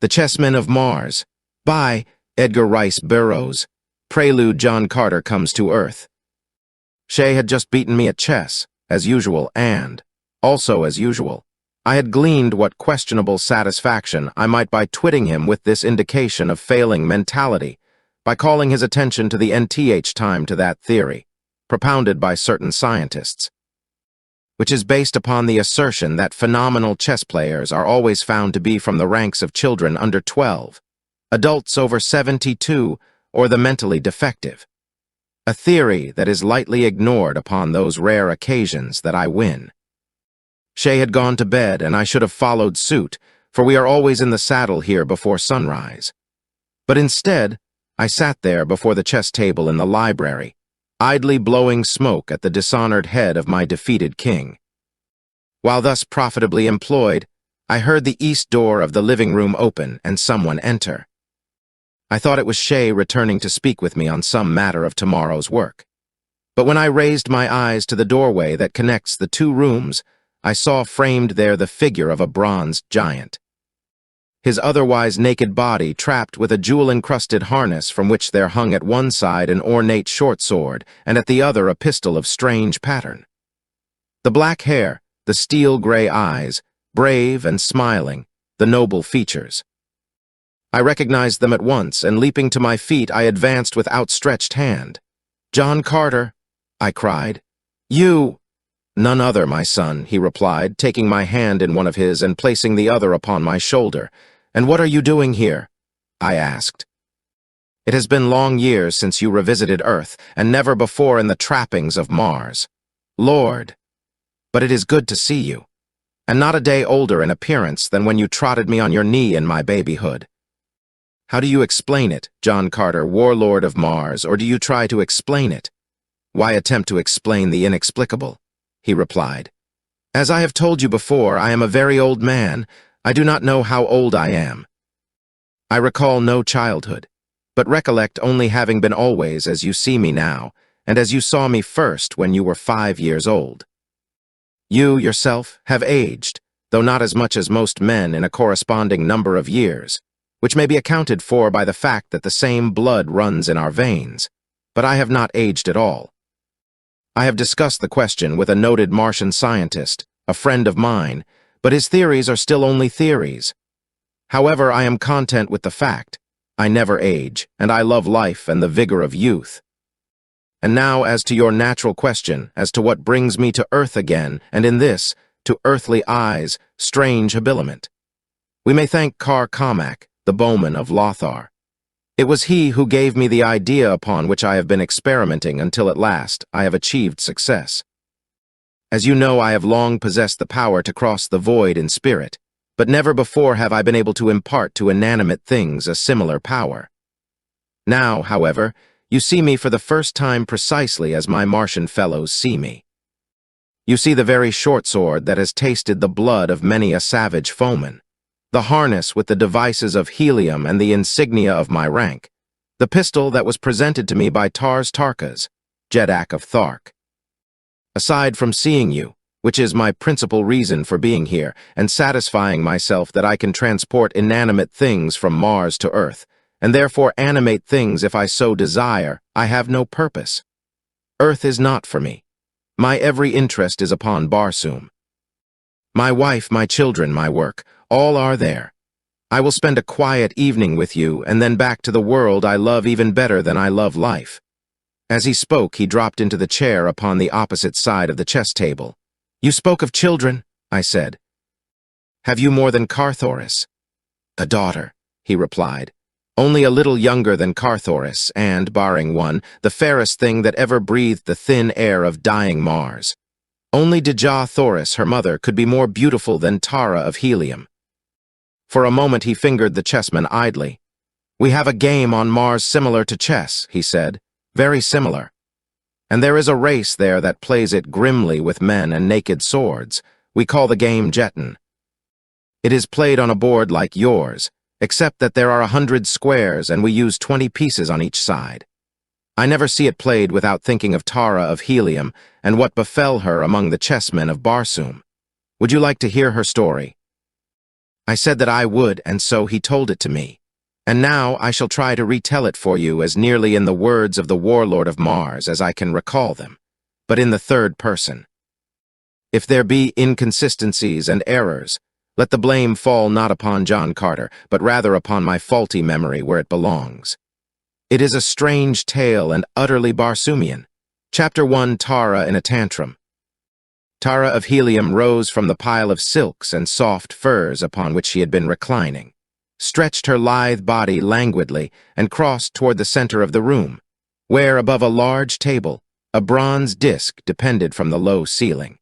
The Chessmen of Mars, by Edgar Rice Burroughs. Prelude. John Carter comes to Earth. Shay had just beaten me at chess, as usual, and, also as usual, I had gleaned what questionable satisfaction I might by twitting him with this indication of failing mentality, by calling his attention to the nth time to that theory, propounded by certain scientists, which is based upon the assertion that phenomenal chess players are always found to be from the ranks of children under 12, adults over 72, or the mentally defective. A theory that is lightly ignored upon those rare occasions that I win. Shay had gone to bed, and I should have followed suit, for we are always in the saddle here before sunrise. But instead, I sat there before the chess table in the library, idly blowing smoke at the dishonored head of my defeated king. While thus profitably employed, I heard the east door of the living room open and someone enter. I thought it was Shay returning to speak with me on some matter of tomorrow's work. But when I raised my eyes to the doorway that connects the two rooms, I saw framed there the figure of a bronze giant. His otherwise naked body trapped with a jewel-encrusted harness from which there hung at one side an ornate short sword and at the other a pistol of strange pattern. The black hair, the steel-gray eyes, brave and smiling, the noble features. I recognized them at once, and leaping to my feet, I advanced with outstretched hand. "John Carter," I cried. "You—" "None other, my son," he replied, taking my hand in one of his and placing the other upon my shoulder. "And what are you doing here?" I asked. "It has been long years since you revisited Earth, and never before in the trappings of Mars. Lord, but it is good to see you, and not a day older in appearance than when you trotted me on your knee in my babyhood. How do you explain it, John Carter, warlord of Mars, or do you try to explain it?" "Why attempt to explain the inexplicable?" he replied. "As I have told you before, I am a very old man. I do not know how old I am. I recall no childhood, but recollect only having been always as you see me now, and as you saw me first when you were 5 years old. You, yourself, have aged, though not as much as most men in a corresponding number of years, which may be accounted for by the fact that the same blood runs in our veins, but I have not aged at all. I have discussed the question with a noted Martian scientist, a friend of mine, but his theories are still only theories. However, I am content with the fact. I never age, and I love life and the vigor of youth. And now as to your natural question, as to what brings me to Earth again, and in this, to earthly eyes, strange habiliment. We may thank Kar Kamak, the bowman of Lothar. It was he who gave me the idea upon which I have been experimenting until at last I have achieved success. As you know, I have long possessed the power to cross the void in spirit, but never before have I been able to impart to inanimate things a similar power. Now, however, you see me for the first time precisely as my Martian fellows see me. You see the very short sword that has tasted the blood of many a savage foeman, the harness with the devices of helium and the insignia of my rank, the pistol that was presented to me by Tars Tarkas, Jeddak of Thark. Aside from seeing you, which is my principal reason for being here, and satisfying myself that I can transport inanimate things from Mars to Earth, and therefore animate things if I so desire, I have no purpose. Earth is not for me. My every interest is upon Barsoom. My wife, my children, my work, all are there. I will spend a quiet evening with you, and then back to the world I love even better than I love life." As he spoke, he dropped into the chair upon the opposite side of the chess table. "You spoke of children," I said. "Have you more than Carthoris?" "A daughter," he replied, "only a little younger than Carthoris, and, barring one, the fairest thing that ever breathed the thin air of dying Mars. Only Dejah Thoris, her mother, could be more beautiful than Tara of Helium." For a moment he fingered the chessman idly. "We have a game on Mars similar to chess," he said, "very similar. And there is a race there that plays it grimly with men and naked swords. We call the game Jetton. It is played on a board like yours, except that there are 100 squares and we use 20 pieces on each side. I never see it played without thinking of Tara of Helium and what befell her among the chessmen of Barsoom. Would you like to hear her story?" I said that I would, and so he told it to me. And now I shall try to retell it for you as nearly in the words of the warlord of Mars as I can recall them, but in the third person. If there be inconsistencies and errors, let the blame fall not upon John Carter, but rather upon my faulty memory where it belongs. It is a strange tale and utterly Barsoomian. Chapter 1, Tara in a Tantrum. Tara of Helium rose from the pile of silks and soft furs upon which she had been reclining, stretched her lithe body languidly, and crossed toward the center of the room, where, above a large table, a bronze disc depended from the low ceiling.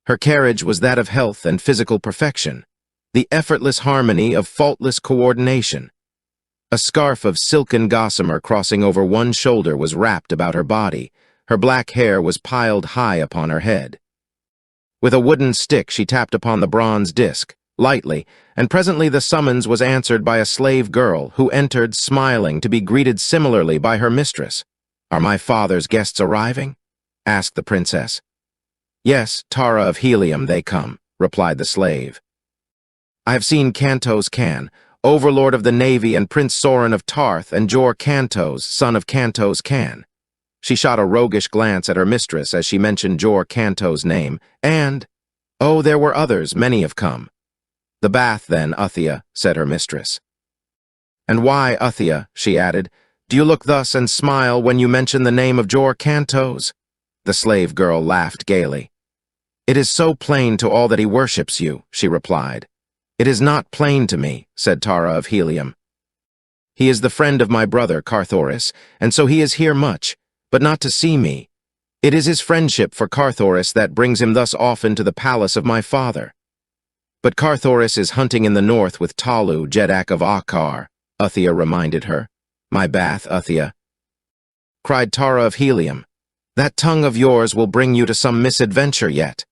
Her carriage was that of health and physical perfection, the effortless harmony of faultless coordination. A scarf of silken gossamer crossing over one shoulder was wrapped about her body. Her black hair was piled high upon her head. With a wooden stick she tapped upon the bronze disc, lightly, and presently the summons was answered by a slave girl who entered smiling to be greeted similarly by her mistress. "Are my father's guests arriving?" asked the princess. "Yes, Tara of Helium, they come," replied the slave. "I have seen Kantos Kan, overlord of the navy, and Prince Soren of Tarth, and Jor Kantos, son of Kantos Kan." She shot a roguish glance at her mistress as she mentioned Jor Kantos' name, and, "Oh, there were others, many have come." "The bath, then, Uthia," said her mistress. "And why, Uthia," she added, "do you look thus and smile when you mention the name of Jor Kantos?" The slave girl laughed gaily. "It is so plain to all that he worships you," she replied. "It is not plain to me," said Tara of Helium. "He is the friend of my brother, Carthoris, and so he is here much, but not to see me. It is his friendship for Carthoris that brings him thus often to the palace of my father." "But Carthoris is hunting in the north with Talu, Jedak of Akkar," Uthia reminded her. "My bath, Uthia," cried Tara of Helium. "That tongue of yours will bring you to some misadventure yet."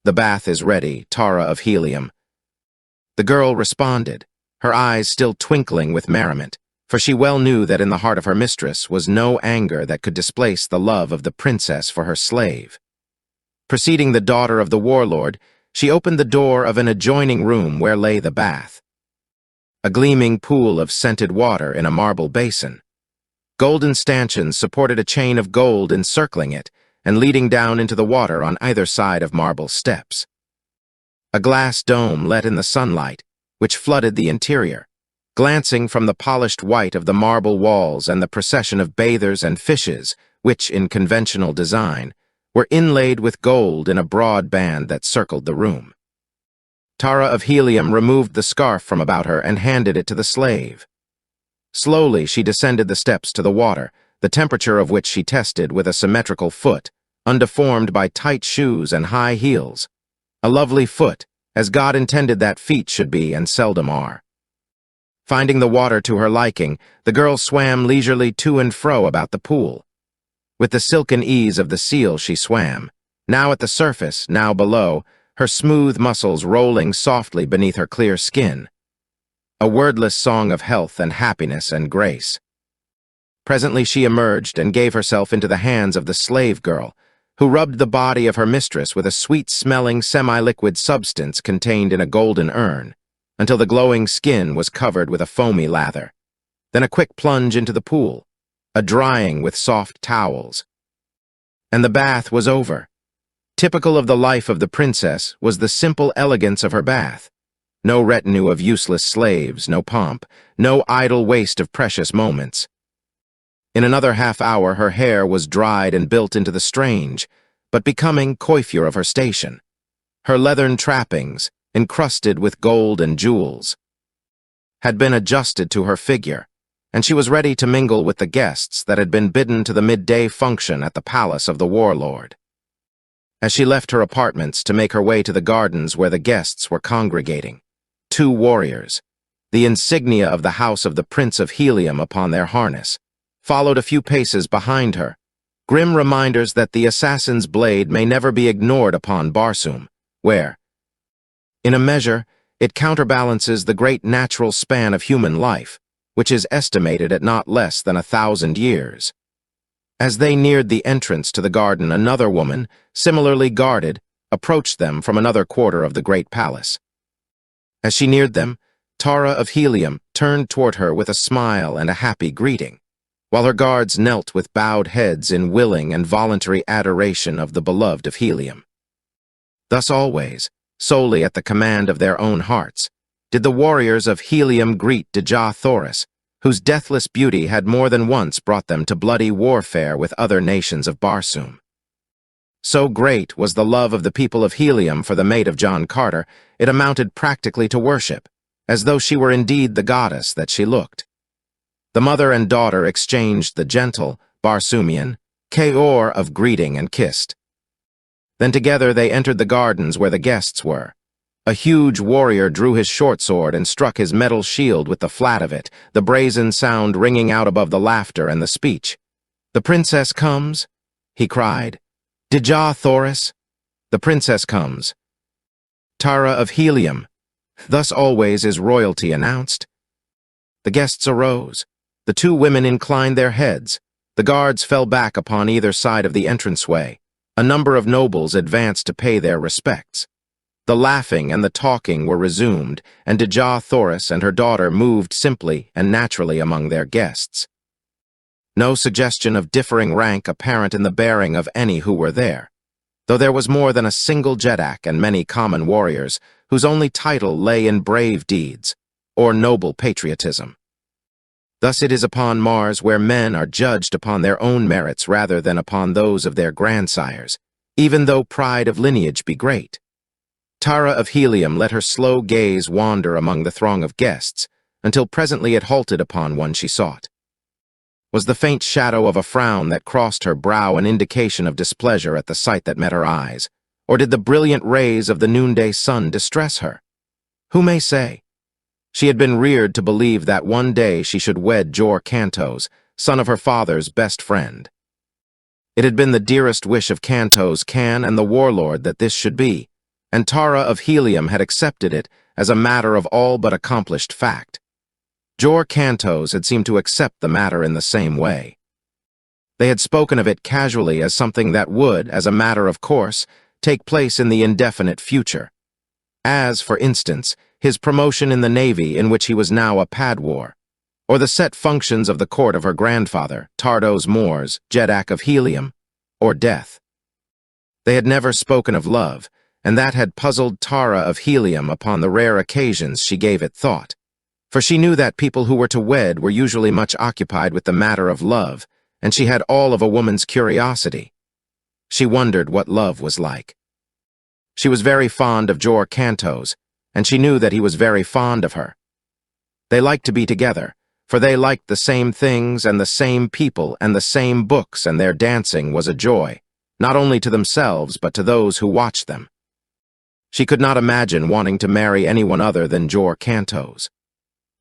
"The bath is ready, Tara of Helium." The girl responded, her eyes still twinkling with merriment, for she well knew that in the heart of her mistress was no anger that could displace the love of the princess for her slave. Preceding the daughter of the warlord, she opened the door of an adjoining room where lay the bath. A gleaming pool of scented water in a marble basin. Golden stanchions supported a chain of gold encircling it and leading down into the water on either side of marble steps. A glass dome let in the sunlight, which flooded the interior, glancing from the polished white of the marble walls and the procession of bathers and fishes, which, in conventional design, were inlaid with gold in a broad band that circled the room. Tara of Helium removed the scarf from about her and handed it to the slave. Slowly she descended the steps to the water, the temperature of which she tested with a symmetrical foot, undeformed by tight shoes and high heels. A lovely foot, as God intended that feet should be and seldom are. Finding the water to her liking, the girl swam leisurely to and fro about the pool. With the silken ease of the seal she swam, now at the surface, now below, her smooth muscles rolling softly beneath her clear skin. A wordless song of health and happiness and grace. Presently she emerged and gave herself into the hands of the slave girl, who rubbed the body of her mistress with a sweet-smelling semi-liquid substance contained in a golden urn, until the glowing skin was covered with a foamy lather. Then a quick plunge into the pool, a drying with soft towels. And the bath was over. Typical of the life of the princess was the simple elegance of her bath. No retinue of useless slaves, no pomp, no idle waste of precious moments. In another half-hour her hair was dried and built into the strange, but becoming coiffure of her station. Her leathern trappings, encrusted with gold and jewels, had been adjusted to her figure, and she was ready to mingle with the guests that had been bidden to the midday function at the palace of the warlord. As she left her apartments to make her way to the gardens where the guests were congregating, 2 warriors, the insignia of the house of the Prince of Helium upon their harness, followed a few paces behind her, grim reminders that the assassin's blade may never be ignored upon Barsoom, where, in a measure, it counterbalances the great natural span of human life, which is estimated at not less than 1,000 years. As they neared the entrance to the garden, another woman, similarly guarded, approached them from another quarter of the great palace. As she neared them, Tara of Helium turned toward her with a smile and a happy greeting, while her guards knelt with bowed heads in willing and voluntary adoration of the beloved of Helium. Thus always, solely at the command of their own hearts, did the warriors of Helium greet Dejah Thoris, whose deathless beauty had more than once brought them to bloody warfare with other nations of Barsoom. So great was the love of the people of Helium for the mate of John Carter, it amounted practically to worship, as though she were indeed the goddess that she looked. The mother and daughter exchanged the gentle, Barsoomian, Kaor of greeting and kissed. Then together they entered the gardens where the guests were. A huge warrior drew his short sword and struck his metal shield with the flat of it, the brazen sound ringing out above the laughter and the speech. "The princess comes," he cried. "Dejah Thoris, the princess comes. Tara of Helium, thus always is royalty announced." The guests arose. The two women inclined their heads. The guards fell back upon either side of the entranceway. A number of nobles advanced to pay their respects. The laughing and the talking were resumed, and Dejah Thoris and her daughter moved simply and naturally among their guests. No suggestion of differing rank apparent in the bearing of any who were there, though there was more than a single Jeddak and many common warriors whose only title lay in brave deeds or noble patriotism. Thus it is upon Mars where men are judged upon their own merits rather than upon those of their grandsires, even though pride of lineage be great. Tara of Helium let her slow gaze wander among the throng of guests, until presently it halted upon one she sought. Was the faint shadow of a frown that crossed her brow an indication of displeasure at the sight that met her eyes, or did the brilliant rays of the noonday sun distress her? Who may say? She had been reared to believe that one day she should wed Jor Kantos, son of her father's best friend. It had been the dearest wish of Kantos, Kan, and the warlord that this should be, and Tara of Helium had accepted it as a matter of all but accomplished fact. Jor Kantos had seemed to accept the matter in the same way. They had spoken of it casually as something that would, as a matter of course, take place in the indefinite future. As, for instance, his promotion in the Navy in which he was now a padwar, or the set functions of the court of her grandfather, Tardos Mors, Jeddak of Helium, or death. They had never spoken of love, and that had puzzled Tara of Helium upon the rare occasions she gave it thought, for she knew that people who were to wed were usually much occupied with the matter of love, and she had all of a woman's curiosity. She wondered what love was like. She was very fond of Jor Kantos, and she knew that he was very fond of her. They liked to be together, for they liked the same things and the same people and the same books, and their dancing was a joy, not only to themselves but to those who watched them. She could not imagine wanting to marry anyone other than Jor Kantos.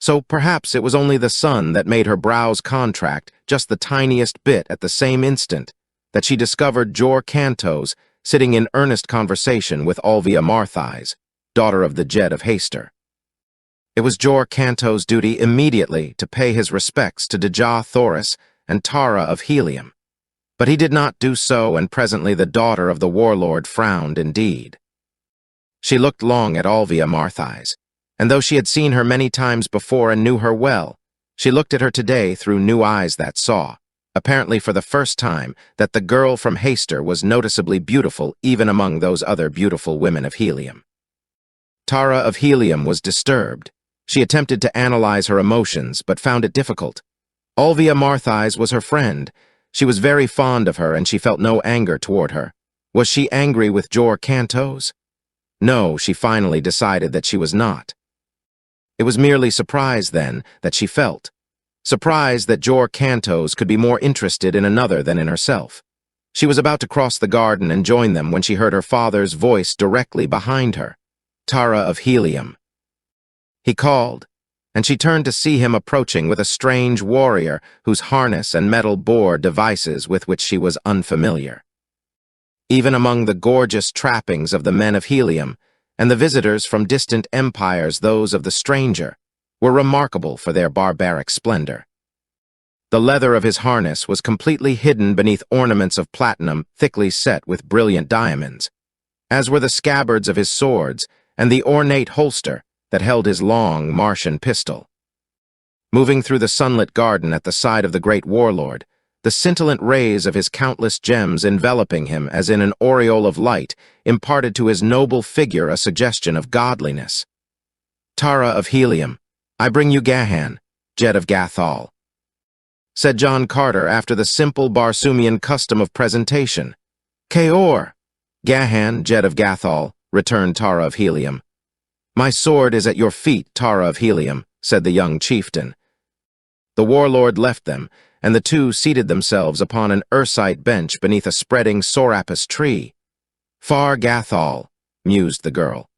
So perhaps it was only the sun that made her brows contract just the tiniest bit at the same instant that she discovered Jor Kantos sitting in earnest conversation with Alvia Marthais, daughter of the Jed of Haster. It was Jor Kantos' duty immediately to pay his respects to Dejah Thoris and Tara of Helium, but he did not do so, and presently the daughter of the warlord frowned indeed. She looked long at Alvia Marthais, and though she had seen her many times before and knew her well, she looked at her today through new eyes that saw, apparently for the first time, that the girl from Haster was noticeably beautiful even among those other beautiful women of Helium. Tara of Helium was disturbed. She attempted to analyze her emotions, but found it difficult. Alvia Marthais was her friend. She was very fond of her, and she felt no anger toward her. Was she angry with Jor Kantos? No, she finally decided that she was not. It was merely surprise, then, that she felt. Surprise that Jor Kantos could be more interested in another than in herself. She was about to cross the garden and join them when she heard her father's voice directly behind her. Tara of Helium. He called, and she turned to see him approaching with a strange warrior whose harness and metal bore devices with which she was unfamiliar. Even among the gorgeous trappings of the men of Helium, and the visitors from distant empires, those of the stranger, were remarkable for their barbaric splendor. The leather of his harness was completely hidden beneath ornaments of platinum thickly set with brilliant diamonds, as were the scabbards of his swords and the ornate holster, that held his long Martian pistol. Moving through the sunlit garden at the side of the great warlord, the scintillant rays of his countless gems enveloping him as in an aureole of light imparted to his noble figure a suggestion of godliness. "Tara of Helium, I bring you Gahan, Jed of Gathol," said John Carter after the simple Barsumian custom of presentation. "Kaor, Gahan, Jed of Gathol," returned Tara of Helium. "My sword is at your feet, Tara of Helium," said the young chieftain. The warlord left them, and the two seated themselves upon an ursite bench beneath a spreading sorapus tree. "Far Gathol," mused the girl.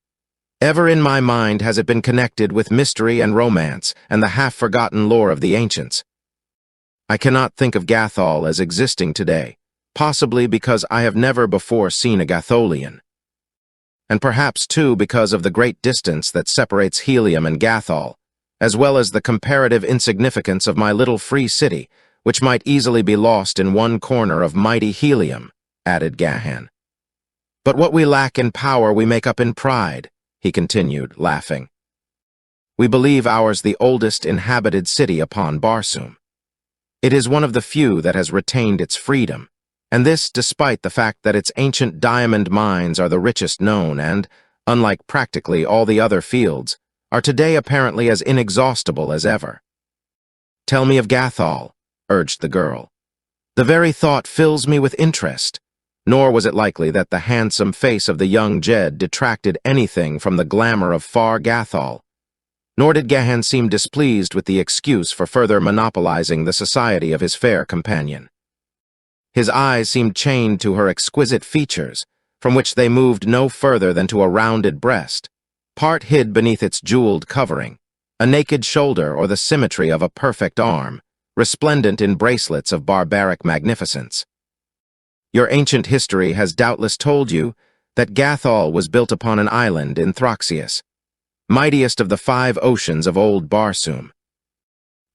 "Ever in my mind has it been connected with mystery and romance and the half-forgotten lore of the ancients. I cannot think of Gathol as existing today, possibly because I have never before seen a Gatholian. And perhaps, too, because of the great distance that separates Helium and Gathol, as well as the comparative insignificance of my little free city, which might easily be lost in one corner of mighty Helium," added Gahan. "But what we lack in power we make up in pride," he continued, laughing. "We believe ours the oldest inhabited city upon Barsum. It is one of the few that has retained its freedom, and this despite the fact that its ancient diamond mines are the richest known and, unlike practically all the other fields, are today apparently as inexhaustible as ever." "Tell me of Gathol," urged the girl. "The very thought fills me with interest." Nor was it likely that the handsome face of the young Jed detracted anything from the glamour of far Gathol. Nor did Gahan seem displeased with the excuse for further monopolizing the society of his fair companion. His eyes seemed chained to her exquisite features, from which they moved no further than to a rounded breast, part hid beneath its jeweled covering, a naked shoulder or the symmetry of a perfect arm, resplendent in bracelets of barbaric magnificence. "Your ancient history has doubtless told you that Gathol was built upon an island in Thraxias, mightiest of the 5 oceans of old Barsum.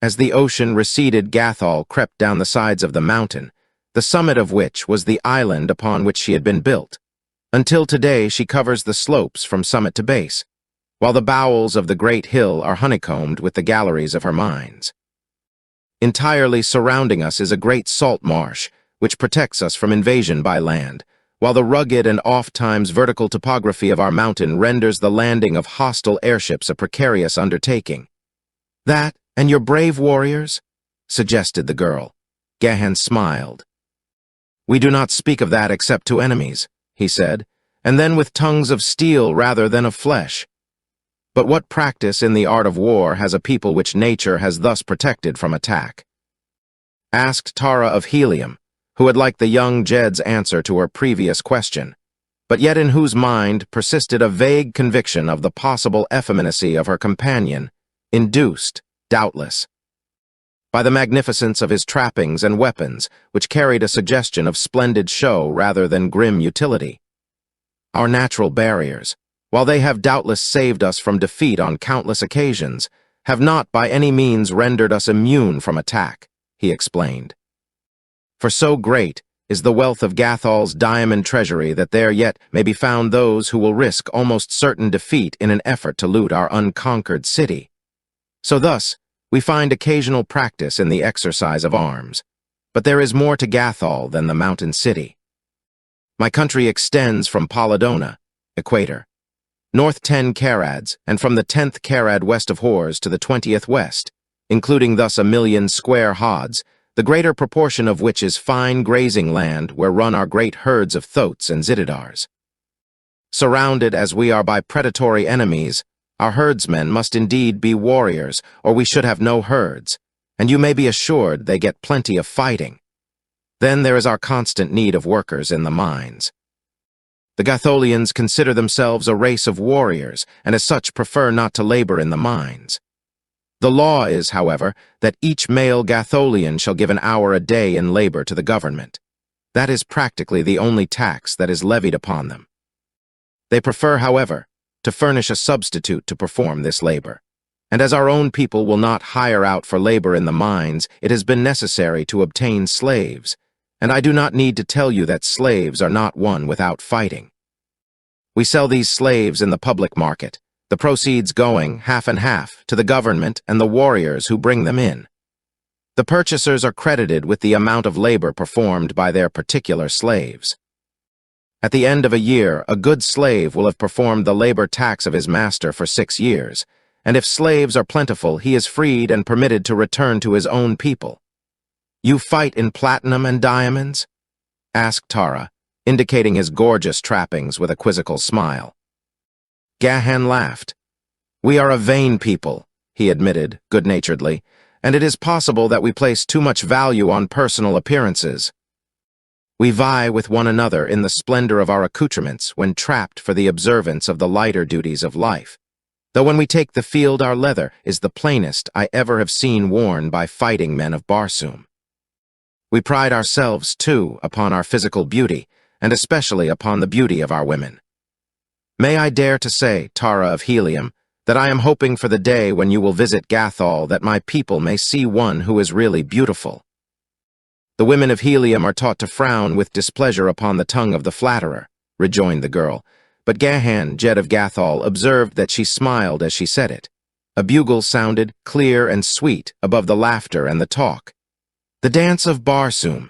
As the ocean receded, Gathol crept down the sides of the mountain, the summit of which was the island upon which she had been built. Until today she covers the slopes from summit to base, while the bowels of the great hill are honeycombed with the galleries of her mines. Entirely surrounding us is a great salt marsh, which protects us from invasion by land, while the rugged and oft-times vertical topography of our mountain renders the landing of hostile airships a precarious undertaking." "That, and your brave warriors?" suggested the girl. Gahan smiled. "We do not speak of that except to enemies," he said, "and then with tongues of steel rather than of flesh. But what practice in the art of war has a people which nature has thus protected from attack?" Asked Tara of Helium, who had liked the young Jed's answer to her previous question, but yet in whose mind persisted a vague conviction of the possible effeminacy of her companion, induced, doubtless, by the magnificence of his trappings and weapons, which carried a suggestion of splendid show rather than grim utility. "Our natural barriers, while they have doubtless saved us from defeat on countless occasions, have not by any means rendered us immune from attack," he explained. "For so great is the wealth of Gathol's diamond treasury that there yet may be found those who will risk almost certain defeat in an effort to loot our unconquered city. So thus, we find occasional practice in the exercise of arms. But there is more to Gathol than the mountain city. My country extends from Polydona, equator, north 10 carads, and from the 10th carad west of Hors to the 20th west, including thus 1,000,000 square hods, the greater proportion of which is fine grazing land where run our great herds of thoats and zitidars. Surrounded as we are by predatory enemies, our herdsmen must indeed be warriors, or we should have no herds, and you may be assured they get plenty of fighting. Then there is our constant need of workers in the mines. The Gatholians consider themselves a race of warriors, and as such prefer not to labor in the mines. The law is, however, that each male Gatholian shall give an hour a day in labor to the government. That is practically the only tax that is levied upon them. They prefer, however, to furnish a substitute to perform this labor. And as our own people will not hire out for labor in the mines, it has been necessary to obtain slaves, and I do not need to tell you that slaves are not won without fighting. We sell these slaves in the public market, the the proceeds going, half and half, to the government and the warriors who bring them in. The purchasers are credited with the amount of labor performed by their particular slaves. At the end of a year, a good slave will have performed the labor tax of his master for 6 years, and if slaves are plentiful, he is freed and permitted to return to his own people. "You fight in platinum and diamonds?" asked Tara, indicating his gorgeous trappings with a quizzical smile. Gahan laughed. "We are a vain people," he admitted, good-naturedly, "and it is possible that we place too much value on personal appearances. We vie with one another in the splendor of our accoutrements when trapped for the observance of the lighter duties of life, though when we take the field our leather is the plainest I ever have seen worn by fighting men of Barsoom. We pride ourselves, too, upon our physical beauty, and especially upon the beauty of our women. May I dare to say, Tara of Helium, that I am hoping for the day when you will visit Gathol, that my people may see one who is really beautiful." "The women of Helium are taught to frown with displeasure upon the tongue of the flatterer," rejoined the girl, but Gahan, Jed of Gathol, observed that she smiled as she said it. A bugle sounded, clear and sweet, above the laughter and the talk. "The dance of Barsoom!"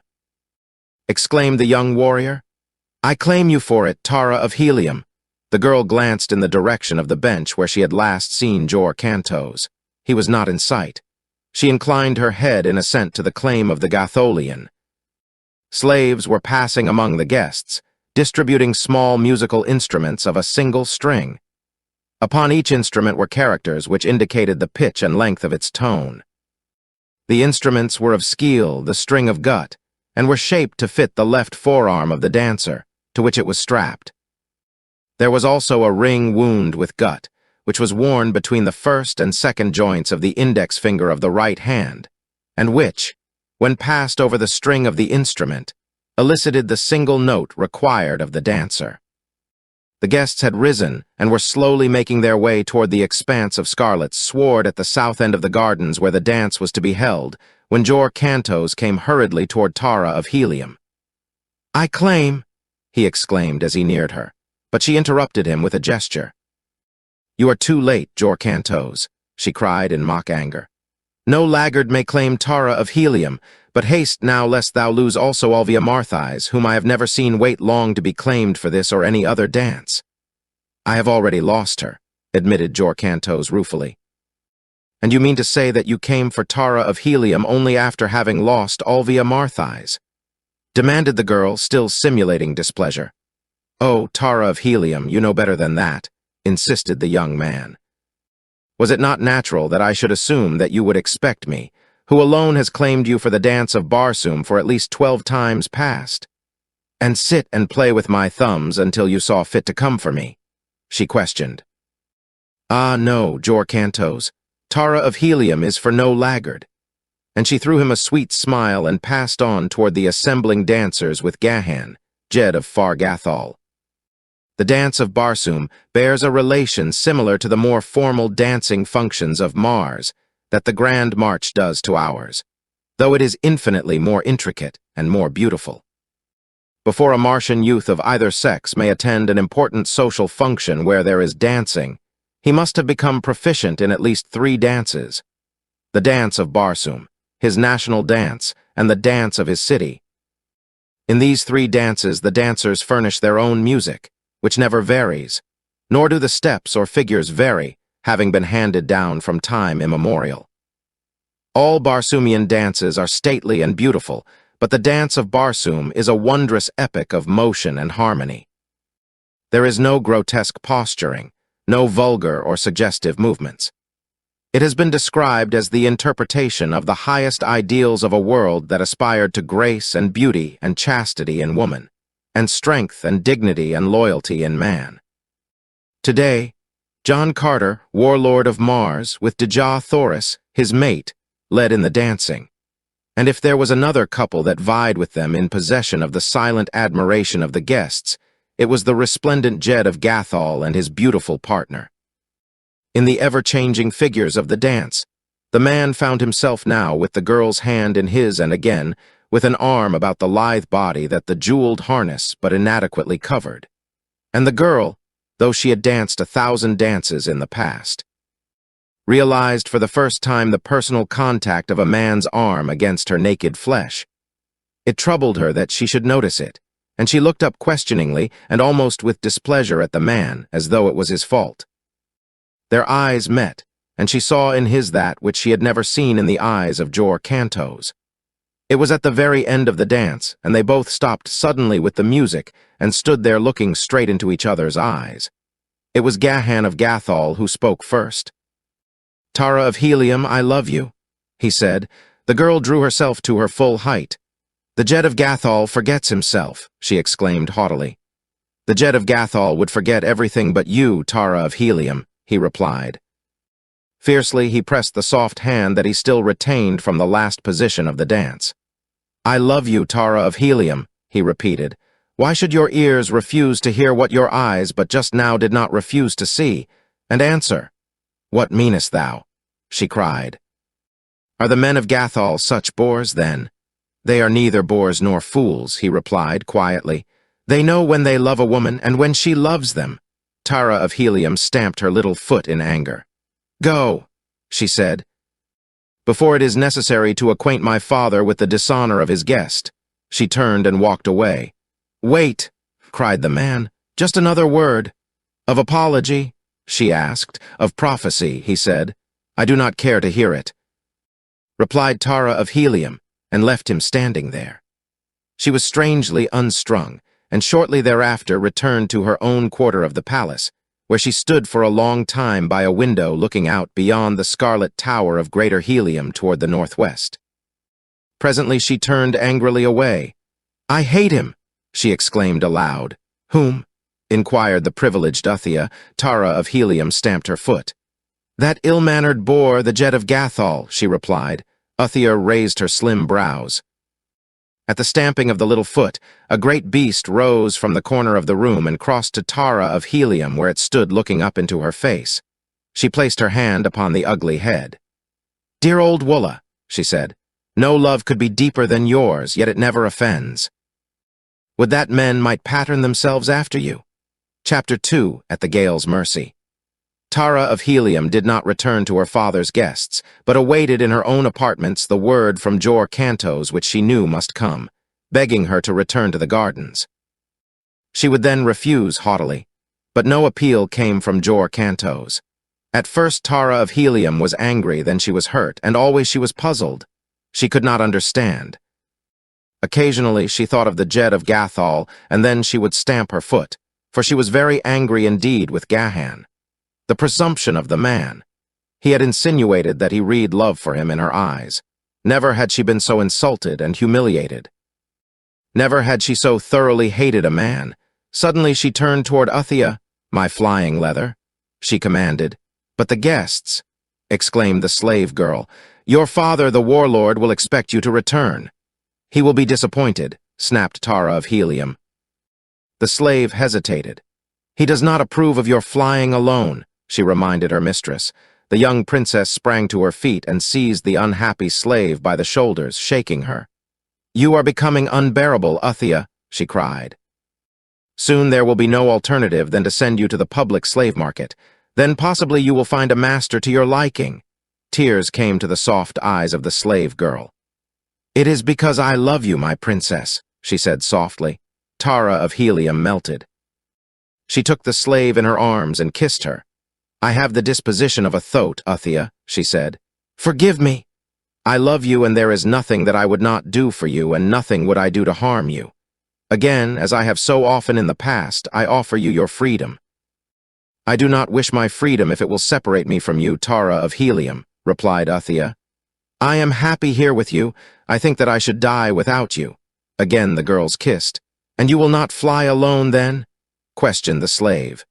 exclaimed the young warrior. "I claim you for it, Tara of Helium." The girl glanced in the direction of the bench where she had last seen Jor Kantos. He was not in sight. She inclined her head in assent to the claim of the Gatholian. Slaves were passing among the guests, distributing small musical instruments of a single string. Upon each instrument were characters which indicated the pitch and length of its tone. The instruments were of skeel, the string of gut, and were shaped to fit the left forearm of the dancer, to which it was strapped. There was also a ring wound with gut, which was worn between the first and second joints of the index finger of the right hand, and which, when passed over the string of the instrument, elicited the single note required of the dancer. The guests had risen and were slowly making their way toward the expanse of scarlet sward at the south end of the gardens where the dance was to be held, when Jor Kantos came hurriedly toward Tara of Helium. "I claim," he exclaimed as he neared her, but she interrupted him with a gesture. "You are too late, Jor Kantos," she cried in mock anger. "No laggard may claim Tara of Helium, but haste now lest thou lose also Alvia Marthais, whom I have never seen wait long to be claimed for this or any other dance." "I have already lost her," admitted Jor Kantos ruefully. "And you mean to say that you came for Tara of Helium only after having lost Alvia Marthais?" demanded the girl, still simulating displeasure. "Oh, Tara of Helium, you know better than that," insisted the young man. "Was it not natural that I should assume that you would expect me, who alone has claimed you for the dance of Barsoom for at least 12 times past, and sit and play with my thumbs until you saw fit to come for me?" she questioned. "Ah, no, Jor Kantos. Tara of Helium is for no laggard." And she threw him a sweet smile and passed on toward the assembling dancers with Gahan, Jed of Far Gathol. The dance of Barsoom bears a relation similar to the more formal dancing functions of Mars that the Grand March does to ours, though it is infinitely more intricate and more beautiful. Before a Martian youth of either sex may attend an important social function where there is dancing, he must have become proficient in at least 3 dances: the dance of Barsoom, his national dance, and the dance of his city. In these 3 dances, the dancers furnish their own music, which never varies, nor do the steps or figures vary, having been handed down from time immemorial. All Barsoomian dances are stately and beautiful, but the dance of Barsoom is a wondrous epic of motion and harmony. There is no grotesque posturing, no vulgar or suggestive movements. It has been described as the interpretation of the highest ideals of a world that aspired to grace and beauty and chastity in woman, and strength and dignity and loyalty in man. Today, John Carter, warlord of Mars, with Dejah Thoris, his mate, led in the dancing. And if there was another couple that vied with them in possession of the silent admiration of the guests, it was the resplendent Jed of Gathol and his beautiful partner. In the ever-changing figures of the dance, the man found himself now with the girl's hand in his and again, with an arm about the lithe body that the jeweled harness but inadequately covered. And the girl, though she had danced 1,000 dances in the past. Realized for the first time the personal contact of a man's arm against her naked flesh. It troubled her that she should notice it, and she looked up questioningly and almost with displeasure at the man, as though it was his fault. Their eyes met, and she saw in his that which she had never seen in the eyes of Jor Cantos. It was at the very end of the dance, and they both stopped suddenly with the music and stood there looking straight into each other's eyes. It was Gahan of Gathol who spoke first. "Tara of Helium, I love you," he said. The girl drew herself to her full height. "The Jed of Gathol forgets himself," she exclaimed haughtily. "The Jed of Gathol would forget everything but you, Tara of Helium," he replied. Fiercely, he pressed the soft hand that he still retained from the last position of the dance. "I love you, Tara of Helium," he repeated. "Why should your ears refuse to hear what your eyes but just now did not refuse to see? And answer." "What meanest thou?" she cried. "Are the men of Gathol such boors, then?" "They are neither boors nor fools," he replied quietly. "They know when they love a woman and when she loves them." Tara of Helium stamped her little foot in anger. "Go," she said, "before it is necessary to acquaint my father with the dishonor of his guest." She turned and walked away. "Wait," cried the man, "just another word." "Of apology?" she asked. "Of prophecy," he said. "I do not care to hear it," replied Tara of Helium, and left him standing there. She was strangely unstrung, and shortly thereafter returned to her own quarter of the palace, where she stood for a long time by a window looking out beyond the scarlet tower of Greater Helium toward the northwest. Presently she turned angrily away. "I hate him!" she exclaimed aloud. "Whom?" inquired the privileged Uthia. Tara of Helium stamped her foot. "That ill-mannered boor, the Jed of Gathol," she replied. Uthia raised her slim brows. At the stamping of the little foot, a great beast rose from the corner of the room and crossed to Tara of Helium, where it stood looking up into her face. She placed her hand upon the ugly head. "Dear old Wulla," she said, "no love could be deeper than yours, yet it never offends. Would that men might pattern themselves after you." Chapter 2, At the Gale's Mercy. Tara of Helium did not return to her father's guests, but awaited in her own apartments the word from Jor Cantos which she knew must come, begging her to return to the gardens. She would then refuse haughtily, but no appeal came from Jor Cantos. At first Tara of Helium was angry, then she was hurt, and always she was puzzled. She could not understand. Occasionally she thought of the Jed of Gathol, and then she would stamp her foot, for she was very angry indeed with Gahan. The presumption of the man. He had insinuated that he read love for him in her eyes. Never had she been so insulted and humiliated. Never had she so thoroughly hated a man. Suddenly she turned toward Uthia. "My flying leather," she commanded. "But the guests," exclaimed the slave girl. "Your father, the warlord, will expect you to return." "He will be disappointed," snapped Tara of Helium. The slave hesitated. "He does not approve of your flying alone," she reminded her mistress. The young princess sprang to her feet and seized the unhappy slave by the shoulders, shaking her. "You are becoming unbearable, Uthia," she cried. "Soon there will be no alternative than to send you to the public slave market. Then possibly you will find a master to your liking." Tears came to the soft eyes of the slave girl. "It is because I love you, my princess," she said softly. Tara of Helium melted. She took the slave in her arms and kissed her. "I have the disposition of a thoat, Uthia," she said. "Forgive me. I love you, and there is nothing that I would not do for you, and nothing would I do to harm you. Again, as I have so often in the past, I offer you your freedom." "I do not wish my freedom if it will separate me from you, Tara of Helium," replied Uthia. "I am happy here with you. I think that I should die without you." Again the girls kissed. "And you will not fly alone, then?" questioned the slave.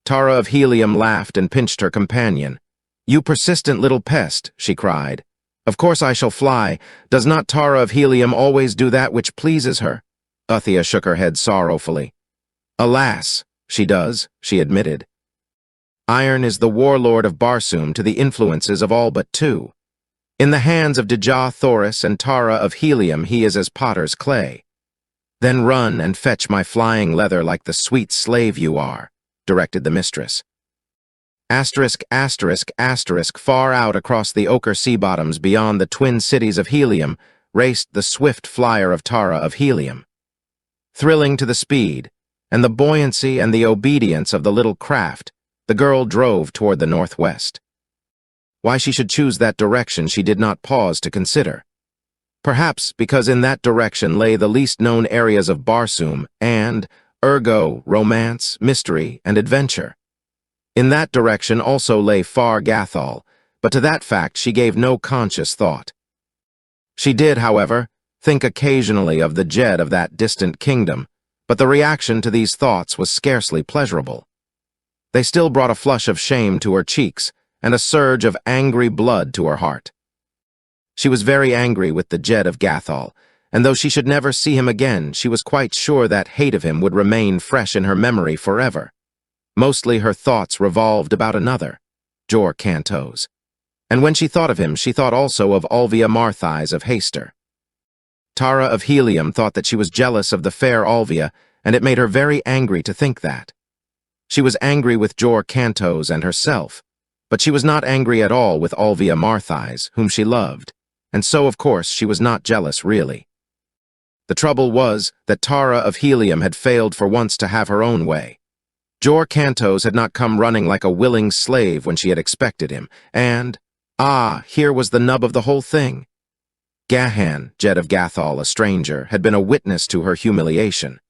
Tara of Helium laughed and pinched her companion. "You persistent little pest," she cried. "Of course I shall fly. Does not Tara of Helium always do that which pleases her?" Uthia shook her head sorrowfully. "Alas, she does," she admitted. "Iron is the warlord of Barsoom to the influences of all but two. In the hands of Dejah Thoris and Tara of Helium he is as potter's clay. Then run and fetch my flying leather like the sweet slave you are." directed the mistress. Asterisk, asterisk, asterisk, far out across the ochre sea bottoms beyond the twin cities of Helium raced the swift flyer of Tara of Helium. Thrilling to the speed, and the buoyancy and the obedience of the little craft, the girl drove toward the northwest. Why she should choose that direction she did not pause to consider. Perhaps because in that direction lay the least known areas of Barsoom and, ergo, romance, mystery, and adventure. In that direction also lay far Gathol, but to that fact she gave no conscious thought. She did, however, think occasionally of the Jed of that distant kingdom, but the reaction to these thoughts was scarcely pleasurable. They still brought a flush of shame to her cheeks and a surge of angry blood to her heart. She was very angry with the Jed of Gathol, and though she should never see him again, she was quite sure that hate of him would remain fresh in her memory forever. Mostly her thoughts revolved about another, Jor Kantos. And when she thought of him, she thought also of Alvia Marthais of Haster. Tara of Helium thought that she was jealous of the fair Alvia, and it made her very angry to think that. She was angry with Jor Kantos and herself, but she was not angry at all with Alvia Marthais, whom she loved, and so, of course, she was not jealous really. The trouble was that Tara of Helium had failed for once to have her own way. Jor Kantos had not come running like a willing slave when she had expected him, and, here was the nub of the whole thing. Gahan, Jed of Gathol, a stranger, had been a witness to her humiliation.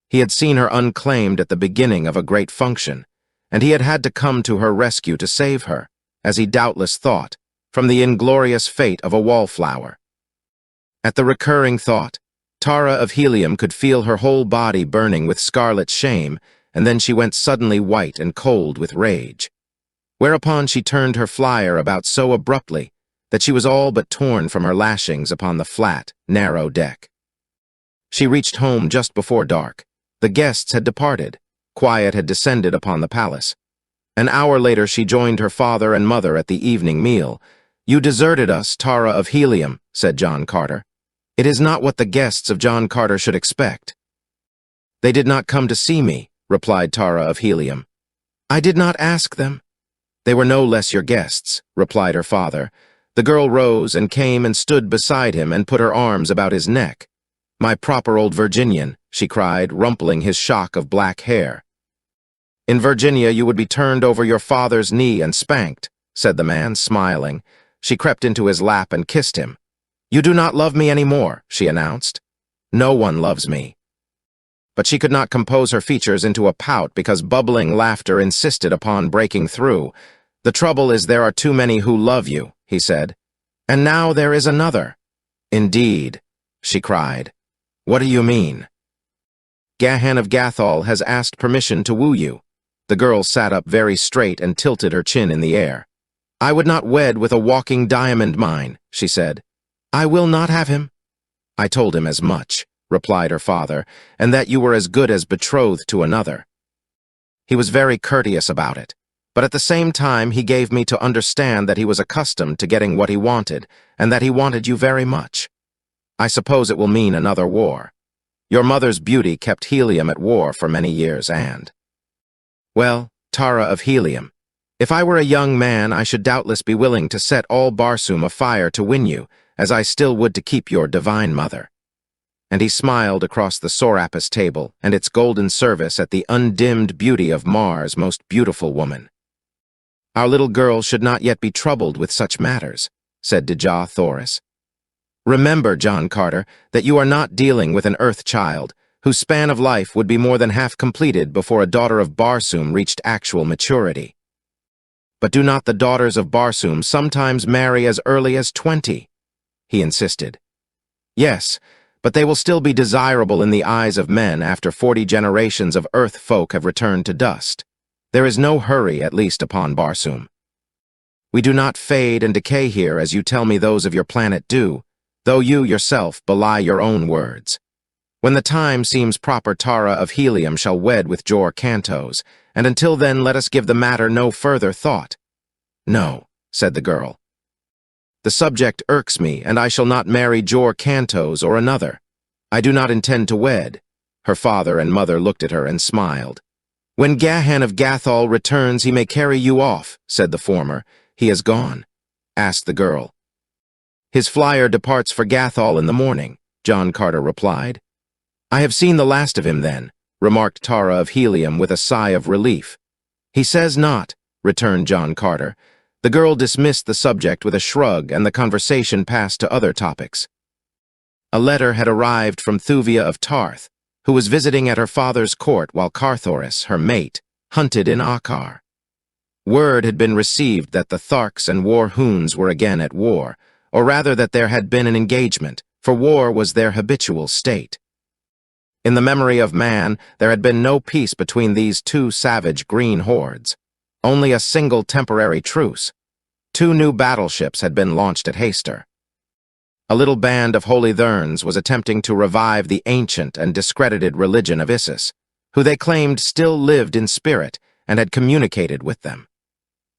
He had seen her unclaimed at the beginning of a great function, and he had had to come to her rescue to save her, as he doubtless thought, from the inglorious fate of a wallflower. At the recurring thought, Tara of Helium could feel her whole body burning with scarlet shame, and then she went suddenly white and cold with rage. Whereupon she turned her flyer about so abruptly that she was all but torn from her lashings upon the flat, narrow deck. She reached home just before dark. The guests had departed. Quiet had descended upon the palace. An hour later she joined her father and mother at the evening meal. "You deserted us, Tara of Helium," said John Carter. "It is not what the guests of John Carter should expect." "They did not come to see me," replied Tara of Helium. "I did not ask them." "They were no less your guests," replied her father. The girl rose and came and stood beside him and put her arms about his neck. "My proper old Virginian," she cried, rumpling his shock of black hair. "In Virginia you would be turned over your father's knee and spanked," said the man, smiling. She crept into his lap and kissed him. "You do not love me any more," she announced. "No one loves me." But she could not compose her features into a pout because bubbling laughter insisted upon breaking through. "The trouble is there are too many who love you," he said. "And now there is another." "Indeed," she cried. "What do you mean?" "Gahan of Gathol has asked permission to woo you." The girl sat up very straight and tilted her chin in the air. "I would not wed with a walking diamond mine," she said. "I will not have him." "I told him as much," replied her father, "and that you were as good as betrothed to another." He was very courteous about it, but at the same time he gave me to understand that he was accustomed to getting what he wanted, and that he wanted you very much. I suppose it will mean another war. Your mother's beauty kept Helium at war for many years, and... Well, Tara of Helium, if I were a young man, I should doubtless be willing to set all Barsoom afire to win you, as I still would to keep your divine mother. And he smiled across the Sorapus table and its golden service at the undimmed beauty of Mars' most beautiful woman. "Our little girl should not yet be troubled with such matters," said Dejah Thoris. "Remember, John Carter, that you are not dealing with an Earth child, whose span of life would be more than half completed before a daughter of Barsoom reached actual maturity. But do not the daughters of Barsoom sometimes marry as early as 20? He insisted. "Yes, but they will still be desirable in the eyes of men after 40 generations of Earth folk have returned to dust. There is no hurry, at least upon Barsoom. We do not fade and decay here as you tell me those of your planet do, though you yourself belie your own words. When the time seems proper, Tara of Helium shall wed with Jor Kantos, and until then let us give the matter no further thought." "No," said the girl. "The subject irks me, and I shall not marry Jor Kantos or another. I do not intend to wed." Her father and mother looked at her and smiled. "When Gahan of Gathol returns, he may carry you off," said the former. "He has gone?" asked the girl. "His flyer departs for Gathol in the morning," John Carter replied. "I have seen the last of him then," remarked Tara of Helium with a sigh of relief. "He says not," returned John Carter. The girl dismissed the subject with a shrug, and the conversation passed to other topics. A letter had arrived from Thuvia of Tarth, who was visiting at her father's court while Carthoris, her mate, hunted in Akkar. Word had been received that the Tharks and War-Hoons were again at war, or rather that there had been an engagement, for war was their habitual state. In the memory of man, there had been no peace between these two savage green hordes, only a single temporary truce. 2 new battleships had been launched at Haster. A little band of Holy Therns was attempting to revive the ancient and discredited religion of Issus, who they claimed still lived in spirit and had communicated with them.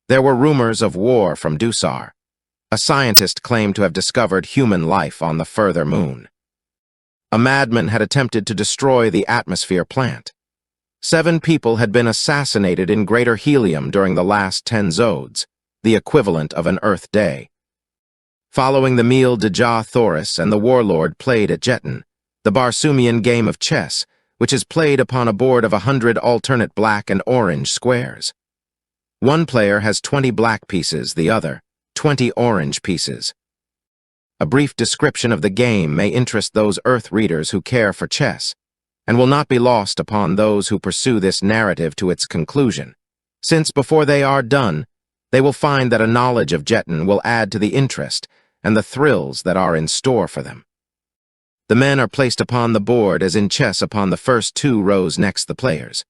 There were rumors of war from Dusar. A scientist claimed to have discovered human life on the further moon. A madman had attempted to destroy the atmosphere plant. 7 people had been assassinated in Greater Helium during the last 10 zodes, the equivalent of an Earth day. Following the meal, Dejah Thoris and the warlord played at Jetton, the Barsumian game of chess, which is played upon a board of 100 alternate black and orange squares. One player has 20 black pieces, the other 20 orange pieces. A brief description of the game may interest those Earth readers who care for chess, and will not be lost upon those who pursue this narrative to its conclusion, since before they are done, they will find that a knowledge of Jetton will add to the interest and the thrills that are in store for them. The men are placed upon the board as in chess upon the first 2 rows next the players.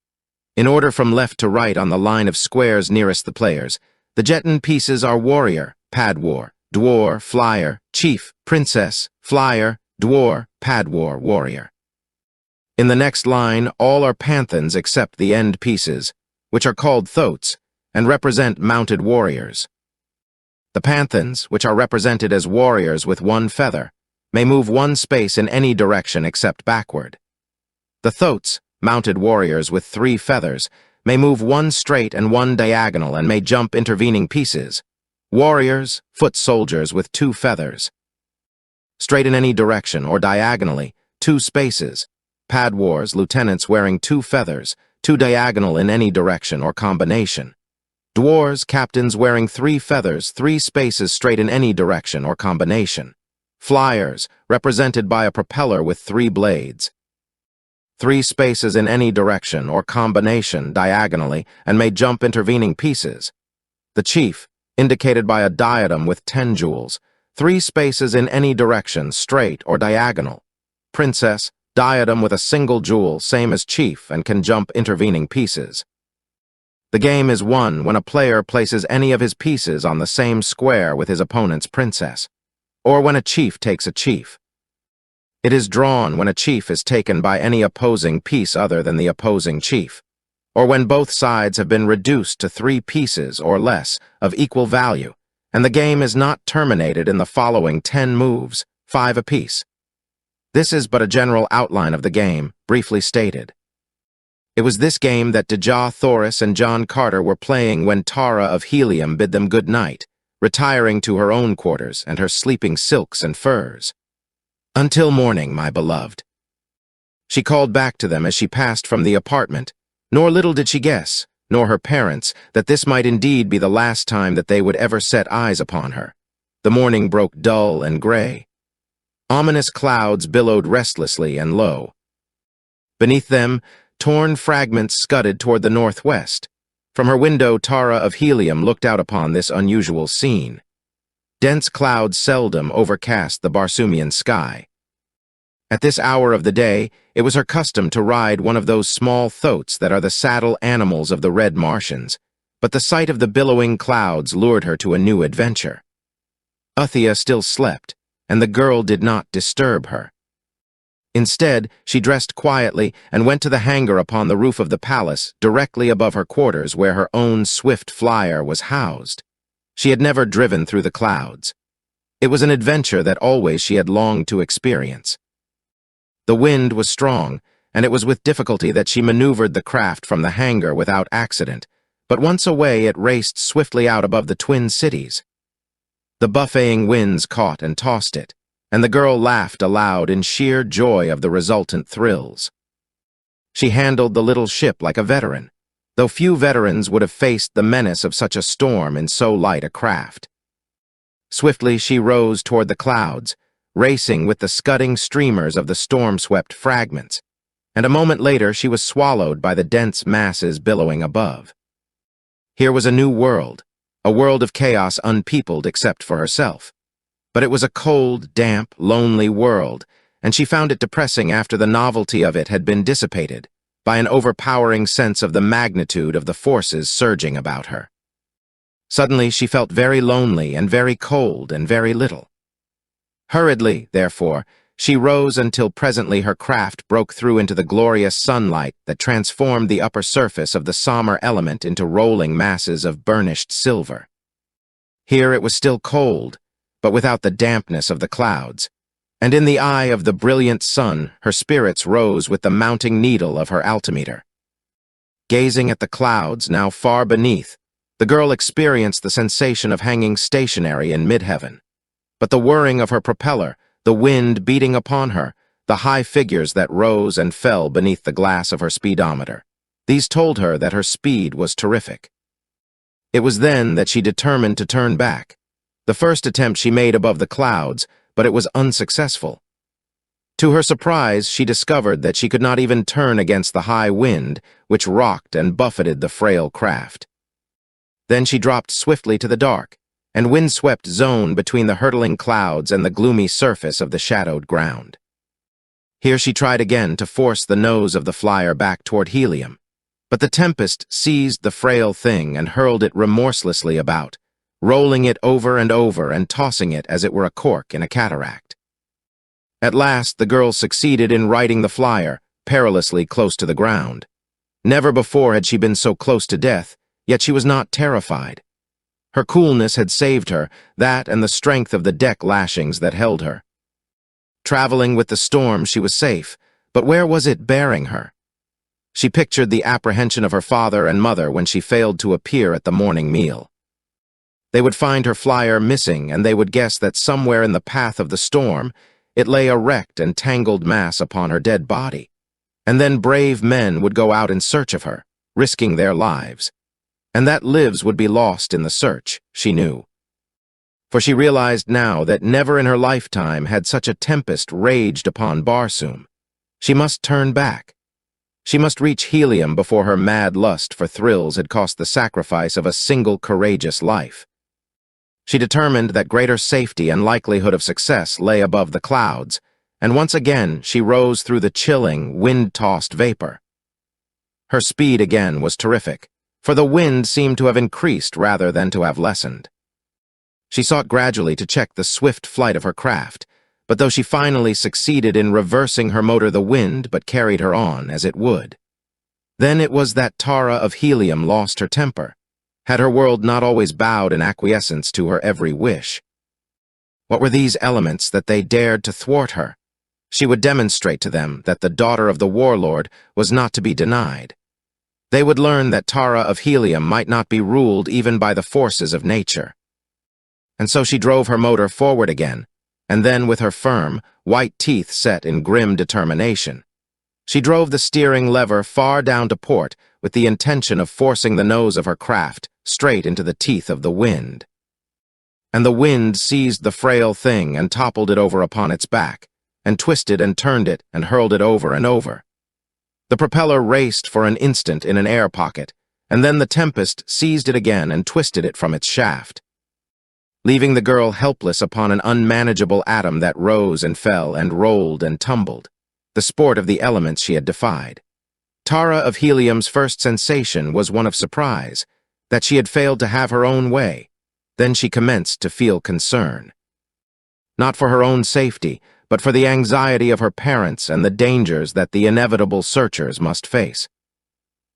In order from left to right on the line of squares nearest the players, the Jetton pieces are warrior, padwar, dwar, flyer, chief, princess, flyer, dwar, padwar, warrior. In the next line, all are panthons except the end pieces, which are called thoats, and represent mounted warriors. The panthons, which are represented as warriors with 1 feather, may move 1 space in any direction except backward. The thoats, mounted warriors with 3 feathers, may move 1 straight and 1 diagonal and may jump intervening pieces. Warriors, foot soldiers with 2 feathers. Straight in any direction or diagonally, 2 spaces. Padwars, lieutenants wearing 2 feathers, 2 diagonal in any direction or combination. Dwars, captains wearing 3 feathers, 3 spaces straight in any direction or combination. Flyers, represented by a propeller with 3 blades. 3 spaces in any direction or combination diagonally and may jump intervening pieces. The chief, indicated by a diadem with 10 jewels, 3 spaces in any direction, straight or diagonal. Princess, diadem with a single jewel, same as chief, and can jump intervening pieces. The game is won when a player places any of his pieces on the same square with his opponent's princess, or when a chief takes a chief. It is drawn when a chief is taken by any opposing piece other than the opposing chief, or when both sides have been reduced to 3 pieces or less of equal value, and the game is not terminated in the following 10 moves, 5 apiece. This is but a general outline of the game, briefly stated. It was this game that Dejah Thoris and John Carter were playing when Tara of Helium bid them good night, retiring to her own quarters and her sleeping silks and furs. "Until morning, my beloved," she called back to them as she passed from the apartment, nor little did she guess, nor her parents, that this might indeed be the last time that they would ever set eyes upon her. The morning broke dull and gray. Ominous clouds billowed restlessly and low. Beneath them, torn fragments scudded toward the northwest. From her window, Tara of Helium looked out upon this unusual scene. Dense clouds seldom overcast the Barsumian sky. At this hour of the day, it was her custom to ride one of those small thoats that are the saddle animals of the Red Martians, but the sight of the billowing clouds lured her to a new adventure. Uthia still slept, and the girl did not disturb her. Instead, she dressed quietly and went to the hangar upon the roof of the palace, directly above her quarters where her own swift flyer was housed. She had never driven through the clouds. It was an adventure that always she had longed to experience. The wind was strong, and it was with difficulty that she maneuvered the craft from the hangar without accident, but once away it raced swiftly out above the twin cities. The buffeting winds caught and tossed it, and the girl laughed aloud in sheer joy of the resultant thrills. She handled the little ship like a veteran, though few veterans would have faced the menace of such a storm in so light a craft. Swiftly she rose toward the clouds, racing with the scudding streamers of the storm-swept fragments, and a moment later she was swallowed by the dense masses billowing above. Here was a new world, a world of chaos unpeopled except for herself. But it was a cold, damp, lonely world, and she found it depressing after the novelty of it had been dissipated by an overpowering sense of the magnitude of the forces surging about her. Suddenly she felt very lonely and very cold and very little. Hurriedly, therefore, she rose until presently her craft broke through into the glorious sunlight that transformed the upper surface of the somber element into rolling masses of burnished silver. Here it was still cold, but without the dampness of the clouds, and in the eye of the brilliant sun her spirits rose with the mounting needle of her altimeter. Gazing at the clouds, now far beneath, the girl experienced the sensation of hanging stationary in mid-heaven. But the whirring of her propeller, the wind beating upon her, the high figures that rose and fell beneath the glass of her speedometer, these told her that her speed was terrific. It was then that she determined to turn back. The first attempt she made above the clouds, but it was unsuccessful. To her surprise, she discovered that she could not even turn against the high wind, which rocked and buffeted the frail craft. Then she dropped swiftly to the dark and wind-swept zone between the hurtling clouds and the gloomy surface of the shadowed ground. Here she tried again to force the nose of the flyer back toward helium, but the tempest seized the frail thing and hurled it remorselessly about, rolling it over and tossing it as it were a cork in a cataract. At last the girl succeeded in righting the flyer, perilously close to the ground. Never before had she been so close to death, yet she was not terrified. Her coolness had saved her, that and the strength of the deck lashings that held her. Traveling with the storm, she was safe, but where was it bearing her? She pictured the apprehension of her father and mother when she failed to appear at the morning meal. They would find her flyer missing, and they would guess that somewhere in the path of the storm it lay a wrecked and tangled mass upon her dead body. And then brave men would go out in search of her, risking their lives. And that lives would be lost in the search, she knew. For she realized now that never in her lifetime had such a tempest raged upon Barsoom. She must turn back. She must reach helium before her mad lust for thrills had cost the sacrifice of a single courageous life. She determined that greater safety and likelihood of success lay above the clouds, and once again she rose through the chilling, wind-tossed vapor. Her speed again was terrific, for the wind seemed to have increased rather than to have lessened. She sought gradually to check the swift flight of her craft, but though she finally succeeded in reversing her motor, the wind but carried her on as it would. Then it was that Tara of helium lost her temper. Had her world not always bowed in acquiescence to her every wish? What were these elements that they dared to thwart her? She would demonstrate to them that the daughter of the warlord was not to be denied. They would learn that Tara of helium might not be ruled even by the forces of nature. And so she drove her motor forward again, and then with her firm, white teeth set in grim determination, she drove the steering lever far down to port with the intention of forcing the nose of her craft straight into the teeth of the wind. And the wind seized the frail thing and toppled it over upon its back, and twisted and turned it and hurled it over and over. The propeller raced for an instant in an air pocket, and then the tempest seized it again and twisted it from its shaft, leaving the girl helpless upon an unmanageable atom that rose and fell and rolled and tumbled, the sport of the elements she had defied. Tara of helium's first sensation was one of surprise, that she had failed to have her own way. Then she commenced to feel concern. Not for her own safety, but for the anxiety of her parents and the dangers that the inevitable searchers must face.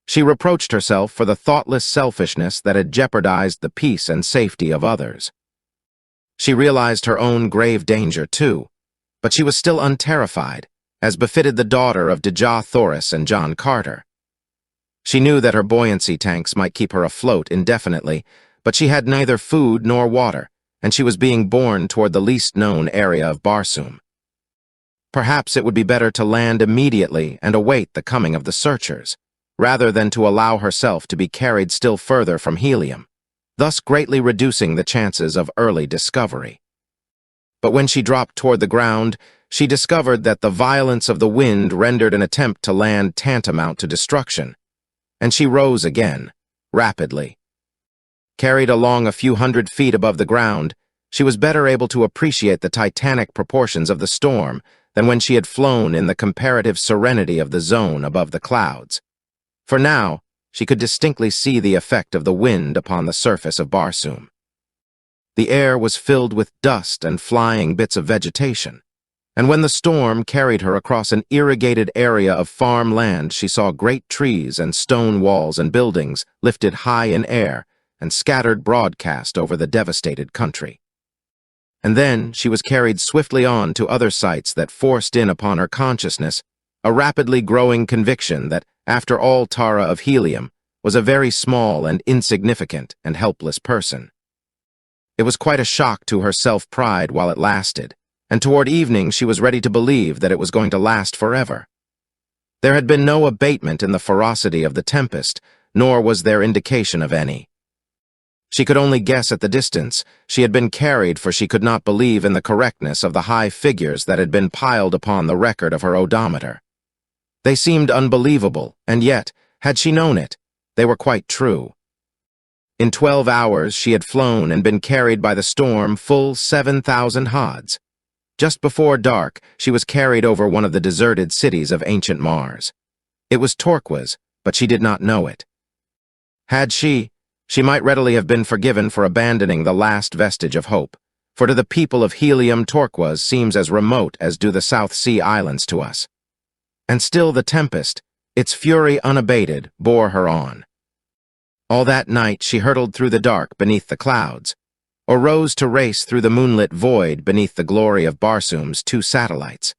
She reproached herself for the thoughtless selfishness that had jeopardized the peace and safety of others. She realized her own grave danger, too, but she was still unterrified, as befitted the daughter of Dejah Thoris and John Carter. She knew that her buoyancy tanks might keep her afloat indefinitely, but she had neither food nor water, and she was being borne toward the least-known area of Barsoom. Perhaps it would be better to land immediately and await the coming of the searchers, rather than to allow herself to be carried still further from Helium, thus greatly reducing the chances of early discovery. But when she dropped toward the ground, she discovered that the violence of the wind rendered an attempt to land tantamount to destruction, and she rose again, rapidly. Carried along a few hundred feet above the ground, she was better able to appreciate the titanic proportions of the storm than when she had flown in the comparative serenity of the zone above the clouds. For now, she could distinctly see the effect of the wind upon the surface of Barsoom. The air was filled with dust and flying bits of vegetation, and when the storm carried her across an irrigated area of farm land, she saw great trees and stone walls and buildings lifted high in air and scattered broadcast over the devastated country. And then she was carried swiftly on to other sights that forced in upon her consciousness a rapidly growing conviction that, after all, Tara of Helium was a very small and insignificant and helpless person. It was quite a shock to her self-pride while it lasted, and toward evening she was ready to believe that it was going to last forever. There had been no abatement in the ferocity of the tempest, nor was there indication of any. She could only guess at the distance she had been carried, for she could not believe in the correctness of the high figures that had been piled upon the record of her odometer. They seemed unbelievable, and yet, had she known it, they were quite true. In 12 hours she had flown and been carried by the storm full 7,000 haads. Just before dark, she was carried over one of the deserted cities of ancient Mars. It was Turquoise, but she did not know it. Had she might readily have been forgiven for abandoning the last vestige of hope, for to the people of Helium, Turquoise seems as remote as do the South Sea Islands to us. And still the tempest, its fury unabated, bore her on. All that night she hurtled through the dark beneath the clouds, or rose to race through the moonlit void beneath the glory of Barsoom's 2 satellites.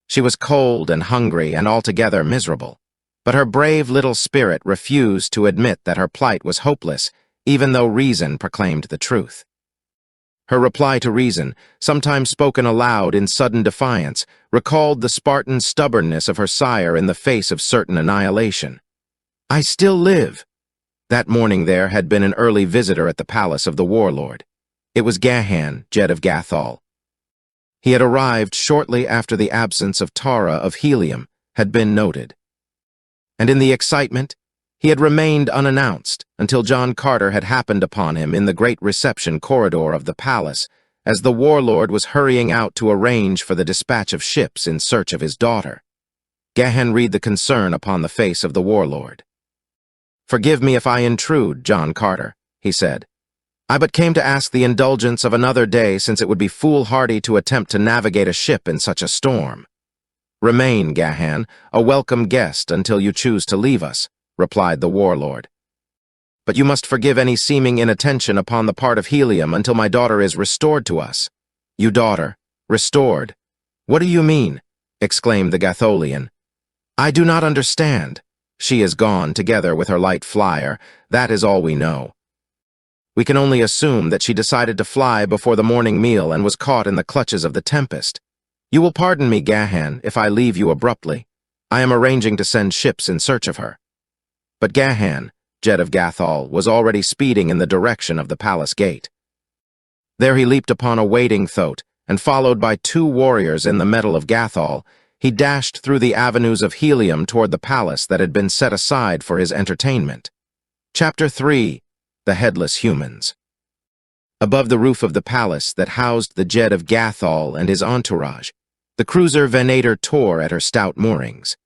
She was cold and hungry and altogether miserable, but her brave little spirit refused to admit that her plight was hopeless, even though reason proclaimed the truth. Her reply to reason, sometimes spoken aloud in sudden defiance, recalled the Spartan stubbornness of her sire in the face of certain annihilation. "I still live." That morning there had been an early visitor at the palace of the warlord. It was Gahan, Jed of Gathol. He had arrived shortly after the absence of Tara of Helium had been noted. And in the excitement, he had remained unannounced until John Carter had happened upon him in the great reception corridor of the palace as the warlord was hurrying out to arrange for the dispatch of ships in search of his daughter. Gahan read the concern upon the face of the warlord. "Forgive me if I intrude, John Carter," he said. "I but came to ask the indulgence of another day, since it would be foolhardy to attempt to navigate a ship in such a storm." "Remain, Gahan, a welcome guest until you choose to leave us," replied the warlord. "But you must forgive any seeming inattention upon the part of Helium until my daughter is restored to us." "You daughter? Restored? What do you mean?" exclaimed the Gatholian. "I do not understand." "She is gone, together with her light flyer. That is all we know. We can only assume that she decided to fly before the morning meal and was caught in the clutches of the tempest. You will pardon me, Gahan, if I leave you abruptly. I am arranging to send ships in search of her." But Gahan, Jed of Gathol, was already speeding in the direction of the palace gate. There he leaped upon a waiting thoat, and followed by 2 warriors in the metal of Gathol, he dashed through the avenues of Helium toward the palace that had been set aside for his entertainment. Chapter 3. The Headless Humans. Above the roof of the palace that housed the Jed of Gathol and his entourage, the cruiser Venator tore at her stout moorings.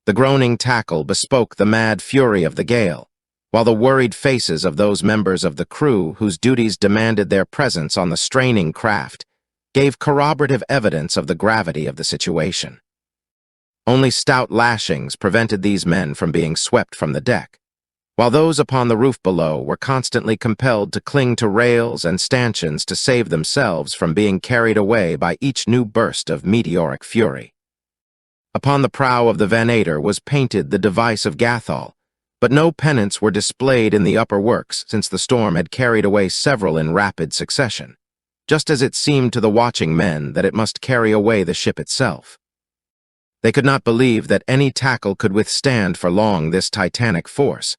The groaning tackle bespoke the mad fury of the gale, while the worried faces of those members of the crew whose duties demanded their presence on the straining craft gave corroborative evidence of the gravity of the situation. Only stout lashings prevented these men from being swept from the deck, while those upon the roof below were constantly compelled to cling to rails and stanchions to save themselves from being carried away by each new burst of meteoric fury. Upon the prow of the Venator was painted the device of Gathol, but no pennants were displayed in the upper works since the storm had carried away several in rapid succession, just as it seemed to the watching men that it must carry away the ship itself. They could not believe that any tackle could withstand for long this titanic force.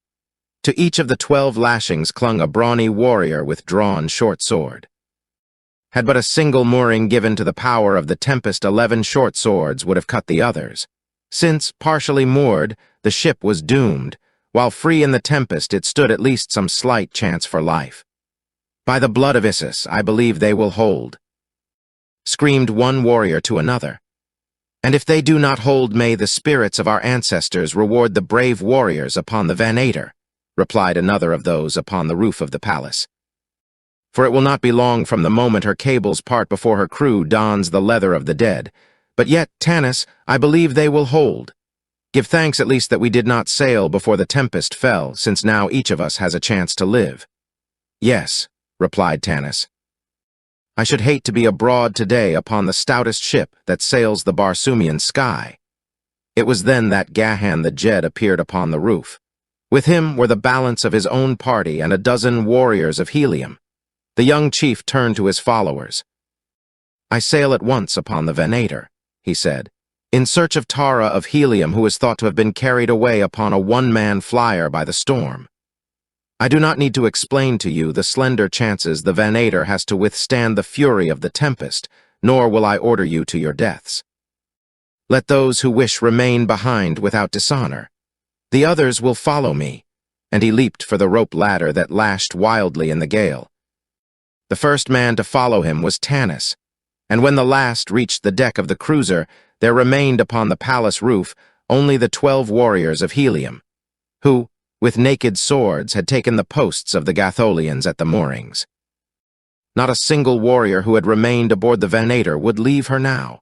To each of the 12 lashings clung a brawny warrior with drawn short sword. Had but a single mooring given to the power of the tempest, 11 short swords would have cut the others. Since, partially moored, the ship was doomed, while free in the tempest it stood at least some slight chance for life. "By the blood of Isis, I believe they will hold," screamed one warrior to another. "And if they do not hold, may the spirits of our ancestors reward the brave warriors upon the Venator," replied another of those upon the roof of the palace. "For it will not be long from the moment her cables part before her crew dons the leather of the dead. But yet, Tanis, I believe they will hold. Give thanks at least that we did not sail before the tempest fell, since now each of us has a chance to live." "Yes," replied Tanis. "I should hate to be abroad today upon the stoutest ship that sails the Barsoomian sky." It was then that Gahan the Jed appeared upon the roof. With him were the balance of his own party and a dozen warriors of Helium. The young chief turned to his followers. "I sail at once upon the Venator," he said, "in search of Tara of Helium, who is thought to have been carried away upon a one-man flyer by the storm. I do not need to explain to you the slender chances the Venator has to withstand the fury of the tempest, nor will I order you to your deaths. Let those who wish remain behind without dishonor. The others will follow me," and he leaped for the rope ladder that lashed wildly in the gale. The first man to follow him was Tanis, and when the last reached the deck of the cruiser, there remained upon the palace roof only the 12 warriors of Helium, who, with naked swords, had taken the posts of the Gatholians at the moorings. Not a single warrior who had remained aboard the Venator would leave her now.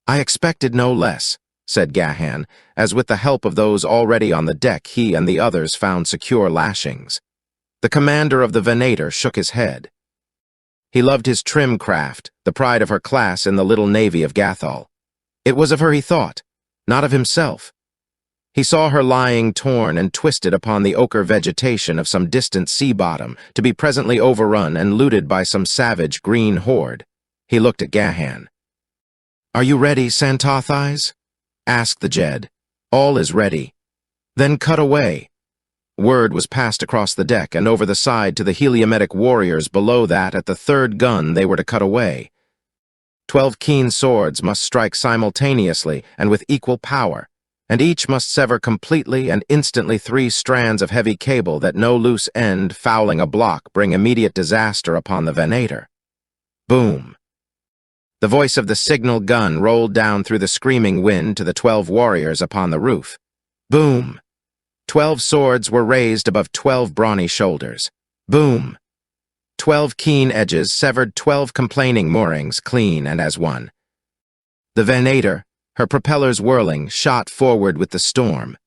"I expected no less," said Gahan, as with the help of those already on the deck he and the others found secure lashings. The commander of the Venator shook his head. He loved his trim craft, the pride of her class in the little navy of Gathol. It was of her he thought, not of himself. He saw her lying torn and twisted upon the ochre vegetation of some distant sea bottom, to be presently overrun and looted by some savage green horde. He looked at Gahan. "Are you ready, Santothais?" asked the Jed. "All is ready." "Then cut away." Word was passed across the deck and over the side to the Heliometic warriors below that at the 3rd gun they were to cut away. 12 keen swords must strike simultaneously and with equal power, and each must sever completely and instantly 3 strands of heavy cable that no loose end fouling a block bring immediate disaster upon the Venator. Boom! The voice of the signal gun rolled down through the screaming wind to the 12 warriors upon the roof. Boom! 12 swords were raised above 12 brawny shoulders. Boom! 12 keen edges severed 12 complaining moorings clean and as one. The Venator, her propellers whirling, shot forward with the storm.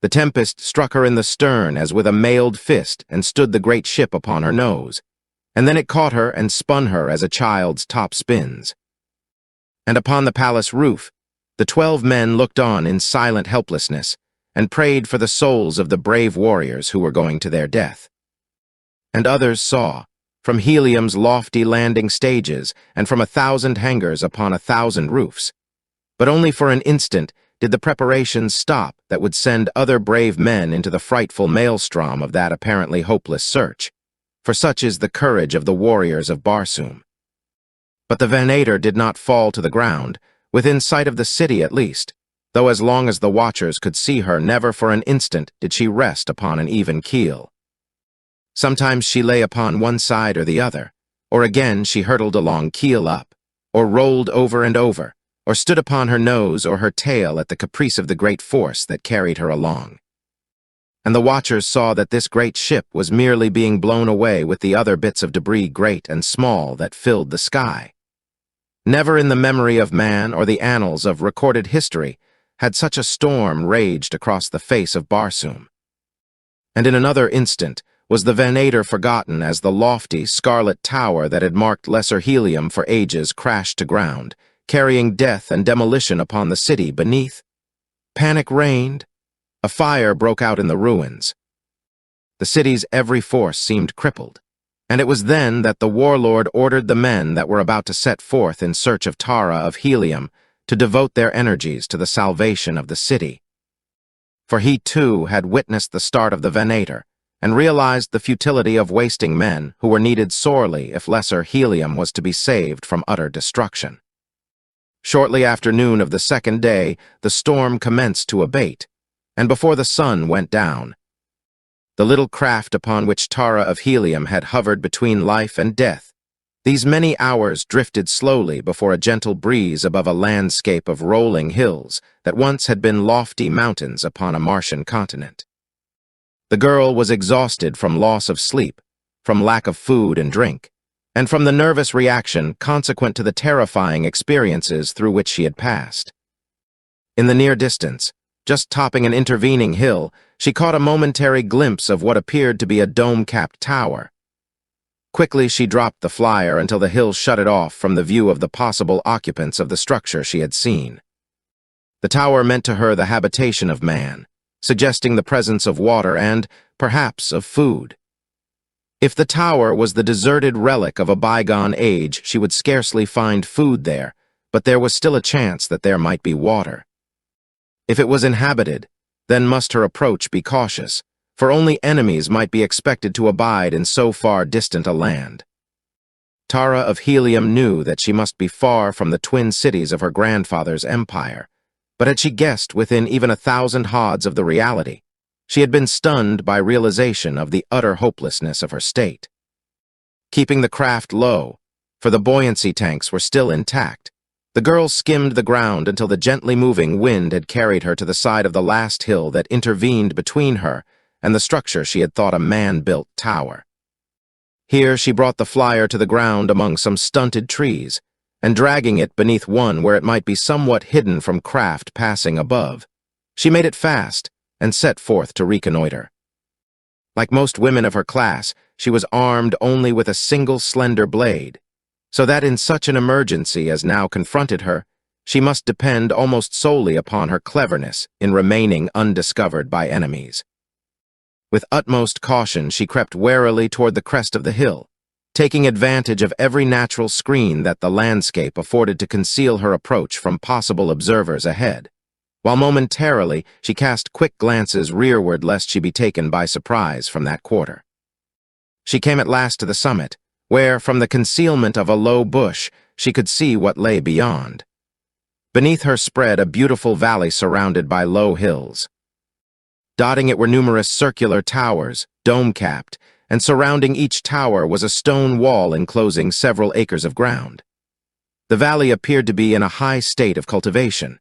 The tempest struck her in the stern as with a mailed fist and stood the great ship upon her nose, and then it caught her and spun her as a child's top spins. And upon the palace roof, the 12 men looked on in silent helplessness and prayed for the souls of the brave warriors who were going to their death. And others saw, from Helium's lofty landing stages and from 1,000 hangars upon 1,000 roofs. But only for an instant did the preparations stop that would send other brave men into the frightful maelstrom of that apparently hopeless search, for such is the courage of the warriors of Barsoom. But the Venator did not fall to the ground, within sight of the city at least, though as long as the watchers could see her, never for an instant did she rest upon an even keel. Sometimes she lay upon one side or the other, or again she hurtled along keel up, or rolled over and over, or stood upon her nose or her tail at the caprice of the great force that carried her along. And the watchers saw that this great ship was merely being blown away with the other bits of debris great and small that filled the sky. Never in the memory of man or the annals of recorded history had such a storm raged across the face of Barsoom. And in another instant was the Venator forgotten as the lofty, scarlet tower that had marked Lesser Helium for ages crashed to ground, carrying death and demolition upon the city beneath. Panic reigned. A fire broke out in the ruins. The city's every force seemed crippled, and it was then that the warlord ordered the men that were about to set forth in search of Tara of Helium to devote their energies to the salvation of the city. For he, too, had witnessed the start of the Venator, and realized the futility of wasting men who were needed sorely if lesser Helium was to be saved from utter destruction. Shortly after noon of the second day, the storm commenced to abate, and before the sun went down, the little craft upon which Tara of Helium had hovered between life and death, these many hours drifted slowly before a gentle breeze above a landscape of rolling hills that once had been lofty mountains upon a Martian continent. The girl was exhausted from loss of sleep, from lack of food and drink, and from the nervous reaction consequent to the terrifying experiences through which she had passed. In the near distance, just topping an intervening hill, she caught a momentary glimpse of what appeared to be a dome-capped tower. Quickly she dropped the flyer until the hill shut it off from the view of the possible occupants of the structure she had seen. The tower meant to her the habitation of man, suggesting the presence of water and, perhaps, of food. If the tower was the deserted relic of a bygone age, she would scarcely find food there, but there was still a chance that there might be water. If it was inhabited, then must her approach be cautious, for only enemies might be expected to abide in so far distant a land. Tara of Helium knew that she must be far from the twin cities of her grandfather's empire, but had she guessed within even 1,000 hods of the reality, she had been stunned by realization of the utter hopelessness of her state. Keeping the craft low, for the buoyancy tanks were still intact, the girl skimmed the ground until the gently moving wind had carried her to the side of the last hill that intervened between her and the structure she had thought a man-built tower. Here she brought the flyer to the ground among some stunted trees, and dragging it beneath one where it might be somewhat hidden from craft passing above, she made it fast and set forth to reconnoiter. Like most women of her class, she was armed only with a single slender blade, so that in such an emergency as now confronted her, she must depend almost solely upon her cleverness in remaining undiscovered by enemies. With utmost caution, she crept warily toward the crest of the hill, taking advantage of every natural screen that the landscape afforded to conceal her approach from possible observers ahead, while momentarily she cast quick glances rearward lest she be taken by surprise from that quarter. She came at last to the summit, where, from the concealment of a low bush, she could see what lay beyond. Beneath her spread a beautiful valley surrounded by low hills. Dotting it were numerous circular towers, dome-capped, and surrounding each tower was a stone wall enclosing several acres of ground. The valley appeared to be in a high state of cultivation.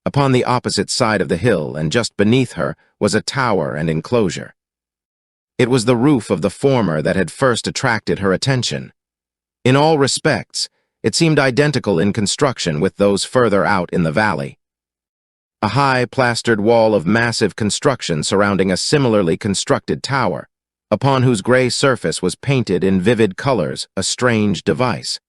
Upon the opposite side of the hill and just beneath her was a tower and enclosure. It was the roof of the former that had first attracted her attention. In all respects, it seemed identical in construction with those further out in the valley. A high, plastered wall of massive construction surrounding a similarly constructed tower, upon whose gray surface was painted in vivid colors a strange device.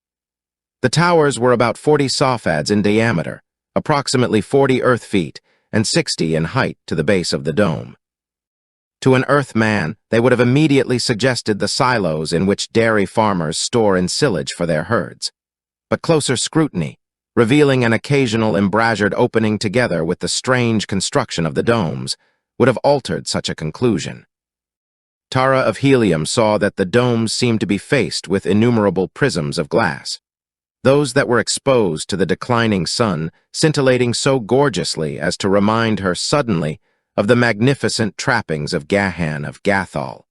The towers were about 40 safads in diameter, approximately 40 earth feet, and 60 in height to the base of the dome. To an Earthman, they would have immediately suggested the silos in which dairy farmers store ensilage for their herds. But closer scrutiny, revealing an occasional embrazured opening together with the strange construction of the domes, would have altered such a conclusion. Tara of Helium saw that the domes seemed to be faced with innumerable prisms of glass, those that were exposed to the declining sun scintillating so gorgeously as to remind her suddenly of the magnificent trappings of Gahan of Gathol.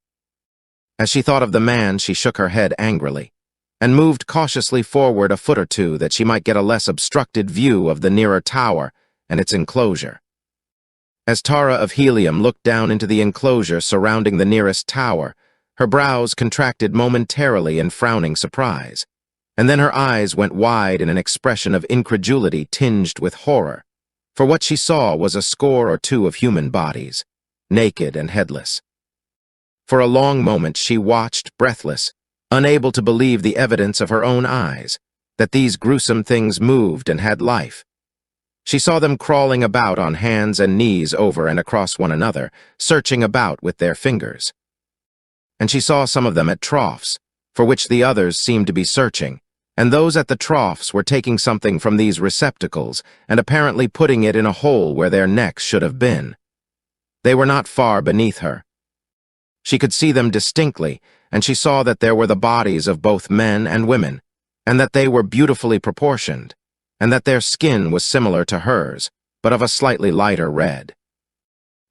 As she thought of the man, she shook her head angrily, and moved cautiously forward a foot or two that she might get a less obstructed view of the nearer tower and its enclosure. As Tara of Helium looked down into the enclosure surrounding the nearest tower, her brows contracted momentarily in frowning surprise, and then her eyes went wide in an expression of incredulity tinged with horror, for what she saw was a score or two of human bodies, naked and headless. For a long moment she watched, breathless, unable to believe the evidence of her own eyes, that these gruesome things moved and had life. She saw them crawling about on hands and knees over and across one another, searching about with their fingers. And she saw some of them at troughs, for which the others seemed to be searching, and those at the troughs were taking something from these receptacles and apparently putting it in a hole where their necks should have been. They were not far beneath her. She could see them distinctly, and she saw that there were the bodies of both men and women, and that they were beautifully proportioned, and that their skin was similar to hers, but of a slightly lighter red.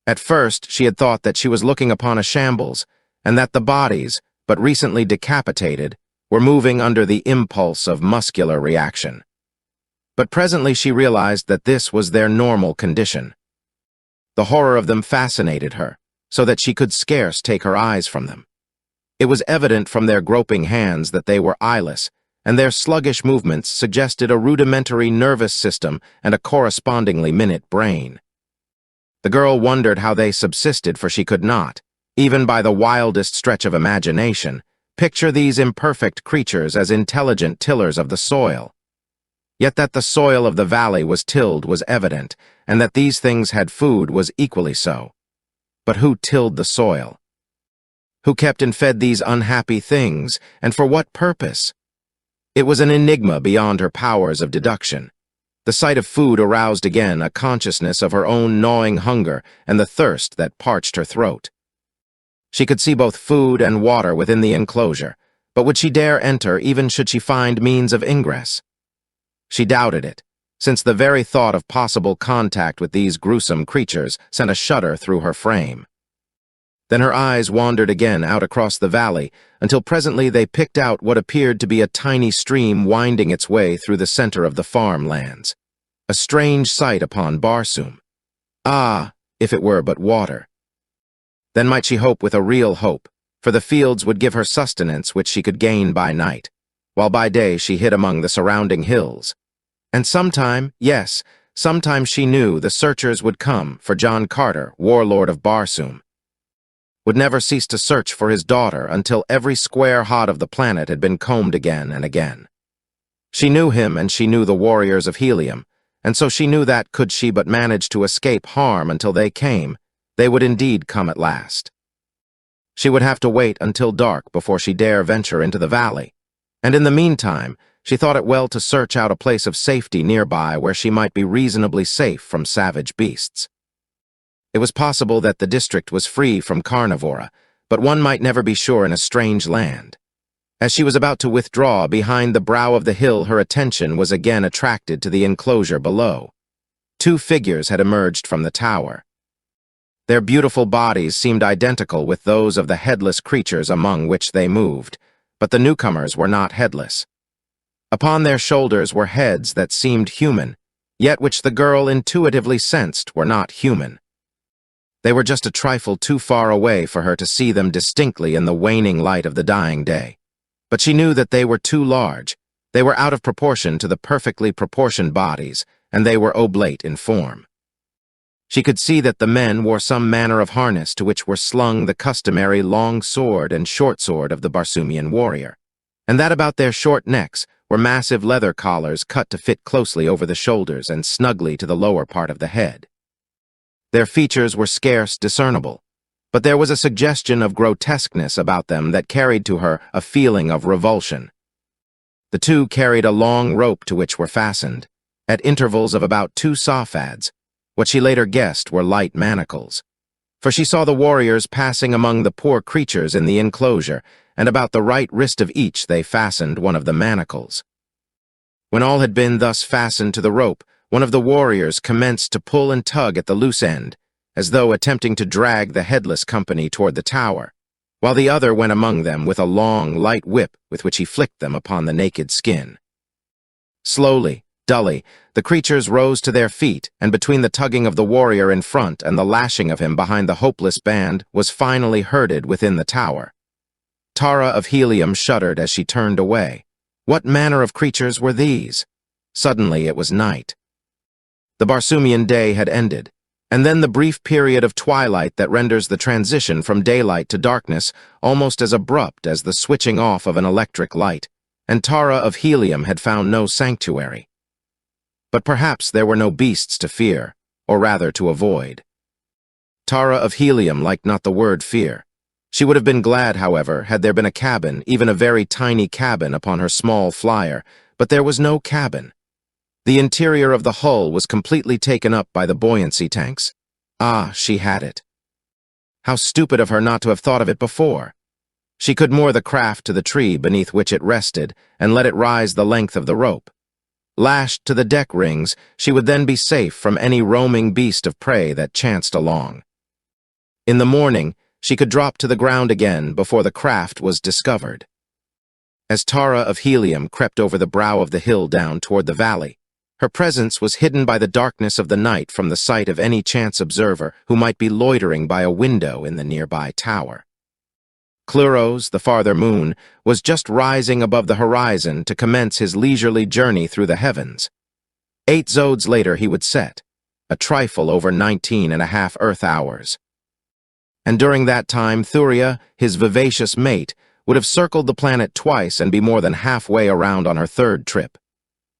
At first, she had thought that she was looking upon a shambles, and that the bodies, but recently decapitated, were moving under the impulse of muscular reaction. But presently she realized that this was their normal condition. The horror of them fascinated her, so that she could scarce take her eyes from them. It was evident from their groping hands that they were eyeless, and their sluggish movements suggested a rudimentary nervous system and a correspondingly minute brain. The girl wondered how they subsisted, for she could not, even by the wildest stretch of imagination, picture these imperfect creatures as intelligent tillers of the soil. Yet that the soil of the valley was tilled was evident, and that these things had food was equally so. But who tilled the soil? Who kept and fed these unhappy things, and for what purpose? It was an enigma beyond her powers of deduction. The sight of food aroused again a consciousness of her own gnawing hunger and the thirst that parched her throat. She could see both food and water within the enclosure, but would she dare enter even should she find means of ingress? She doubted it, since the very thought of possible contact with these gruesome creatures sent a shudder through her frame. Then her eyes wandered again out across the valley, until presently they picked out what appeared to be a tiny stream winding its way through the center of the farmlands. A strange sight upon Barsoom. Ah, if it were but water. Then might she hope with a real hope, for the fields would give her sustenance which she could gain by night, while by day she hid among the surrounding hills. And sometime, yes, sometime she knew the searchers would come for John Carter, warlord of Barsoom. Would never cease to search for his daughter until every square hod of the planet had been combed again and again. She knew him, and she knew the warriors of Helium, and so she knew that, could she but manage to escape harm until they came, they would indeed come at last. She would have to wait until dark before she dare venture into the valley, and in the meantime, she thought it well to search out a place of safety nearby where she might be reasonably safe from savage beasts. It was possible that the district was free from carnivora, but one might never be sure in a strange land. As she was about to withdraw behind the brow of the hill, her attention was again attracted to the enclosure below. Two figures had emerged from the tower. Their beautiful bodies seemed identical with those of the headless creatures among which they moved, but the newcomers were not headless. Upon their shoulders were heads that seemed human, yet which the girl intuitively sensed were not human. They were just a trifle too far away for her to see them distinctly in the waning light of the dying day. But she knew that they were too large. They were out of proportion to the perfectly proportioned bodies, and they were oblate in form. She could see that the men wore some manner of harness to which were slung the customary long sword and short sword of the Barsoomian warrior, and that about their short necks were massive leather collars cut to fit closely over the shoulders and snugly to the lower part of the head. Their features were scarce discernible, but there was a suggestion of grotesqueness about them that carried to her a feeling of revulsion. The two carried a long rope to which were fastened, at intervals of about 2 safads, what she later guessed were light manacles. For she saw the warriors passing among the poor creatures in the enclosure, and about the right wrist of each they fastened one of the manacles. When all had been thus fastened to the rope, one of the warriors commenced to pull and tug at the loose end, as though attempting to drag the headless company toward the tower, while the other went among them with a long, light whip with which he flicked them upon the naked skin. Slowly, dully, the creatures rose to their feet, and between the tugging of the warrior in front and the lashing of him behind the hopeless band was finally herded within the tower. Tara of Helium shuddered as she turned away. What manner of creatures were these? Suddenly it was night. The Barsoomian day had ended, and then the brief period of twilight that renders the transition from daylight to darkness almost as abrupt as the switching off of an electric light, and Tara of Helium had found no sanctuary. But perhaps there were no beasts to fear, or rather to avoid. Tara of Helium liked not the word fear. She would have been glad, however, had there been a cabin, even a very tiny cabin, upon her small flyer, but there was no cabin. The interior of the hull was completely taken up by the buoyancy tanks. Ah, she had it. How stupid of her not to have thought of it before. She could moor the craft to the tree beneath which it rested and let it rise the length of the rope. Lashed to the deck rings, she would then be safe from any roaming beast of prey that chanced along. In the morning, she could drop to the ground again before the craft was discovered. As Tara of Helium crept over the brow of the hill down toward the valley, her presence was hidden by the darkness of the night from the sight of any chance observer who might be loitering by a window in the nearby tower. Cluros, the farther moon, was just rising above the horizon to commence his leisurely journey through the heavens. 8 zodes later he would set, a trifle over 19.5 Earth hours. And during that time Thuria, his vivacious mate, would have circled the planet twice and be more than halfway around on her 3rd trip.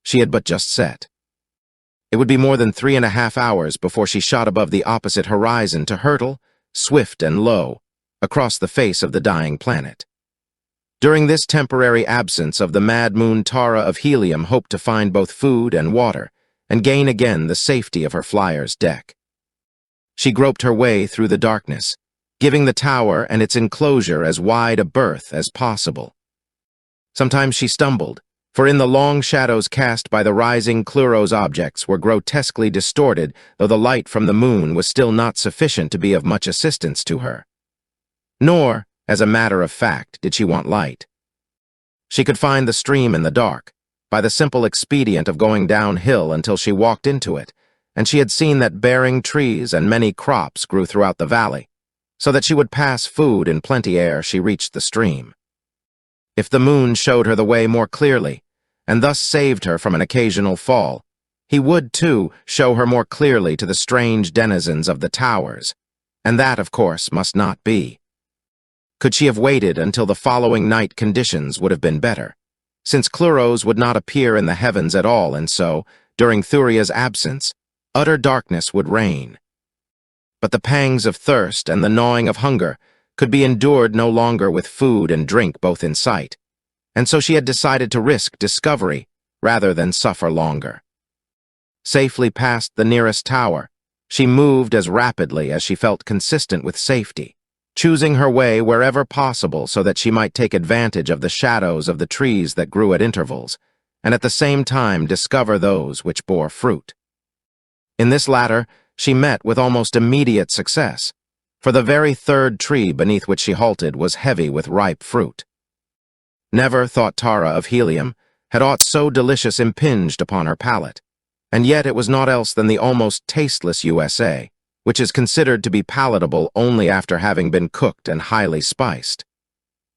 She had but just set. It would be more than 3.5 hours before she shot above the opposite horizon to hurtle, swift and low, across the face of the dying planet. During this temporary absence of the mad moon, Tara of Helium hoped to find both food and water, and gain again the safety of her flyer's deck. She groped her way through the darkness, giving the tower and its enclosure as wide a berth as possible. Sometimes she stumbled, for in the long shadows cast by the rising Cluros objects were grotesquely distorted, though the light from the moon was still not sufficient to be of much assistance to her. Nor, as a matter of fact, did she want light. She could find the stream in the dark, by the simple expedient of going downhill until she walked into it, and she had seen that bearing trees and many crops grew throughout the valley, so that she would pass food in plenty ere she reached the stream. If the moon showed her the way more clearly, and thus saved her from an occasional fall, he would, too, show her more clearly to the strange denizens of the towers, and that, of course, must not be. Could she have waited until the following night, conditions would have been better, since Cluros would not appear in the heavens at all, and so, during Thuria's absence, utter darkness would reign. But the pangs of thirst and the gnawing of hunger could be endured no longer with food and drink both in sight, and so she had decided to risk discovery rather than suffer longer. Safely past the nearest tower, she moved as rapidly as she felt consistent with safety, choosing her way wherever possible so that she might take advantage of the shadows of the trees that grew at intervals, and at the same time discover those which bore fruit. In this latter, she met with almost immediate success, for the very 3rd tree beneath which she halted was heavy with ripe fruit. Never, thought Tara of Helium, had aught so delicious impinged upon her palate, and yet it was naught else than the almost tasteless USA, which is considered to be palatable only after having been cooked and highly spiced.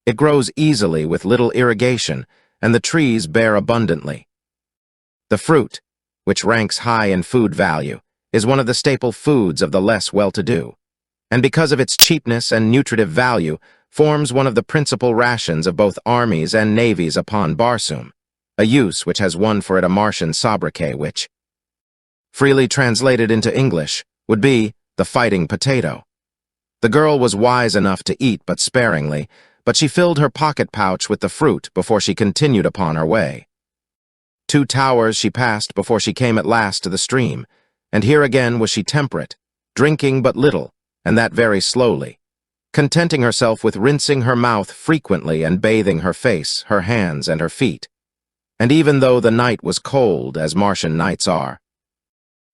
It grows easily with little irrigation, and the trees bear abundantly. The fruit, which ranks high in food value, is one of the staple foods of the less well-to-do, and because of its cheapness and nutritive value, forms one of the principal rations of both armies and navies upon Barsoom, a use which has won for it a Martian sobriquet which, freely translated into English, would be the fighting potato. The girl was wise enough to eat but sparingly, but she filled her pocket pouch with the fruit before she continued upon her way. 2 towers she passed before she came at last to the stream, and here again was she temperate, drinking but little, and that very slowly, contenting herself with rinsing her mouth frequently and bathing her face, her hands, and her feet. And even though the night was cold, as Martian nights are,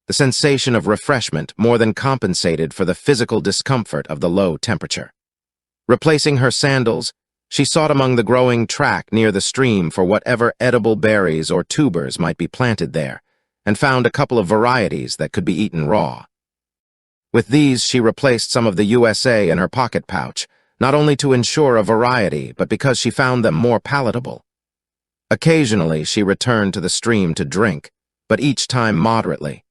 the sensation of refreshment more than compensated for the physical discomfort of the low temperature. Replacing her sandals, she sought among the growing track near the stream for whatever edible berries or tubers might be planted there, and found a couple of varieties that could be eaten raw. With these she replaced some of the USA in her pocket pouch, not only to ensure a variety, but because she found them more palatable. Occasionally she returned to the stream to drink, but each time moderately.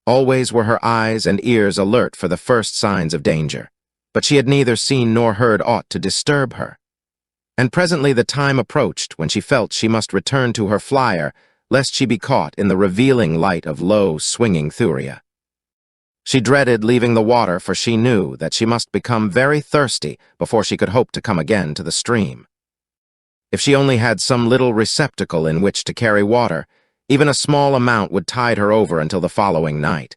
Always were her eyes and ears alert for the first signs of danger, but she had neither seen nor heard aught to disturb her. And presently the time approached when she felt she must return to her flyer, lest she be caught in the revealing light of low, swinging Thuria. She dreaded leaving the water, for she knew that she must become very thirsty before she could hope to come again to the stream. If she only had some little receptacle in which to carry water, even a small amount would tide her over until the following night.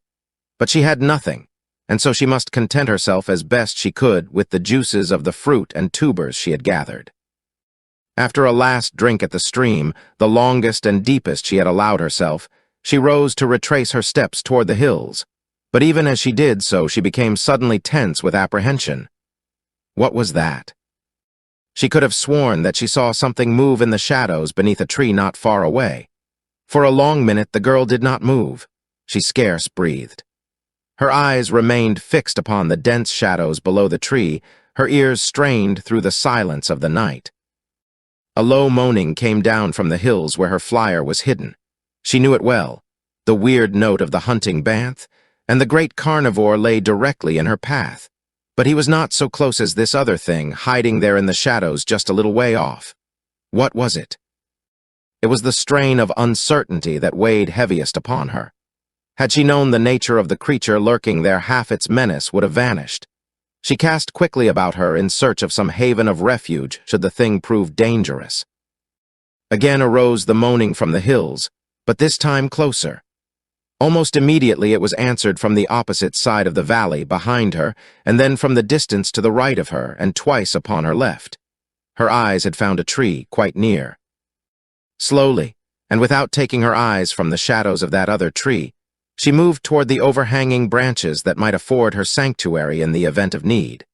But she had nothing, and so she must content herself as best she could with the juices of the fruit and tubers she had gathered. After a last drink at the stream, the longest and deepest she had allowed herself, she rose to retrace her steps toward the hills. But even as she did so, she became suddenly tense with apprehension. What was that? She could have sworn that she saw something move in the shadows beneath a tree not far away. For a long minute the girl did not move. She scarce breathed. Her eyes remained fixed upon the dense shadows below the tree, her ears strained through the silence of the night. A low moaning came down from the hills where her flyer was hidden. She knew it well, the weird note of the hunting banth, and the great carnivore lay directly in her path. But he was not so close as this other thing, hiding there in the shadows just a little way off. What was it? It was the strain of uncertainty that weighed heaviest upon her. Had she known the nature of the creature lurking there, half its menace would have vanished. She cast quickly about her in search of some haven of refuge should the thing prove dangerous. Again arose the moaning from the hills, but this time closer. Almost immediately it was answered from the opposite side of the valley behind her, and then from the distance to the right of her, and twice upon her left. Her eyes had found a tree quite near. Slowly, and without taking her eyes from the shadows of that other tree, she moved toward the overhanging branches that might afford her sanctuary in the event of need.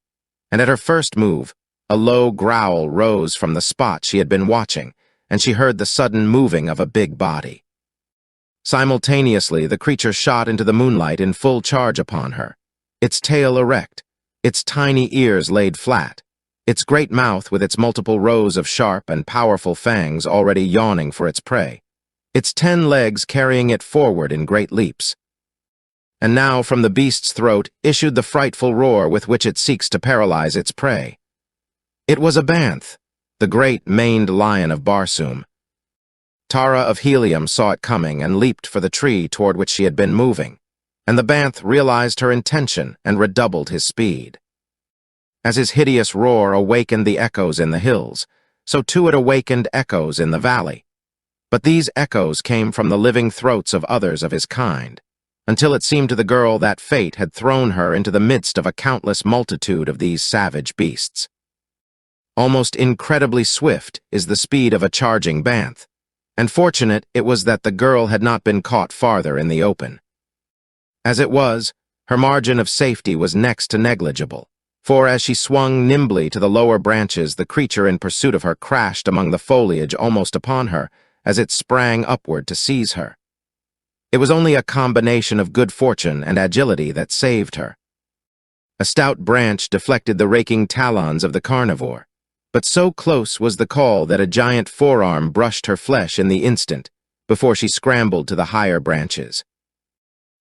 And at her first move, a low growl rose from the spot she had been watching, and she heard the sudden moving of a big body. Simultaneously, the creature shot into the moonlight in full charge upon her, its tail erect, its tiny ears laid flat, its great mouth with its multiple rows of sharp and powerful fangs already yawning for its prey, its 10 legs carrying it forward in great leaps. And now from the beast's throat issued the frightful roar with which it seeks to paralyze its prey. It was a banth, the great maned lion of Barsoom. Tara of Helium saw it coming and leaped for the tree toward which she had been moving, and the banth realized her intention and redoubled his speed. As his hideous roar awakened the echoes in the hills, so too it awakened echoes in the valley. But these echoes came from the living throats of others of his kind, until it seemed to the girl that fate had thrown her into the midst of a countless multitude of these savage beasts. Almost incredibly swift is the speed of a charging banth, and fortunate it was that the girl had not been caught farther in the open. As it was, her margin of safety was next to negligible, for as she swung nimbly to the lower branches, the creature in pursuit of her crashed among the foliage almost upon her as it sprang upward to seize her. It was only a combination of good fortune and agility that saved her. A stout branch deflected the raking talons of the carnivore, but so close was the call that a giant forearm brushed her flesh in the instant before she scrambled to the higher branches.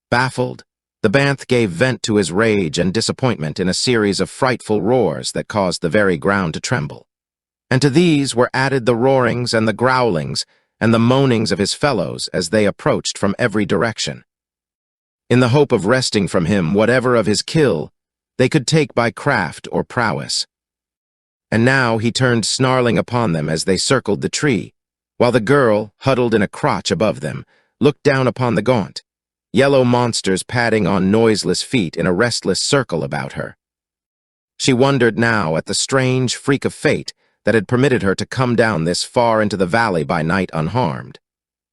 Baffled, the banth gave vent to his rage and disappointment in a series of frightful roars that caused the very ground to tremble. And to these were added the roarings and the growlings and the moanings of his fellows as they approached from every direction. In the hope of wresting from him whatever of his kill they could take by craft or prowess. And now he turned snarling upon them as they circled the tree, while the girl, huddled in a crotch above them, looked down upon the gaunt, yellow monsters padding on noiseless feet in a restless circle about her. She wondered now at the strange freak of fate that had permitted her to come down this far into the valley by night unharmed.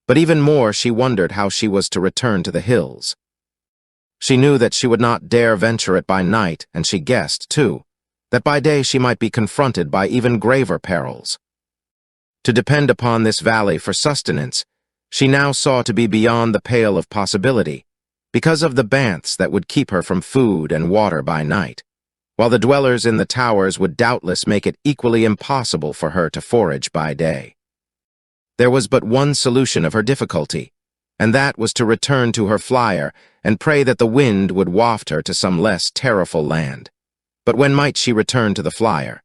But even more she wondered how she was to return to the hills. She knew that she would not dare venture it by night, and she guessed, too, that by day she might be confronted by even graver perils. To depend upon this valley for sustenance, she now saw to be beyond the pale of possibility, because of the banths that would keep her from food and water by night, while the dwellers in the towers would doubtless make it equally impossible for her to forage by day. There was but one solution of her difficulty, and that was to return to her flyer and pray that the wind would waft her to some less terrorful land. But when might she return to the flyer?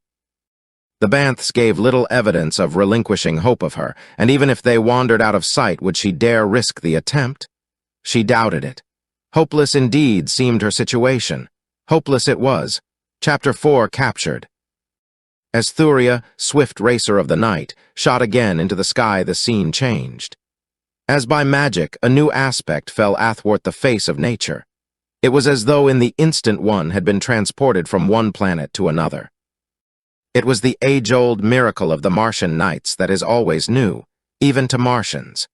The Banths gave little evidence of relinquishing hope of her, and even if they wandered out of sight, would she dare risk the attempt? She doubted it. Hopeless indeed seemed her situation. Hopeless it was. Chapter 4 captured. As Thuria, swift racer of the night, shot again into the sky, the scene changed. As by magic, a new aspect fell athwart the face of nature. It was as though in the instant one had been transported from one planet to another. It was the age-old miracle of the Martian nights that is always new, even to Martians.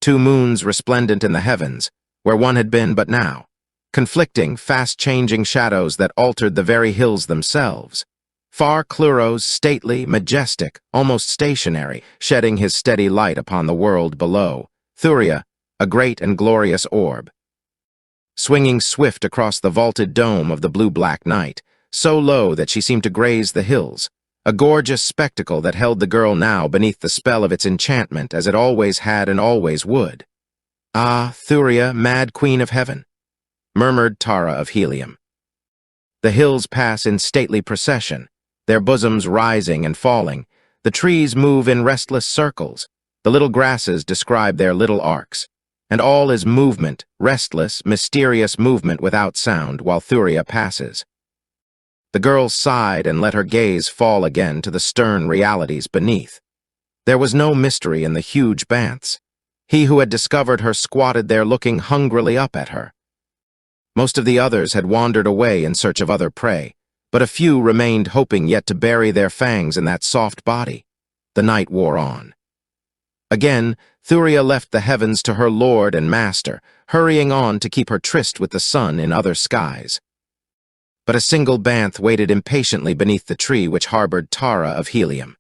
Two moons resplendent in the heavens, where one had been but now. Conflicting, fast-changing shadows that altered the very hills themselves. Far Cluros, stately, majestic, almost stationary, shedding his steady light upon the world below. Thuria, a great and glorious orb. Swinging swift across the vaulted dome of the blue-black night, so low that she seemed to graze the hills, a gorgeous spectacle that held the girl now beneath the spell of its enchantment as it always had and always would. "Ah, Thuria, mad queen of heaven," murmured Tara of Helium. The hills pass in stately procession, their bosoms rising and falling. The trees move in restless circles, the little grasses describe their little arcs, and all is movement, restless, mysterious movement without sound while Thuria passes. The girl sighed and let her gaze fall again to the stern realities beneath. There was no mystery in the huge Banths. He who had discovered her squatted there looking hungrily up at her. Most of the others had wandered away in search of other prey, but a few remained hoping yet to bury their fangs in that soft body. The night wore on. Again, Thuria left the heavens to her lord and master, hurrying on to keep her tryst with the sun in other skies. But a single Banth waited impatiently beneath the tree which harbored Tara of Helium.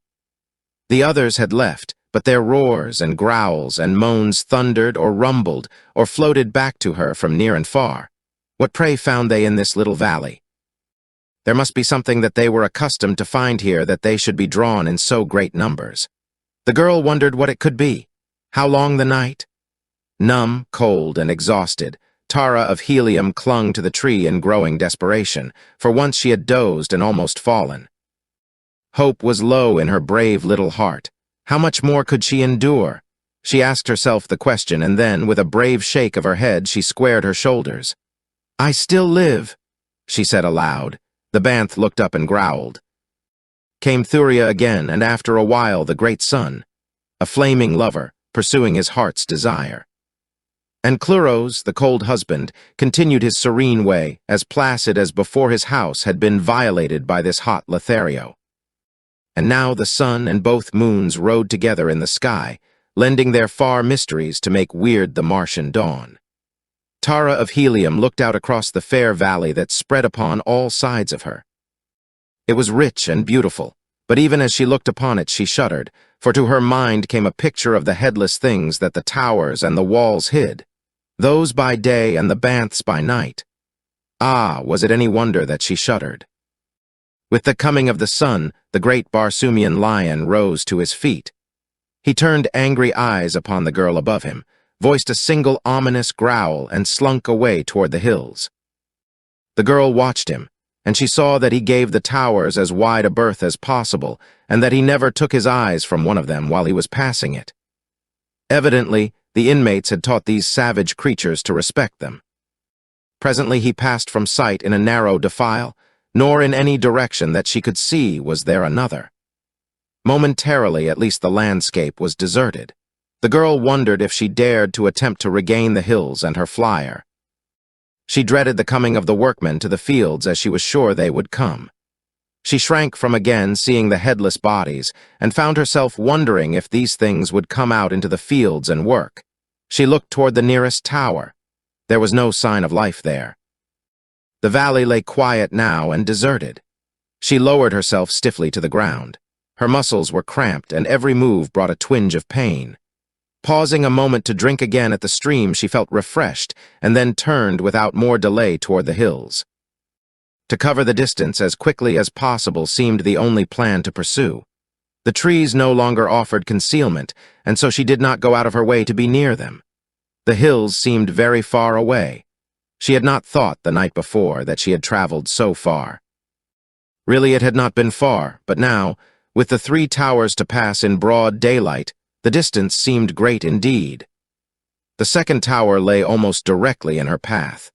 The others had left, but their roars and growls and moans thundered or rumbled or floated back to her from near and far. What prey found they in this little valley? There must be something that they were accustomed to find here that they should be drawn in so great numbers. The girl wondered what it could be. How long the night? Numb, cold, and exhausted, Tara of Helium clung to the tree in growing desperation, for once she had dozed and almost fallen. Hope was low in her brave little heart. How much more could she endure? She asked herself the question, and then, with a brave shake of her head, she squared her shoulders. "I still live," she said aloud. The Banth looked up and growled. Came Thuria again, and after a while the great sun, a flaming lover, pursuing his heart's desire. And Cluros, the cold husband, continued his serene way, as placid as before his house had been violated by this hot Lothario. And now the sun and both moons rode together in the sky, lending their far mysteries to make weird the Martian dawn. Tara of Helium looked out across the fair valley that spread upon all sides of her. It was rich and beautiful, but even as she looked upon it she shuddered, for to her mind came a picture of the headless things that the towers and the walls hid, those by day and the Banths by night. Ah, was it any wonder that she shuddered? With the coming of the sun, the great Barsoomian lion rose to his feet. He turned angry eyes upon the girl above him, voiced a single ominous growl, and slunk away toward the hills. The girl watched him, and she saw that he gave the towers as wide a berth as possible, and that he never took his eyes from one of them while he was passing it. Evidently, the inmates had taught these savage creatures to respect them. Presently he passed from sight in a narrow defile, nor in any direction that she could see was there another. Momentarily, at least, the landscape was deserted. The girl wondered if she dared to attempt to regain the hills and her flyer. She dreaded the coming of the workmen to the fields, as she was sure they would come. She shrank from again seeing the headless bodies, and found herself wondering if these things would come out into the fields and work. She looked toward the nearest tower. There was no sign of life there. The valley lay quiet now and deserted. She lowered herself stiffly to the ground. Her muscles were cramped, and every move brought a twinge of pain. Pausing a moment to drink again at the stream, she felt refreshed, and then turned without more delay toward the hills. To cover the distance as quickly as possible seemed the only plan to pursue. The trees no longer offered concealment, and so she did not go out of her way to be near them. The hills seemed very far away. She had not thought the night before that she had traveled so far. Really, it had not been far, but now, with the 3 towers to pass in broad daylight, the distance seemed great indeed. The second tower lay almost directly in her path.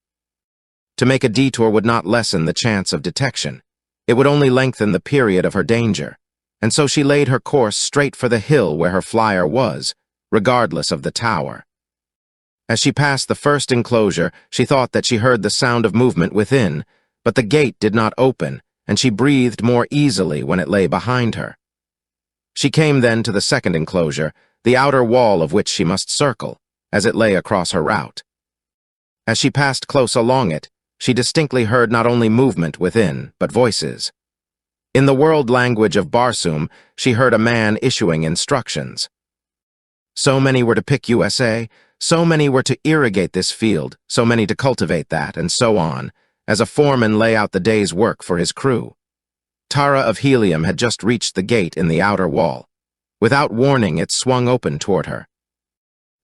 To make a detour would not lessen the chance of detection. It would only lengthen the period of her danger, and so she laid her course straight for the hill where her flyer was, regardless of the tower. As she passed the first enclosure, she thought that she heard the sound of movement within, but the gate did not open, and she breathed more easily when it lay behind her. She came then to the second enclosure, the outer wall of which she must circle, as it lay across her route. As she passed close along it, she distinctly heard not only movement within, but voices. In the world language of Barsoom, she heard a man issuing instructions. So many were to pick USA, so many were to irrigate this field, so many to cultivate that, and so on, as a foreman lay out the day's work for his crew. Tara of Helium had just reached the gate in the outer wall. Without warning, it swung open toward her.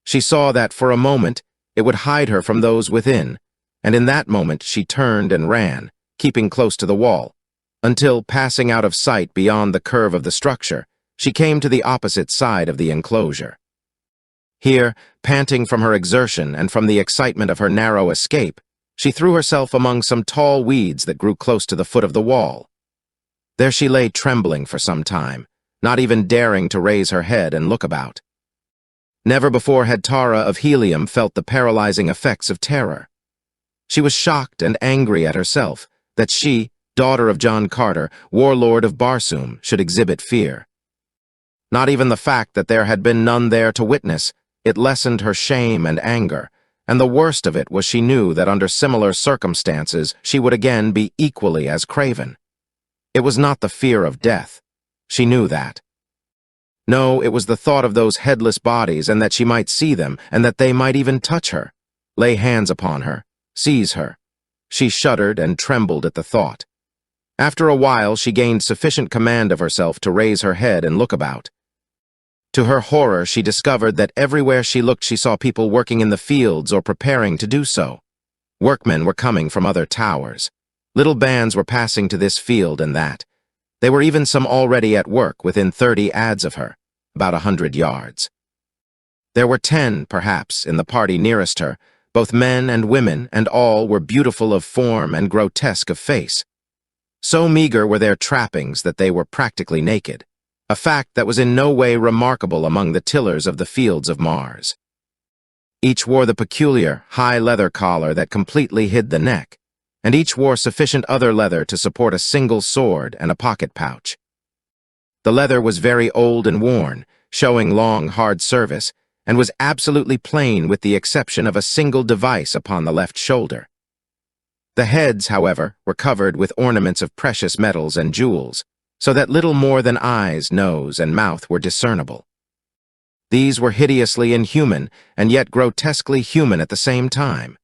She saw that, for a moment, it would hide her from those within, and in that moment she turned and ran, keeping close to the wall, until, passing out of sight beyond the curve of the structure, she came to the opposite side of the enclosure. Here, panting from her exertion and from the excitement of her narrow escape, she threw herself among some tall weeds that grew close to the foot of the wall. There she lay trembling for some time, not even daring to raise her head and look about. Never before had Tara of Helium felt the paralyzing effects of terror. She was shocked and angry at herself that she, daughter of John Carter, warlord of Barsoom, should exhibit fear. Not even the fact that there had been none there to witness, it lessened her shame and anger, and the worst of it was she knew that under similar circumstances she would again be equally as craven. It was not the fear of death. She knew that. No, it was the thought of those headless bodies, and that she might see them, and that they might even touch her, lay hands upon her, seize her. She shuddered and trembled at the thought. After a while, she gained sufficient command of herself to raise her head and look about. To her horror, she discovered that everywhere she looked she saw people working in the fields or preparing to do so. Workmen were coming from other towers. Little bands were passing to this field and that. There were even some already at work within 30 ads of her, about 100 yards. There were 10, perhaps, in the party nearest her, both men and women, and all were beautiful of form and grotesque of face. So meager were their trappings that they were practically naked, a fact that was in no way remarkable among the tillers of the fields of Mars. Each wore the peculiar, high leather collar that completely hid the neck, and each wore sufficient other leather to support a single sword and a pocket pouch. The leather was very old and worn, showing long, hard service, and was absolutely plain with the exception of a single device upon the left shoulder. The heads, however, were covered with ornaments of precious metals and jewels, so that little more than eyes, nose, and mouth were discernible. These were hideously inhuman, and yet grotesquely human at the same time.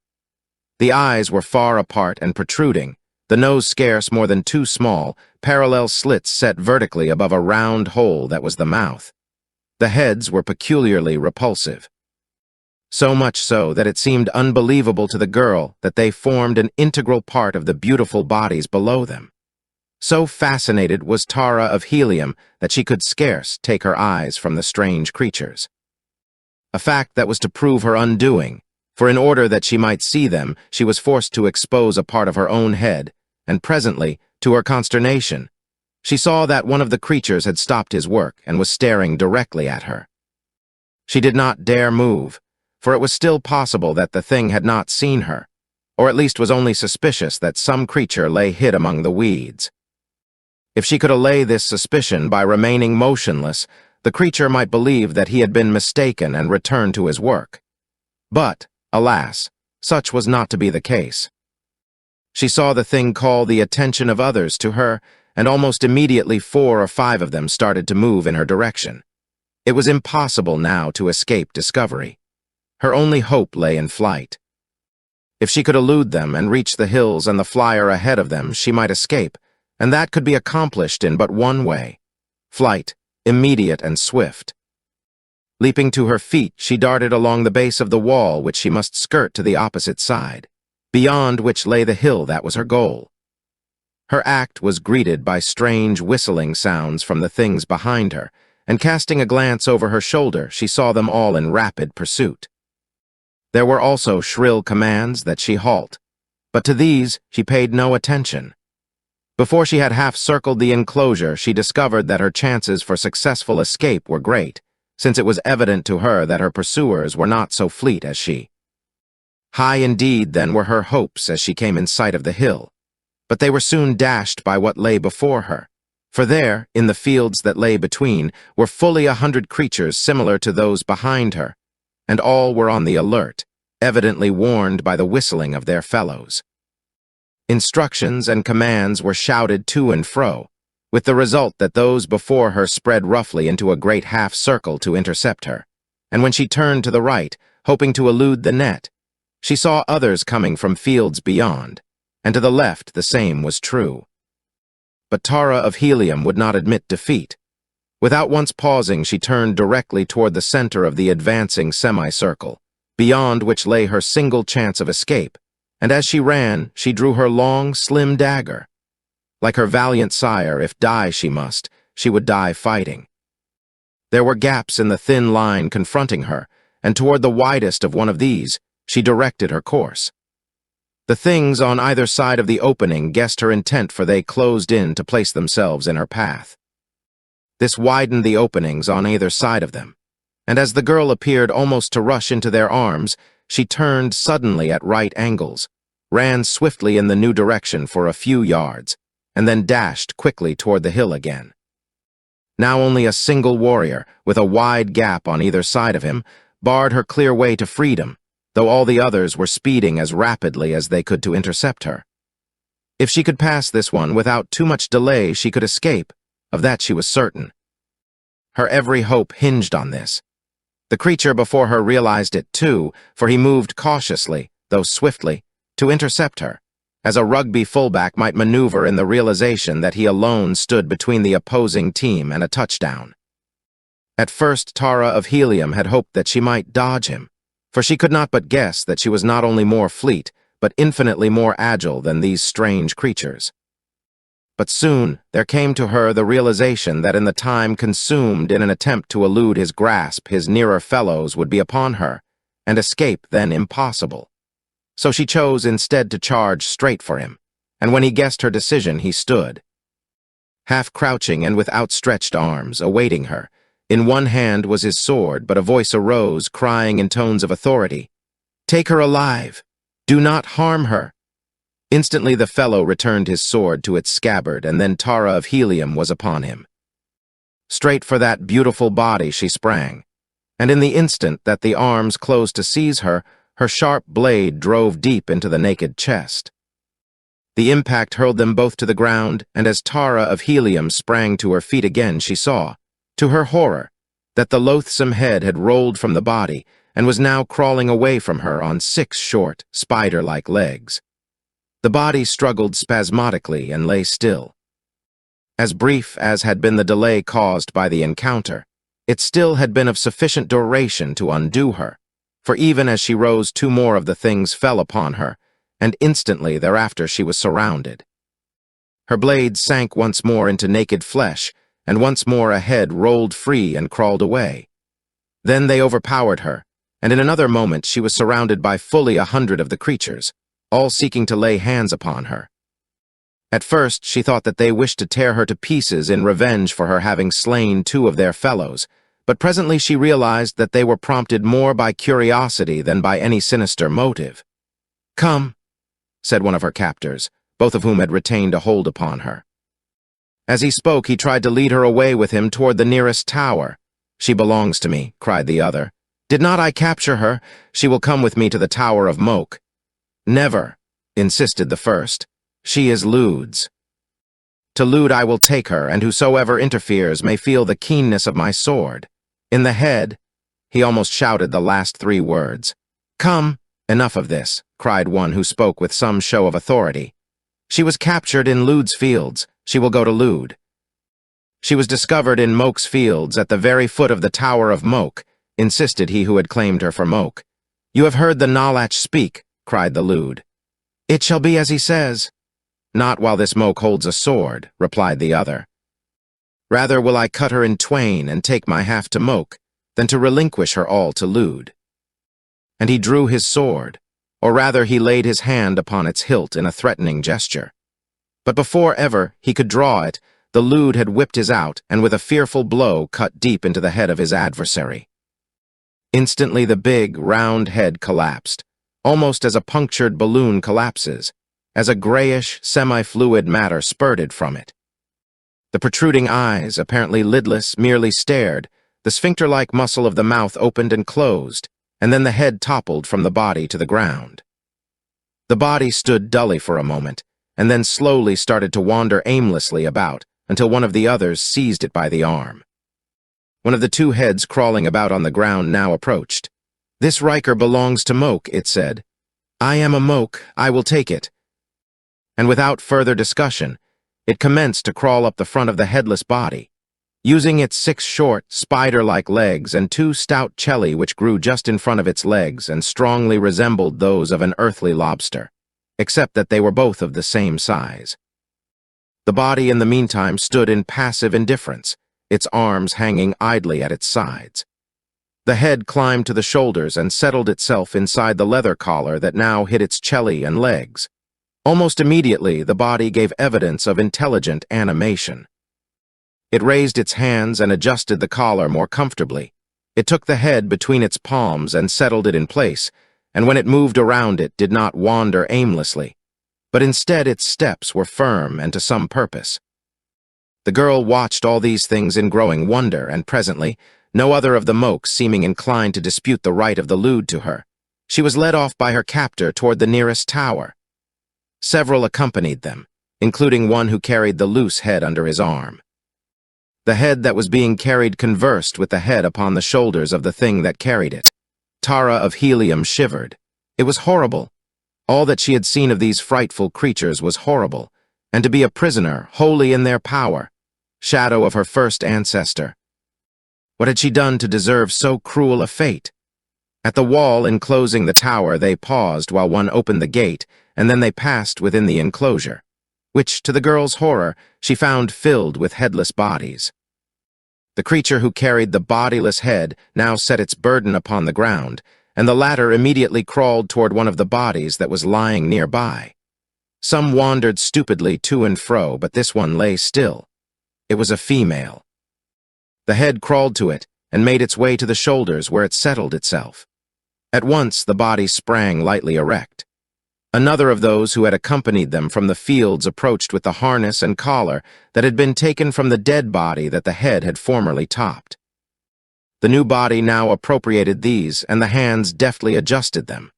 The eyes were far apart and protruding, the nose scarce more than 2 small, parallel slits set vertically above a round hole that was the mouth. The heads were peculiarly repulsive. So much so that it seemed unbelievable to the girl that they formed an integral part of the beautiful bodies below them. So fascinated was Tara of Helium that she could scarce take her eyes from the strange creatures. A fact that was to prove her undoing, for in order that she might see them, she was forced to expose a part of her own head, and presently, to her consternation, she saw that one of the creatures had stopped his work and was staring directly at her. She did not dare move, for it was still possible that the thing had not seen her, or at least was only suspicious that some creature lay hid among the weeds. If she could allay this suspicion by remaining motionless, the creature might believe that he had been mistaken and return to his work. But, alas, such was not to be the case. She saw the thing call the attention of others to her, and almost immediately 4 or 5 of them started to move in her direction. It was impossible now to escape discovery. Her only hope lay in flight. If she could elude them and reach the hills and the flyer ahead of them, she might escape, and that could be accomplished in but one way: flight, immediate and swift. Leaping to her feet, she darted along the base of the wall which she must skirt to the opposite side, beyond which lay the hill that was her goal. Her act was greeted by strange whistling sounds from the things behind her, and casting a glance over her shoulder, she saw them all in rapid pursuit. There were also shrill commands that she halt, but to these she paid no attention. Before she had half-circled the enclosure, she discovered that her chances for successful escape were great, since it was evident to her that her pursuers were not so fleet as she. High indeed, then, were her hopes as she came in sight of the hill, but they were soon dashed by what lay before her, for there, in the fields that lay between, were fully 100 creatures similar to those behind her, and all were on the alert, evidently warned by the whistling of their fellows. Instructions and commands were shouted to and fro, with the result that those before her spread roughly into a great half-circle to intercept her, and when she turned to the right, hoping to elude the net, she saw others coming from fields beyond, and to the left the same was true. But Tara of Helium would not admit defeat. Without once pausing, she turned directly toward the center of the advancing semicircle, beyond which lay her single chance of escape, and as she ran, she drew her long, slim dagger. Like her valiant sire, if die she must, she would die fighting. There were gaps in the thin line confronting her, and toward the widest of one of these, she directed her course. The things on either side of the opening guessed her intent, for they closed in to place themselves in her path. This widened the openings on either side of them, and as the girl appeared almost to rush into their arms, she turned suddenly at right angles, ran swiftly in the new direction for a few yards, and then dashed quickly toward the hill again. Now only a single warrior, with a wide gap on either side of him, barred her clear way to freedom, though all the others were speeding as rapidly as they could to intercept her. If she could pass this one without too much delay, she could escape. Of that she was certain. Her every hope hinged on this. The creature before her realized it too, for he moved cautiously, though swiftly, to intercept her, as a rugby fullback might maneuver in the realization that he alone stood between the opposing team and a touchdown. At first, Tara of Helium had hoped that she might dodge him, for she could not but guess that she was not only more fleet, but infinitely more agile than these strange creatures. But soon there came to her the realization that in the time consumed in an attempt to elude his grasp, his nearer fellows would be upon her, and escape then impossible. So she chose instead to charge straight for him, and when he guessed her decision, he stood, half crouching and with outstretched arms, awaiting her. In one hand was his sword, but a voice arose, crying in tones of authority, "Take her alive! Do not harm her!" Instantly the fellow returned his sword to its scabbard, and then Tara of Helium was upon him. Straight for that beautiful body she sprang, and in the instant that the arms closed to seize her, her sharp blade drove deep into the naked chest. The impact hurled them both to the ground, and as Tara of Helium sprang to her feet again, she saw, to her horror, that the loathsome head had rolled from the body and was now crawling away from her on 6 short, spider-like legs. The body struggled spasmodically and lay still. As brief as had been the delay caused by the encounter, it still had been of sufficient duration to undo her, for even as she rose 2 more of the things fell upon her, and instantly thereafter she was surrounded. Her blade sank once more into naked flesh, and once more a head rolled free and crawled away. Then they overpowered her, and in another moment she was surrounded by fully 100 of the creatures, all seeking to lay hands upon her. At first she thought that they wished to tear her to pieces in revenge for her having slain 2 of their fellows, but presently she realized that they were prompted more by curiosity than by any sinister motive. "Come," said one of her captors, both of whom had retained a hold upon her. As he spoke, he tried to lead her away with him toward the nearest tower. "She belongs to me," cried the other. "Did not I capture her? She will come with me to the Tower of Moke." "Never," insisted the first. "She is Lude's. To Lude I will take her, and whosoever interferes may feel the keenness of my sword. In the head," he almost shouted the last 3 words. "Come, enough of this," cried one who spoke with some show of authority. "She was captured in Lude's fields. She will go to Lude." "She was discovered in Moke's fields at the very foot of the Tower of Moke," insisted he who had claimed her for Moke. "You have heard the Nalach speak," cried the Lude. "It shall be as he says." "Not while this moke holds a sword," replied the other. "Rather will I cut her in twain and take my half to moke, than to relinquish her all to lewd." And he drew his sword, or rather he laid his hand upon its hilt in a threatening gesture. But before ever he could draw it, the lewd had whipped his out and with a fearful blow cut deep into the head of his adversary. Instantly the big, round head collapsed, almost as a punctured balloon collapses, as a grayish, semi-fluid matter spurted from it. The protruding eyes, apparently lidless, merely stared, the sphincter-like muscle of the mouth opened and closed, and then the head toppled from the body to the ground. The body stood dully for a moment, and then slowly started to wander aimlessly about, until one of the others seized it by the arm. One of the two heads crawling about on the ground now approached. "This Riker belongs to Moke," it said. "I am a Moke, I will take it." And without further discussion, it commenced to crawl up the front of the headless body, using its 6 short, spider-like legs and 2 stout chelae which grew just in front of its legs and strongly resembled those of an earthly lobster, except that they were both of the same size. The body in the meantime stood in passive indifference, its arms hanging idly at its sides. The head climbed to the shoulders and settled itself inside the leather collar that now hid its chelae and legs. Almost immediately, the body gave evidence of intelligent animation. It raised its hands and adjusted the collar more comfortably. It took the head between its palms and settled it in place, and when it moved around it did not wander aimlessly, but instead its steps were firm and to some purpose. The girl watched all these things in growing wonder, and presently, no other of the Mokes seeming inclined to dispute the right of the lewd to her, she was led off by her captor toward the nearest tower. Several accompanied them, including one who carried the loose head under his arm. The head that was being carried conversed with the head upon the shoulders of the thing that carried it. Tara of Helium shivered. It was horrible. All that she had seen of these frightful creatures was horrible, and to be a prisoner, wholly in their power, shadow of her first ancestor. What had she done to deserve so cruel a fate? At the wall enclosing the tower they paused while one opened the gate, and then they passed within the enclosure, which, to the girl's horror, she found filled with headless bodies. The creature who carried the bodiless head now set its burden upon the ground, and the latter immediately crawled toward one of the bodies that was lying nearby. Some wandered stupidly to and fro, but this one lay still. It was a female. The head crawled to it and made its way to the shoulders where it settled itself. At once the body sprang lightly erect. Another of those who had accompanied them from the fields approached with the harness and collar that had been taken from the dead body that the head had formerly topped. The new body now appropriated these, and the hands deftly adjusted them.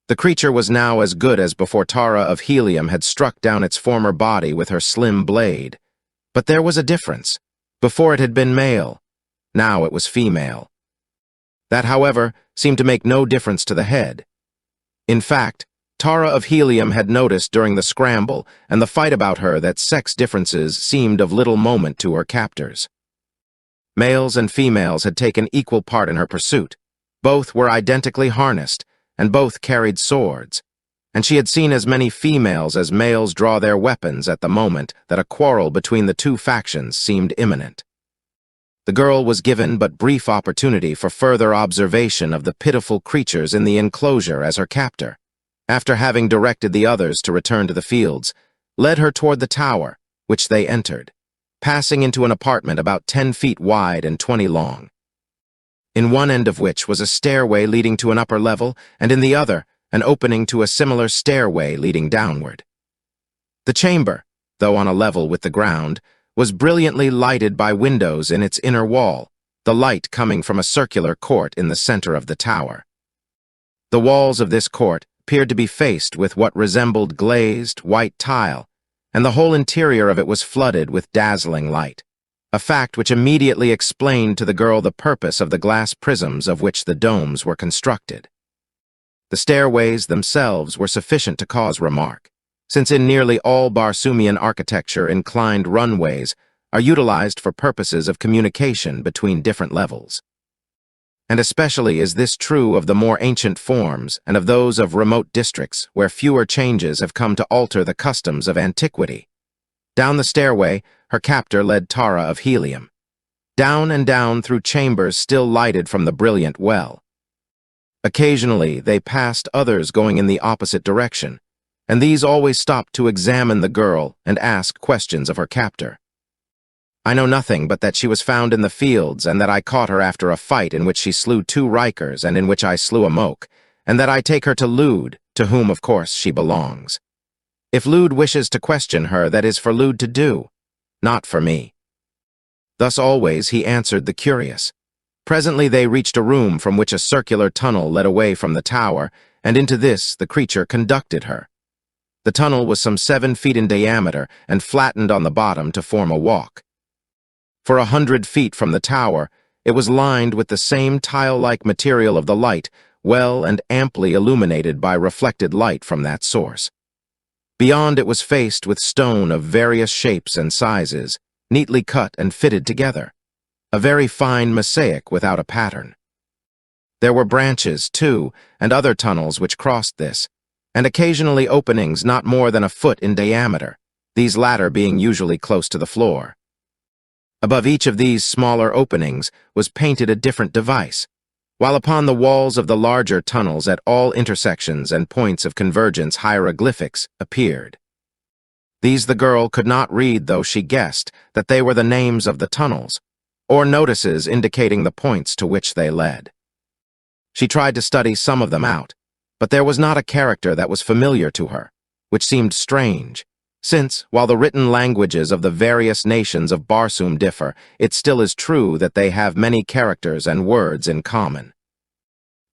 The creature was now as good as before Tara of Helium had struck down its former body with her slim blade. But there was a difference. Before it had been male. Now it was female. That, however, seemed to make no difference to the head. In fact, Tara of Helium had noticed during the scramble and the fight about her that sex differences seemed of little moment to her captors. Males and females had taken equal part in her pursuit. Both were identically harnessed, and both carried swords, and she had seen as many females as males draw their weapons at the moment that a quarrel between the two factions seemed imminent. The girl was given but brief opportunity for further observation of the pitiful creatures in the enclosure as her captor, after having directed the others to return to the fields, led her toward the tower, which they entered, passing into an apartment about 10 feet wide and 20 long, in one end of which was a stairway leading to an upper level, and in the other, an opening to a similar stairway leading downward. The chamber, though on a level with the ground, was brilliantly lighted by windows in its inner wall, the light coming from a circular court in the center of the tower. The walls of this court appeared to be faced with what resembled glazed, white tile, and the whole interior of it was flooded with dazzling light, a fact which immediately explained to the girl the purpose of the glass prisms of which the domes were constructed. The stairways themselves were sufficient to cause remark, since in nearly all Barsumian architecture inclined runways are utilized for purposes of communication between different levels. And especially is this true of the more ancient forms and of those of remote districts where fewer changes have come to alter the customs of antiquity. Down the stairway, her captor led Tara of Helium. Down and down through chambers still lighted from the brilliant well. Occasionally, they passed others going in the opposite direction, and these always stopped to examine the girl and ask questions of her captor. I know nothing but that she was found in the fields, and that I caught her after a fight in which she slew 2 Rikers and in which I slew a Moke, and that I take her to Lude, to whom, of course, she belongs. If Lude wishes to question her, that is for Lude to do, not for me. Thus always he answered the curious. Presently they reached a room from which a circular tunnel led away from the tower, and into this the creature conducted her. The tunnel was some 7 feet in diameter and flattened on the bottom to form a walk. For 100 feet from the tower, it was lined with the same tile-like material of the light, well and amply illuminated by reflected light from that source. Beyond it was faced with stone of various shapes and sizes, neatly cut and fitted together, a very fine mosaic without a pattern. There were branches, too, and other tunnels which crossed this, and occasionally openings not more than a foot in diameter, these latter being usually close to the floor. Above each of these smaller openings was painted a different device, while upon the walls of the larger tunnels at all intersections and points of convergence hieroglyphics appeared. These the girl could not read, though she guessed that they were the names of the tunnels, or notices indicating the points to which they led. She tried to study some of them out, but there was not a character that was familiar to her, which seemed strange, since, while the written languages of the various nations of Barsoom differ, it still is true that they have many characters and words in common.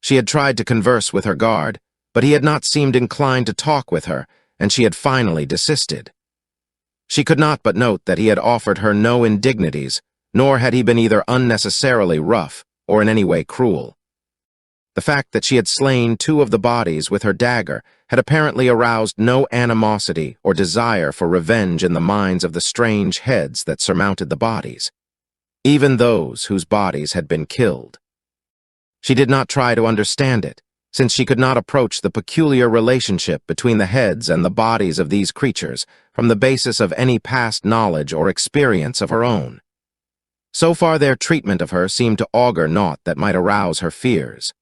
She had tried to converse with her guard, but he had not seemed inclined to talk with her, and she had finally desisted. She could not but note that he had offered her no indignities, nor had he been either unnecessarily rough or in any way cruel. The fact that she had slain 2 of the bodies with her dagger had apparently aroused no animosity or desire for revenge in the minds of the strange heads that surmounted the bodies, even those whose bodies had been killed. She did not try to understand it, since she could not approach the peculiar relationship between the heads and the bodies of these creatures from the basis of any past knowledge or experience of her own. So far their treatment of her seemed to augur naught that might arouse her fears.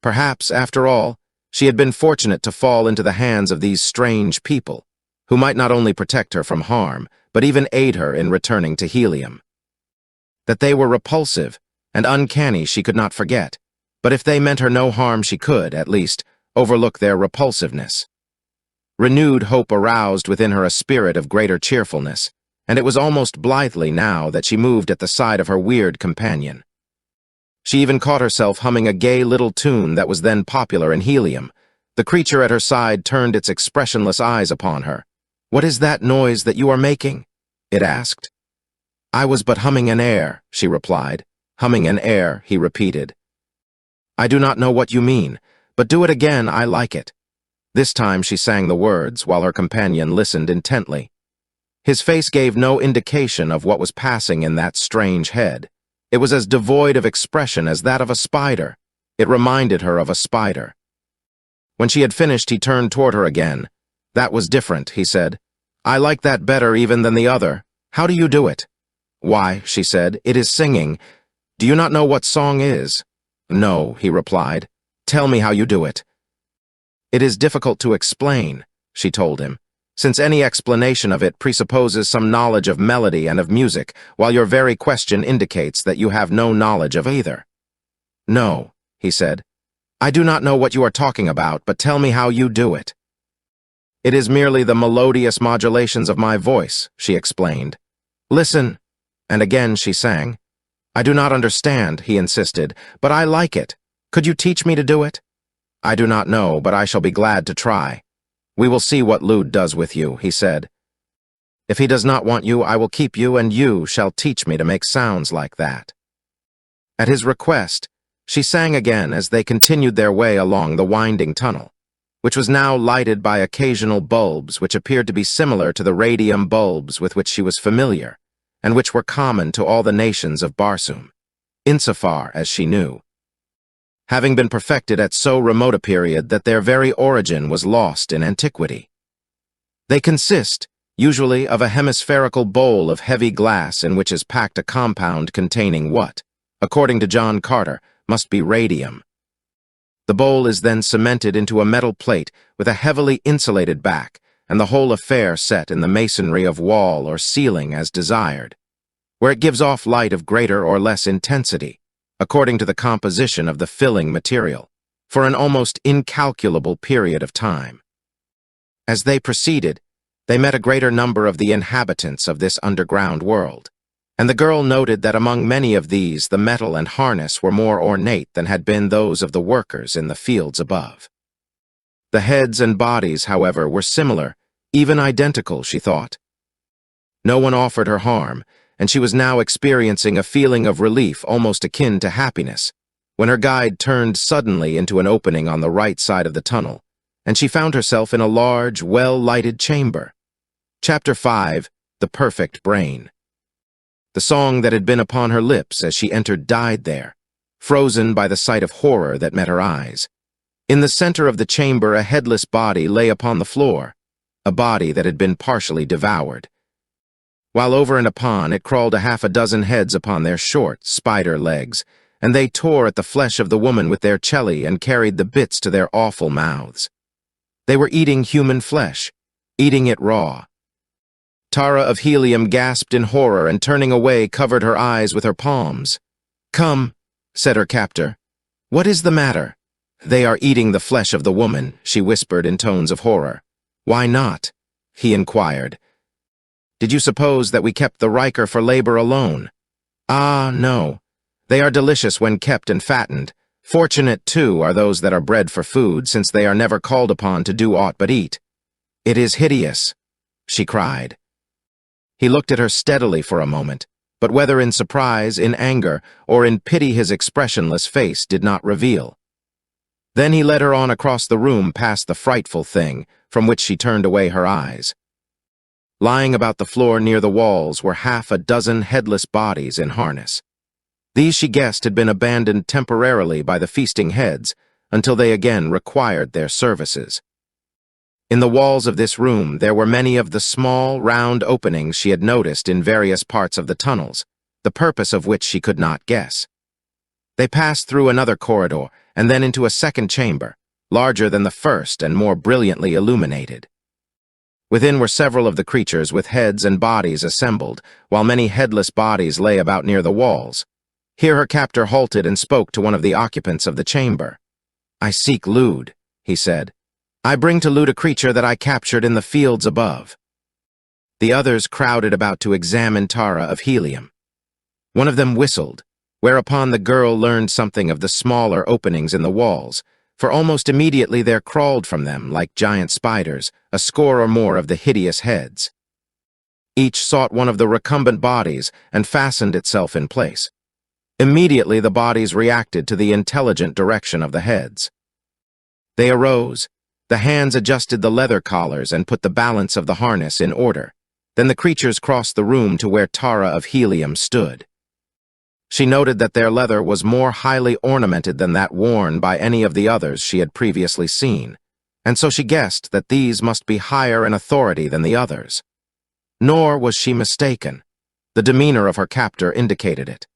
Perhaps, after all, she had been fortunate to fall into the hands of these strange people, who might not only protect her from harm, but even aid her in returning to Helium. That they were repulsive and uncanny she could not forget, but if they meant her no harm she could, at least, overlook their repulsiveness. Renewed hope aroused within her a spirit of greater cheerfulness, and it was almost blithely now that she moved at the side of her weird companion. She even caught herself humming a gay little tune that was then popular in Helium. The creature at her side turned its expressionless eyes upon her. "What is that noise that you are making?" it asked. "I was but humming an air," she replied. "Humming an air," he repeated. "I do not know what you mean, but do it again, I like it." This time she sang the words, while her companion listened intently. His face gave no indication of what was passing in that strange head. It was as devoid of expression as that of a spider. It reminded her of a spider. When she had finished, he turned toward her again. "That was different," he said. "I like that better even than the other. How do you do it?" "Why," she said, "it is singing. Do you not know what song is?" "No," he replied. "Tell me how you do it." "It is difficult to explain," she told him, "since any explanation of it presupposes some knowledge of melody and of music, while your very question indicates that you have no knowledge of either." "No," he said. "I do not know what you are talking about, but tell me how you do it." "It is merely the melodious modulations of my voice," she explained. "Listen." And again she sang. "I do not understand," he insisted, "but I like it. Could you teach me to do it?" "I do not know, but I shall be glad to try. We will see what Lude does with you," he said. "If he does not want you, I will keep you, and you shall teach me to make sounds like that." At his request, she sang again as they continued their way along the winding tunnel, which was now lighted by occasional bulbs which appeared to be similar to the radium bulbs with which she was familiar, and which were common to all the nations of Barsoom, insofar as she knew. having been perfected at so remote a period that their very origin was lost in antiquity. They consist, usually, of a hemispherical bowl of heavy glass in which is packed a compound containing what, according to John Carter, must be radium. The bowl is then cemented into a metal plate with a heavily insulated back, and the whole affair set in the masonry of wall or ceiling as desired, where it gives off light of greater or less intensity, according to the composition of the filling material, for an almost incalculable period of time. As they proceeded, they met a greater number of the inhabitants of this underground world, and the girl noted that among many of these the metal and harness were more ornate than had been those of the workers in the fields above. The heads and bodies, however, were similar, even identical, she thought. No one offered her harm, and she was now experiencing a feeling of relief almost akin to happiness, when her guide turned suddenly into an opening on the right side of the tunnel, and she found herself in a large, well-lighted chamber. Chapter 5, The Perfect Brain. The song that had been upon her lips as she entered died there, frozen by the sight of horror that met her eyes. In the center of the chamber a headless body lay upon the floor, a body that had been partially devoured. While over and upon it crawled a half a dozen heads upon their short, spider legs, and they tore at the flesh of the woman with their chelly and carried the bits to their awful mouths. They were eating human flesh, eating it raw. Tara of Helium gasped in horror and turning away covered her eyes with her palms. "Come," said her captor. "What is the matter?" "They are eating the flesh of the woman," she whispered in tones of horror. "Why not?" he inquired. "Did you suppose that we kept the Riker for labor alone?" "Ah, no. They are delicious when kept and fattened. Fortunate, too, are those that are bred for food, since they are never called upon to do aught but eat." "It is hideous," she cried. He looked at her steadily for a moment, but whether in surprise, in anger, or in pity his expressionless face did not reveal. Then he led her on across the room past the frightful thing, from which she turned away her eyes. Lying about the floor near the walls were half a dozen headless bodies in harness. These she guessed had been abandoned temporarily by the feasting heads until they again required their services. In the walls of this room there were many of the small, round openings she had noticed in various parts of the tunnels, the purpose of which she could not guess. They passed through another corridor and then into a second chamber, larger than the first and more brilliantly illuminated. Within were several of the creatures with heads and bodies assembled, while many headless bodies lay about near the walls. Here her captor halted and spoke to one of the occupants of the chamber. "I seek Lude," he said. "I bring to Lude a creature that I captured in the fields above." The others crowded about to examine Tara of Helium. One of them whistled, whereupon the girl learned something of the smaller openings in the walls, for almost immediately there crawled from them, like giant spiders, a score or more of the hideous heads. Each sought one of the recumbent bodies and fastened itself in place. Immediately the bodies reacted to the intelligent direction of the heads. They arose. The hands adjusted the leather collars and put the balance of the harness in order. Then the creatures crossed the room to where Tara of Helium stood. She noted that their leather was more highly ornamented than that worn by any of the others she had previously seen, and so she guessed that these must be higher in authority than the others. Nor was she mistaken. The demeanor of her captor indicated it.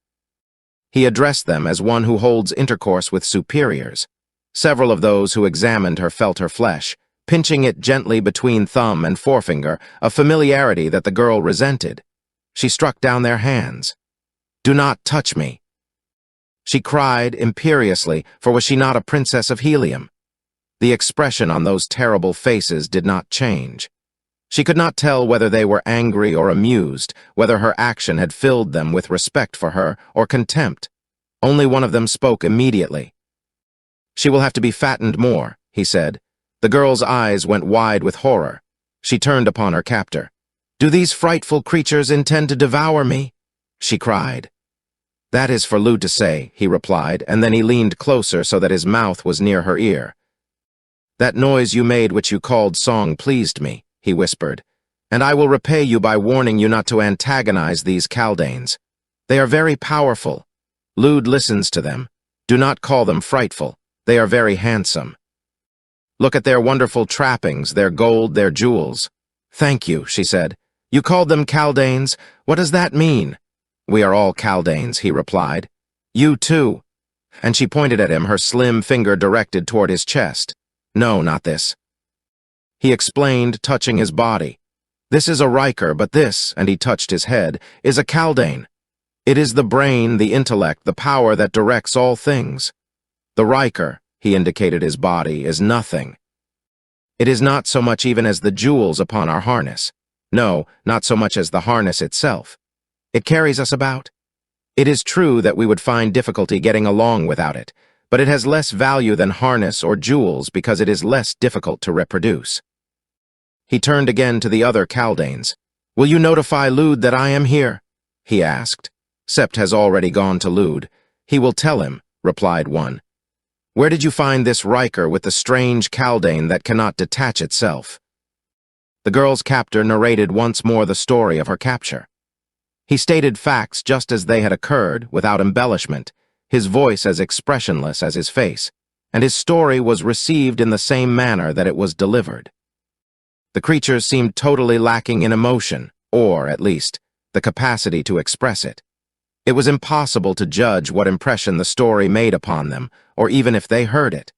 He addressed them as one who holds intercourse with superiors. Several of those who examined her felt her flesh, pinching it gently between thumb and forefinger, a familiarity that the girl resented. She struck down their hands. "Do not touch me," she cried imperiously, for was she not a princess of Helium? The expression on those terrible faces did not change. She could not tell whether they were angry or amused, whether her action had filled them with respect for her or contempt. Only one of them spoke immediately. "She will have to be fattened more," he said. The girl's eyes went wide with horror. She turned upon her captor. "Do these frightful creatures intend to devour me?" she cried. "That is for Lude to say," he replied, and then he leaned closer so that his mouth was near her ear. "That noise you made which you called song pleased me," he whispered, "and I will repay you by warning you not to antagonize these Kaldanes. They are very powerful. Lude listens to them. Do not call them frightful. They are very handsome. Look at their wonderful trappings, their gold, their jewels. Thank you, she said. You called them Kaldanes? What does that mean? We are all Kaldanes, he replied. You too. And she pointed at him, her slim finger directed toward his chest. No, not this. He explained, touching his body. This is a Riker, but this, and he touched his head, is a Kaldane. It is the brain, the intellect, the power that directs all things. The Riker, he indicated his body, is nothing. It is not so much even as the jewels upon our harness. No, not so much as the harness itself. It carries us about. It is true that we would find difficulty getting along without it, but it has less value than harness or jewels because it is less difficult to reproduce. He turned again to the other Kaldanes. Will you notify Lude that I am here? He asked. Sept has already gone to Lude. He will tell him, replied one. Where did you find this Riker with the strange Kaldane that cannot detach itself? The girl's captor narrated once more the story of her capture. He stated facts just as they had occurred, without embellishment, his voice as expressionless as his face, and his story was received in the same manner that it was delivered. The creatures seemed totally lacking in emotion, or, at least, the capacity to express it. It was impossible to judge what impression the story made upon them, or even if they heard it.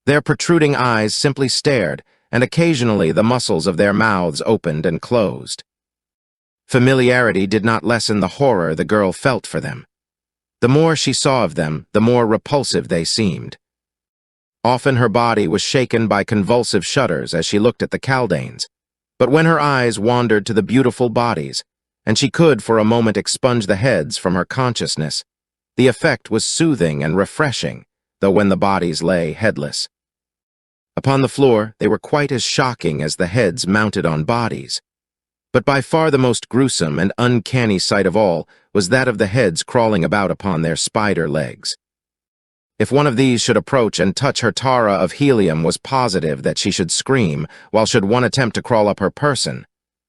Their protruding eyes simply stared, and occasionally the muscles of their mouths opened and closed. Familiarity did not lessen the horror the girl felt for them. The more she saw of them, the more repulsive they seemed. Often her body was shaken by convulsive shudders as she looked at the Kaldanes, but when her eyes wandered to the beautiful bodies, and she could for a moment expunge the heads from her consciousness, the effect was soothing and refreshing, though when the bodies lay headless. Upon the floor, they were quite as shocking as the heads mounted on bodies. But by far the most gruesome and uncanny sight of all was that of the heads crawling about upon their spider legs. If one of these should approach and touch her Tara of helium was positive that she should scream, while should one attempt to crawl up her person.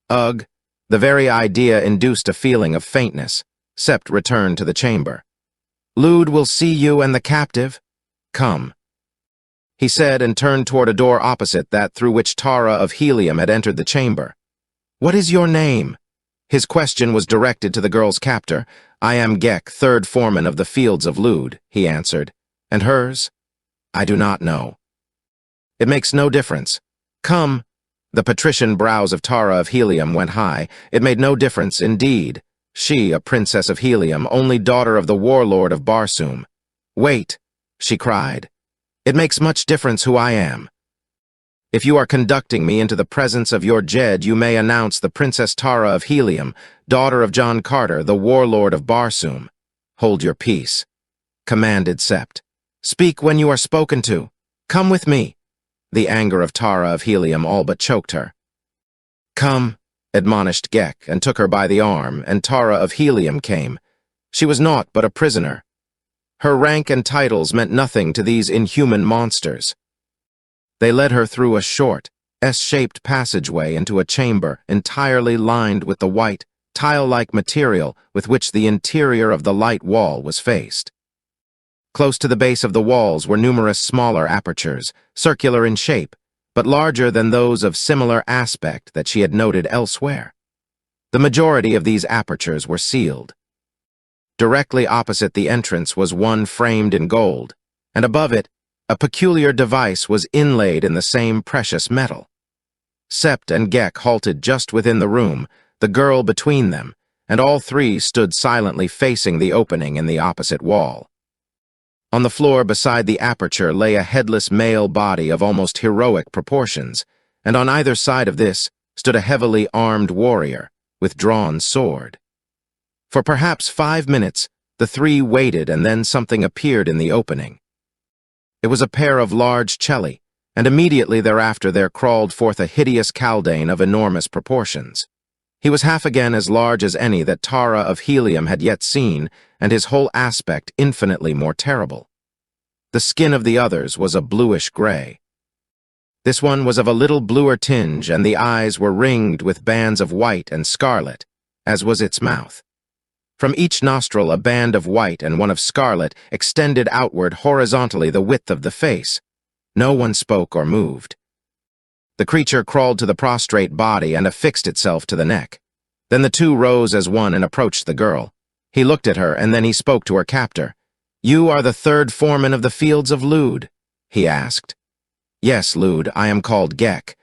Ugh! The very idea induced a feeling of faintness. Sept returned to the chamber. Lude will see you and the captive. Come, he said, and turned toward a door opposite that through which Tara of helium had entered the chamber. What is your name? His question was directed to the girl's captor. I am Gek, third foreman of the fields of Lude, he answered. And hers? I do not know. It makes no difference. Come. The patrician brows of Tara of helium went high. It made no difference, indeed. She, a princess of helium, only daughter of the warlord of Barsoom. Wait, she cried. It makes much difference who I am. If you are conducting me into the presence of your Jed, you may announce the Princess Tara of helium, daughter of John Carter, the warlord of Barsoom. Hold your peace, commanded Sept. Speak when you are spoken to. Come with me. The anger of Tara of helium all but choked her. Come, admonished Gek, and took her by the arm, and Tara of helium came. She was naught but a prisoner. Her rank and titles meant nothing to these inhuman monsters. They led her through a short, S-shaped passageway into a chamber entirely lined with the white, tile-like material with which the interior of the light wall was faced. Close to the base of the walls were numerous smaller apertures, circular in shape, but larger than those of similar aspect that she had noted elsewhere. The majority of these apertures were sealed. Directly opposite the entrance was one framed in gold, and above it, a peculiar device was inlaid in the same precious metal. Sept and Gek halted just within the room, the girl between them, and all three stood silently facing the opening in the opposite wall. On the floor beside the aperture lay a headless male body of almost heroic proportions, and on either side of this stood a heavily armed warrior with drawn sword. For perhaps 5 minutes, the three waited, and then something appeared in the opening. It was a pair of large chelly, and immediately thereafter there crawled forth a hideous Kaldane of enormous proportions. He was half again as large as any that Tara of helium had yet seen, and his whole aspect infinitely more terrible. The skin of the others was a bluish gray. This one was of a little bluer tinge, and the eyes were ringed with bands of white and scarlet, as was its mouth. From each nostril a band of white and one of scarlet extended outward horizontally the width of the face. No one spoke or moved. The creature crawled to the prostrate body and affixed itself to the neck. Then the two rose as one and approached the girl. He looked at her, and then he spoke to her captor. "You are the third foreman of the fields of Lud?" he asked. "Yes, Lud, I am called Gek."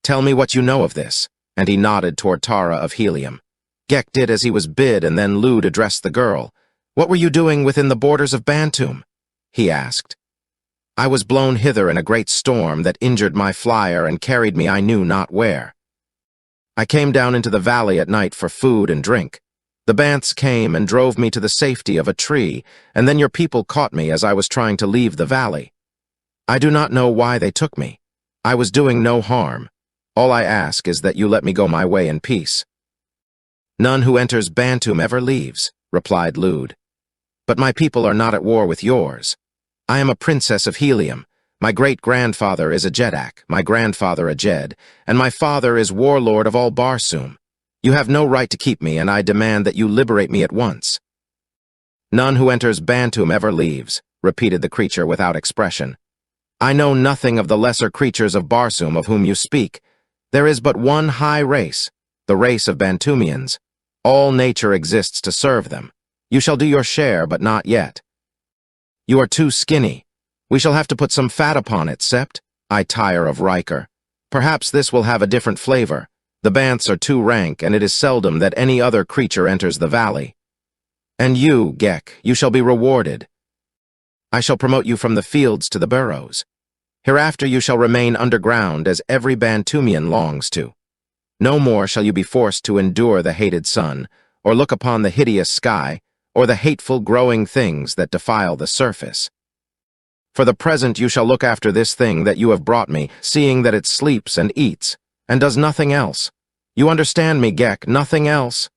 "Tell me what you know of this," and he nodded toward Tara of Helium. Gek did as he was bid, and then Lud addressed the girl. "What were you doing within the borders of Bantum?" he asked. "I was blown hither in a great storm that injured my flyer and carried me I knew not where. I came down into the valley at night for food and drink. The Banths came and drove me to the safety of a tree, and then your people caught me as I was trying to leave the valley. I do not know why they took me. I was doing no harm. All I ask is that you let me go my way in peace." "None who enters Bantum ever leaves," replied Lud. "But my people are not at war with yours. I am a princess of Helium. My great-grandfather is a Jedak, my grandfather a Jed, and my father is warlord of all Barsum. You have no right to keep me, and I demand that you liberate me at once." "None who enters Bantum ever leaves," repeated the creature without expression. "I know nothing of the lesser creatures of Barsum of whom you speak. There is but one high race, the race of Bantumians. All nature exists to serve them. You shall do your share, but not yet. You are too skinny. We shall have to put some fat upon it, Sept. I tire of Riker. Perhaps this will have a different flavor. The Banths are too rank, and it is seldom that any other creature enters the valley. And you, Gek, you shall be rewarded. I shall promote you from the fields to the burrows. Hereafter you shall remain underground as every Bantumian longs to. No more shall you be forced to endure the hated sun, or look upon the hideous sky, or the hateful growing things that defile the surface. For the present you shall look after this thing that you have brought me, seeing that it sleeps and eats, and does nothing else. You understand me, Gek, nothing else?"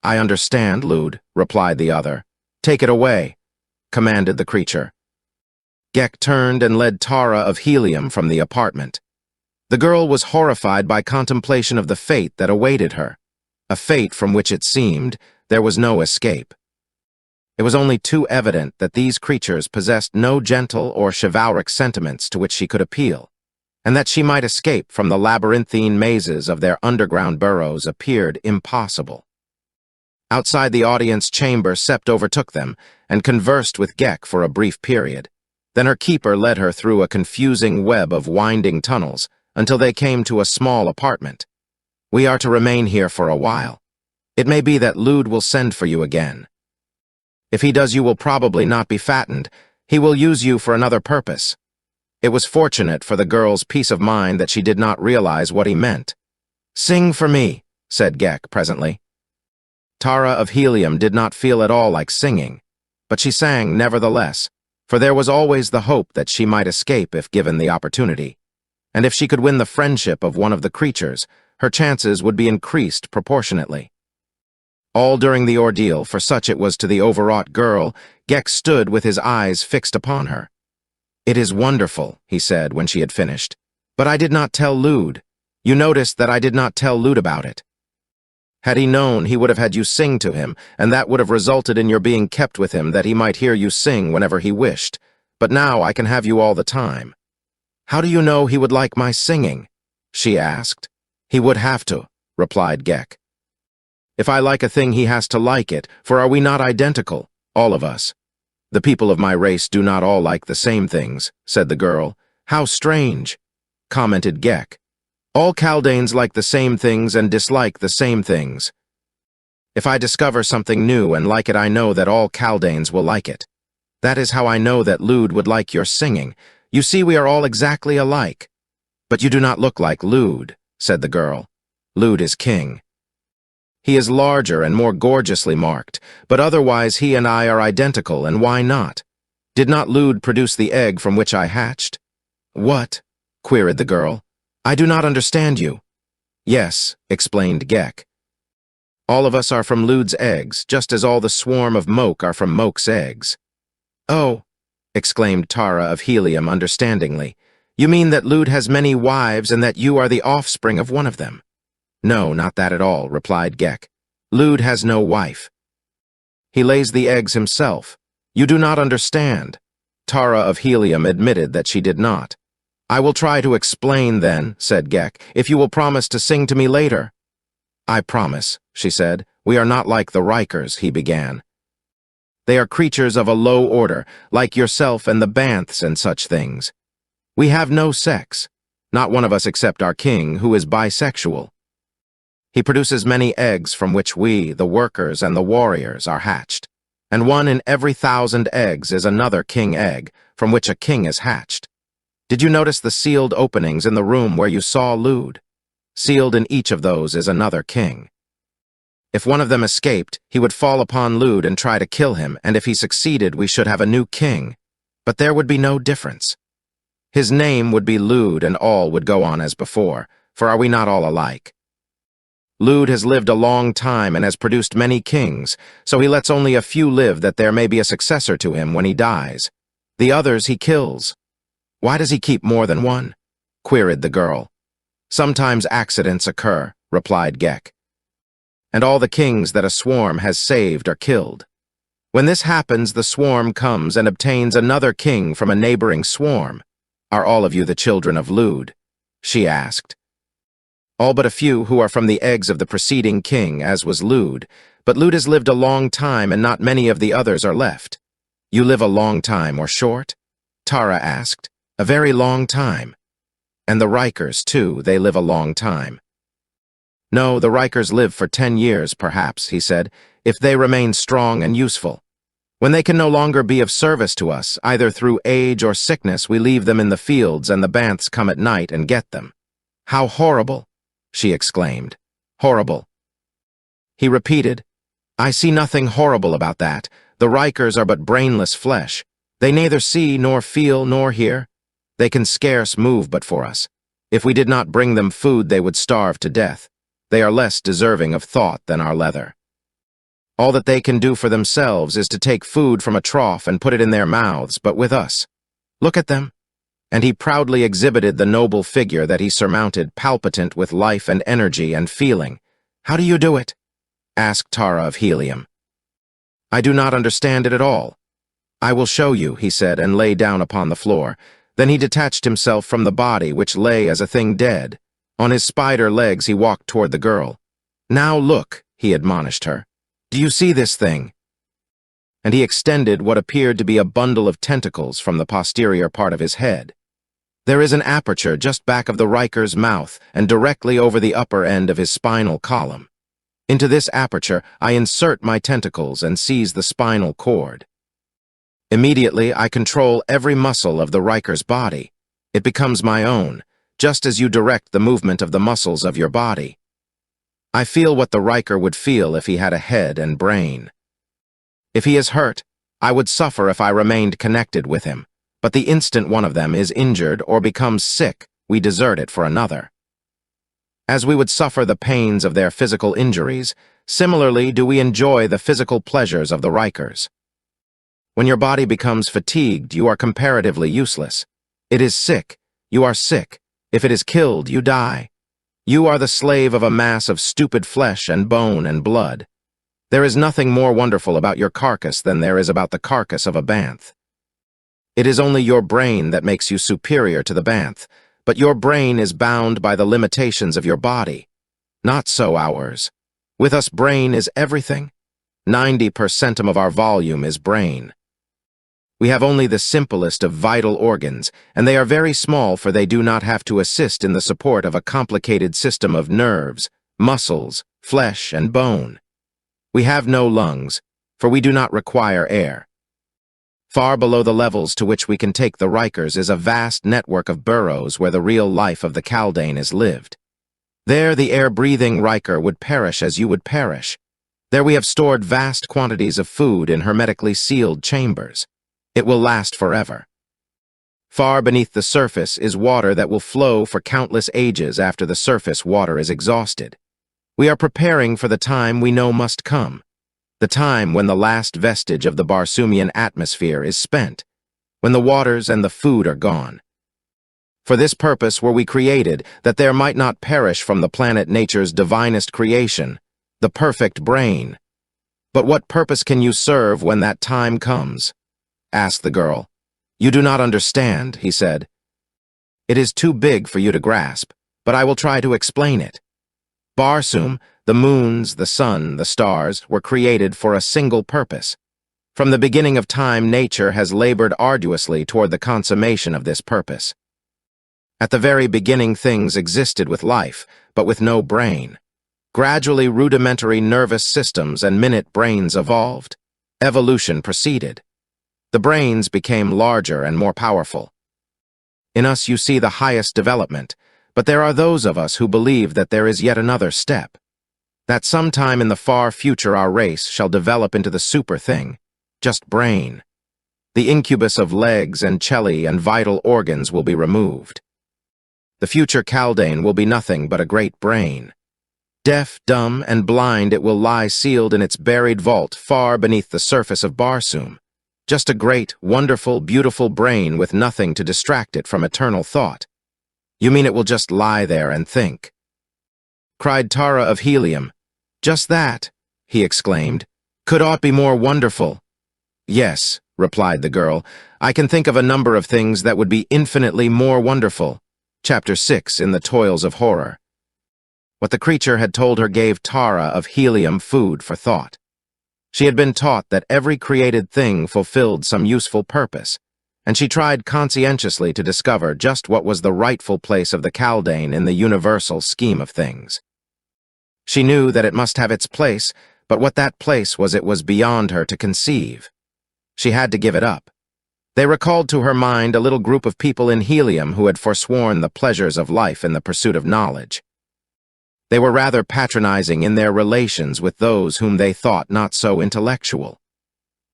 "I understand, Lud," replied the other. "Take it away," commanded the creature. Gek turned and led Tara of Helium from the apartment. The girl was horrified by contemplation of the fate that awaited her, a fate from which it seemed there was no escape. It was only too evident that these creatures possessed no gentle or chivalric sentiments to which she could appeal, and that she might escape from the labyrinthine mazes of their underground burrows appeared impossible. Outside the audience chamber, Sept overtook them and conversed with Gek for a brief period. Then her keeper led her through a confusing web of winding tunnels until they came to a small apartment. "We are to remain here for a while. It may be that Lud will send for you again. If he does, you will probably not be fattened. He will use you for another purpose." It was fortunate for the girl's peace of mind that she did not realize what he meant. "Sing for me," said Gek presently. Tara of Helium did not feel at all like singing, but she sang nevertheless, for there was always the hope that she might escape if given the opportunity. And if she could win the friendship of one of the creatures, her chances would be increased proportionately. All during the ordeal, for such it was to the overwrought girl, Gek stood with his eyes fixed upon her. "It is wonderful," he said when she had finished. "But I did not tell Lud. You noticed that I did not tell Lud about it. Had he known, he would have had you sing to him, and that would have resulted in your being kept with him that he might hear you sing whenever he wished. But now I can have you all the time." "How do you know he would like my singing?" she asked. "He would have to," replied Gek. "If I like a thing, he has to like it, for are we not identical, all of us?" "The people of my race do not all like the same things," said the girl. "How strange," commented Gek. "All Kaldanes like the same things and dislike the same things. If I discover something new and like it, I know that all Kaldanes will like it. That is how I know that Lud would like your singing. You see, we are all exactly alike." "But you do not look like Lud," said the girl. "Lud is king. He is larger and more gorgeously marked, but otherwise he and I are identical, and why not? Did not Lud produce the egg from which I hatched?" "What?" queried the girl. "I do not understand you." "Yes," explained Gek. "All of us are from Lud's eggs, just as all the swarm of Moke are from Moke's eggs." "Oh," exclaimed Tara of Helium understandingly. "You mean that Lud has many wives and that you are the offspring of one of them?" "No, not that at all," replied Gek. "Lud has no wife. He lays the eggs himself. You do not understand. Tara of Helium admitted that she did not. I will try to explain then, said Gek, if you will promise to sing to me later. I promise, she said. We are not like the Rikers, he began. They are creatures of a low order, like yourself and the Banths and such things. We have no sex. Not one of us except our king, who is bisexual. He produces many eggs from which we, the workers and the warriors, are hatched. And one in every 1,000 eggs is another king egg, from which a king is hatched. Did you notice the sealed openings in the room where you saw Lude? Sealed in each of those is another king. If one of them escaped, he would fall upon Lude and try to kill him, and if he succeeded, we should have a new king. But there would be no difference. His name would be Lude, and all would go on as before, for are we not all alike? Lude has lived a long time and has produced many kings, so he lets only a few live that there may be a successor to him when he dies. The others he kills. Why does he keep more than one? Queried the girl. Sometimes accidents occur, replied Gek. And all the kings that a swarm has saved are killed. When this happens, the swarm comes and obtains another king from a neighboring swarm. Are all of you the children of Lude? She asked. All but a few who are from the eggs of the preceding king, as was Lude, but Lude has lived a long time and not many of the others are left. You live a long time or short? Tara asked. A very long time. And the Rikers, too, they live a long time. No, the Rikers live for 10 years, perhaps, he said, if they remain strong and useful. When they can no longer be of service to us, either through age or sickness, we leave them in the fields and the Banths come at night and get them. How horrible, she exclaimed. Horrible. He repeated, I see nothing horrible about that. The Rikers are but brainless flesh. They neither see nor feel nor hear. They can scarce move but for us. If we did not bring them food, they would starve to death. They are less deserving of thought than our leather. All that they can do for themselves is to take food from a trough and put it in their mouths, but with us. Look at them. And he proudly exhibited the noble figure that he surmounted, palpitant with life and energy and feeling. How do you do it? Asked Tara of Helium. I do not understand it at all. I will show you, he said, and lay down upon the floor. Then he detached himself from the body, which lay as a thing dead. On his spider legs he walked toward the girl. Now look, he admonished her. Do you see this thing? And he extended what appeared to be a bundle of tentacles from the posterior part of his head. There is an aperture just back of the Riker's mouth and directly over the upper end of his spinal column. Into this aperture I insert my tentacles and seize the spinal cord. Immediately I control every muscle of the Riker's body. It becomes my own, just as you direct the movement of the muscles of your body. I feel what the Riker would feel if he had a head and brain. If he is hurt, I would suffer if I remained connected with him, but the instant one of them is injured or becomes sick, we desert it for another. As we would suffer the pains of their physical injuries, similarly do we enjoy the physical pleasures of the Rikers. When your body becomes fatigued, you are comparatively useless. It is sick, you are sick. If it is killed, you die. You are the slave of a mass of stupid flesh and bone and blood. There is nothing more wonderful about your carcass than there is about the carcass of a Banth. It is only your brain that makes you superior to the Banth, but your brain is bound by the limitations of your body. Not so ours. With us, brain is everything. 90% of our volume is brain. We have only the simplest of vital organs, and they are very small, for they do not have to assist in the support of a complicated system of nerves, muscles, flesh, and bone. We have no lungs, for we do not require air. Far below the levels to which we can take the Rikers is a vast network of burrows where the real life of the Kaldane is lived. There the air-breathing Riker would perish as you would perish. There we have stored vast quantities of food in hermetically sealed chambers. It will last forever. Far beneath the surface is water that will flow for countless ages after the surface water is exhausted. We are preparing for the time we know must come, the time when the last vestige of the Barsumian atmosphere is spent, when the waters and the food are gone. For this purpose were we created, that there might not perish from the planet nature's divinest creation, the perfect brain. But what purpose can you serve when that time comes? Asked the girl. You do not understand, he said. It is too big for you to grasp, but I will try to explain it. Barsoom, the moons, the sun, the stars, were created for a single purpose. From the beginning of time, nature has labored arduously toward the consummation of this purpose. At the very beginning, things existed with life, but with no brain. Gradually, rudimentary nervous systems and minute brains evolved. Evolution proceeded. The brains became larger and more powerful. In us you see the highest development, but there are those of us who believe that there is yet another step. That sometime in the far future our race shall develop into the super thing, just brain. The incubus of legs and chelae and vital organs will be removed. The future Kaldane will be nothing but a great brain. Deaf, dumb, and blind, it will lie sealed in its buried vault far beneath the surface of Barsoom. Just a great, wonderful, beautiful brain with nothing to distract it from eternal thought. You mean it will just lie there and think? Cried Tara of Helium. Just that, he exclaimed. Could aught be more wonderful? Yes, replied the girl. I can think of a number of things that would be infinitely more wonderful. Chapter 6 in the Toils of Horror. What the creature had told her gave Tara of Helium food for thought. She had been taught that every created thing fulfilled some useful purpose, and she tried conscientiously to discover just what was the rightful place of the Kaldane in the universal scheme of things. She knew that it must have its place, but what that place was, it was beyond her to conceive. She had to give it up. They recalled to her mind a little group of people in Helium who had forsworn the pleasures of life in the pursuit of knowledge. They were rather patronizing in their relations with those whom they thought not so intellectual.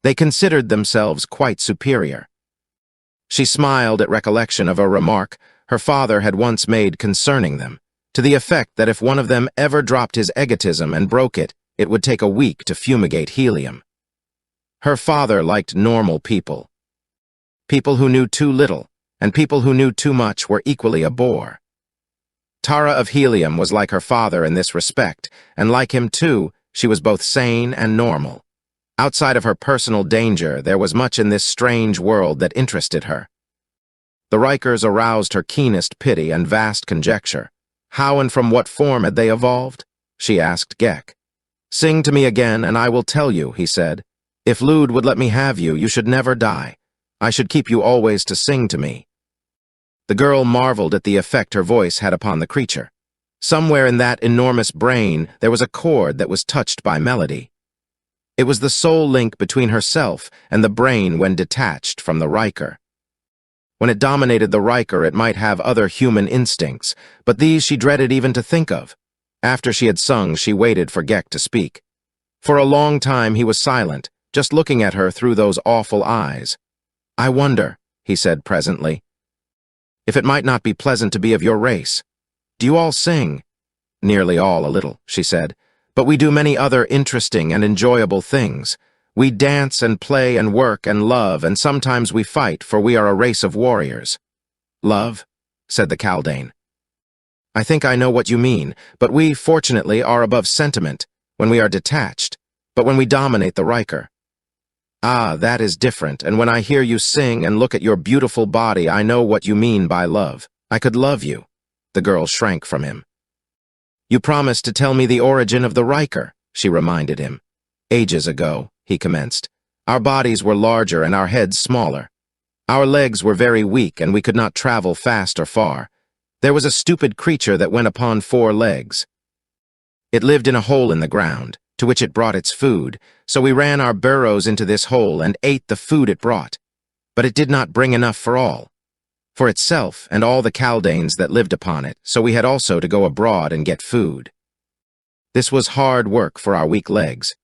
They considered themselves quite superior. She smiled at recollection of a remark her father had once made concerning them, to the effect that if one of them ever dropped his egotism and broke it, it would take a week to fumigate Helium. Her father liked normal people. People who knew too little, and people who knew too much were equally a bore. Tara of Helium was like her father in this respect, and like him too, she was both sane and normal. Outside of her personal danger, there was much in this strange world that interested her. The Rikers aroused her keenest pity and vast conjecture. How and from what form had they evolved? She asked Gek. Sing to me again, and I will tell you, he said. If Lud would let me have you, you should never die. I should keep you always to sing to me. The girl marveled at the effect her voice had upon the creature. Somewhere in that enormous brain, there was a chord that was touched by melody. It was the sole link between herself and the brain when detached from the Riker. When it dominated the Riker, it might have other human instincts, but these she dreaded even to think of. After she had sung, she waited for Gek to speak. For a long time he was silent, just looking at her through those awful eyes. I wonder, he said presently, if it might not be pleasant to be of your race. Do you all sing? Nearly all, a little, she said, but we do many other interesting and enjoyable things. We dance and play and work and love, and sometimes we fight, for we are a race of warriors. Love, said the Kaldane. I think I know what you mean, but we, fortunately, are above sentiment, when we are detached, but when we dominate the Riker. Ah, that is different, and when I hear you sing and look at your beautiful body, I know what you mean by love. I could love you. The girl shrank from him. You promised to tell me the origin of the Riker, she reminded him. Ages ago, he commenced. Our bodies were larger and our heads smaller. Our legs were very weak and we could not travel fast or far. There was a stupid creature that went upon 4 legs. It lived in a hole in the ground, to which it brought its food, so we ran our burrows into this hole and ate the food it brought. But it did not bring enough for all. For itself and all the Kaldanes that lived upon it, so we had also to go abroad and get food. This was hard work for our weak legs.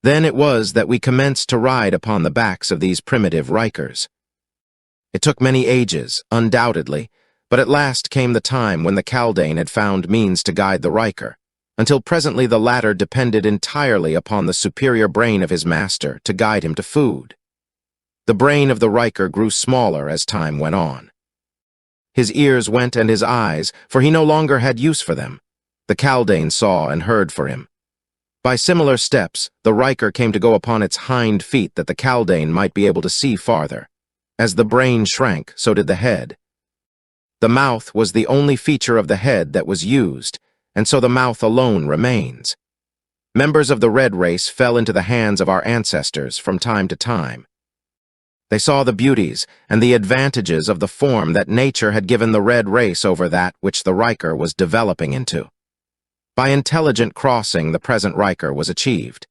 Then it was that we commenced to ride upon the backs of these primitive Rikers. It took many ages, undoubtedly, but at last came the time when the Kaldane had found means to guide the Riker, until presently the latter depended entirely upon the superior brain of his master to guide him to food. The brain of the Riker grew smaller as time went on. His ears went and his eyes, for he no longer had use for them. The Kaldane saw and heard for him. By similar steps, the Riker came to go upon its hind feet that the Kaldane might be able to see farther. As the brain shrank, so did the head. The mouth was the only feature of the head that was used, and so the mouth alone remains. Members of the Red Race fell into the hands of our ancestors from time to time. They saw the beauties and the advantages of the form that nature had given the Red Race over that which the Riker was developing into. By intelligent crossing, the present Riker was achieved.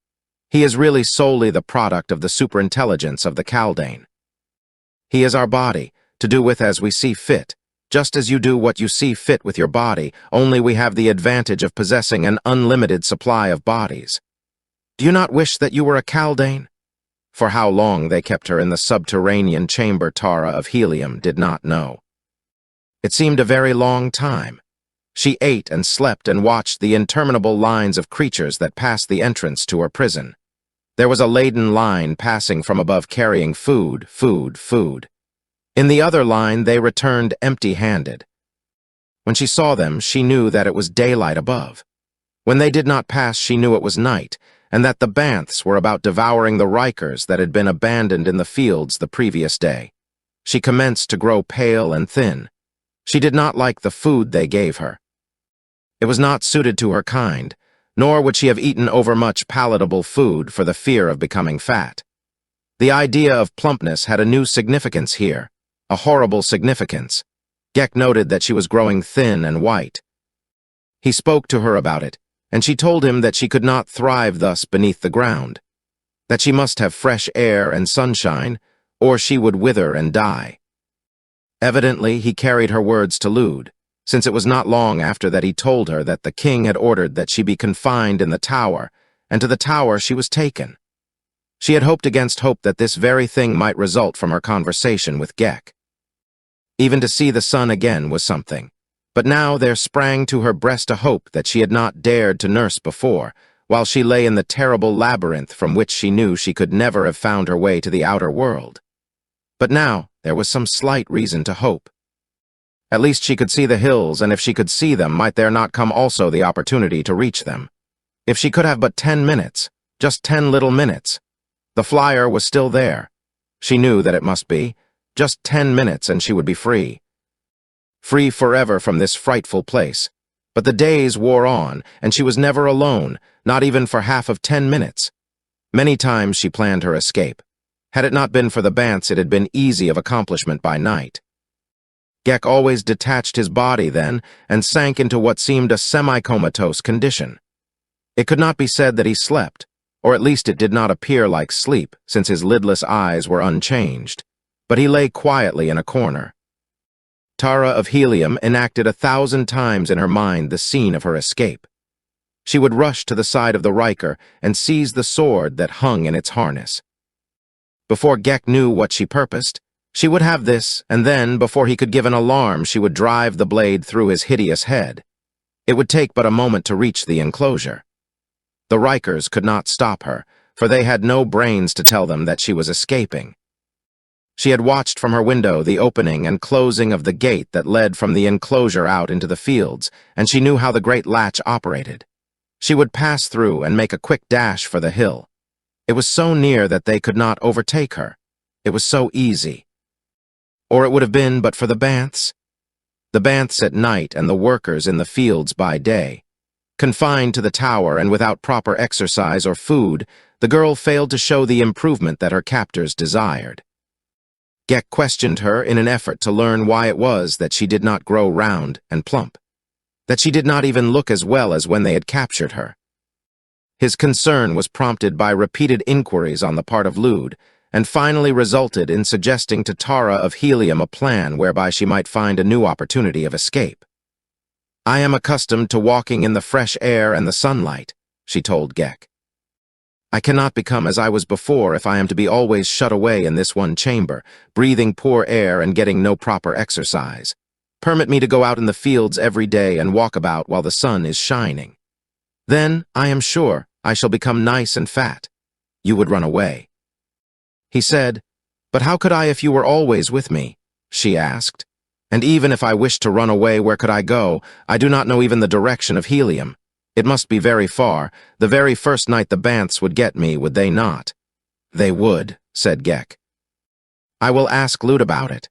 He is really solely the product of the superintelligence of the Kaldane. He is our body, to do with as we see fit, just as you do what you see fit with your body, only we have the advantage of possessing an unlimited supply of bodies. Do you not wish that you were a Kaldane? For how long they kept her in the subterranean chamber Tara of helium did not know. It seemed a very long time. She ate and slept and watched the interminable lines of creatures that passed the entrance to her prison. There was a laden line passing from above carrying food, food, food. In the other line they returned empty-handed. When she saw them, she knew that it was daylight above. When they did not pass, she knew it was night, and that the Banths were about devouring the Rikers that had been abandoned in the fields the previous day. She commenced to grow pale and thin. She did not like the food they gave her. It was not suited to her kind, nor would she have eaten overmuch palatable food for the fear of becoming fat. The idea of plumpness had a new significance here, a horrible significance. Gek noted that she was growing thin and white. He spoke to her about it, and she told him that she could not thrive thus beneath the ground, that she must have fresh air and sunshine, or she would wither and die. Evidently, he carried her words to Lude, since it was not long after that he told her that the king had ordered that she be confined in the tower, and to the tower she was taken. She had hoped against hope that this very thing might result from her conversation with Gek. Even to see the sun again was something, but now there sprang to her breast a hope that she had not dared to nurse before, while she lay in the terrible labyrinth from which she knew she could never have found her way to the outer world. But now there was some slight reason to hope. At least she could see the hills, and if she could see them, might there not come also the opportunity to reach them? If she could have but 10 minutes, just 10 little minutes. The flyer was still there. She knew that it must be. Just 10 minutes and she would be free. Free forever from this frightful place. But the days wore on, and she was never alone, not even for half of 10 minutes. Many times she planned her escape. Had it not been for the Banths, it had been easy of accomplishment by night. Gek always detached his body then, and sank into what seemed a semi-comatose condition. It could not be said that he slept, or at least it did not appear like sleep, since his lidless eyes were unchanged. But he lay quietly in a corner. Tara of helium enacted 1,000 times in her mind the scene of her escape. She would rush to the side of the Riker and seize the sword that hung in its harness. Before Gek knew what she purposed, she would have this, and then, before he could give an alarm, she would drive the blade through his hideous head. It would take but a moment to reach the enclosure. The Rikers could not stop her, for they had no brains to tell them that she was escaping. She had watched from her window the opening and closing of the gate that led from the enclosure out into the fields, and she knew how the great latch operated. She would pass through and make a quick dash for the hill. It was so near that they could not overtake her. It was so easy. Or it would have been but for the Banths. The Banths at night and the workers in the fields by day. Confined to the tower and without proper exercise or food, the girl failed to show the improvement that her captors desired. Gek questioned her in an effort to learn why it was that she did not grow round and plump, that she did not even look as well as when they had captured her. His concern was prompted by repeated inquiries on the part of Lude, and finally resulted in suggesting to Tara of helium a plan whereby she might find a new opportunity of escape. "I am accustomed to walking in the fresh air and the sunlight," she told Gek. "I cannot become as I was before if I am to be always shut away in this one chamber, breathing poor air and getting no proper exercise. Permit me to go out in the fields every day and walk about while the sun is shining. Then, I am sure, I shall become nice and fat. You would run away." He said, "But how could I if you were always with me?" she asked. "And even if I wished to run away, where could I go? I do not know even the direction of helium. It must be very far. The very first night the Banths would get me, would they not? They would, said Gek. I will ask Lud about it.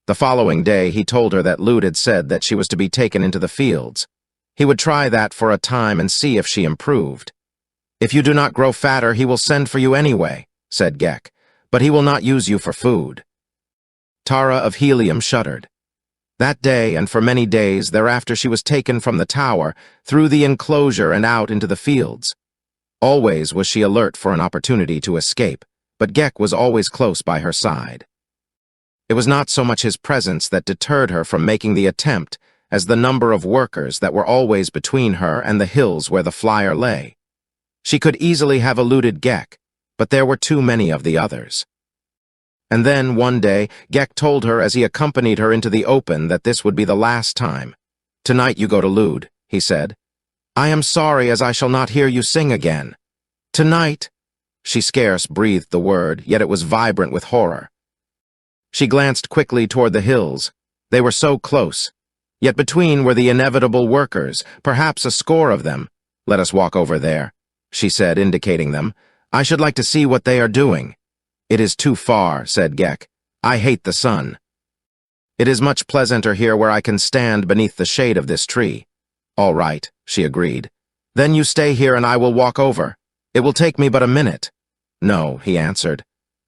The following day he told her that Lud had said that she was to be taken into the fields. He would try that for a time and see if she improved. If you do not grow fatter, he will send for you anyway, said Gek, but he will not use you for food. Tara of Helium shuddered. That day, and for many days thereafter, she was taken from the tower, through the enclosure and out into the fields. Always was she alert for an opportunity to escape, but Gek was always close by her side. It was not so much his presence that deterred her from making the attempt as the number of workers that were always between her and the hills where the flyer lay. She could easily have eluded Gek, but there were too many of the others. And then, one day, Gek told her as he accompanied her into the open that this would be the last time. Tonight you go to Lud, he said. I am sorry as I shall not hear you sing again. Tonight. She scarce breathed the word, yet it was vibrant with horror. She glanced quickly toward the hills. They were so close. Yet between were the inevitable workers, perhaps a score of them. Let us walk over there, she said, indicating them. I should like to see what they are doing. It is too far, said Gek. I hate the sun. It is much pleasanter here where I can stand beneath the shade of this tree. All right, she agreed. Then you stay here and I will walk over. It will take me but a minute. No, he answered.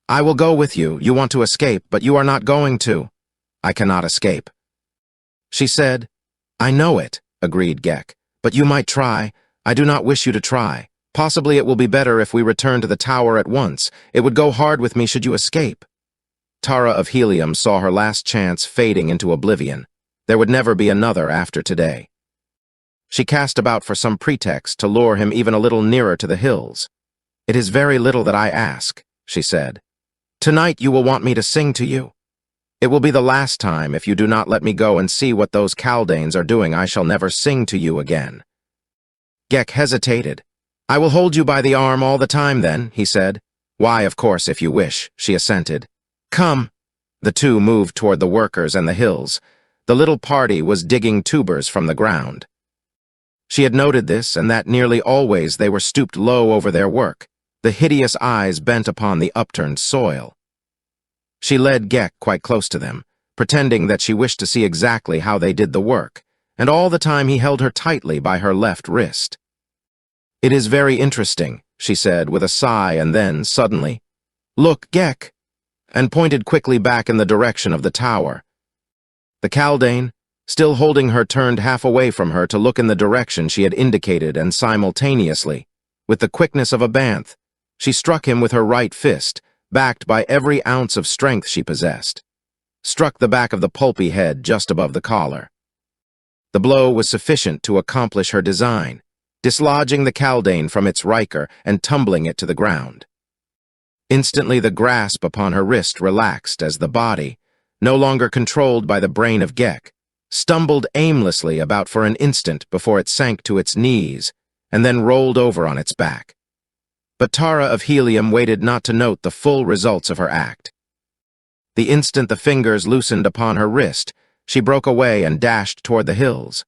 I will go with you. You want to escape, but you are not going to. I cannot escape. She said, I know it, agreed Gek, but you might try. I do not wish you to try. Possibly it will be better if we return to the tower at once. It would go hard with me should you escape. Tara of Helium saw her last chance fading into oblivion. There would never be another after today. She cast about for some pretext to lure him even a little nearer to the hills. It is very little that I ask, she said. Tonight you will want me to sing to you. It will be the last time. If you do not let me go and see what those Kaldanes are doing, I shall never sing to you again. Gek hesitated. I will hold you by the arm all the time then, he said. Why, of course, if you wish, she assented. Come. The two moved toward the workers and the hills. The little party was digging tubers from the ground. She had noted this, and that nearly always they were stooped low over their work, the hideous eyes bent upon the upturned soil. She led Gek quite close to them, pretending that she wished to see exactly how they did the work, and all the time he held her tightly by her left wrist. It is very interesting, she said with a sigh, and then, suddenly, Look, Gek, and pointed quickly back in the direction of the tower. The Kaldane, still holding her, turned half away from her to look in the direction she had indicated, and simultaneously, with the quickness of a Banth, she struck him with her right fist, backed by every ounce of strength she possessed. Struck the back of the pulpy head just above the collar. The blow was sufficient to accomplish her design, dislodging the Kaldane from its riker and tumbling it to the ground. Instantly the grasp upon her wrist relaxed as the body, no longer controlled by the brain of Gek, stumbled aimlessly about for an instant before it sank to its knees and then rolled over on its back. But Tara of Helium waited not to note the full results of her act. The instant the fingers loosened upon her wrist, she broke away and dashed toward the hills.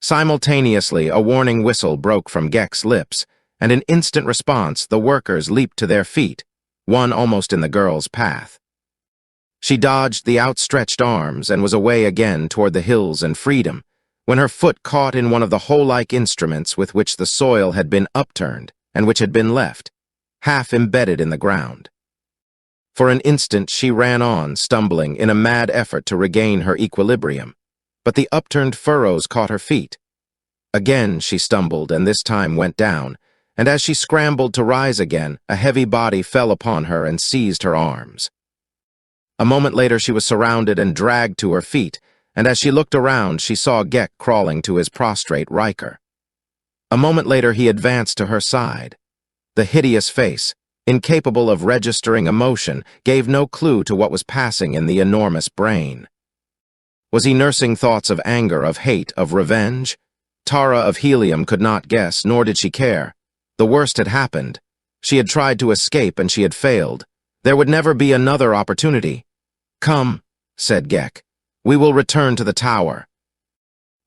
Simultaneously, a warning whistle broke from Gek's lips, and in instant response, the workers leaped to their feet, one almost in the girl's path. She dodged the outstretched arms and was away again toward the hills and freedom, when her foot caught in one of the hoe-like instruments with which the soil had been upturned and which had been left, half embedded in the ground. For an instant she ran on, stumbling, in a mad effort to regain her equilibrium, but the upturned furrows caught her feet. Again she stumbled, and this time went down, and as she scrambled to rise again, a heavy body fell upon her and seized her arms. A moment later she was surrounded and dragged to her feet, and as she looked around she saw Gek crawling to his prostrate Riker. A moment later he advanced to her side. The hideous face, incapable of registering emotion, gave no clue to what was passing in the enormous brain. Was he nursing thoughts of anger, of hate, of revenge? Tara of Helium could not guess, nor did she care. The worst had happened. She had tried to escape and she had failed. There would never be another opportunity. Come, said Gek. We will return to the tower.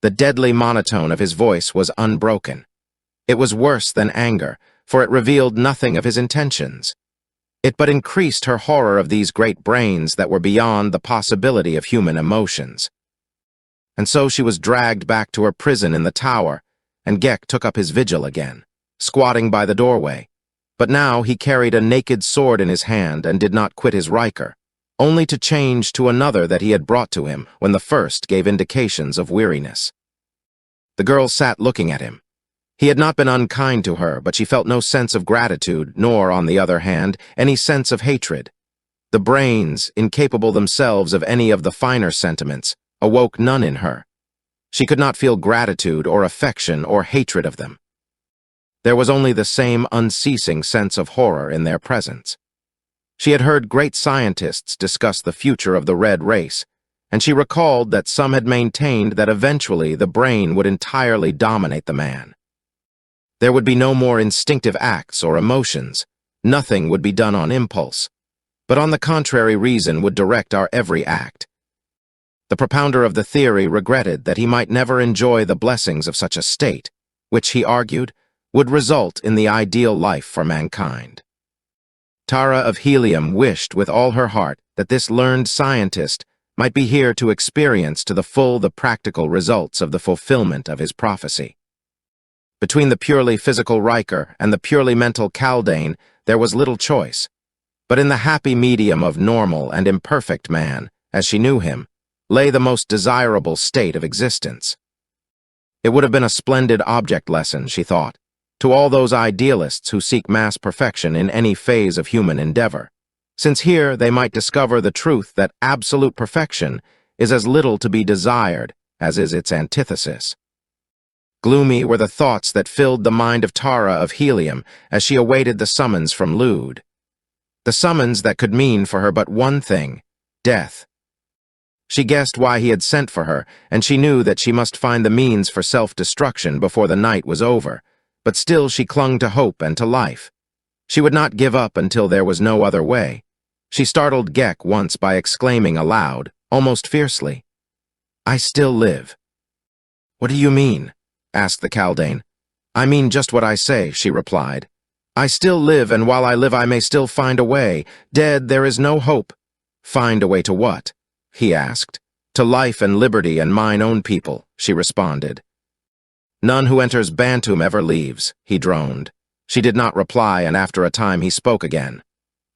The deadly monotone of his voice was unbroken. It was worse than anger, for it revealed nothing of his intentions. It but increased her horror of these great brains that were beyond the possibility of human emotions. And so she was dragged back to her prison in the tower, and Gek took up his vigil again, squatting by the doorway. But now he carried a naked sword in his hand and did not quit his Riker, only to change to another that he had brought to him when the first gave indications of weariness. The girl sat looking at him. He had not been unkind to her, but she felt no sense of gratitude, nor, on the other hand, any sense of hatred. The brains, incapable themselves of any of the finer sentiments, awoke none in her. She could not feel gratitude or affection or hatred of them. There was only the same unceasing sense of horror in their presence. She had heard great scientists discuss the future of the red race, and she recalled that some had maintained that eventually the brain would entirely dominate the man. There would be no more instinctive acts or emotions. Nothing would be done on impulse, but on the contrary, reason would direct our every act. The propounder of the theory regretted that he might never enjoy the blessings of such a state, which, he argued, would result in the ideal life for mankind. Tara of Helium wished with all her heart that this learned scientist might be here to experience to the full the practical results of the fulfillment of his prophecy. Between the purely physical Riker and the purely mental Kaldane, there was little choice. But in the happy medium of normal and imperfect man, as she knew him, lay the most desirable state of existence. It would have been a splendid object lesson, she thought, to all those idealists who seek mass perfection in any phase of human endeavor, since here they might discover the truth that absolute perfection is as little to be desired as is its antithesis. Gloomy were the thoughts that filled the mind of Tara of Helium as she awaited the summons from Lude. The summons that could mean for her but one thing: death. She guessed why he had sent for her, and she knew that she must find the means for self-destruction before the night was over, but still she clung to hope and to life. She would not give up until there was no other way. She startled Gek once by exclaiming aloud, almost fiercely, "I still live." "What do you mean?" asked the Kaldane. "I mean just what I say," she replied. "I still live, and while I live I may still find a way. Dead, there is no hope." "Find a way to what?" he asked. "To life and liberty and mine own people," she responded. "None who enters Bantum ever leaves," he droned. She did not reply, and after a time he spoke again.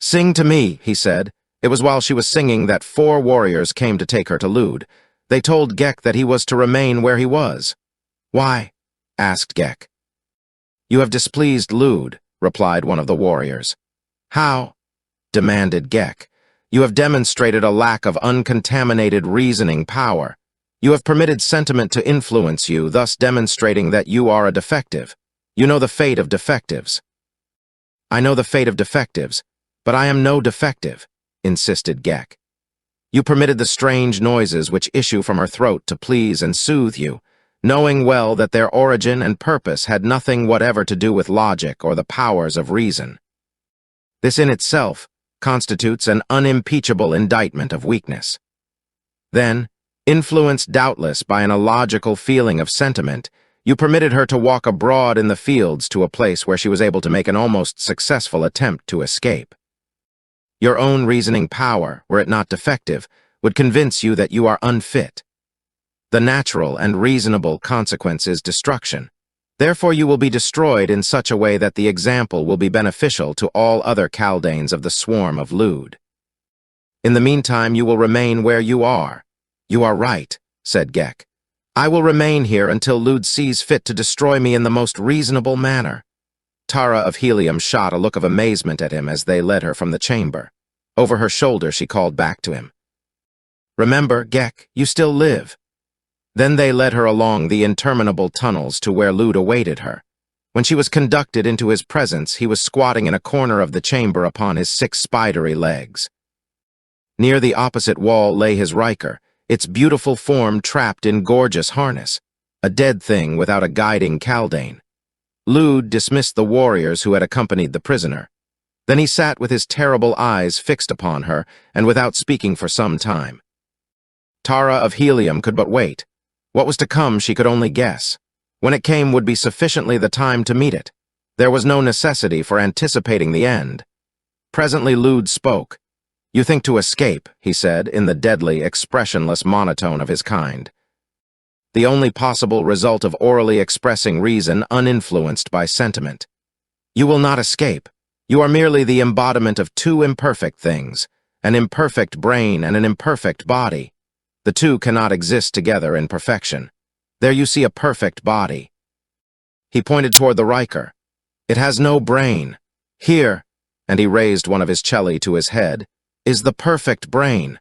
"Sing to me," he said. It was while she was singing that 4 warriors came to take her to Lude. They told Gek that he was to remain where he was. "Why?" asked Gek. "You have displeased Lude," replied one of the warriors. "How?" demanded Gek. "You have demonstrated a lack of uncontaminated reasoning power. You have permitted sentiment to influence you, thus demonstrating that you are a defective. You know the fate of defectives." "I know the fate of defectives, but I am no defective," insisted Gek. "You permitted the strange noises which issue from her throat to please and soothe you, knowing well that their origin and purpose had nothing whatever to do with logic or the powers of reason. This in itself constitutes an unimpeachable indictment of weakness. Then, influenced doubtless by an illogical feeling of sentiment, you permitted her to walk abroad in the fields to a place where she was able to make an almost successful attempt to escape. Your own reasoning power, were it not defective, would convince you that you are unfit. The natural and reasonable consequence is destruction. Therefore you will be destroyed in such a way that the example will be beneficial to all other Kaldanes of the swarm of Lude. In the meantime you will remain where you are." "You are right," said Gek. "I will remain here until Lude sees fit to destroy me in the most reasonable manner." Tara of Helium shot a look of amazement at him as they led her from the chamber. Over her shoulder she called back to him, "Remember, Gek, you still live." Then they led her along the interminable tunnels to where Lude awaited her. When she was conducted into his presence, he was squatting in a corner of the chamber upon his 6 spidery legs. Near the opposite wall lay his Riker, its beautiful form trapped in gorgeous harness, a dead thing without a guiding Kaldane. Lude dismissed the warriors who had accompanied the prisoner. Then he sat with his terrible eyes fixed upon her, and without speaking for some time. Tara of Helium could but wait. What was to come she could only guess. When it came would be sufficiently the time to meet it. There was no necessity for anticipating the end. Presently Lude spoke. "You think to escape," he said, in the deadly, expressionless monotone of his kind. The only possible result of orally expressing reason uninfluenced by sentiment. You will not escape. You are merely the embodiment of two imperfect things, an imperfect brain and an imperfect body. The two cannot exist together in perfection. There you see a perfect body. He pointed toward the Riker. It has no brain. Here, and he raised one of his celli to his head, is the perfect brain.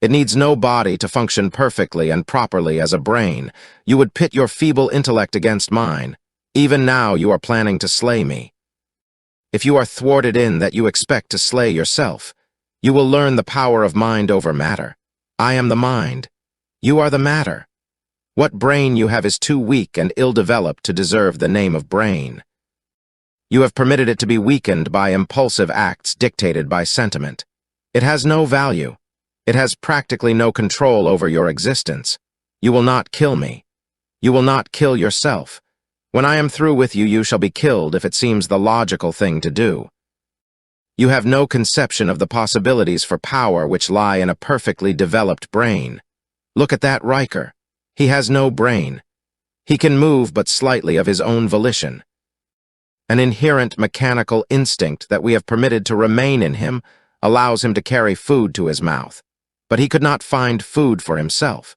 It needs no body to function perfectly and properly as a brain. You would pit your feeble intellect against mine. Even now you are planning to slay me. If you are thwarted in that you expect to slay yourself, you will learn the power of mind over matter. I am the mind. You are the matter. What brain you have is too weak and ill-developed to deserve the name of brain. You have permitted it to be weakened by impulsive acts dictated by sentiment. It has no value. It has practically no control over your existence. You will not kill me. You will not kill yourself. When I am through with you, you shall be killed if it seems the logical thing to do. You have no conception of the possibilities for power which lie in a perfectly developed brain. Look at that Riker. He has no brain. He can move but slightly of his own volition. An inherent mechanical instinct that we have permitted to remain in him allows him to carry food to his mouth, but he could not find food for himself.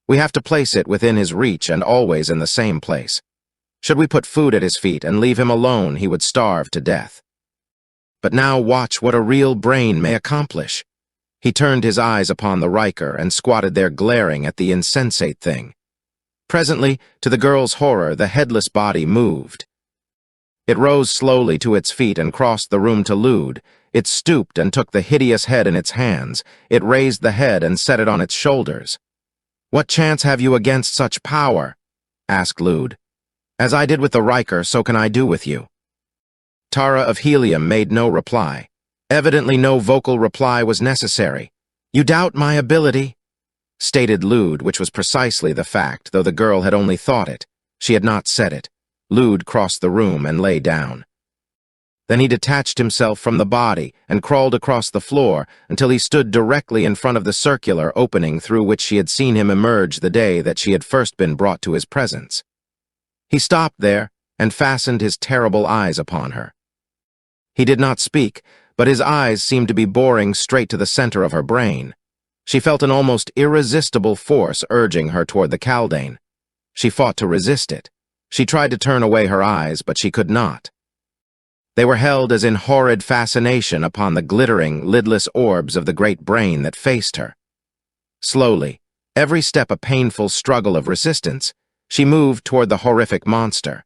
We have to place it within his reach and always in the same place. Should we put food at his feet and leave him alone, he would starve to death. But now watch what a real brain may accomplish. He turned his eyes upon the Riker and squatted there glaring at the insensate thing. Presently, to the girl's horror, the headless body moved. It rose slowly to its feet and crossed the room to Lude. It stooped and took the hideous head in its hands. It raised the head and set it on its shoulders. "What chance have you against such power?" asked Lude. "As I did with the Riker, so can I do with you." Tara of Helium made no reply. Evidently no vocal reply was necessary. "You doubt my ability?" stated Lude, which was precisely the fact, though the girl had only thought it. She had not said it. Lude crossed the room and lay down. Then he detached himself from the body and crawled across the floor until he stood directly in front of the circular opening through which she had seen him emerge the day that she had first been brought to his presence. He stopped there and fastened his terrible eyes upon her. He did not speak, but his eyes seemed to be boring straight to the center of her brain. She felt an almost irresistible force urging her toward the Kaldane. She fought to resist it. She tried to turn away her eyes, but she could not. They were held as in horrid fascination upon the glittering, lidless orbs of the great brain that faced her. Slowly, every step a painful struggle of resistance, she moved toward the horrific monster.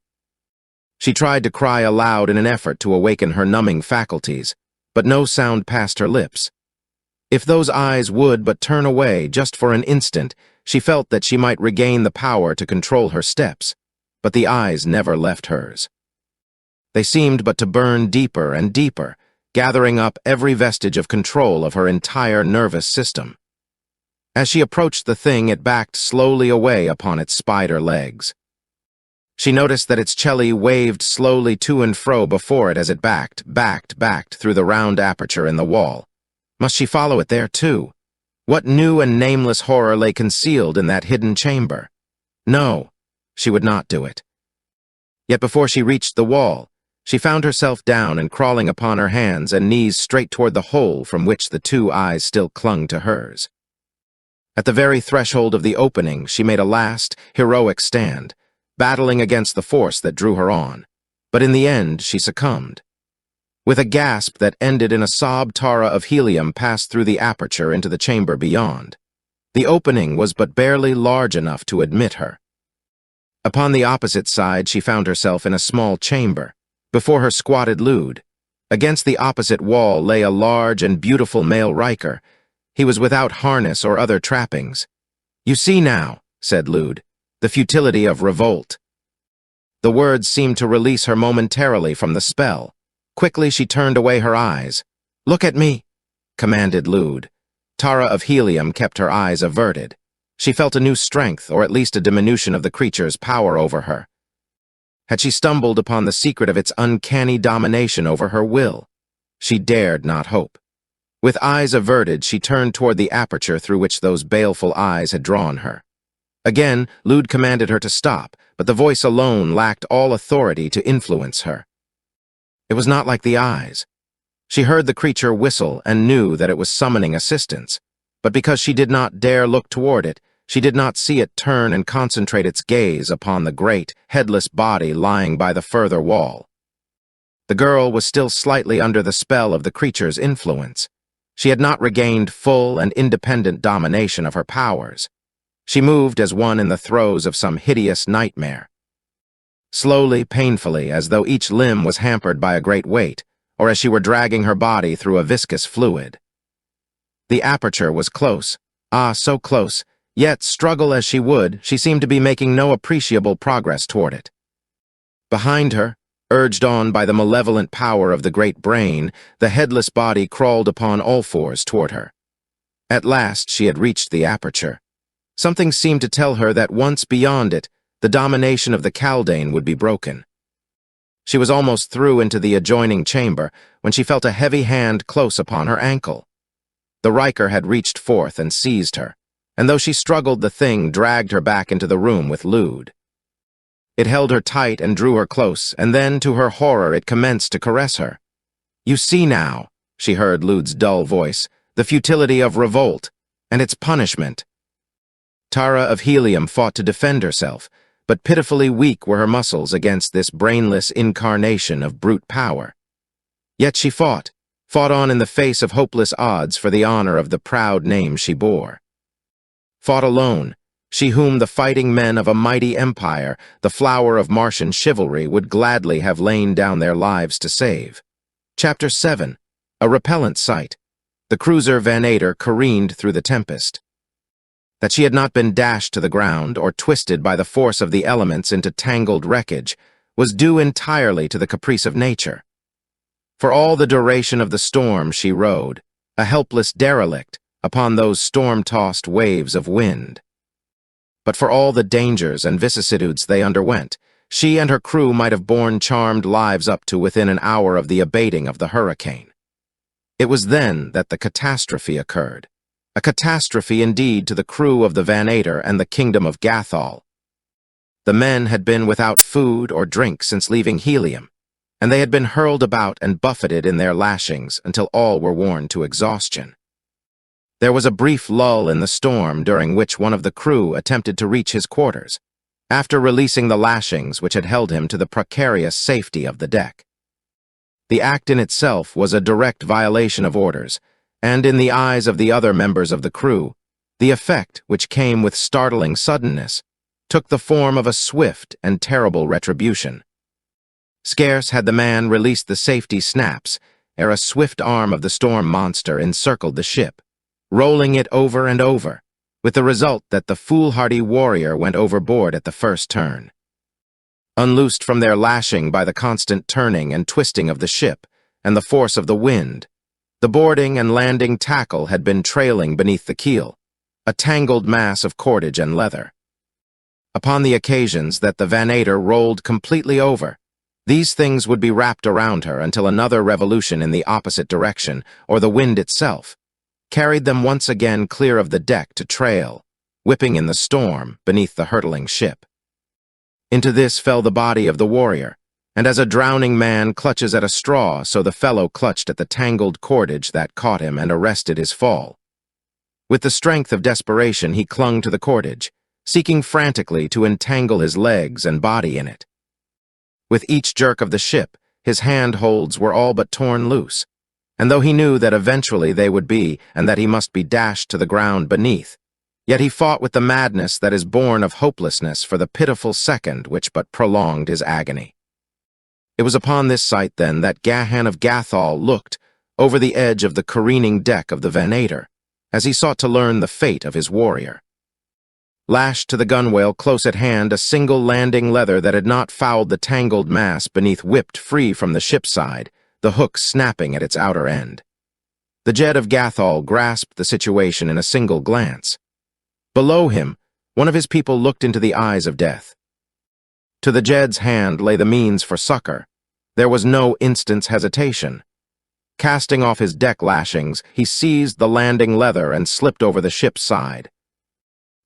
She tried to cry aloud in an effort to awaken her numbing faculties, but no sound passed her lips. If those eyes would but turn away just for an instant, she felt that she might regain the power to control her steps, but the eyes never left hers. They seemed but to burn deeper and deeper, gathering up every vestige of control of her entire nervous system. As she approached the thing, it backed slowly away upon its spider legs. She noticed that its celli waved slowly to and fro before it as it backed through the round aperture in the wall. Must she follow it there, too? What new and nameless horror lay concealed in that hidden chamber? No, she would not do it. Yet before she reached the wall, she found herself down and crawling upon her hands and knees straight toward the hole from which the two eyes still clung to hers. At the very threshold of the opening, she made a last, heroic stand, battling against the force that drew her on. But in the end, she succumbed. With a gasp that ended in a sob, Tara of Helium passed through the aperture into the chamber beyond. The opening was but barely large enough to admit her. Upon the opposite side, she found herself in a small chamber. Before her squatted Lude. Against the opposite wall lay a large and beautiful male Riker. He was without harness or other trappings. "You see now," said Lude, "the futility of revolt." The words seemed to release her momentarily from the spell. Quickly she turned away her eyes. "Look at me," commanded Lude. Tara of Helium kept her eyes averted. She felt a new strength, or at least a diminution of the creature's power over her. Had she stumbled upon the secret of its uncanny domination over her will? She dared not hope. With eyes averted, she turned toward the aperture through which those baleful eyes had drawn her. Again, Lud commanded her to stop, but the voice alone lacked all authority to influence her. It was not like the eyes. She heard the creature whistle and knew that it was summoning assistance, but because she did not dare look toward it, she did not see it turn and concentrate its gaze upon the great, headless body lying by the further wall. The girl was still slightly under the spell of the creature's influence. She had not regained full and independent domination of her powers. She moved as one in the throes of some hideous nightmare. Slowly, painfully, as though each limb was hampered by a great weight, or as she were dragging her body through a viscous fluid. The aperture was close, so close, yet, struggle as she would, she seemed to be making no appreciable progress toward it. Behind her, urged on by the malevolent power of the great brain, the headless body crawled upon all fours toward her. At last she had reached the aperture. Something seemed to tell her that once beyond it, the domination of the Kaldane would be broken. She was almost through into the adjoining chamber when she felt a heavy hand close upon her ankle. The Riker had reached forth and seized her, and though she struggled, the thing dragged her back into the room with Lud. It held her tight and drew her close, and then, to her horror, it commenced to caress her. "You see now," she heard Lud's dull voice, "the futility of revolt, and its punishment." Tara of Helium fought to defend herself, but pitifully weak were her muscles against this brainless incarnation of brute power. Yet she fought on in the face of hopeless odds for the honor of the proud name she bore. Fought alone, she whom the fighting men of a mighty empire, the flower of Martian chivalry, would gladly have lain down their lives to save. Chapter 7. A repellent sight. The cruiser Vanator careened through the tempest. That she had not been dashed to the ground or twisted by the force of the elements into tangled wreckage was due entirely to the caprice of nature. For all the duration of the storm she rode, a helpless derelict, upon those storm-tossed waves of wind. But for all the dangers and vicissitudes they underwent, she and her crew might have borne charmed lives up to within an hour of the abating of the hurricane. It was then that the catastrophe occurred. A catastrophe indeed to the crew of the Vanator and the kingdom of Gathol. The men had been without food or drink since leaving Helium, and they had been hurled about and buffeted in their lashings until all were worn to exhaustion. There was a brief lull in the storm during which one of the crew attempted to reach his quarters, after releasing the lashings which had held him to the precarious safety of the deck. The act in itself was a direct violation of orders, and in the eyes of the other members of the crew, the effect, which came with startling suddenness, took the form of a swift and terrible retribution. Scarce had the man released the safety snaps ere a swift arm of the storm monster encircled the ship, rolling it over and over, with the result that the foolhardy warrior went overboard at the first turn. Unloosed from their lashing by the constant turning and twisting of the ship and the force of the wind, the boarding and landing tackle had been trailing beneath the keel, a tangled mass of cordage and leather. Upon the occasions that the Vanator rolled completely over, these things would be wrapped around her until another revolution in the opposite direction, or the wind itself, carried them once again clear of the deck to trail, whipping in the storm beneath the hurtling ship. Into this fell the body of the warrior, and as a drowning man clutches at a straw, so the fellow clutched at the tangled cordage that caught him and arrested his fall. With the strength of desperation, he clung to the cordage, seeking frantically to entangle his legs and body in it. With each jerk of the ship, his handholds were all but torn loose, and though he knew that eventually they would be, and that he must be dashed to the ground beneath, yet he fought with the madness that is born of hopelessness for the pitiful second which but prolonged his agony. It was upon this sight, then, that Gahan of Gathol looked over the edge of the careening deck of the Vanator, as he sought to learn the fate of his warrior. Lashed to the gunwale close at hand, a single landing leather that had not fouled the tangled mass beneath whipped free from the ship's side, the hook snapping at its outer end. The Jed of Gathol grasped the situation in a single glance. Below him, one of his people looked into the eyes of death. To the Jed's hand lay the means for succor. There was no instant's hesitation. Casting off his deck lashings, he seized the landing leather and slipped over the ship's side.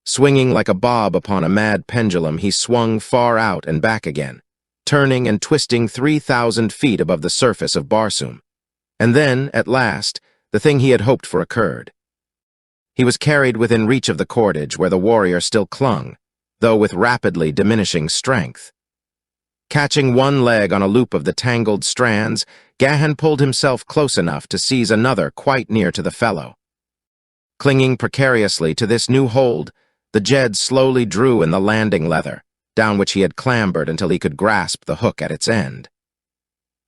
Swinging like a bob upon a mad pendulum, he swung far out and back again, turning and twisting 3,000 feet above the surface of Barsoom. And then, at last, the thing he had hoped for occurred. He was carried within reach of the cordage where the warrior still clung, though with rapidly diminishing strength. Catching one leg on a loop of the tangled strands, Gahan pulled himself close enough to seize another quite near to the fellow. Clinging precariously to this new hold, the Jed slowly drew in the landing leather, down which he had clambered until he could grasp the hook at its end.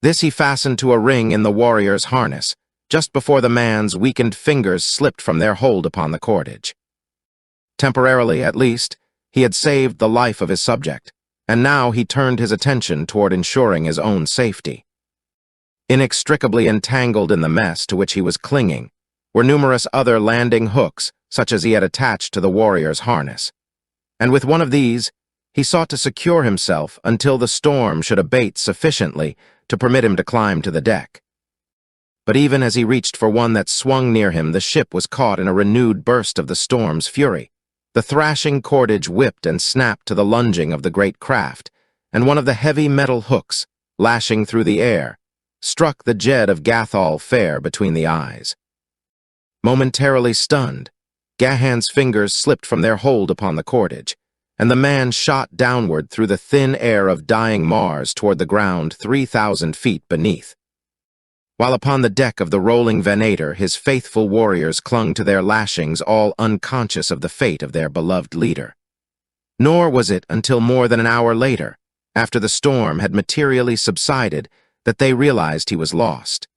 This he fastened to a ring in the warrior's harness, just before the man's weakened fingers slipped from their hold upon the cordage. Temporarily, at least, he had saved the life of his subject, and now he turned his attention toward ensuring his own safety. Inextricably entangled in the mess to which he was clinging were numerous other landing hooks, such as he had attached to the warrior's harness. And with one of these, he sought to secure himself until the storm should abate sufficiently to permit him to climb to the deck. But even as he reached for one that swung near him, the ship was caught in a renewed burst of the storm's fury. The thrashing cordage whipped and snapped to the lunging of the great craft, and one of the heavy metal hooks, lashing through the air, struck the Jed of Gathol fair between the eyes. Momentarily stunned, Gahan's fingers slipped from their hold upon the cordage, and the man shot downward through the thin air of dying Mars toward the ground 3,000 feet beneath. While upon the deck of the rolling Venator, his faithful warriors clung to their lashings, all unconscious of the fate of their beloved leader. Nor was it until more than an hour later, after the storm had materially subsided, that they realized he was lost,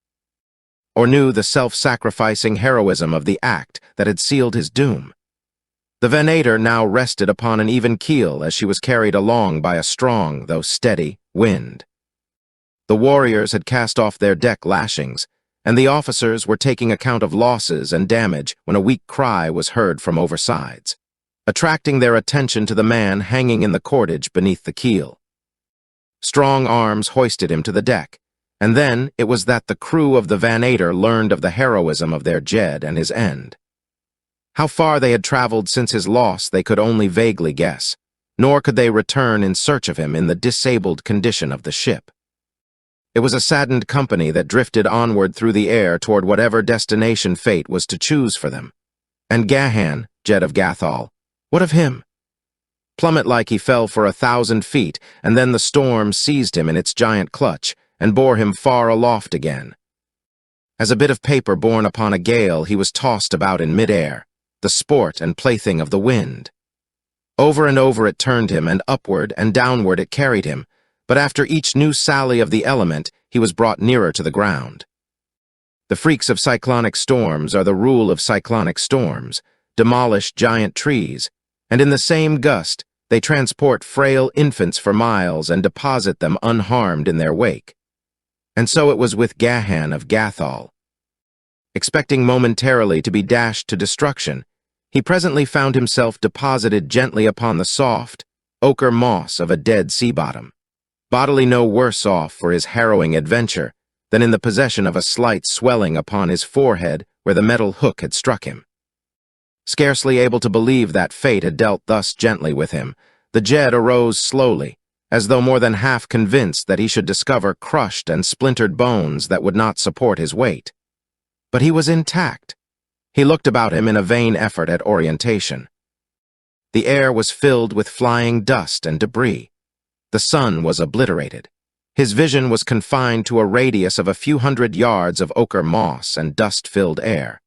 or knew the self-sacrificing heroism of the act that had sealed his doom. The Venator now rested upon an even keel as she was carried along by a strong, though steady, wind. The warriors had cast off their deck lashings, and the officers were taking account of losses and damage when a weak cry was heard from oversides, attracting their attention to the man hanging in the cordage beneath the keel. Strong arms hoisted him to the deck, and then it was that the crew of the Venator learned of the heroism of their Jed and his end. How far they had traveled since his loss they could only vaguely guess, nor could they return in search of him in the disabled condition of the ship. It was a saddened company that drifted onward through the air toward whatever destination fate was to choose for them. And Gahan, Jed of Gathol, what of him? Plummet-like he fell for 1,000 feet, and then the storm seized him in its giant clutch and bore him far aloft again. As a bit of paper borne upon a gale, he was tossed about in mid-air, the sport and plaything of the wind. Over and over it turned him, and upward and downward it carried him, but after each new sally of the element, he was brought nearer to the ground. The freaks of cyclonic storms are the rule of cyclonic storms, demolish giant trees, and in the same gust, they transport frail infants for miles and deposit them unharmed in their wake. And so it was with Gahan of Gathol. Expecting momentarily to be dashed to destruction, he presently found himself deposited gently upon the soft, ochre moss of a dead sea bottom, bodily no worse off for his harrowing adventure than in the possession of a slight swelling upon his forehead where the metal hook had struck him. Scarcely able to believe that fate had dealt thus gently with him, the Jed arose slowly, as though more than half convinced that he should discover crushed and splintered bones that would not support his weight. But he was intact. He looked about him in a vain effort at orientation. The air was filled with flying dust and debris. The sun was obliterated. His vision was confined to a radius of a few hundred yards of ochre moss and dust-filled air.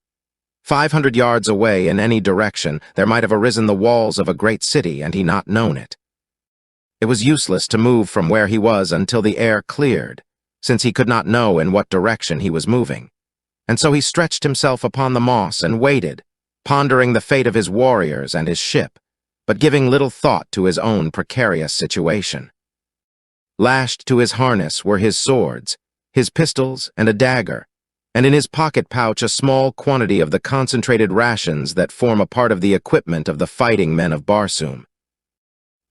500 yards away in any direction, there might have arisen the walls of a great city and he not known it. It was useless to move from where he was until the air cleared, since he could not know in what direction he was moving. And so he stretched himself upon the moss and waited, pondering the fate of his warriors and his ship, but giving little thought to his own precarious situation. Lashed to his harness were his swords, his pistols, and a dagger, and in his pocket pouch a small quantity of the concentrated rations that form a part of the equipment of the fighting men of Barsoom.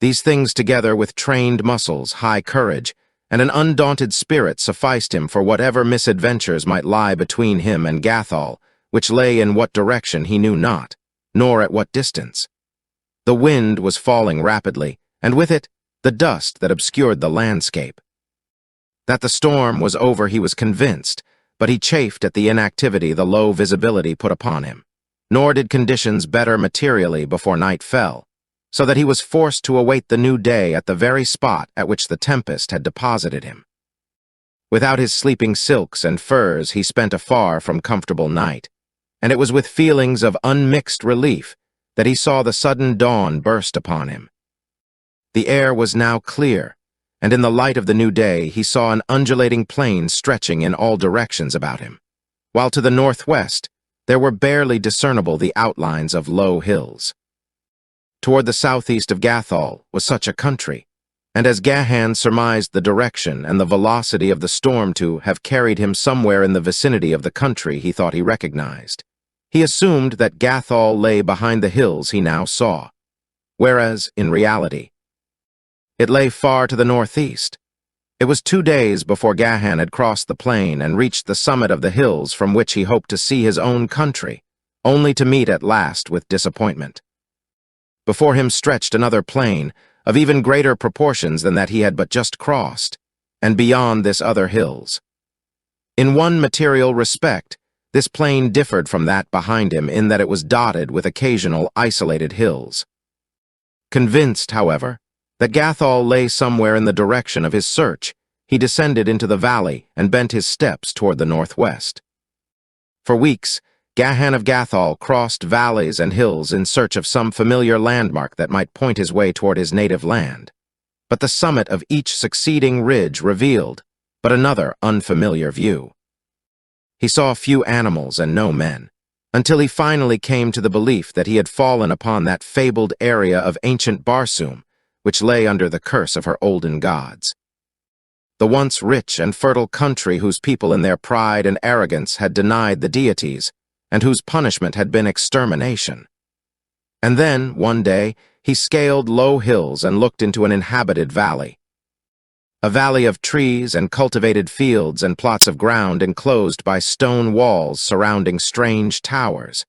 These things, together with trained muscles, high courage, and an undaunted spirit, sufficed him for whatever misadventures might lie between him and Gathol, which lay in what direction he knew not, nor at what distance. The wind was falling rapidly, and with it, the dust that obscured the landscape. That the storm was over he was convinced, but he chafed at the inactivity the low visibility put upon him. Nor did conditions better materially before night fell, so that he was forced to await the new day at the very spot at which the tempest had deposited him. Without his sleeping silks and furs, he spent a far from comfortable night, and it was with feelings of unmixed relief that he saw the sudden dawn burst upon him. The air was now clear, and in the light of the new day he saw an undulating plain stretching in all directions about him, while to the northwest there were barely discernible the outlines of low hills. Toward the southeast of Gathol was such a country, and as Gahan surmised the direction and the velocity of the storm to have carried him somewhere in the vicinity of the country he thought he recognized, he assumed that Gathol lay behind the hills he now saw, whereas, in reality, it lay far to the northeast. It was 2 days before Gahan had crossed the plain and reached the summit of the hills from which he hoped to see his own country, only to meet at last with disappointment. Before him stretched another plain, of even greater proportions than that he had but just crossed, and beyond this other hills. In one material respect, this plain differed from that behind him in that it was dotted with occasional isolated hills. Convinced, however, that Gathol lay somewhere in the direction of his search, he descended into the valley and bent his steps toward the northwest. For weeks, Gahan of Gathol crossed valleys and hills in search of some familiar landmark that might point his way toward his native land. But the summit of each succeeding ridge revealed but another unfamiliar view. He saw few animals and no men, until he finally came to the belief that he had fallen upon that fabled area of ancient Barsoom, which lay under the curse of her olden gods. The once rich and fertile country whose people in their pride and arrogance had denied the deities, and whose punishment had been extermination. And then, one day, he scaled low hills and looked into an inhabited valley. A valley of trees and cultivated fields and plots of ground enclosed by stone walls surrounding strange towers.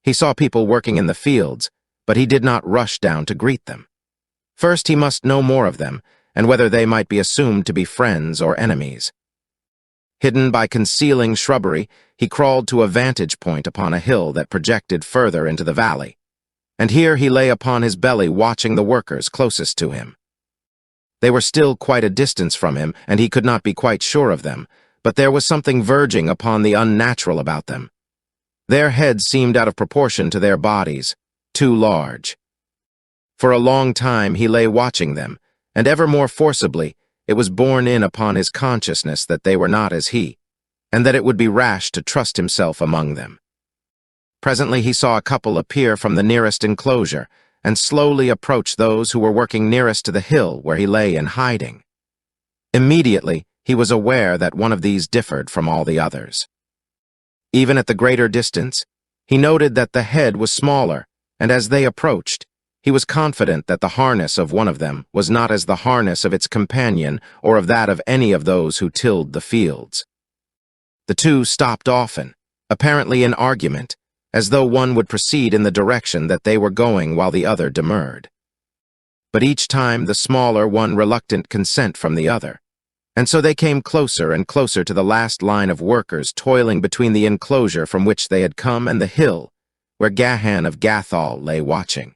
He saw people working in the fields, but he did not rush down to greet them. First, he must know more of them, and whether they might be assumed to be friends or enemies. Hidden by concealing shrubbery, he crawled to a vantage point upon a hill that projected further into the valley, and here he lay upon his belly watching the workers closest to him. They were still quite a distance from him, and he could not be quite sure of them, but there was something verging upon the unnatural about them. Their heads seemed out of proportion to their bodies, too large. For a long time he lay watching them, and ever more forcibly it was borne in upon his consciousness that they were not as he, and that it would be rash to trust himself among them. Presently he saw a couple appear from the nearest enclosure, and slowly approach those who were working nearest to the hill where he lay in hiding. Immediately he was aware that one of these differed from all the others. Even at the greater distance, he noted that the head was smaller, and as they approached, he was confident that the harness of one of them was not as the harness of its companion or of that of any of those who tilled the fields. The two stopped often, apparently in argument, as though one would proceed in the direction that they were going while the other demurred. But each time the smaller won reluctant consent from the other, and so they came closer and closer to the last line of workers toiling between the enclosure from which they had come and the hill, where Gahan of Gathol lay watching.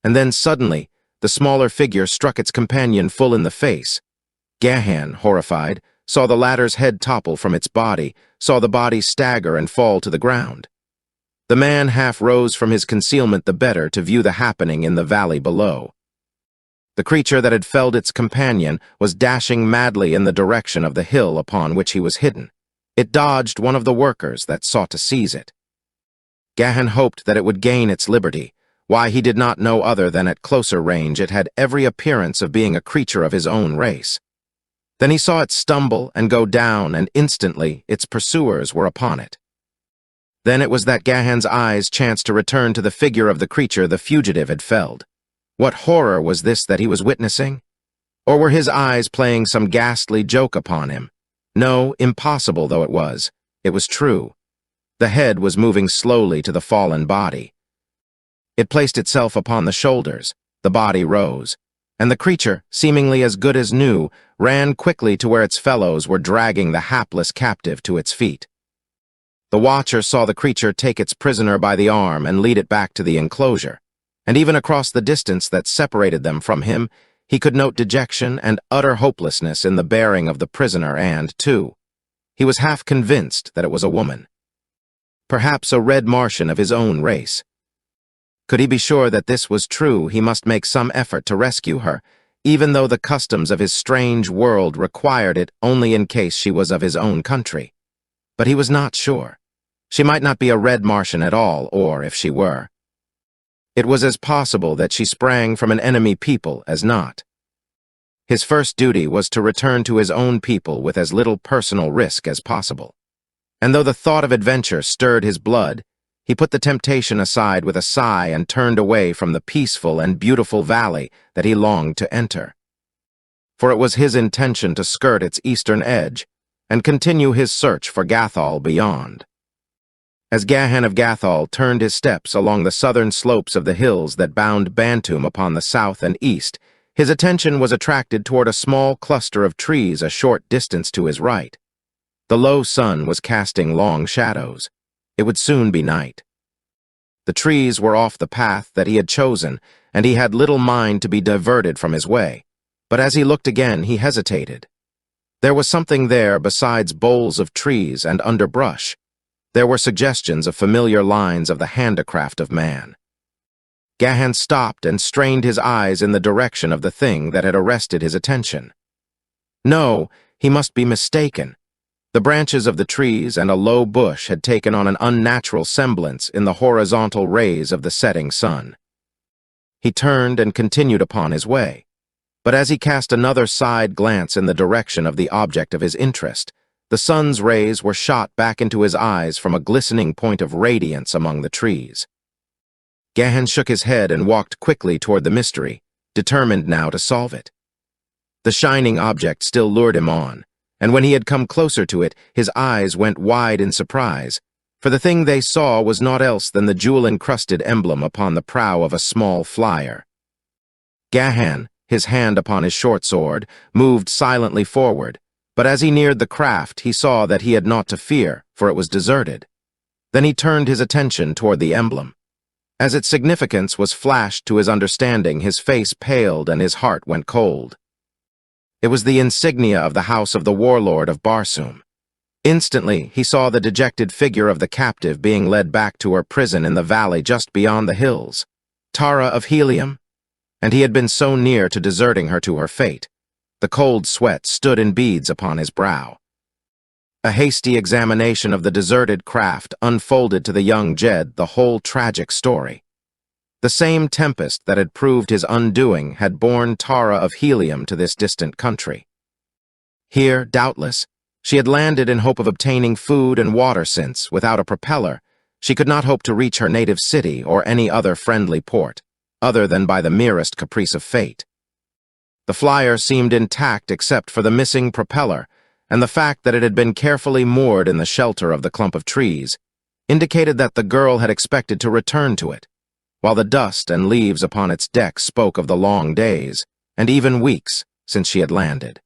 And then suddenly, the smaller figure struck its companion full in the face. Gahan, horrified, saw the latter's head topple from its body, saw the body stagger and fall to the ground. The man half rose from his concealment the better to view the happening in the valley below. The creature that had felled its companion was dashing madly in the direction of the hill upon which he was hidden. It dodged one of the workers that sought to seize it. Gahan hoped that it would gain its liberty. Why, he did not know other than at closer range it had every appearance of being a creature of his own race. Then he saw it stumble and go down, and instantly its pursuers were upon it. Then it was that Gahan's eyes chanced to return to the figure of the creature the fugitive had felled. What horror was this that he was witnessing? Or were his eyes playing some ghastly joke upon him? No, impossible though it was true. The head was moving slowly to the fallen body. It placed itself upon the shoulders, the body rose, and the creature, seemingly as good as new, ran quickly to where its fellows were dragging the hapless captive to its feet. The watcher saw the creature take its prisoner by the arm and lead it back to the enclosure, and even across the distance that separated them from him, he could note dejection and utter hopelessness in the bearing of the prisoner and, too, he was half convinced that it was a woman. Perhaps a red Martian of his own race. Could he be sure that this was true, he must make some effort to rescue her, even though the customs of his strange world required it only in case she was of his own country. But he was not sure. She might not be a red Martian at all, or if she were, it was as possible that she sprang from an enemy people as not. His first duty was to return to his own people with as little personal risk as possible. And though the thought of adventure stirred his blood, he put the temptation aside with a sigh and turned away from the peaceful and beautiful valley that he longed to enter. For it was his intention to skirt its eastern edge and continue his search for Gathol beyond. As Gahan of Gathol turned his steps along the southern slopes of the hills that bound Bantum upon the south and east, his attention was attracted toward a small cluster of trees a short distance to his right. The low sun was casting long shadows. It would soon be night. The trees were off the path that he had chosen, and he had little mind to be diverted from his way. But as he looked again, he hesitated. There was something there besides boles of trees and underbrush. There were suggestions of familiar lines of the handicraft of man. Gahan stopped and strained his eyes in the direction of the thing that had arrested his attention. No, he must be mistaken. The branches of the trees and a low bush had taken on an unnatural semblance in the horizontal rays of the setting sun. He turned and continued upon his way. But as he cast another side glance in the direction of the object of his interest, the sun's rays were shot back into his eyes from a glistening point of radiance among the trees. Gahan shook his head and walked quickly toward the mystery, determined now to solve it. The shining object still lured him on, and when he had come closer to it, his eyes went wide in surprise, for the thing they saw was naught else than the jewel-encrusted emblem upon the prow of a small flyer. Gahan, his hand upon his short sword, moved silently forward, but as he neared the craft, he saw that he had naught to fear, for it was deserted. Then he turned his attention toward the emblem. As its significance was flashed to his understanding, his face paled and his heart went cold. It was the insignia of the house of the warlord of Barsum. Instantly, he saw the dejected figure of the captive being led back to her prison in the valley just beyond the hills. Tara of Helium? And he had been so near to deserting her to her fate. The cold sweat stood in beads upon his brow. A hasty examination of the deserted craft unfolded to the young Jed the whole tragic story. The same tempest that had proved his undoing had borne Tara of Helium to this distant country. Here, doubtless, she had landed in hope of obtaining food and water since, without a propeller, she could not hope to reach her native city or any other friendly port, other than by the merest caprice of fate. The flyer seemed intact except for the missing propeller, and the fact that it had been carefully moored in the shelter of the clump of trees indicated that the girl had expected to return to it, while the dust and leaves upon its deck spoke of the long days, and even weeks, since she had landed.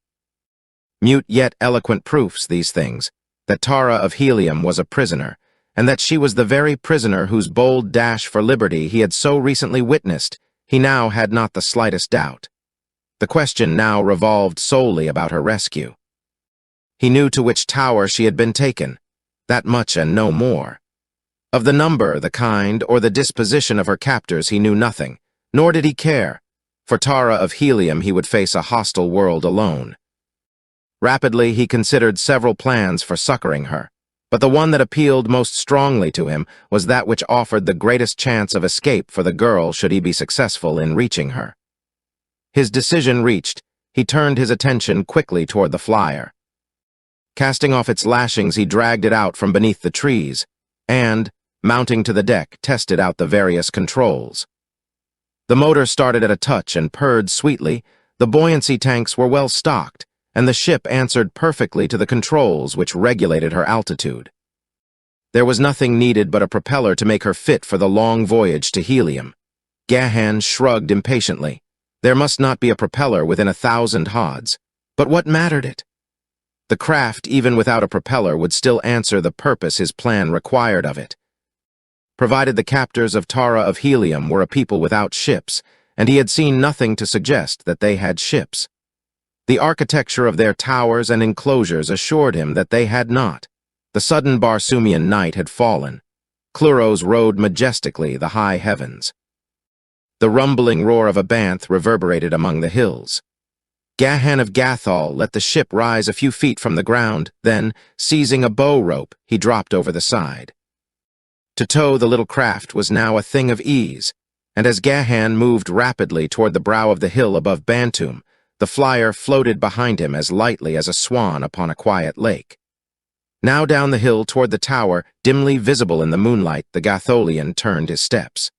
Mute yet eloquent proofs, these things, that Tara of Helium was a prisoner, and that she was the very prisoner whose bold dash for liberty he had so recently witnessed, he now had not the slightest doubt. The question now revolved solely about her rescue. He knew to which tower she had been taken, that much and no more. Of the number, the kind, or the disposition of her captors he knew nothing, nor did he care. For Tara of Helium he would face a hostile world alone. Rapidly he considered several plans for succoring her, but the one that appealed most strongly to him was that which offered the greatest chance of escape for the girl should he be successful in reaching her. His decision reached, he turned his attention quickly toward the flyer. Casting off its lashings, he dragged it out from beneath the trees, and, mounting to the deck, tested out the various controls. The motor started at a touch and purred sweetly, the buoyancy tanks were well stocked, and the ship answered perfectly to the controls which regulated her altitude. There was nothing needed but a propeller to make her fit for the long voyage to Helium. Gahan shrugged impatiently. There must not be a propeller within 1,000 hods. But what mattered it? The craft, even without a propeller, would still answer the purpose his plan required of it. Provided the captors of Tara of Helium were a people without ships, and he had seen nothing to suggest that they had ships. The architecture of their towers and enclosures assured him that they had not. The sudden Barsumian night had fallen. Cluros rode majestically the high heavens. The rumbling roar of a banth reverberated among the hills. Gahan of Gathol let the ship rise a few feet from the ground, then, seizing a bow rope, he dropped over the side. To tow the little craft was now a thing of ease, and as Gahan moved rapidly toward the brow of the hill above Bantum, the flyer floated behind him as lightly as a swan upon a quiet lake. Now down the hill toward the tower, dimly visible in the moonlight, the Gatholian turned his steps.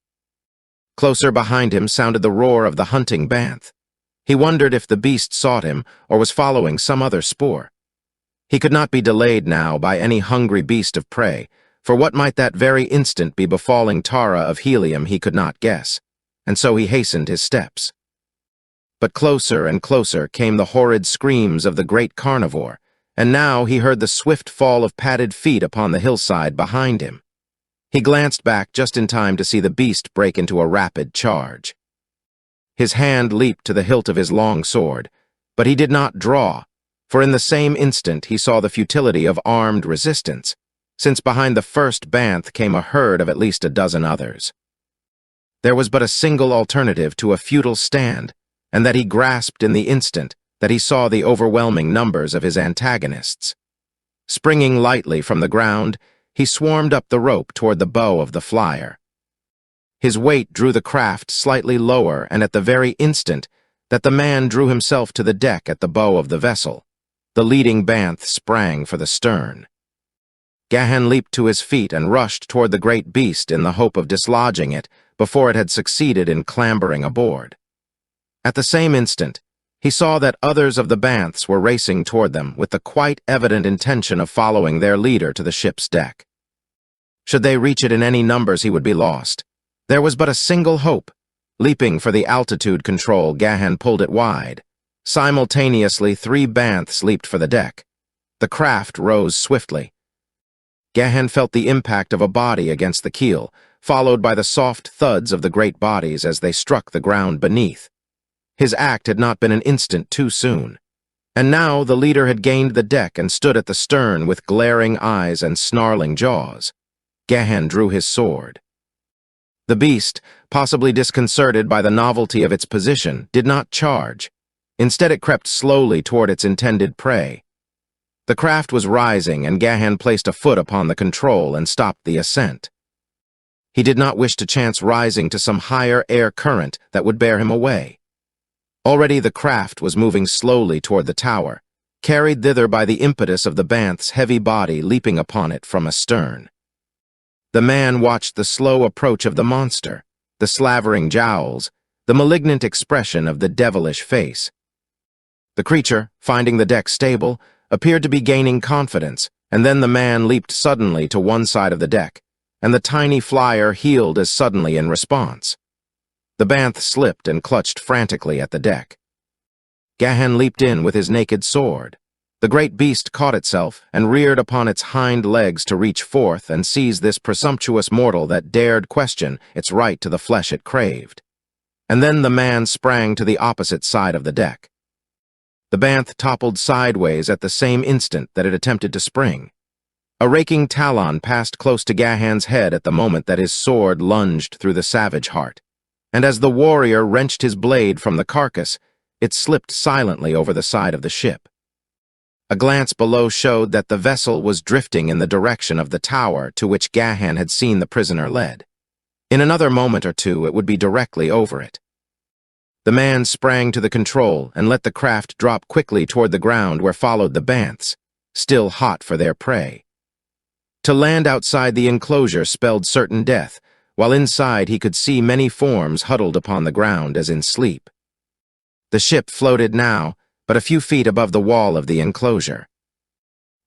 Closer behind him sounded the roar of the hunting banth. He wondered if the beast sought him or was following some other spoor. He could not be delayed now by any hungry beast of prey, for what might that very instant be befalling Tara of Helium he could not guess, and so he hastened his steps. But closer and closer came the horrid screams of the great carnivore, and now he heard the swift fall of padded feet upon the hillside behind him. He glanced back just in time to see the beast break into a rapid charge. His hand leaped to the hilt of his long sword, but he did not draw, for in the same instant he saw the futility of armed resistance, since behind the first banth came a herd of at least a dozen others. There was but a single alternative to a futile stand, and that he grasped in the instant that he saw the overwhelming numbers of his antagonists. Springing lightly from the ground, he swarmed up the rope toward the bow of the flyer. His weight drew the craft slightly lower, and at the very instant that the man drew himself to the deck at the bow of the vessel, the leading banth sprang for the stern. Gahan leaped to his feet and rushed toward the great beast in the hope of dislodging it before it had succeeded in clambering aboard. At the same instant, he saw that others of the banths were racing toward them with the quite evident intention of following their leader to the ship's deck. Should they reach it in any numbers, he would be lost. There was but a single hope. Leaping for the altitude control, Gahan pulled it wide. Simultaneously, 3 banths leaped for the deck. The craft rose swiftly. Gahan felt the impact of a body against the keel, followed by the soft thuds of the great bodies as they struck the ground beneath. His act had not been an instant too soon. And now the leader had gained the deck and stood at the stern with glaring eyes and snarling jaws. Gahan drew his sword. The beast, possibly disconcerted by the novelty of its position, did not charge. Instead, it crept slowly toward its intended prey. The craft was rising, and Gahan placed a foot upon the control and stopped the ascent. He did not wish to chance rising to some higher air current that would bear him away. Already the craft was moving slowly toward the tower, carried thither by the impetus of the banth's heavy body leaping upon it from astern. The man watched the slow approach of the monster, the slavering jowls, the malignant expression of the devilish face. The creature, finding the deck stable, appeared to be gaining confidence, and then the man leaped suddenly to one side of the deck, and the tiny flyer heeled as suddenly in response. The banth slipped and clutched frantically at the deck. Gahan leaped in with his naked sword. The great beast caught itself and reared upon its hind legs to reach forth and seize this presumptuous mortal that dared question its right to the flesh it craved. And then the man sprang to the opposite side of the deck. The banth toppled sideways at the same instant that it attempted to spring. A raking talon passed close to Gahan's head at the moment that his sword lunged through the savage heart, and as the warrior wrenched his blade from the carcass, it slipped silently over the side of the ship. A glance below showed that the vessel was drifting in the direction of the tower to which Gahan had seen the prisoner led. In another moment or two, it would be directly over it. The man sprang to the control and let the craft drop quickly toward the ground where followed the banths, still hot for their prey. To land outside the enclosure spelled certain death, while inside he could see many forms huddled upon the ground as in sleep. The ship floated now, but a few feet above the wall of the enclosure.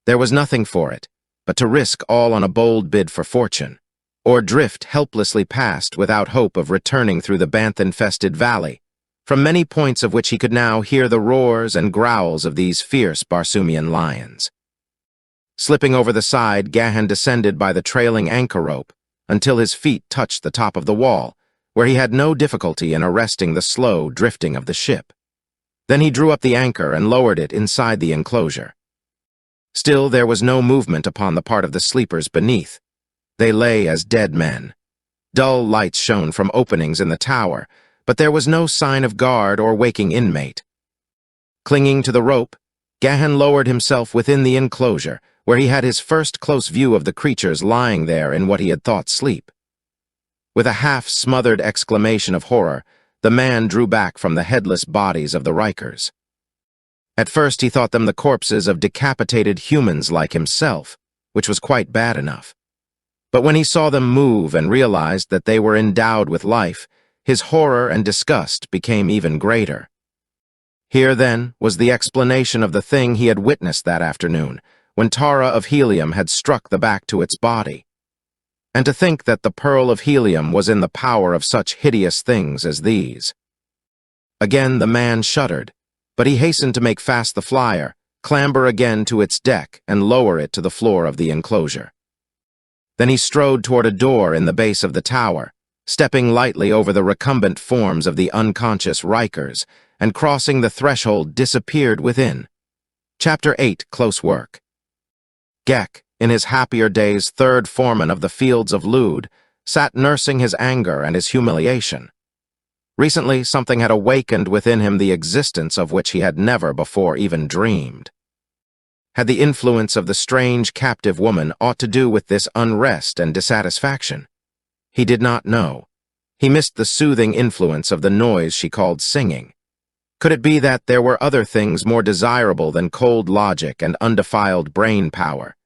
There was nothing for it but to risk all on a bold bid for fortune, or drift helplessly past without hope of returning through the banth-infested valley, from many points of which he could now hear the roars and growls of these fierce Barsoomian lions. Slipping over the side, Gahan descended by the trailing anchor rope until his feet touched the top of the wall, where he had no difficulty in arresting the slow drifting of the ship. Then he drew up the anchor and lowered it inside the enclosure. Still, there was no movement upon the part of the sleepers beneath. They lay as dead men. Dull lights shone from openings in the tower, but there was no sign of guard or waking inmate. Clinging to the rope, Gahan lowered himself within the enclosure, where he had his first close view of the creatures lying there in what he had thought sleep. With a half-smothered exclamation of horror, the man drew back from the headless bodies of the Rikers. At first he thought them the corpses of decapitated humans like himself, which was quite bad enough. But when he saw them move and realized that they were endowed with life, his horror and disgust became even greater. Here, then, was the explanation of the thing he had witnessed that afternoon, when Tara of Helium had struck the back to its body. And to think that the pearl of helium was in the power of such hideous things as these. Again the man shuddered, but he hastened to make fast the flyer, clamber again to its deck, and lower it to the floor of the enclosure. Then he strode toward a door in the base of the tower, stepping lightly over the recumbent forms of the unconscious Rikers, and crossing the threshold disappeared within. Chapter 8, Close Work. Gek, in his happier days third foreman of the fields of Lud, sat nursing his anger and his humiliation. Recently, something had awakened within him the existence of which he had never before even dreamed. Had the influence of the strange captive woman aught to do with this unrest and dissatisfaction? He did not know. He missed the soothing influence of the noise she called singing. Could it be that there were other things more desirable than cold logic and undefiled brain power?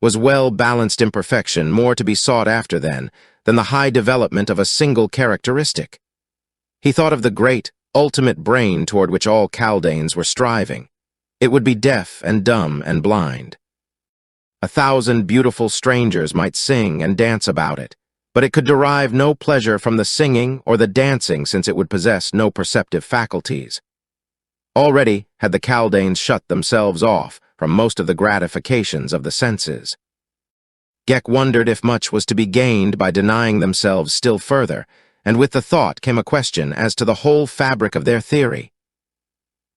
Was well-balanced imperfection more to be sought after then than the high development of a single characteristic? He thought of the great, ultimate brain toward which all Kaldanes were striving. It would be deaf and dumb and blind. 1,000 beautiful strangers might sing and dance about it, but it could derive no pleasure from the singing or the dancing since it would possess no perceptive faculties. Already had the Kaldanes shut themselves off from most of the gratifications of the senses. Gek wondered if much was to be gained by denying themselves still further, and with the thought came a question as to the whole fabric of their theory.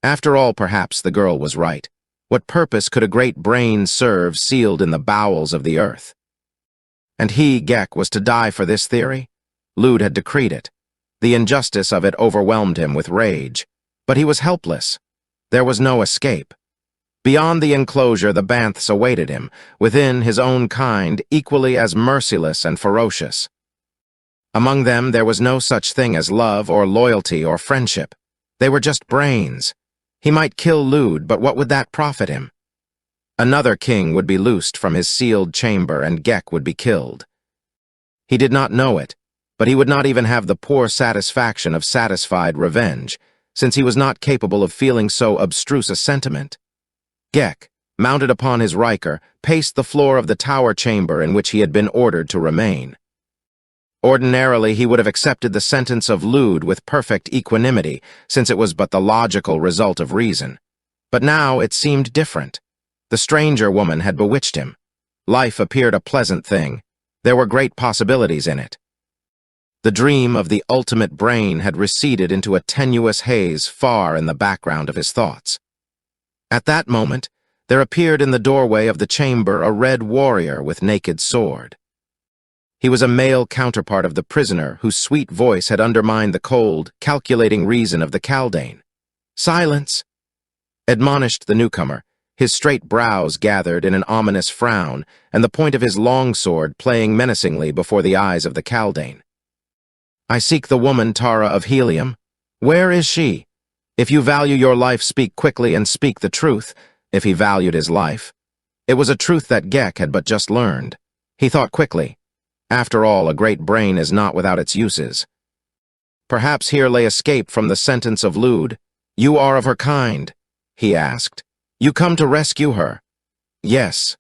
After all, perhaps the girl was right. What purpose could a great brain serve sealed in the bowels of the earth? And he, Gek, was to die for this theory? Lud had decreed it. The injustice of it overwhelmed him with rage. But he was helpless. There was no escape. Beyond the enclosure, the Banths awaited him, within his own kind, equally as merciless and ferocious. Among them, there was no such thing as love or loyalty or friendship. They were just brains. He might kill Lud, but what would that profit him? Another king would be loosed from his sealed chamber, and Gek would be killed. He did not know it, but he would not even have the poor satisfaction of satisfied revenge, since he was not capable of feeling so abstruse a sentiment. Gek, mounted upon his Riker, paced the floor of the tower chamber in which he had been ordered to remain. Ordinarily, he would have accepted the sentence of Lud with perfect equanimity, since it was but the logical result of reason. But now it seemed different. The stranger woman had bewitched him. Life appeared a pleasant thing. There were great possibilities in it. The dream of the ultimate brain had receded into a tenuous haze far in the background of his thoughts. At that moment, there appeared in the doorway of the chamber a red warrior with naked sword. He was a male counterpart of the prisoner whose sweet voice had undermined the cold, calculating reason of the Kaldane. "Silence!" admonished the newcomer, his straight brows gathered in an ominous frown, and the point of his long sword playing menacingly before the eyes of the Kaldane. "I seek the woman Tara of Helium. Where is she? If you value your life, speak quickly and speak the truth," if he valued his life. It was a truth that Gek had but just learned. He thought quickly. After all, a great brain is not without its uses. Perhaps here lay escape from the sentence of Lude. "You are of her kind?" he asked. "You come to rescue her?" "Yes."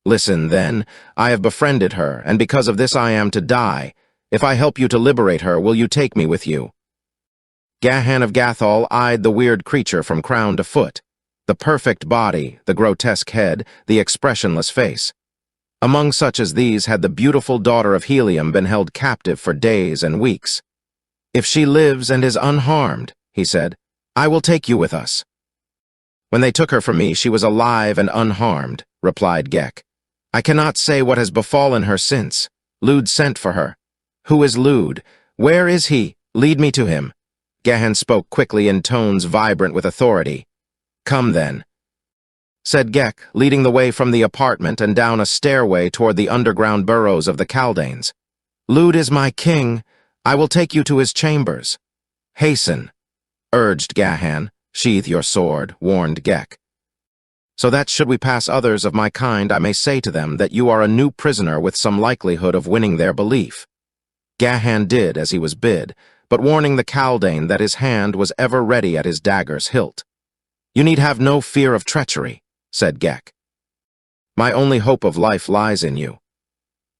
"Listen, then. I have befriended her, and because of this I am to die. If I help you to liberate her, will you take me with you?" Gahan of Gathol eyed the weird creature from crown to foot. The perfect body, the grotesque head, the expressionless face. Among such as these had the beautiful daughter of Helium been held captive for days and weeks. "If she lives and is unharmed," he said, "I will take you with us." "When they took her from me, she was alive and unharmed," replied Gek. "I cannot say what has befallen her since. Lude sent for her." "Who is Lude? Where is he? Lead me to him." Gahan spoke quickly in tones vibrant with authority. "Come then," said Gek, leading the way from the apartment and down a stairway toward the underground burrows of the Kaldanes. "Lude is my king. I will take you to his chambers." "Hasten," urged Gahan. "Sheathe your sword," warned Gek. "So that should we pass others of my kind, I may say to them that you are a new prisoner with some likelihood of winning their belief." Gahan did as he was bid, but warning the Kaldane that his hand was ever ready at his dagger's hilt. "You need have no fear of treachery," said Gek. "My only hope of life lies in you."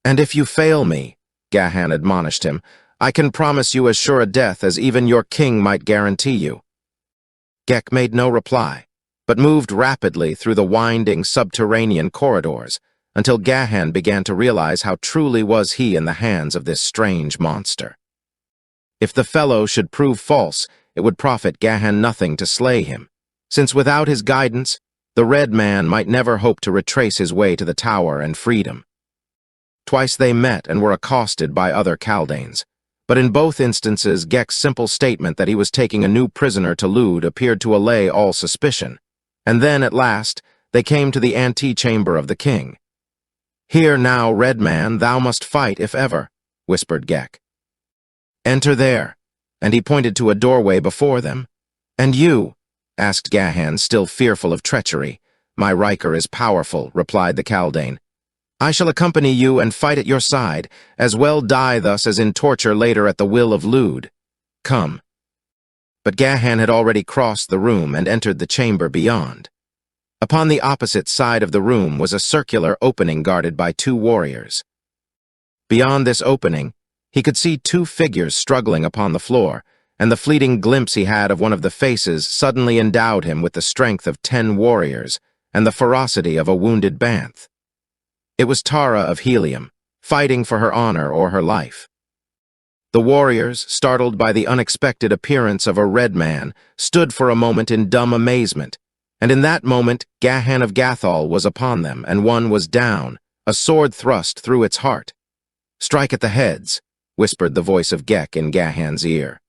"And if you fail me," Gahan admonished him, "I can promise you as sure a death as even your king might guarantee you." Gek made no reply, but moved rapidly through the winding subterranean corridors until Gahan began to realize how truly was he in the hands of this strange monster. If the fellow should prove false, it would profit Gahan nothing to slay him, since without his guidance, the Red Man might never hope to retrace his way to the tower and freedom. Twice they met and were accosted by other Kaldanes, but in both instances Gek's simple statement that he was taking a new prisoner to Lude appeared to allay all suspicion, and then, at last, they came to the antechamber of the king. "Here now, Red Man, thou must fight if ever," whispered Gek. "Enter there," and he pointed to a doorway before them. "And you?" asked Gahan, still fearful of treachery. "My Riker is powerful," replied the Kaldane. "I shall accompany you and fight at your side, as well die thus as in torture later at the will of Lude. Come." But Gahan had already crossed the room and entered the chamber beyond. Upon the opposite side of the room was a circular opening guarded by two warriors. Beyond this opening, he could see two figures struggling upon the floor, and the fleeting glimpse he had of one of the faces suddenly endowed him with the strength of 10 warriors and the ferocity of a wounded banth. It was Tara of Helium, fighting for her honor or her life. The warriors, startled by the unexpected appearance of a Red Man, stood for a moment in dumb amazement, and in that moment Gahan of Gathol was upon them, and one was down, a sword thrust through its heart. "Strike at the heads," whispered the voice of Gek in Gahan's ear.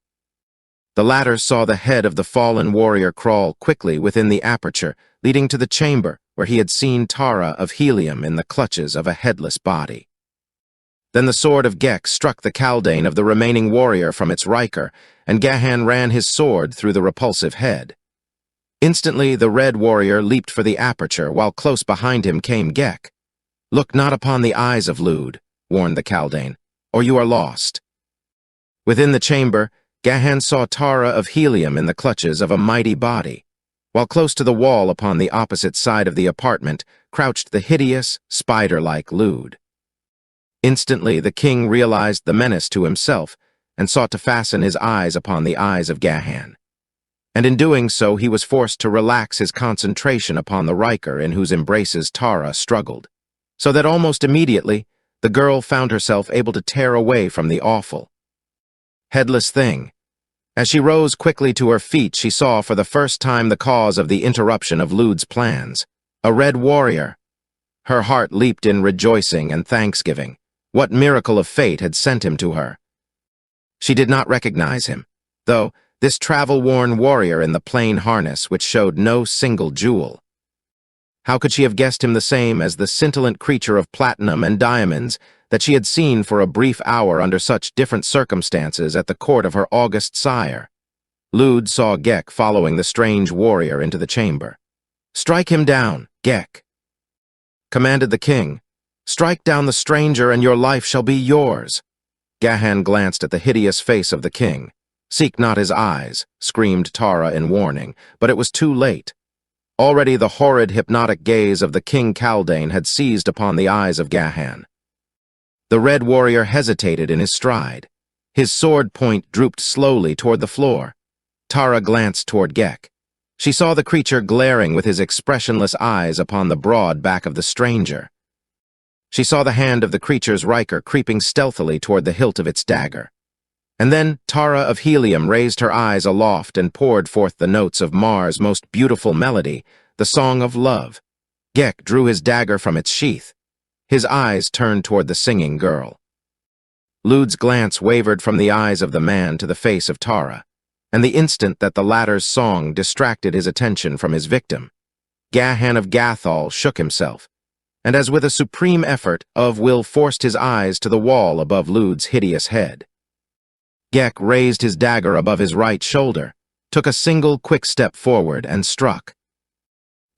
The latter saw the head of the fallen warrior crawl quickly within the aperture, leading to the chamber where he had seen Tara of Helium in the clutches of a headless body. Then the sword of Gek struck the Kaldane of the remaining warrior from its Riker, and Gahan ran his sword through the repulsive head. Instantly the red warrior leaped for the aperture, while close behind him came Gek. "Look not upon the eyes of Lude," warned the Kaldane, "or you are lost." Within the chamber, Gahan saw Tara of Helium in the clutches of a mighty body, while close to the wall upon the opposite side of the apartment crouched the hideous, spider-like Lude. Instantly the king realized the menace to himself and sought to fasten his eyes upon the eyes of Gahan. And in doing so he was forced to relax his concentration upon the Riker in whose embraces Tara struggled, so that almost immediately the girl found herself able to tear away from the awful, headless thing. As she rose quickly to her feet, she saw for the first time the cause of the interruption of Lude's plans, a red warrior. Her heart leaped in rejoicing and thanksgiving. What miracle of fate had sent him to her? She did not recognize him, though, this travel-worn warrior in the plain harness which showed no single jewel. How could she have guessed him the same as the scintillant creature of platinum and diamonds that she had seen for a brief hour under such different circumstances at the court of her august sire? Lude saw Gek following the strange warrior into the chamber. "Strike him down, Gek," commanded the king, Strike down the stranger and your life shall be yours." Gahan glanced at the hideous face of the king. "Seek not his eyes," screamed Tara in warning, but it was too late. Already the horrid hypnotic gaze of the King Kaldane had seized upon the eyes of Gahan. The red warrior hesitated in his stride. His sword point drooped slowly toward the floor. Tara glanced toward Gek. She saw the creature glaring with his expressionless eyes upon the broad back of the stranger. She saw the hand of the creature's Riker creeping stealthily toward the hilt of its dagger. And then Tara of Helium raised her eyes aloft and poured forth the notes of Mars' most beautiful melody, the song of love. Gek drew his dagger from its sheath. His eyes turned toward the singing girl. Lude's glance wavered from the eyes of the man to the face of Tara, and the instant that the latter's song distracted his attention from his victim, Gahan of Gathol shook himself, and as with a supreme effort, of will forced his eyes to the wall above Lude's hideous head. Gek raised his dagger above his right shoulder, took a single quick step forward, and struck.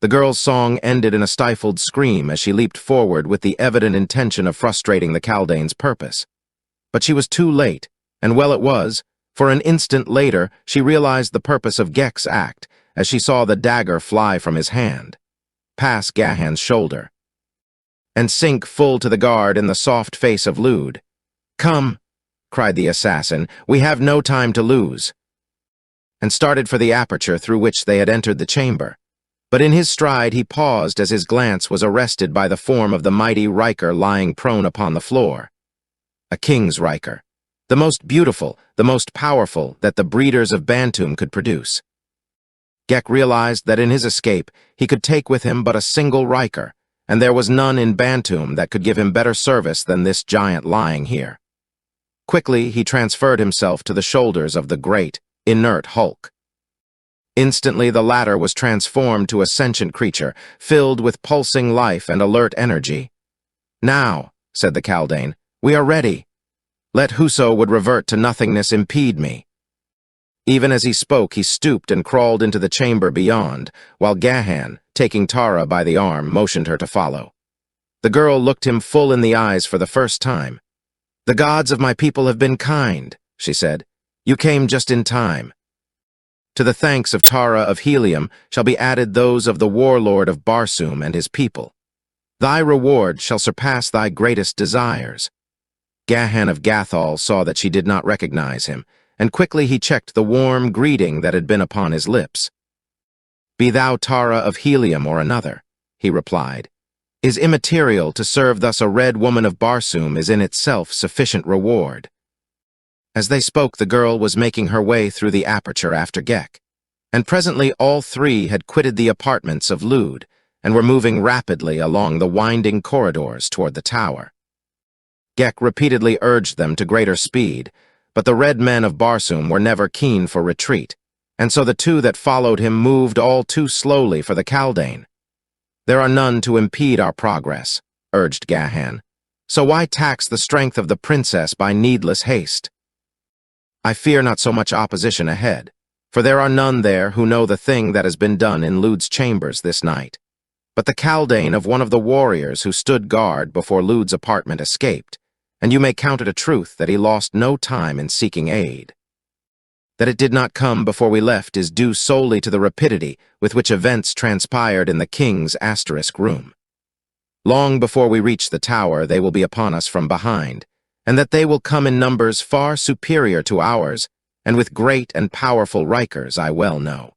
The girl's song ended in a stifled scream as she leaped forward with the evident intention of frustrating the Kaldane's purpose. But she was too late, and well it was, for an instant later she realized the purpose of Gek's act as she saw the dagger fly from his hand, pass Gahan's shoulder, and sink full to the guard in the soft face of Lude. "Come," cried the assassin, "we have no time to lose," and started for the aperture through which they had entered the chamber. But in his stride he paused as his glance was arrested by the form of the mighty Riker lying prone upon the floor. A king's Riker, the most beautiful, the most powerful that the breeders of Bantum could produce. Gek realized that in his escape he could take with him but a single Riker, and there was none in Bantum that could give him better service than this giant lying here. Quickly he transferred himself to the shoulders of the great, inert hulk. Instantly the latter was transformed to a sentient creature, filled with pulsing life and alert energy. "Now," said the Kaldane, "we are ready. Let whoso would revert to nothingness impede me." Even as he spoke, he stooped and crawled into the chamber beyond, while Gahan, taking Tara by the arm, motioned her to follow. The girl looked him full in the eyes for the first time. "The gods of my people have been kind," she said. "You came just in time. To the thanks of Tara of Helium shall be added those of the warlord of Barsoom and his people. Thy reward shall surpass thy greatest desires." Gahan of Gathol saw that she did not recognize him, and quickly he checked the warm greeting that had been upon his lips. "Be thou Tara of Helium or another," he replied, "is immaterial. To serve thus a red woman of Barsoom is in itself sufficient reward." As they spoke, the girl was making her way through the aperture after Gek, and presently all three had quitted the apartments of Lude and were moving rapidly along the winding corridors toward the tower. Gek repeatedly urged them to greater speed, but the red men of Barsoom were never keen for retreat, and so the two that followed him moved all too slowly for the Kaldane. "There are none to impede our progress," urged Gahan, "so why tax the strength of the princess by needless haste? I fear not so much opposition ahead, for there are none there who know the thing that has been done in Lude's chambers this night. But the Kaldane of one of the warriors who stood guard before Lude's apartment escaped, and you may count it a truth that he lost no time in seeking aid. That it did not come before we left is due solely to the rapidity with which events transpired in the king's asterisk room. Long before we reach the tower, they will be upon us from behind, and that they will come in numbers far superior to ours, and with great and powerful Rikers, I well know.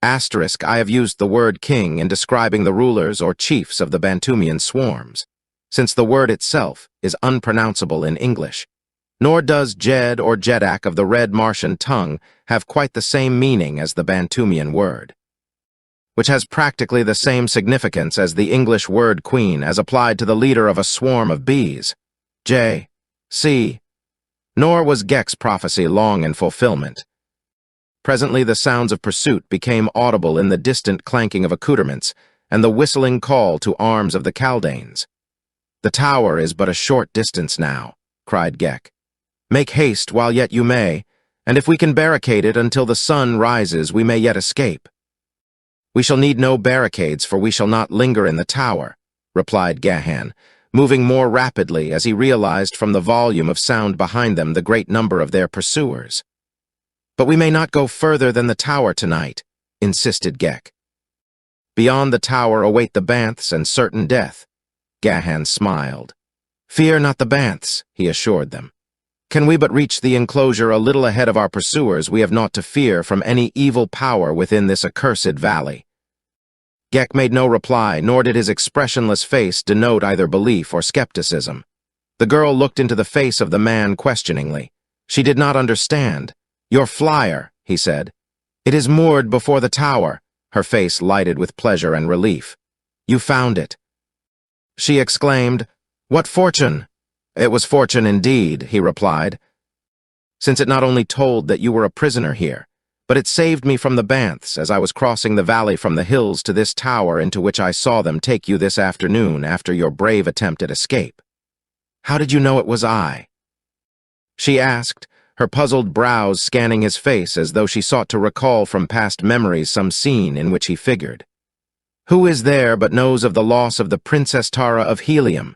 Asterisk, I have used the word king in describing the rulers or chiefs of the Bantumian swarms, since the word itself is unpronounceable in English, nor does Jed or Jedak of the Red Martian tongue have quite the same meaning as the Bantumian word, which has practically the same significance as the English word queen as applied to the leader of a swarm of bees. C. Nor was Gek's prophecy long in fulfillment. Presently the sounds of pursuit became audible in the distant clanking of accoutrements and the whistling call to arms of the Kaldanes. "The tower is but a short distance now," cried Gek. "Make haste while yet you may, and if we can barricade it until the sun rises, we may yet escape." "We shall need no barricades, for we shall not linger in the tower," replied Gahan, moving more rapidly as he realized from the volume of sound behind them the great number of their pursuers. "But we may not go further than the tower tonight," insisted Gek. "Beyond the tower await the Banths and certain death." Gahan smiled. "Fear not the Banths," he assured them. "Can we but reach the enclosure a little ahead of our pursuers, we have naught to fear from any evil power within this accursed valley." Gek made no reply, nor did his expressionless face denote either belief or skepticism. The girl looked into the face of the man questioningly. She did not understand. "Your flyer," he said. "It is moored before the tower." Her face lighted with pleasure and relief. "You found it." She exclaimed, "What fortune!" "It was fortune indeed," he replied, "since it not only told that you were a prisoner here, but it saved me from the Banths as I was crossing the valley from the hills to this tower into which I saw them take you this afternoon after your brave attempt at escape." "How did you know it was I?" she asked, her puzzled brows scanning his face as though she sought to recall from past memories some scene in which he figured. "Who is there but knows of the loss of the Princess Tara of Helium?"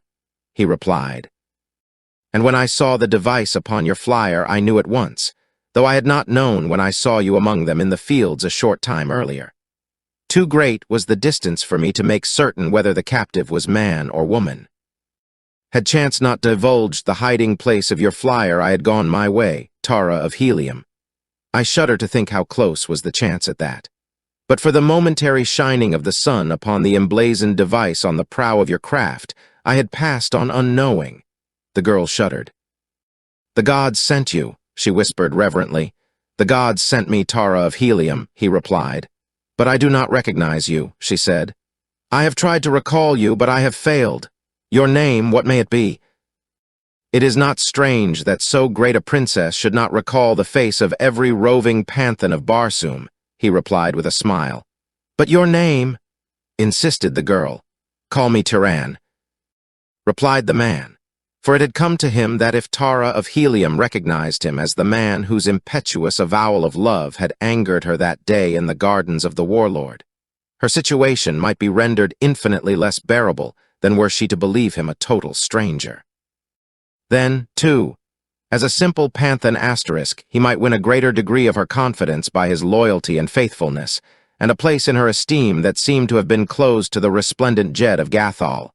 he replied. "And when I saw the device upon your flyer, I knew at once, though I had not known when I saw you among them in the fields a short time earlier. Too great was the distance for me to make certain whether the captive was man or woman. Had chance not divulged the hiding place of your flyer, I had gone my way, Tara of Helium. I shudder to think how close was the chance at that. But for the momentary shining of the sun upon the emblazoned device on the prow of your craft, I had passed on unknowing." The girl shuddered. "The gods sent you," she whispered reverently. "The gods sent me, Tara of Helium," he replied. "But I do not recognize you," she said. "I have tried to recall you, but I have failed. Your name, what may it be?" "It is not strange that so great a princess should not recall the face of every roving panthan of Barsoom," he replied with a smile. "But your name," insisted the girl. "Call me Tyran," replied the man, for it had come to him that if Tara of Helium recognized him as the man whose impetuous avowal of love had angered her that day in the gardens of the warlord, her situation might be rendered infinitely less bearable than were she to believe him a total stranger. Then, too, as a simple panthan asterisk, he might win a greater degree of her confidence by his loyalty and faithfulness, and a place in her esteem that seemed to have been closed to the resplendent jet of Gathol.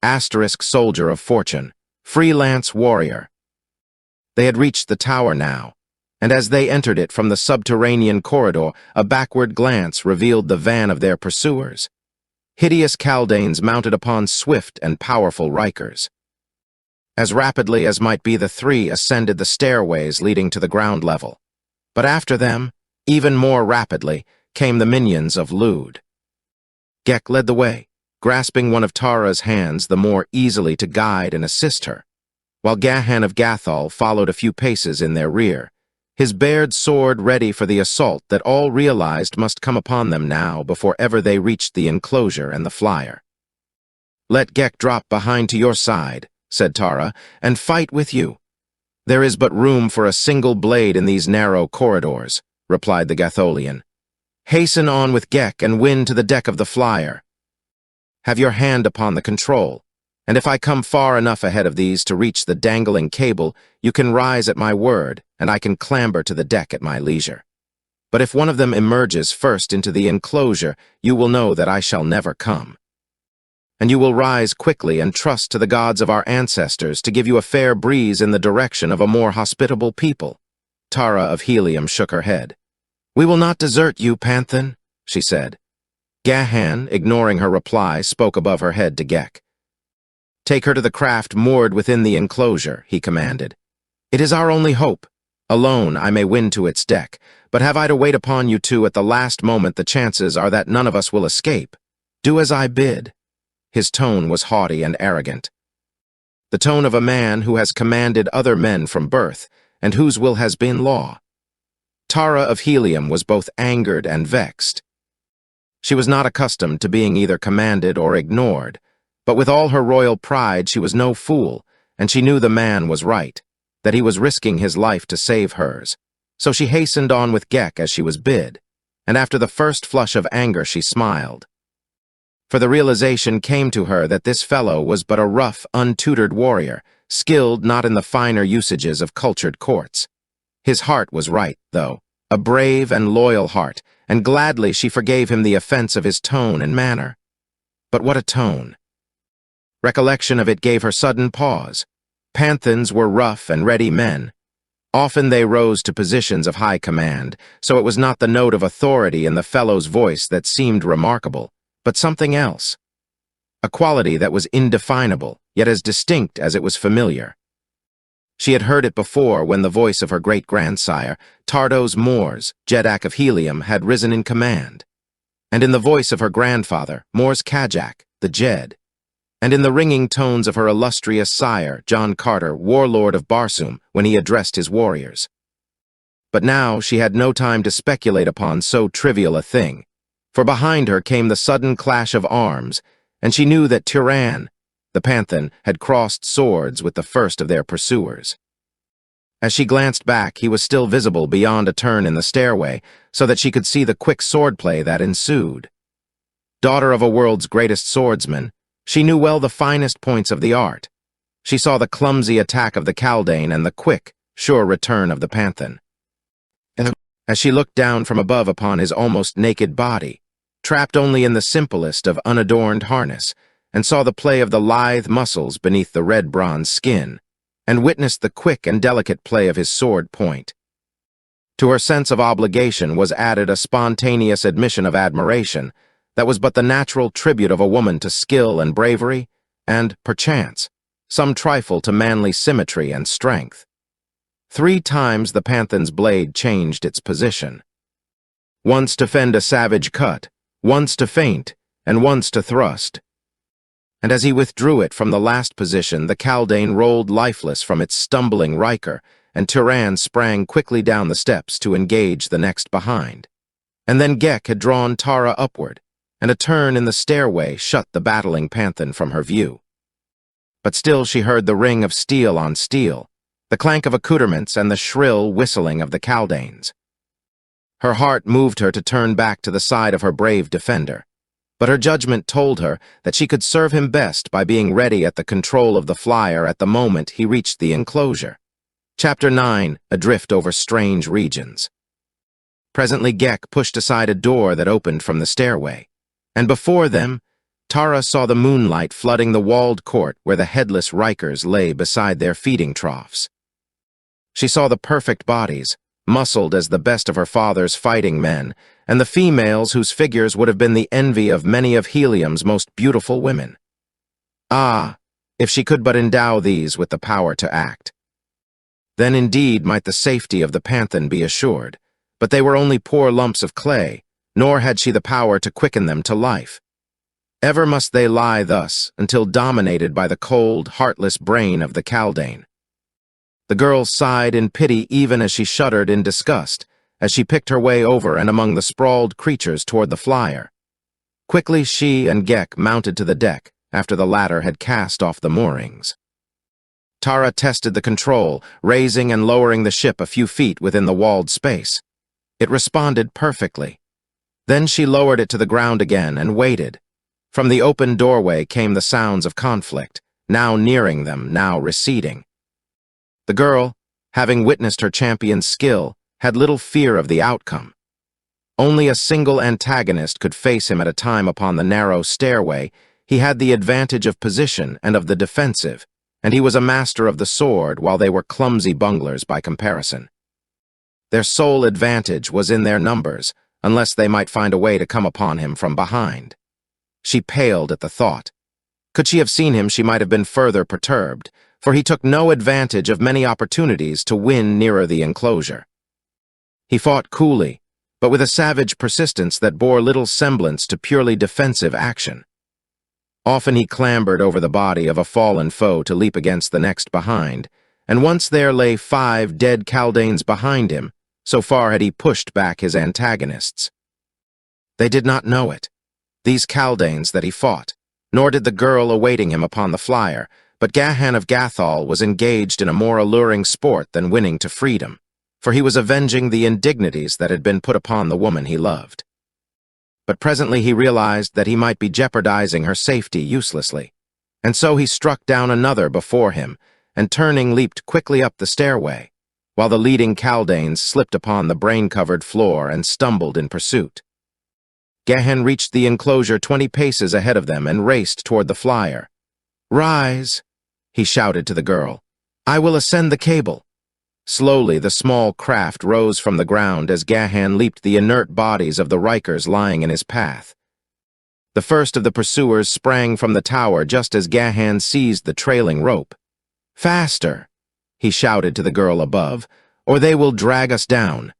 Asterisk soldier of fortune, freelance warrior. They had reached the tower now, and as they entered it from the subterranean corridor, a backward glance revealed the van of their pursuers. Hideous Kaldanes mounted upon swift and powerful Rikers. As rapidly as might be, the three ascended the stairways leading to the ground level. But after them, even more rapidly, came the minions of Lud. Gek led the way, grasping one of Tara's hands the more easily to guide and assist her, while Gahan of Gathol followed a few paces in their rear, his bared sword ready for the assault that all realized must come upon them now before ever they reached the enclosure and the flyer. "Let Gek drop behind to your side," said Tara, "and fight with you." "There is but room for a single blade in these narrow corridors," replied the Gatholian. "Hasten on with Gek and win to the deck of the flyer. Have your hand upon the control, and if I come far enough ahead of these to reach the dangling cable, you can rise at my word, and I can clamber to the deck at my leisure. But if one of them emerges first into the enclosure, you will know that I shall never come. And you will rise quickly and trust to the gods of our ancestors to give you a fair breeze in the direction of a more hospitable people." Tara of Helium shook her head. "We will not desert you, Panthan," she said. Gahan, ignoring her reply, spoke above her head to Gek. "Take her to the craft moored within the enclosure," he commanded. "It is our only hope. Alone I may win to its deck, but have I to wait upon you two at the last moment, the chances are that none of us will escape. Do as I bid." His tone was haughty and arrogant. The tone of a man who has commanded other men from birth, and whose will has been law. Tara of Helium was both angered and vexed. She was not accustomed to being either commanded or ignored, but with all her royal pride she was no fool, and she knew the man was right, that he was risking his life to save hers. So she hastened on with Gek as she was bid, and after the first flush of anger she smiled. For the realization came to her that this fellow was but a rough, untutored warrior, skilled not in the finer usages of cultured courts. His heart was right, though, a brave and loyal heart, and gladly she forgave him the offense of his tone and manner. But what a tone! Recollection of it gave her sudden pause. Panthans were rough and ready men. Often they rose to positions of high command, so it was not the note of authority in the fellow's voice that seemed remarkable, but something else. A quality that was indefinable, yet as distinct as it was familiar. She had heard it before when the voice of her great-grandsire, Tardos Mors, Jeddak of Helium, had risen in command, and in the voice of her grandfather, Mors Kajak, the Jed, and in the ringing tones of her illustrious sire, John Carter, warlord of Barsoom, when he addressed his warriors. But now she had no time to speculate upon so trivial a thing, for behind her came the sudden clash of arms, and she knew that Turan, the Panthan, had crossed swords with the first of their pursuers. As she glanced back, he was still visible beyond a turn in the stairway, so that she could see the quick swordplay that ensued. Daughter of a world's greatest swordsman, she knew well the finest points of the art. She saw the clumsy attack of the Kaldane and the quick, sure return of the Panthan. As she looked down from above upon his almost naked body, trapped only in the simplest of unadorned harness, and saw the play of the lithe muscles beneath the red bronze skin, and witnessed the quick and delicate play of his sword point. To her sense of obligation was added a spontaneous admission of admiration that was but the natural tribute of a woman to skill and bravery, and, perchance, some trifle to manly symmetry and strength. 3 times the Panthan's blade changed its position. Once to fend a savage cut, once to feint, and once to thrust. And as he withdrew it from the last position, the Kaldane rolled lifeless from its stumbling Riker, and Turan sprang quickly down the steps to engage the next behind. And then Gek had drawn Tara upward, and a turn in the stairway shut the battling Panthan from her view. But still she heard the ring of steel on steel, the clank of accoutrements, and the shrill whistling of the Kaldanes. Her heart moved her to turn back to the side of her brave defender, but her judgment told her that she could serve him best by being ready at the control of the flyer at the moment he reached the enclosure. Chapter 9, Adrift Over Strange Regions. Presently Gek pushed aside a door that opened from the stairway, and before them, Tara saw the moonlight flooding the walled court where the headless Rikers lay beside their feeding troughs. She saw the perfect bodies, muscled as the best of her father's fighting men, and the females whose figures would have been the envy of many of Helium's most beautiful women. Ah, if she could but endow these with the power to act. Then indeed might the safety of the Panthan be assured, but they were only poor lumps of clay, nor had she the power to quicken them to life. Ever must they lie thus, until dominated by the cold, heartless brain of the Kaldane. The girl sighed in pity even as she shuddered in disgust, as she picked her way over and among the sprawled creatures toward the flyer. Quickly she and Gek mounted to the deck, after the latter had cast off the moorings. Tara tested the control, raising and lowering the ship a few feet within the walled space. It responded perfectly. Then she lowered it to the ground again and waited. From the open doorway came the sounds of conflict, now nearing them, now receding. The girl, having witnessed her champion's skill, had little fear of the outcome. Only a single antagonist could face him at a time upon the narrow stairway. He had the advantage of position and of the defensive, and he was a master of the sword while they were clumsy bunglers by comparison. Their sole advantage was in their numbers, unless they might find a way to come upon him from behind. She paled at the thought. Could she have seen him, she might have been further perturbed, for he took no advantage of many opportunities to win nearer the enclosure. He fought coolly, but with a savage persistence that bore little semblance to purely defensive action. Often he clambered over the body of a fallen foe to leap against the next behind, and once there lay 5 dead Kaldanes behind him, so far had he pushed back his antagonists. They did not know it, these Kaldanes that he fought, nor did the girl awaiting him upon the flyer, but Gahan of Gathol was engaged in a more alluring sport than winning to freedom, for he was avenging the indignities that had been put upon the woman he loved. but presently he realized that he might be jeopardizing her safety uselessly. And so he struck down another before him, and turning leaped quickly up the stairway, while the leading Kaldanes slipped upon the brain-covered floor and stumbled in pursuit. Gehen reached the enclosure 20 paces ahead of them and raced toward the flyer. "Rise," he shouted to the girl. "I will ascend the cable." Slowly, the small craft rose from the ground as Gahan leaped the inert bodies of the Rikers lying in his path. The first of the pursuers sprang from the tower just as Gahan seized the trailing rope. "Faster," he shouted to the girl above, "or they will drag us down."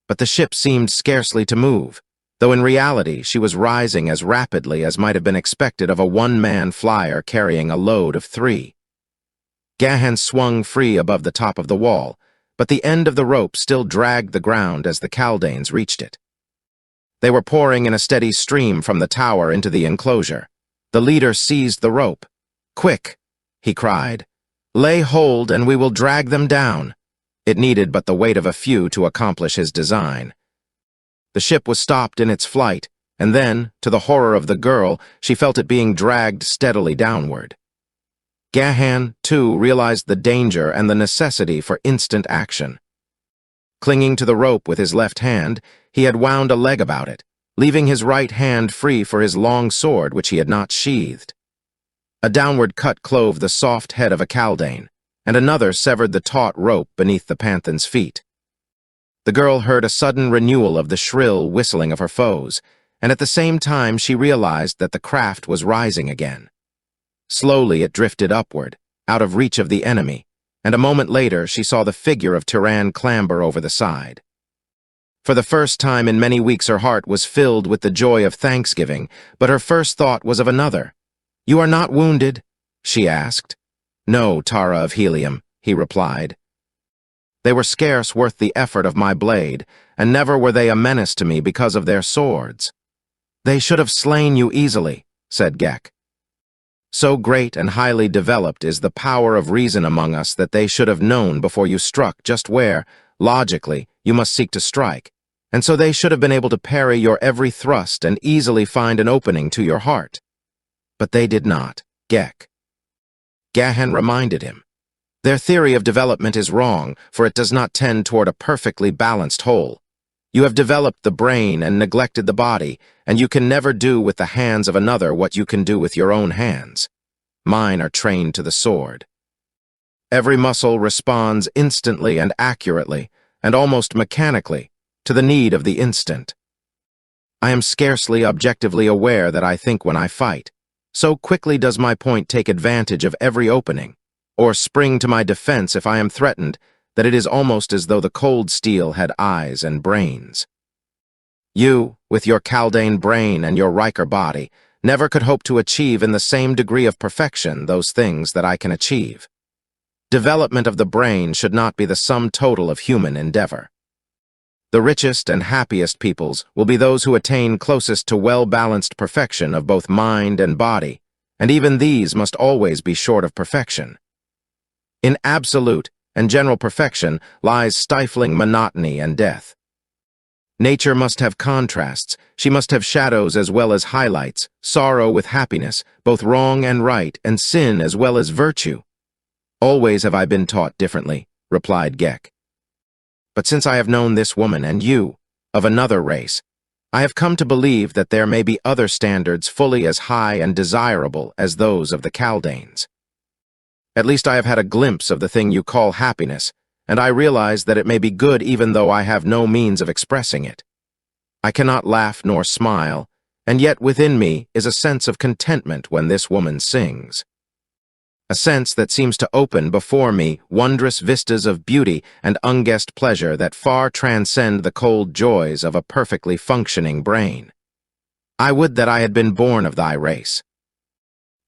But the ship seemed scarcely to move, though in reality she was rising as rapidly as might have been expected of a one-man flyer carrying a load of 3. Gahan swung free above the top of the wall, but the end of the rope still dragged the ground as the Kaldanes reached it. They were pouring in a steady stream from the tower into the enclosure. The leader seized the rope. "Quick," he cried. "Lay hold and we will drag them down." It needed but the weight of a few to accomplish his design. The ship was stopped in its flight, and then, to the horror of the girl, she felt it being dragged steadily downward. Gahan, too, realized the danger and the necessity for instant action. Clinging to the rope with his left hand, he had wound a leg about it, leaving his right hand free for his long sword which he had not sheathed. A downward cut clove the soft head of a Kaldane, and another severed the taut rope beneath the Panthan's feet. The girl heard a sudden renewal of the shrill whistling of her foes, and at the same time she realized that the craft was rising again. Slowly it drifted upward, out of reach of the enemy, and a moment later she saw the figure of Tyran clamber over the side. For the first time in many weeks her heart was filled with the joy of thanksgiving, but her first thought was of another. "You are not wounded?" she asked. "No, Tara of Helium," he replied. "They were scarce worth the effort of my blade, and never were they a menace to me because of their swords." "They should have slain you easily," said Gek. "So great and highly developed is the power of reason among us that they should have known before you struck just where, logically, you must seek to strike, and so they should have been able to parry your every thrust and easily find an opening to your heart. But they did not, Gek." Gahan reminded him. "Their theory of development is wrong, for it does not tend toward a perfectly balanced whole. You have developed the brain and neglected the body, and you can never do with the hands of another what you can do with your own hands. Mine are trained to the sword. Every muscle responds instantly and accurately, and almost mechanically, to the need of the instant. I am scarcely objectively aware that I think when I fight. So quickly does my point take advantage of every opening, or spring to my defense if I am threatened, that it is almost as though the cold steel had eyes and brains. You, with your Kaldane brain and your Riker body, never could hope to achieve in the same degree of perfection those things that I can achieve. Development of the brain should not be the sum total of human endeavor. The richest and happiest peoples will be those who attain closest to well-balanced perfection of both mind and body, and even these must always be short of perfection. In absolute and general perfection lies stifling monotony and death. Nature must have contrasts, she must have shadows as well as highlights, sorrow with happiness, both wrong and right, and sin as well as virtue. Always have I been taught differently, replied Gek. But since I have known this woman and you, of another race, I have come to believe that there may be other standards fully as high and desirable as those of the Kaldanes. At least I have had a glimpse of the thing you call happiness, and I realize that it may be good even though I have no means of expressing it. I cannot laugh nor smile, and yet within me is a sense of contentment when this woman sings. A sense that seems to open before me wondrous vistas of beauty and unguessed pleasure that far transcend the cold joys of a perfectly functioning brain. I would that I had been born of thy race.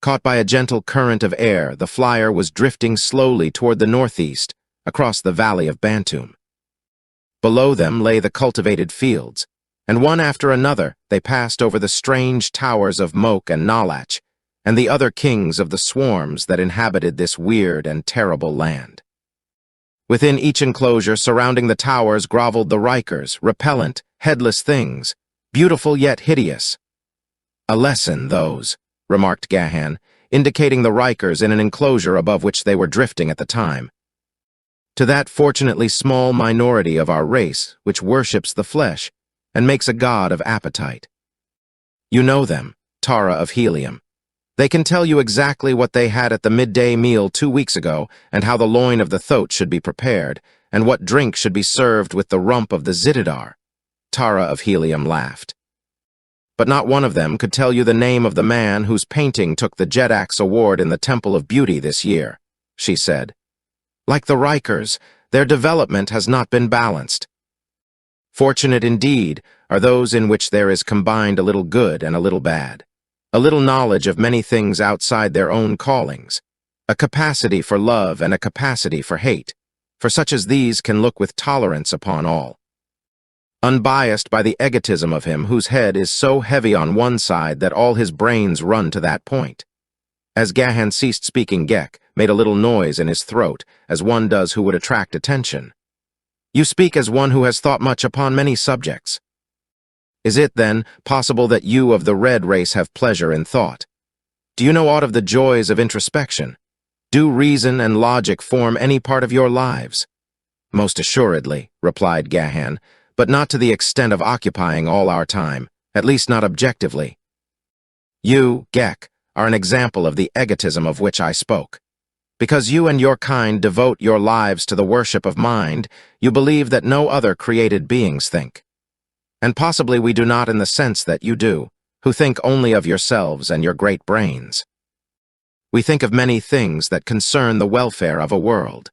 Caught by a gentle current of air, the flyer was drifting slowly toward the northeast, across the valley of Bantum. Below them lay the cultivated fields, and one after another they passed over the strange towers of Mok and Nalach, and the other kings of the swarms that inhabited this weird and terrible land. Within each enclosure surrounding the towers groveled the Rikers, repellent, headless things, beautiful yet hideous. A lesson, those, remarked Gahan, indicating the Rikers in an enclosure above which they were drifting at the time. To that fortunately small minority of our race which worships the flesh and makes a god of appetite. You know them, Tara of Helium. They can tell you exactly what they had at the midday meal 2 weeks ago and how the loin of the thoat should be prepared and what drink should be served with the rump of the zitidar. Tara of Helium laughed. But not one of them could tell you the name of the man whose painting took the Jedax Award in the Temple of Beauty this year, she said. Like the Rikers, their development has not been balanced. Fortunate indeed are those in which there is combined a little good and a little bad, a little knowledge of many things outside their own callings, a capacity for love and a capacity for hate, for such as these can look with tolerance upon all. Unbiased by the egotism of him whose head is so heavy on one side that all his brains run to that point. As Gahan ceased speaking, Gek made a little noise in his throat, as one does who would attract attention. You speak as one who has thought much upon many subjects. Is it, then, possible that you of the red race have pleasure in thought? Do you know aught of the joys of introspection? Do reason and logic form any part of your lives? Most assuredly, replied Gahan, but not to the extent of occupying all our time, at least not objectively. You, Gek, are an example of the egotism of which I spoke. Because you and your kind devote your lives to the worship of mind, you believe that no other created beings think. And possibly we do not in the sense that you do, who think only of yourselves and your great brains. We think of many things that concern the welfare of a world.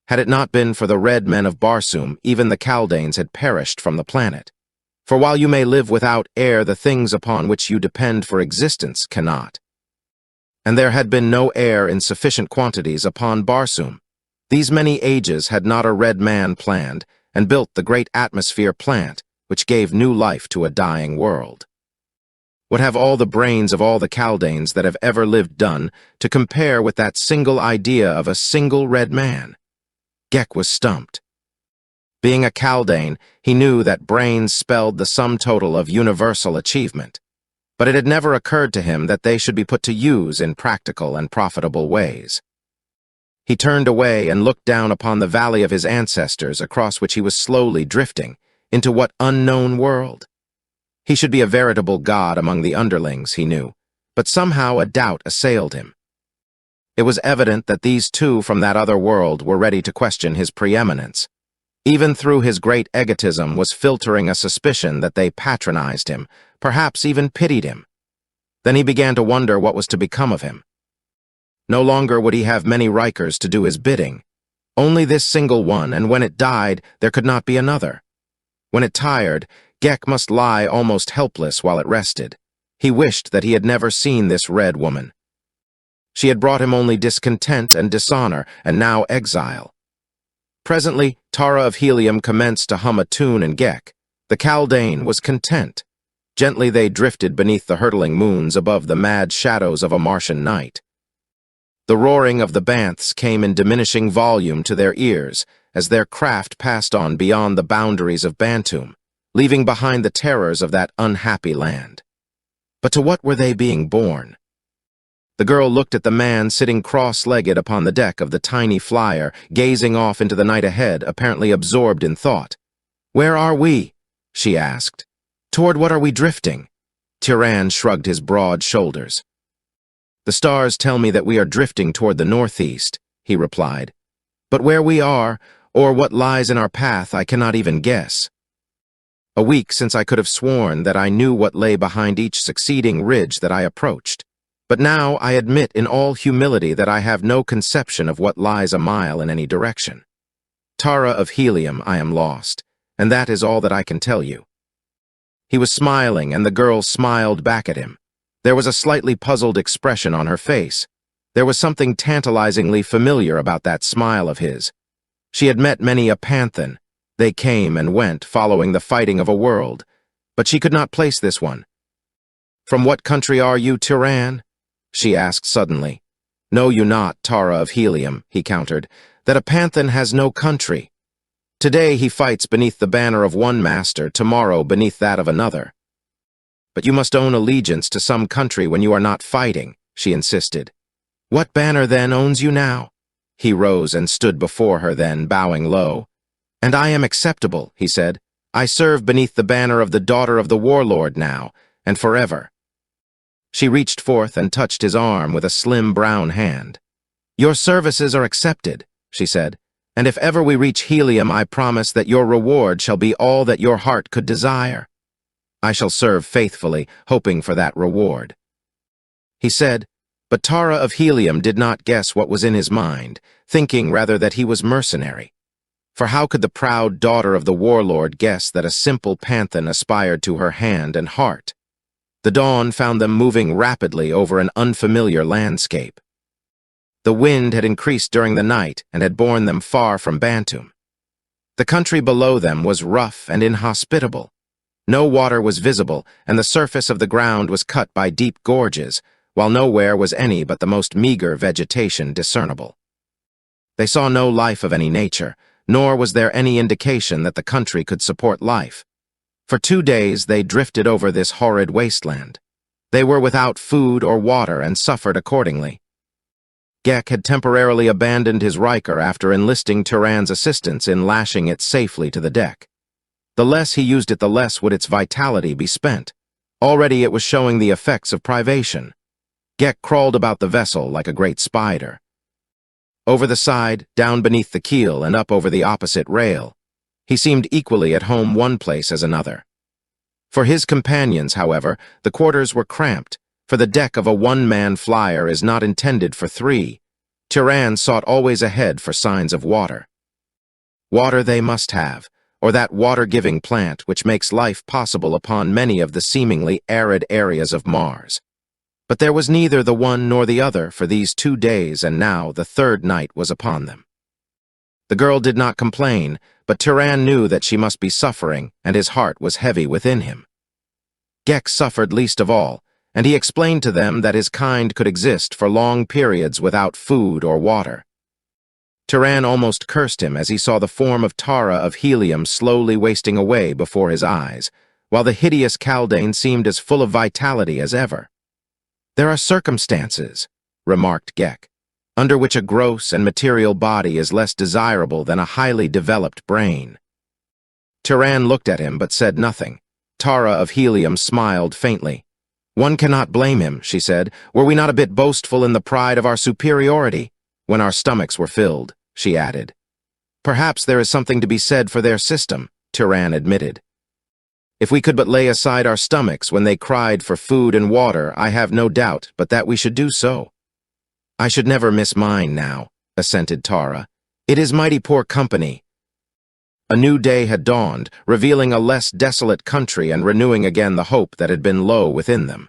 Had it not been for the red men of Barsoom, even the Kaldanes had perished from the planet. For while you may live without air, the things upon which you depend for existence cannot. And there had been no air in sufficient quantities upon Barsoom. These many ages had not a red man planned and built the great atmosphere plant, which gave new life to a dying world. What have all the brains of all the Kaldanes that have ever lived done to compare with that single idea of a single red man? Gek was stumped. Being a Kaldane, he knew that brains spelled the sum total of universal achievement, but it had never occurred to him that they should be put to use in practical and profitable ways. He turned away and looked down upon the valley of his ancestors across which he was slowly drifting, into what unknown world? He should be a veritable god among the underlings, he knew, but somehow a doubt assailed him. It was evident that these two from that other world were ready to question his preeminence. Even through his great egotism was filtering a suspicion that they patronized him, perhaps even pitied him. Then he began to wonder what was to become of him. No longer would he have many Rikers to do his bidding. Only this single one, and when it died, there could not be another. When it tired, Gek must lie almost helpless while it rested. He wished that he had never seen this red woman. She had brought him only discontent and dishonor, and now exile. Presently, Tara of Helium commenced to hum a tune in Gek. The Kaldane was content. Gently they drifted beneath the hurtling moons above the mad shadows of a Martian night. The roaring of the banths came in diminishing volume to their ears as their craft passed on beyond the boundaries of Bantoom, leaving behind the terrors of that unhappy land. But to what were they being born? The girl looked at the man sitting cross-legged upon the deck of the tiny flyer, gazing off into the night ahead, apparently absorbed in thought. "Where are we?" she asked. "Toward what are we drifting?" Turan shrugged his broad shoulders. "The stars tell me that we are drifting toward the northeast," he replied. "But where we are, or what lies in our path, I cannot even guess. A week since I could have sworn that I knew what lay behind each succeeding ridge that I approached. But now I admit in all humility that I have no conception of what lies a mile in any direction. Tara of Helium, I am lost, and that is all that I can tell you." He was smiling, and the girl smiled back at him. There was a slightly puzzled expression on her face. There was something tantalizingly familiar about that smile of his. She had met many a panthan. They came and went, following the fighting of a world, but she could not place this one. "From what country are you, Turan?" she asked suddenly. "Know you not, Tara of Helium," he countered, "that a panthan has no country? Today he fights beneath the banner of one master, tomorrow beneath that of another. But you must own allegiance to some country when you are not fighting, she insisted. What banner, then, owns you now? He rose and stood before her then, bowing low. And I am acceptable, he said. I serve beneath the banner of the daughter of the warlord now, and forever. She reached forth and touched his arm with a slim brown hand. Your services are accepted, she said, and if ever we reach Helium, I promise that your reward shall be all that your heart could desire. I shall serve faithfully, hoping for that reward. He said, but Tara of Helium did not guess what was in his mind, thinking rather that he was mercenary. For how could the proud daughter of the warlord guess that a simple panthan aspired to her hand and heart? The dawn found them moving rapidly over an unfamiliar landscape. The wind had increased during the night and had borne them far from Bantum. The country below them was rough and inhospitable. No water was visible, and the surface of the ground was cut by deep gorges, while nowhere was any but the most meager vegetation discernible. They saw no life of any nature, nor was there any indication that the country could support life. For 2 days they drifted over this horrid wasteland. They were without food or water and suffered accordingly. Gek had temporarily abandoned his Riker after enlisting Turan's assistance in lashing it safely to the deck. The less he used it, the less would its vitality be spent. Already it was showing the effects of privation. Gek crawled about the vessel like a great spider. Over the side, down beneath the keel, and up over the opposite rail. He seemed equally at home one place as another. For his companions, however, the quarters were cramped, for the deck of a one-man flyer is not intended for 3. Turan sought always ahead for signs of water. Water they must have, or that water-giving plant which makes life possible upon many of the seemingly arid areas of Mars. But there was neither the one nor the other for these 2 days, and now the 3rd night was upon them. The girl did not complain, but Turan knew that she must be suffering, and his heart was heavy within him. Gek suffered least of all, and he explained to them that his kind could exist for long periods without food or water. Turan almost cursed him as he saw the form of Tara of Helium slowly wasting away before his eyes, while the hideous Kaldane seemed as full of vitality as ever. There are circumstances, remarked Gek, under which a gross and material body is less desirable than a highly developed brain. Turan looked at him but said nothing. Tara of Helium smiled faintly. One cannot blame him, she said. Were we not a bit boastful in the pride of our superiority? When our stomachs were filled, she added. Perhaps there is something to be said for their system, Turan admitted. If we could but lay aside our stomachs when they cried for food and water, I have no doubt but that we should do so. I should never miss mine now, assented Tara. It is mighty poor company. A new day had dawned, revealing a less desolate country and renewing again the hope that had been low within them.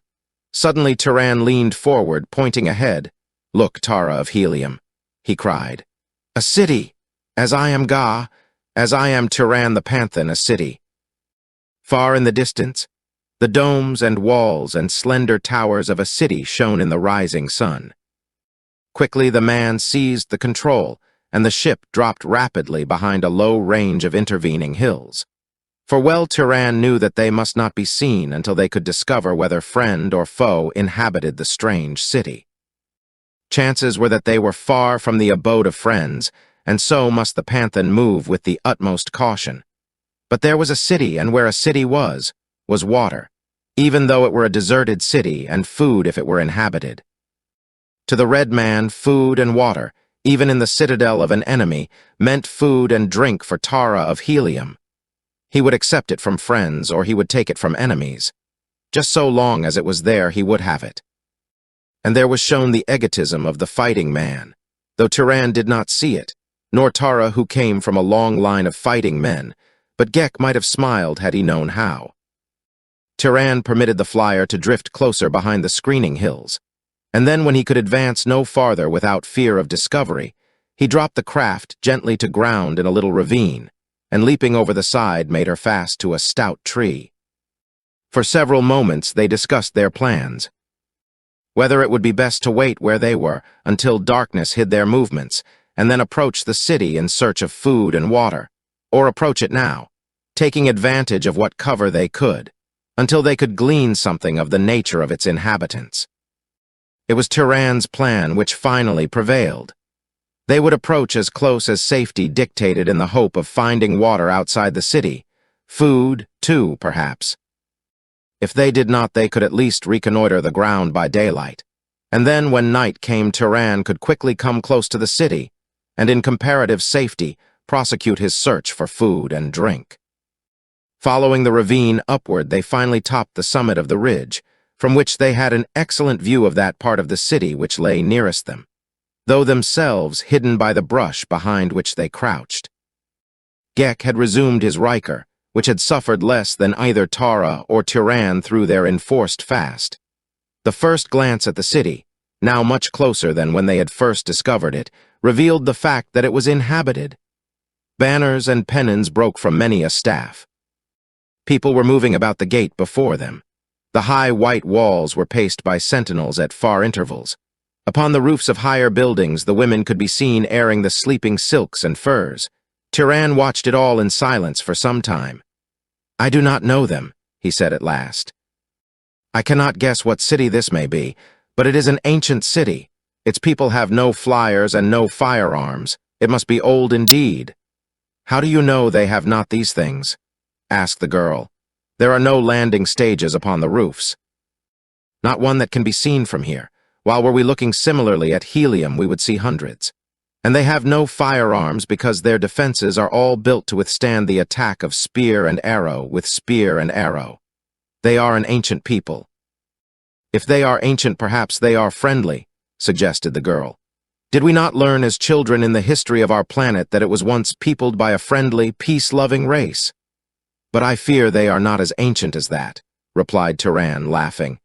Suddenly Turan leaned forward, pointing ahead. Look, Tara of Helium, he cried. A city! As I am Ga, as I am Turan the Panthan, a city. Far in the distance, the domes and walls and slender towers of a city shone in the rising sun. Quickly the man seized the control, and the ship dropped rapidly behind a low range of intervening hills. For well Turan knew that they must not be seen until they could discover whether friend or foe inhabited the strange city. Chances were that they were far from the abode of friends, and so must the Panthan move with the utmost caution. But there was a city, and where a city was water, even though it were a deserted city, and food if it were inhabited. To the red man, food and water, even in the citadel of an enemy, meant food and drink for Tara of Helium. He would accept it from friends, or he would take it from enemies. Just so long as it was there, he would have it. And there was shown the egotism of the fighting man, though Turan did not see it, nor Tara, who came from a long line of fighting men, but Gek might have smiled had he known how. Turan permitted the flyer to drift closer behind the screening hills, and then when he could advance no farther without fear of discovery, he dropped the craft gently to ground in a little ravine, and leaping over the side made her fast to a stout tree. For several moments they discussed their plans. Whether it would be best to wait where they were until darkness hid their movements, and then approach the city in search of food and water, or approach it now, taking advantage of what cover they could, until they could glean something of the nature of its inhabitants. It was Turan's plan which finally prevailed. They would approach as close as safety dictated in the hope of finding water outside the city, food, too, perhaps. If they did not, they could at least reconnoiter the ground by daylight, and then when night came, Turan could quickly come close to the city, and in comparative safety prosecute his search for food and drink. Following the ravine upward, they finally topped the summit of the ridge, from which they had an excellent view of that part of the city which lay nearest them, though themselves hidden by the brush behind which they crouched. Gek had resumed his Riker, which had suffered less than either Tara or Turan through their enforced fast. The first glance at the city, now much closer than when they had first discovered it, revealed the fact that it was inhabited. Banners and pennons broke from many a staff. People were moving about the gate before them. The high white walls were paced by sentinels at far intervals. Upon the roofs of higher buildings, the women could be seen airing the sleeping silks and furs. Turan watched it all in silence for some time. "I do not know them," he said at last. "I cannot guess what city this may be, but it is an ancient city. Its people have no flyers and no firearms. It must be old indeed." "How do you know they have not these things?" asked the girl. "There are no landing stages upon the roofs." "Not one that can be seen from here. While were we looking similarly at helium, we would see hundreds. And they have no firearms because their defenses are all built to withstand the attack of spear and arrow with spear and arrow. They are an ancient people." "If they are ancient, perhaps they are friendly," suggested the girl. "Did we not learn as children in the history of our planet that it was once peopled by a friendly, peace-loving race?" "But I fear they are not as ancient as that," replied Turan, laughing.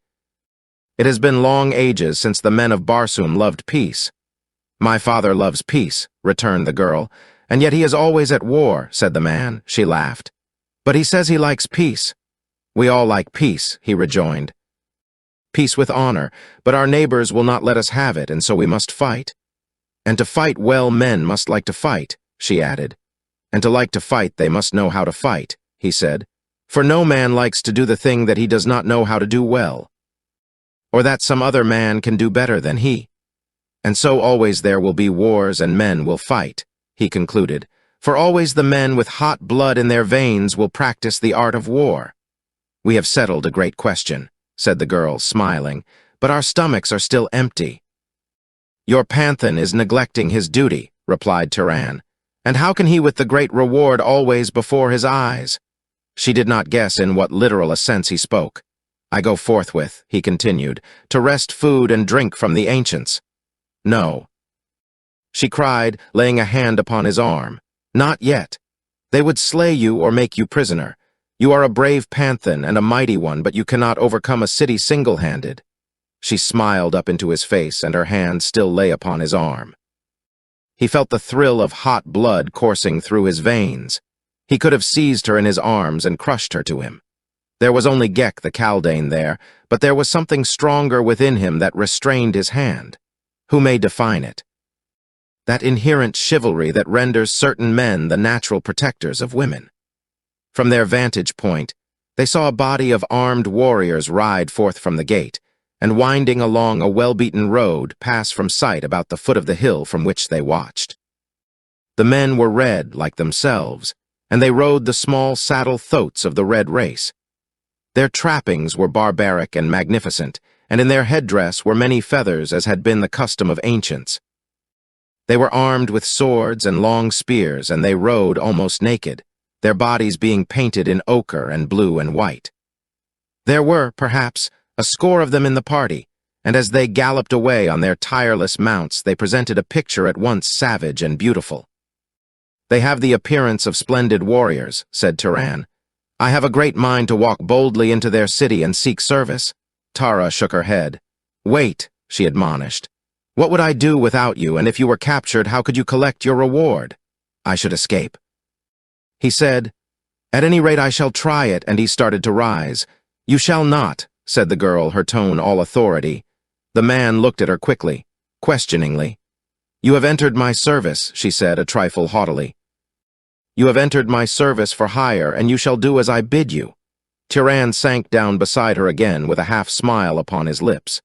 "It has been long ages since the men of Barsoom loved peace." "My father loves peace," returned the girl. "And yet he is always at war," said the man. She laughed. "But he says he likes peace." "We all like peace," he rejoined. "Peace with honor, but our neighbors will not let us have it, and so we must fight. And to fight well, men must like to fight," she added. "And to like to fight, they must know how to fight," he said. "For no man likes to do the thing that he does not know how to do well, or that some other man can do better than he. And so always there will be wars and men will fight," he concluded, "for always the men with hot blood in their veins will practice the art of war." "We have settled a great question," said the girl, smiling, "but our stomachs are still empty." "Your Panthan is neglecting his duty," replied Turan. "And how can he with the great reward always before his eyes?" She did not guess in what literal a sense he spoke. "I go forthwith," he continued, "to wrest food and drink from the ancients." "No," she cried, laying a hand upon his arm. "Not yet. They would slay you or make you prisoner. You are a brave Panthan and a mighty one, but you cannot overcome a city single-handed." She smiled up into his face, and her hand still lay upon his arm. He felt the thrill of hot blood coursing through his veins. He could have seized her in his arms and crushed her to him. There was only Gek the Kaldane there, but there was something stronger within him that restrained his hand. Who may define it? That inherent chivalry that renders certain men the natural protectors of women. From their vantage point, they saw a body of armed warriors ride forth from the gate, and winding along a well-beaten road, pass from sight about the foot of the hill from which they watched. The men were red, like themselves, and they rode the small saddle thoats of the red race. Their trappings were barbaric and magnificent, and in their headdress were many feathers, as had been the custom of ancients. They were armed with swords and long spears, and they rode almost naked, their bodies being painted in ochre and blue and white. There were, perhaps, a score of them in the party, and as they galloped away on their tireless mounts, they presented a picture at once savage and beautiful. "They have the appearance of splendid warriors," said Turan. "I have a great mind to walk boldly into their city and seek service." Tara shook her head. "Wait," she admonished. "What would I do without you, and if you were captured, how could you collect your reward?" "I should escape." He said, "At any rate, I shall try it," and he started to rise. "You shall not," said the girl, her tone all authority. The man looked at her quickly, questioningly. "You have entered my service," she said, a trifle haughtily. You have entered my service for hire, and you shall do as I bid you." Tiran sank down beside her again with a half-smile upon his lips.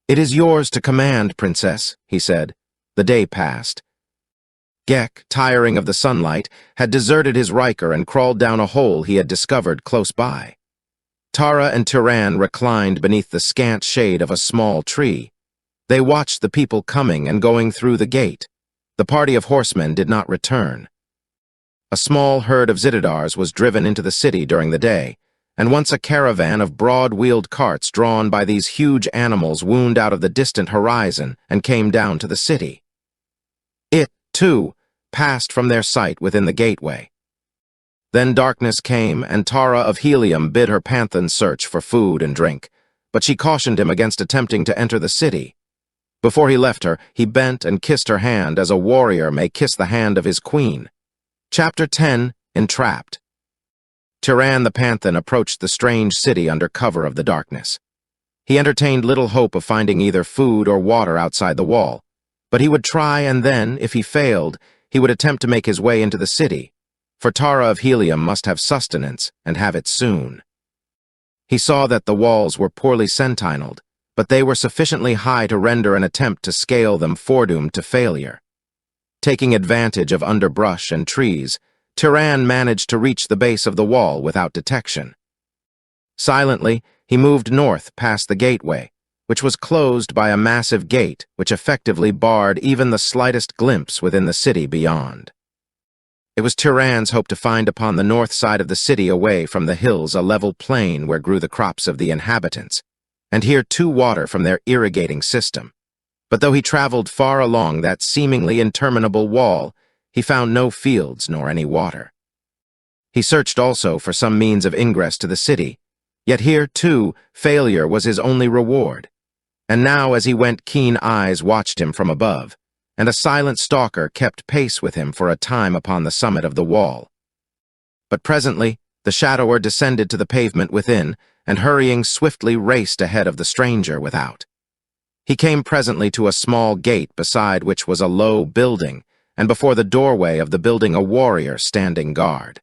"It is yours to command, princess," he said. The day passed. Gek, tiring of the sunlight, had deserted his Riker and crawled down a hole he had discovered close by. Tara and Tiran reclined beneath the scant shade of a small tree. They watched the people coming and going through the gate. The party of horsemen did not return. A small herd of Zitidars was driven into the city during the day, and once a caravan of broad-wheeled carts drawn by these huge animals wound out of the distant horizon and came down to the city. It, too, passed from their sight within the gateway. Then darkness came, and Tara of Helium bid her Panthan search for food and drink, but she cautioned him against attempting to enter the city. Before he left her, he bent and kissed her hand as a warrior may kiss the hand of his queen. Chapter 10, Entrapped. Tiran the Panthan approached the strange city under cover of the darkness. He entertained little hope of finding either food or water outside the wall, but he would try, and then, if he failed, he would attempt to make his way into the city, for Tara of Helium must have sustenance, and have it soon. He saw that the walls were poorly sentineled, but they were sufficiently high to render an attempt to scale them foredoomed to failure. Taking advantage of underbrush and trees, Tiran managed to reach the base of the wall without detection. Silently, he moved north past the gateway, which was closed by a massive gate which effectively barred even the slightest glimpse within the city beyond. It was Tiran's hope to find upon the north side of the city away from the hills a level plain where grew the crops of the inhabitants, and here too water from their irrigating system. But though he traveled far along that seemingly interminable wall, he found no fields nor any water. He searched also for some means of ingress to the city, yet here, too, failure was his only reward. And now, as he went, keen eyes watched him from above, and a silent stalker kept pace with him for a time upon the summit of the wall. But presently, the shadower descended to the pavement within, and hurrying swiftly raced ahead of the stranger without. He came presently to a small gate beside which was a low building, and before the doorway of the building a warrior standing guard.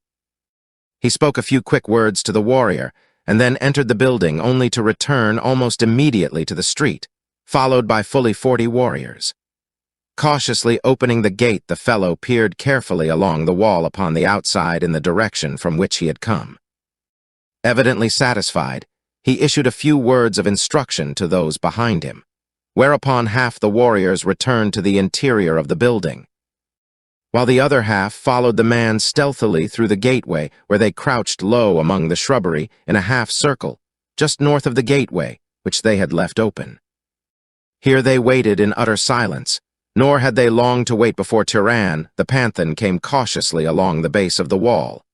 He spoke a few quick words to the warrior, and then entered the building only to return almost immediately to the street, followed by fully 40 warriors. Cautiously opening the gate, the fellow peered carefully along the wall upon the outside in the direction from which he had come. Evidently satisfied, he issued a few words of instruction to those behind him, whereupon half the warriors returned to the interior of the building, while the other half followed the man stealthily through the gateway, where they crouched low among the shrubbery in a half-circle, just north of the gateway, which they had left open. Here they waited in utter silence, nor had they long to wait before Tiran, the Panthan, came cautiously along the base of the wall.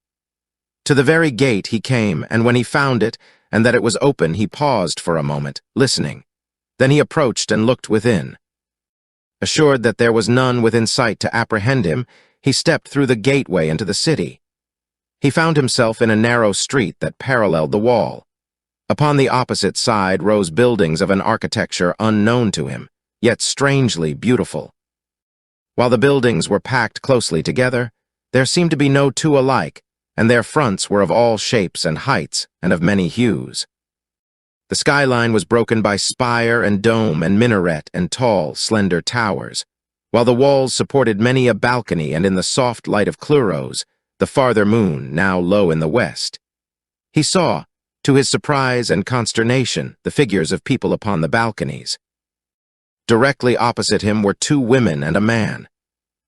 To the very gate he came, and when he found it, and that it was open, he paused for a moment, listening. Then he approached and looked within. Assured that there was none within sight to apprehend him, he stepped through the gateway into the city. He found himself in a narrow street that paralleled the wall. Upon the opposite side rose buildings of an architecture unknown to him, yet strangely beautiful. While the buildings were packed closely together, there seemed to be no two alike, and their fronts were of all shapes and heights, and of many hues. The skyline was broken by spire and dome and minaret and tall, slender towers, while the walls supported many a balcony, and in the soft light of Cluros, the farther moon, now low in the west, he saw, to his surprise and consternation, the figures of people upon the balconies. Directly opposite him were 2 women and a man.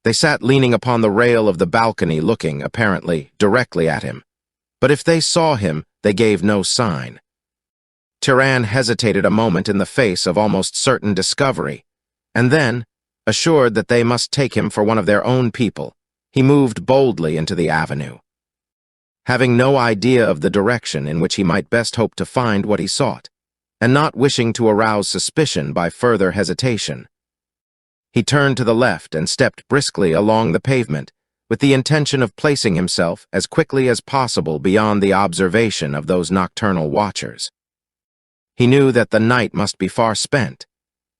They sat leaning upon the rail of the balcony, looking, apparently, directly at him. But if they saw him, they gave no sign. Tiran hesitated a moment in the face of almost certain discovery, and then, assured that they must take him for one of their own people, he moved boldly into the avenue. Having no idea of the direction in which he might best hope to find what he sought, and not wishing to arouse suspicion by further hesitation, he turned to the left and stepped briskly along the pavement, with the intention of placing himself as quickly as possible beyond the observation of those nocturnal watchers. He knew that the night must be far spent,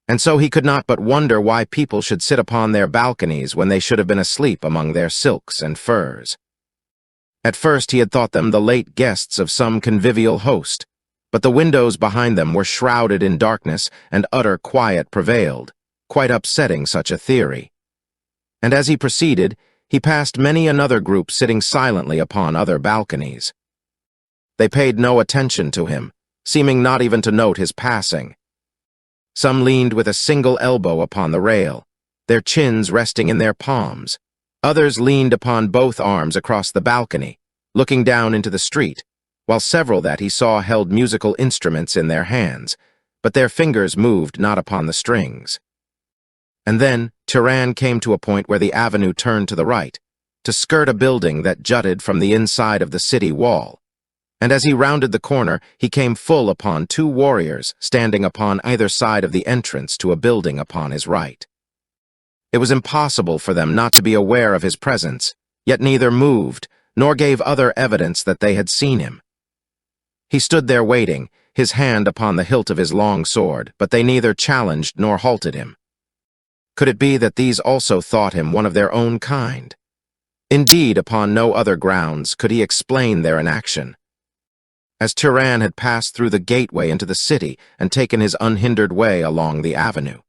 and so he could not but wonder why people should sit upon their balconies when they should have been asleep among their silks and furs. At first he had thought them the late guests of some convivial host, but the windows behind them were shrouded in darkness and utter quiet prevailed, quite upsetting such a theory. And as he proceeded, he passed many another group sitting silently upon other balconies. They paid no attention to him, seeming not even to note his passing. Some leaned with a single elbow upon the rail, their chins resting in their palms. Others leaned upon both arms across the balcony, looking down into the street, while several that he saw held musical instruments in their hands, but their fingers moved not upon the strings. And then Turan came to a point where the avenue turned to the right, to skirt a building that jutted from the inside of the city wall. And as he rounded the corner, he came full upon two warriors standing upon either side of the entrance to a building upon his right. It was impossible for them not to be aware of his presence, yet neither moved, nor gave other evidence that they had seen him. He stood there waiting, his hand upon the hilt of his long sword, but they neither challenged nor halted him. Could it be that these also thought him one of their own kind? Indeed, upon no other grounds could he explain their inaction. As Turan had passed through the gateway into the city and taken his unhindered way along the avenue,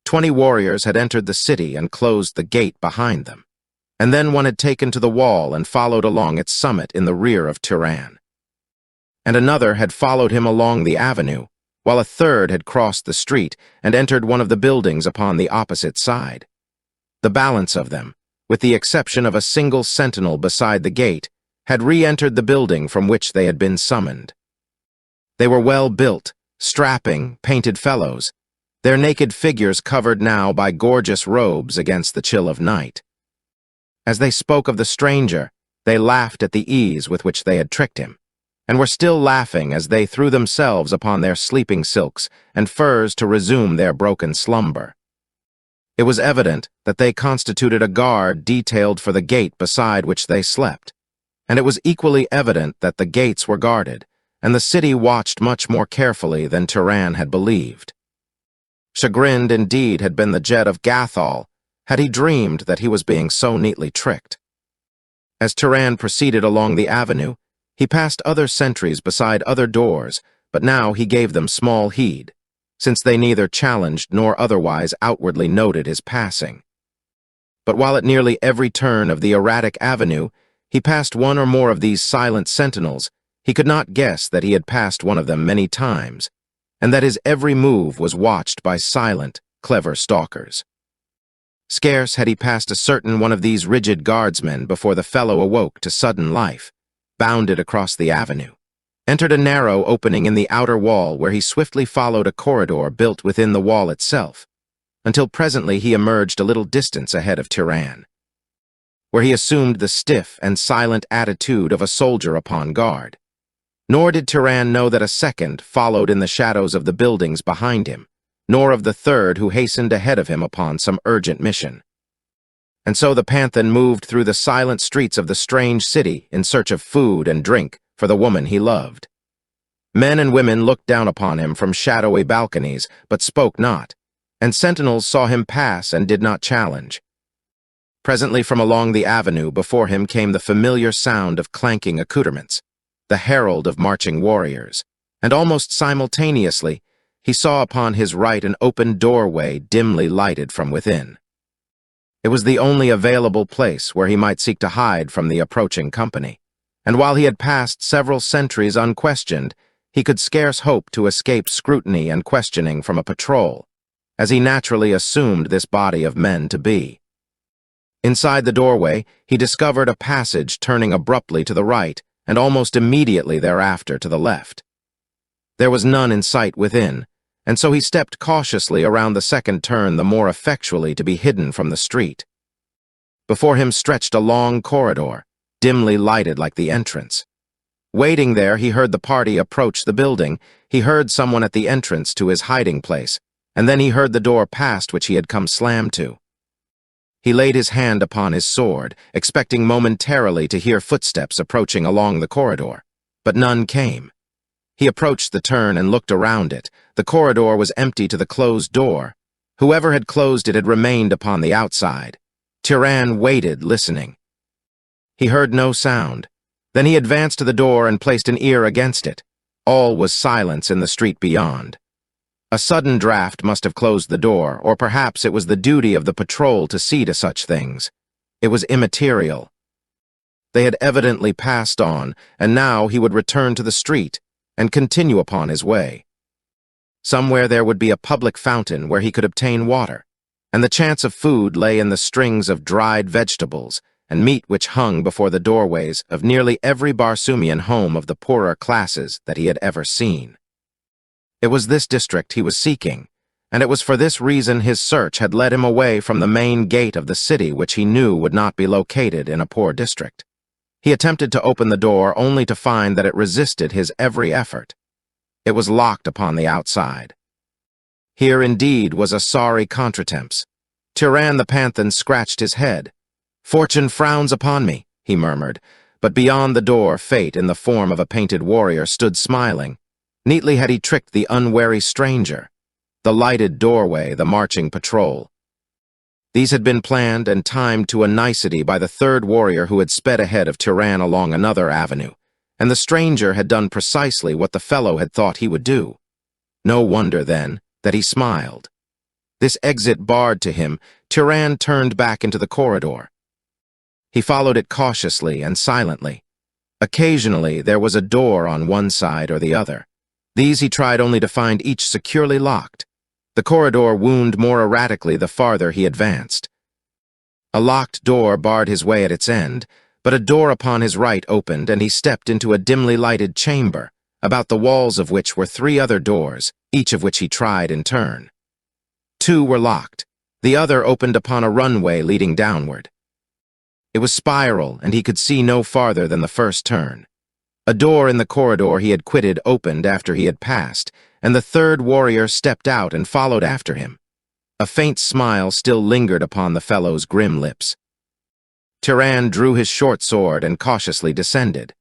20 warriors had entered the city and closed the gate behind them, and then one had taken to the wall and followed along its summit in the rear of Turan. And another had followed him along the avenue, while a third had crossed the street and entered one of the buildings upon the opposite side. The balance of them, with the exception of a single sentinel beside the gate, had re-entered the building from which they had been summoned. They were well-built, strapping, painted fellows, their naked figures covered now by gorgeous robes against the chill of night. As they spoke of the stranger, they laughed at the ease with which they had tricked him, and were still laughing as they threw themselves upon their sleeping silks and furs to resume their broken slumber. It was evident that they constituted a guard detailed for the gate beside which they slept, and it was equally evident that the gates were guarded, and the city watched much more carefully than Turan had believed. Chagrined indeed had been the Jed of Gathol, had he dreamed that he was being so neatly tricked. As Turan proceeded along the avenue, he passed other sentries beside other doors, but now he gave them small heed, since they neither challenged nor otherwise outwardly noted his passing. But while at nearly every turn of the erratic avenue he passed one or more of these silent sentinels, he could not guess that he had passed one of them many times, and that his every move was watched by silent, clever stalkers. Scarce had he passed a certain one of these rigid guardsmen before the fellow awoke to sudden life, bounded across the avenue, entered a narrow opening in the outer wall where he swiftly followed a corridor built within the wall itself, until presently he emerged a little distance ahead of Turan, where he assumed the stiff and silent attitude of a soldier upon guard. Nor did Turan know that a second followed in the shadows of the buildings behind him, nor of the third who hastened ahead of him upon some urgent mission. And so the Panthan moved through the silent streets of the strange city in search of food and drink for the woman he loved. Men and women looked down upon him from shadowy balconies, but spoke not, and sentinels saw him pass and did not challenge. Presently from along the avenue before him came the familiar sound of clanking accoutrements, the herald of marching warriors, and almost simultaneously he saw upon his right an open doorway dimly lighted from within. It was the only available place where he might seek to hide from the approaching company, and while he had passed several sentries unquestioned, he could scarce hope to escape scrutiny and questioning from a patrol, as he naturally assumed this body of men to be. Inside the doorway, he discovered a passage turning abruptly to the right, and almost immediately thereafter to the left. There was none in sight within, and so he stepped cautiously around the second turn the more effectually to be hidden from the street. Before him stretched a long corridor, dimly lighted like the entrance. Waiting there, he heard the party approach the building, he heard someone at the entrance to his hiding place, and then he heard the door past which he had come slammed to. He laid his hand upon his sword, expecting momentarily to hear footsteps approaching along the corridor, but none came. He approached the turn and looked around it. The corridor was empty to the closed door. Whoever had closed it had remained upon the outside. Turan waited, listening. He heard no sound, Then he advanced to the door and placed an ear against it. All was silence in the street beyond. A sudden draft must have closed the door, or perhaps it was the duty of the patrol to see to such things. It was immaterial. They had evidently passed on, and now he would return to the street and continue upon his way. Somewhere there would be a public fountain where he could obtain water, and the chance of food lay in the strings of dried vegetables and meat which hung before the doorways of nearly every Barsoomian home of the poorer classes that he had ever seen. It was this district he was seeking, and it was for this reason his search had led him away from the main gate of the city, which he knew would not be located in a poor district. He attempted to open the door only to find that it resisted his every effort. It was locked upon the outside. Here indeed was a sorry contretemps. Tiran the Panthan scratched his head. "Fortune frowns upon me," he murmured, but beyond the door fate in the form of a painted warrior stood smiling. Neatly had he tricked the unwary stranger. The lighted doorway, the marching patrol. These had been planned and timed to a nicety by the third warrior who had sped ahead of Tiran along another avenue, and the stranger had done precisely what the fellow had thought he would do. No wonder, then, that he smiled. This exit barred to him, Tiran turned back into the corridor. He followed it cautiously and silently. Occasionally there was a door on one side or the other. These he tried only to find each securely locked. The corridor wound more erratically the farther he advanced. A locked door barred his way at its end, but a door upon his right opened and he stepped into a dimly lighted chamber, about the walls of which were 3 other doors, each of which he tried in turn. 2 were locked. The other opened upon a runway leading downward. It was spiral, and he could see no farther than the first turn. A door in the corridor he had quitted opened after he had passed, and the third warrior stepped out and followed after him. A faint smile still lingered upon the fellow's grim lips. Tiran drew his short sword and cautiously descended.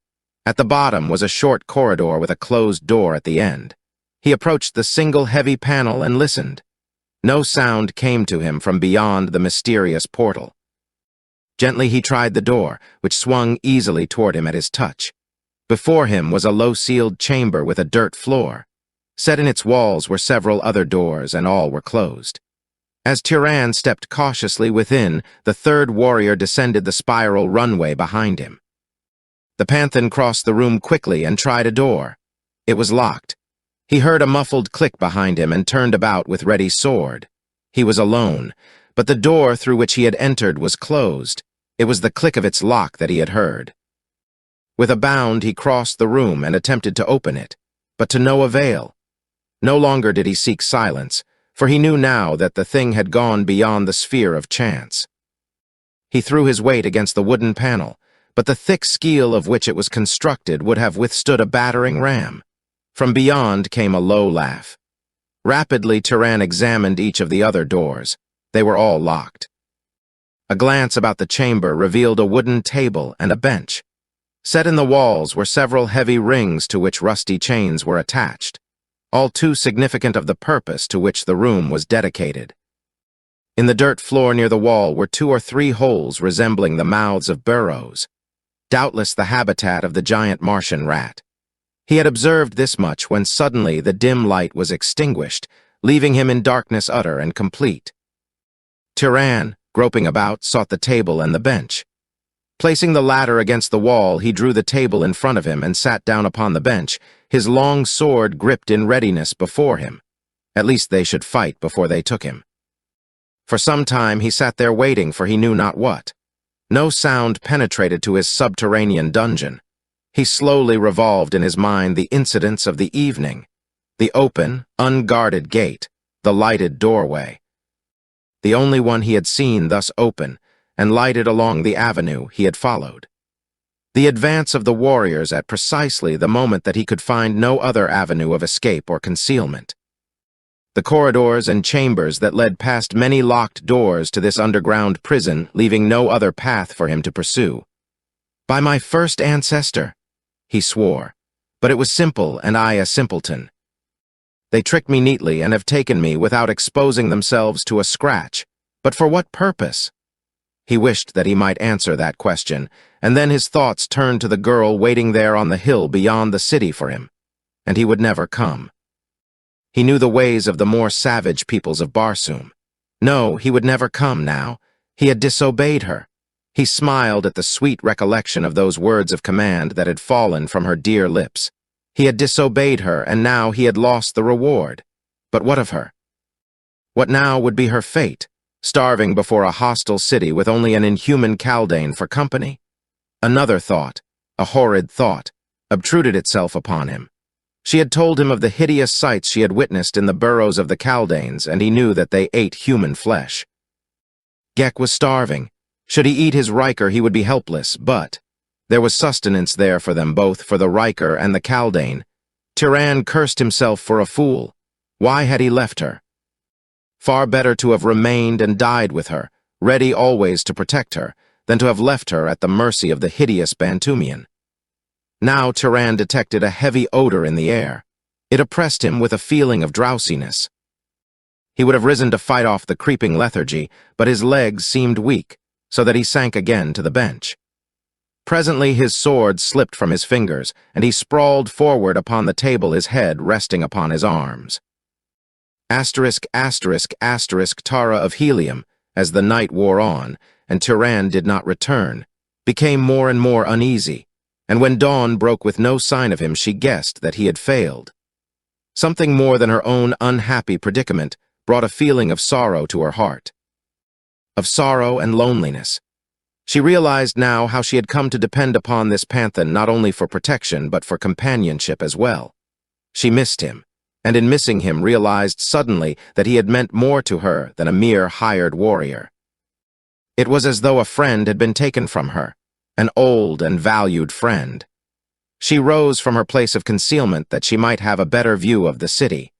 At the bottom was a short corridor with a closed door at the end. He approached the single heavy panel and listened. No sound came to him from beyond the mysterious portal. Gently he tried the door, which swung easily toward him at his touch. Before him was a low-ceiled chamber with a dirt floor. Set in its walls were several other doors, and all were closed. As Tiran stepped cautiously within, the third warrior descended the spiral runway behind him. The Panthan crossed the room quickly and tried a door. It was locked. He heard a muffled click behind him and turned about with ready sword. He was alone, but the door through which he had entered was closed. It was the click of its lock that he had heard. With a bound, he crossed the room and attempted to open it, but to no avail. No longer did he seek silence, for he knew now that the thing had gone beyond the sphere of chance. He threw his weight against the wooden panel, but the thick skeel of which it was constructed would have withstood a battering ram. From beyond came a low laugh. Rapidly, Tiran examined each of the other doors. They were all locked. A glance about the chamber revealed a wooden table and a bench. Set in the walls were several heavy rings to which rusty chains were attached, all too significant of the purpose to which the room was dedicated. In the dirt floor near the wall were 2 or 3 holes resembling the mouths of burrows, doubtless the habitat of the giant Martian rat. He had observed this much when suddenly the dim light was extinguished, leaving him in darkness utter and complete. Tiran, groping about, sought the table and the bench. Placing the latter against the wall, he drew the table in front of him and sat down upon the bench, his long sword gripped in readiness before him. At least they should fight before they took him. For some time he sat there waiting for he knew not what. No sound penetrated to his subterranean dungeon. He slowly revolved in his mind the incidents of the evening, the open, unguarded gate, the lighted doorway. The only one he had seen thus open and lighted along the avenue he had followed. The advance of the warriors at precisely the moment that he could find no other avenue of escape or concealment. The corridors and chambers that led past many locked doors to this underground prison, leaving no other path for him to pursue. By my first ancestor, he swore, but it was simple and I a simpleton. They tricked me neatly and have taken me without exposing themselves to a scratch. But for what purpose? He wished that he might answer that question, and then his thoughts turned to the girl waiting there on the hill beyond the city for him, and he would never come. He knew the ways of the more savage peoples of Barsoom. No, he would never come now. He had disobeyed her. He smiled at the sweet recollection of those words of command that had fallen from her dear lips. He had disobeyed her, and now he had lost the reward. But what of her? What now would be her fate, starving before a hostile city with only an inhuman Kaldane for company? Another thought, a horrid thought, obtruded itself upon him. She had told him of the hideous sights she had witnessed in the burrows of the Kaldanes, and he knew that they ate human flesh. Gek was starving. Should he eat his Riker, he would be helpless, but there was sustenance there for them both, for the Riker and the Kaldane. Tyran cursed himself for a fool. Why had he left her? Far better to have remained and died with her, ready always to protect her, than to have left her at the mercy of the hideous Bantumian. Now Tyran detected a heavy odor in the air. It oppressed him with a feeling of drowsiness. He would have risen to fight off the creeping lethargy, but his legs seemed weak, so that he sank again to the bench. Presently his sword slipped from his fingers, and he sprawled forward upon the table, his head resting upon his arms. Asterisk, asterisk, asterisk, Tara of Helium, as the night wore on, and Tyran did not return, became more and more uneasy, and when dawn broke with no sign of him, she guessed that he had failed. Something more than her own unhappy predicament brought a feeling of sorrow to her heart. Of sorrow and loneliness. She realized now how she had come to depend upon this Panthan not only for protection but for companionship as well. She missed him, and in missing him realized suddenly that he had meant more to her than a mere hired warrior. It was as though a friend had been taken from her, an old and valued friend. She rose from her place of concealment that she might have a better view of the city.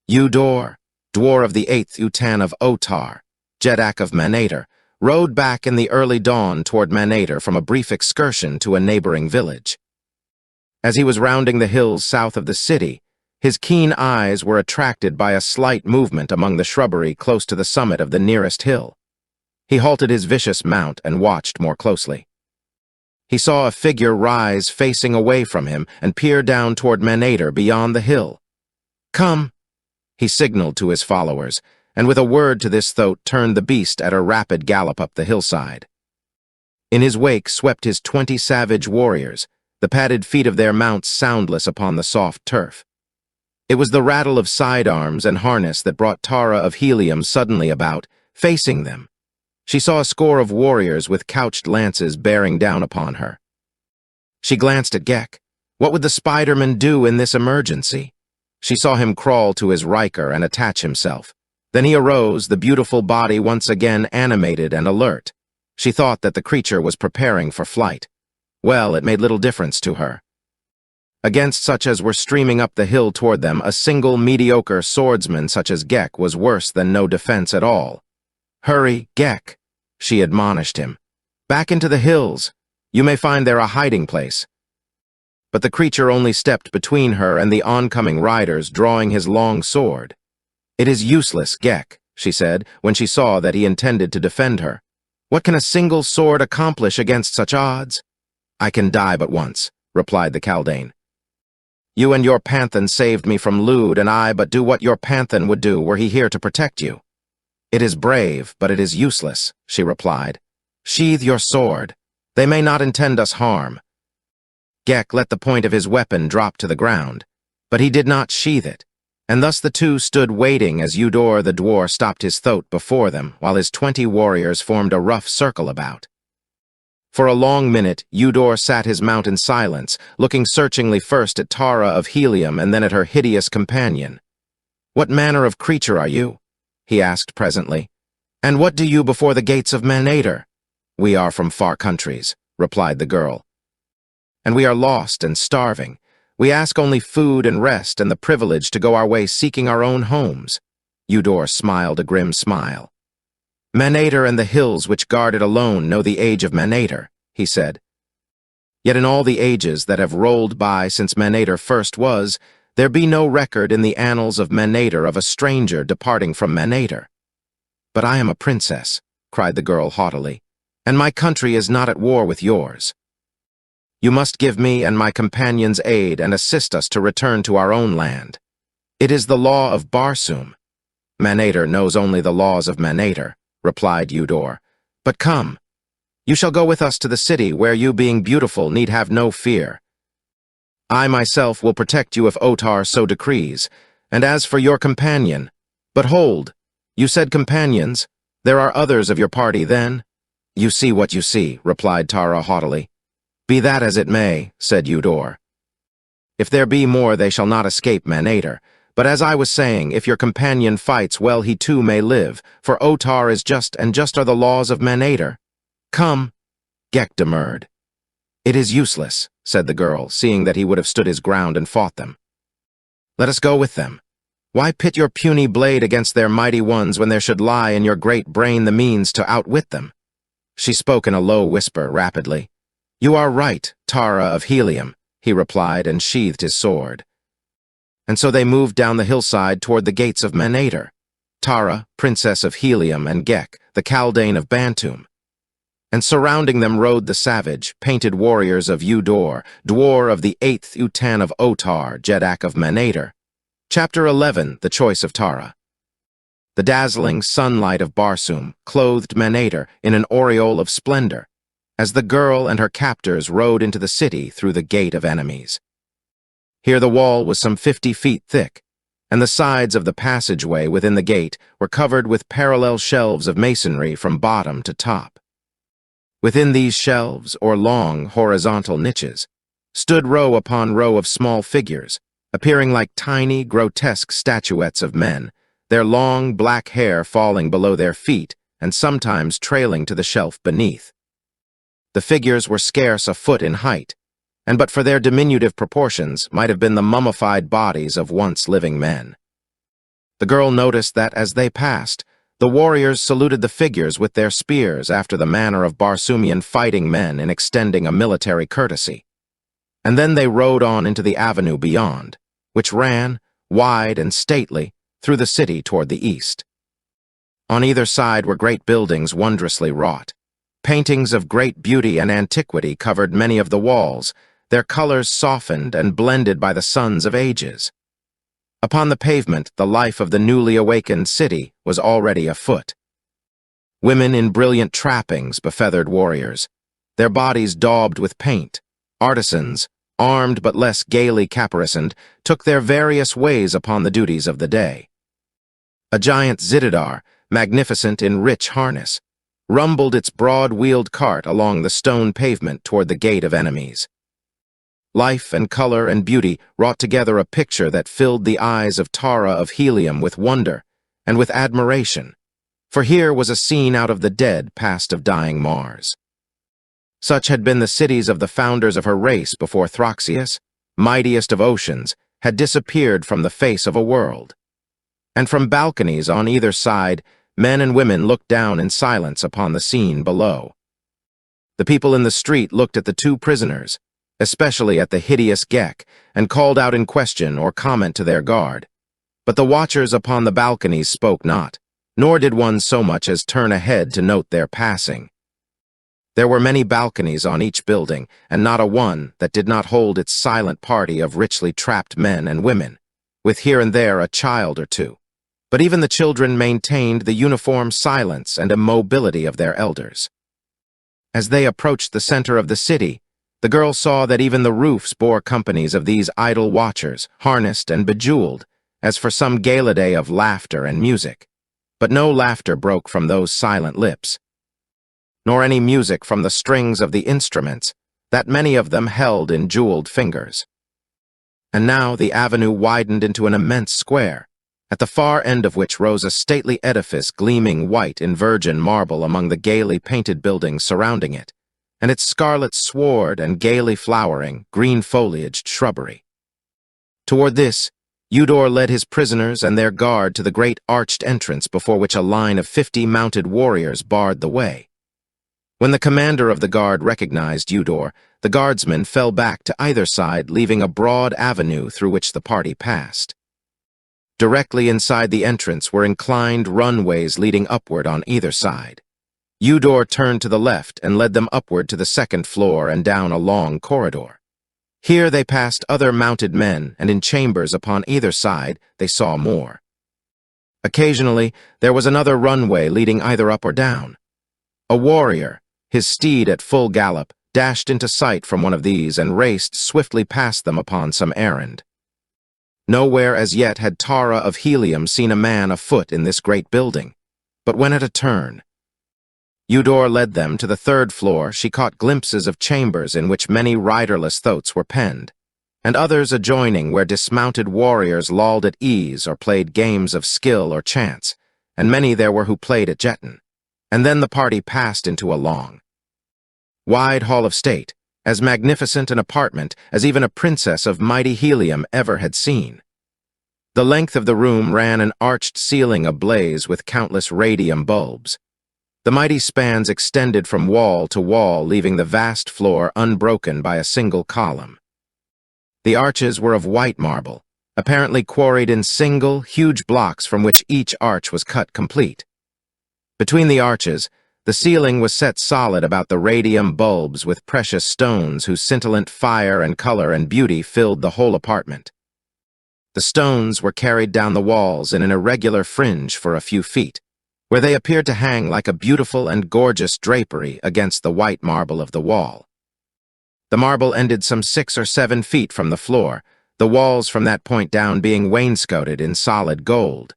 Eudor, dwar of the 8th Utan of Otar, Jedak of Manator, rode back in the early dawn toward Manator from a brief excursion to a neighboring village. As he was rounding the hills south of the city, his keen eyes were attracted by a slight movement among the shrubbery close to the summit of the nearest hill. He halted his vicious mount and watched more closely. He saw a figure rise facing away from him and peer down toward Manator beyond the hill. "Come," he signaled to his followers, and with a word to this thoat turned the beast at a rapid gallop up the hillside. In his wake swept his 20 savage warriors, the padded feet of their mounts soundless upon the soft turf. It was the rattle of sidearms and harness that brought Tara of Helium suddenly about, facing them. She saw a score of warriors with couched lances bearing down upon her. She glanced at Gek. What would the Spiderman do in this emergency? She saw him crawl to his Riker and attach himself. Then he arose, the beautiful body once again animated and alert. She thought that the creature was preparing for flight. Well, it made little difference to her. Against such as were streaming up the hill toward them, a single mediocre swordsman such as Gek was worse than no defense at all. "Hurry, Gek," she admonished him. "Back into the hills. You may find there a hiding place." But the creature only stepped between her and the oncoming riders, drawing his long sword. "It is useless, Gek," she said, when she saw that he intended to defend her. "What can a single sword accomplish against such odds?" "I can die but once," replied the Kaldane. "You and your Panthan saved me from Lude, and I but do what your Panthan would do were he here to protect you." "It is brave, but it is useless," she replied. "Sheathe your sword. They may not intend us harm." Gek let the point of his weapon drop to the ground, but he did not sheathe it, and thus the two stood waiting as Eudor the dwarf stopped his thoat before them, while his 20 warriors formed a rough circle about. For a long minute, Eudor sat his mount in silence, looking searchingly first at Tara of Helium and then at her hideous companion. "What manner of creature are you?" he asked presently. "And what do you before the gates of Manator?" "We are from far countries," replied the girl. "And we are lost and starving. We ask only food and rest and the privilege to go our way seeking our own homes." Eudor smiled a grim smile. "Manator and the hills which guard it alone know the age of Manator," he said. "Yet in all the ages that have rolled by since Manator first was, there be no record in the annals of Manator of a stranger departing from Manator. But I am a princess, cried the girl haughtily, "and my country is not at war with yours. You must give me and my companions aid and assist us to return to our own land. It is the law of Barsoom." "Manator knows only the laws of Manator," replied Eudor. "But come, you shall go with us to the city where you, being beautiful, need have no fear. I myself will protect you if Otar so decrees, and as for your companion— But hold, you said companions. There are others of your party, then?" "You see what you see," replied Tara haughtily. "Be that as it may," said Eudor. "If there be more, they shall not escape Manator. But as I was saying, if your companion fights, well, he too may live, for Otar is just, and just are the laws of Manator. Come." Gek demurred. "It is useless," said the girl, seeing that he would have stood his ground and fought them. "Let us go with them. Why pit your puny blade against their mighty ones when there should lie in your great brain the means to outwit them?" She spoke in a low whisper, rapidly. "You are right, Tara of Helium," he replied, and sheathed his sword. And so they moved down the hillside toward the gates of Manator, Tara, Princess of Helium, and Gek, the Kaldane of Bantum. And surrounding them rode the savage, painted warriors of Eudor, Dwar of the 8th Utan of Otar, Jedak of Manator. Chapter 11, The Choice of Tara. The dazzling sunlight of Barsoom clothed Manator in an aureole of splendor, as the girl and her captors rode into the city through the gate of enemies. Here the wall was some 50 feet thick, and the sides of the passageway within the gate were covered with parallel shelves of masonry from bottom to top. Within these shelves, or long horizontal niches, stood row upon row of small figures, appearing like tiny, grotesque statuettes of men, their long black hair falling below their feet and sometimes trailing to the shelf beneath. The figures were scarce a foot in height, and but for their diminutive proportions might have been the mummified bodies of once living men. The girl noticed that as they passed, the warriors saluted the figures with their spears after the manner of Barsoomian fighting men in extending a military courtesy. And then they rode on into the avenue beyond, which ran, wide and stately, through the city toward the east. On either side were great buildings wondrously wrought. Paintings of great beauty and antiquity covered many of the walls, their colors softened and blended by the suns of ages. Upon the pavement, the life of the newly awakened city was already afoot. Women in brilliant trappings befeathered warriors, their bodies daubed with paint. Artisans, armed but less gaily caparisoned, took their various ways upon the duties of the day. A giant zitidar, magnificent in rich harness, rumbled its broad-wheeled cart along the stone pavement toward the gate of enemies. Life and color and beauty wrought together a picture that filled the eyes of Tara of Helium with wonder and with admiration, for here was a scene out of the dead past of dying Mars. Such had been the cities of the founders of her race before Throxius, mightiest of oceans, had disappeared from the face of a world. And from balconies on either side, men and women looked down in silence upon the scene below. The people in the street looked at the two prisoners, especially at the hideous Gek, and called out in question or comment to their guard. But the watchers upon the balconies spoke not, nor did one so much as turn a head to note their passing. There were many balconies on each building, and not a one that did not hold its silent party of richly trapped men and women, with here and there a child or two. But even the children maintained the uniform silence and immobility of their elders. As they approached the center of the city, the girl saw that even the roofs bore companies of these idle watchers, harnessed and bejeweled, as for some gala day of laughter and music. But no laughter broke from those silent lips, nor any music from the strings of the instruments that many of them held in jeweled fingers. And now the avenue widened into an immense square, at the far end of which rose a stately edifice gleaming white in virgin marble among the gaily painted buildings surrounding it, and its scarlet sward and gaily flowering, green-foliaged shrubbery. Toward this, Eudor led his prisoners and their guard to the great arched entrance before which a line of 50 mounted warriors barred the way. When the commander of the guard recognized Eudor, the guardsmen fell back to either side, leaving a broad avenue through which the party passed. Directly inside the entrance were inclined runways leading upward on either side. Eudor turned to the left and led them upward to the second floor and down a long corridor. Here they passed other mounted men, and in chambers upon either side they saw more. Occasionally, there was another runway leading either up or down. A warrior, his steed at full gallop, dashed into sight from one of these and raced swiftly past them upon some errand. Nowhere as yet had Tara of Helium seen a man afoot in this great building, but when at a turn, Eudor led them to the third floor, she caught glimpses of chambers in which many riderless thoats were penned, and others adjoining where dismounted warriors lolled at ease or played games of skill or chance, and many there were who played at jeton. And then the party passed into a long, wide hall of state, as magnificent an apartment as even a princess of mighty Helium ever had seen. The length of the room ran an arched ceiling ablaze with countless radium bulbs. The mighty spans extended from wall to wall, leaving the vast floor unbroken by a single column. The arches were of white marble, apparently quarried in single, huge blocks from which each arch was cut complete. Between the arches, the ceiling was set solid about the radium bulbs with precious stones whose scintillant fire and color and beauty filled the whole apartment. The stones were carried down the walls in an irregular fringe for a few feet, where they appeared to hang like a beautiful and gorgeous drapery against the white marble of the wall. The marble ended some 6 or 7 feet from the floor, the walls from that point down being wainscoted in solid gold.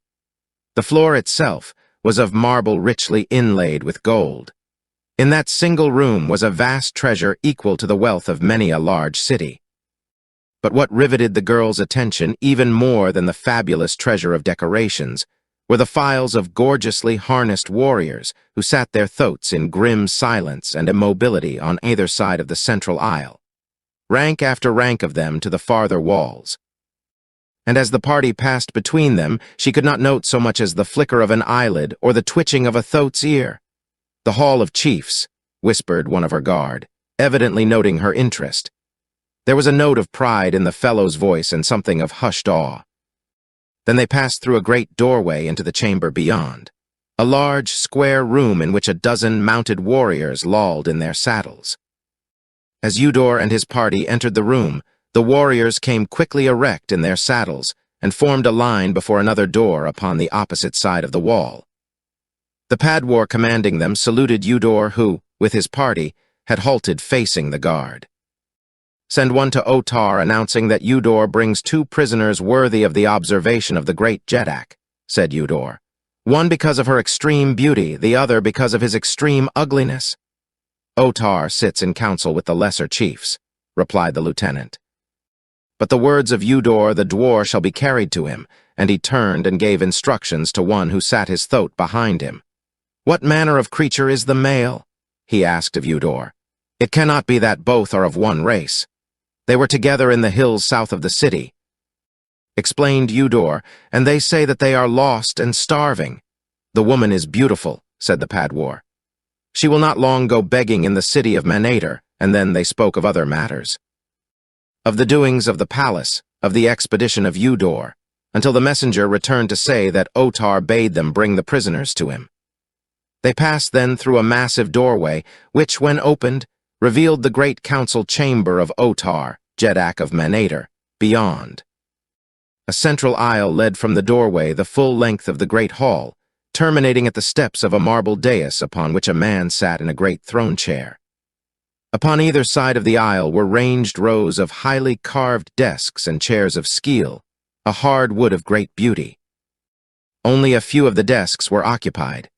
The floor itself was of marble richly inlaid with gold. In that single room was a vast treasure equal to the wealth of many a large city. But what riveted the girls' attention even more than the fabulous treasure of decorations were the files of gorgeously harnessed warriors who sat their thoats in grim silence and immobility on either side of the central aisle, rank after rank of them to the farther walls. And as the party passed between them, she could not note so much as the flicker of an eyelid or the twitching of a thoat's ear. "The Hall of Chiefs," whispered one of her guard, evidently noting her interest. There was a note of pride in the fellow's voice and something of hushed awe. Then they passed through a great doorway into the chamber beyond, a large, square room in which a dozen mounted warriors lolled in their saddles. As Eudor and his party entered the room, the warriors came quickly erect in their saddles and formed a line before another door upon the opposite side of the wall. The Padwar commanding them saluted Eudor, who, with his party, had halted facing the guard. "Send one to Otar announcing that Eudor brings 2 prisoners worthy of the observation of the great Jeddak," said Eudor. "One because of her extreme beauty, the other because of his extreme ugliness." "Otar sits in council with the lesser chiefs," replied the lieutenant. But the words of Eudor the dwarf shall be carried to him, and he turned and gave instructions to one who sat his thoat behind him. "What manner of creature is the male?" he asked of Eudor. "It cannot be that both are of one race. They were together in the hills south of the city," explained Eudor, "and they say that they are lost and starving." "The woman is beautiful," said the Padwar. "She will not long go begging in the city of Manator," and then they spoke of other matters. Of the doings of the palace, of the expedition of Eudor, until the messenger returned to say that Otar bade them bring the prisoners to him. They passed then through a massive doorway, which, when opened, revealed the great council chamber of Otar, Jeddak of Manator, beyond. A central aisle led from the doorway the full length of the great hall, terminating at the steps of a marble dais upon which a man sat in a great throne chair. Upon either side of the aisle were ranged rows of highly carved desks and chairs of skeel, a hard wood of great beauty. Only a few of the desks were occupied,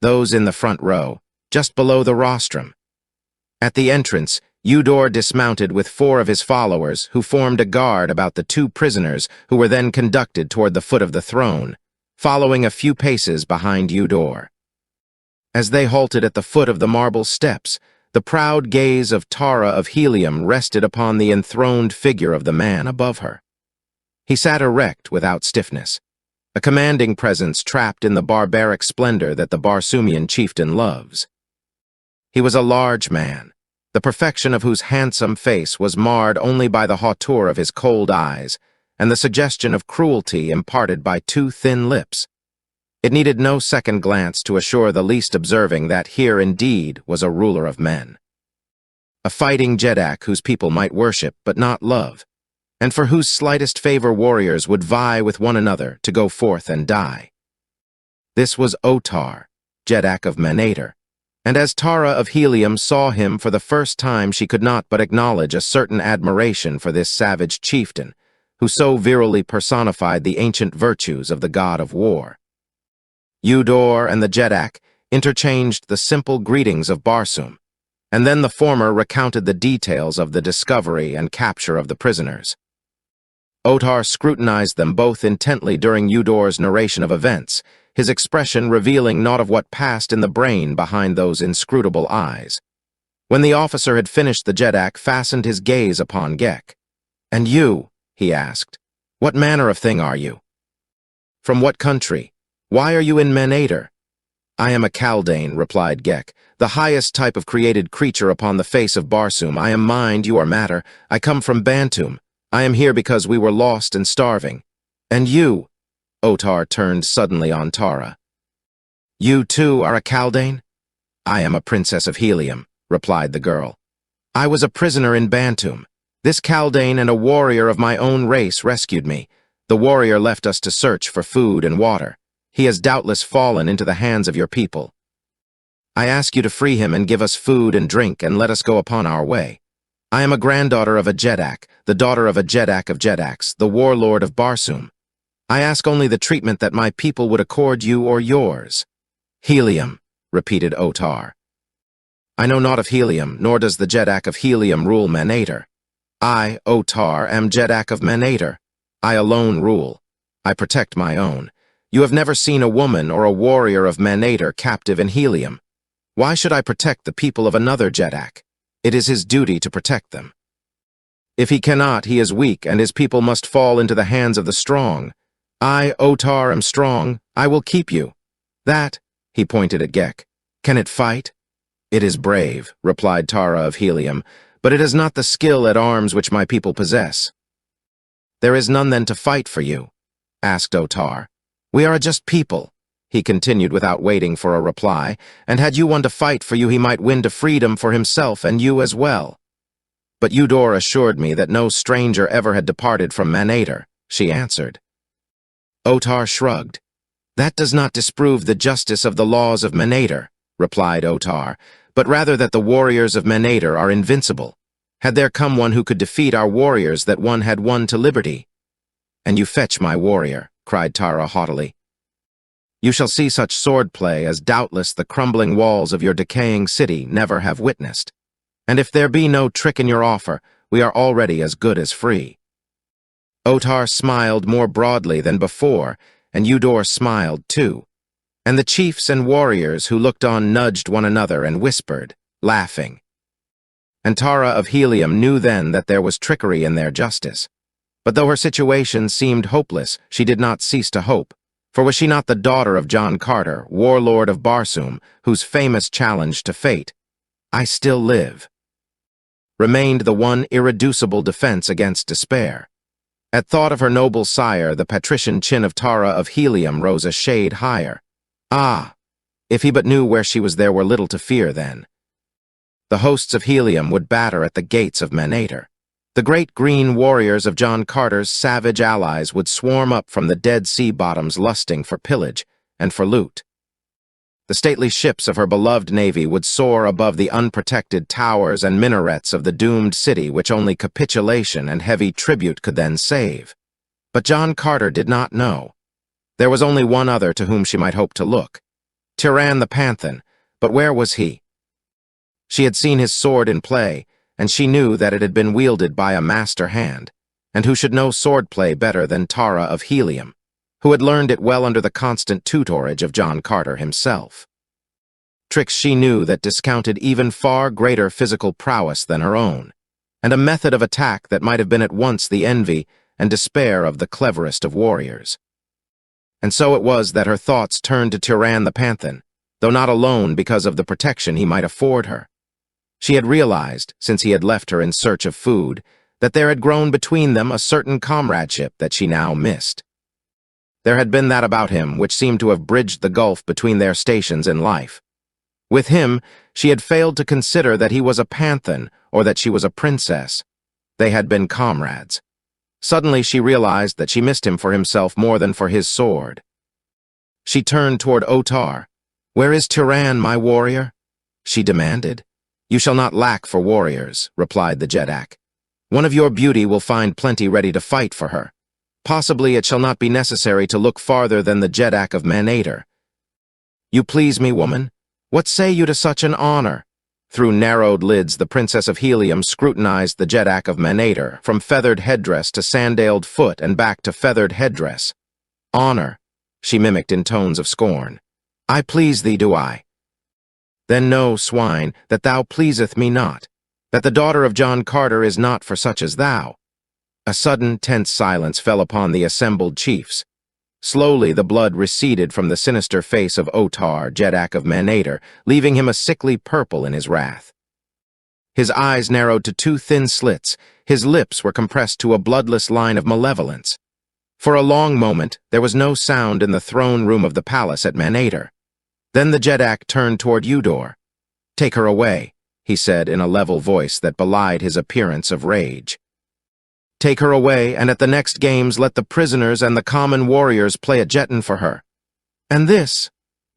those in the front row, just below the rostrum. At the entrance, Eudor dismounted with 4 of his followers, who formed a guard about the 2 prisoners, who were then conducted toward the foot of the throne, following a few paces behind Eudor. As they halted at the foot of the marble steps, the proud gaze of Tara of Helium rested upon the enthroned figure of the man above her. He sat erect without stiffness, a commanding presence trapped in the barbaric splendor that the Barsumian chieftain loves. He was a large man, the perfection of whose handsome face was marred only by the hauteur of his cold eyes and the suggestion of cruelty imparted by 2 thin lips. It needed no second glance to assure the least observing that here indeed was a ruler of men. A fighting Jeddak whose people might worship but not love, and for whose slightest favor warriors would vie with one another to go forth and die. This was Otar, Jeddak of Manator, and as Tara of Helium saw him for the first time, she could not but acknowledge a certain admiration for this savage chieftain, who so virally personified the ancient virtues of the god of war. Eudor and the Jeddak interchanged the simple greetings of Barsoom, and then the former recounted the details of the discovery and capture of the prisoners. Otar scrutinized them both intently during Eudor's narration of events, his expression revealing naught of what passed in the brain behind those inscrutable eyes. When the officer had finished, the Jeddak fastened his gaze upon Gek. "And you?" he asked. "What manner of thing are you? From what country? Why are you in Manator?" "I am a Kaldane," replied Gek, "the highest type of created creature upon the face of Barsoom. I am mind, you are matter. I come from Bantum. I am here because we were lost and starving. And you?" Otar turned suddenly on Tara. "You too are a Kaldane?" "I am a princess of Helium," replied the girl. "I was a prisoner in Bantum. This Kaldane and a warrior of my own race rescued me. The warrior left us to search for food and water. He has doubtless fallen into the hands of your people. I ask you to free him and give us food and drink and let us go upon our way. I am a granddaughter of a Jeddak, the daughter of a Jeddak of Jeddaks, the warlord of Barsoom. I ask only the treatment that my people would accord you or yours." "Helium," repeated Otar. "I know naught of Helium, nor does the Jeddak of Helium rule Manator. I, Otar, am Jeddak of Manator. I alone rule. I protect my own. You have never seen a woman or a warrior of Manator captive in Helium. Why should I protect the people of another Jeddak? It is his duty to protect them. If he cannot, he is weak, and his people must fall into the hands of the strong. I, Otar, am strong. I will keep you. That," he pointed at Gek, "can it fight?" "It is brave," replied Tara of Helium, "but it has not the skill at arms which my people possess." "There is none then to fight for you?" asked Otar. "We are just people," he continued without waiting for a reply, "and had you one to fight for you, he might win to freedom for himself and you as well." "But Eudor assured me that no stranger ever had departed from Manator," she answered. Otar shrugged. "That does not disprove the justice of the laws of Manator," replied Otar, "but rather that the warriors of Manator are invincible. Had there come one who could defeat our warriors, that one had won to liberty." "And you fetch my warrior," cried Tara haughtily. "You shall see such swordplay as doubtless the crumbling walls of your decaying city never have witnessed. And if there be no trick in your offer, we are already as good as free." Otar smiled more broadly than before, and Eudor smiled too. And the chiefs and warriors who looked on nudged one another and whispered, laughing. And Tara of Helium knew then that there was trickery in their justice. But though her situation seemed hopeless, she did not cease to hope. For was she not the daughter of John Carter, warlord of Barsoom, whose famous challenge to fate, "I still live," remained the one irreducible defense against despair? At thought of her noble sire, the patrician chin of Tara of Helium rose a shade higher. Ah, if he but knew where she was, there were little to fear then. The hosts of Helium would batter at the gates of Manator. The great green warriors of John Carter's savage allies would swarm up from the dead sea bottoms lusting for pillage and for loot. The stately ships of her beloved navy would soar above the unprotected towers and minarets of the doomed city which only capitulation and heavy tribute could then save. But John Carter did not know. There was only one other to whom she might hope to look. Tiran the Panthan, but where was he? She had seen his sword in play, and she knew that it had been wielded by a master hand, and who should know swordplay better than Tara of Helium, who had learned it well under the constant tutorage of John Carter himself. Tricks she knew that discounted even far greater physical prowess than her own, and a method of attack that might have been at once the envy and despair of the cleverest of warriors. And so it was that her thoughts turned to Tiran the Panthan, though not alone because of the protection he might afford her. She had realized, since he had left her in search of food, that there had grown between them a certain comradeship that she now missed. There had been that about him which seemed to have bridged the gulf between their stations in life. With him, she had failed to consider that he was a panthan or that she was a princess. They had been comrades. Suddenly she realized that she missed him for himself more than for his sword. She turned toward Otar. "Where is Turan, my warrior?" she demanded. "You shall not lack for warriors," replied the Jednak. "One of your beauty will find plenty ready to fight for her. Possibly it shall not be necessary to look farther than the Jednak of Manator." "You please me, woman. What say you to such an honor?" Through narrowed lids, the Princess of Helium scrutinized the Jednak of Manator, from feathered headdress to sandaled foot and back to feathered headdress. "Honor," she mimicked in tones of scorn. "I please thee, do I? Then know, swine, that thou pleaseth me not, that the daughter of John Carter is not for such as thou." A sudden, tense silence fell upon the assembled chiefs. Slowly the blood receded from the sinister face of Otar, Jednak of Manator, leaving him a sickly purple in his wrath. His eyes narrowed to two thin slits, his lips were compressed to a bloodless line of malevolence. For a long moment, there was no sound in the throne room of the palace at Manator. Then the Jednak turned toward Eudor. "Take her away," he said in a level voice that belied his appearance of rage. "Take her away, and at the next games let the prisoners and the common warriors play at Jeton for her." "And this?"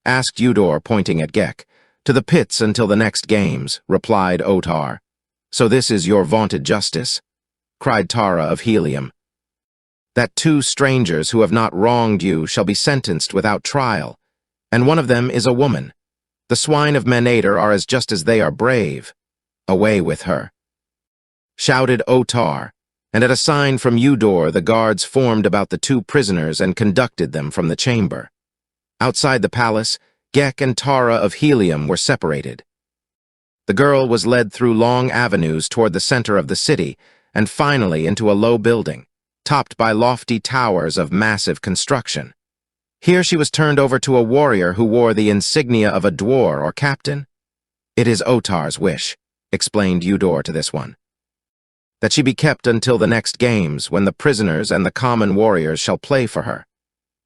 asked Eudor, pointing at Gek. "To the pits until the next games," replied Otar. "So this is your vaunted justice?" cried Tara of Helium. "That two strangers who have not wronged you shall be sentenced without trial, and one of them is a woman. The swine of Manator are as just as they are brave. Away with her," shouted Otar, and at a sign from Eudor the guards formed about the two prisoners and conducted them from the chamber. Outside the palace, Gek and Tara of Helium were separated. The girl was led through long avenues toward the center of the city, and finally into a low building, topped by lofty towers of massive construction. Here she was turned over to a warrior who wore the insignia of a dwar or captain. "It is Otar's wish," explained Eudor to this one, "that she be kept until the next games, when the prisoners and the common warriors shall play for her.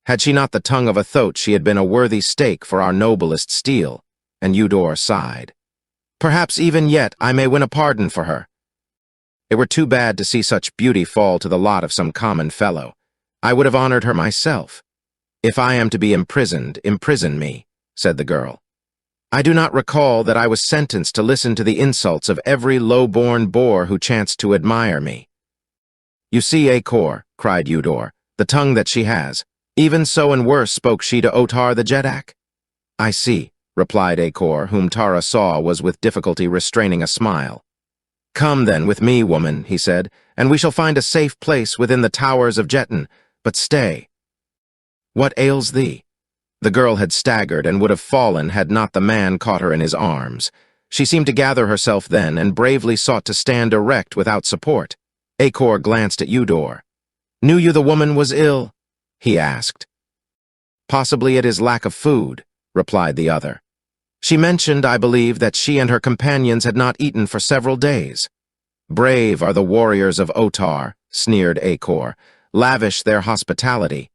Had she not the tongue of a thoat, she had been a worthy stake for our noblest steel," and Eudor sighed. "Perhaps even yet I may win a pardon for her. It were too bad to see such beauty fall to the lot of some common fellow. I would have honored her myself. If I am to be imprisoned, imprison me," said the girl. "I do not recall that I was sentenced to listen to the insults of every low-born boor who chanced to admire me." "You see, Acor," cried Eudor, "the tongue that she has. Even so and worse spoke she to Otar the Jednak." "I see," replied Acor, whom Tara saw was with difficulty restraining a smile. "Come then with me, woman," he said, "and we shall find a safe place within the towers of Jeton. But stay. What ails thee?" The girl had staggered and would have fallen had not the man caught her in his arms. She seemed to gather herself then and bravely sought to stand erect without support. Acor glanced at Eudor. "Knew you the woman was ill?" he asked. "Possibly it is lack of food," replied the other. "She mentioned, I believe, that she and her companions had not eaten for several days." "Brave are the warriors of Otar," sneered Acor. "Lavish their hospitality.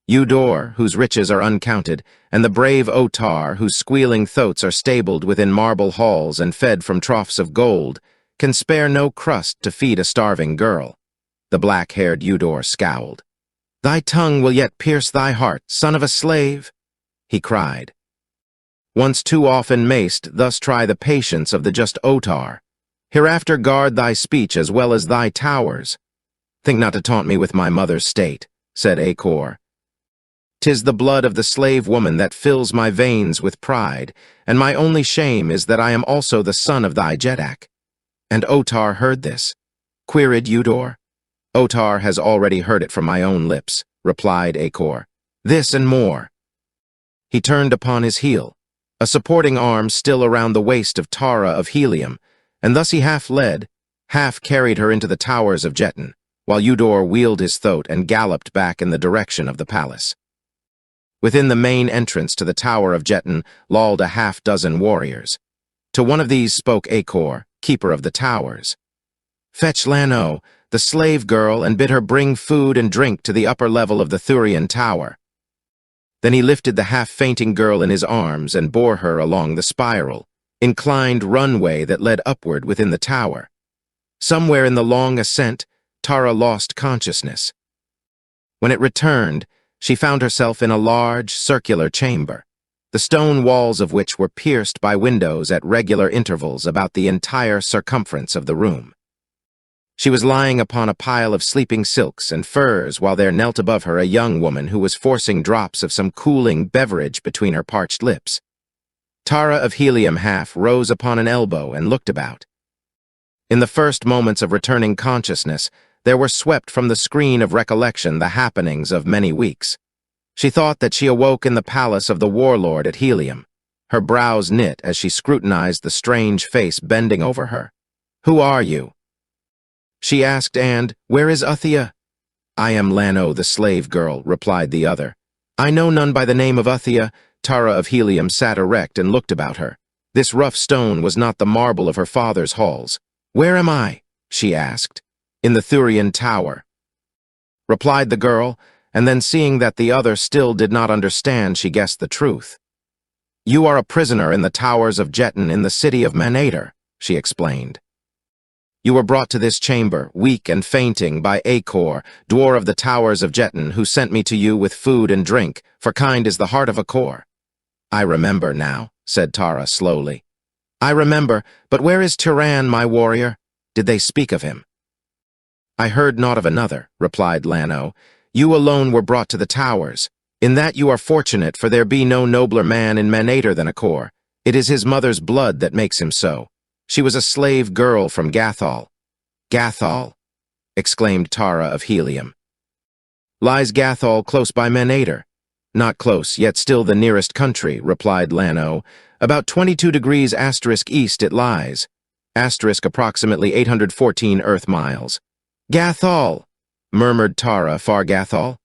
Eudor, whose riches are uncounted, and the brave Otar, whose squealing thoats are stabled within marble halls and fed from troughs of gold, can spare no crust to feed a starving girl." The black-haired Eudor scowled. "Thy tongue will yet pierce thy heart, son of a slave," he cried. "Once too often maced, thus try the patience of the just Otar. Hereafter guard thy speech as well as thy towers." "Think not to taunt me with my mother's state," said Acor. "'Tis the blood of the slave woman that fills my veins with pride, and my only shame is that I am also the son of thy Jednak." "And Otar heard this?" queried Eudor. "Otar has already heard it from my own lips," replied Acor. "This and more." He turned upon his heel, a supporting arm still around the waist of Tara of Helium, and thus he half led, half carried her into the towers of Jeton, while Eudor wheeled his thoat and galloped back in the direction of the palace. Within the main entrance to the Tower of Jeton lolled a half-dozen warriors. To one of these spoke Acor, keeper of the towers. "Fetch Lano, the slave girl, and bid her bring food and drink to the upper level of the Thurian tower." Then he lifted the half-fainting girl in his arms and bore her along the spiral, inclined runway that led upward within the tower. Somewhere in the long ascent, Tara lost consciousness. When it returned, she found herself in a large, circular chamber, the stone walls of which were pierced by windows at regular intervals about the entire circumference of the room. She was lying upon a pile of sleeping silks and furs while there knelt above her a young woman who was forcing drops of some cooling beverage between her parched lips. Tara of Helium half rose upon an elbow and looked about. In the first moments of returning consciousness, there were swept from the screen of recollection the happenings of many weeks. She thought that she awoke in the palace of the warlord at Helium, her brows knit as she scrutinized the strange face bending over her. "Who are you?" she asked, and, "Where is Uthia?" "I am Lano, the slave girl," replied the other. "I know none by the name of Uthia." Tara of Helium sat erect and looked about her. This rough stone was not the marble of her father's halls. "Where am I?" she asked. "In the Thurian tower," replied the girl, and then seeing that the other still did not understand, she guessed the truth. "You are a prisoner in the towers of Jetton in the city of Manator," she explained. "You were brought to this chamber, weak and fainting, by Acor, dwarf of the towers of Jetton, who sent me to you with food and drink, for kind is the heart of Acor." "I remember now," said Tara slowly. "I remember, but where is Turan, my warrior? Did they speak of him?" "I heard naught of another," replied Lano. "You alone were brought to the towers. In that you are fortunate, for there be no nobler man in Manator than Acor. It is his mother's blood that makes him so. She was a slave girl from Gathol." "Gathol?" exclaimed Tara of Helium. "Lies Gathol close by Manator?" "Not close, yet still the nearest country," replied Lano. "About 22 degrees asterisk east it lies, asterisk approximately 814 Earth miles." "Gathol!" murmured Tara. "Far Gathol?"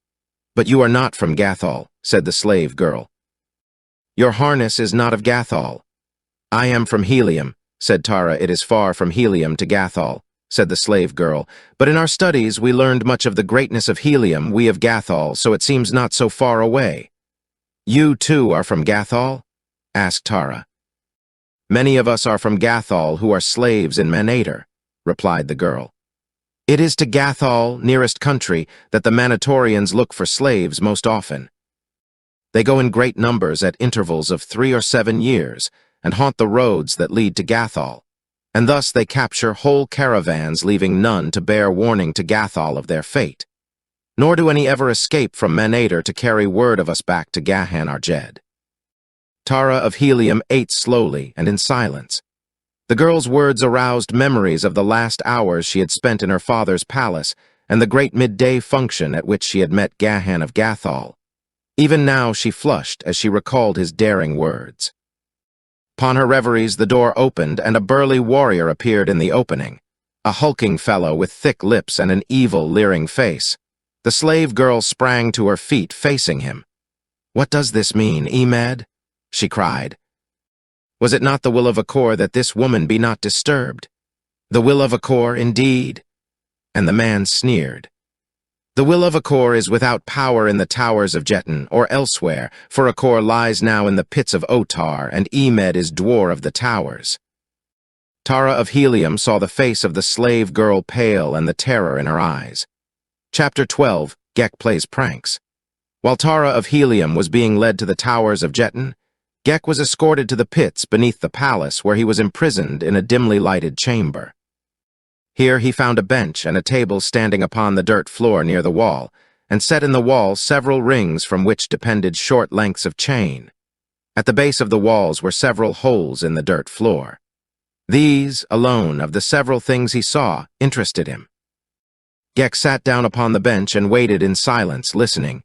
"But you are not from Gathol," said the slave girl. "Your harness is not of Gathol." "I am from Helium," said Tara. "It is far from Helium to Gathol," said the slave girl. "But in our studies we learned much of the greatness of Helium, we of Gathol, so it seems not so far away." "You, too, are from Gathol?" asked Tara. "Many of us are from Gathol who are slaves in Manator," replied the girl. "It is to Gathol, nearest country, that the Manatorians look for slaves most often. They go in great numbers at intervals of 3 or 7 years, and haunt the roads that lead to Gathol, and thus they capture whole caravans, leaving none to bear warning to Gathol of their fate. Nor do any ever escape from Manator to carry word of us back to Gahan Arjed." Tara of Helium ate slowly and in silence. The girl's words aroused memories of the last hours she had spent in her father's palace and the great midday function at which she had met Gahan of Gathol. Even now she flushed as she recalled his daring words. Upon her reveries, the door opened, and a burly warrior appeared in the opening, a hulking fellow with thick lips and an evil, leering face. The slave girl sprang to her feet, facing him. "What does this mean, Emed?" she cried. "Was it not the will of Acor that this woman be not disturbed?" "The will of Acor, indeed." And the man sneered. "The will of Acor is without power in the towers of Jetton, or elsewhere, for Acor lies now in the pits of Otar, and Emed is dwarf of the towers." Tara of Helium saw the face of the slave girl pale and the terror in her eyes. Chapter 12, Gek Plays Pranks. While Tara of Helium was being led to the towers of Jetton, Gek was escorted to the pits beneath the palace, where he was imprisoned in a dimly lighted chamber. Here he found a bench and a table standing upon the dirt floor near the wall, and set in the wall several rings from which depended short lengths of chain. At the base of the walls were several holes in the dirt floor. These, alone, of the several things he saw, interested him. Gek sat down upon the bench and waited in silence, listening.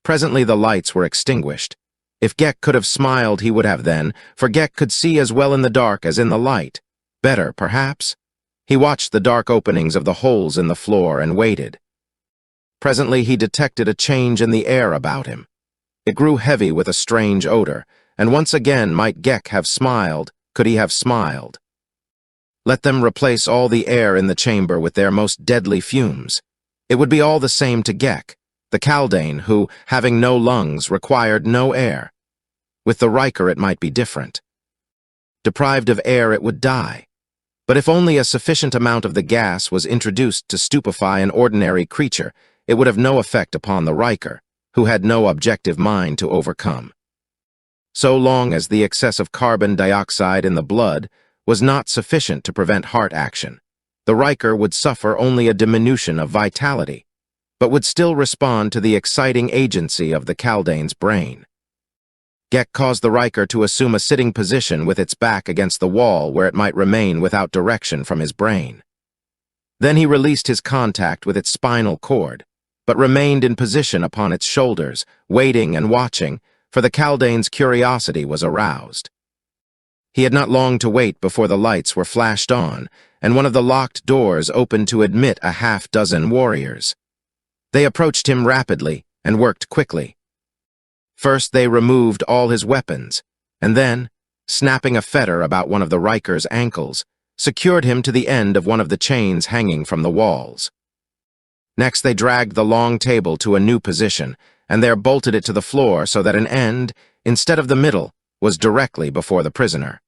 Presently the lights were extinguished. If Gek could have smiled, he would have then, for Gek could see as well in the dark as in the light. Better, perhaps. He watched the dark openings of the holes in the floor and waited. Presently he detected a change in the air about him. It grew heavy with a strange odor, and once again might Gek have smiled, could he have smiled. Let them replace all the air in the chamber with their most deadly fumes. It would be all the same to Gek, the Kaldane who, having no lungs, required no air. With the Riker it might be different. Deprived of air it would die. But if only a sufficient amount of the gas was introduced to stupefy an ordinary creature, it would have no effect upon the Riker, who had no objective mind to overcome. So long as the excess of carbon dioxide in the blood was not sufficient to prevent heart action, the Riker would suffer only a diminution of vitality, but would still respond to the exciting agency of the Kaldane's brain. Gek caused the Riker to assume a sitting position with its back against the wall where it might remain without direction from his brain. Then he released his contact with its spinal cord, but remained in position upon its shoulders, waiting and watching, for the Kaldane's curiosity was aroused. He had not long to wait before the lights were flashed on, and one of the locked doors opened to admit a half-dozen warriors. They approached him rapidly and worked quickly. First they removed all his weapons, and then, snapping a fetter about one of the Riker's ankles, secured him to the end of one of the chains hanging from the walls. Next they dragged the long table to a new position, and there bolted it to the floor so that an end, instead of the middle, was directly before the prisoner.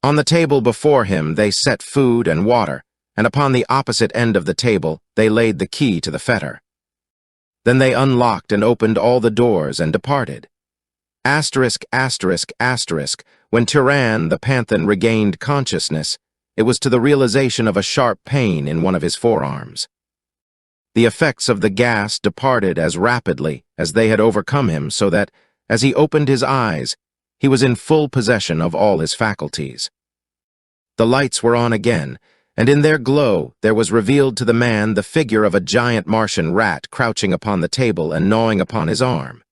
On the table before him they set food and water, and upon the opposite end of the table they laid the key to the fetter. Then they unlocked and opened all the doors and departed. When Tyran the Panthan regained consciousness, it was to the realization of a sharp pain in one of his forearms. The effects of the gas departed as rapidly as they had overcome him, so that, as he opened his eyes, he was in full possession of all his faculties. The lights were on again, and in their glow there was revealed to the man the figure of a giant Martian rat crouching upon the table and gnawing upon his arm.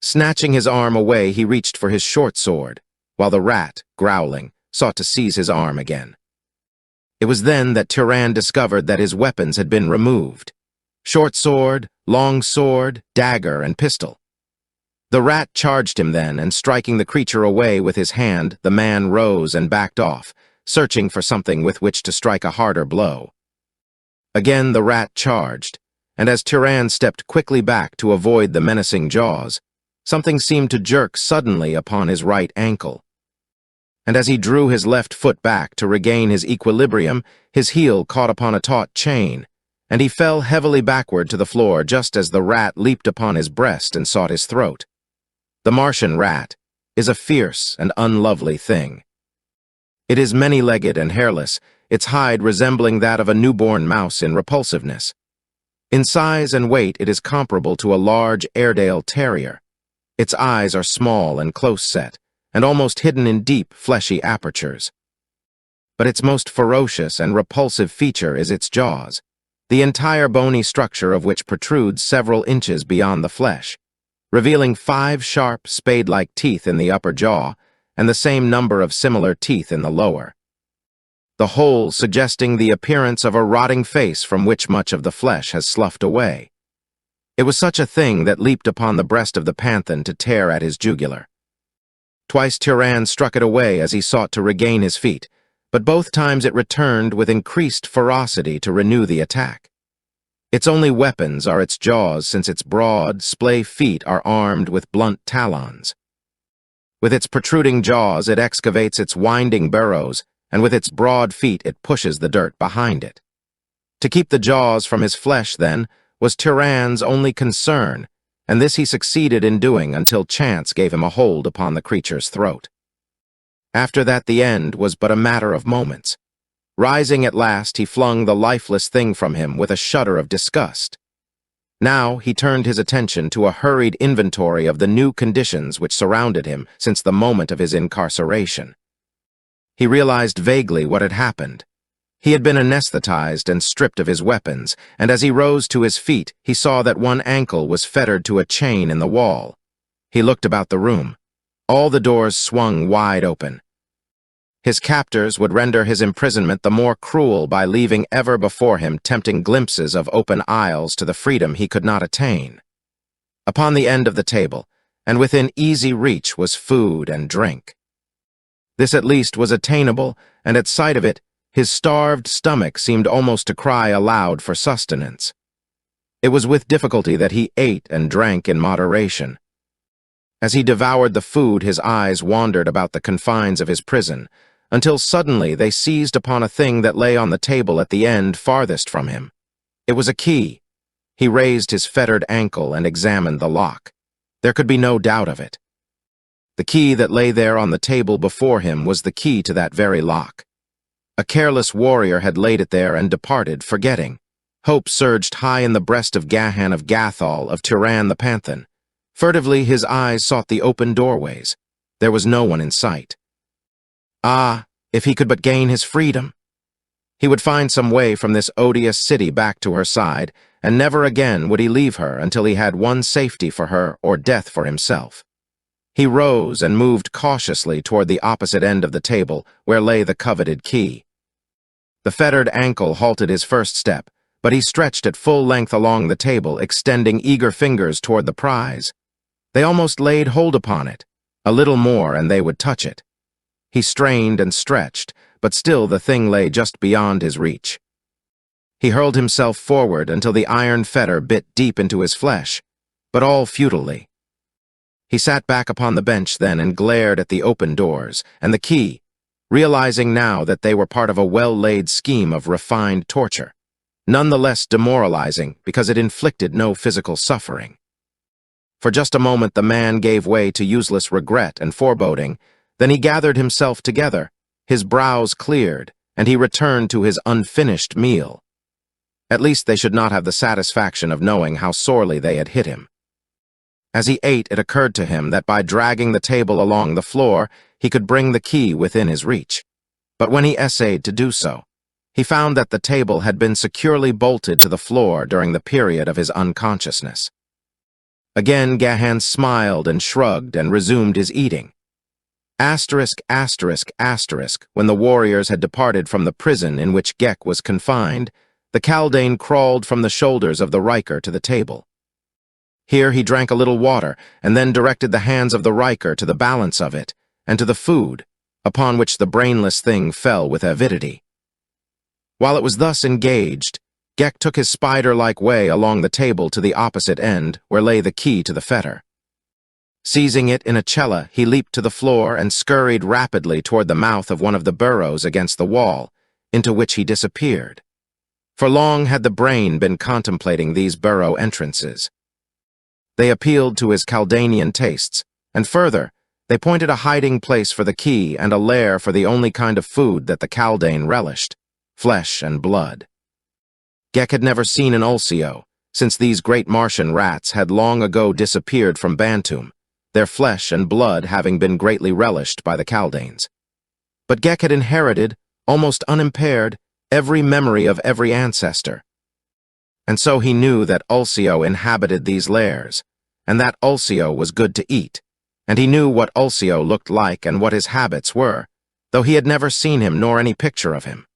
Snatching his arm away, he reached for his short sword, while the rat, growling, sought to seize his arm again. It was then that Tyran discovered that his weapons had been removed: short sword, long sword, dagger, and pistol. The rat charged him then, and striking the creature away with his hand, the man rose and backed off, searching for something with which to strike a harder blow. Again the rat charged, and as Tyran stepped quickly back to avoid the menacing jaws, something seemed to jerk suddenly upon his right ankle. And as he drew his left foot back to regain his equilibrium, his heel caught upon a taut chain, and he fell heavily backward to the floor just as the rat leaped upon his breast and sought his throat. The Martian rat is a fierce and unlovely thing. It is many-legged and hairless, its hide resembling that of a newborn mouse in repulsiveness. In size and weight it is comparable to a large Airedale terrier. Its eyes are small and close-set, and almost hidden in deep, fleshy apertures. But its most ferocious and repulsive feature is its jaws, the entire bony structure of which protrudes several inches beyond the flesh, revealing 5 sharp, spade-like teeth in the upper jaw, and the same number of similar teeth in the lower, the whole suggesting the appearance of a rotting face from which much of the flesh has sloughed away. It was such a thing that leaped upon the breast of the Panthan to tear at his jugular. Twice Tyran struck it away as he sought to regain his feet, but both times it returned with increased ferocity to renew the attack. Its only weapons are its jaws, since its broad, splay feet are armed with blunt talons. With its protruding jaws it excavates its winding burrows, and with its broad feet it pushes the dirt behind it. To keep the jaws from his flesh, then, was Tyran's only concern, and this he succeeded in doing until chance gave him a hold upon the creature's throat. After that the end was but a matter of moments. Rising at last, he flung the lifeless thing from him with a shudder of disgust. Now he turned his attention to a hurried inventory of the new conditions which surrounded him since the moment of his incarceration. He realized vaguely what had happened. He had been anesthetized and stripped of his weapons, and as he rose to his feet, he saw that one ankle was fettered to a chain in the wall. He looked about the room. All the doors swung wide open. His captors would render his imprisonment the more cruel by leaving ever before him tempting glimpses of open aisles to the freedom he could not attain. Upon the end of the table, and within easy reach, was food and drink. This at least was attainable, and at sight of it, his starved stomach seemed almost to cry aloud for sustenance. It was with difficulty that he ate and drank in moderation. As he devoured the food, his eyes wandered about the confines of his prison, until suddenly they seized upon a thing that lay on the table at the end farthest from him. It was a key. He raised his fettered ankle and examined the lock. There could be no doubt of it. The key that lay there on the table before him was the key to that very lock. A careless warrior had laid it there and departed, forgetting. Hope surged high in the breast of Gahan of Gathol, of Turan the Panthan. Furtively his eyes sought the open doorways. There was no one in sight. Ah, if he could but gain his freedom! He would find some way from this odious city back to her side, and never again would he leave her until he had won safety for her or death for himself. He rose and moved cautiously toward the opposite end of the table, where lay the coveted key. The fettered ankle halted his first step, but he stretched at full length along the table, extending eager fingers toward the prize. They almost laid hold upon it. A little more and they would touch it. He strained and stretched, but still the thing lay just beyond his reach. He hurled himself forward until the iron fetter bit deep into his flesh, but all futilely. He sat back upon the bench then and glared at the open doors and the key, realizing now that they were part of a well-laid scheme of refined torture, none the less demoralizing because it inflicted no physical suffering. For just a moment the man gave way to useless regret and foreboding, then he gathered himself together, his brows cleared, and he returned to his unfinished meal. At least they should not have the satisfaction of knowing how sorely they had hit him. As he ate, it occurred to him that by dragging the table along the floor, he could bring the key within his reach. But when he essayed to do so, he found that the table had been securely bolted to the floor during the period of his unconsciousness. Again Gahan smiled and shrugged and resumed his eating. Asterisk, asterisk, asterisk, when the warriors had departed from the prison in which Gek was confined, the Kaldane crawled from the shoulders of the Riker to the table. Here he drank a little water, and then directed the hands of the Riker to the balance of it, and to the food, upon which the brainless thing fell with avidity. While it was thus engaged, Gek took his spider-like way along the table to the opposite end, where lay the key to the fetter. Seizing it in a chella, he leaped to the floor and scurried rapidly toward the mouth of one of the burrows against the wall, into which he disappeared. For long had the brain been contemplating these burrow entrances. They appealed to his Chaldanian tastes, and further, they pointed a hiding place for the key and a lair for the only kind of food that the Kaldane relished, flesh and blood. Gek had never seen an ulcio, since these great Martian rats had long ago disappeared from Bantum, their flesh and blood having been greatly relished by the Kaldanes. But Gek had inherited, almost unimpaired, every memory of every ancestor. And so he knew that ulcio inhabited these lairs, and that ulcio was good to eat, and he knew what ulcio looked like and what his habits were, though he had never seen him nor any picture of him.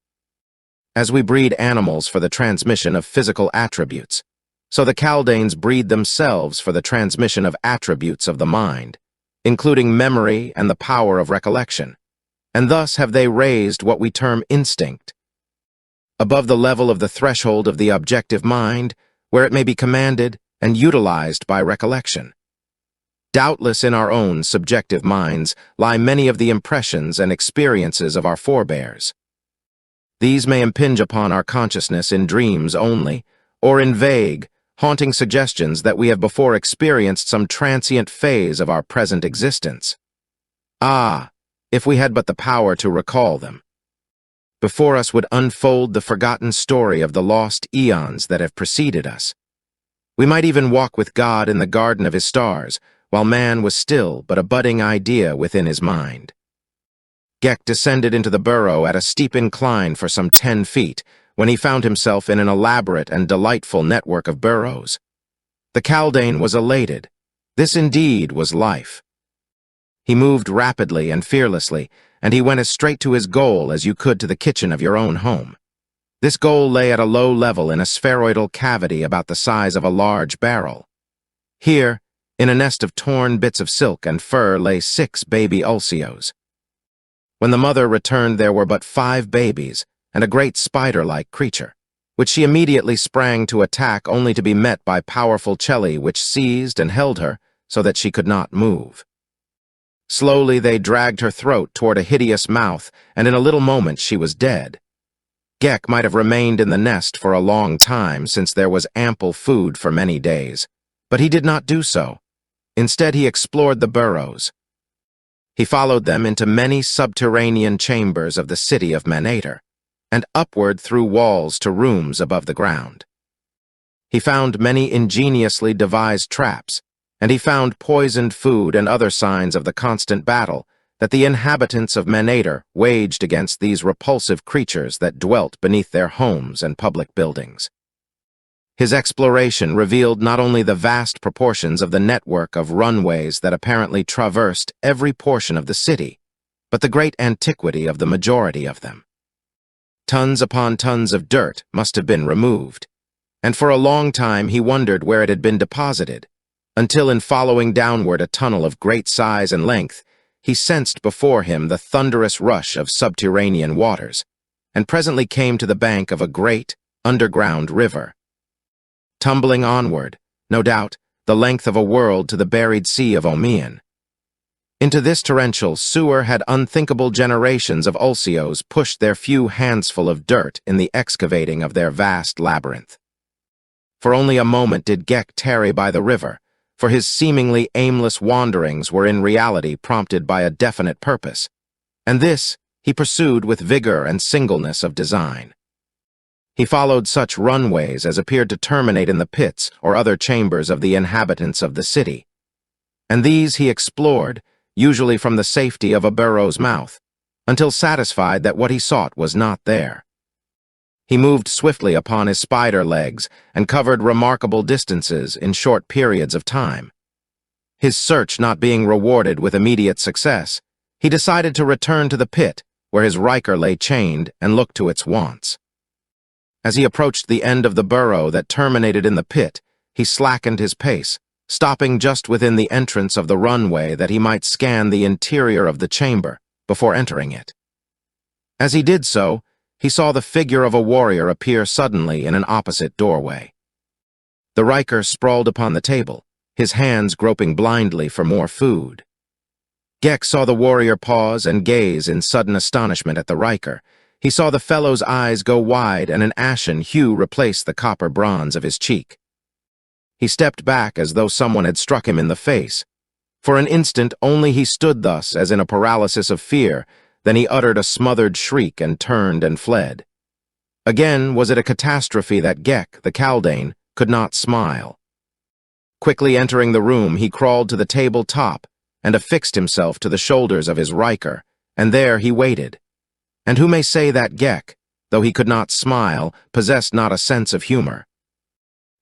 As we breed animals for the transmission of physical attributes, so the Kaldanes breed themselves for the transmission of attributes of the mind, including memory and the power of recollection, and thus have they raised what we term instinct, above the level of the threshold of the objective mind, where it may be commanded and utilized by recollection. Doubtless in our own subjective minds lie many of the impressions and experiences of our forebears. These may impinge upon our consciousness in dreams only, or in vague, haunting suggestions that we have before experienced some transient phase of our present existence. Ah, if we had but the power to recall them! Before us would unfold the forgotten story of the lost eons that have preceded us. We might even walk with God in the garden of his stars, while man was still but a budding idea within his mind. Gek descended into the burrow at a steep incline for some 10 feet, when he found himself in an elaborate and delightful network of burrows. The Kaldane was elated. This indeed was life. He moved rapidly and fearlessly, and he went as straight to his goal as you could to the kitchen of your own home. This goal lay at a low level in a spheroidal cavity about the size of a large barrel. Here, in a nest of torn bits of silk and fur, lay 6 baby ulcios. When the mother returned, there were but 5 babies and a great spider-like creature, which she immediately sprang to attack, only to be met by powerful Chelly, which seized and held her so that she could not move. Slowly they dragged her throat toward a hideous mouth, and in a little moment she was dead. Gek might have remained in the nest for a long time, since there was ample food for many days, but he did not do so. Instead, he explored the burrows. He followed them into many subterranean chambers of the city of Manator, and upward through walls to rooms above the ground. He found many ingeniously devised traps, and he found poisoned food and other signs of the constant battle that the inhabitants of Manator waged against these repulsive creatures that dwelt beneath their homes and public buildings. His exploration revealed not only the vast proportions of the network of runways that apparently traversed every portion of the city, but the great antiquity of the majority of them. Tons upon tons of dirt must have been removed, and for a long time he wondered where it had been deposited, until in following downward a tunnel of great size and length, he sensed before him the thunderous rush of subterranean waters, and presently came to the bank of a great, underground river. Tumbling onward, no doubt, the length of a world to the buried sea of Omean. Into this torrential sewer had unthinkable generations of Ulcios pushed their few handsful of dirt in the excavating of their vast labyrinth. For only a moment did Gek tarry by the river, for his seemingly aimless wanderings were in reality prompted by a definite purpose, and this he pursued with vigor and singleness of design. He followed such runways as appeared to terminate in the pits or other chambers of the inhabitants of the city, and these he explored, usually from the safety of a burrow's mouth, until satisfied that what he sought was not there. He moved swiftly upon his spider legs and covered remarkable distances in short periods of time. His search not being rewarded with immediate success, he decided to return to the pit where his Riker lay chained and look to its wants. As he approached the end of the burrow that terminated in the pit, he slackened his pace, stopping just within the entrance of the runway that he might scan the interior of the chamber before entering it. As he did so, he saw the figure of a warrior appear suddenly in an opposite doorway. The Riker sprawled upon the table, his hands groping blindly for more food. Gek saw the warrior pause and gaze in sudden astonishment at the Riker. He saw the fellow's eyes go wide and an ashen hue replace the copper bronze of his cheek. He stepped back as though someone had struck him in the face. For an instant only he stood thus as in a paralysis of fear, then he uttered a smothered shriek and turned and fled. Again was it a catastrophe that Gek, the Kaldane, could not smile. Quickly entering the room, he crawled to the table top and affixed himself to the shoulders of his Riker, and there he waited. And who may say that Gek, though he could not smile, possessed not a sense of humor?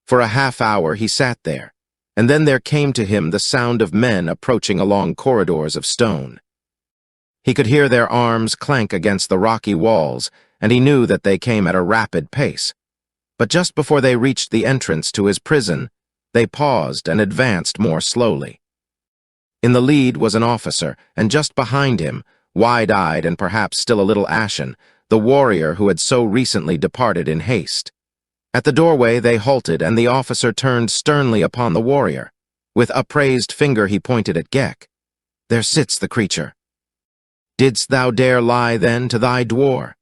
For a half-hour he sat there, and then there came to him the sound of men approaching along corridors of stone. He could hear their arms clank against the rocky walls, and he knew that they came at a rapid pace. But just before they reached the entrance to his prison, they paused and advanced more slowly. In the lead was an officer, and just behind him, wide-eyed and perhaps still a little ashen, the warrior who had so recently departed in haste. At the doorway they halted, and the officer turned sternly upon the warrior. With upraised finger he pointed at Gek. "There sits the creature. Didst thou dare lie then to thy dwar?"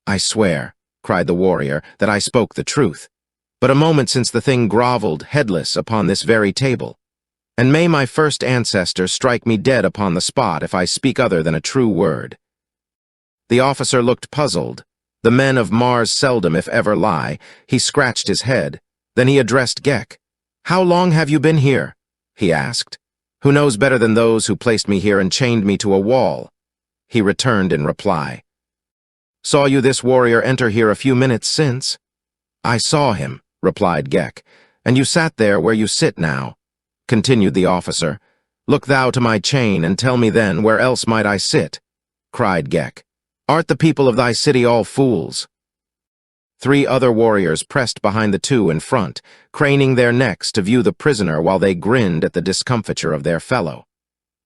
"I swear," cried the warrior, "that I spoke the truth. But a moment since the thing groveled, headless, upon this very table. And may my first ancestor strike me dead upon the spot if I speak other than a true word." The officer looked puzzled. The men of Mars seldom, if ever, lie. He scratched his head. Then he addressed Gek. "How long have you been here?" he asked. "Who knows better than those who placed me here and chained me to a wall?" He returned in reply. "Saw you this warrior enter here a few minutes since?" "I saw him," replied Gek. "And you sat there where you sit now," continued the officer. "Look thou to my chain, and tell me then, where else might I sit?" cried Gek. "Art the people of thy city all fools?" 3 other warriors pressed behind the 2 in front, craning their necks to view the prisoner while they grinned at the discomfiture of their fellow.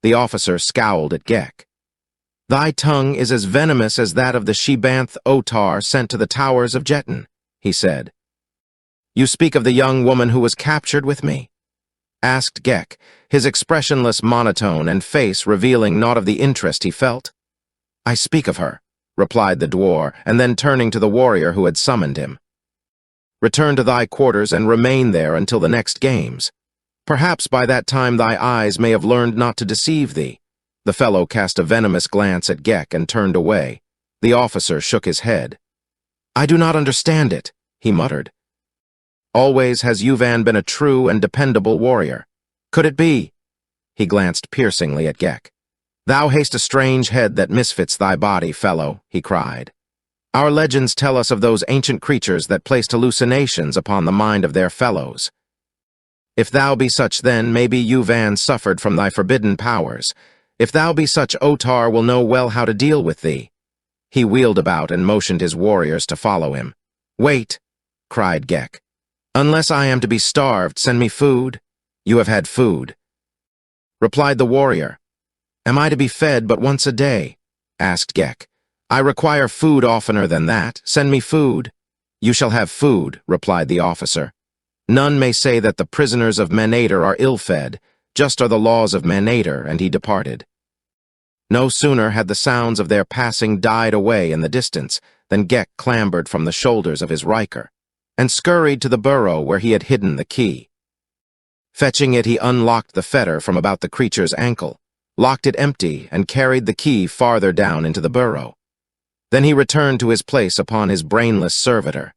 The officer scowled at Gek. Thy tongue is as venomous as that of the she-banth otar sent to the towers of Jetton, he said. You speak of the young woman who was captured with me? Asked Gek, his expressionless monotone and face revealing naught of the interest he felt. I speak of her, replied the dwarf, and then turning to the warrior who had summoned him. Return to thy quarters and remain there until the next games. Perhaps by that time thy eyes may have learned not to deceive thee. The fellow cast a venomous glance at Gek and turned away. The officer shook his head. I do not understand it, he muttered. Always has Yuvan been a true and dependable warrior. Could it be? He glanced piercingly at Gek. Thou hast a strange head that misfits thy body, fellow, he cried. Our legends tell us of those ancient creatures that placed hallucinations upon the mind of their fellows. If thou be such then, maybe Yuvan suffered from thy forbidden powers. If thou be such, Otar will know well how to deal with thee. He wheeled about and motioned his warriors to follow him. Wait, cried Gek. Unless I am to be starved, send me food. You have had food, replied the warrior. Am I to be fed but once a day? Asked Gek. I require food oftener than that. Send me food. You shall have food, replied the officer. None may say that the prisoners of Manator are ill-fed. Just are the laws of Manator, and he departed. No sooner had the sounds of their passing died away in the distance than Gek clambered from the shoulders of his riker and scurried to the burrow where he had hidden the key. Fetching it, he unlocked the fetter from about the creature's ankle, locked it empty, and carried the key farther down into the burrow. Then he returned to his place upon his brainless servitor.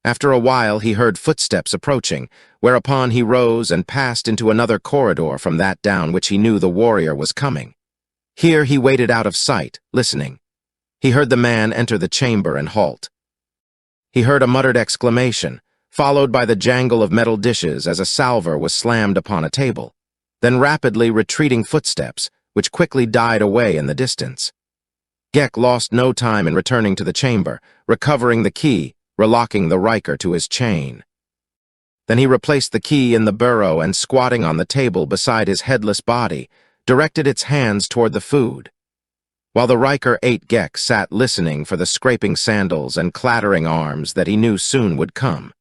After a while he heard footsteps approaching, whereupon he rose and passed into another corridor from that down which he knew the warrior was coming. Here he waited out of sight, listening. He heard the man enter the chamber and halt. He heard a muttered exclamation, followed by the jangle of metal dishes as a salver was slammed upon a table, then rapidly retreating footsteps, which quickly died away in the distance. Gek lost no time in returning to the chamber, recovering the key, relocking the riker to his chain. Then he replaced the key in the burrow and, squatting on the table beside his headless body, directed its hands toward the food. While the riker ate, Gek sat listening for the scraping sandals and clattering arms that he knew soon would come.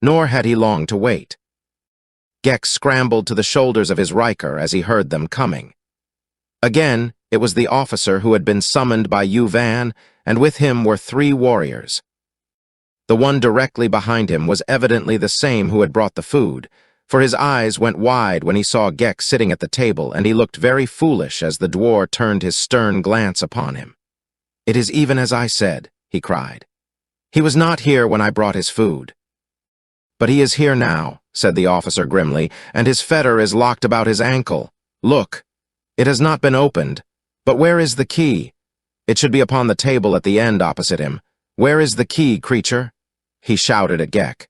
Nor had he long to wait. Gek scrambled to the shoulders of his riker as he heard them coming. Again, it was the officer who had been summoned by Yuvan, and with him were 3 warriors. The one directly behind him was evidently the same who had brought the food, for his eyes went wide when he saw Gek sitting at the table, and he looked very foolish as the dwarf turned his stern glance upon him. It is even as I said, he cried. He was not here when I brought his food. But he is here now, said the officer grimly, and his fetter is locked about his ankle. Look, it has not been opened. But where is the key? It should be upon the table at the end opposite him. Where is the key, creature? He shouted at Gek.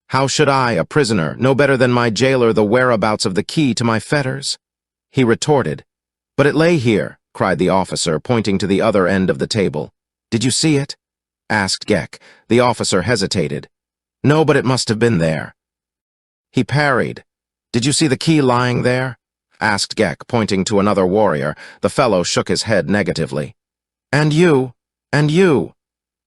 How should I, a prisoner, know better than my jailer the whereabouts of the key to my fetters? He retorted. But it lay here, cried the officer, pointing to the other end of the table. Did you see it? Asked Gek. The officer hesitated. No, but it must have been there. He parried. Did you see the key lying there? Asked Gek, pointing to another warrior. The fellow shook his head negatively. And you,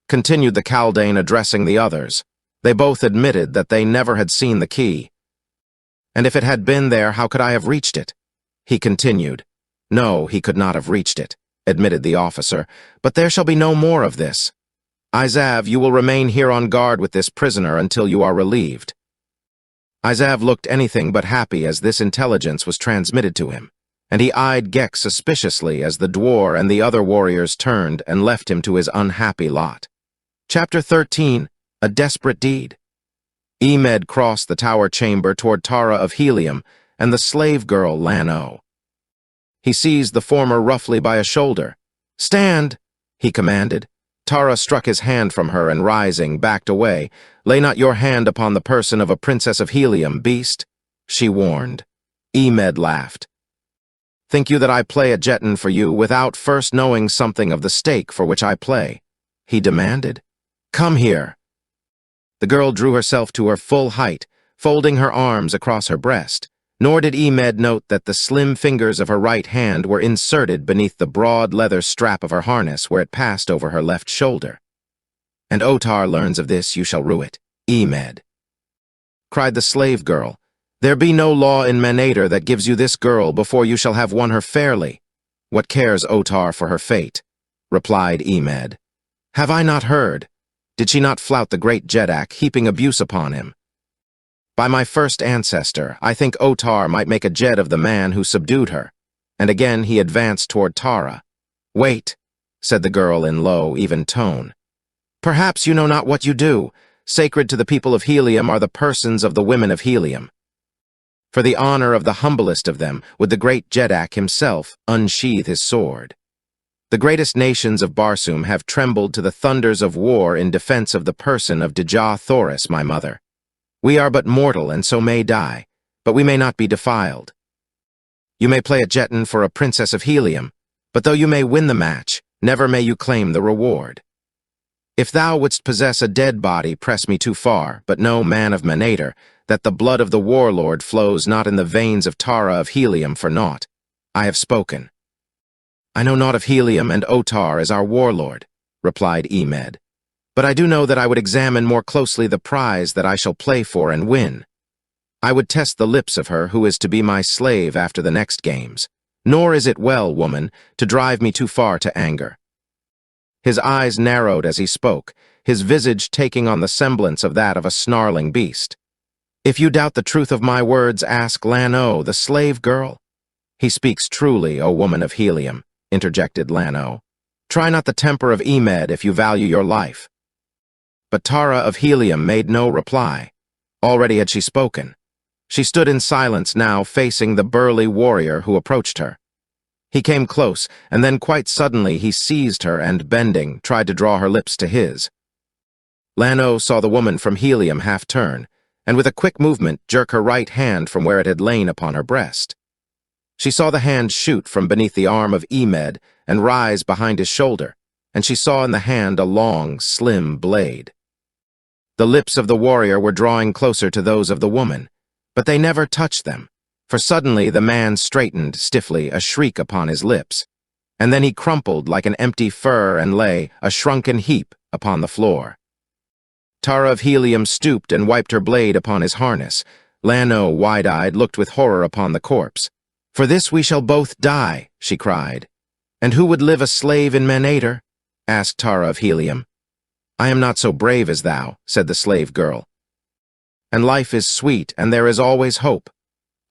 continued the Kaldane, addressing the others. They both admitted that they never had seen the key. And if it had been there, how could I have reached it? He continued. No, he could not have reached it, admitted the officer, but there shall be no more of this. Izav, you will remain here on guard with this prisoner until you are relieved. Izav looked anything but happy as this intelligence was transmitted to him, and he eyed Gek suspiciously as the dwarf and the other warriors turned and left him to his unhappy lot. Chapter 13. A Desperate Deed. Emed crossed the tower chamber toward Tara of Helium and the slave girl Lano. He seized the former roughly by a shoulder. Stand, he commanded. Tara struck his hand from her and, rising, backed away. Lay not your hand upon the person of a princess of Helium, beast, she warned. Emed laughed. Think you that I play at Jetton for you without first knowing something of the stake for which I play? He demanded. Come here. The girl drew herself to her full height, folding her arms across her breast. Nor did Emed note that the slim fingers of her right hand were inserted beneath the broad leather strap of her harness where it passed over her left shoulder. "And Otar learns of this, you shall rue it, Emed," cried the slave girl. "There be no law in Manator that gives you this girl before you shall have won her fairly. What cares Otar for her fate?" replied Emed. "Have I not heard? Did she not flout the great Jeddak, heaping abuse upon him? By my first ancestor, I think Otar might make a Jed of the man who subdued her." And again he advanced toward Tara. "Wait," said the girl in low, even tone. "Perhaps you know not what you do. Sacred to the people of Helium are the persons of the women of Helium. For the honor of the humblest of them would the great Jeddak himself unsheathe his sword. The greatest nations of Barsoom have trembled to the thunders of war in defense of the person of Dejah Thoris, my mother. We are but mortal and so may die, but we may not be defiled. You may play at Jetton for a princess of Helium, but though you may win the match, never may you claim the reward. If thou wouldst possess a dead body, press me too far, but know, man of Manator, that the blood of the warlord flows not in the veins of Tara of Helium for naught. I have spoken." "I know naught of Helium, and Otar is our warlord," replied Emed. "But I do know that I would examine more closely the prize that I shall play for and win. I would test the lips of her who is to be my slave after the next games. Nor is it well, woman, to drive me too far to anger." His eyes narrowed as he spoke, his visage taking on the semblance of that of a snarling beast. "If you doubt the truth of my words, ask Lano, the slave girl." "He speaks truly, O woman of Helium," interjected Lano. "Try not the temper of Emed if you value your life." But Tara of Helium made no reply. Already had she spoken. She stood in silence now, facing the burly warrior who approached her. He came close, and then quite suddenly he seized her and, bending, tried to draw her lips to his. Lano saw the woman from Helium half turn, and with a quick movement jerk her right hand from where it had lain upon her breast. She saw the hand shoot from beneath the arm of Emed and rise behind his shoulder, and she saw in the hand a long, slim blade. The lips of the warrior were drawing closer to those of the woman, but they never touched them, for suddenly the man straightened stiffly, a shriek upon his lips, and then he crumpled like an empty fur and lay, a shrunken heap, upon the floor. Tara of Helium stooped and wiped her blade upon his harness. Lano, wide-eyed, looked with horror upon the corpse. "For this we shall both die," she cried. "And who would live a slave in Manator?" asked Tara of Helium. "I am not so brave as thou," said the slave girl. "And life is sweet, and there is always hope."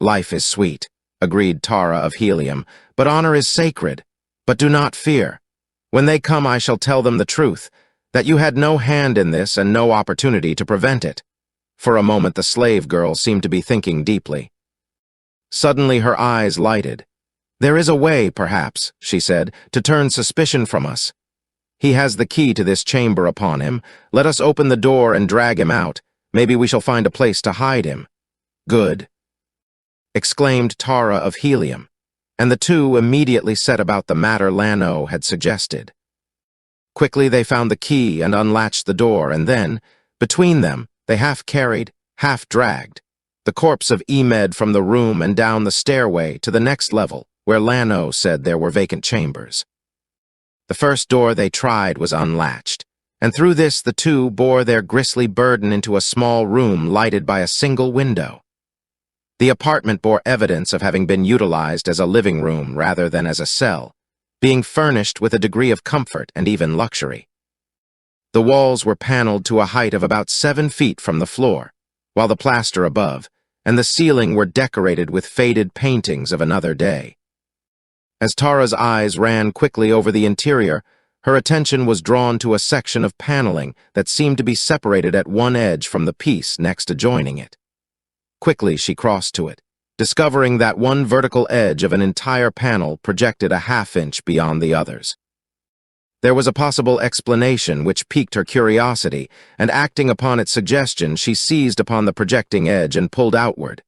"Life is sweet," agreed Tara of Helium, "but honor is sacred. But do not fear. When they come I shall tell them the truth, that you had no hand in this and no opportunity to prevent it." For a moment the slave girl seemed to be thinking deeply. Suddenly her eyes lighted. "There is a way, perhaps," she said, "to turn suspicion from us. He has the key to this chamber upon him. Let us open the door and drag him out. Maybe we shall find a place to hide him." "Good," exclaimed Tara of Helium, and the two immediately set about the matter Lano had suggested. Quickly they found the key and unlatched the door, and then, between them, they half carried, half dragged the corpse of Emed from the room and down the stairway to the next level, where Lano said there were vacant chambers. The first door they tried was unlatched, and through this the two bore their grisly burden into a small room lighted by a single window. The apartment bore evidence of having been utilized as a living room rather than as a cell, being furnished with a degree of comfort and even luxury. The walls were paneled to a height of about 7 feet from the floor, while the plaster above and the ceiling were decorated with faded paintings of another day. As Tara's eyes ran quickly over the interior, her attention was drawn to a section of paneling that seemed to be separated at one edge from the piece next adjoining it. Quickly she crossed to it, discovering that one vertical edge of an entire panel projected a half-inch beyond the others. There was a possible explanation which piqued her curiosity, and acting upon its suggestion, she seized upon the projecting edge and pulled outward.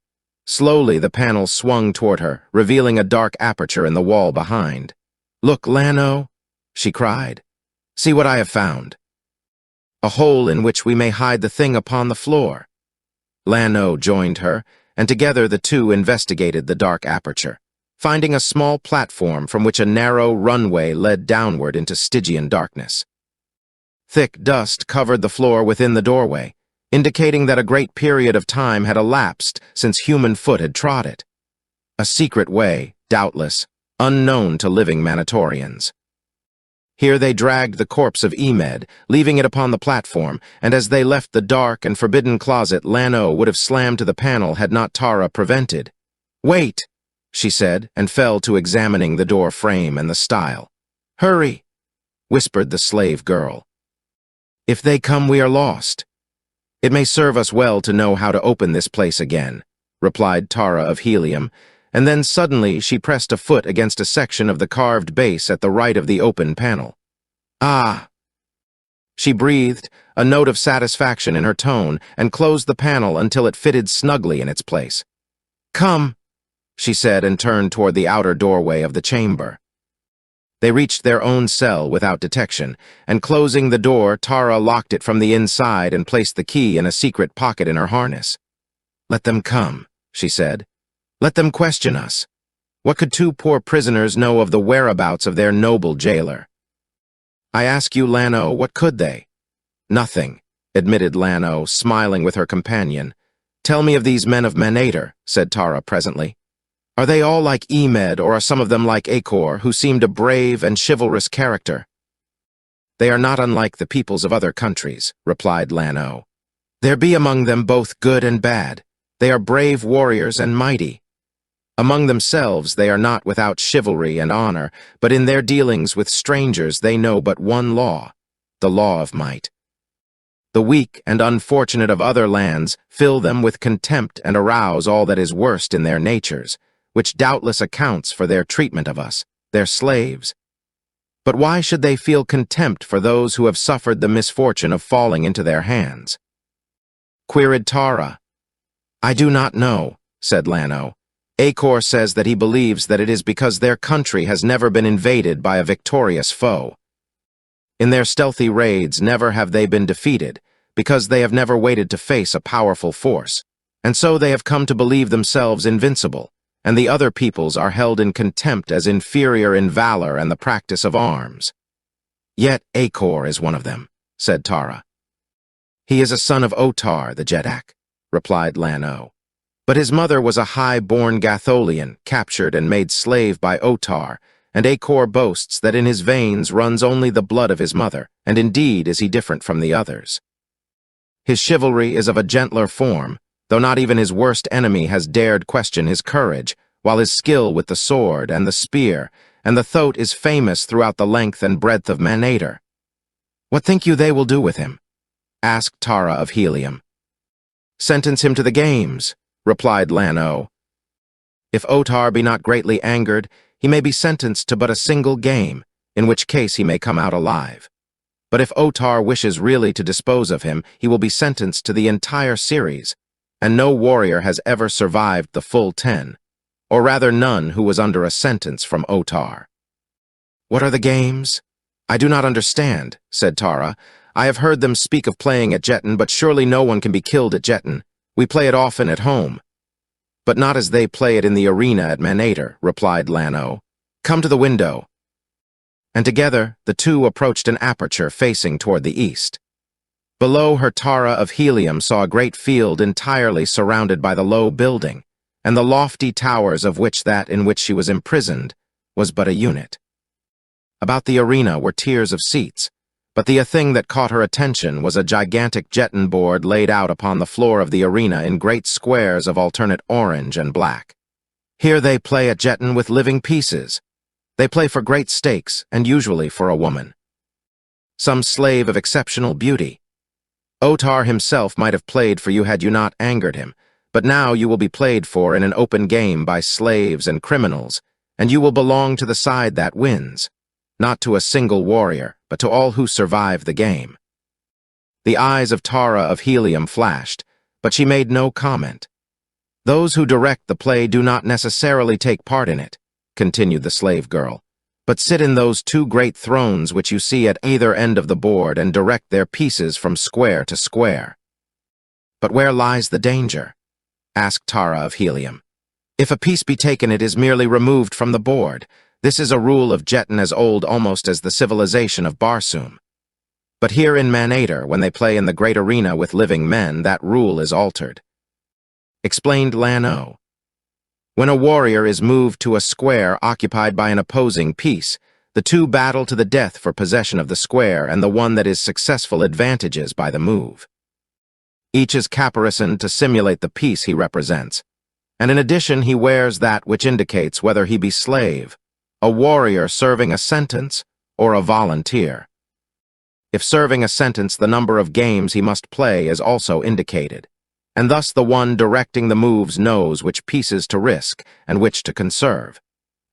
Slowly the panel swung toward her, revealing a dark aperture in the wall behind. "Look, Lano," she cried. "See what I have found. A hole in which we may hide the thing upon the floor." Lano joined her, and together the two investigated the dark aperture, finding a small platform from which a narrow runway led downward into Stygian darkness. Thick dust covered the floor within the doorway, indicating that a great period of time had elapsed since human foot had trod it. A secret way, doubtless, unknown to living Manatorians. Here they dragged the corpse of Emed, leaving it upon the platform, and as they left the dark and forbidden closet, Lano would have slammed to the panel had not Tara prevented. "Wait," she said, and fell to examining the door frame and the style. "Hurry," whispered the slave girl. "If they come, we are lost." "It may serve us well to know how to open this place again," replied Tara of Helium, and then suddenly she pressed a foot against a section of the carved base at the right of the open panel. "Ah!" She breathed, a note of satisfaction in her tone, and closed the panel until it fitted snugly in its place. "Come," she said, and turned toward the outer doorway of the chamber. They reached their own cell without detection, and closing the door, Tara locked it from the inside and placed the key in a secret pocket in her harness. "Let them come," she said. "Let them question us. What could two poor prisoners know of the whereabouts of their noble jailer?" "I ask you, Lano, what could they?" "Nothing," admitted Lano, smiling with her companion. "Tell me of these men of Manator," said Tara presently. "Are they all like Emed, or are some of them like Acor, who seemed a brave and chivalrous character?" "They are not unlike the peoples of other countries," replied Lano. "There be among them both good and bad. They are brave warriors and mighty. Among themselves they are not without chivalry and honor, but in their dealings with strangers they know but one law, the law of might. The weak and unfortunate of other lands fill them with contempt and arouse all that is worst in their natures, which doubtless accounts for their treatment of us, their slaves. But why should they feel contempt for those who have suffered the misfortune of falling into their hands?" queried Tara. "I do not know," said Lano. "Acor says that he believes that it is because their country has never been invaded by a victorious foe. In their stealthy raids never have they been defeated, because they have never waited to face a powerful force, and so they have come to believe themselves invincible, and the other peoples are held in contempt as inferior in valor and the practice of arms. Yet Acor is one of them," said Tara. "He is a son of Otar, the Jeddak," replied Lano. "But his mother was a high-born Gatholian, captured and made slave by Otar, and Acor boasts that in his veins runs only the blood of his mother, and indeed is he different from the others. His chivalry is of a gentler form, though not even his worst enemy has dared question his courage, while his skill with the sword and the spear and the thoat is famous throughout the length and breadth of Manator. What think you they will do with him?" asked Tara of Helium. "Sentence him to the games," replied Lano. "If Otar be not greatly angered, he may be sentenced to but a single game, in which case he may come out alive. But if Otar wishes really to dispose of him, he will be sentenced to the entire series, and no warrior has ever survived the full 10, or rather none who was under a sentence from Otar." "What are the games?" "I do not understand," said Tara. "I have heard them speak of playing at Jetton, but surely no one can be killed at Jetton. We play it often at home." "But not as they play it in the arena at Manator," replied Lano. "Come to the window." And together the two approached an aperture facing toward the east. Below her, Tara of Helium saw a great field entirely surrounded by the low building, and the lofty towers of which that in which she was imprisoned was but a unit. About the arena were tiers of seats, but the thing that caught her attention was a gigantic Jetton board laid out upon the floor of the arena in great squares of alternate orange and black. Here they play at Jetton with living pieces. They play for great stakes, and usually for a woman. Some slave of exceptional beauty. Otar himself might have played for you had you not angered him, but now you will be played for in an open game by slaves and criminals, and you will belong to the side that wins. Not to a single warrior, but to all who survive the game. The eyes of Tara of Helium flashed, but she made no comment. "Those who direct the play do not necessarily take part in it," continued the slave girl, "but sit in those two great thrones which you see at either end of the board and direct their pieces from square to square." "But where lies the danger?" asked Tara of Helium. If a piece be taken, it is merely removed from the board. This is a rule of Jetton as old almost as the civilization of Barsoom. But here in Manator, when they play in the great arena with living men, that rule is altered. Explained Lan-O. When a warrior is moved to a square occupied by an opposing piece, the two battle to the death for possession of the square, and the one that is successful advantages by the move. Each is caparisoned to simulate the piece he represents, and in addition he wears that which indicates whether he be slave, a warrior serving a sentence, or a volunteer. If serving a sentence, the number of games he must play is also indicated, and thus the one directing the moves knows which pieces to risk and which to conserve.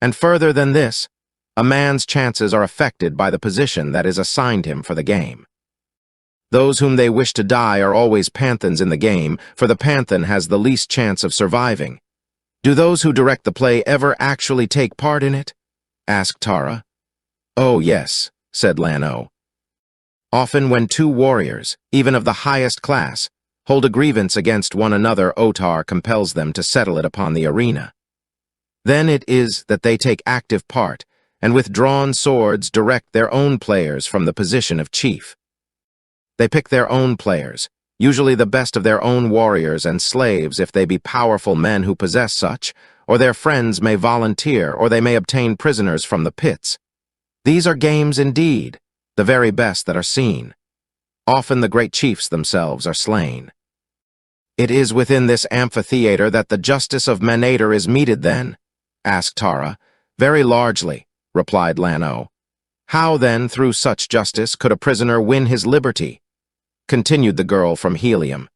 And further than this, a man's chances are affected by the position that is assigned him for the game. Those whom they wish to die are always panthans in the game, for the panthan has the least chance of surviving. Do those who direct the play ever actually take part in it? Asked Tara. Oh, yes, said Lan-O. Often when two warriors, even of the highest class, hold a grievance against one another, Otar compels them to settle it upon the arena. Then it is that they take active part, and with drawn swords direct their own players from the position of chief. They pick their own players, usually the best of their own warriors and slaves if they be powerful men who possess such, or their friends may volunteer, or they may obtain prisoners from the pits. These are games indeed, the very best that are seen. Often the great chiefs themselves are slain. It is within this amphitheater that the justice of Manator is meted then? Asked Tara. Very largely, replied Lan-O. How then, through such justice, could a prisoner win his liberty? Continued the girl from Helium.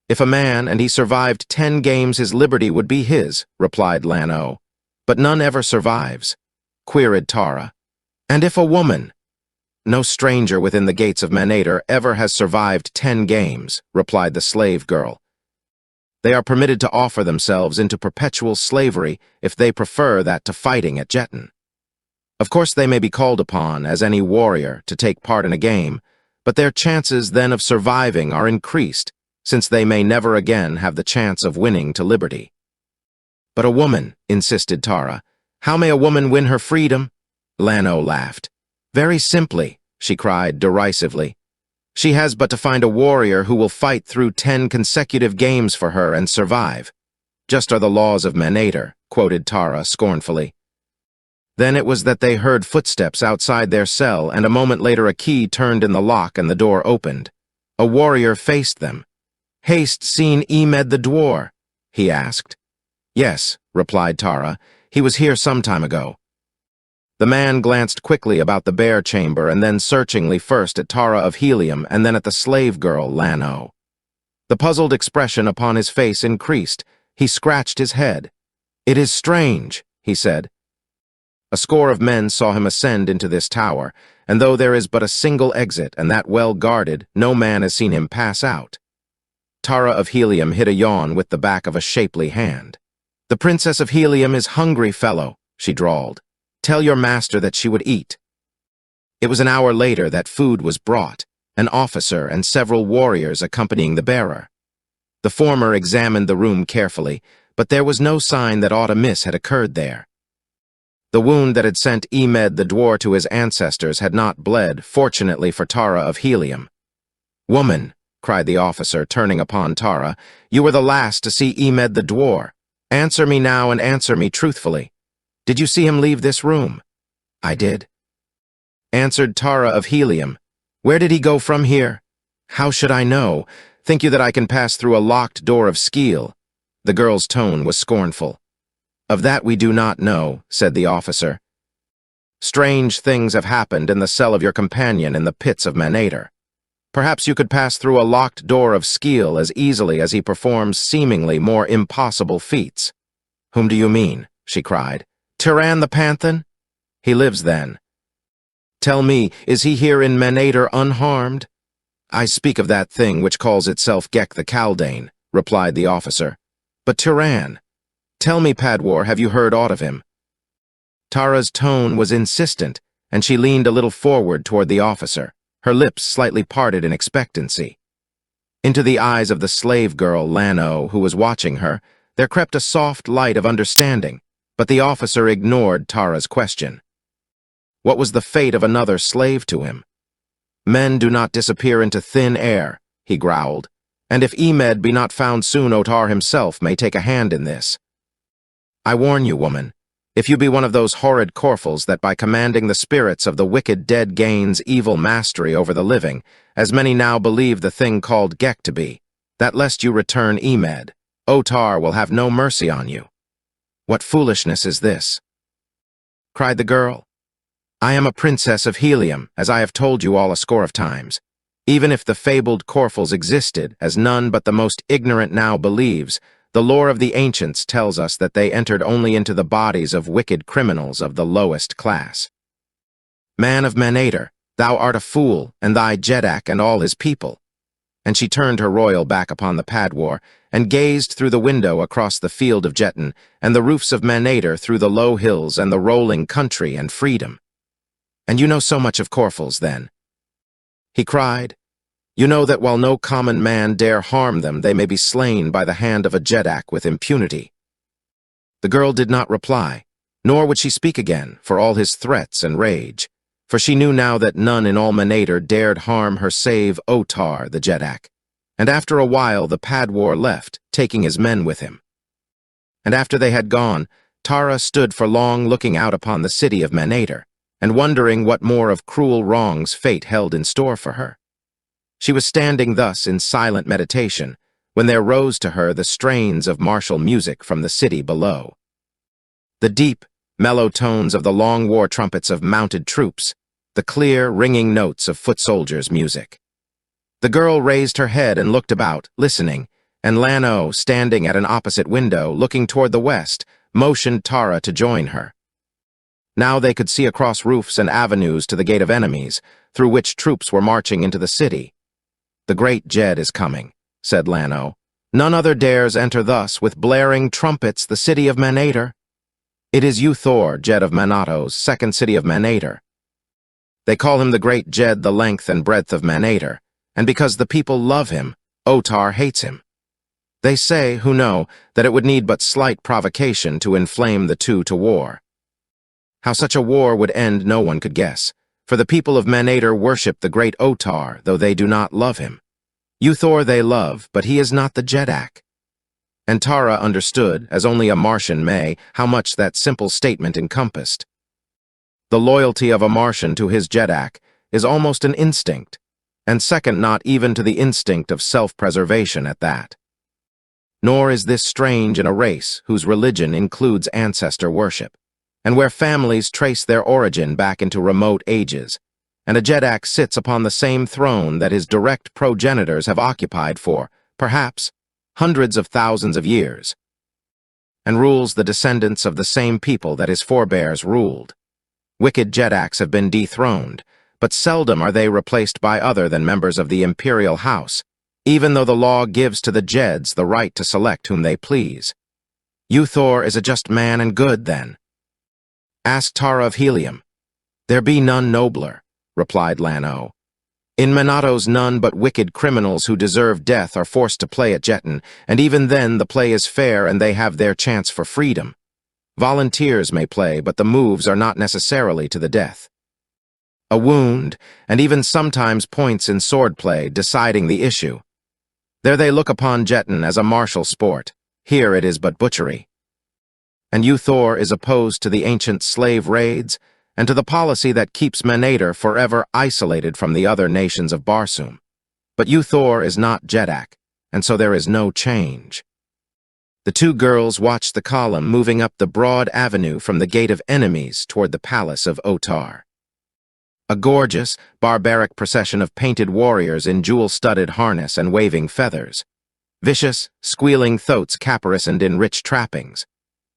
If a man, and he survived 10 games, his liberty would be his, replied Lan-O. But none ever survives, queried Tara. And if a woman? No stranger within the gates of Manator ever has survived 10 games, replied the slave girl. They are permitted to offer themselves into perpetual slavery if they prefer that to fighting at Jetton. Of course they may be called upon, as any warrior, to take part in a game, but their chances then of surviving are increased, since they may never again have the chance of winning to liberty. But a woman, insisted Tara. How may a woman win her freedom? Lan-O laughed. Very simply, she cried derisively. She has but to find a warrior who will fight through 10 consecutive games for her and survive. Just are the laws of Manator, quoted Tara scornfully. Then it was that they heard footsteps outside their cell, and a moment later a key turned in the lock and the door opened. A warrior faced them. Hast seen Emed the Dwar? He asked. Yes, replied Tara. He was here some time ago. The man glanced quickly about the bear chamber and then searchingly first at Tara of Helium and then at the slave girl, Lan-O. The puzzled expression upon his face increased. He scratched his head. It is strange, he said. A score of men saw him ascend into this tower, and though there is but a single exit, and that well guarded, no man has seen him pass out. Tara of Helium hid a yawn with the back of a shapely hand. The Princess of Helium is hungry, fellow, she drawled. Tell your master that she would eat. It was an hour later that food was brought, an officer and several warriors accompanying the bearer. The former examined the room carefully, but there was no sign that aught amiss had occurred there. The wound that had sent Emed the Dwar to his ancestors had not bled, fortunately for Tara of Helium. Woman, cried the officer, turning upon Tara, you were the last to see Emed the Dwar. Answer me now and answer me truthfully. Did you see him leave this room? I did. Answered Tara of Helium. Where did he go from here? How should I know? Think you that I can pass through a locked door of skeel? The girl's tone was scornful. Of that we do not know, said the officer. Strange things have happened in the cell of your companion in the pits of Manator. Perhaps you could pass through a locked door of skeel as easily as he performs seemingly more impossible feats. Whom do you mean? She cried. Tyran the Panthan? He lives then. Tell me, is he here in Manator unharmed? I speak of that thing which calls itself Gek the Kaldane, replied the officer. But Tyran, tell me, Padwar, have you heard aught of him? Tara's tone was insistent, and she leaned a little forward toward the officer, her lips slightly parted in expectancy. Into the eyes of the slave girl, Lano, who was watching her, there crept a soft light of understanding, but the officer ignored Tara's question. What was the fate of another slave to him? Men do not disappear into thin air, he growled, and if Emed be not found soon, Otar himself may take a hand in this. I warn you, woman, if you be one of those horrid Corfels that by commanding the spirits of the wicked dead gains evil mastery over the living, as many now believe the thing called Gek to be, that lest you return Emed, Otar will have no mercy on you. What foolishness is this? Cried the girl. I am a princess of Helium, as I have told you all a score of times. Even if the fabled Corfels existed, as none but the most ignorant now believes, the lore of the ancients tells us that they entered only into the bodies of wicked criminals of the lowest class. Man of Manator, thou art a fool, and thy Jedak and all his people. And she turned her royal back upon the Padwar, and gazed through the window across the field of Jeton, and the roofs of Manator through the low hills and the rolling country and freedom. And you know so much of Corfels, then? He cried. You know that while no common man dare harm them, they may be slain by the hand of a Jedak with impunity. The girl did not reply, nor would she speak again for all his threats and rage, for she knew now that none in all Manator dared harm her save Otar, the Jedak. And after a while the Padwar left, taking his men with him. And after they had gone, Tara stood for long looking out upon the city of Manator, and wondering what more of cruel wrongs fate held in store for her. She was standing thus in silent meditation, when there rose to her the strains of martial music from the city below. The deep, mellow tones of the long war trumpets of mounted troops, the clear, ringing notes of foot soldiers' music. The girl raised her head and looked about, listening, and Lano, standing at an opposite window, looking toward the west, motioned Tara to join her. Now they could see across roofs and avenues to the gate of enemies, through which troops were marching into the city. The great Jed is coming, said Lano. None other dares enter thus with blaring trumpets the city of Manator. It is Uthor, Jed of Manato's, second city of Manator. They call him the great Jed, the length and breadth of Manator, and because the people love him, Otar hates him. They say, who know, that it would need but slight provocation to inflame the two to war. How such a war would end no one could guess, for the people of Manator worship the great Otar, though they do not love him. Uthor they love, but he is not the Jedak. And Tara understood, as only a Martian may, how much that simple statement encompassed. The loyalty of a Martian to his Jedak is almost an instinct, and second not even to the instinct of self-preservation at that. Nor is this strange in a race whose religion includes ancestor worship, and where families trace their origin back into remote ages, and a Jedak sits upon the same throne that his direct progenitors have occupied for, perhaps, hundreds of thousands of years, and rules the descendants of the same people that his forebears ruled. Wicked Jedaks have been dethroned, but seldom are they replaced by other than members of the imperial house, even though the law gives to the Jeds the right to select whom they please. Uthor is a just man and good, then. Ask Tara of Helium. There be none nobler, replied Lano. In Manato's none but wicked criminals who deserve death are forced to play at Jeton, and even then the play is fair and they have their chance for freedom. Volunteers may play, but the moves are not necessarily to the death. A wound, and even sometimes points in swordplay, deciding the issue. There they look upon Jeton as a martial sport. Here it is but butchery. And Uthor is opposed to the ancient slave raids, and to the policy that keeps Manator forever isolated from the other nations of Barsoom. But Uthor is not Jedak, and so there is no change. The two girls watched the column moving up the broad avenue from the Gate of Enemies toward the palace of Otar. A gorgeous, barbaric procession of painted warriors in jewel-studded harness and waving feathers. Vicious, squealing thoats caparisoned in rich trappings.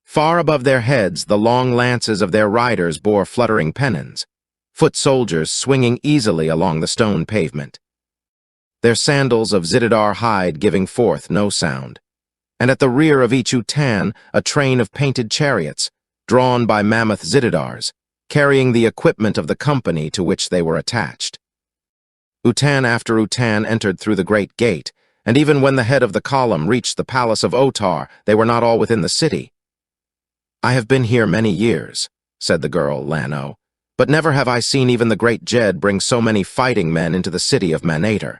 Far above their heads, the long lances of their riders bore fluttering pennons, foot soldiers swinging easily along the stone pavement. Their sandals of Zididar hide giving forth no sound. And at the rear of each Utan, a train of painted chariots, drawn by mammoth Zididars, carrying the equipment of the company to which they were attached. Utan after Utan entered through the great gate, and even when the head of the column reached the palace of Otar, they were not all within the city. "I have been here many years," said the girl, Lano, "but never have I seen even the great Jed bring so many fighting men into the city of Manator."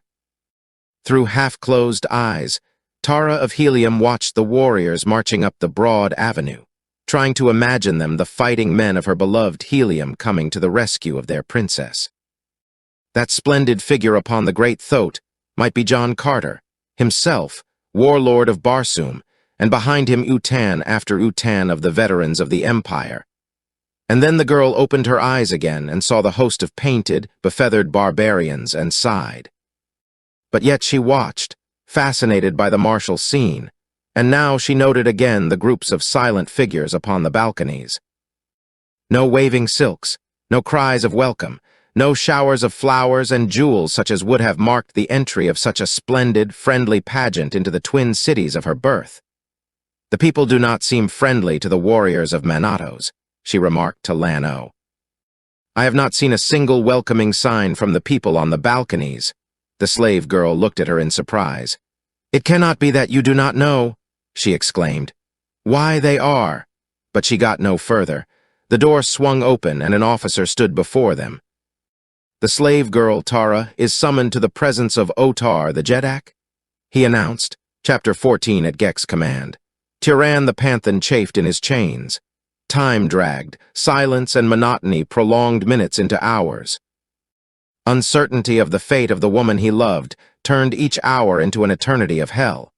Through half-closed eyes, Tara of Helium watched the warriors marching up the broad avenue, trying to imagine them the fighting men of her beloved Helium coming to the rescue of their princess. That splendid figure upon the great thoat might be John Carter, himself, warlord of Barsoom, and behind him Utan after Utan of the veterans of the Empire. And then the girl opened her eyes again and saw the host of painted, befeathered barbarians and sighed. But yet she watched, fascinated by the martial scene, and now she noted again the groups of silent figures upon the balconies. No waving silks, no cries of welcome, no showers of flowers and jewels such as would have marked the entry of such a splendid, friendly pageant into the twin cities of her birth. "The people do not seem friendly to the warriors of Manatos," she remarked to Lano. "I have not seen a single welcoming sign from the people on the balconies." The slave girl looked at her in surprise. "It cannot be that you do not know," she exclaimed. "Why they are." But she got no further. The door swung open and an officer stood before them. "The slave girl, Tara, is summoned to the presence of Otar the Jedak," he announced, Chapter 14 at Gek's command. Tiran the Panthan chafed in his chains. Time dragged, silence and monotony prolonged minutes into hours. Uncertainty of the fate of the woman he loved turned each hour into an eternity of hell.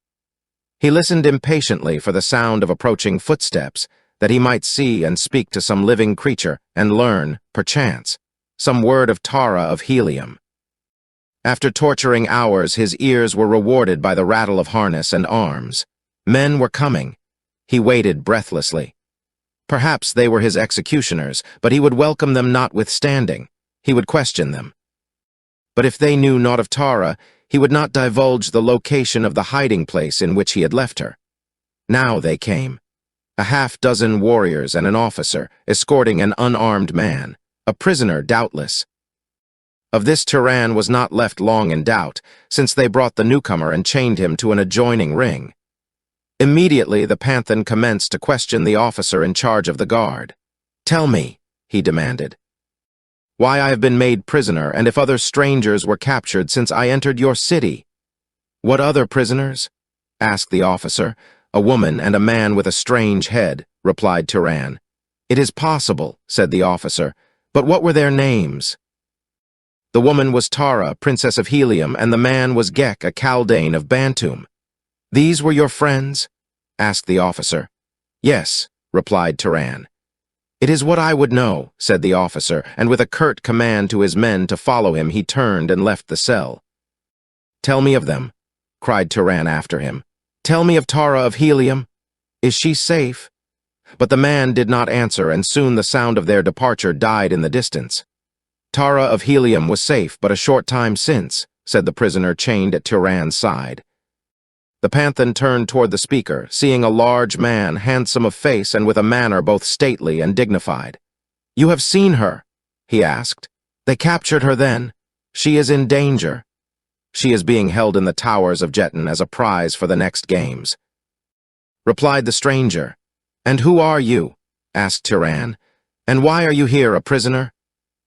He listened impatiently for the sound of approaching footsteps, that he might see and speak to some living creature and learn, perchance, some word of Tara of Helium. After torturing hours, his ears were rewarded by the rattle of harness and arms. Men were coming. He waited breathlessly. Perhaps they were his executioners, but he would welcome them notwithstanding. He would question them. But if they knew naught of Tara, he would not divulge the location of the hiding place in which he had left her. Now they came. A half-dozen warriors and an officer, escorting an unarmed man. A prisoner, doubtless. Of this Tiran was not left long in doubt, since they brought the newcomer and chained him to an adjoining ring. Immediately the Panthan commenced to question the officer in charge of the guard. "Tell me," he demanded, "why I have been made prisoner and if other strangers were captured since I entered your city." "What other prisoners?" asked the officer. "A woman and a man with a strange head," replied Tiran. "It is possible," said the officer, "but what were their names?" "The woman was Tara, Princess of Helium, and the man was Gek, a Kaldane of Bantum." "These were your friends?" asked the officer. "Yes," replied Tiran. "It is what I would know," said the officer, and with a curt command to his men to follow him, he turned and left the cell. "Tell me of them," cried Tiran after him. "Tell me of Tara of Helium. Is she safe?" But the man did not answer, and soon the sound of their departure died in the distance. "Tara of Helium was safe but a short time since," said the prisoner chained at Tiran's side. The Panthan turned toward the speaker, seeing a large man, handsome of face and with a manner both stately and dignified. "You have seen her?" he asked. "They captured her then? She is in danger." "She is being held in the towers of Jetton as a prize for the next games," replied the stranger. "And who are you?" asked Tiran. "And why are you here, a prisoner?"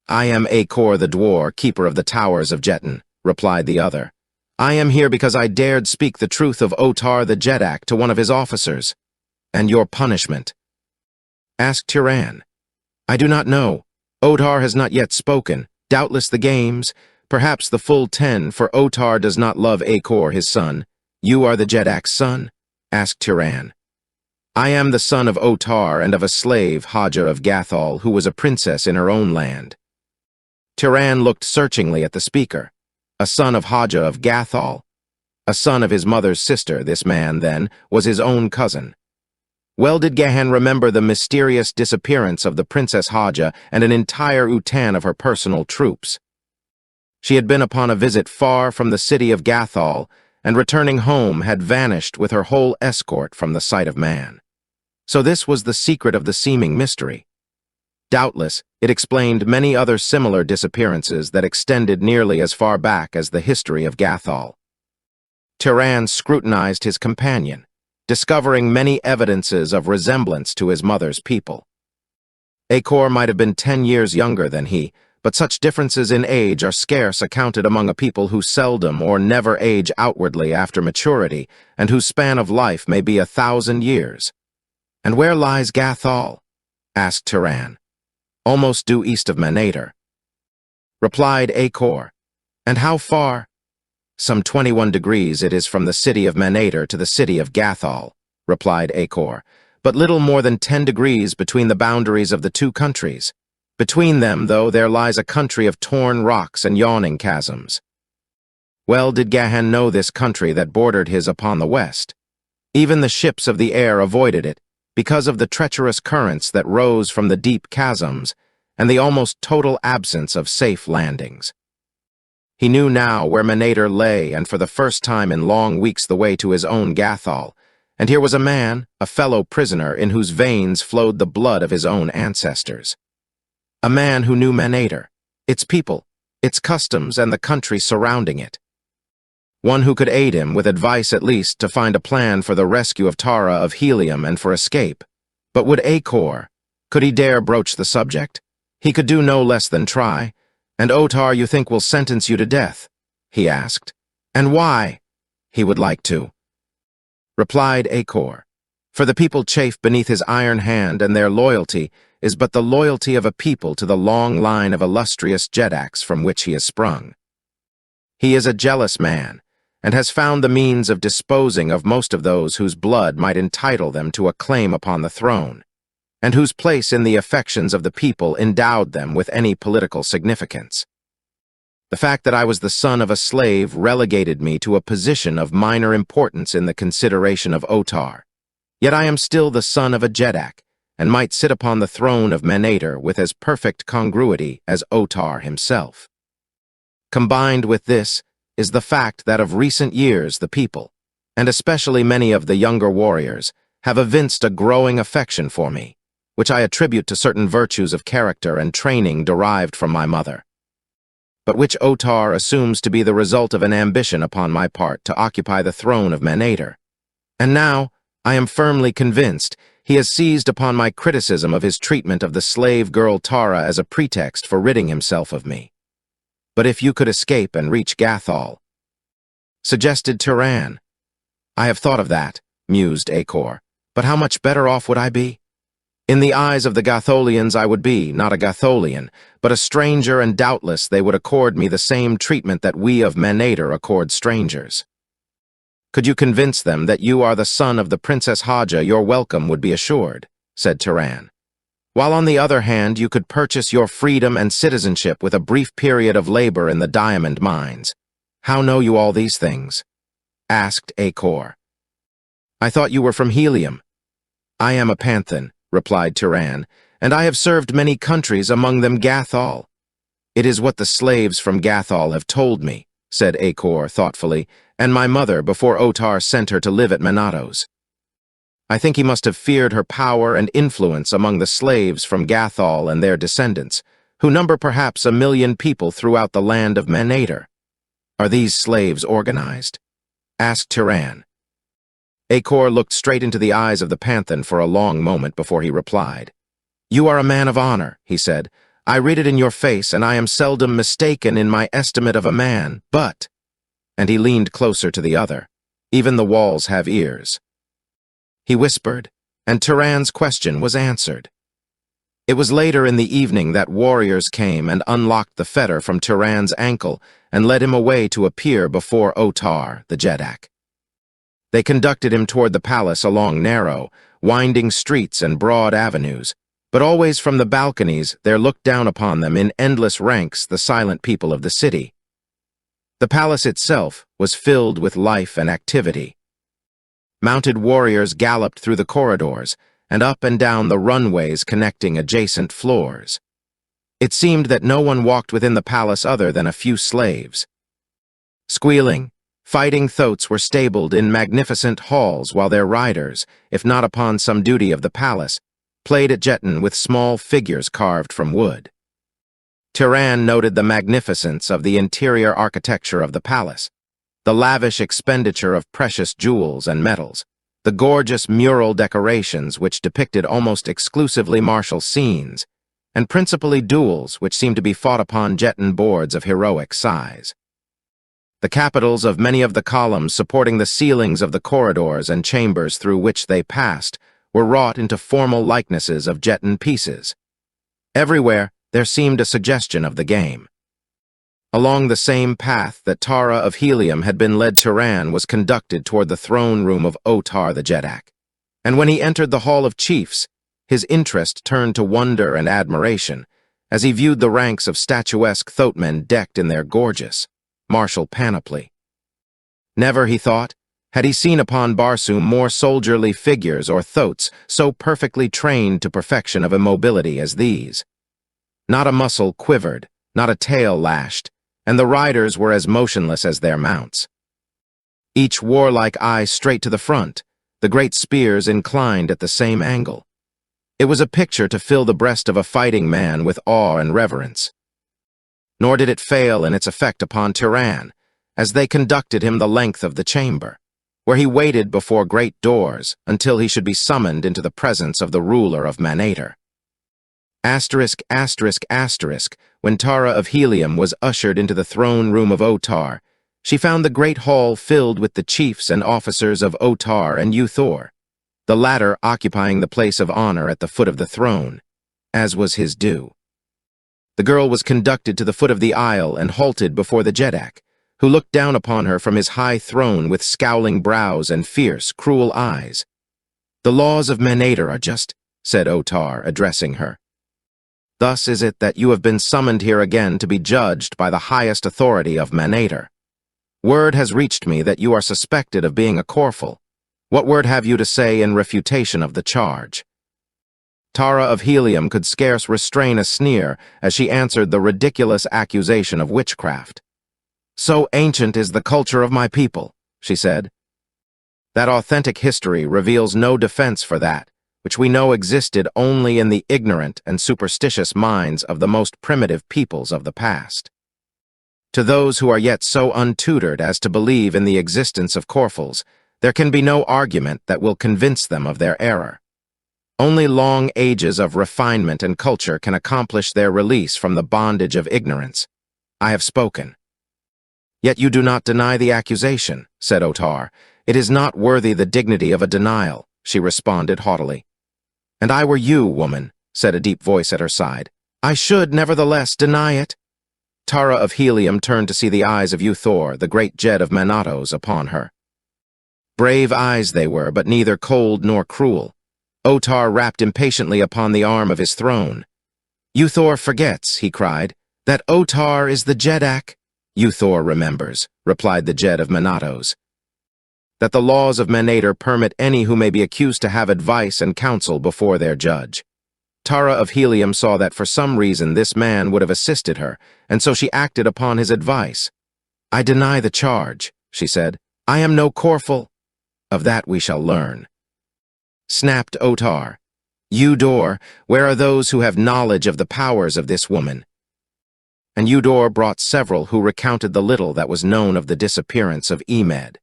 "I am Akor the Dwar, keeper of the towers of Jetton," replied the other. "I am here because I dared speak the truth of Otar the Jedak to one of his officers." "And your punishment?" asked Tiran. "I do not know. Otar has not yet spoken. Doubtless the games, perhaps the full 10, for Otar does not love Akor his son." "You are the Jedak's son?" asked Tiran. "I am the son of Otar and of a slave, Haja of Gathol, who was a princess in her own land." Tiran looked searchingly at the speaker. A son of Haja of Gathol. A son of his mother's sister, this man, then, was his own cousin. Well did Gahan remember the mysterious disappearance of the Princess Haja and an entire Utan of her personal troops. She had been upon a visit far from the city of Gathol, and returning home had vanished with her whole escort from the sight of man. So this was the secret of the seeming mystery. Doubtless, it explained many other similar disappearances that extended nearly as far back as the history of Gathol. Tiran scrutinized his companion, discovering many evidences of resemblance to his mother's people. Acor might have been 10 years younger than he, but such differences in age are scarce accounted among a people who seldom or never age outwardly after maturity, and whose span of life may be 1,000 years. "And where lies Gathol?" asked Tiran. "Almost due east of Manator," replied Acor. "And how far?" "Some 21 degrees it is from the city of Manator to the city of Gathol," replied Acor, "but little more than 10 degrees between the boundaries of the two countries. Between them, though, there lies a country of torn rocks and yawning chasms." Well did Gahan know this country that bordered his upon the west. Even the ships of the air avoided it, because of the treacherous currents that rose from the deep chasms, and the almost total absence of safe landings. He knew now where Manator lay, and for the first time in long weeks the way to his own Gathol, and here was a man, a fellow prisoner, in whose veins flowed the blood of his own ancestors. A man who knew Manator, its people, its customs, and the country surrounding it. One who could aid him, with advice at least, to find a plan for the rescue of Tara of Helium and for escape. But would Acor, could he dare broach the subject? He could do no less than try. "And Otar, you think, will sentence you to death?" he asked. "And why?" "He would like to," replied Acor. "For the people chafe beneath his iron hand, and their loyalty is but the loyalty of a people to the long line of illustrious Jedaks from which he is sprung. He is a jealous man, and has found the means of disposing of most of those whose blood might entitle them to a claim upon the throne, and whose place in the affections of the people endowed them with any political significance. The fact that I was the son of a slave relegated me to a position of minor importance in the consideration of Otar, yet I am still the son of a Jednak, and might sit upon the throne of Manator with as perfect congruity as Otar himself. Combined with this is the fact that of recent years the people, and especially many of the younger warriors, have evinced a growing affection for me, which I attribute to certain virtues of character and training derived from my mother, but which Otar assumes to be the result of an ambition upon my part to occupy the throne of Manator. And now, I am firmly convinced, he has seized upon my criticism of his treatment of the slave girl Tara as a pretext for ridding himself of me. "But if you could escape and reach Gathol," suggested Tiran. "I have thought of that," mused Acor, "but how much better off would I be? In the eyes of the Gatholians I would be, not a Gatholian, but a stranger, and doubtless they would accord me the same treatment that we of Manator accord strangers. Could you convince them that you are the son of the Princess Haja, your welcome would be assured," said Tiran. "While on the other hand you could purchase your freedom and citizenship with a brief period of labor in the diamond mines. How know you all these things?" asked Acor. "I thought you were from Helium." "I am a Panthan," replied Tiran, "and I have served many countries, among them Gathol." "It is what the slaves from Gathol have told me," said Acor thoughtfully, "and my mother before Otar sent her to live at Manatos. I think he must have feared her power and influence among the slaves from Gathol and their descendants, who number perhaps 1 million people throughout the land of Manator." "Are these slaves organized?" asked Tiran. Acor looked straight into the eyes of the Panthan for a long moment before he replied. "You are a man of honor," he said. "I read it in your face, and I am seldom mistaken in my estimate of a man, but—" and he leaned closer to the other. "Even the walls have ears," he whispered, and Tiran's question was answered. It was later in the evening that warriors came and unlocked the fetter from Tiran's ankle and led him away to appear before Otar, the Jednak. They conducted him toward the palace along narrow, winding streets and broad avenues, but always from the balconies there looked down upon them in endless ranks the silent people of the city. The palace itself was filled with life and activity. Mounted warriors galloped through the corridors and up and down the runways connecting adjacent floors. It seemed that no one walked within the palace other than a few slaves. Squealing, fighting thoats were stabled in magnificent halls while their riders, if not upon some duty of the palace, played at jeton with small figures carved from wood. Tiran noted the magnificence of the interior architecture of the palace. the lavish expenditure of precious jewels and metals, the gorgeous mural decorations which depicted almost exclusively martial scenes, and principally duels which seemed to be fought upon jeton boards of heroic size. The capitals of many of the columns supporting the ceilings of the corridors and chambers through which they passed were wrought into formal likenesses of jeton pieces. Everywhere there seemed a suggestion of the game. Along the same path that Tara of Helium had been led, Turan was conducted toward the throne room of Otar the Jedak. And when he entered the Hall of Chiefs, his interest turned to wonder and admiration as he viewed the ranks of statuesque thotmen decked in their gorgeous, martial panoply. Never, he thought, had he seen upon Barsoom more soldierly figures or thotes so perfectly trained to perfection of immobility as these. Not a muscle quivered, not a tail lashed, and the riders were as motionless as their mounts. Each warlike eye straight to the front, the great spears inclined at the same angle. It was a picture to fill the breast of a fighting man with awe and reverence. Nor did it fail in its effect upon Turan, as they conducted him the length of the chamber, where he waited before great doors until he should be summoned into the presence of the ruler of Manator. When Tara of Helium was ushered into the throne room of Otar, she found the great hall filled with the chiefs and officers of Otar and Uthor, the latter occupying the place of honor at the foot of the throne, as was his due. The girl was conducted to the foot of the aisle and halted before the Jedak, who looked down upon her from his high throne with scowling brows and fierce, cruel eyes. "The laws of Manator are just," said Otar, addressing her. "Thus is it that you have been summoned here again to be judged by the highest authority of Manator. Word has reached me that you are suspected of being a Corful. What word have you to say in refutation of the charge?" Tara of Helium could scarce restrain a sneer as she answered the ridiculous accusation of witchcraft. "So ancient is the culture of my people," she said, "that authentic history reveals no defense for that, which we know existed only in the ignorant and superstitious minds of the most primitive peoples of the past. To those who are yet so untutored as to believe in the existence of Corfals, there can be no argument that will convince them of their error. Only long ages of refinement and culture can accomplish their release from the bondage of ignorance. I have spoken." "Yet you do not deny the accusation," said Otar. "It is not worthy the dignity of a denial," she responded haughtily. "And I were you, woman," said a deep voice at her side, "I should nevertheless deny it." Tara of Helium turned to see the eyes of Uthor, the great Jed of Manatos, upon her. Brave eyes they were, but neither cold nor cruel. Otar rapped impatiently upon the arm of his throne. "Uthor forgets," he cried, "that Otar is the Jedak." "Uthor remembers," replied the Jed of Manatos, "that the laws of Manator permit any who may be accused to have advice and counsel before their judge." Tara of Helium saw that for some reason this man would have assisted her, and so she acted upon his advice. "I deny the charge," she said. "I am no Corful." "Of that we shall learn," snapped Otar. "Udor, where are those who have knowledge of the powers of this woman?" And Udor brought several who recounted the little that was known of the disappearance of Emed,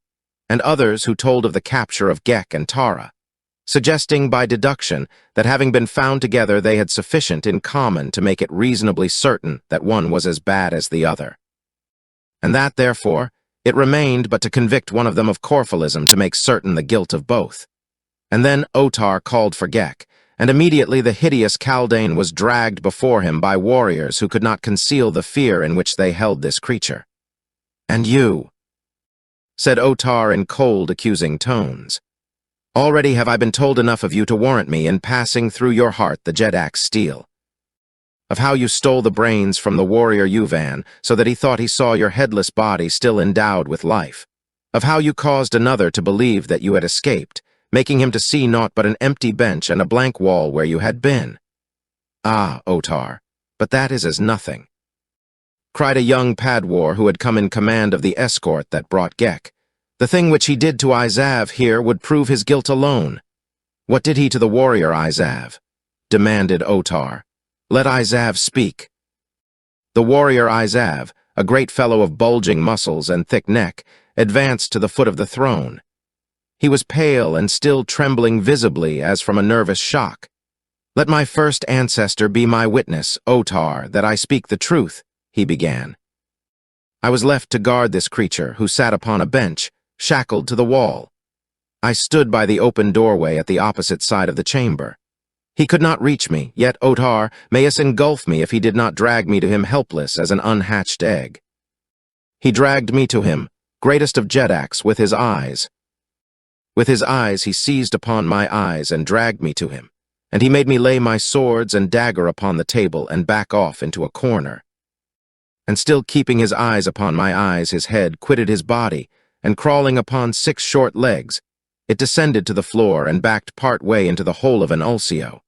and others who told of the capture of Gek and Tara, suggesting by deduction that having been found together they had sufficient in common to make it reasonably certain that one was as bad as the other. And that, therefore, it remained but to convict one of them of Corfalism to make certain the guilt of both. And then Otar called for Gek, and immediately the hideous Kaldane was dragged before him by warriors who could not conceal the fear in which they held this creature. "And you," said Otar in cold, accusing tones. "Already have I been told enough of you to warrant me in passing through your heart the Jedak's steel. Of how you stole the brains from the warrior Yuvan so that he thought he saw your headless body still endowed with life. Of how you caused another to believe that you had escaped, making him to see naught but an empty bench and a blank wall where you had been." "Ah, Otar, but that is as nothing," cried a young Padwar who had come in command of the escort that brought Gek. "The thing which he did to Izav here would prove his guilt alone." "What did he to the warrior Izav?" demanded Otar. "Let Izav speak." The warrior Izav, a great fellow of bulging muscles and thick neck, advanced to the foot of the throne. He was pale and still trembling visibly as from a nervous shock. "Let my first ancestor be my witness, Otar, that I speak the truth," he began. I was left to guard this creature, who sat upon a bench, shackled to the wall. I stood by the open doorway at the opposite side of the chamber. He could not reach me, yet Otar mayest engulf me if he did not drag me to him helpless as an unhatched egg. He dragged me to him, greatest of Jedaks, with his eyes. With his eyes he seized upon my eyes and dragged me to him, and he made me lay my swords and dagger upon the table and back off into a corner. And still keeping his eyes upon my eyes, his head quitted his body, and crawling upon 6 short legs, it descended to the floor and backed part way into the hole of an ulcio.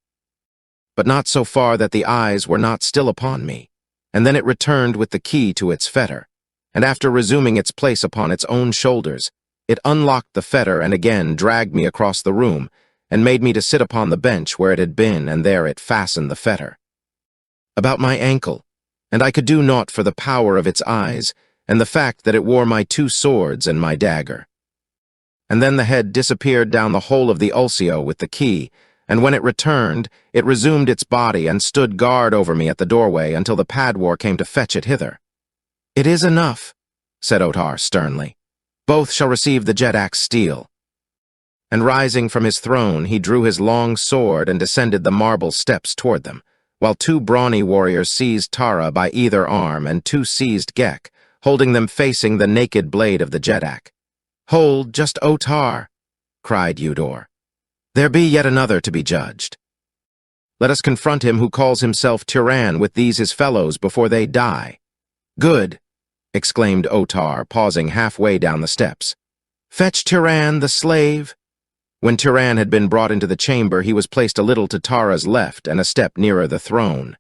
But not so far that the eyes were not still upon me, and then it returned with the key to its fetter, and after resuming its place upon its own shoulders, it unlocked the fetter and again dragged me across the room, and made me to sit upon the bench where it had been, and there it fastened the fetter about my ankle, and I could do naught for the power of its eyes, and the fact that it wore my 2 swords and my dagger. And then the head disappeared down the hole of the ulcio with the key, and when it returned, it resumed its body and stood guard over me at the doorway until the padwar came to fetch it hither. "It is enough," said Otar sternly. "Both shall receive the Jedak's steel." And rising from his throne, he drew his long sword and descended the marble steps toward them, while 2 brawny warriors seized Tara by either arm and 2 seized Gek, holding them facing the naked blade of the Jedak. "Hold, just Otar," cried Eudor. "There be yet another to be judged. Let us confront him who calls himself Tyrann with these his fellows before they die." "Good," exclaimed Otar, pausing halfway down the steps. "Fetch Tyrann, the slave." When Tyrann had been brought into the chamber, he was placed a little to Tara's left and a step nearer the throne.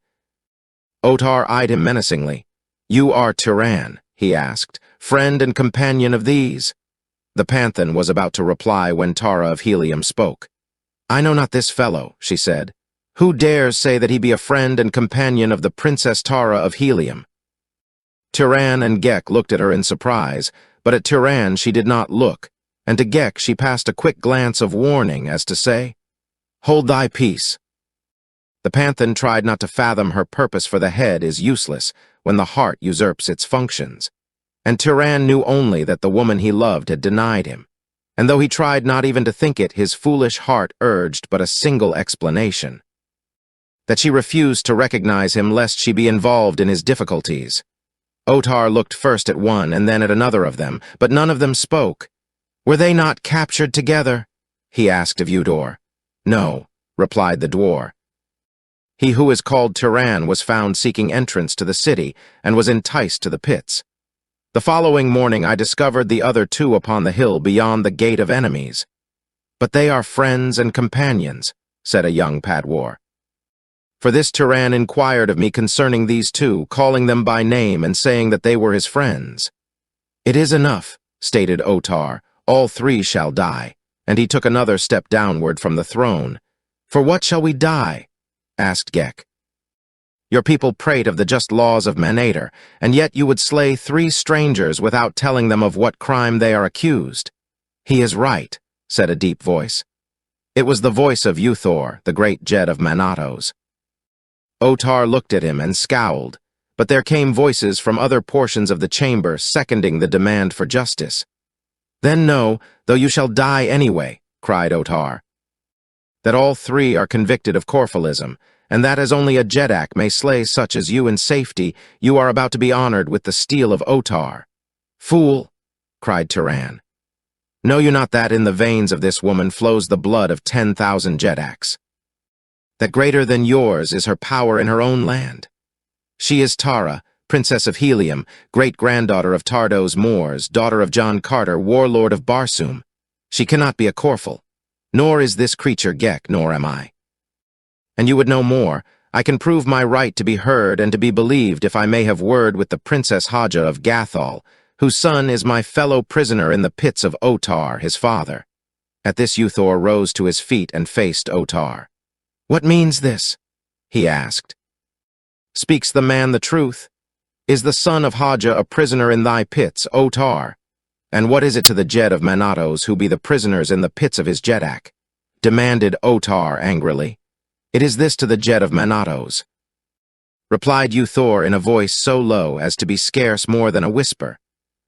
Otar eyed him menacingly. "You are Tyrann," he asked, "friend and companion of these?" The Panthan was about to reply when Tara of Helium spoke. "I know not this fellow," she said. "Who dares say that he be a friend and companion of the Princess Tara of Helium?" Tyrann and Gek looked at her in surprise, but at Tyrann she did not look, and to Gek she passed a quick glance of warning as to say, "Hold thy peace." The Panthan tried not to fathom her purpose, for the head is useless when the heart usurps its functions, and Tyrann knew only that the woman he loved had denied him, and though he tried not even to think it, his foolish heart urged but a single explanation: that she refused to recognize him lest she be involved in his difficulties. Otar looked first at one and then at another of them, but none of them spoke. "Were they not captured together?" he asked of Eudor. "No," replied the dwarf. "He who is called Tyrann was found seeking entrance to the city and was enticed to the pits. The following morning I discovered the other 2 upon the hill beyond the gate of enemies." "But they are friends and companions," said a young padwar. "For this Tyrann inquired of me concerning these 2, calling them by name and saying that they were his friends." "It is enough," stated Otar. "All 3 shall die," and he took another step downward from the throne. "For what shall we die?" asked Gek. "Your people prate of the just laws of Manator, and yet you would slay 3 strangers without telling them of what crime they are accused." "He is right," said a deep voice. It was the voice of Uthor, the great Jed of Manatos. Otar looked at him and scowled, but there came voices from other portions of the chamber seconding the demand for justice. "Then know, though you shall die anyway," cried Otar, "that all 3 are convicted of Corphilism, and that as only a Jedak may slay such as you in safety, you are about to be honored with the steel of Otar." "Fool!" cried Tyrann. "Know you not that in the veins of this woman flows the blood of 10,000 Jedaks? That greater than yours is her power in her own land? She is Tara, Princess of Helium, great-granddaughter of Tardos Moors, daughter of John Carter, warlord of Barsoom. She cannot be a Corphil, nor is this creature Gek, nor am I. And you would know more. I can prove my right to be heard and to be believed if I may have word with the Princess Haja of Gathol, whose son is my fellow prisoner in the pits of Otar, his father." At this Uthor rose to his feet and faced Otar. "What means this?" he asked. "Speaks the man the truth? Is the son of Haja a prisoner in thy pits, Otar?" And what is it to the Jed of Manatos who be the prisoners in the pits of his Jedak? Demanded Otar angrily. It is this to the Jed of Manatos, replied Uthor in a voice so low as to be scarce more than a whisper,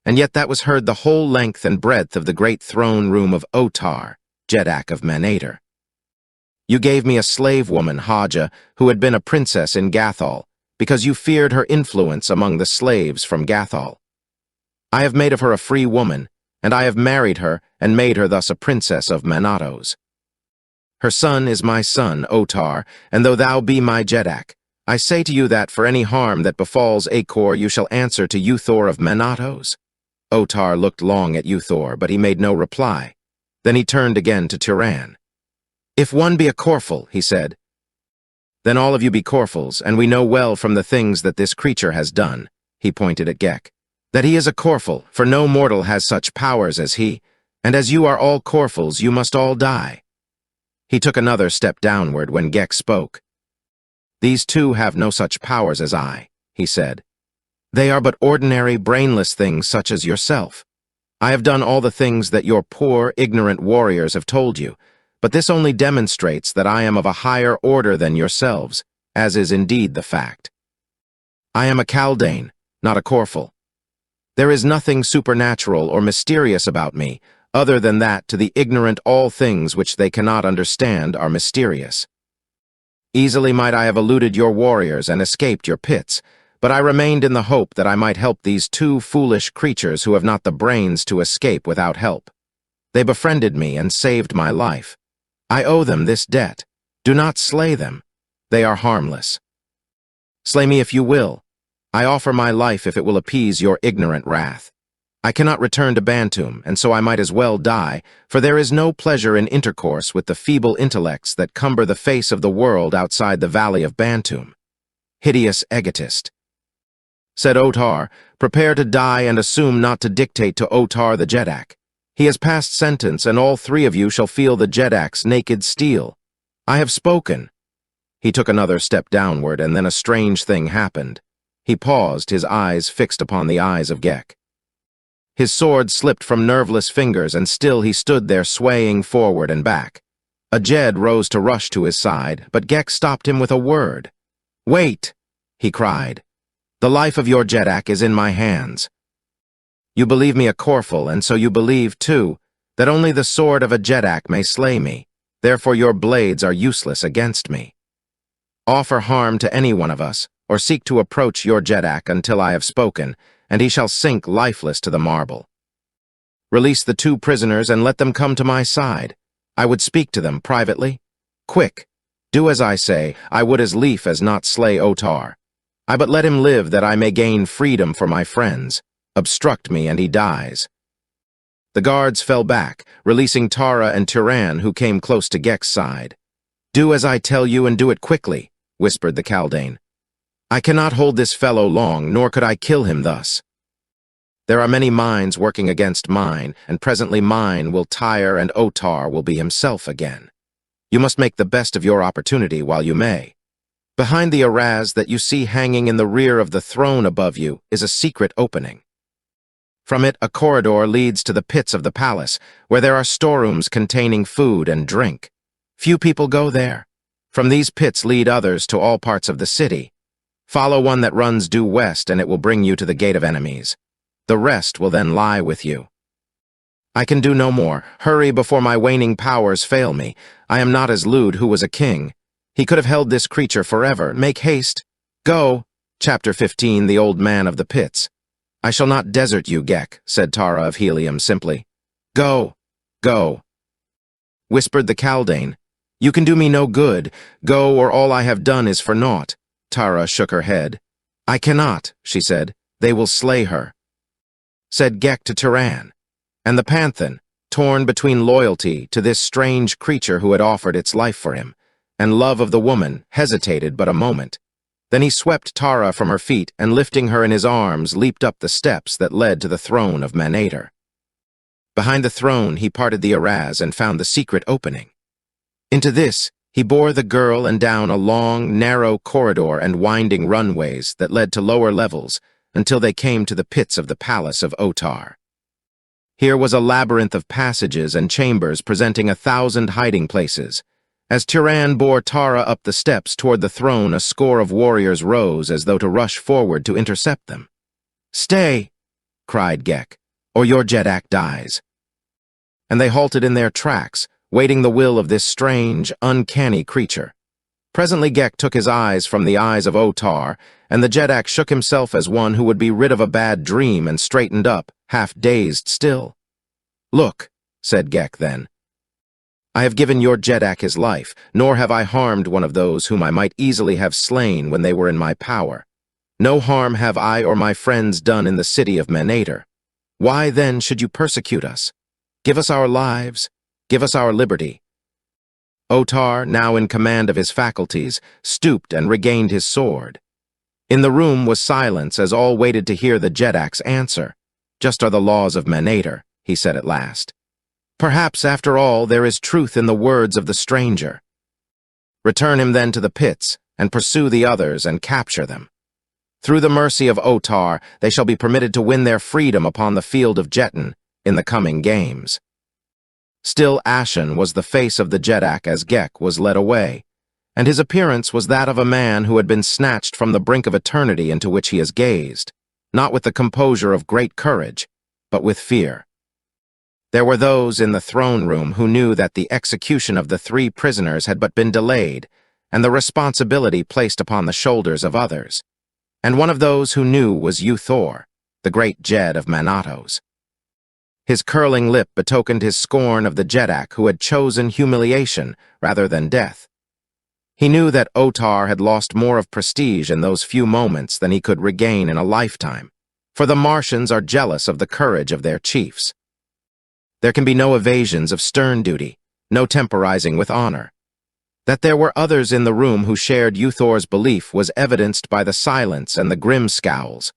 and yet that was heard the whole length and breadth of the great throne room of Otar, Jedak of Manator. You gave me a slave woman, Haja, who had been a princess in Gathol, because you feared her influence among the slaves from Gathol. I have made of her a free woman, and I have married her and made her thus a princess of Manatos. Her son is my son, Otar, and though thou be my Jedak, I say to you that for any harm that befalls Acor you shall answer to Uthor of Manatos. Otar looked long at Uthor, but he made no reply. Then he turned again to Turan. If one be a Corful, he said, then all of you be Corfals, and we know well from the things that this creature has done, he pointed at Gek, that he is a Corful, for no mortal has such powers as he, and as you are all Corfals, you must all die. He took another step downward when Gek spoke. These two have no such powers as I, he said. They are but ordinary, brainless things such as yourself. I have done all the things that your poor, ignorant warriors have told you, but this only demonstrates that I am of a higher order than yourselves, as is indeed the fact. I am a Kaldane, not a Corful. There is nothing supernatural or mysterious about me, other than that to the ignorant all things which they cannot understand are mysterious. Easily might I have eluded your warriors and escaped your pits, but I remained in the hope that I might help these two foolish creatures who have not the brains to escape without help. They befriended me and saved my life. I owe them this debt. Do not slay them. They are harmless. Slay me if you will. I offer my life if it will appease your ignorant wrath. I cannot return to Bantum, and so I might as well die, for there is no pleasure in intercourse with the feeble intellects that cumber the face of the world outside the valley of Bantum. Hideous egotist. Said Otar, prepare to die and assume not to dictate to Otar the Jedak. He has passed sentence, and all three of you shall feel the Jedak's naked steel. I have spoken. He took another step downward, and then a strange thing happened. He paused, his eyes fixed upon the eyes of Gek. His sword slipped from nerveless fingers, and still he stood there swaying forward and back. A Jed rose to rush to his side, but Gek stopped him with a word. Wait, he cried. The life of your Jedak is in my hands. You believe me a Corful, and so you believe, too, that only the sword of a Jedak may slay me. Therefore your blades are useless against me. Offer harm to any one of us, or seek to approach your Jedak until I have spoken, and he shall sink lifeless to the marble. Release the two prisoners and let them come to my side. I would speak to them privately. Quick, do as I say. I would as lief as not slay Otar. I but let him live that I may gain freedom for my friends. Obstruct me and he dies. The guards fell back, releasing Tara and Turan, who came close to Gek's side. Do as I tell you and do it quickly, whispered the Kaldane. I cannot hold this fellow long, nor could I kill him thus. There are many minds working against mine, and presently mine will tire and Otar will be himself again. You must make the best of your opportunity while you may. Behind the arras that you see hanging in the rear of the throne above you is a secret opening. From it a corridor leads to the pits of the palace, where there are storerooms containing food and drink. Few people go there. From these pits lead others to all parts of the city. Follow one that runs due west, and it will bring you to the gate of enemies. The rest will then lie with you. I can do no more. Hurry before my waning powers fail me. I am not as Lud, who was a king. He could have held this creature forever. Make haste. Go. Chapter 15, The Old Man of the Pits. I shall not desert you, Gek, said Tara of Helium simply. Go. Go. Whispered the Kaldane. You can do me no good. Go, or all I have done is for naught. Tara shook her head. I cannot, she said. They will slay her. Said Gek to Turan. And the Panthan, torn between loyalty to this strange creature who had offered its life for him, and love of the woman, hesitated but a moment. Then he swept Tara from her feet, and lifting her in his arms, leaped up the steps that led to the throne of Manator. Behind the throne he parted the arras and found the secret opening. Into this he bore the girl and down a long, narrow corridor and winding runways that led to lower levels until they came to the pits of the palace of Otar. Here was a labyrinth of passages and chambers presenting 1,000 hiding places. As Tyran bore Tara up the steps toward the throne, a score of warriors rose as though to rush forward to intercept them. "Stay!" cried Gek, "or your Jeddak dies." And they halted in their tracks, waiting the will of this strange, uncanny creature. Presently Gek took his eyes from the eyes of Otar, and the Jeddak shook himself as one who would be rid of a bad dream and straightened up, half dazed still. "Look," said Gek then. "I have given your Jeddak his life, nor have I harmed one of those whom I might easily have slain when they were in my power. No harm have I or my friends done in the city of Manator. Why then should you persecute us? Give us our lives, give us our liberty." Otar, now in command of his faculties, stooped and regained his sword. In the room was silence as all waited to hear the Jeddak's answer. "Just are the laws of Manator," he said at last. "Perhaps, after all, there is truth in the words of the stranger. Return him then to the pits, and pursue the others and capture them. Through the mercy of Otar, they shall be permitted to win their freedom upon the field of Jetton in the coming games." Still ashen was the face of the Jeddak as Gek was led away, and his appearance was that of a man who had been snatched from the brink of eternity into which he has gazed, not with the composure of great courage, but with fear. There were those in the throne room who knew that the execution of the 3 prisoners had but been delayed, and the responsibility placed upon the shoulders of others. And one of those who knew was Thor, the great Jed of Manatos. His curling lip betokened his scorn of the Jeddak who had chosen humiliation rather than death. He knew that Otar had lost more of prestige in those few moments than he could regain in a lifetime, for the Martians are jealous of the courage of their chiefs. There can be no evasions of stern duty, no temporizing with honor. That there were others in the room who shared Thor's belief was evidenced by the silence and the grim scowls.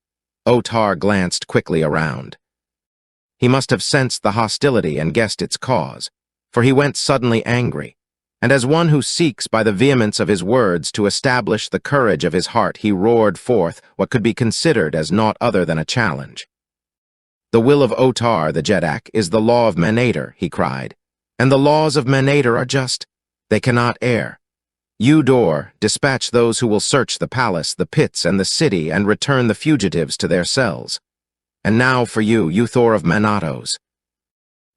Otar glanced quickly around. He must have sensed the hostility and guessed its cause, for he went suddenly angry, and as one who seeks by the vehemence of his words to establish the courage of his heart, he roared forth what could be considered as naught other than a challenge. "The will of Otar, the Jeddak, is the law of Manator," he cried, "and the laws of Manator are just. They cannot err. Dor, dispatch those who will search the palace, the pits, and the city, and return the fugitives to their cells. And now for you, Thor of Manatos.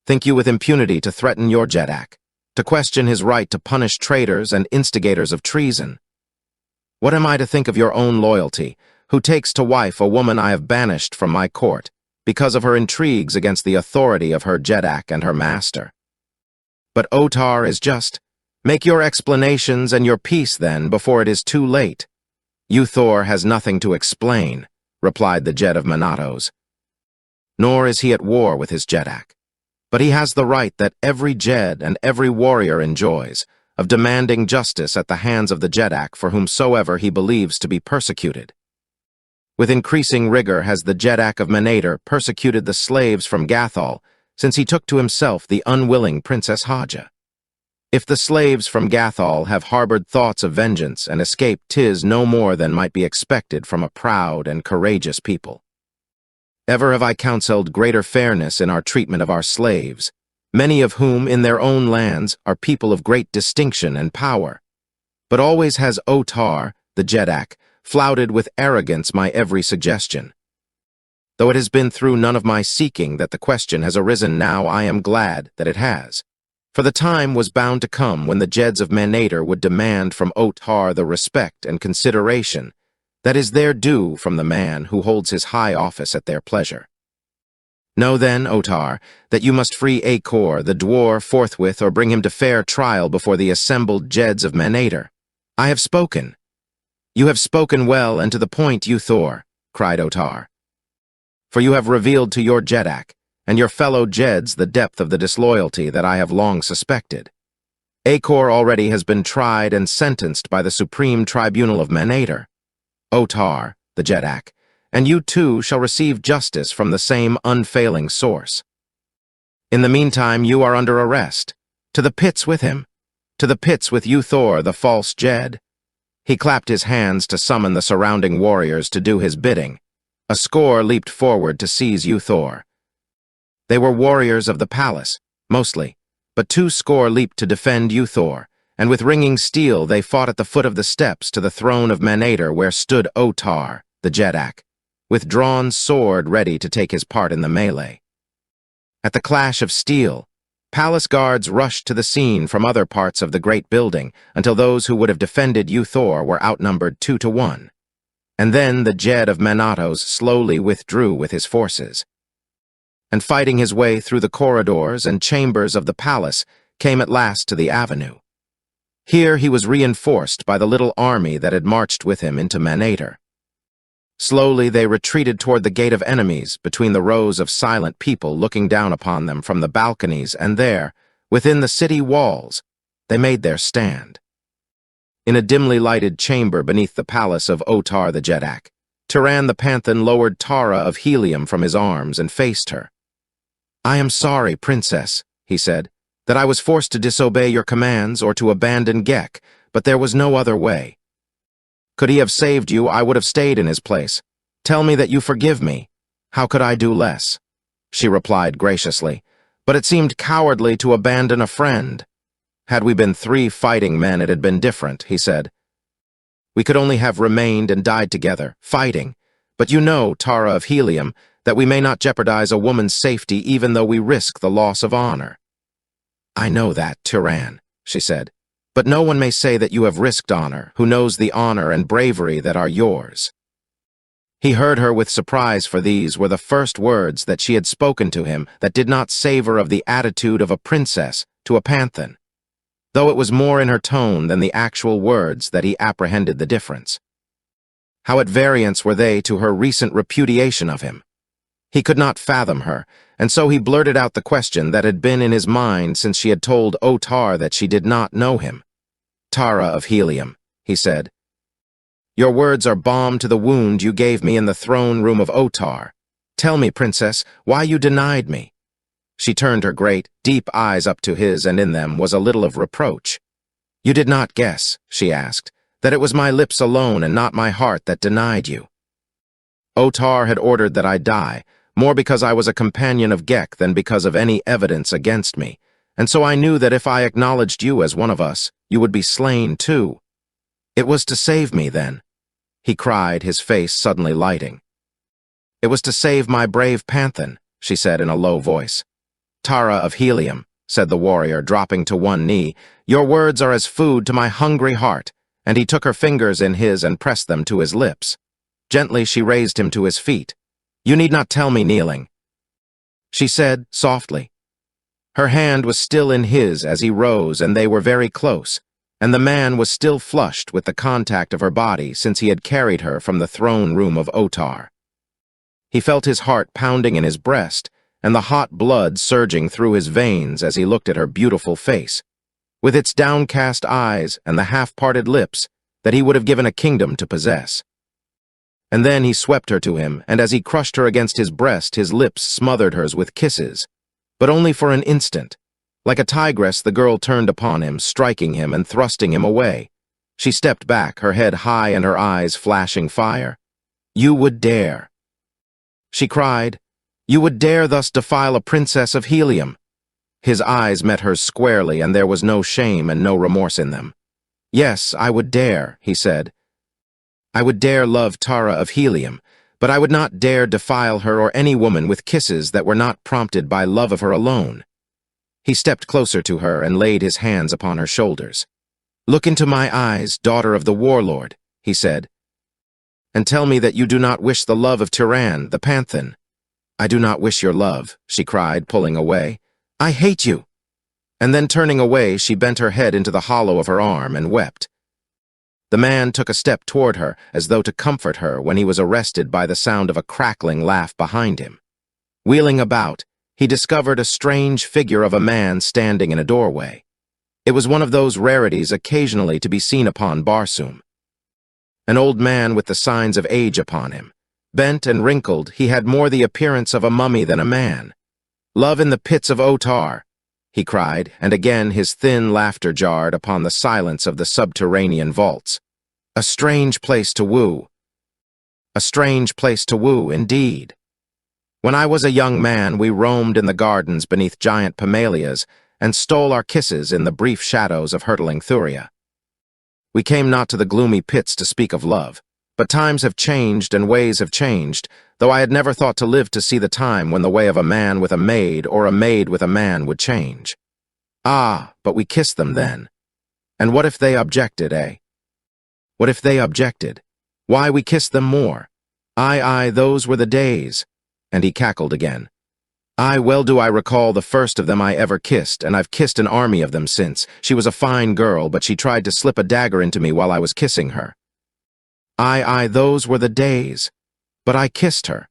Think you with impunity to threaten your Jeddak, to question his right to punish traitors and instigators of treason? What am I to think of your own loyalty, who takes to wife a woman I have banished from my court, because of her intrigues against the authority of her Jeddak and her master? But Otar is just. Make your explanations and your peace then, before it is too late." "Thor has nothing to explain," replied the Jed of Manatos. "Nor is he at war with his Jeddak. But he has the right that every Jed and every warrior enjoys, of demanding justice at the hands of the Jeddak for whomsoever he believes to be persecuted. With increasing rigor has the Jeddak of Manator persecuted the slaves from Gathol, since he took to himself the unwilling Princess Haja. If the slaves from Gathol have harbored thoughts of vengeance and escaped, 'tis no more than might be expected from a proud and courageous people. Ever have I counseled greater fairness in our treatment of our slaves, many of whom in their own lands are people of great distinction and power. But always has Otar, the Jeddak, flouted with arrogance my every suggestion. Though it has been through none of my seeking that the question has arisen, now I am glad that it has. For the time was bound to come when the Jeds of Manator would demand from Otar the respect and consideration that is their due from the man who holds his high office at their pleasure. Know then, Otar, that you must free Acor, the dwarf, forthwith, or bring him to fair trial before the assembled Jeds of Manator. I have spoken." "You have spoken well and to the point, Thor," cried Otar. "For you have revealed to your Jeddak and your fellow Jeds the depth of the disloyalty that I have long suspected. Acor already has been tried and sentenced by the Supreme Tribunal of Manator. Otar, the Jeddak, and you too shall receive justice from the same unfailing source. In the meantime, you are under arrest. To the pits with him. To the pits with Thor, the false Jed." He clapped his hands to summon the surrounding warriors to do his bidding. A score leaped forward to seize Thor. They were warriors of the palace, mostly, but 2 score leaped to defend Uthor, and with ringing steel they fought at the foot of the steps to the throne of Manator where stood Otar, the Jeddak, with drawn sword ready to take his part in the melee. At the clash of steel, palace guards rushed to the scene from other parts of the great building until those who would have defended Uthor were outnumbered 2-1. And then the Jed of Manatos slowly withdrew with his forces. And fighting his way through the corridors and chambers of the palace, came at last to the avenue. Here he was reinforced by the little army that had marched with him into Manator. Slowly they retreated toward the gate of enemies between the rows of silent people looking down upon them from the balconies, and there, within the city walls, they made their stand. In a dimly lighted chamber beneath the palace of Otar the Jeddak, Tiran the Panthan lowered Tara of Helium from his arms and faced her. "I am sorry, Princess," he said, "that I was forced to disobey your commands or to abandon Gek, but there was no other way. Could he have saved you, I would have stayed in his place. Tell me that you forgive me. How could I do less?" She replied graciously, "But it seemed cowardly to abandon a friend." "Had we been 3 fighting men, it had been different," he said. "We could only have remained and died together, fighting. But you know, Tara of Helium, that we may not jeopardize a woman's safety even though we risk the loss of honor." "I know that, Tiran," she said. "But no one may say that you have risked honor, who knows the honor and bravery that are yours." He heard her with surprise, for these were the first words that she had spoken to him that did not savor of the attitude of a princess to a panthan, though it was more in her tone than the actual words that he apprehended the difference. How at variance were they to her recent repudiation of him? He could not fathom her, and so he blurted out the question that had been in his mind since she had told Otar that she did not know him. "Tara of Helium," he said, "your words are balm to the wound you gave me in the throne room of Otar. Tell me, Princess, why you denied me." She turned her great, deep eyes up to his, and in them was a little of reproach. "You did not guess," she asked, "that it was my lips alone and not my heart that denied you. Otar had ordered that I die, more because I was a companion of Gek than because of any evidence against me, and so I knew that if I acknowledged you as one of us, you would be slain too. It was to save me, then," he cried, his face suddenly lighting. "It was to save my brave panthan," she said in a low voice. "Tara of Helium," said the warrior, dropping to one knee, "your words are as food to my hungry heart," and he took her fingers in his and pressed them to his lips. Gently she raised him to his feet. "You need not tell me kneeling," she said softly. Her hand was still in his as he rose, and they were very close, and the man was still flushed with the contact of her body since he had carried her from the throne room of Otar. He felt his heart pounding in his breast, and the hot blood surging through his veins as he looked at her beautiful face, with its downcast eyes and the half-parted lips that he would have given a kingdom to possess. And then he swept her to him, and as he crushed her against his breast, his lips smothered hers with kisses, but only for an instant. Like a tigress, the girl turned upon him, striking him and thrusting him away. She stepped back, her head high and her eyes flashing fire. "You would dare," she cried. "You would dare thus defile a princess of Helium." His eyes met hers squarely, and there was no shame and no remorse in them. "Yes, I would dare," he said. "I would dare love Tara of Helium, but I would not dare defile her or any woman with kisses that were not prompted by love of her alone." He stepped closer to her and laid his hands upon her shoulders. "Look into my eyes, daughter of the warlord," he said, "and tell me that you do not wish the love of Tiran, the panthan." "I do not wish your love," she cried, pulling away. "I hate you." And then turning away, she bent her head into the hollow of her arm and wept. The man took a step toward her, as though to comfort her, when he was arrested by the sound of a crackling laugh behind him. Wheeling about, he discovered a strange figure of a man standing in a doorway. It was one of those rarities occasionally to be seen upon Barsoom. An old man with the signs of age upon him. Bent and wrinkled, he had more the appearance of a mummy than a man. "Love in the pits of Otar," he cried, and again his thin laughter jarred upon the silence of the subterranean vaults. "A strange place to woo. A strange place to woo, indeed." When I was a young man, we roamed in the gardens beneath giant pomelias and stole our kisses in the brief shadows of hurtling Thuria. We came not to the gloomy pits to speak of love, but times have changed and ways have changed, though I had never thought to live to see the time when the way of a man with a maid or a maid with a man would change. Ah, but we kissed them then. And what if they objected, eh? What if they objected? Why, we kissed them more. Aye, those were the days. And he cackled again. Aye, well do I recall the first of them I ever kissed, and I've kissed an army of them since. She was a fine girl, but she tried to slip a dagger into me while I was kissing her. Aye, those were the days. But I kissed her.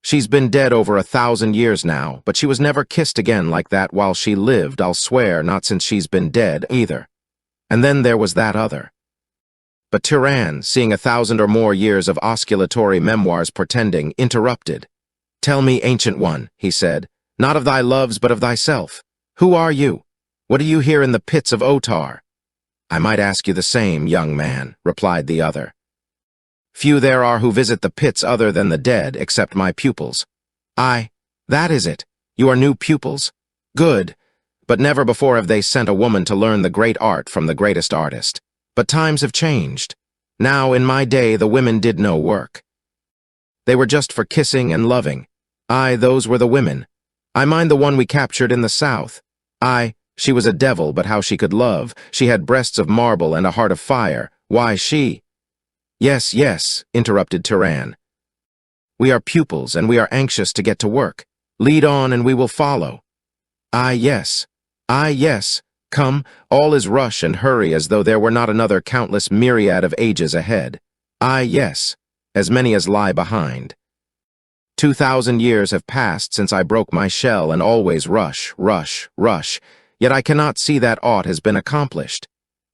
She's been dead over 1,000 years now, but she was never kissed again like that while she lived, I'll swear, not since she's been dead, either. And then there was that other. But Tyrann, seeing 1,000 or more years of osculatory memoirs portending, interrupted. Tell me, ancient one, he said, not of thy loves but of thyself. Who are you? What do you here in the pits of Otar? I might ask you the same, young man, replied the other. Few there are who visit the pits other than the dead, except my pupils. Aye, that is it. You are new pupils? Good. But never before have they sent a woman to learn the great art from the greatest artist. But times have changed. Now, in my day, the women did no work. They were just for kissing and loving. Aye, those were the women. I mind the one we captured in the south. Aye, she was a devil, but how she could love. She had breasts of marble and a heart of fire. Why, she— Yes, interrupted Tyrann. We are pupils, and we are anxious to get to work. Lead on, and we will follow. Aye, yes. Come, all is rush and hurry as though there were not another countless myriad of ages ahead. Aye, yes, as many as lie behind. 2,000 years have passed since I broke my shell, and always rush, yet I cannot see that aught has been accomplished.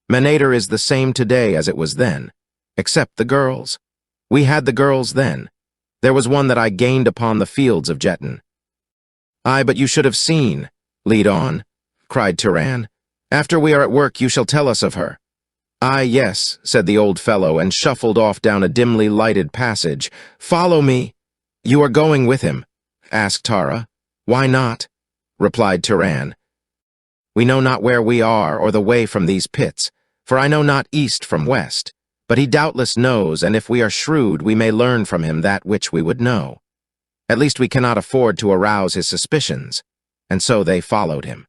Menader is the same today as it was then. Except the girls. We had the girls then. There was one that I gained upon the fields of Jetton. Aye, but you should have seen. Lead on, cried Tyrann. After we are at work, you shall tell us of her. Aye, yes, said the old fellow, and shuffled off down a dimly lighted passage. Follow me. You are going with him? Asked Tara. Why not? Replied Tyrann. We know not where we are, or the way from these pits, for I know not east from west. But he doubtless knows, and if we are shrewd, we may learn from him that which we would know. At least we cannot afford to arouse his suspicions, and so they followed him.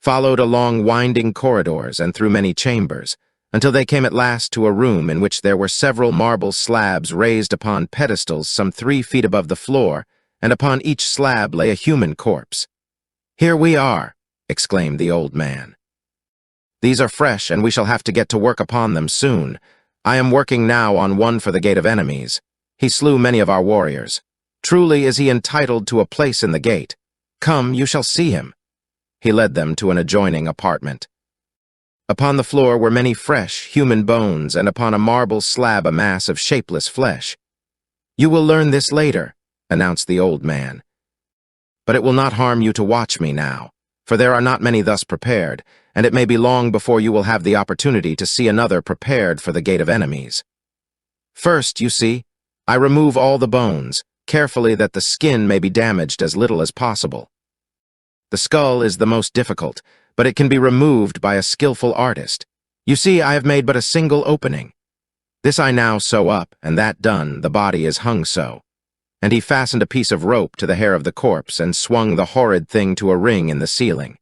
Followed along winding corridors and through many chambers, until they came at last to a room in which there were several marble slabs raised upon pedestals some 3 feet above the floor, and upon each slab lay a human corpse. Here we are, exclaimed the old man. These are fresh, and we shall have to get to work upon them soon. I am working now on one for the Gate of Enemies. He slew many of our warriors. Truly is he entitled to a place in the gate. Come, you shall see him. He led them to an adjoining apartment. Upon the floor were many fresh, human bones, and upon a marble slab a mass of shapeless flesh. You will learn this later, announced the old man. But it will not harm you to watch me now, for there are not many thus prepared, and it may be long before you will have the opportunity to see another prepared for the Gate of Enemies. First, you see, I remove all the bones, carefully that the skin may be damaged as little as possible. The skull is the most difficult, but it can be removed by a skillful artist. You see, I have made but a single opening. This I now sew up, and that done, the body is hung so. And he fastened a piece of rope to the hair of the corpse and swung the horrid thing to a ring in the ceiling.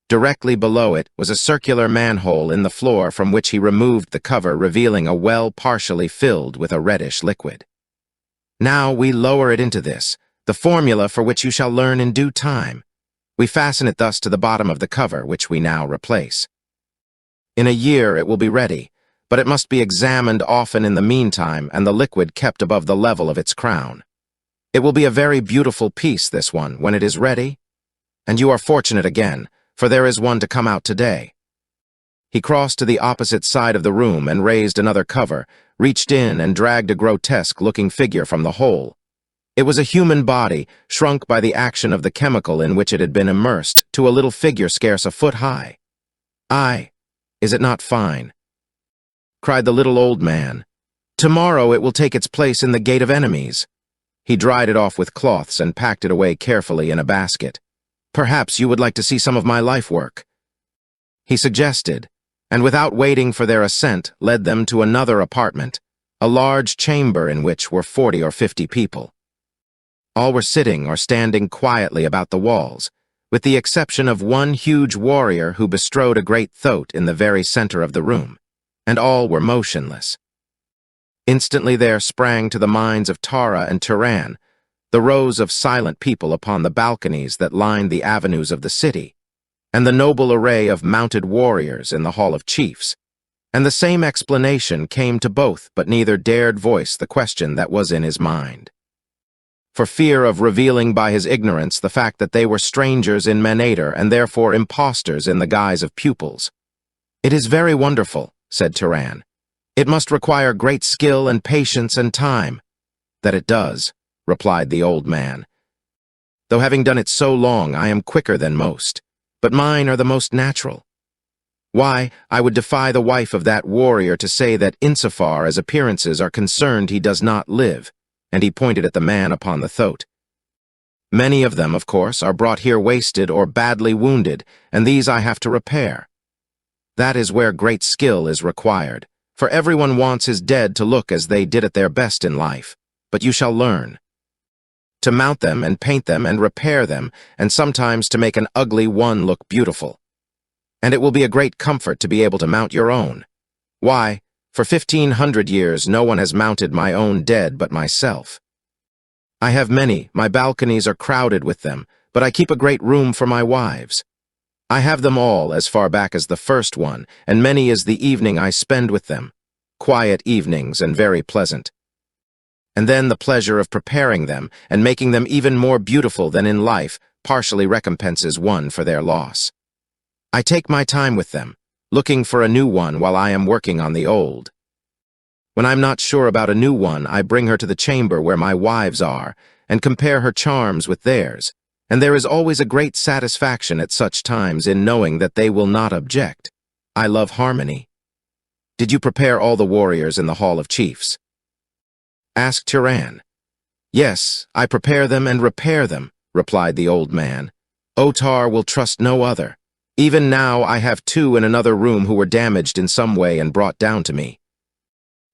Directly below it was a circular manhole in the floor from which he removed the cover, revealing a well partially filled with a reddish liquid. Now we lower it into this, the formula for which you shall learn in due time. We fasten it thus to the bottom of the cover, which we now replace. In a year it will be ready, but it must be examined often in the meantime and the liquid kept above the level of its crown. It will be a very beautiful piece, this one, when it is ready. And you are fortunate again, for there is one to come out today. He crossed to the opposite side of the room and raised another cover, reached in and dragged a grotesque-looking figure from the hole. It was a human body, shrunk by the action of the chemical in which it had been immersed, to a little figure scarce a foot high. Aye, is it not fine? Cried the little old man. Tomorrow it will take its place in the Gate of Enemies. He dried it off with cloths and packed it away carefully in a basket. "Perhaps you would like to see some of my life work," he suggested, and without waiting for their assent, led them to another apartment, a large chamber in which were 40 or 50 people. All were sitting or standing quietly about the walls, with the exception of one huge warrior who bestrode a great thoat in the very center of the room, and all were motionless. Instantly there sprang to the minds of Tara and Turan the rows of silent people upon the balconies that lined the avenues of the city, and the noble array of mounted warriors in the Hall of Chiefs. And the same explanation came to both, but neither dared voice the question that was in his mind, for fear of revealing by his ignorance the fact that they were strangers in Manator and therefore impostors in the guise of pupils. "It is very wonderful," said Turan. "It must require great skill and patience and time." "That it does," replied the old man. "Though having done it so long, I am quicker than most, but mine are the most natural. Why, I would defy the wife of that warrior to say that insofar as appearances are concerned he does not live," and he pointed at the man upon the thoat. "Many of them, of course, are brought here wasted or badly wounded, and these I have to repair. That is where great skill is required, for everyone wants his dead to look as they did at their best in life, but you shall learn to mount them and paint them and repair them, and sometimes to make an ugly one look beautiful. And it will be a great comfort to be able to mount your own. Why, for 1,500 years no one has mounted my own dead but myself. I have many, my balconies are crowded with them, but I keep a great room for my wives. I have them all as far back as the first one, and many is the evening I spend with them, quiet evenings and very pleasant. And then the pleasure of preparing them and making them even more beautiful than in life partially recompenses one for their loss. I take my time with them, looking for a new one while I am working on the old. When I'm not sure about a new one, I bring her to the chamber where my wives are and compare her charms with theirs, and there is always a great satisfaction at such times in knowing that they will not object. I love harmony. Did you prepare all the warriors in the Hall of Chiefs?" asked Turan. "Yes, I prepare them and repair them," replied the old man. "Otar will trust no other. Even now I have 2 in another room who were damaged in some way and brought down to me.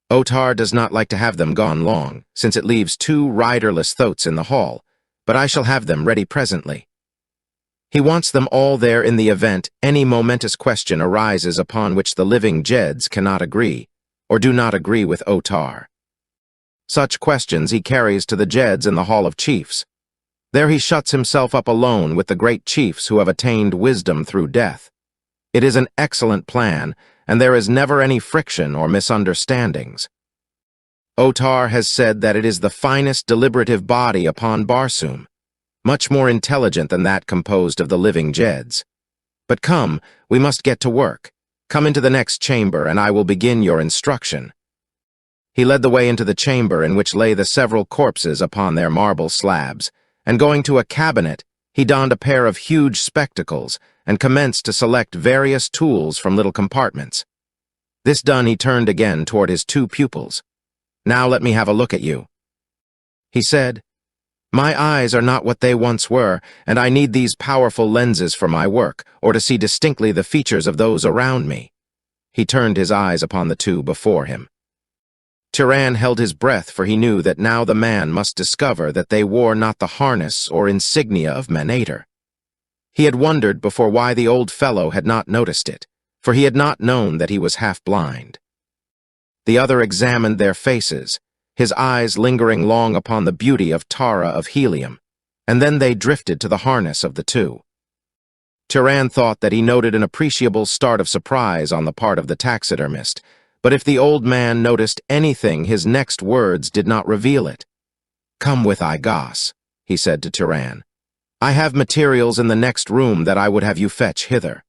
Otar does not like to have them gone long, since it leaves 2 riderless thoats in the hall, but I shall have them ready presently. He wants them all there in the event any momentous question arises upon which the living Jeds cannot agree, or do not agree with Otar. Such questions he carries to the Jeds in the Hall of Chiefs. There he shuts himself up alone with the great chiefs who have attained wisdom through death. It is an excellent plan, and there is never any friction or misunderstandings. Otar has said that it is the finest deliberative body upon Barsoom, much more intelligent than that composed of the living Jeds. But come, we must get to work. Come into the next chamber, and I will begin your instruction." He led the way into the chamber in which lay the several corpses upon their marble slabs, and going to a cabinet, he donned a pair of huge spectacles and commenced to select various tools from little compartments. This done, he turned again toward his 2 pupils. "Now let me have a look at you," he said. "My eyes are not what they once were, and I need these powerful lenses for my work, or to see distinctly the features of those around me." He turned his eyes upon the 2 before him. Turan held his breath, for he knew that now the man must discover that they wore not the harness or insignia of Manator. He had wondered before why the old fellow had not noticed it, for he had not known that he was half-blind. The other examined their faces, his eyes lingering long upon the beauty of Tara of Helium, and then they drifted to the harness of the 2. Turan thought that he noted an appreciable start of surprise on the part of the taxidermist, but if the old man noticed anything, his next words did not reveal it. "Come with Igos," he said to Turan. "I have materials in the next room that I would have you fetch hither.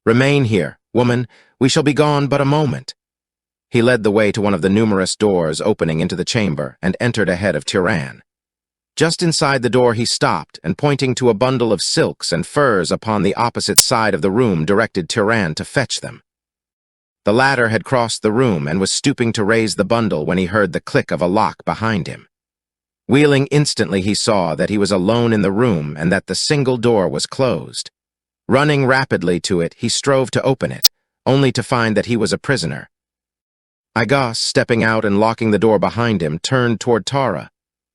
Remain here, woman, we shall be gone but a moment." He led the way to one of the numerous doors opening into the chamber and entered ahead of Turan. Just inside the door he stopped, and pointing to a bundle of silks and furs upon the opposite side of the room, directed Turan to fetch them. The latter had crossed the room and was stooping to raise the bundle when he heard the click of a lock behind him. Wheeling instantly, he saw that he was alone in the room and that the single door was closed. Running rapidly to it, he strove to open it, only to find that he was a prisoner. Igos, stepping out and locking the door behind him, turned toward Tara.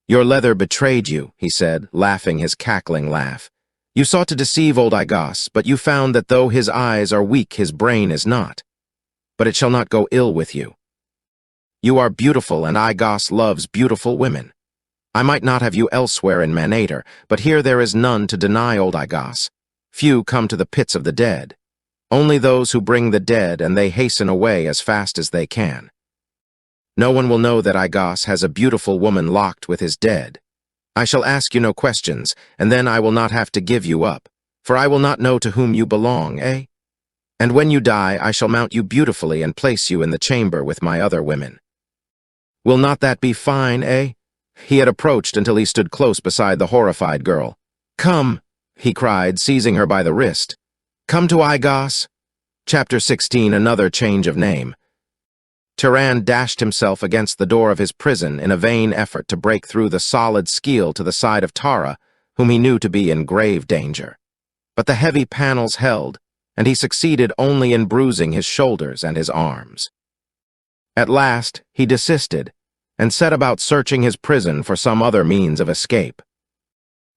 "Your leather betrayed you," he said, laughing his cackling laugh. "You sought to deceive old Igos, but you found that though his eyes are weak, his brain is not. But it shall not go ill with you. You are beautiful, and Igos loves beautiful women. I might not have you elsewhere in Manator, but here there is none to deny old Igos. Few come to the pits of the dead. Only those who bring the dead, and they hasten away as fast as they can. No one will know that Igos has a beautiful woman locked with his dead. I shall ask you no questions, and then I will not have to give you up, for I will not know to whom you belong, eh? And when you die, I shall mount you beautifully and place you in the chamber with my other women. Will not that be fine, eh?" He had approached until he stood close beside the horrified girl. "Come," he cried, seizing her by the wrist. "Come to Igos." Chapter 16, another change of name. Turan dashed himself against the door of his prison in a vain effort to break through the solid skeel to the side of Tara, whom he knew to be in grave danger. But the heavy panels held, and he succeeded only in bruising his shoulders and his arms. At last, he desisted, and set about searching his prison for some other means of escape.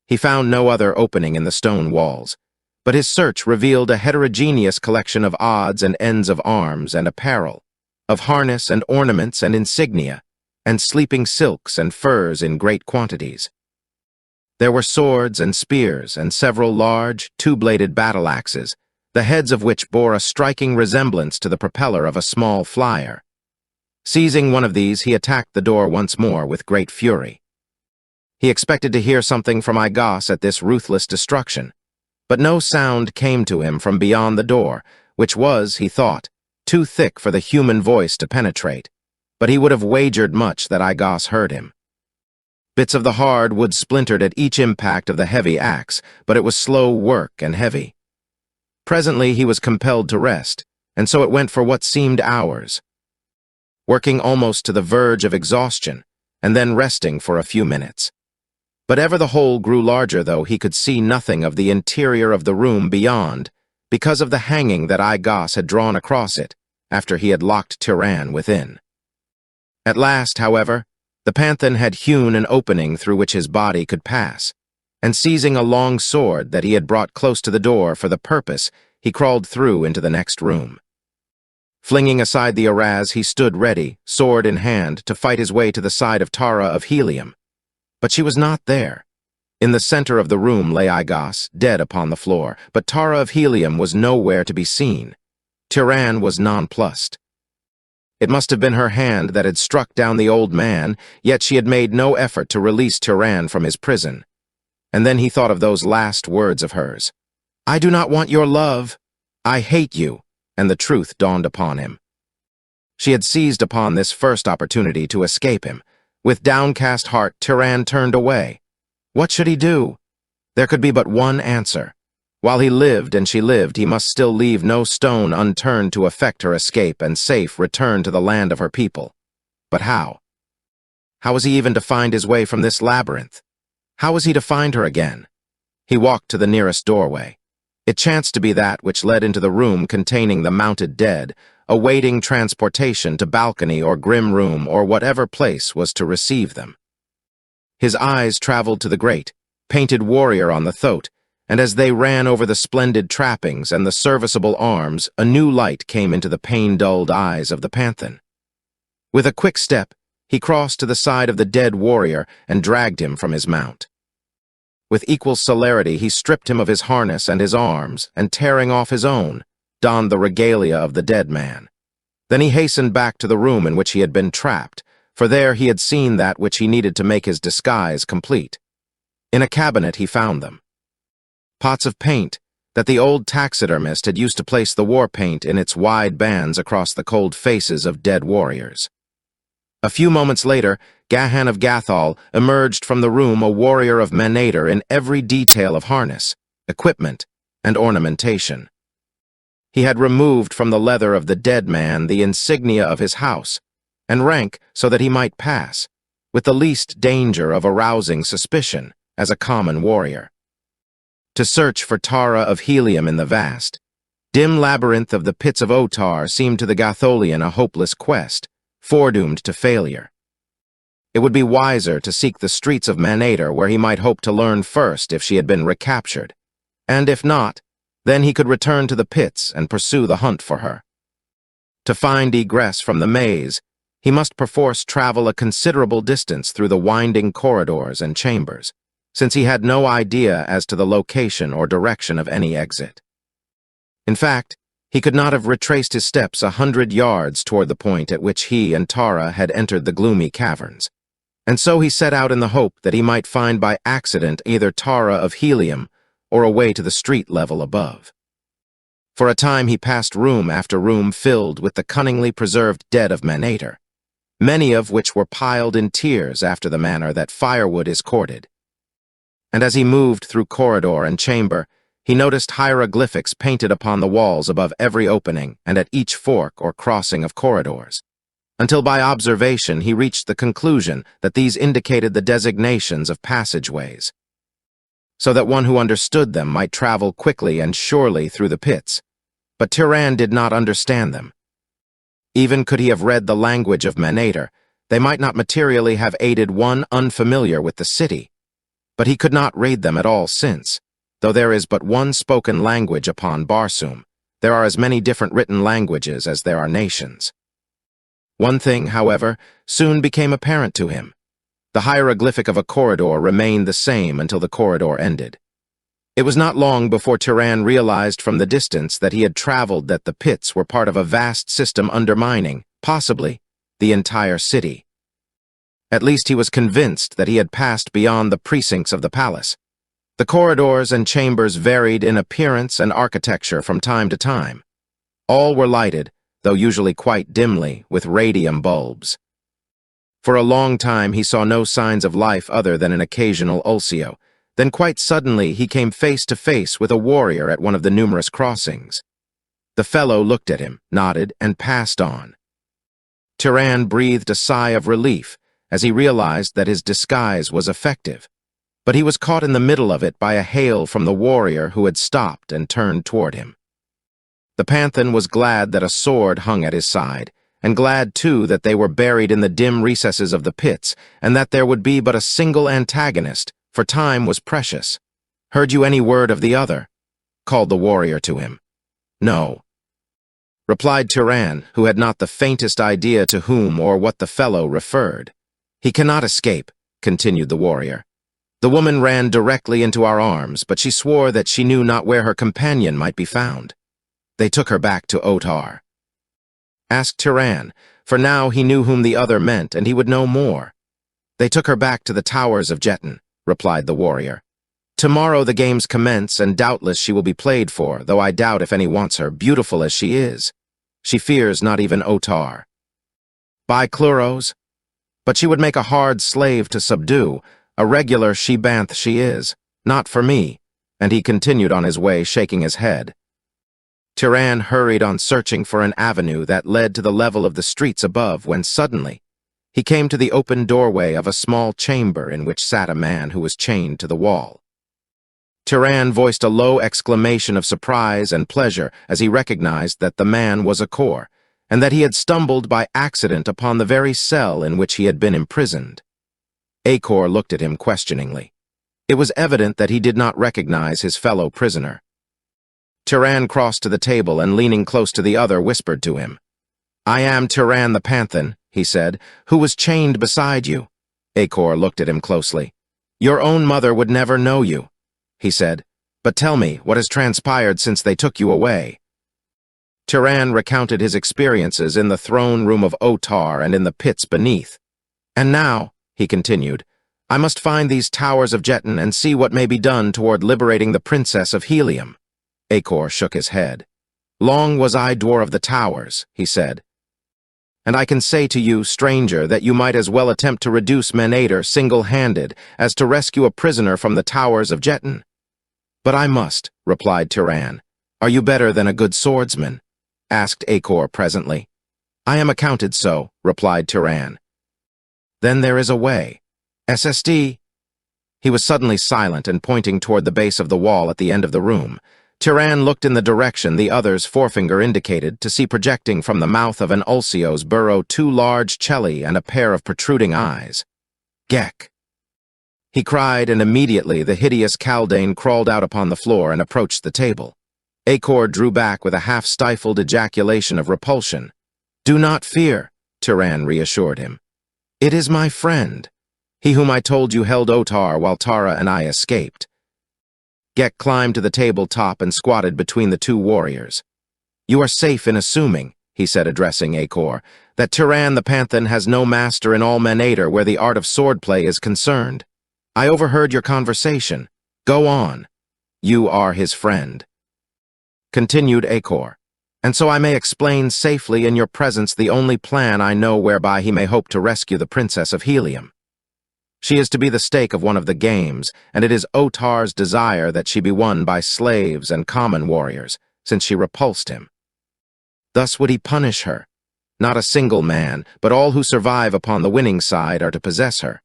He found no other opening in the stone walls, but his search revealed a heterogeneous collection of odds and ends of arms and apparel, of harness and ornaments and insignia, and sleeping silks and furs in great quantities. There were swords and spears and several large, two-bladed battle-axes, the heads of which bore a striking resemblance to the propeller of a small flyer. Seizing one of these, he attacked the door once more with great fury. He expected to hear something from Igos at this ruthless destruction, but no sound came to him from beyond the door, which was, he thought, too thick for the human voice to penetrate, but he would have wagered much that Igos heard him. Bits of the hard wood splintered at each impact of the heavy axe, but it was slow work and heavy. Presently he was compelled to rest, and so it went for what seemed hours, working almost to the verge of exhaustion, and then resting for a few minutes. But ever the hole grew larger, though he could see nothing of the interior of the room beyond, because of the hanging that Igos had drawn across it, after he had locked Turan within. At last, however, the panthan had hewn an opening through which his body could pass, and seizing a long sword that he had brought close to the door for the purpose, he crawled through into the next room. Flinging aside the araz, he stood ready, sword in hand, to fight his way to the side of Tara of Helium. But she was not there. In the center of the room lay Igos, dead upon the floor, but Tara of Helium was nowhere to be seen. Turan was nonplussed. It must have been her hand that had struck down the old man, yet she had made no effort to release Turan from his prison. And then he thought of those last words of hers. "I do not want your love. I hate you." And the truth dawned upon him. She had seized upon this first opportunity to escape him. With downcast heart, Turan turned away. What should he do? There could be but one answer. While he lived and she lived, he must still leave no stone unturned to effect her escape and safe return to the land of her people. But how? How was he even to find his way from this labyrinth? How was he to find her again? He walked to the nearest doorway. It chanced to be that which led into the room containing the mounted dead, awaiting transportation to balcony or grim room or whatever place was to receive them. His eyes traveled to the great, painted warrior on the thoat, and as they ran over the splendid trappings and the serviceable arms, a new light came into the pain-dulled eyes of the panthan. With a quick step, he crossed to the side of the dead warrior and dragged him from his mount. With equal celerity, he stripped him of his harness and his arms, and tearing off his own, donned the regalia of the dead man. Then he hastened back to the room in which he had been trapped, for there he had seen that which he needed to make his disguise complete. In a cabinet he found them. Pots of paint that the old taxidermist had used to place the war paint in its wide bands across the cold faces of dead warriors. A few moments later, Gahan of Gathol emerged from the room a warrior of Manator in every detail of harness, equipment, and ornamentation. He had removed from the leather of the dead man the insignia of his house, and rank so that he might pass, with the least danger of arousing suspicion, as a common warrior. To search for Tara of Helium in the vast, dim labyrinth of the pits of Otar seemed to the Gatholian a hopeless quest, foredoomed to failure. It would be wiser to seek the streets of Manator, where he might hope to learn first if she had been recaptured, and if not, then he could return to the pits and pursue the hunt for her. To find egress from the maze, he must perforce travel a considerable distance through the winding corridors and chambers, since he had no idea as to the location or direction of any exit. In fact, he could not have retraced his steps 100 yards toward the point at which he and Tara had entered the gloomy caverns, and so he set out in the hope that he might find by accident either Tara of Helium or a way to the street level above. For a time he passed room after room filled with the cunningly preserved dead of Manator, many of which were piled in tiers after the manner that firewood is corded. And as he moved through corridor and chamber, he noticed hieroglyphics painted upon the walls above every opening and at each fork or crossing of corridors, until by observation he reached the conclusion that these indicated the designations of passageways, so that one who understood them might travel quickly and surely through the pits. But Tyran did not understand them. Even could he have read the language of Manator, they might not materially have aided one unfamiliar with the city. But he could not read them at all since, though there is but one spoken language upon Barsoom, there are as many different written languages as there are nations. One thing, however, soon became apparent to him. The hieroglyphic of a corridor remained the same until the corridor ended. It was not long before Tyran realized from the distance that he had traveled that the pits were part of a vast system undermining, possibly, the entire city. At least he was convinced that he had passed beyond the precincts of the palace. The corridors and chambers varied in appearance and architecture from time to time. All were lighted, though usually quite dimly, with radium bulbs. For a long time he saw no signs of life other than an occasional ulcio. Then quite suddenly he came face to face with a warrior at one of the numerous crossings. The fellow looked at him, nodded, and passed on. Tyran breathed a sigh of relief as he realized that his disguise was effective, but he was caught in the middle of it by a hail from the warrior who had stopped and turned toward him. The Panthan was glad that a sword hung at his side, and glad, too, that they were buried in the dim recesses of the pits, and that there would be but a single antagonist, for time was precious. "Heard you any word of the other?" called the warrior to him. "No," replied Tyran, who had not the faintest idea to whom or what the fellow referred. "He cannot escape," continued the warrior. "The woman ran directly into our arms, but she swore that she knew not where her companion might be found. They took her back to Otar." Asked Tyran, for now he knew whom the other meant, and he would know more. "They took her back to the towers of Jetton," replied the warrior. "Tomorrow the games commence, and doubtless she will be played for, though I doubt if any wants her, beautiful as she is. She fears not even Otar. By Chluros, but she would make a hard slave to subdue, a regular she-banth she is, not for me," and he continued on his way, shaking his head. Tyran hurried on searching for an avenue that led to the level of the streets above, when suddenly he came to the open doorway of a small chamber in which sat a man who was chained to the wall. Tyran voiced a low exclamation of surprise and pleasure as he recognized that the man was Akor, and that he had stumbled by accident upon the very cell in which he had been imprisoned. Akor looked at him questioningly. It was evident that he did not recognize his fellow prisoner. Tyran crossed to the table and, leaning close to the other, whispered to him. "I am Tyran the Panthan," he said, "who was chained beside you." Akor looked at him closely. "Your own mother would never know you," he said, "but tell me what has transpired since they took you away." Tyran recounted his experiences in the throne room of Otar and in the pits beneath. "And now," he continued, "I must find these towers of Jetton and see what may be done toward liberating the Princess of Helium." Akor shook his head. "Long was I dwar of the towers," he said, "and I can say to you, stranger, that you might as well attempt to reduce Manator single-handed as to rescue a prisoner from the towers of Jetton." "But I must," replied Tyran. "Are you better than a good swordsman?" asked Akor presently. "I am accounted so," replied Tyran. Then there is a way. SSD. He was suddenly silent and pointing toward the base of the wall at the end of the room. Tyran looked in the direction the other's forefinger indicated to see projecting from the mouth of an Ulcio's burrow 2 large chelly and a pair of protruding eyes. Gek! He cried, and immediately the hideous Kaldane crawled out upon the floor and approached the table. Acor drew back with a half-stifled ejaculation of repulsion. "Do not fear," Tyran reassured him. "It is my friend, he whom I told you held Otar while Tara and I escaped." Gek climbed to the table top and squatted between the 2 warriors. "You are safe in assuming," he said, addressing Acor, "that Tyran the Panthan has no master in all Manator where the art of swordplay is concerned. I overheard your conversation. Go on. You are his friend." Continued Acor, "And so I may explain safely in your presence the only plan I know whereby he may hope to rescue the Princess of Helium. She is to be the stake of one of the games, and it is Otar's desire that she be won by slaves and common warriors, since she repulsed him. Thus would he punish her. Not a single man, but all who survive upon the winning side are to possess her.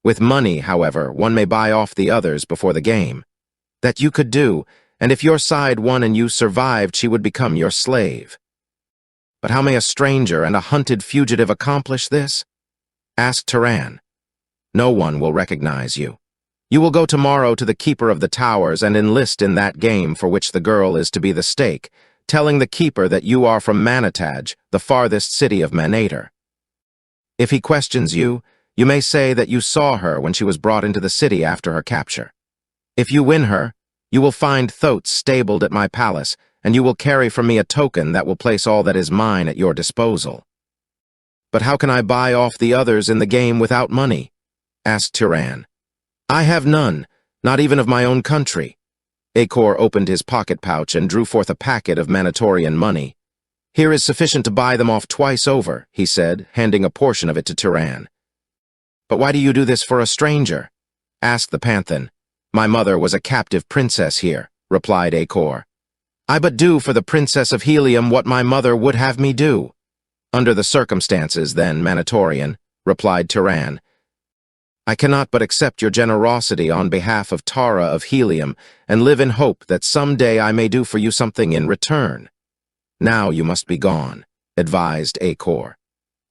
With money, however, one may buy off the others before the game. That you could do, and if your side won and you survived, she would become your slave. But how may a stranger and a hunted fugitive accomplish this? Ask Tyran. No one will recognize you. You will go tomorrow to the Keeper of the Towers and enlist in that game for which the girl is to be the stake, telling the Keeper that you are from Manataj, the farthest city of Manator. If he questions you, you may say that you saw her when she was brought into the city after her capture. If you win her, you will find Thotes stabled at my palace, and you will carry from me a token that will place all that is mine at your disposal." "But how can I buy off the others in the game without money?" asked Tyran. "I have none, not even of my own country." Acor opened his pocket pouch and drew forth a packet of Manatorian money. "Here is sufficient to buy them off twice over," he said, handing a portion of it to Tyran. "But why do you do this for a stranger?" asked the Panthan. "My mother was a captive princess here," replied Acor. "I but do for the Princess of Helium what my mother would have me do." "Under the circumstances, then, Manatorian," replied Tyran. "I cannot but accept your generosity on behalf of Tara of Helium and live in hope that someday I may do for you something in return." "Now you must be gone," advised Acor.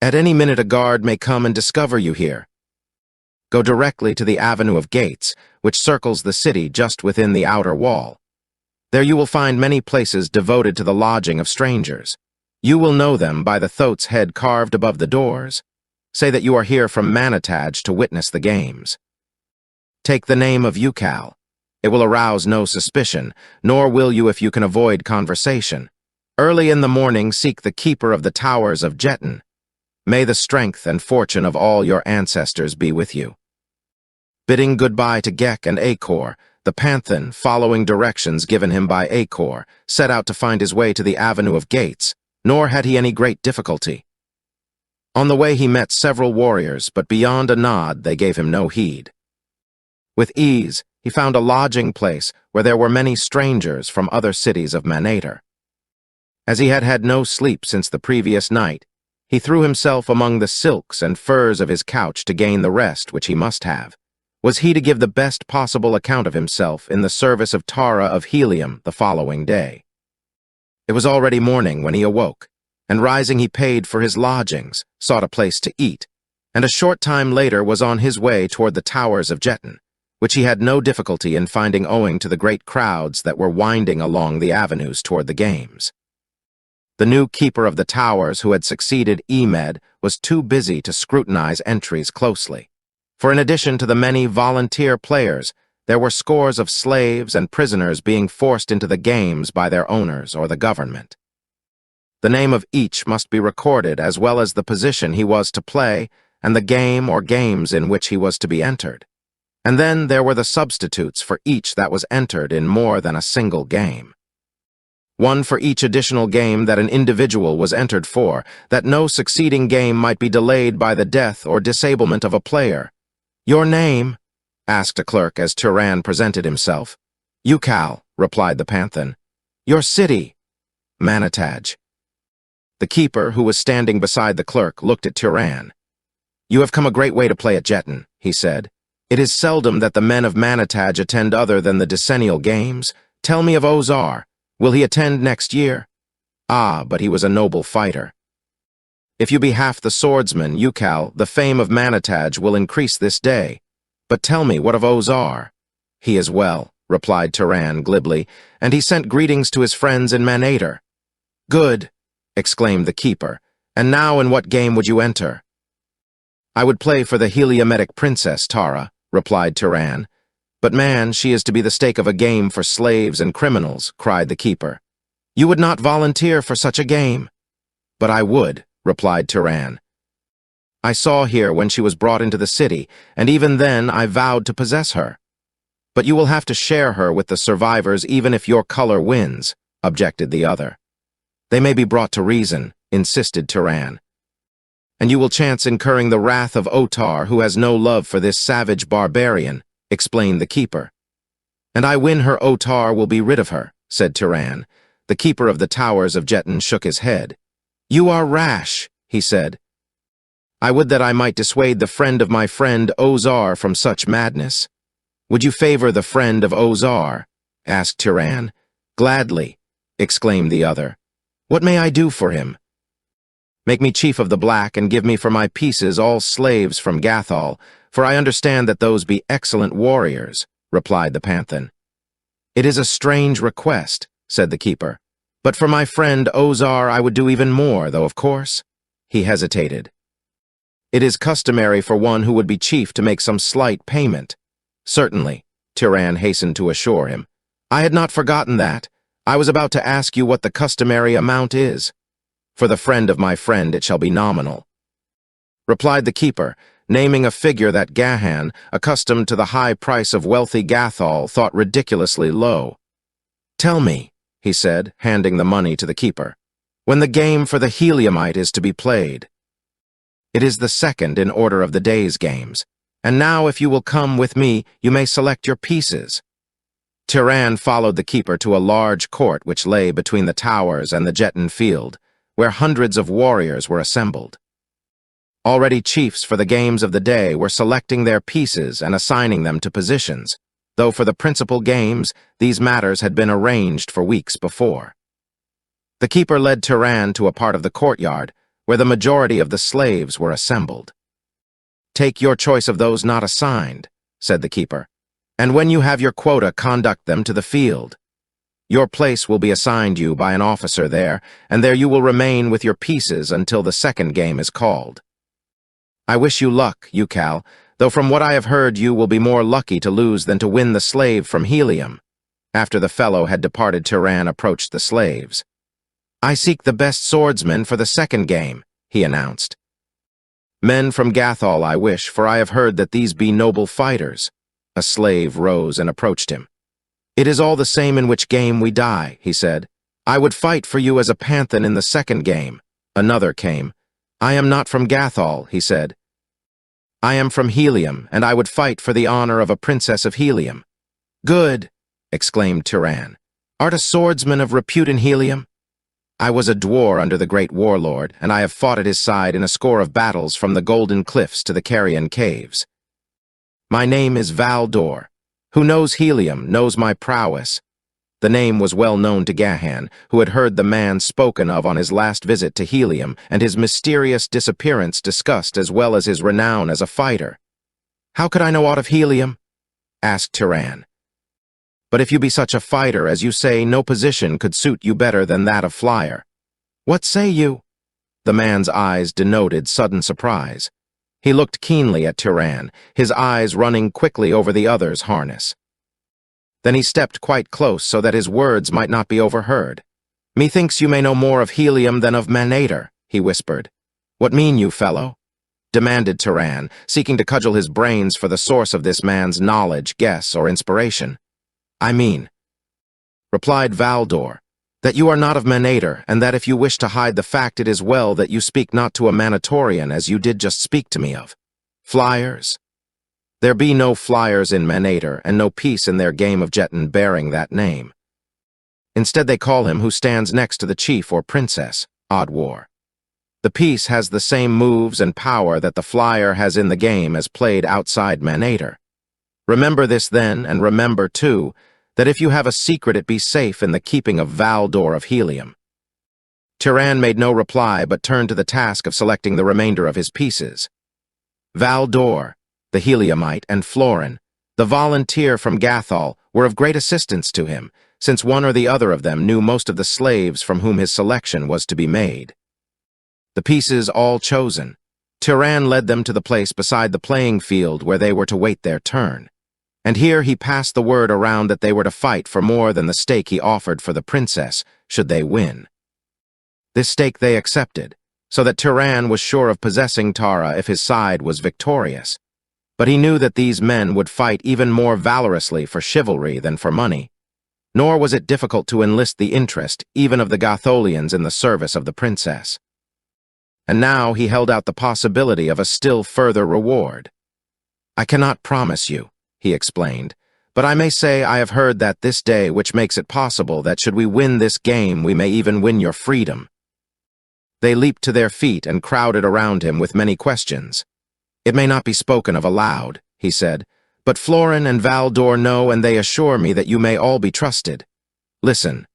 "At any minute a guard may come and discover you here. Go directly to the Avenue of Gates, which circles the city just within the outer wall. There you will find many places devoted to the lodging of strangers. You will know them by the Thotes head carved above the doors. Say that you are here from Manataj to witness the games. Take the name of Ukal. It will arouse no suspicion, nor will you if you can avoid conversation. Early in the morning seek the Keeper of the Towers of Jeton. May the strength and fortune of all your ancestors be with you." Bidding goodbye to Gek and Acor, the Panthan, following directions given him by Acor, set out to find his way to the Avenue of Gates, nor had he any great difficulty. On the way he met several warriors, but beyond a nod they gave him no heed. With ease, he found a lodging place where there were many strangers from other cities of Manator. As he had had no sleep since the previous night, he threw himself among the silks and furs of his couch to gain the rest which he must have. Was he to give the best possible account of himself in the service of Tara of Helium the following day? It was already morning when he awoke, and rising he paid for his lodgings, sought a place to eat, and a short time later was on his way toward the Towers of Jeton, which he had no difficulty in finding owing to the great crowds that were winding along the avenues toward the games. The new Keeper of the Towers who had succeeded Emed was too busy to scrutinize entries closely, for in addition to the many volunteer players, there were scores of slaves and prisoners being forced into the games by their owners or the government. The name of each must be recorded as well as the position he was to play and the game or games in which he was to be entered. And then there were the substitutes for each that was entered in more than a single game. One for each additional game that an individual was entered for, that no succeeding game might be delayed by the death or disablement of a player. "Your name?" asked a clerk as Tyran presented himself. "Ukal," replied the Panthan. "Your city?" "Manataj." The keeper, who was standing beside the clerk, looked at Tyran. "You have come a great way to play at Jetton," he said. "It is seldom that the men of Manitage attend other than the decennial games. Tell me of Ozar. Will he attend next year?" "Ah, but he was a noble fighter. If you be half the swordsman, Ukal, the fame of Manitage will increase this day. But tell me, what of Ozar?" "He is well," replied Turan glibly, "and he sent greetings to his friends in Manator." "Good," exclaimed the keeper. "And now in what game would you enter?" "I would play for the Heliometic Princess, Tara," replied Turan. "But man, she is to be the stake of a game for slaves and criminals," cried the keeper. "You would not volunteer for such a game?" "But I would," replied Turan. "I saw her when she was brought into the city, and even then I vowed to possess her." "But you will have to share her with the survivors even if your color wins," objected the other. "They may be brought to reason," insisted Turan. "And you will chance incurring the wrath of Otar, who has no love for this savage barbarian," explained the keeper. "And I win her, Otar will be rid of her," said Turan. The keeper of the towers of Jetton shook his head. "You are rash," he said. "I would that I might dissuade the friend of my friend Ozar from such madness." "Would you favor the friend of Ozar?" asked Turan. "Gladly," exclaimed the other. "What may I do for him?" "Make me chief of the black, and give me for my pieces all slaves from Gathol, for I understand that those be excellent warriors," replied the Panthan. "It is a strange request," said the keeper. "But for my friend Ozar I would do even more, though of course—" He hesitated. "It is customary for one who would be chief to make some slight payment." "Certainly," Turan hastened to assure him. "I had not forgotten that. I was about to ask you what the customary amount is." "For the friend of my friend it shall be nominal," replied the keeper, naming a figure that Gahan, accustomed to the high price of wealthy Gathol, thought ridiculously low. "Tell me," he said, handing the money to the keeper, "when the game for the Heliumite is to be played." "It is the second in order of the day's games. And now, if you will come with me, you may select your pieces." Turan followed the keeper to a large court which lay between the towers and the Jetton field, where hundreds of warriors were assembled. Already chiefs for the games of the day were selecting their pieces and assigning them to positions, though for the principal games, these matters had been arranged for weeks before. The keeper led Turan to a part of the courtyard where the majority of the slaves were assembled. "Take your choice of those not assigned," said the keeper, "and when you have your quota, conduct them to the field. Your place will be assigned you by an officer there, and there you will remain with your pieces until the second game is called. I wish you luck, Ukal, though from what I have heard you will be more lucky to lose than to win the slave from Helium." After the fellow had departed, Turan approached the slaves. "I seek the best swordsmen for the second game," he announced. "Men from Gathol I wish, for I have heard that these be noble fighters." A slave rose and approached him. "It is all the same in which game we die," he said. "I would fight for you as a Panthan in the second game." Another came. "I am not from Gathol," he said. "I am from Helium, and I would fight for the honor of a princess of Helium." "Good," exclaimed Turan. "Art a swordsman of repute in Helium?" "I was a dwarf under the great warlord, and I have fought at his side in a score of battles from the Golden Cliffs to the Carrion Caves. My name is Valdor. Who knows Helium knows my prowess." The name was well known to Gahan, who had heard the man spoken of on his last visit to Helium and his mysterious disappearance discussed, as well as his renown as a fighter. "How could I know aught of Helium?" asked Turan. "But if you be such a fighter, as you say, no position could suit you better than that of flyer." "What say you?" The man's eyes denoted sudden surprise. He looked keenly at Turan, his eyes running quickly over the other's harness. Then he stepped quite close so that his words might not be overheard. "Methinks you may know more of Helium than of Manator," he whispered. "What mean you, fellow?" demanded Turan, seeking to cudgel his brains for the source of this man's knowledge, guess, or inspiration. "I mean," replied Valdor, "that you are not of Manator, and that if you wish to hide the fact, it is well that you speak not to a Manatorian as you did just speak to me of. Flyers? There be no flyers in Manator, and no piece in their game of Jetton bearing that name. Instead they call him who stands next to the chief or princess, Odd War. The piece has the same moves and power that the flyer has in the game as played outside Manator. Remember this then, and remember, too, that if you have a secret it be safe in the keeping of Valdor of Helium. Tyran made no reply but turned to the task of selecting the remainder of his pieces. Valdor, the Heliumite, and Florin, the volunteer from Gathol, were of great assistance to him, since one or the other of them knew most of the slaves from whom his selection was to be made. The pieces all chosen, Tyran led them to the place beside the playing field where they were to wait their turn. And here he passed the word around that they were to fight for more than the stake he offered for the princess, should they win. This stake they accepted, so that Tyran was sure of possessing Tara if his side was victorious. But he knew that these men would fight even more valorously for chivalry than for money. Nor was it difficult to enlist the interest even of the Gatholians in the service of the princess. And now he held out the possibility of a still further reward. "I cannot promise you," he explained, "but I may say I have heard that this day which makes it possible that should we win this game we may even win your freedom." They leaped to their feet and crowded around him with many questions. "It may not be spoken of aloud," he said, "but Florin and Valdor know, and they assure me that you may all be trusted. Listen.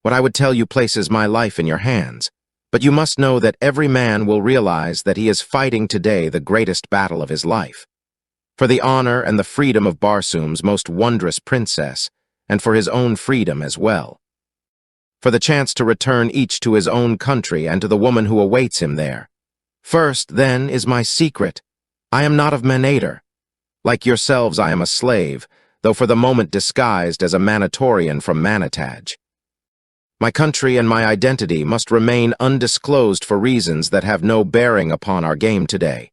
What I would tell you places my life in your hands, but you must know that every man will realize that he is fighting today the greatest battle of his life. For the honor and the freedom of Barsoom's most wondrous princess, and for his own freedom as well. For the chance to return each to his own country and to the woman who awaits him there. First, then, is my secret. I am not of Manator. Like yourselves, I am a slave, though for the moment disguised as a Manatorian from Manataj. My country and my identity must remain undisclosed for reasons that have no bearing upon our game today.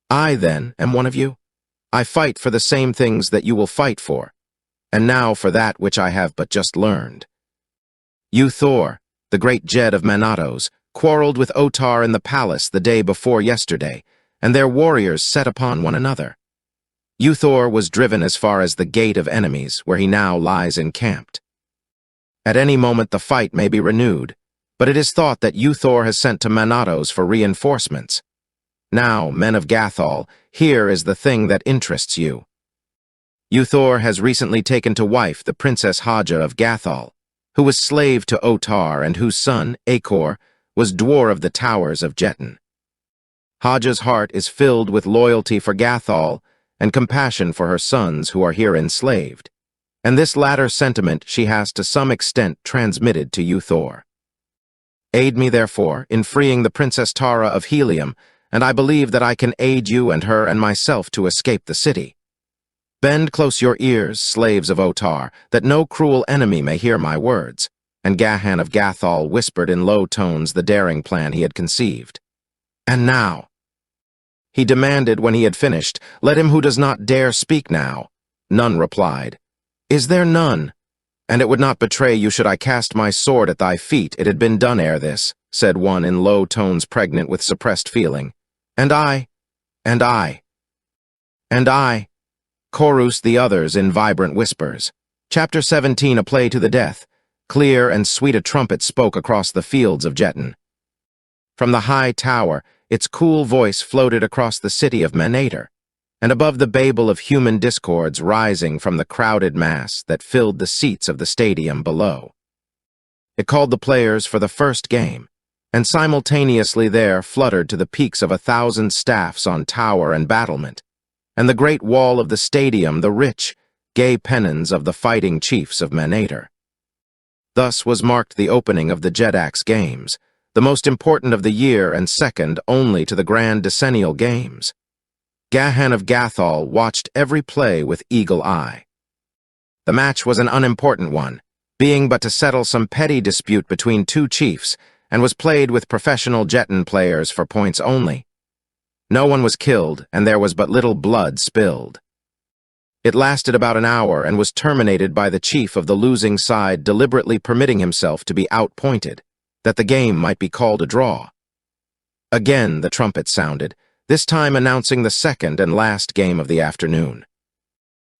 I, then, am one of you. I fight for the same things that you will fight for, and now for that which I have but just learned. You, Thor, the great Jed of Manatos, quarreled with Otar in the palace the day before yesterday, and their warriors set upon one another. Uthor was driven as far as the Gate of Enemies, where he now lies encamped. At any moment the fight may be renewed, but it is thought that Uthor has sent to Manatos for reinforcements. Now, men of Gathol, here is the thing that interests you. Uthor has recently taken to wife the Princess Haja of Gathol, who was slave to Otar and whose son, Akor, was dwarf of the towers of Jetton. Haja's heart is filled with loyalty for Gathol and compassion for her sons who are here enslaved, and this latter sentiment she has to some extent transmitted to Uthor. Aid me, therefore, in freeing the Princess Tara of Helium, and I believe that I can aid you and her and myself to escape the city. Bend close your ears, slaves of Otar, that no cruel enemy may hear my words." And Gahan of Gathol whispered in low tones the daring plan he had conceived. "And now," he demanded when he had finished, "let him who does not dare speak now." None replied. "Is there none? And it would not betray you should I cast my sword at thy feet, it had been done ere this," said one in low tones pregnant with suppressed feeling. "And I, and I, and I," chorused the others in vibrant whispers. Chapter 17, A Play to the Death. Clear and sweet a trumpet spoke across the fields of Jetton. From the high tower, its cool voice floated across the city of Manator, and above the babel of human discords rising from the crowded mass that filled the seats of the stadium below. It called the players for the first game, and simultaneously there fluttered to the peaks of 1,000 staffs on tower and battlement, and the great wall of the stadium the rich, gay pennons of the fighting chiefs of Manator. Thus was marked the opening of the Jedax Games, the most important of the year and second only to the grand decennial games. Gahan of Gathol watched every play with eagle eye. The match was an unimportant one, being but to settle some petty dispute between two chiefs, and was played with professional Jetton players for points only. No one was killed, and there was but little blood spilled. It lasted about an hour and was terminated by the chief of the losing side deliberately permitting himself to be outpointed, that the game might be called a draw. Again the trumpet sounded, this time announcing the second and last game of the afternoon.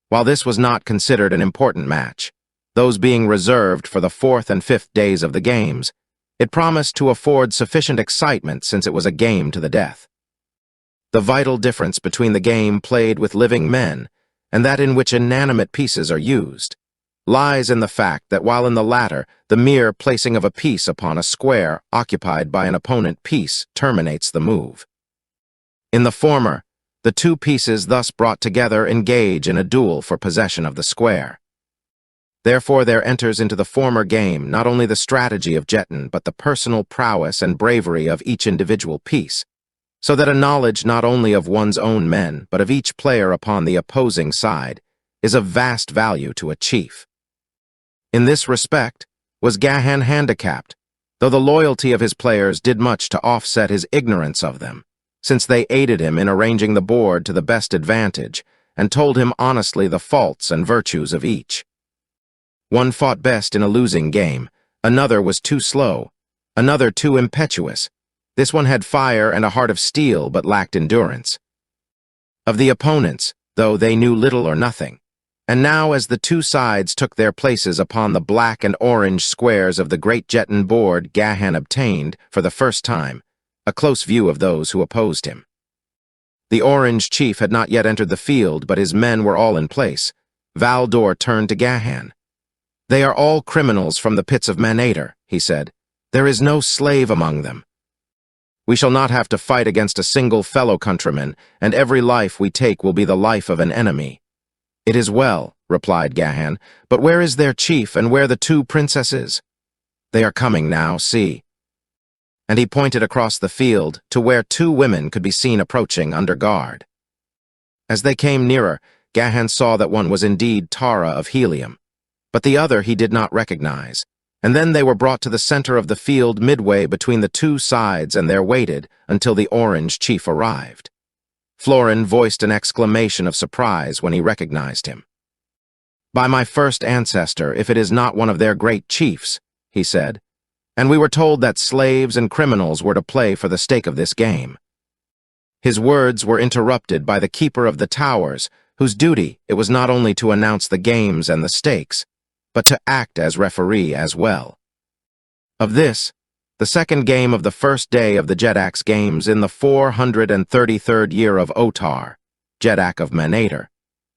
While this was not considered an important match, those being reserved for the 4th and 5th days of the games, It promised to afford sufficient excitement since it was a game to the death. The vital difference between the game played with living men and that in which inanimate pieces are used lies in the fact that while in the latter, the mere placing of a piece upon a square occupied by an opponent piece terminates the move. In the former, the two pieces thus brought together engage in a duel for possession of the square. Therefore, there enters into the former game not only the strategy of Jetton, but the personal prowess and bravery of each individual piece, so that a knowledge not only of one's own men, but of each player upon the opposing side, is of vast value to a chief. In this respect, was Gahan handicapped, though the loyalty of his players did much to offset his ignorance of them, since they aided him in arranging the board to the best advantage and told him honestly the faults and virtues of each. One fought best in a losing game, another was too slow, another too impetuous. This one had fire and a heart of steel but lacked endurance. Of the opponents, though they knew little or nothing, and now as the two sides took their places upon the black and orange squares of the great Jetton board, Gahan obtained, for the first time, a close view of those who opposed him. The orange chief had not yet entered the field, but his men were all in place. Valdor turned to Gahan. "They are all criminals from the pits of Manator," he said. "There is no slave among them. We shall not have to fight against a single fellow countryman, and every life we take will be the life of an enemy." "It is well," replied Gahan, "but where is their chief, and where the two princesses?" "They are coming now, see." And he pointed across the field to where two women could be seen approaching under guard. As they came nearer, Gahan saw that one was indeed Tara of Helium, but the other he did not recognize, and then they were brought to the center of the field midway between the two sides, and there waited until the orange chief arrived. Florin voiced an exclamation of surprise when he recognized him. "By my first ancestor, if it is not one of their great chiefs," he said, "and we were told that slaves and criminals were to play for the stake of this game." His words were interrupted by the keeper of the towers, whose duty it was not only to announce the games and the stakes, but to act as referee as well. Of this, the second game of the first day of the Jeddak Games in the 433rd year of Otar, Jeddak of Manator,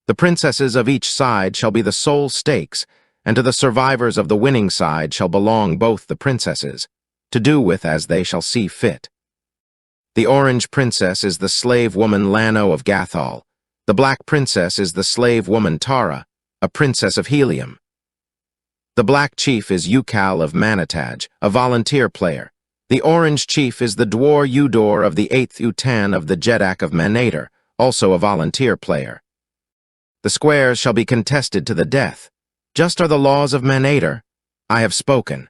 the princesses of each side shall be the sole stakes, and to the survivors of the winning side shall belong both the princesses, to do with as they shall see fit. The orange princess is the slave woman Lano of Gathol. The black princess is the slave woman Tara, a princess of Helium. The black chief is Ukal of Manataj, a volunteer player. The orange chief is the Dwar Udor of the 8th Utan of the Jeddak of Manator, also a volunteer player. The squares shall be contested to the death. Just are the laws of Manator. I have spoken.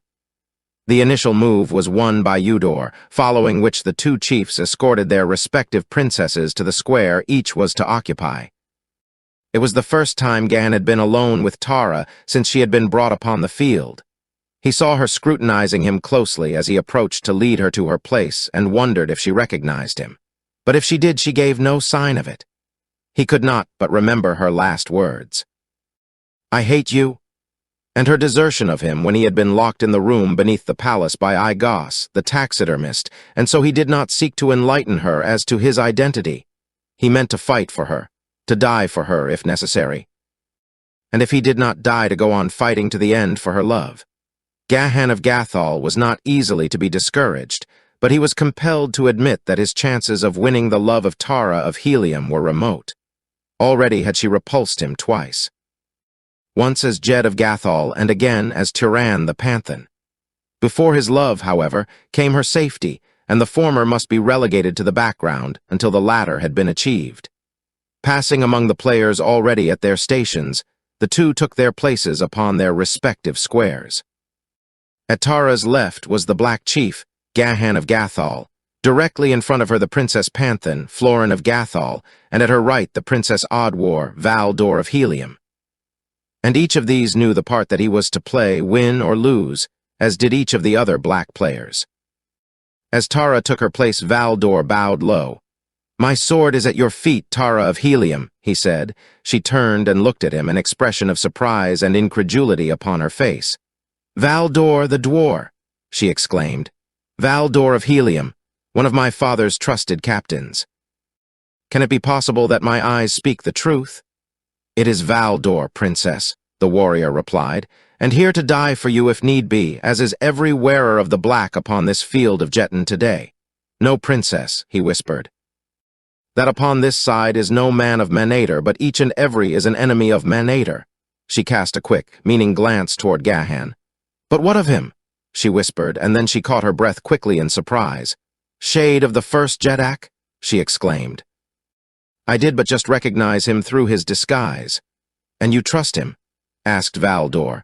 The initial move was won by Udor, following which the two chiefs escorted their respective princesses to the square each was to occupy. It was the first time Gahan had been alone with Tara since she had been brought upon the field. He saw her scrutinizing him closely as he approached to lead her to her place and wondered if she recognized him. But if she did, she gave no sign of it. He could not but remember her last words. "I hate you," and her desertion of him when he had been locked in the room beneath the palace by Igos, the taxidermist, and so he did not seek to enlighten her as to his identity. He meant to fight for her, to die for her if necessary. And if he did not die, to go on fighting to the end for her love. Gahan of Gathol was not easily to be discouraged, but he was compelled to admit that his chances of winning the love of Tara of Helium were remote. Already had she repulsed him twice. Once as Jed of Gathol, and again as Tyran the Panthan. Before his love, however, came her safety, and the former must be relegated to the background until the latter had been achieved. Passing among the players already at their stations, the two took their places upon their respective squares. At Tara's left was the Black Chief, Gahan of Gathol. Directly in front of her the Princess Panthan, Florin of Gathol, and at her right the Princess Oddwar, Valdor of Helium. And each of these knew the part that he was to play, win or lose, as did each of the other black players. As Tara took her place, Valdor bowed low. "My sword is at your feet, Tara of Helium," he said. She turned and looked at him, an expression of surprise and incredulity upon her face. "Valdor the Dwar," she exclaimed. "Valdor of Helium, one of my father's trusted captains. Can it be possible that my eyes speak the truth?" "It is Valdor, princess," the warrior replied, "and here to die for you if need be, as is every wearer of the black upon this field of Jetton today. No, princess," he whispered, "that upon this side is no man of Manator, but each and every is an enemy of Manator." She cast a quick, meaning glance toward Gahan. "But what of him?" she whispered, and then she caught her breath quickly in surprise. "Shade of the first Jeddak?" she exclaimed. "I did but just recognize him through his disguise." "And you trust him?" asked Valdor.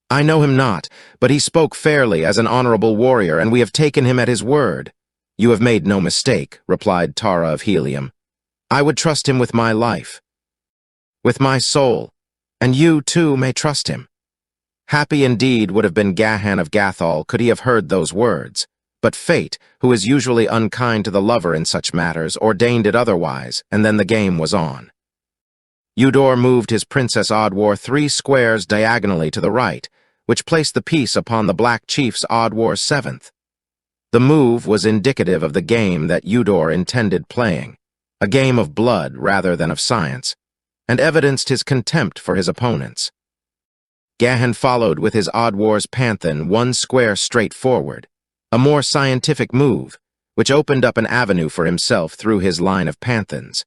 "I know him not, but he spoke fairly as an honorable warrior, and we have taken him at his word." "You have made no mistake," replied Tara of Helium. "I would trust him with my life, with my soul, and you, too, may trust him." Happy indeed would have been Gahan of Gathol could he have heard those words, but fate, who is usually unkind to the lover in such matters, ordained it otherwise, and then the game was on. Eudor moved his Princess Oddwar 3 squares diagonally to the right, which placed the piece upon the Black Chief's Oddwar's 7th. The move was indicative of the game that Eudor intended playing, a game of blood rather than of science, and evidenced his contempt for his opponents. Gahan followed with his Oddwar's Panthan 1 square straight forward, a more scientific move, which opened up an avenue for himself through his line of Panthans,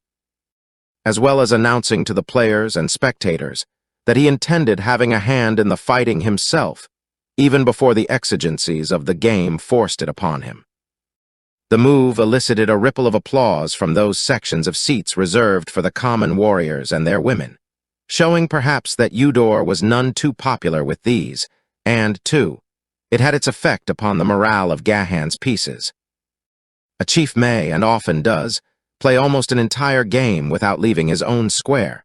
as well as announcing to the players and spectators that he intended having a hand in the fighting himself, even before the exigencies of the game forced it upon him. The move elicited a ripple of applause from those sections of seats reserved for the common warriors and their women, showing perhaps that Eudor was none too popular with these, and, too, it had its effect upon the morale of Gahan's pieces. A chief may, and often does, play almost an entire game without leaving his own square,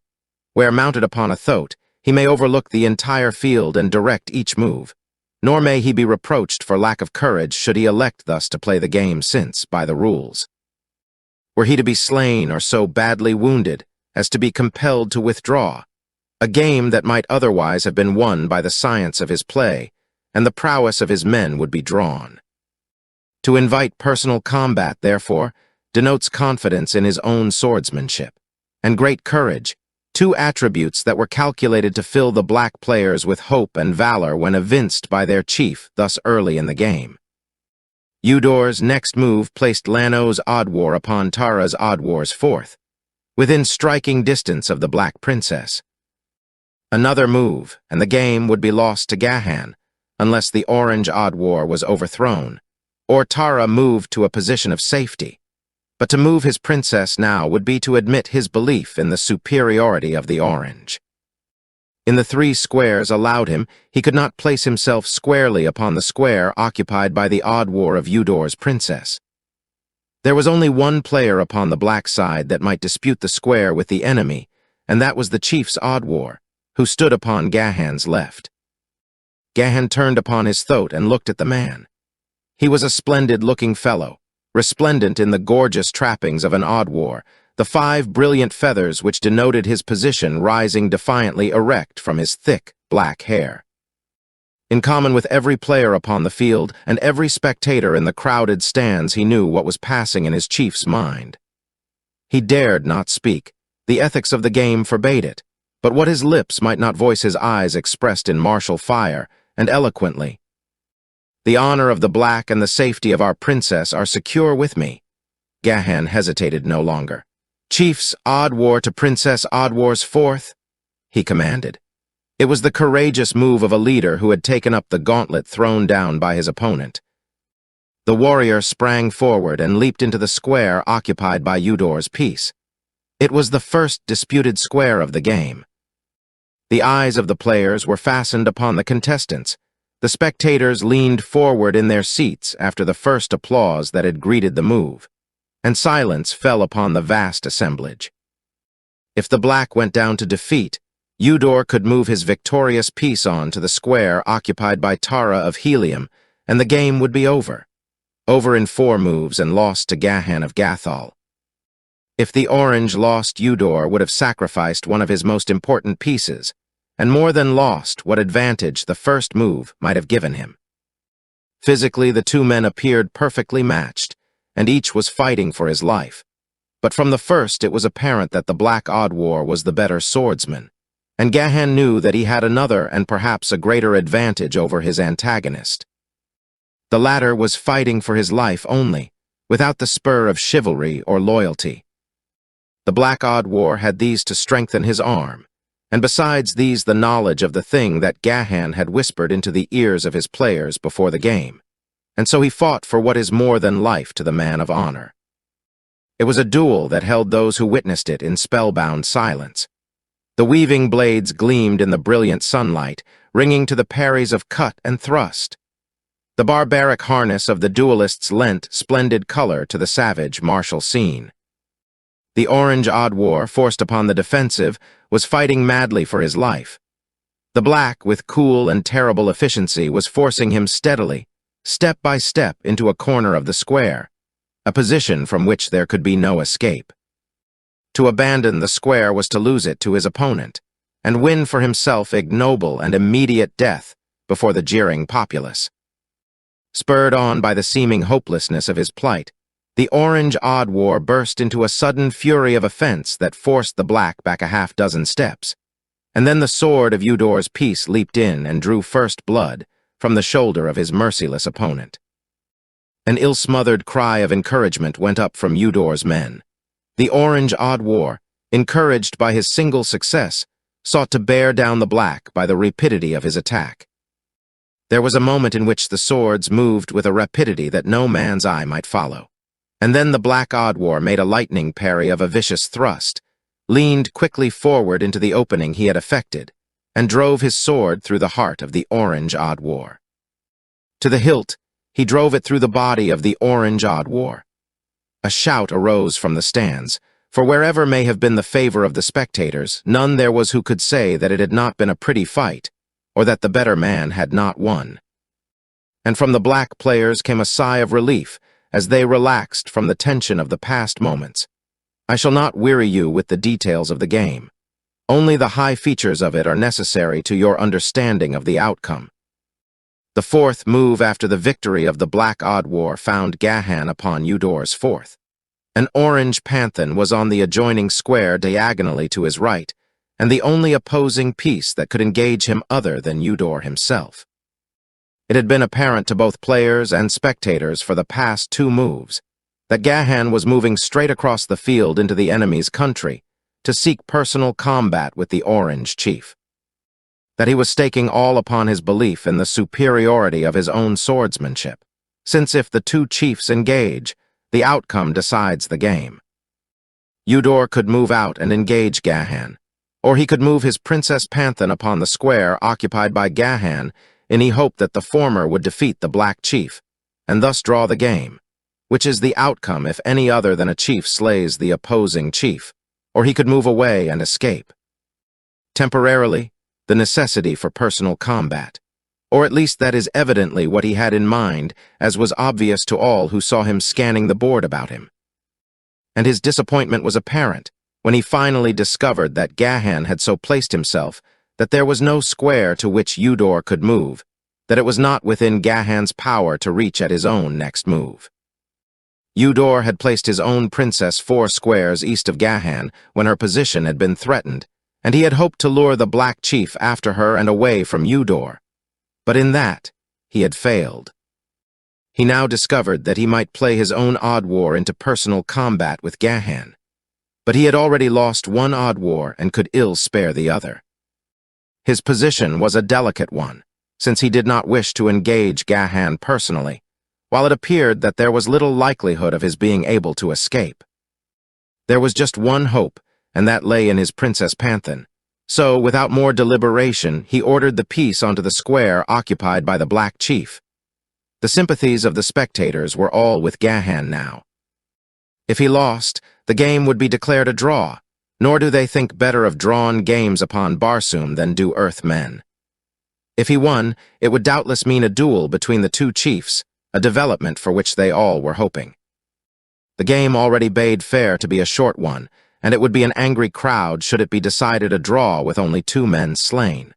where, mounted upon a thoat, he may overlook the entire field and direct each move, nor may he be reproached for lack of courage should he elect thus to play the game since, by the rules, were he to be slain or so badly wounded as to be compelled to withdraw, a game that might otherwise have been won by the science of his play, and the prowess of his men would be drawn. To invite personal combat, therefore, denotes confidence in his own swordsmanship, and great courage, 2 attributes that were calculated to fill the black players with hope and valor when evinced by their chief thus early in the game. Eudor's next move placed Lano's Oddwar upon Tara's Oddwar's 4th, within striking distance of the Black Princess. Another move, and the game would be lost to Gahan, unless the Orange Oddwar was overthrown, or Tara moved to a position of safety. But to move his princess now would be to admit his belief in the superiority of the Orange. In the 3 squares allowed him, he could not place himself squarely upon the square occupied by the Oddwar of Eudor's princess. There was only one player upon the black side that might dispute the square with the enemy, and that was the chief's Oddwar, who stood upon Gahan's left. Gahan turned upon his thoat and looked at the man. He was a splendid-looking fellow, resplendent in the gorgeous trappings of an Oddwar, the 5 brilliant feathers which denoted his position rising defiantly erect from his thick, black hair. In common with every player upon the field and every spectator in the crowded stands, he knew what was passing in his chief's mind. He dared not speak. The ethics of the game forbade it, but what his lips might not voice his eyes expressed in martial fire, and eloquently. "The honor of the black and the safety of our princess are secure with me." Gahan hesitated no longer. "Chief's Oddwar to Princess Oddwar's 4th, he commanded. It was the courageous move of a leader who had taken up the gauntlet thrown down by his opponent. The warrior sprang forward and leaped into the square occupied by Eudor's piece. It was the first disputed square of the game. The eyes of the players were fastened upon the contestants. The spectators leaned forward in their seats after the first applause that had greeted the move, and silence fell upon the vast assemblage. If the black went down to defeat, Eudor could move his victorious piece on to the square occupied by Tara of Helium, and the game would be over. Over in 4 moves and lost to Gahan of Gathol. If the Orange lost, Eudor would have sacrificed one of his most important pieces, and more than lost what advantage the first move might have given him. Physically, the two men appeared perfectly matched, and each was fighting for his life. But from the first it was apparent that the Black Odd War was the better swordsman, and Gahan knew that he had another and perhaps a greater advantage over his antagonist. The latter was fighting for his life only, without the spur of chivalry or loyalty. The Black Odd War had these to strengthen his arm, and besides these the knowledge of the thing that Gahan had whispered into the ears of his players before the game, and so he fought for what is more than life to the man of honor. It was a duel that held those who witnessed it in spellbound silence. The weaving blades gleamed in the brilliant sunlight, ringing to the parries of cut and thrust. The barbaric harness of the duelists lent splendid color to the savage, martial scene. The Orange Odd War, forced upon the defensive, was fighting madly for his life. The Black, with cool and terrible efficiency, was forcing him steadily, step by step, into a corner of the square, a position from which there could be no escape. To abandon the square was to lose it to his opponent, and win for himself ignoble and immediate death before the jeering populace. Spurred on by the seeming hopelessness of his plight, the Orange Odd War burst into a sudden fury of offense that forced the Black back a half-dozen steps, and then the sword of Eudor's piece leaped in and drew first blood from the shoulder of his merciless opponent. An ill-smothered cry of encouragement went up from Eudor's men. The Orange Odd War, encouraged by his single success, sought to bear down the Black by the rapidity of his attack. There was a moment in which the swords moved with a rapidity that no man's eye might follow, and then the Black Odd War made a lightning parry of a vicious thrust, leaned quickly forward into the opening he had effected, and drove his sword through the heart of the Orange Odd War. To the hilt, he drove it through the body of the Orange Odd War. A shout arose from the stands, for wherever may have been the favor of the spectators, none there was who could say that it had not been a pretty fight, or that the better man had not won. And from the Black players came a sigh of relief as they relaxed from the tension of the past moments. I shall not weary you with the details of the game. Only the high features of it are necessary to your understanding of the outcome. The fourth move after the victory of the Black Odd War found Gahan upon Eudor's fourth. An orange panthan was on the adjoining square diagonally to his right, and the only opposing piece that could engage him other than Eudor himself. It had been apparent to both players and spectators for the past two moves that Gahan was moving straight across the field into the enemy's country to seek personal combat with the Orange Chief. That he was staking all upon his belief in the superiority of his own swordsmanship, since if the two chiefs engage, the outcome decides the game. Eudor could move out and engage Gahan, or he could move his Princess Panthan upon the square occupied by Gahan in the hope that the former would defeat the Black Chief, and thus draw the game, which is the outcome if any other than a chief slays the opposing chief, or he could move away and escape. Temporarily, the necessity for personal combat, or at least that is evidently what he had in mind, as was obvious to all who saw him scanning the board about him. And his disappointment was apparent when he finally discovered that Gahan had so placed himself that there was no square to which Eudor could move, that it was not within Gahan's power to reach at his own next move. Eudor had placed his own princess 4 squares east of Gahan when her position had been threatened, and he had hoped to lure the Black Chief after her and away from Eudor. But in that, he had failed. He now discovered that he might play his own odd war into personal combat with Gahan, but he had already lost one odd war and could ill spare the other. His position was a delicate one, since he did not wish to engage Gahan personally, while it appeared that there was little likelihood of his being able to escape. There was just one hope, and that lay in his Princess Panthan. So, without more deliberation, he ordered the piece onto the square occupied by the Black Chief. The sympathies of the spectators were all with Gahan now. If he lost, the game would be declared a draw, nor do they think better of drawn games upon Barsoom than do Earthmen. If he won, it would doubtless mean a duel between the two chiefs, a development for which they all were hoping. The game already bade fair to be a short one, and it would be an angry crowd should it be decided a draw with only 2 men slain.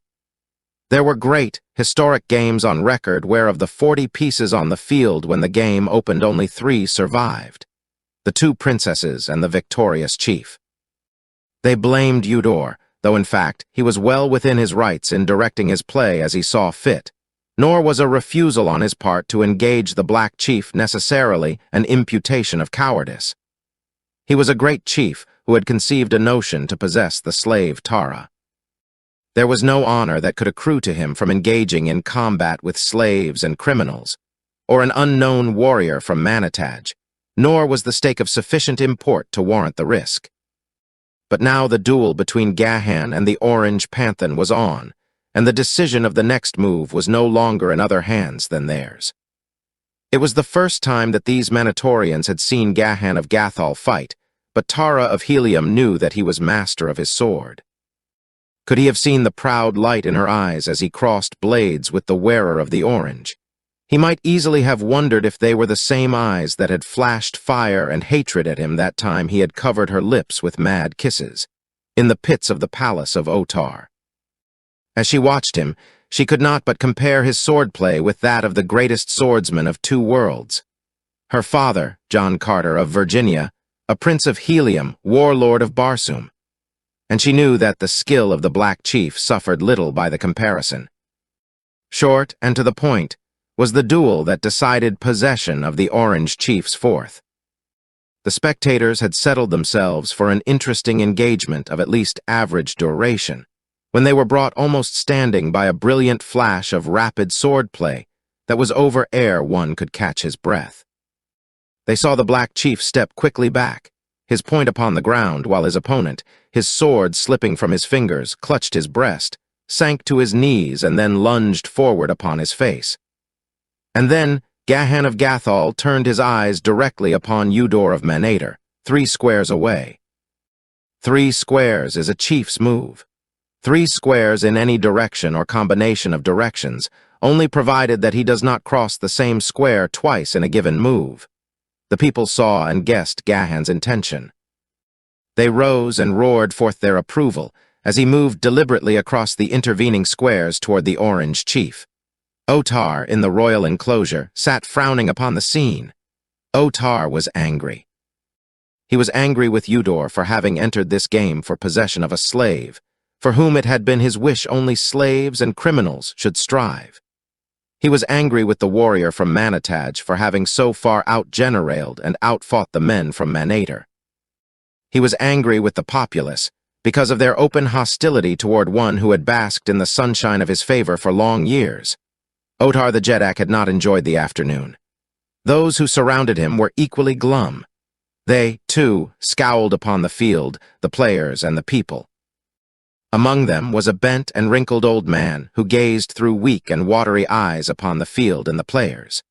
There were great, historic games on record where of the 40 pieces on the field when the game opened only 3 survived. The 2 princesses and the victorious chief. They blamed Eudor, though in fact he was well within his rights in directing his play as he saw fit, nor was a refusal on his part to engage the Black Chief necessarily an imputation of cowardice. He was a great chief who had conceived a notion to possess the slave Tara. There was no honor that could accrue to him from engaging in combat with slaves and criminals, or an unknown warrior from Manataj, nor was the stake of sufficient import to warrant the risk. But now the duel between Gahan and the Orange Panthan was on, and the decision of the next move was no longer in other hands than theirs. It was the first time that these Manatorians had seen Gahan of Gathol fight, but Tara of Helium knew that he was master of his sword. Could he have seen the proud light in her eyes as he crossed blades with the wearer of the orange, he might easily have wondered if they were the same eyes that had flashed fire and hatred at him that time he had covered her lips with mad kisses, in the pits of the palace of Otar. As she watched him, she could not but compare his swordplay with that of the greatest swordsman of 2 worlds. Her father, John Carter of Virginia, a prince of Helium, warlord of Barsoom. And she knew that the skill of the Black Chief suffered little by the comparison. Short and to the point was the duel that decided possession of the Orange Chief's fourth. The spectators had settled themselves for an interesting engagement of at least average duration, when they were brought almost standing by a brilliant flash of rapid swordplay that was over ere one could catch his breath. They saw the Black Chief step quickly back, his point upon the ground, while his opponent, his sword slipping from his fingers, clutched his breast, sank to his knees, and then lunged forward upon his face. And then Gahan of Gathol turned his eyes directly upon Eudor of Manator, 3 squares away. 3 squares is a chief's move. 3 squares in any direction or combination of directions, only provided that he does not cross the same square twice in a given move. The people saw and guessed Gahan's intention. They rose and roared forth their approval as he moved deliberately across the intervening squares toward the Orange Chief. Otar, in the royal enclosure, sat frowning upon the scene. Otar was angry. He was angry with Eudor for having entered this game for possession of a slave, for whom it had been his wish only slaves and criminals should strive. He was angry with the warrior from Manataj for having so far out-generaled and outfought the men from Manator. He was angry with the populace because of their open hostility toward one who had basked in the sunshine of his favor for long years. Otar the Jeddak had not enjoyed the afternoon. Those who surrounded him were equally glum. They, too, scowled upon the field, the players, and the people. Among them was a bent and wrinkled old man who gazed through weak and watery eyes upon the field and the players.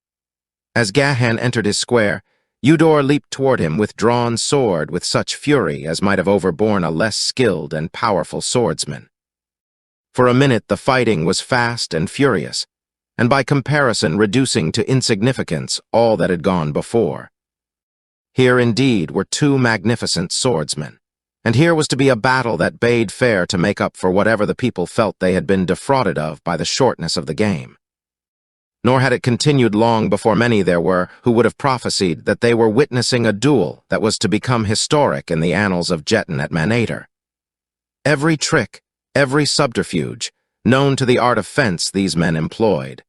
As Gahan entered his square, Eudor leaped toward him with drawn sword with such fury as might have overborne a less skilled and powerful swordsman. For a minute the fighting was fast and furious, and by comparison reducing to insignificance all that had gone before. Here indeed were 2 magnificent swordsmen, and here was to be a battle that bade fair to make up for whatever the people felt they had been defrauded of by the shortness of the game. Nor had it continued long before many there were who would have prophesied that they were witnessing a duel that was to become historic in the annals of Jetton at Manator. Every trick, every subterfuge, known to the art of fence these men employed.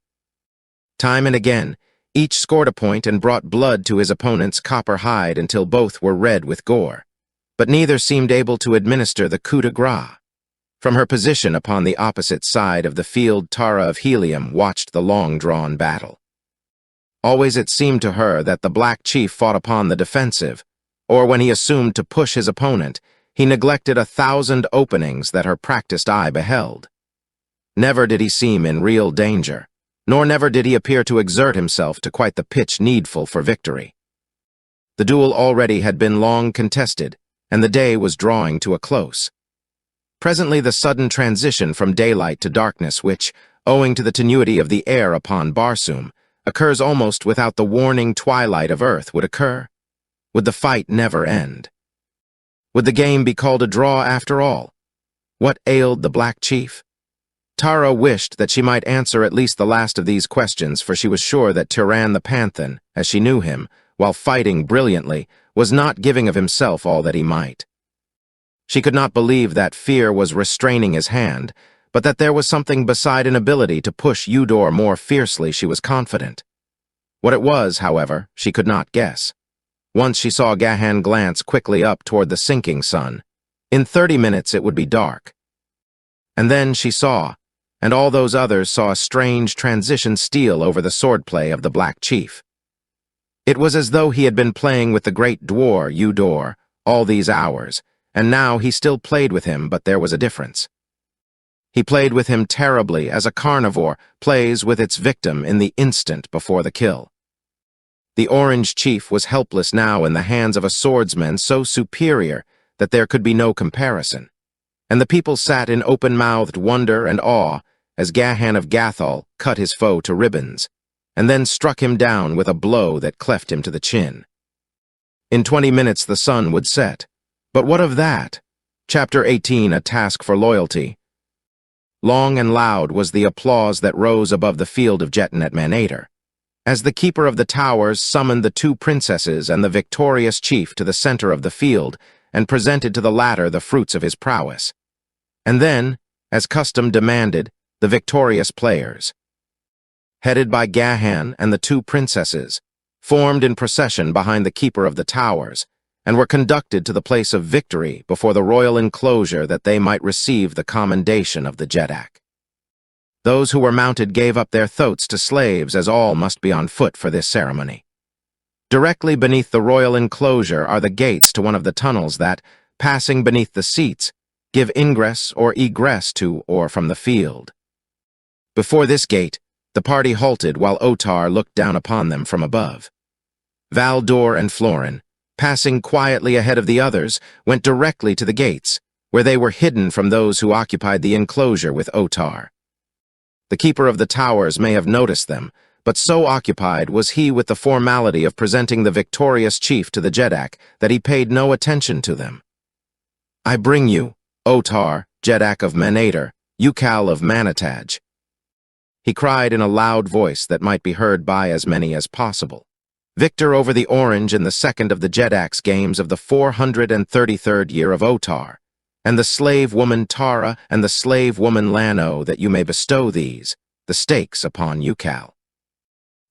Time and again, each scored a point and brought blood to his opponent's copper hide until both were red with gore, but neither seemed able to administer the coup de grace. From her position upon the opposite side of the field, Tara of Helium watched the long-drawn battle. Always it seemed to her that the Black Chief fought upon the defensive, or when he assumed to push his opponent, he neglected 1,000 openings that her practiced eye beheld. Never did he seem in real danger, nor never did he appear to exert himself to quite the pitch needful for victory. The duel already had been long contested, and the day was drawing to a close. Presently the sudden transition from daylight to darkness which, owing to the tenuity of the air upon Barsoom, occurs almost without the warning twilight of earth would occur. Would the fight never end? Would the game be called a draw after all? What ailed the Black Chief? Tara wished that she might answer at least the last of these questions, for she was sure that Tyran the Panthan, as she knew him, while fighting brilliantly, was not giving of himself all that he might. She could not believe that fear was restraining his hand, but that there was something beside an ability to push Eudor more fiercely. She was confident. What it was, however, she could not guess. Once she saw Gahan glance quickly up toward the sinking sun. In 30 minutes it would be dark. And then she saw, and all those others saw, a strange transition steal over the swordplay of the Black Chief. It was as though he had been playing with the great dwarf, Eudor, all these hours, and now he still played with him, but there was a difference. He played with him terribly, as a carnivore plays with its victim in the instant before the kill. The Orange Chief was helpless now in the hands of a swordsman so superior that there could be no comparison, and the people sat in open-mouthed wonder and awe as Gahan of Gathol cut his foe to ribbons, and then struck him down with a blow that cleft him to the chin. In 20 minutes the sun would set. But what of that? Chapter 18, A Task for Loyalty. Long and loud was the applause that rose above the field of Jetton at Manator, as the Keeper of the Towers summoned the two princesses and the victorious chief to the center of the field and presented to the latter the fruits of his prowess. And then, as custom demanded, the victorious players, headed by Gahan and the two princesses, formed in procession behind the Keeper of the Towers, and were conducted to the place of victory before the royal enclosure that they might receive the commendation of the Jeddak. Those who were mounted gave up their thoats to slaves, as all must be on foot for this ceremony. Directly beneath the royal enclosure are the gates to one of the tunnels that, passing beneath the seats, give ingress or egress to or from the field. Before this gate, the party halted while Otar looked down upon them from above. Valdor and Florin, passing quietly ahead of the others, went directly to the gates, where they were hidden from those who occupied the enclosure with Otar. The Keeper of the Towers may have noticed them, but so occupied was he with the formality of presenting the victorious chief to the Jeddak that he paid no attention to them. "I bring you, Otar, Jeddak of Manator, Ukal of Manataj," he cried in a loud voice that might be heard by as many as possible. Victor over the Orange in the second of the Jeddak's games of the 433rd year of Otar, and the slave woman Tara and the slave woman Lano, that you may bestow these, the stakes, upon Ukal.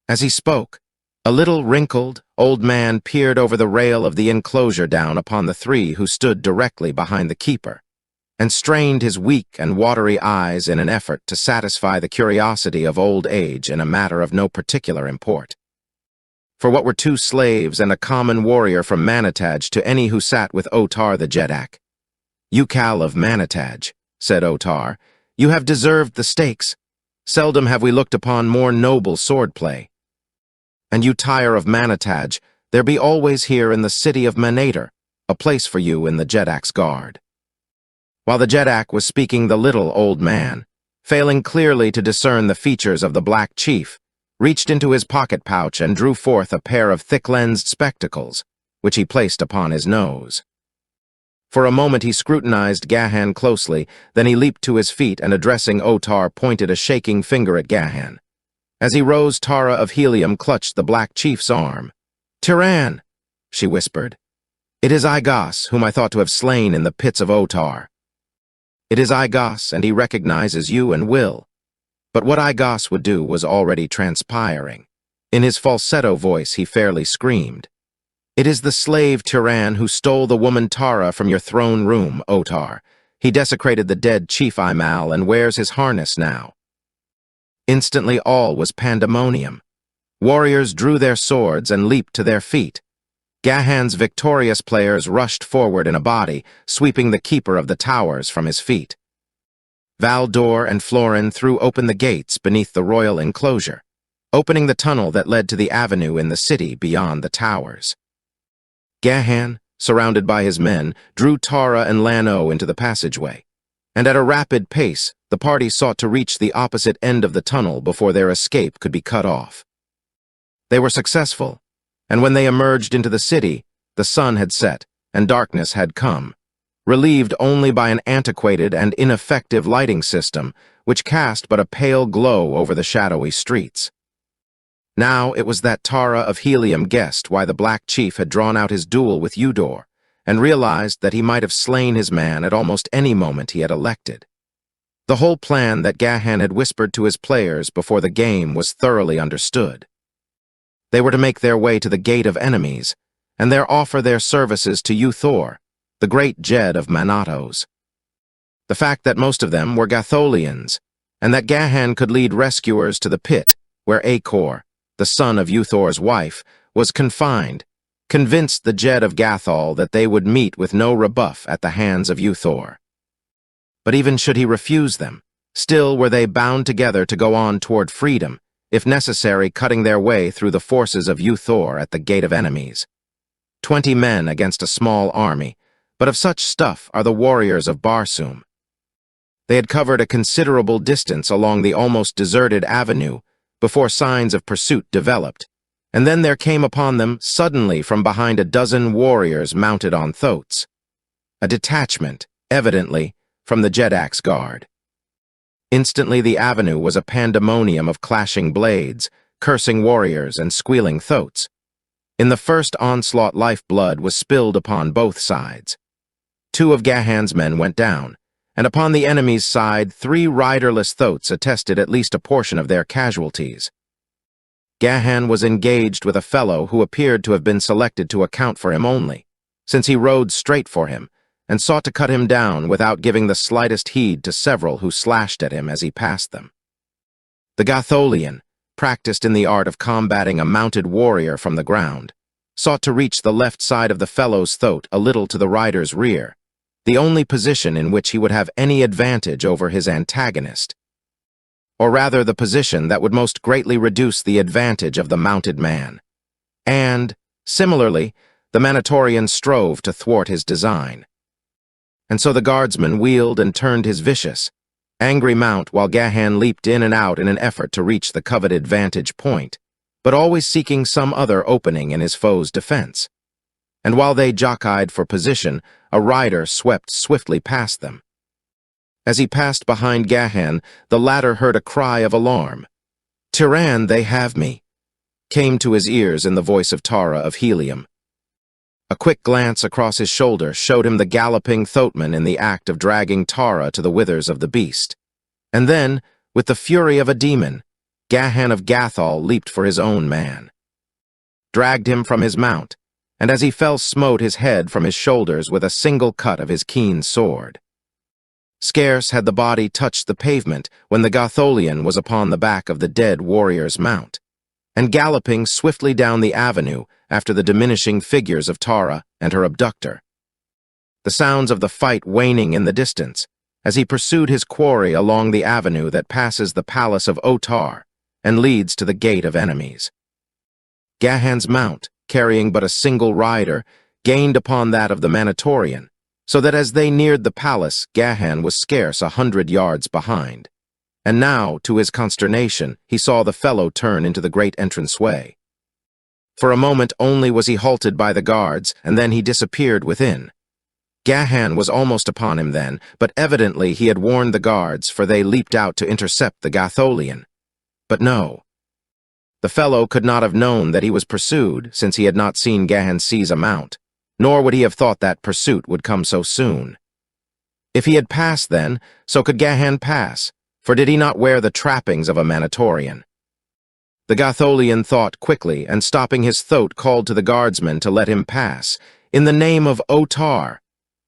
As he spoke, a little wrinkled, old man peered over the rail of the enclosure down upon the three who stood directly behind the keeper, and strained his weak and watery eyes in an effort to satisfy the curiosity of old age in a matter of no particular import. For what were two slaves and a common warrior from Manataj to any who sat with Otar the Jeddak? "Ukal of Manataj," said Otar, "you have deserved the stakes. Seldom have we looked upon more noble swordplay. And you, Tyre of Manataj, there be always here in the city of Manator a place for you in the Jeddak's guard." While the Jeddak was speaking, the little old man, failing clearly to discern the features of the Black Chief, reached into his pocket pouch and drew forth a pair of thick-lensed spectacles, which he placed upon his nose. For a moment he scrutinized Gahan closely, then he leaped to his feet and, addressing Otar, pointed a shaking finger at Gahan. As he rose, Tara of Helium clutched the Black Chief's arm. "Tyran," she whispered. "It is Igos, whom I thought to have slain in the pits of Otar. It is Igos, and he recognizes you and will." But what Igos would do was already transpiring. In his falsetto voice he fairly screamed. "It is the slave Tyran who stole the woman Tara from your throne room, Otar. He desecrated the dead Chief Imal and wears his harness now." Instantly all was pandemonium. Warriors drew their swords and leaped to their feet. Gahan's victorious players rushed forward in a body, sweeping the Keeper of the Towers from his feet. Valdor and Florin threw open the gates beneath the royal enclosure, opening the tunnel that led to the avenue in the city beyond the towers. Gahan, surrounded by his men, drew Tara and Lano into the passageway, and at a rapid pace the party sought to reach the opposite end of the tunnel before their escape could be cut off. They were successful, and when they emerged into the city, the sun had set and darkness had come, relieved only by an antiquated and ineffective lighting system, which cast but a pale glow over the shadowy streets. Now it was that Tara of Helium guessed why the Black Chief had drawn out his duel with Eudor, and realized that he might have slain his man at almost any moment he had elected. The whole plan that Gahan had whispered to his players before the game was thoroughly understood. They were to make their way to the Gate of Enemies, and there offer their services to Uthor, the great Jed of Manatos. The fact that most of them were Gatholians, and that Gahan could lead rescuers to the pit where Acor, the son of Uthor's wife, was confined, convinced the Jed of Gathol that they would meet with no rebuff at the hands of Uthor. But even should he refuse them, still were they bound together to go on toward freedom, if necessary cutting their way through the forces of Uthor at the Gate of Enemies. 20 men against a small army, but of such stuff are the warriors of Barsoom. They had covered a considerable distance along the almost deserted avenue before signs of pursuit developed, and then there came upon them suddenly from behind a dozen warriors mounted on thoats. A detachment, evidently, from the Jedak's guard. Instantly the avenue was a pandemonium of clashing blades, cursing warriors, and squealing thoats. In the first onslaught lifeblood was spilled upon both sides. 2 of Gahan's men went down, and upon the enemy's side 3 riderless thoats attested at least a portion of their casualties. Gahan was engaged with a fellow who appeared to have been selected to account for him only, since he rode straight for him, and sought to cut him down without giving the slightest heed to several who slashed at him as he passed them. The Gatholian, practiced in the art of combating a mounted warrior from the ground, sought to reach the left side of the fellow's thoat a little to the rider's rear, the only position in which he would have any advantage over his antagonist, or rather the position that would most greatly reduce the advantage of the mounted man. And, similarly, the Manatorian strove to thwart his design. And so the guardsman wheeled and turned his vicious, angry mount while Gahan leaped in and out in an effort to reach the coveted vantage point, but always seeking some other opening in his foe's defense. And while they jockeyed for position, a rider swept swiftly past them. As he passed behind Gahan, the latter heard a cry of alarm. "Tyran, they have me," came to his ears in the voice of Tara of Helium. A quick glance across his shoulder showed him the galloping thoatman in the act of dragging Tara to the withers of the beast. And then, with the fury of a demon, Gahan of Gathol leaped for his own man, dragged him from his mount, and as he fell smote his head from his shoulders with a single cut of his keen sword. Scarce had the body touched the pavement when the Gatholian was upon the back of the dead warrior's mount, and galloping swiftly down the avenue after the diminishing figures of Tara and her abductor. The sounds of the fight waning in the distance, as he pursued his quarry along the avenue that passes the palace of Otar and leads to the Gate of Enemies. Gahan's mount, carrying but a single rider, gained upon that of the Manatorian, so that as they neared the palace, Gahan was scarce 100 yards behind. And now, to his consternation, he saw the fellow turn into the great entranceway. For a moment only was he halted by the guards, and then he disappeared within. Gahan was almost upon him then, but evidently he had warned the guards, for they leaped out to intercept the Gatholian. But no. The fellow could not have known that he was pursued, since he had not seen Gahan seize a mount, nor would he have thought that pursuit would come so soon. If he had passed then, so could Gahan pass, for did he not wear the trappings of a Manatorian? The Gatholian thought quickly, and stopping his thoat called to the guardsmen to let him pass. "In the name of Otar."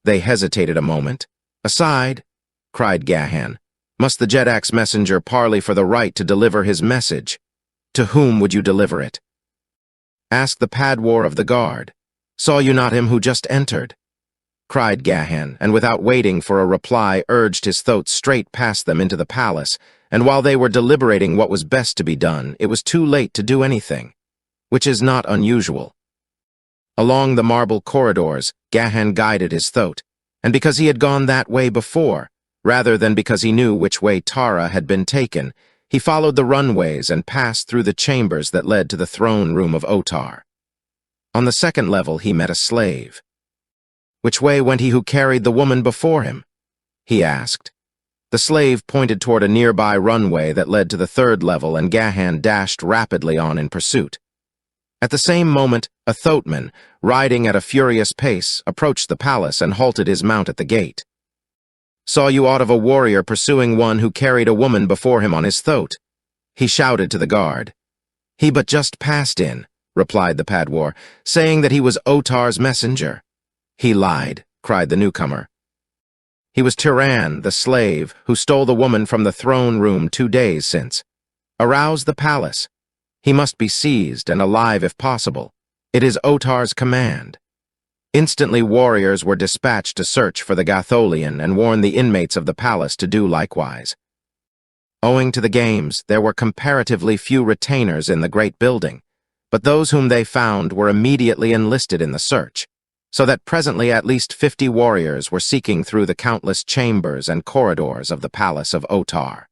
They hesitated a moment. "Aside," cried Gahan. "Must the Jedak's messenger parley for the right to deliver his message? To whom would you deliver it?" "Ask the Padwar of the guard. Saw you not him who just entered?" cried Gahan, and without waiting for a reply urged his thoat straight past them into the palace, and while they were deliberating what was best to be done, it was too late to do anything, which is not unusual. Along the marble corridors, Gahan guided his thoat, and because he had gone that way before, rather than because he knew which way Tara had been taken, he followed the runways and passed through the chambers that led to the throne room of Otar. On the second level he met a slave. "Which way went he who carried the woman before him?" he asked. The slave pointed toward a nearby runway that led to the third level, and Gahan dashed rapidly on in pursuit. At the same moment, a thoatman, riding at a furious pace, approached the palace and halted his mount at the gate. "Saw you aught of a warrior pursuing one who carried a woman before him on his thoat," he shouted to the guard. "He but just passed in," replied the Padwar, "saying that he was Otar's messenger." "He lied," cried the newcomer. "He was Tiran, the slave, who stole the woman from the throne room 2 days since. Arouse the palace. He must be seized, and alive if possible. It is Otar's command." Instantly warriors were dispatched to search for the Gatholian and warn the inmates of the palace to do likewise. Owing to the games, there were comparatively few retainers in the great building, but those whom they found were immediately enlisted in the search, so that presently at least 50 warriors were seeking through the countless chambers and corridors of the palace of Otar.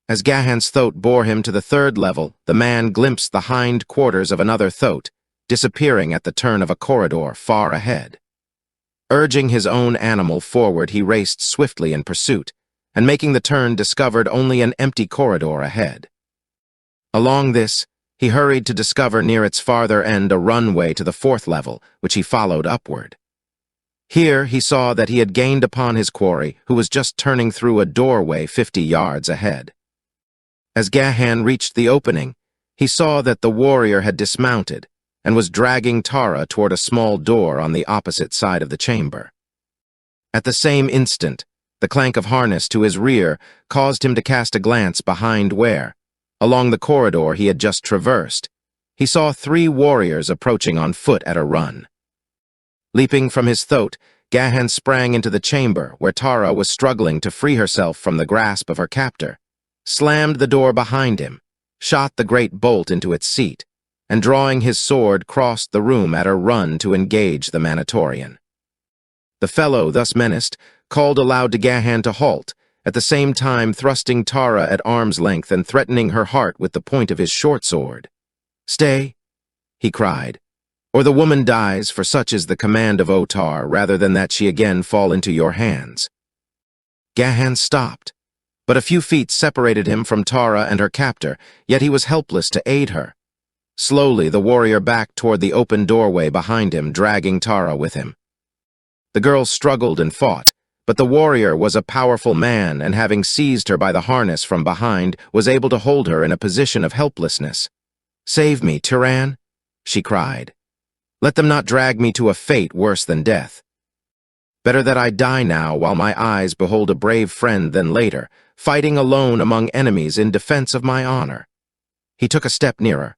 As Gahan's thoat bore him to the third level, the man glimpsed the hind quarters of another thoat, disappearing at the turn of a corridor far ahead. Urging his own animal forward, he raced swiftly in pursuit, and making the turn discovered only an empty corridor ahead. Along this, he hurried to discover near its farther end a runway to the fourth level, which he followed upward. Here he saw that he had gained upon his quarry, who was just turning through a doorway 50 yards ahead. As Gahan reached the opening, he saw that the warrior had dismounted and was dragging Tara toward a small door on the opposite side of the chamber. At the same instant, the clank of harness to his rear caused him to cast a glance behind where, along the corridor he had just traversed, he saw 3 warriors approaching on foot at a run. Leaping from his thoat, Gahan sprang into the chamber where Tara was struggling to free herself from the grasp of her captor, slammed the door behind him, shot the great bolt into its seat, and drawing his sword crossed the room at a run to engage the Manatorian. The fellow, thus menaced, called aloud to Gahan to halt, at the same time thrusting Tara at arm's length and threatening her heart with the point of his short sword. "Stay," he cried, "or the woman dies, for such is the command of Otar, rather than that she again fall into your hands." Gahan stopped, but a few feet separated him from Tara and her captor, yet he was helpless to aid her. Slowly, the warrior backed toward the open doorway behind him, dragging Tara with him. The girl struggled and fought, but the warrior was a powerful man, and having seized her by the harness from behind, was able to hold her in a position of helplessness. "Save me, Tiran," she cried. "Let them not drag me to a fate worse than death. Better that I die now while my eyes behold a brave friend than later, fighting alone among enemies in defense of my honor." He took a step nearer.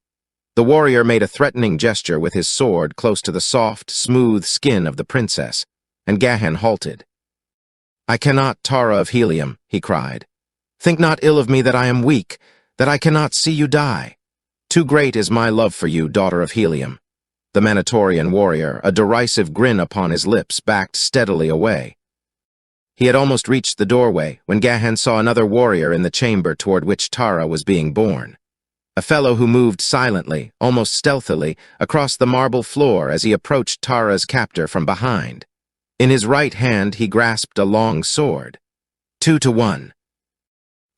The warrior made a threatening gesture with his sword close to the soft, smooth skin of the princess, and Gahan halted. "I cannot, Tara of Helium," he cried. "Think not ill of me that I am weak, that I cannot see you die. Too great is my love for you, daughter of Helium." The Manatorian warrior, a derisive grin upon his lips, backed steadily away. He had almost reached the doorway when Gahan saw another warrior in the chamber toward which Tara was being borne. A fellow who moved silently, almost stealthily, across the marble floor as he approached Tara's captor from behind. In his right hand he grasped a long sword. 2 to 1,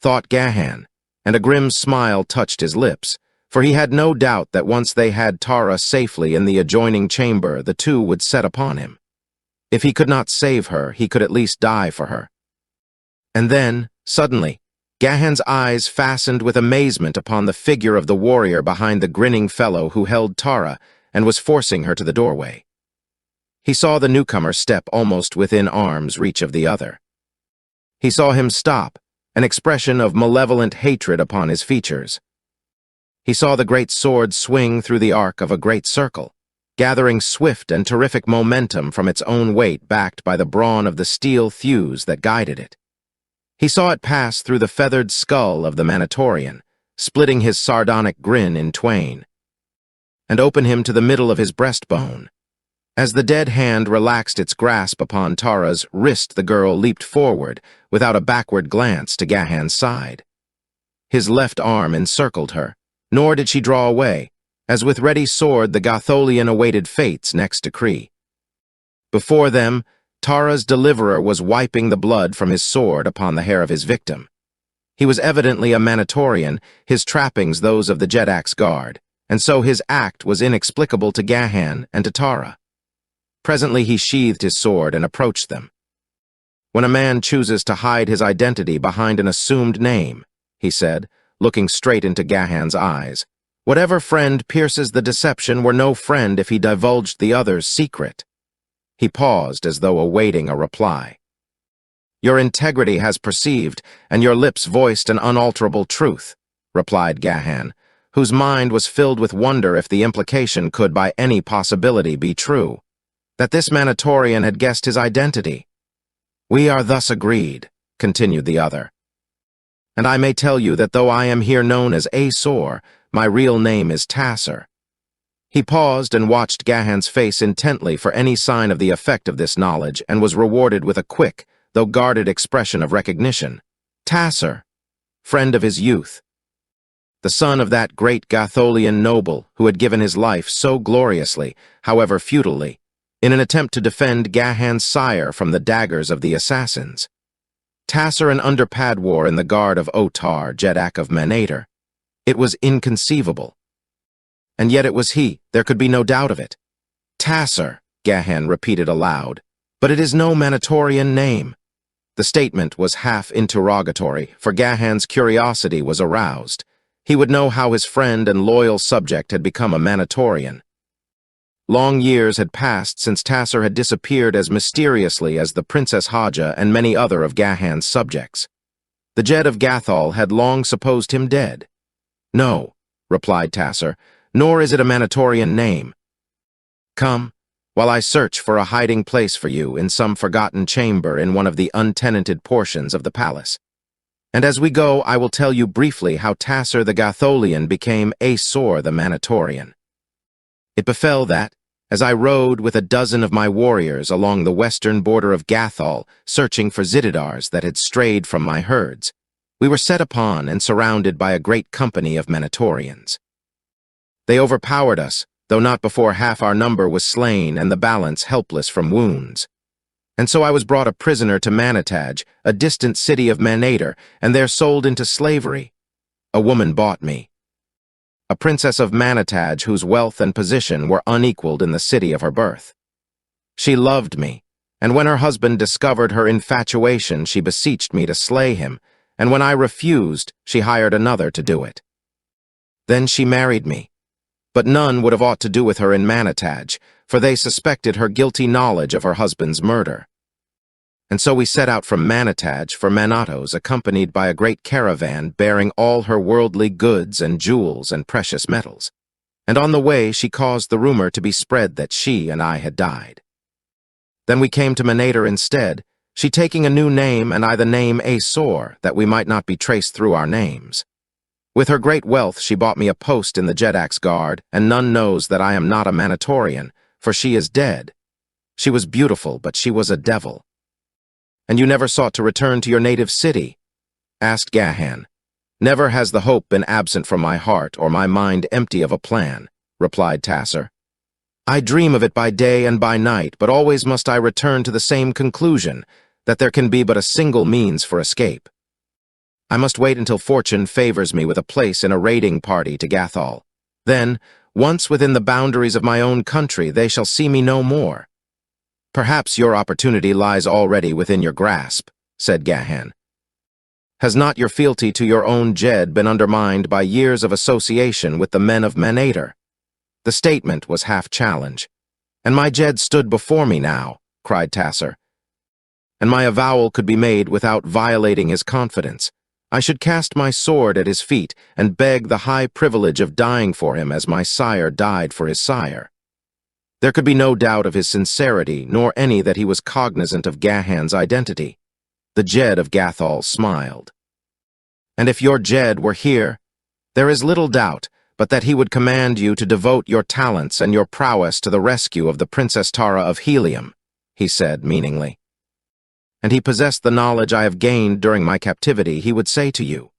thought Gahan, and a grim smile touched his lips, for he had no doubt that once they had Tara safely in the adjoining chamber, the two would set upon him. If he could not save her, he could at least die for her. And then, suddenly, Gahan's eyes fastened with amazement upon the figure of the warrior behind the grinning fellow who held Tara and was forcing her to the doorway. He saw the newcomer step almost within arm's reach of the other. He saw him stop, an expression of malevolent hatred upon his features. He saw the great sword swing through the arc of a great circle, gathering swift and terrific momentum from its own weight backed by the brawn of the steel thews that guided it. He saw it pass through the feathered skull of the Manatorian, splitting his sardonic grin in twain, and open him to the middle of his breastbone. As the dead hand relaxed its grasp upon Tara's wrist, the girl leaped forward, without a backward glance, to Gahan's side. His left arm encircled her, nor did she draw away, as with ready sword the Gatholian awaited fate's next decree. Before them, Tara's deliverer was wiping the blood from his sword upon the hair of his victim. He was evidently a Manatorian, his trappings those of the Jedak's guard, and so his act was inexplicable to Gahan and to Tara. Presently he sheathed his sword and approached them. "When a man chooses to hide his identity behind an assumed name," he said, looking straight into Gahan's eyes, "whatever friend pierces the deception were no friend if he divulged the other's secret." He paused as though awaiting a reply. "Your integrity has perceived, and your lips voiced an unalterable truth," replied Gahan, whose mind was filled with wonder if the implication could by any possibility be true, that this Manatorian had guessed his identity. "We are thus agreed," continued the other. "And I may tell you that though I am here known as Aesor, my real name is Tasser." He paused and watched Gahan's face intently for any sign of the effect of this knowledge, and was rewarded with a quick, though guarded expression of recognition. Tasser, friend of his youth. The son of that great Gatholian noble who had given his life so gloriously, however futilely, in an attempt to defend Gahan's sire from the daggers of the assassins. Tasser and Underpad wore in the guard of Otar, Jedak of Manator. It was inconceivable. And yet it was he, there could be no doubt of it. "Tasser," Gahan repeated aloud, "but it is no Manatorian name." The statement was half interrogatory, for Gahan's curiosity was aroused. He would know how his friend and loyal subject had become a Manatorian. Long years had passed since Tasser had disappeared as mysteriously as the Princess Haja and many other of Gahan's subjects. The Jed of Gathol had long supposed him dead. "No," replied Tasser, "nor is it a Manatorian name. Come, while I search for a hiding place for you in some forgotten chamber in one of the untenanted portions of the palace. And as we go, I will tell you briefly how Tasser the Gatholian became Aesor the Manatorian. It befell that, as I rode with a dozen of my warriors along the western border of Gathol, searching for Zitidars that had strayed from my herds, we were set upon and surrounded by a great company of Manatorians. They overpowered us, though not before half our number was slain and the balance helpless from wounds. And so I was brought a prisoner to Manataj, a distant city of Manator, and there sold into slavery. A woman bought me. A princess of Manataj whose wealth and position were unequaled in the city of her birth. She loved me, and when her husband discovered her infatuation, she beseeched me to slay him, and when I refused, she hired another to do it. Then she married me. But none would have aught to do with her in Manataj, for they suspected her guilty knowledge of her husband's murder. And so we set out from Manataj for Manatos, accompanied by a great caravan bearing all her worldly goods and jewels and precious metals. And on the way she caused the rumor to be spread that she and I had died. Then we came to Manator instead, she taking a new name and I the name Aesor, that we might not be traced through our names. With her great wealth she bought me a post in the Jedak's guard, and none knows that I am not a Manatorian, for she is dead. She was beautiful, but she was a devil. "And you never sought to return to your native city?" asked Gahan. "Never has the hope been absent from my heart, or my mind empty of a plan," replied Tasser. "I dream of it by day and by night, but always must I return to the same conclusion, that there can be but a single means for escape. I must wait until fortune favors me with a place in a raiding party to Gathol. Then, once within the boundaries of my own country, they shall see me no more." "Perhaps your opportunity lies already within your grasp," said Gahan. "Has not your fealty to your own Jed been undermined by years of association with the men of Manator?" The statement was half challenge. "And my Jed stood before me now," cried Tasser. "And my avowal could be made without violating his confidence. I should cast my sword at his feet and beg the high privilege of dying for him as my sire died for his sire." There could be no doubt of his sincerity, nor any that he was cognizant of Gahan's identity. The Jed of Gathol smiled. "And if your Jed were here, there is little doubt but that he would command you to devote your talents and your prowess to the rescue of the Princess Tara of Helium," he said meaningly. "And he possessed the knowledge I have gained during my captivity, he would say to you,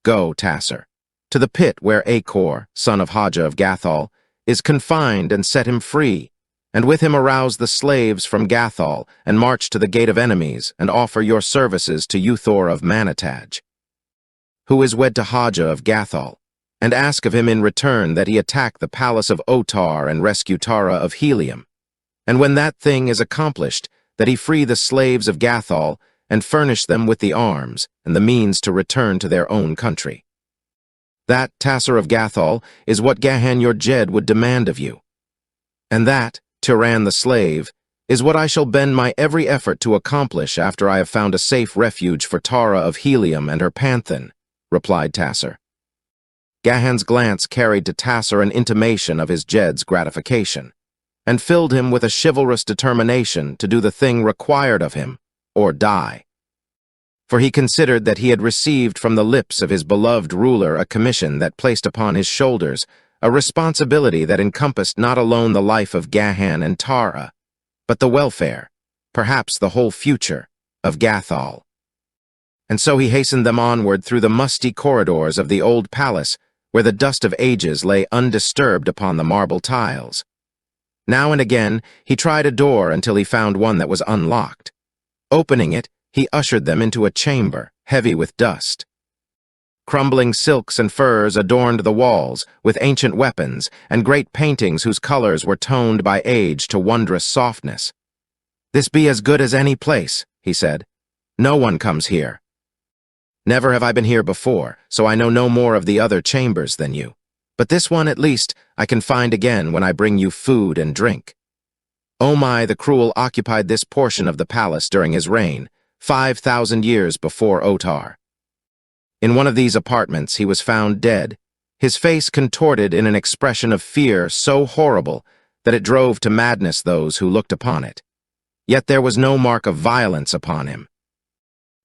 'Go, Tasser, to the pit where Acor, son of Haja of Gathol, is confined and set him free, and with him arouse the slaves from Gathol, and march to the gate of enemies, and offer your services to Uthor of Manataj, who is wed to Haja of Gathol, and ask of him in return that he attack the palace of Otar and rescue Tara of Helium. And when that thing is accomplished, that he free the slaves of Gathol, and furnish them with the arms and the means to return to their own country. That, Tasser of Gathol, is what Gahan your Jed would demand of you. And that, Tiran the slave, is what I shall bend my every effort to accomplish after I have found a safe refuge for Tara of Helium and her Panthan, replied Tasser. Gahan's glance carried to Tasser an intimation of his Jed's gratification, and filled him with a chivalrous determination to do the thing required of him, or die. For he considered that he had received from the lips of his beloved ruler a commission that placed upon his shoulders a responsibility that encompassed not alone the life of Gahan and Tara, but the welfare, perhaps the whole future, of Gathol. And so he hastened them onward through the musty corridors of the old palace, where the dust of ages lay undisturbed upon the marble tiles. Now and again he tried a door until he found one that was unlocked. Opening it, he ushered them into a chamber, heavy with dust. Crumbling silks and furs adorned the walls with ancient weapons and great paintings whose colors were toned by age to wondrous softness. "This be as good as any place," he said. "No one comes here. Never have I been here before, so I know no more of the other chambers than you. But this one, at least, I can find again when I bring you food and drink." Omai the Cruel occupied this portion of the palace during his reign, 5,000 years before Otar. In one of these apartments he was found dead, his face contorted in an expression of fear so horrible that it drove to madness those who looked upon it. Yet there was no mark of violence upon him.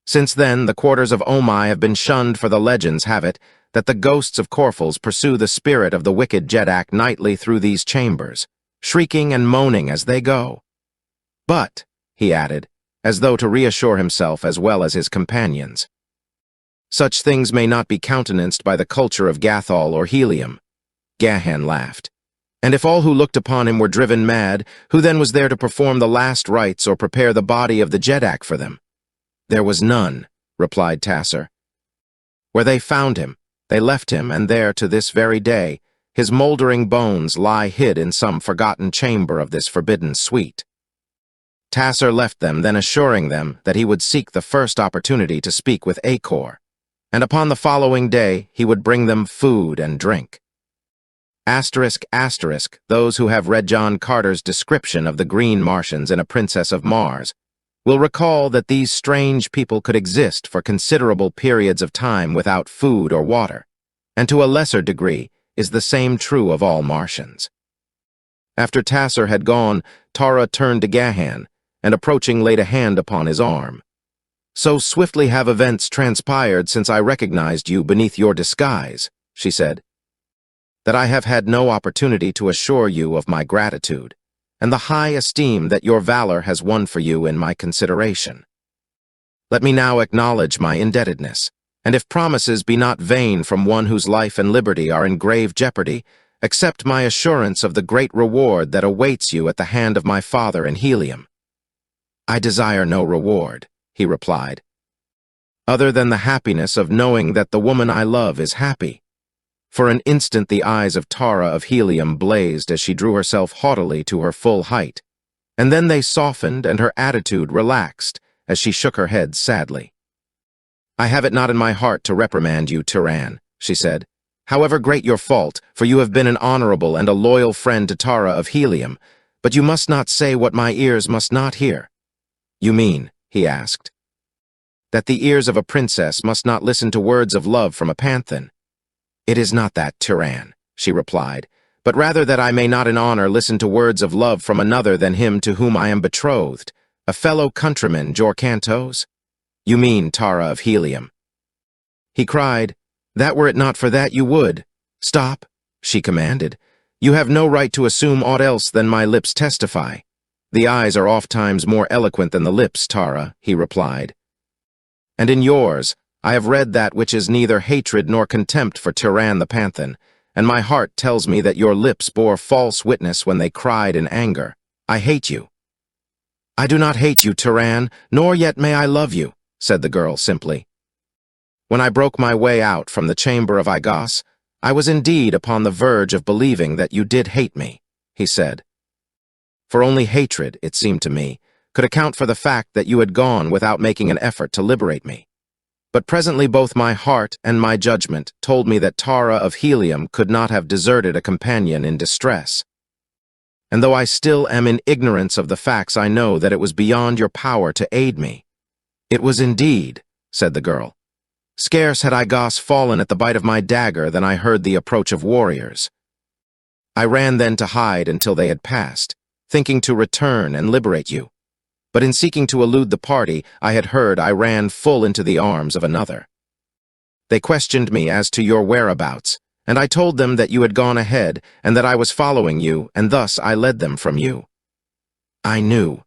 Since then, the quarters of Omai have been shunned, for the legends have it that the ghosts of Corfels pursue the spirit of the wicked Jeddak nightly through these chambers, shrieking and moaning as they go. "But," he added, as though to reassure himself as well as his companions, "such things may not be countenanced by the culture of Gathol or Helium." Gahan laughed. "And if all who looked upon him were driven mad, who then was there to perform the last rites or prepare the body of the Jeddak for them?" "There was none," replied Tasser. "Where they found him, they left him, and there, to this very day, his moldering bones lie hid in some forgotten chamber of this forbidden suite." Tasser left them, then assuring them that he would seek the first opportunity to speak with Acor, and upon the following day he would bring them food and drink. ***, those who have read John Carter's description of the Green Martians in A Princess of Mars will recall that these strange people could exist for considerable periods of time without food or water, and to a lesser degree is the same true of all Martians. After Tasser had gone, Tara turned to Gahan, and approaching laid a hand upon his arm. "So swiftly have events transpired since I recognized you beneath your disguise," she said, "that I have had no opportunity to assure you of my gratitude, and the high esteem that your valor has won for you in my consideration. Let me now acknowledge my indebtedness, and if promises be not vain from one whose life and liberty are in grave jeopardy, accept my assurance of the great reward that awaits you at the hand of my father in Helium." "I desire no reward," he replied, "other than the happiness of knowing that the woman I love is happy." For an instant the eyes of Tara of Helium blazed as she drew herself haughtily to her full height, and then they softened and her attitude relaxed as she shook her head sadly. "I have it not in my heart to reprimand you, Tiran," she said, "however great your fault, for you have been an honorable and a loyal friend to Tara of Helium, but you must not say what my ears must not hear." "You mean," he asked, "that the ears of a princess must not listen to words of love from a panthan?" "It is not that, Tiran," she replied, "but rather that I may not in honor listen to words of love from another than him to whom I am betrothed, a fellow countryman, Jorcantos." "You mean Tara of Helium." He cried, "That were it not for that you would." "Stop," she commanded. "You have no right to assume aught else than my lips testify." "The eyes are ofttimes more eloquent than the lips, Tara," he replied. "And in yours, I have read that which is neither hatred nor contempt for Tiran the Panthan, and my heart tells me that your lips bore false witness when they cried in anger, I hate you." "I do not hate you, Tyran, nor yet may I love you," said the girl simply. "When I broke my way out from the chamber of Igos, I was indeed upon the verge of believing that you did hate me," he said. "For only hatred, it seemed to me, could account for the fact that you had gone without making an effort to liberate me. But presently both my heart and my judgment told me that Tara of Helium could not have deserted a companion in distress. And though I still am in ignorance of the facts, I know that it was beyond your power to aid me." "It was indeed," said the girl. "Scarce had Igos fallen at the bite of my dagger than I heard the approach of warriors. I ran then to hide until they had passed, thinking to return and liberate you. But in seeking to elude the party I had heard, I ran full into the arms of another. They questioned me as to your whereabouts, and I told them that you had gone ahead and that I was following you, and thus I led them from you." "I knew,"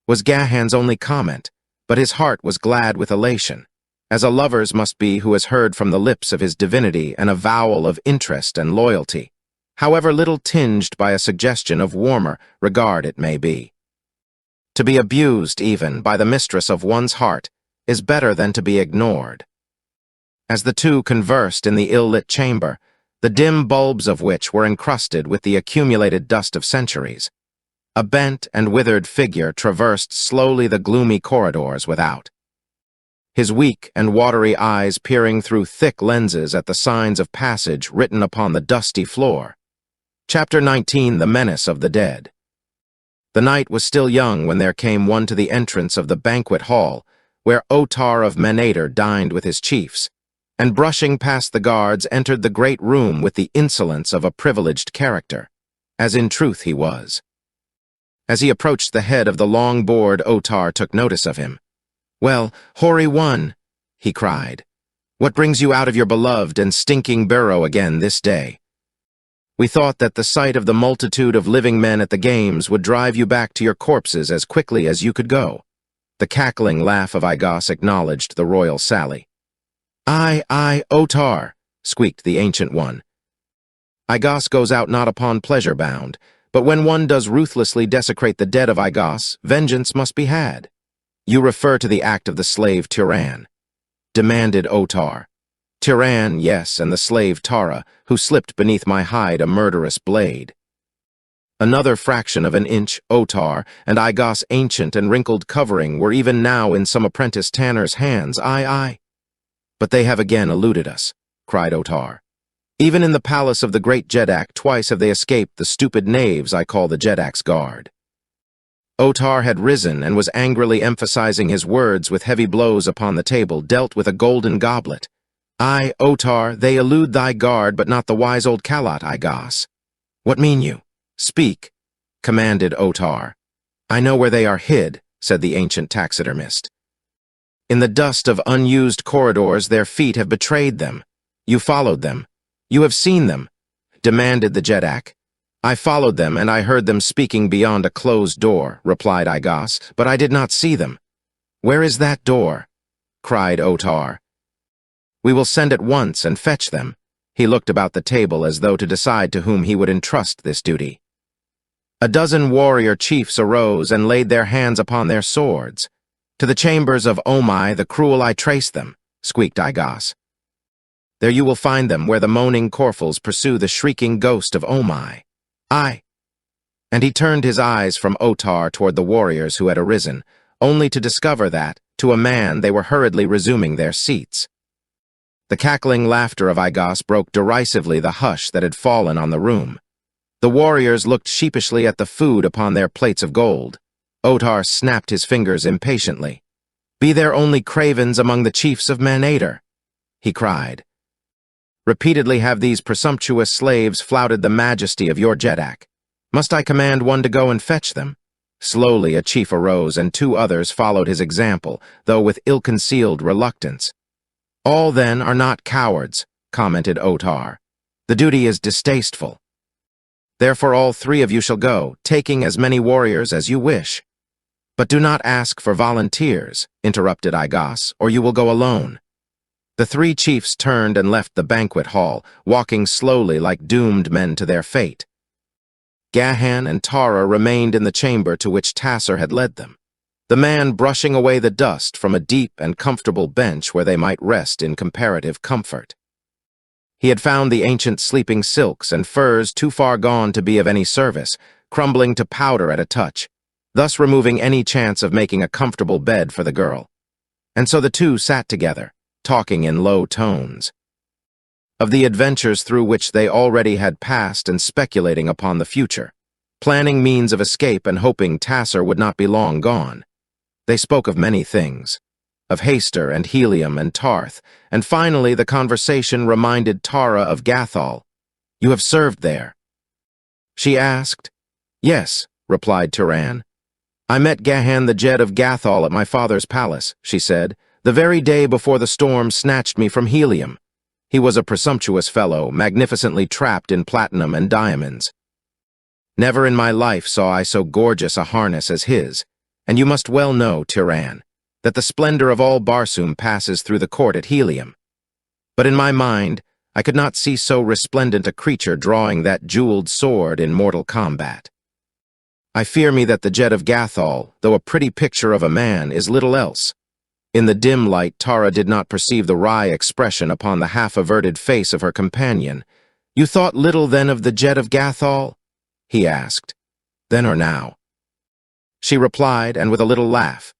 was Gahan's only comment, but his heart was glad with elation, as a lover's must be who has heard from the lips of his divinity an avowal of interest and loyalty, however little tinged by a suggestion of warmer regard it may be. To be abused, even, by the mistress of one's heart is better than to be ignored. As the two conversed in the ill-lit chamber, the dim bulbs of which were encrusted with the accumulated dust of centuries, a bent and withered figure traversed slowly the gloomy corridors without, his weak and watery eyes peering through thick lenses at the signs of passage written upon the dusty floor. Chapter 19, The Menace of the Dead. The night was still young when there came one to the entrance of the banquet hall, where Otar of Manator dined with his chiefs, and brushing past the guards entered the great room with the insolence of a privileged character, as in truth he was. As he approached the head of the long board, Otar took notice of him. "Well, hoary one," he cried, "what brings you out of your beloved and stinking burrow again this day? We thought that the sight of the multitude of living men at the games would drive you back to your corpses as quickly as you could go." The cackling laugh of Igos acknowledged the royal sally. "Aye, Otar," squeaked the Ancient One. "Igos goes out not upon pleasure bound, but when one does ruthlessly desecrate the dead of Igos, vengeance must be had." "You refer to the act of the slave Tyran," demanded Otar. "Tyran, yes, and the slave Tara, who slipped beneath my hide a murderous blade." Another fraction of an inch, Otar, and Igos' ancient and wrinkled covering were even now in some apprentice tanner's hands. Aye. "But they have again eluded us," cried Otar. "Even in the palace of the great Jedak twice have they escaped the stupid knaves I call the Jedak's guard." Otar had risen and was angrily emphasizing his words with heavy blows upon the table, dealt with a golden goblet. "Aye, Otar, they elude thy guard, but not the wise old Kalat, Igos." "What mean you? Speak," commanded Otar. "I know where they are hid," said the ancient taxidermist. "In the dust of unused corridors their feet have betrayed them. You followed them. You have seen them," demanded the Jedak. "I followed them, and I heard them speaking beyond a closed door," replied Igos, "but I did not see them." "Where is that door?" cried Otar. "We will send at once and fetch them." He looked about the table as though to decide to whom he would entrust this duty. A dozen warrior chiefs arose and laid their hands upon their swords. "To the chambers of Omai the cruel I trace them," squeaked Igos. "There you will find them, where the moaning Corfels pursue the shrieking ghost of Omai." "Aye." And he turned his eyes from Otar toward the warriors who had arisen, only to discover that, to a man, they were hurriedly resuming their seats. The cackling laughter of Igos broke derisively the hush that had fallen on the room. The warriors looked sheepishly at the food upon their plates of gold. Otar snapped his fingers impatiently. "Be there only cravens among the chiefs of Manator?" he cried. "Repeatedly have these presumptuous slaves flouted the majesty of your Jedak. Must I command one to go and fetch them?" Slowly a chief arose, and two others followed his example, though with ill-concealed reluctance. "All, then, are not cowards," commented Otar. "The duty is distasteful. Therefore all three of you shall go, taking as many warriors as you wish." "But do not ask for volunteers," interrupted Igos, "or you will go alone." The three chiefs turned and left the banquet hall, walking slowly like doomed men to their fate. Gahan and Tara remained in the chamber to which Tasser had led them, the man brushing away the dust from a deep and comfortable bench where they might rest in comparative comfort. He had found the ancient sleeping silks and furs too far gone to be of any service, crumbling to powder at a touch, thus removing any chance of making a comfortable bed for the girl. And so the two sat together, talking in low tones of the adventures through which they already had passed and speculating upon the future, planning means of escape and hoping Tasser would not be long gone. They spoke of many things, of Haster and Helium and Tarth, and finally the conversation reminded Tara of Gathol. "You have served there?" she asked. "Yes," replied Turan. "I met Gahan the Jed of Gathol at my father's palace," she said, "the very day before the storm snatched me from Helium. He was a presumptuous fellow, magnificently trapped in platinum and diamonds. Never in my life saw I so gorgeous a harness as his, and you must well know, Turan, that the splendor of all Barsoom passes through the court at Helium. But in my mind, I could not see so resplendent a creature drawing that jeweled sword in mortal combat. I fear me that the Jed of Gathol, though a pretty picture of a man, is little else." In the dim light, Tara did not perceive the wry expression upon the half-averted face of her companion. "You thought little then of the Jed of Gathol?" he asked. "Then or now?" She replied, and with a little laugh.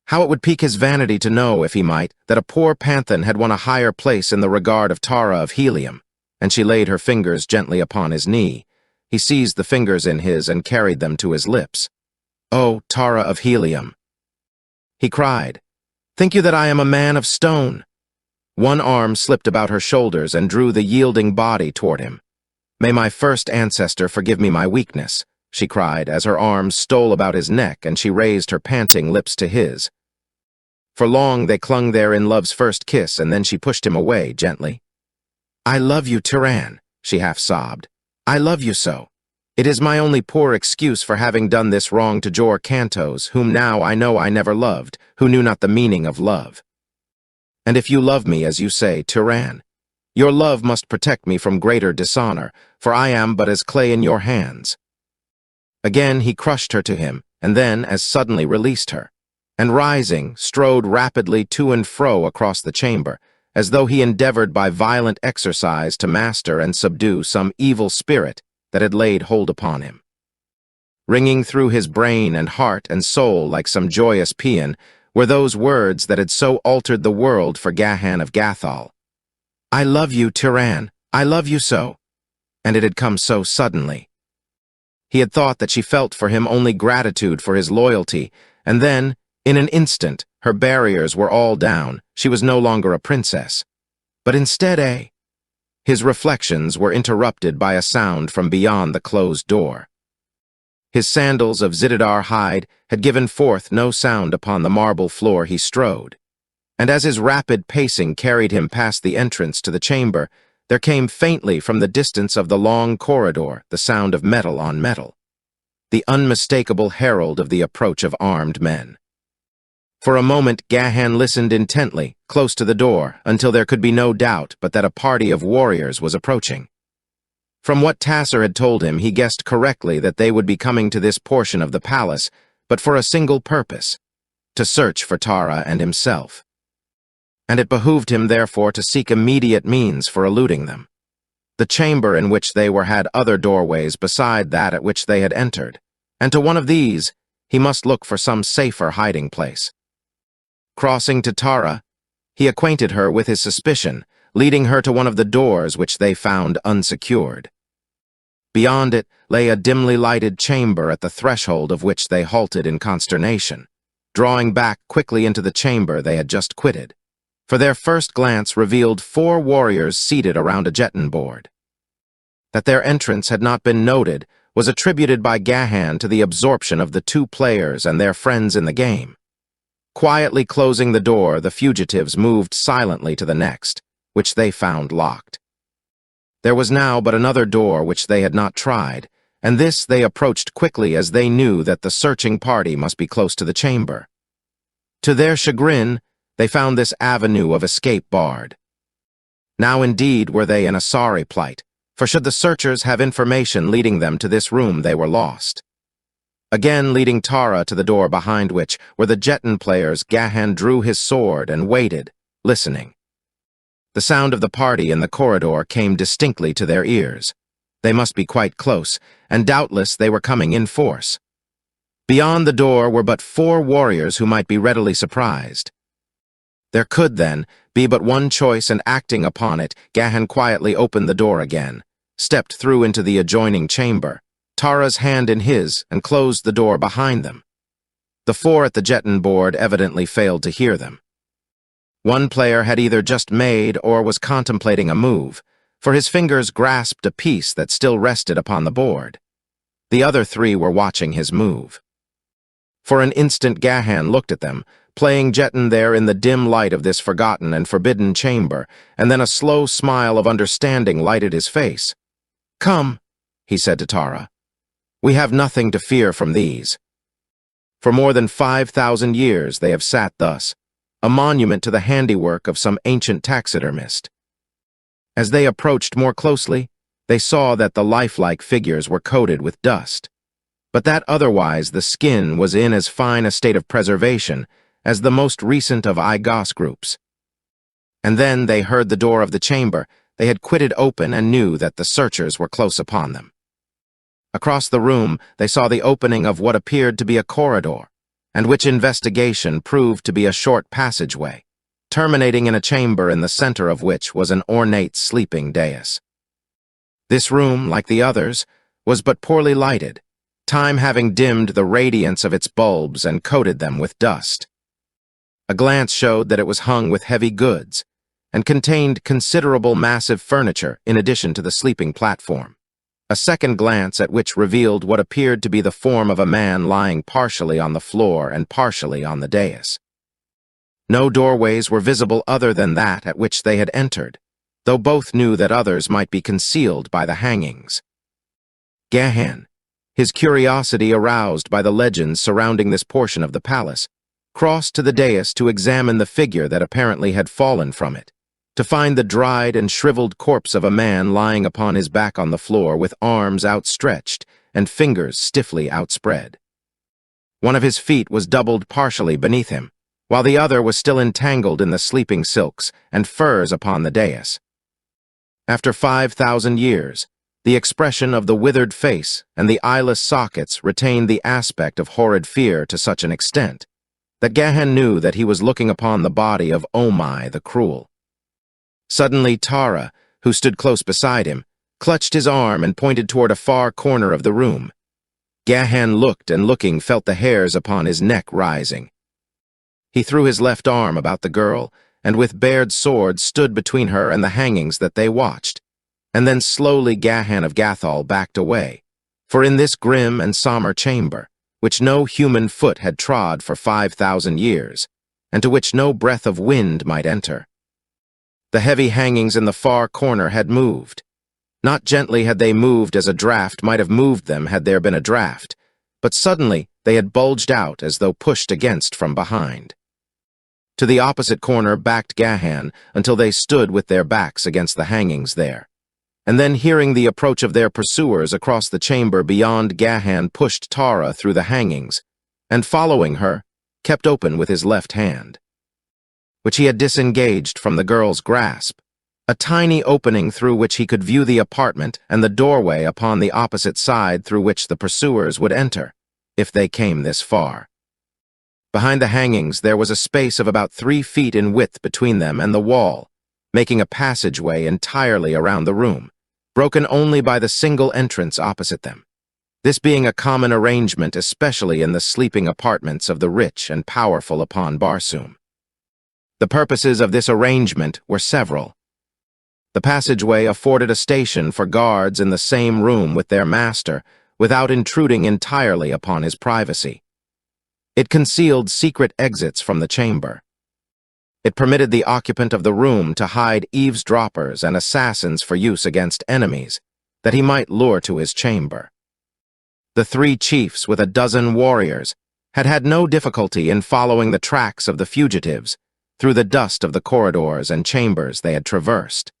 How it would pique his vanity to know, if he might, that a poor panthan had won a higher place in the regard of Tara of Helium, and she laid her fingers gently upon his knee. He seized the fingers in his and carried them to his lips. "Oh, Tara of Helium," he cried, "think you that I am a man of stone?" One arm slipped about her shoulders and drew the yielding body toward him. "May my first ancestor forgive me my weakness," she cried, as her arms stole about his neck and she raised her panting lips to his. For long they clung there in love's first kiss, and then she pushed him away gently. "I love you, Turan," she half sobbed. "I love you so. It is my only poor excuse for having done this wrong to Jor Cantos, whom now I know I never loved, who knew not the meaning of love. And if you love me, as you say, Turan, your love must protect me from greater dishonor, for I am but as clay in your hands." Again he crushed her to him, and then as suddenly released her, and rising, strode rapidly to and fro across the chamber, as though he endeavored by violent exercise to master and subdue some evil spirit that had laid hold upon him. Ringing through his brain and heart and soul like some joyous paean were those words that had so altered the world for Gahan of Gathol. "I love you, Turan, I love you so," and it had come so suddenly. He had thought that she felt for him only gratitude for his loyalty, and then, in an instant, her barriers were all down. She was no longer a princess. But instead, his reflections were interrupted by a sound from beyond the closed door. His sandals of zitidar hide had given forth no sound upon the marble floor he strode, and as his rapid pacing carried him past the entrance to the chamber, there came faintly from the distance of the long corridor the sound of metal on metal, the unmistakable herald of the approach of armed men. For a moment Gahan listened intently, close to the door, until there could be no doubt but that a party of warriors was approaching. From what Tasser had told him, he guessed correctly that they would be coming to this portion of the palace, but for a single purpose, to search for Tara and himself. And it behooved him, therefore, to seek immediate means for eluding them. The chamber in which they were had other doorways beside that at which they had entered, and to one of these he must look for some safer hiding place. Crossing to Tara, he acquainted her with his suspicion, leading her to one of the doors which they found unsecured. Beyond it lay a dimly lighted chamber, at the threshold of which they halted in consternation, drawing back quickly into the chamber they had just quitted, for their first glance revealed 4 warriors seated around a jetton board. That their entrance had not been noted was attributed by Gahan to the absorption of the 2 players and their friends in the game. Quietly closing the door, the fugitives moved silently to the next, which they found locked. There was now but another door which they had not tried, and this they approached quickly, as they knew that the searching party must be close to the chamber. To their chagrin, they found this avenue of escape barred. Now indeed were they in a sorry plight, for should the searchers have information leading them to this room, they were lost. Again leading Tara to the door behind which were the Jetton players, Gahan drew his sword and waited, listening. The sound of the party in the corridor came distinctly to their ears. They must be quite close, and doubtless they were coming in force. Beyond the door were but 4 warriors who might be readily surprised. There could, then, be but one choice, and acting upon it, Gahan quietly opened the door again, stepped through into the adjoining chamber, Tara's hand in his, and closed the door behind them. The 4 at the Jetton board evidently failed to hear them. One player had either just made or was contemplating a move, for his fingers grasped a piece that still rested upon the board. The other 3 were watching his move. For an instant Gahan looked at them, playing Jetton there in the dim light of this forgotten and forbidden chamber, and then a slow smile of understanding lighted his face. "Come," he said to Tara. "We have nothing to fear from these." For more than 5,000 years they have sat thus, a monument to the handiwork of some ancient taxidermist. As they approached more closely, they saw that the lifelike figures were coated with dust, but that otherwise the skin was in as fine a state of preservation as the most recent of Igos groups. And then they heard the door of the chamber they had quitted open and knew that the searchers were close upon them. Across the room they saw the opening of what appeared to be a corridor, and which investigation proved to be a short passageway, terminating in a chamber in the center of which was an ornate sleeping dais. This room, like the others, was but poorly lighted, time having dimmed the radiance of its bulbs and coated them with dust. A glance showed that it was hung with heavy goods, and contained considerable massive furniture in addition to the sleeping platform. A second glance at which revealed what appeared to be the form of a man lying partially on the floor and partially on the dais. No doorways were visible other than that at which they had entered, though both knew that others might be concealed by the hangings. Gahan, his curiosity aroused by the legends surrounding this portion of the palace, crossed to the dais to examine the figure that apparently had fallen from it, to find the dried and shriveled corpse of a man lying upon his back on the floor with arms outstretched and fingers stiffly outspread. One of his feet was doubled partially beneath him, while the other was still entangled in the sleeping silks and furs upon the dais. After 5,000 years, the expression of the withered face and the eyeless sockets retained the aspect of horrid fear to such an extent that Gahan knew that he was looking upon the body of Omai the Cruel. Suddenly Tara, who stood close beside him, clutched his arm and pointed toward a far corner of the room. Gahan looked and looking felt the hairs upon his neck rising. He threw his left arm about the girl and with bared sword stood between her and the hangings that they watched, and then slowly Gahan of Gathol backed away, for in this grim and somber chamber, which no human foot had trod for 5,000 years, and to which no breath of wind might enter, the heavy hangings in the far corner had moved. Not gently had they moved as a draught might have moved them had there been a draught, but suddenly they had bulged out as though pushed against from behind. To the opposite corner backed Gahan until they stood with their backs against the hangings there, and then hearing the approach of their pursuers across the chamber beyond, Gahan pushed Tara through the hangings, and following her, kept open with his left hand, which he had disengaged from the girl's grasp, a tiny opening through which he could view the apartment and the doorway upon the opposite side through which the pursuers would enter, if they came this far. Behind the hangings there was a space of about 3 feet in width between them and the wall, making a passageway entirely around the room, broken only by the single entrance opposite them, this being a common arrangement especially in the sleeping apartments of the rich and powerful upon Barsoom. The purposes of this arrangement were several. The passageway afforded a station for guards in the same room with their master, without intruding entirely upon his privacy. It concealed secret exits from the chamber. It permitted the occupant of the room to hide eavesdroppers and assassins for use against enemies, that he might lure to his chamber. The 3 chiefs with a dozen warriors had had no difficulty in following the tracks of the fugitives through the dust of the corridors and chambers they had traversed.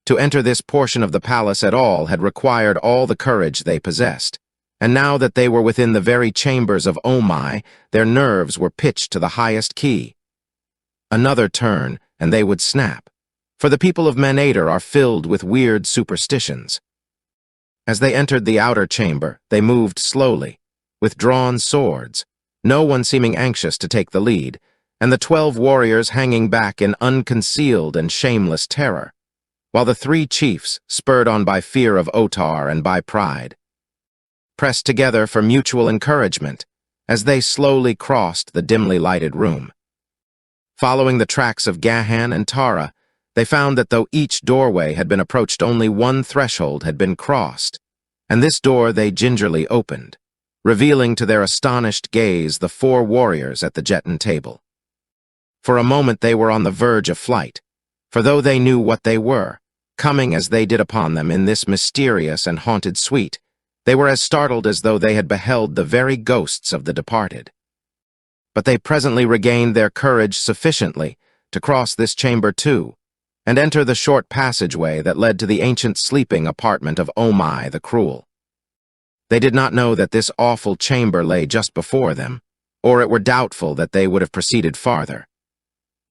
To enter this portion of the palace at all had required all the courage they possessed, and now that they were within the very chambers of Omai, their nerves were pitched to the highest key. Another turn, and they would snap, for the people of Manator are filled with weird superstitions. As they entered the outer chamber, they moved slowly, with drawn swords, no one seeming anxious to take the lead, and the 12 warriors hanging back in unconcealed and shameless terror, while the 3 chiefs, spurred on by fear of Otar and by pride, pressed together for mutual encouragement as they slowly crossed the dimly lighted room. Following the tracks of Gahan and Tara, they found that though each doorway had been approached, only one threshold had been crossed, and this door they gingerly opened, revealing to their astonished gaze the 4 warriors at the Jeton table. For a moment they were on the verge of flight, for though they knew what they were, coming as they did upon them in this mysterious and haunted suite, they were as startled as though they had beheld the very ghosts of the departed. But they presently regained their courage sufficiently to cross this chamber too, and enter the short passageway that led to the ancient sleeping apartment of Omai the Cruel. They did not know that this awful chamber lay just before them, or it were doubtful that they would have proceeded farther.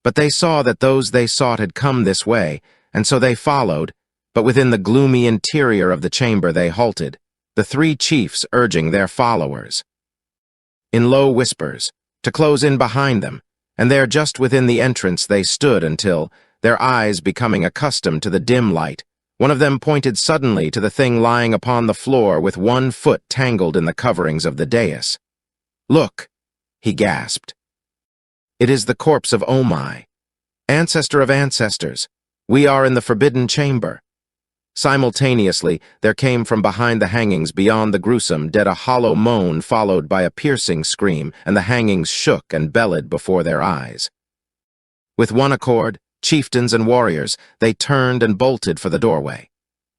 But they saw that those they sought had come this way, and so they followed, but within the gloomy interior of the chamber they halted, the 3 chiefs urging their followers, in low whispers, to close in behind them, and there just within the entrance they stood until, their eyes becoming accustomed to the dim light, one of them pointed suddenly to the thing lying upon the floor with one foot tangled in the coverings of the dais. "Look," he gasped. "It is the corpse of Omai, ancestor of ancestors. We are in the forbidden chamber." Simultaneously, there came from behind the hangings beyond the gruesome dead a hollow moan followed by a piercing scream, and the hangings shook and bellowed before their eyes. With one accord, chieftains and warriors, they turned and bolted for the doorway.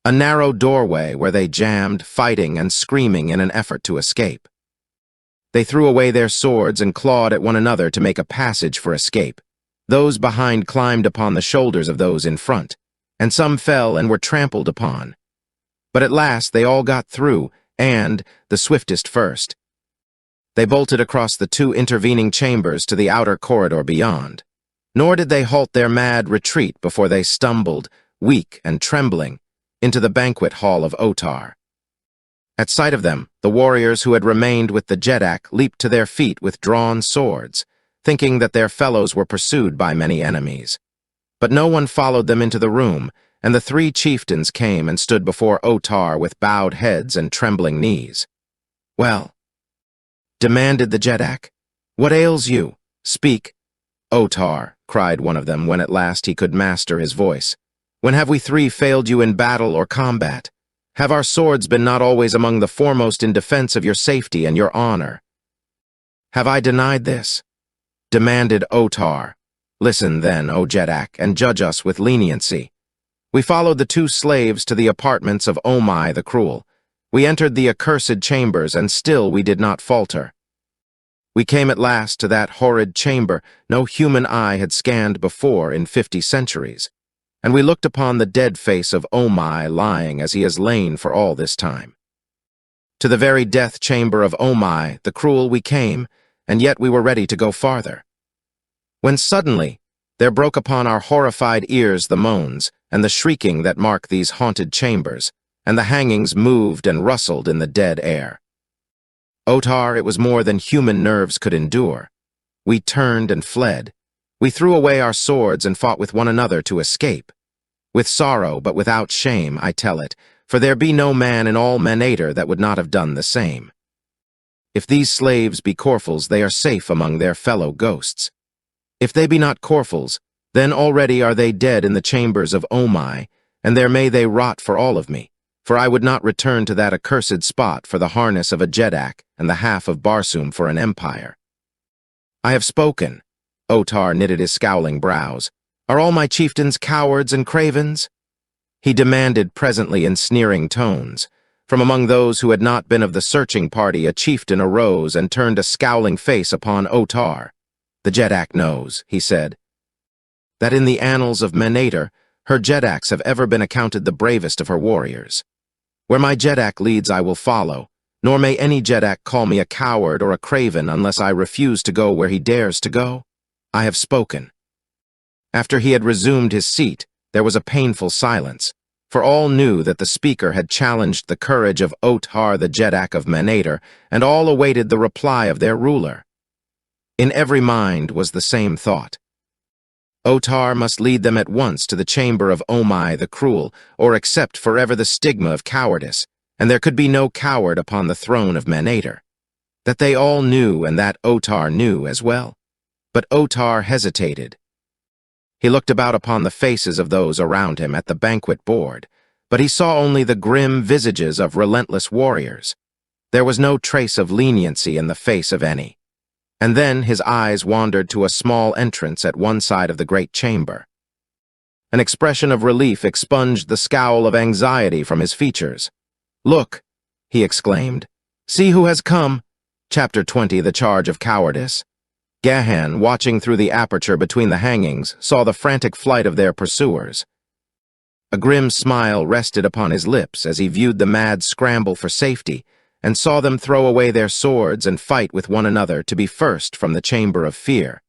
A narrow doorway where they jammed, fighting and screaming in an effort to escape. They threw away their swords and clawed at one another to make a passage for escape. Those behind climbed upon the shoulders of those in front, and some fell and were trampled upon. But at last they all got through, and, the swiftest first, they bolted across the 2 intervening chambers to the outer corridor beyond. Nor did they halt their mad retreat before they stumbled, weak and trembling, into the banquet hall of Otar. At sight of them, the warriors who had remained with the Jedak leaped to their feet with drawn swords, thinking that their fellows were pursued by many enemies. But no one followed them into the room, and the 3 chieftains came and stood before Otar with bowed heads and trembling knees. "Well," demanded the Jedak, "what ails you? Speak." "Otar," cried one of them when at last he could master his voice, "when have we 3 failed you in battle or combat? Have our swords been not always among the foremost in defense of your safety and your honor? Have I denied this?" demanded Otar. "Listen then, O Jedak, and judge us with leniency. We followed the 2 slaves to the apartments of Omai the Cruel. We entered the accursed chambers, and still we did not falter. We came at last to that horrid chamber no human eye had scanned before in 50 centuries, and we looked upon the dead face of Omai lying as he has lain for all this time. To the very death chamber of Omai the Cruel we came, and yet we were ready to go farther. When suddenly there broke upon our horrified ears the moans and the shrieking that mark these haunted chambers, and the hangings moved and rustled in the dead air. Otar, it was more than human nerves could endure. We turned and fled. We threw away our swords and fought with one another to escape. With sorrow, but without shame, I tell it, for there be no man in all Manator that would not have done the same. If these slaves be Corfels, they are safe among their fellow ghosts. If they be not Corfels, then already are they dead in the chambers of Omai, and there may they rot for all of me, for I would not return to that accursed spot for the harness of a Jedak and the half of Barsum for an empire. I have spoken. Otar knitted his scowling brows. Are all my chieftains cowards and cravens? He demanded presently in sneering tones. From among those who had not been of the searching party, a chieftain arose and turned a scowling face upon Otar. The Jedak knows, he said, that in the annals of Manator, Her jedaks have ever been accounted the bravest of her warriors. Where my jedak leads I will follow, nor may any jedak call me a coward or a craven unless I refuse to go where he dares to go. I have spoken." After he had resumed his seat, there was a painful silence, for all knew that the speaker had challenged the courage of Otar the jedak of Manator, and all awaited the reply of their ruler. In every mind was the same thought. Otar must lead them at once to the chamber of Omai the Cruel, or accept forever the stigma of cowardice, and there could be no coward upon the throne of Manator. That they all knew, and that Otar knew as well. But Otar hesitated. He looked about upon the faces of those around him at the banquet board, but he saw only the grim visages of relentless warriors. There was no trace of leniency in the face of any. And then his eyes wandered to a small entrance at one side of the great chamber. An expression of relief expunged the scowl of anxiety from his features. "Look," he exclaimed. "See who has come." Chapter 20, The Charge of Cowardice. Gahan, watching through the aperture between the hangings, saw the frantic flight of their pursuers. A grim smile rested upon his lips as he viewed the mad scramble for safety, and saw them throw away their swords and fight with one another to be first from the chamber of fear.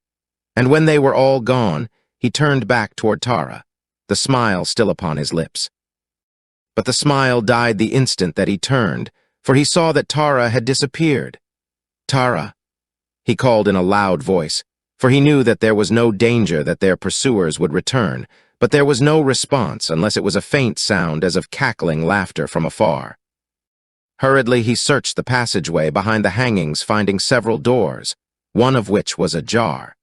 And when they were all gone, he turned back toward Tara, the smile still upon his lips. But the smile died the instant that he turned, for he saw that Tara had disappeared. "Tara," he called in a loud voice, for he knew that there was no danger that their pursuers would return, but there was no response unless it was a faint sound as of cackling laughter from afar. Hurriedly he searched the passageway behind the hangings, finding several doors, one of which was ajar.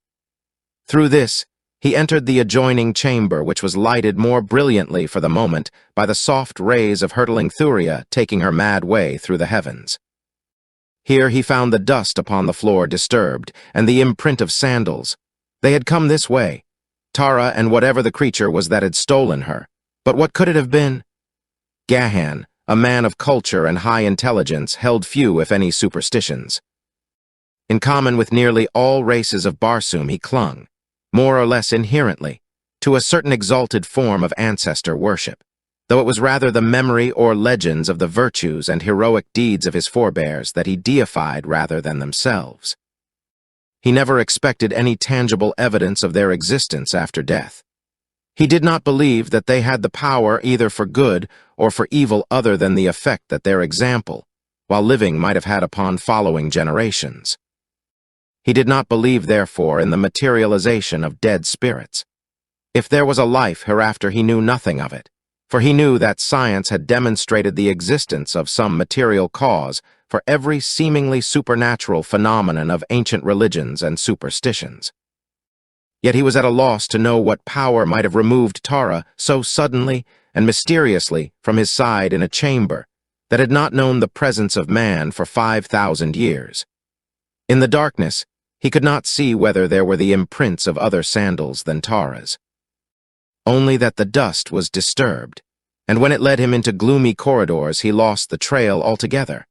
Through this, he entered the adjoining chamber, which was lighted more brilliantly for the moment by the soft rays of hurtling Thuria taking her mad way through the heavens. Here he found the dust upon the floor disturbed, and the imprint of sandals. They had come this way, Tara and whatever the creature was that had stolen her. But what could it have been? Gahan, a man of culture and high intelligence, held few, if any, superstitions. In common with nearly all races of Barsoom, he clung, more or less inherently, to a certain exalted form of ancestor worship, though it was rather the memory or legends of the virtues and heroic deeds of his forebears that he deified rather than themselves. He never expected any tangible evidence of their existence after death. He did not believe that they had the power either for good or for evil other than the effect that their example, while living, might have had upon following generations. He did not believe, therefore, in the materialization of dead spirits. If there was a life hereafter, he knew nothing of it, for he knew that science had demonstrated the existence of some material cause for every seemingly supernatural phenomenon of ancient religions and superstitions. Yet he was at a loss to know what power might have removed Tara so suddenly and mysteriously from his side in a chamber that had not known the presence of man for 5,000 years. In the darkness, he could not see whether there were the imprints of other sandals than Tara's. Only that the dust was disturbed, and when it led him into gloomy corridors, he lost the trail altogether.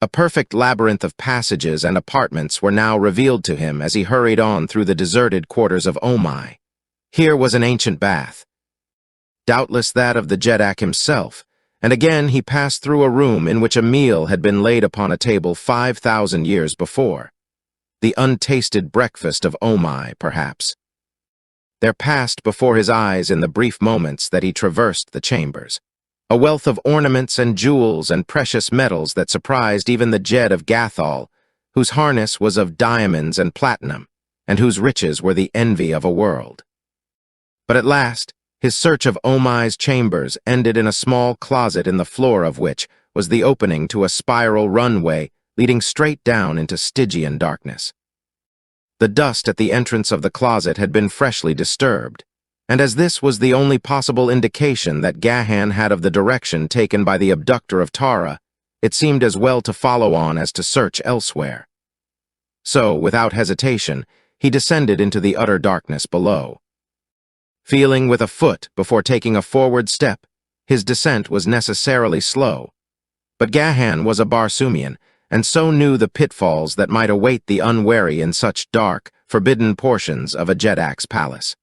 A perfect labyrinth of passages and apartments were now revealed to him as he hurried on through the deserted quarters of Omai. Here was an ancient bath, doubtless that of the jedak himself, and again he passed through a room in which a meal had been laid upon a table 5,000 years before. The untasted breakfast of Omai, perhaps. There passed before his eyes in the brief moments that he traversed the chambers a wealth of ornaments and jewels and precious metals that surprised even the Jed of Gathol, whose harness was of diamonds and platinum, and whose riches were the envy of a world. But at last, his search of Omai's chambers ended in a small closet in the floor of which was the opening to a spiral runway leading straight down into Stygian darkness. The dust at the entrance of the closet had been freshly disturbed, and as this was the only possible indication that Gahan had of the direction taken by the abductor of Tara, it seemed as well to follow on as to search elsewhere. So, without hesitation, he descended into the utter darkness below. Feeling with a foot before taking a forward step, his descent was necessarily slow. But Gahan was a Barsoomian, and so knew the pitfalls that might await the unwary in such dark, forbidden portions of a jedak's palace.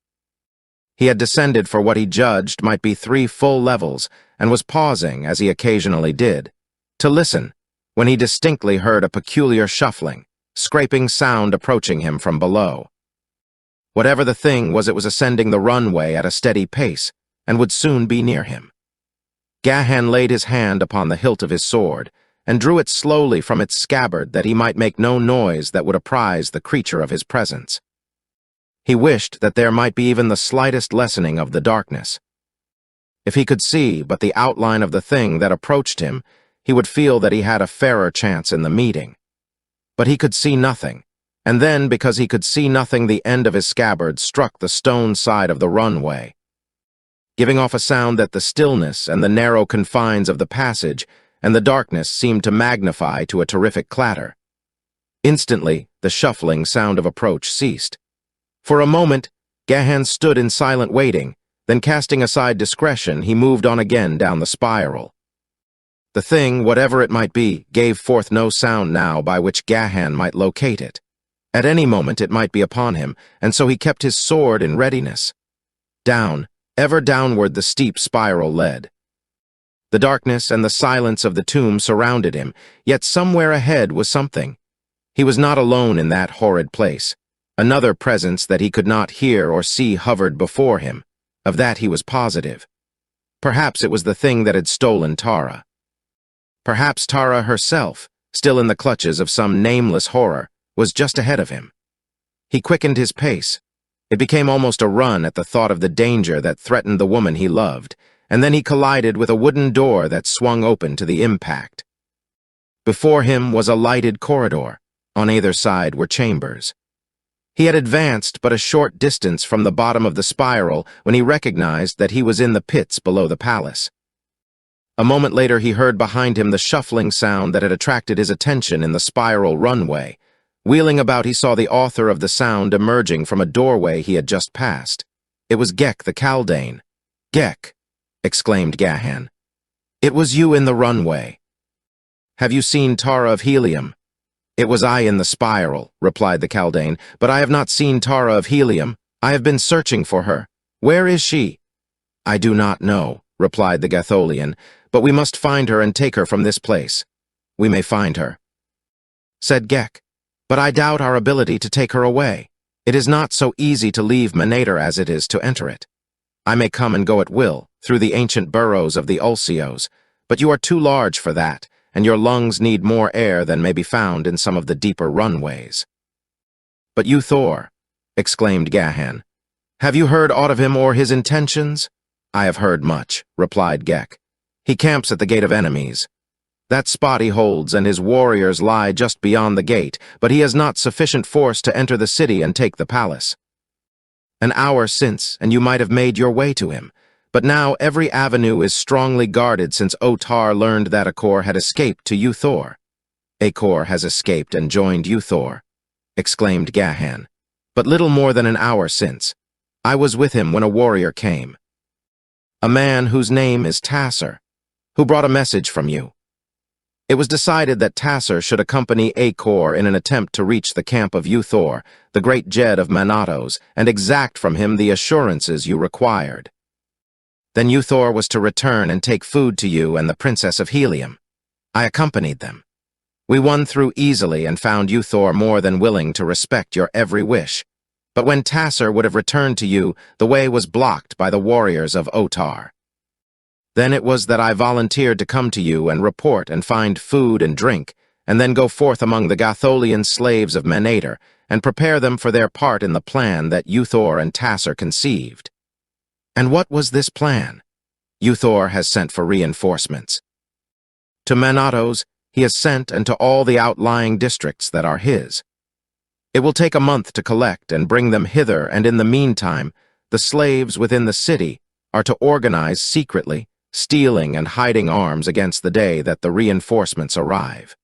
He had descended for what he judged might be 3 full levels and was pausing, as he occasionally did, to listen when he distinctly heard a peculiar shuffling, scraping sound approaching him from below. Whatever the thing was, it was ascending the runway at a steady pace and would soon be near him. Gahan laid his hand upon the hilt of his sword and drew it slowly from its scabbard that he might make no noise that would apprise the creature of his presence. He wished that there might be even the slightest lessening of the darkness. If he could see but the outline of the thing that approached him, he would feel that he had a fairer chance in the meeting. But he could see nothing, and then, because he could see nothing, the end of his scabbard struck the stone side of the runway, giving off a sound that the stillness and the narrow confines of the passage and the darkness seemed to magnify to a terrific clatter. Instantly, the shuffling sound of approach ceased. For a moment, Gahan stood in silent waiting, then casting aside discretion, he moved on again down the spiral. The thing, whatever it might be, gave forth no sound now by which Gahan might locate it. At any moment it might be upon him, and so he kept his sword in readiness. Down, ever downward the steep spiral led. The darkness and the silence of the tomb surrounded him, yet somewhere ahead was something. He was not alone in that horrid place. Another presence that he could not hear or see hovered before him. Of that he was positive. Perhaps it was the thing that had stolen Tara. Perhaps Tara herself, still in the clutches of some nameless horror, was just ahead of him. He quickened his pace. It became almost a run at the thought of the danger that threatened the woman he loved, and then he collided with a wooden door that swung open to the impact. Before him was a lighted corridor. On either side were chambers. He had advanced but a short distance from the bottom of the spiral when he recognized that he was in the pits below the palace. A moment later he heard behind him the shuffling sound that had attracted his attention in the spiral runway. Wheeling about, he saw the author of the sound emerging from a doorway he had just passed. It was Gek the Kaldane. "Gek," exclaimed Gahan. "It was you in the runway. Have you seen Tara of Helium?" "It was I in the spiral," replied the Kaldane, "but I have not seen Tara of Helium. I have been searching for her. Where is she?" "I do not know," replied the Gatholian, "but we must find her and take her from this place." "We may find her," said Gek, "but I doubt our ability to take her away. It is not so easy to leave Manator as it is to enter it. I may come and go at will, through the ancient burrows of the Ulcios, but you are too large for that, and your lungs need more air than may be found in some of the deeper runways." "But you, Thor," exclaimed Gahan, "have you heard aught of him or his intentions?" "I have heard much," replied Gek. "He camps at the Gate of Enemies. That spot he holds, and his warriors lie just beyond the gate, but he has not sufficient force to enter the city and take the palace. An hour since, and you might have made your way to him. But now every avenue is strongly guarded since Otar learned that Akor had escaped to Uthor." "Akor has escaped and joined Uthor," exclaimed Gahan. "But little more than an hour since. I was with him when a warrior came. A man whose name is Tasser, who brought a message from you. It was decided that Tasser should accompany Akor in an attempt to reach the camp of Uthor, the great Jed of Manatos, and exact from him the assurances you required. Then Uthor was to return and take food to you and the Princess of Helium. I accompanied them. We won through easily and found Uthor more than willing to respect your every wish. But when Tasser would have returned to you, the way was blocked by the warriors of Otar. Then it was that I volunteered to come to you and report and find food and drink, and then go forth among the Gatholian slaves of Manator and prepare them for their part in the plan that Uthor and Tasser conceived. And what was this plan? Uthor has sent for reinforcements. To Manatos he has sent, and to all the outlying districts that are his. It will take a month to collect and bring them hither, and in the meantime, the slaves within the city are to organize secretly, stealing and hiding arms against the day that the reinforcements arrive.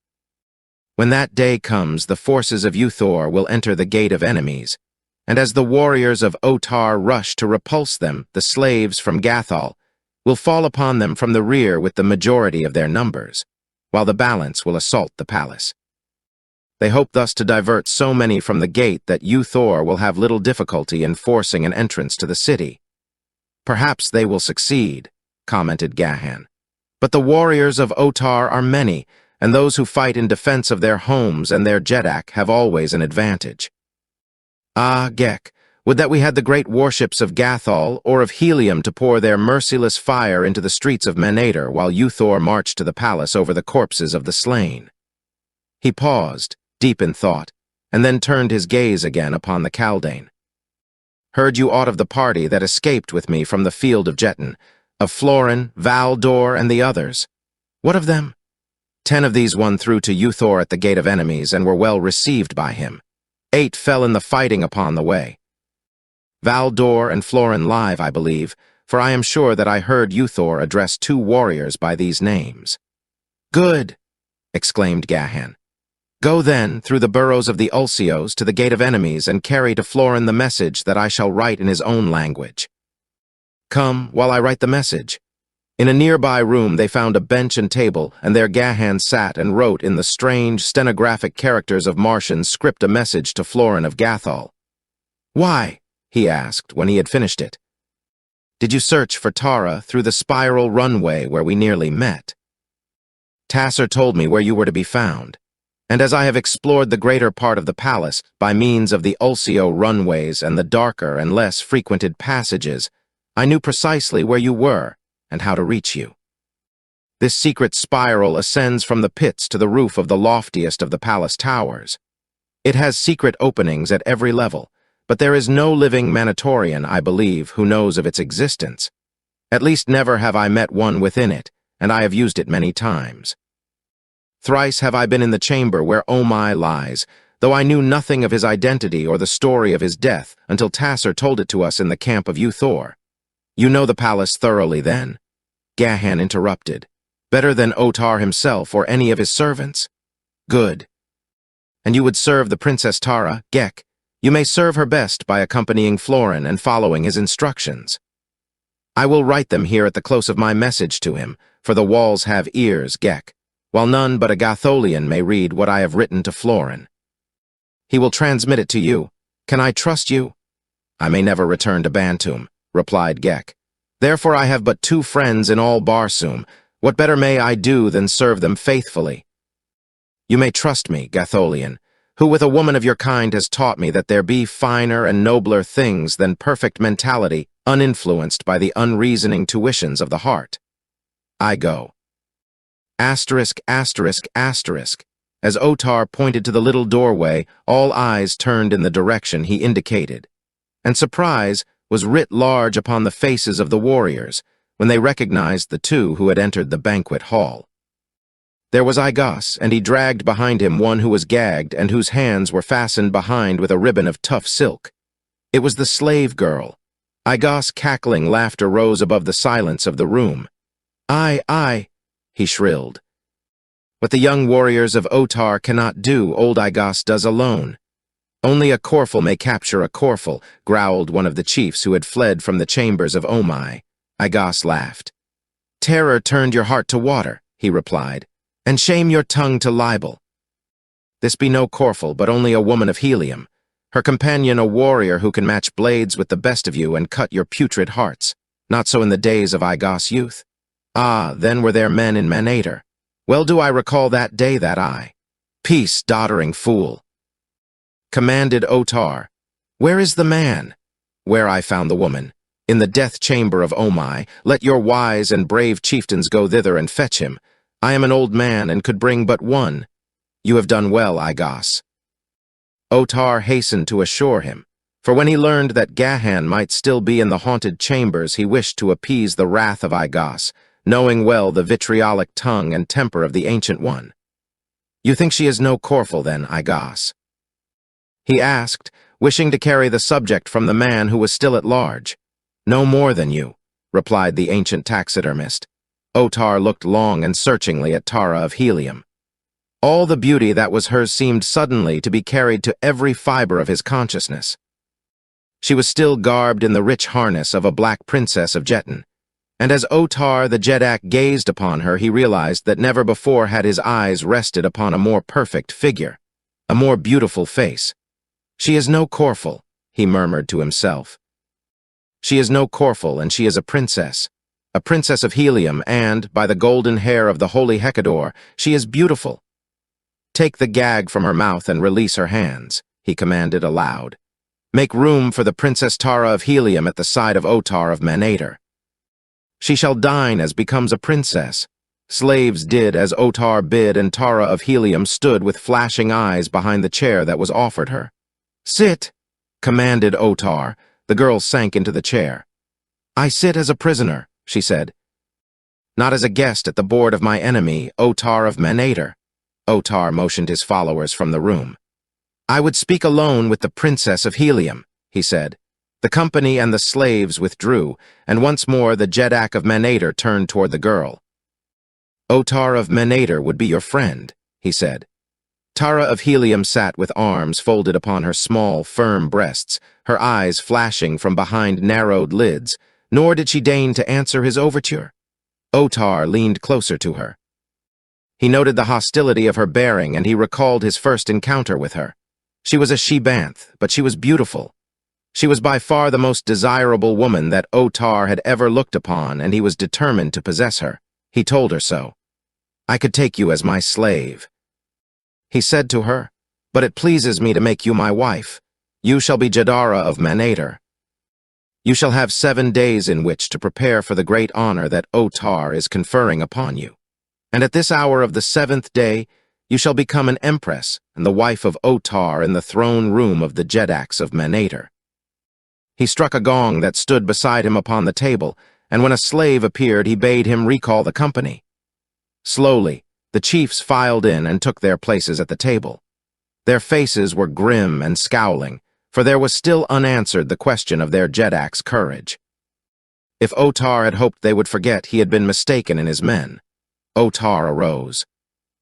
When that day comes, the forces of Uthor will enter the Gate of Enemies, and as the warriors of Otar rush to repulse them, the slaves from Gathol will fall upon them from the rear with the majority of their numbers, while the balance will assault the palace. They hope thus to divert so many from the gate that Uthor will have little difficulty in forcing an entrance to the city. Perhaps they will succeed, commented Gahan. But the warriors of Otar are many, and those who fight in defense of their homes and their Jeddak have always an advantage. Ah, Gek, would that we had the great warships of Gathol or of Helium to pour their merciless fire into the streets of Manator while Uthor marched to the palace over the corpses of the slain. He paused, deep in thought, and then turned his gaze again upon the Kaldane. Heard you aught of the party that escaped with me from the field of Jetton, of Florin, Valdor, and the others? What of them? 10 of these won through to Uthor at the Gate of Enemies and were well received by him. 8 fell in the fighting upon the way. Valdor and Florin live, I believe, for I am sure that I heard Uthor address 2 warriors by these names. Good, exclaimed Gahan. Go then, through the burrows of the Ulcios to the Gate of Enemies and carry to Florin the message that I shall write in his own language. Come, while I write the message. In a nearby room they found a bench and table, and there Gahan sat and wrote in the strange, stenographic characters of Martian script a message to Florin of Gathol. Why? He asked when he had finished it. Did you search for Tara through the spiral runway where we nearly met? Tasser told me where you were to be found, and as I have explored the greater part of the palace by means of the Ulcio runways and the darker and less frequented passages, I knew precisely where you were and how to reach you. This secret spiral ascends from the pits to the roof of the loftiest of the palace towers. It has secret openings at every level, but there is no living Manatorian, I believe, who knows of its existence. At least never have I met one within it, and I have used it many times. Thrice have I been in the chamber where Omai lies, though I knew nothing of his identity or the story of his death until Tasser told it to us in the camp of Uthor. You know the palace thoroughly, then? Gahan interrupted. Better than Otar himself or any of his servants? Good. And you would serve the Princess Tara, Gek. You may serve her best by accompanying Florin and following his instructions. I will write them here at the close of my message to him, for the walls have ears, Gek, while none but a Gatholian may read what I have written to Florin. He will transmit it to you. Can I trust you? I may never return to Bantum, replied Gek. Therefore I have but 2 friends in all Barsoom. What better may I do than serve them faithfully? You may trust me, Gatholian, who with a woman of your kind has taught me that there be finer and nobler things than perfect mentality uninfluenced by the unreasoning tuitions of the heart. I go. Asterisk, asterisk, asterisk. As Otar pointed to the little doorway, all eyes turned in the direction he indicated, and surprise was writ large upon the faces of the warriors when they recognized the 2 who had entered the banquet hall. There was Igos, and he dragged behind him one who was gagged and whose hands were fastened behind with a ribbon of tough silk. It was the slave girl. Igos' cackling laughter rose above the silence of the room. I, he shrilled. What the young warriors of Otar cannot do, old Igos does alone. Only a Corful may capture a Corful, growled one of the chiefs who had fled from the chambers of Omai. Igos laughed. Terror turned your heart to water, he replied, and shame your tongue to libel. This be no Corful, but only a woman of Helium, her companion a warrior who can match blades with the best of you and cut your putrid hearts. Not so in the days of Igos' youth. Ah, then were there men in Manator. Well do I recall that day that I. Peace, doddering fool. Commanded Otar, where is the man? Where I found the woman, in the death chamber of Omai. Let your wise and brave chieftains go thither and fetch him. I am an old man and could bring but one. You have done well, Igos. Otar hastened to assure him, for when he learned that Gahan might still be in the haunted chambers, he wished to appease the wrath of Igos, knowing well the vitriolic tongue and temper of the Ancient One. You think she is no Corful, then, Igos? He asked, wishing to carry the subject from the man who was still at large. No more than you, replied the ancient taxidermist. Otar looked long and searchingly at Tara of Helium. All the beauty that was hers seemed suddenly to be carried to every fiber of his consciousness. She was still garbed in the rich harness of a black princess of Jetton, and as Otar the Jeddak gazed upon her, he realized that never before had his eyes rested upon a more perfect figure, a more beautiful face. She is no Corful, he murmured to himself. She is no Corphal, and she is a princess of Helium, and, by the golden hair of the holy Hecador, she is beautiful. Take the gag from her mouth and release her hands, he commanded aloud. Make room for the Princess Tara of Helium at the side of Otar of Manator. She shall dine as becomes a princess. Slaves did as Otar bid, and Tara of Helium stood with flashing eyes behind the chair that was offered her. Sit, commanded Otar. The girl sank into the chair. I sit as a prisoner, she said. Not as a guest at the board of my enemy, Otar of Manator. Otar motioned his followers from the room. I would speak alone with the Princess of Helium, he said. The company and the slaves withdrew, and once more the Jeddak of Manator turned toward the girl. Otar of Manator would be your friend, he said. Tara of Helium sat with arms folded upon her small, firm breasts, her eyes flashing from behind narrowed lids, nor did she deign to answer his overture. Otar leaned closer to her. He noted the hostility of her bearing, and he recalled his first encounter with her. She was a she-banth, but she was beautiful. She was by far the most desirable woman that Otar had ever looked upon, and he was determined to possess her. He told her so. I could take you as my slave. He said to her, but it pleases me to make you my wife. You shall be Jadara of Manator. You shall have 7 days in which to prepare for the great honor that Otar is conferring upon you. And at this hour of the 7th day, you shall become an empress and the wife of Otar in the throne room of the Jeddaks of Manator. He struck a gong that stood beside him upon the table, and when a slave appeared, he bade him recall the company. Slowly, the chiefs filed in and took their places at the table. Their faces were grim and scowling, for there was still unanswered the question of their Jeddak's courage. If Otar had hoped they would forget, he had been mistaken in his men. Otar arose.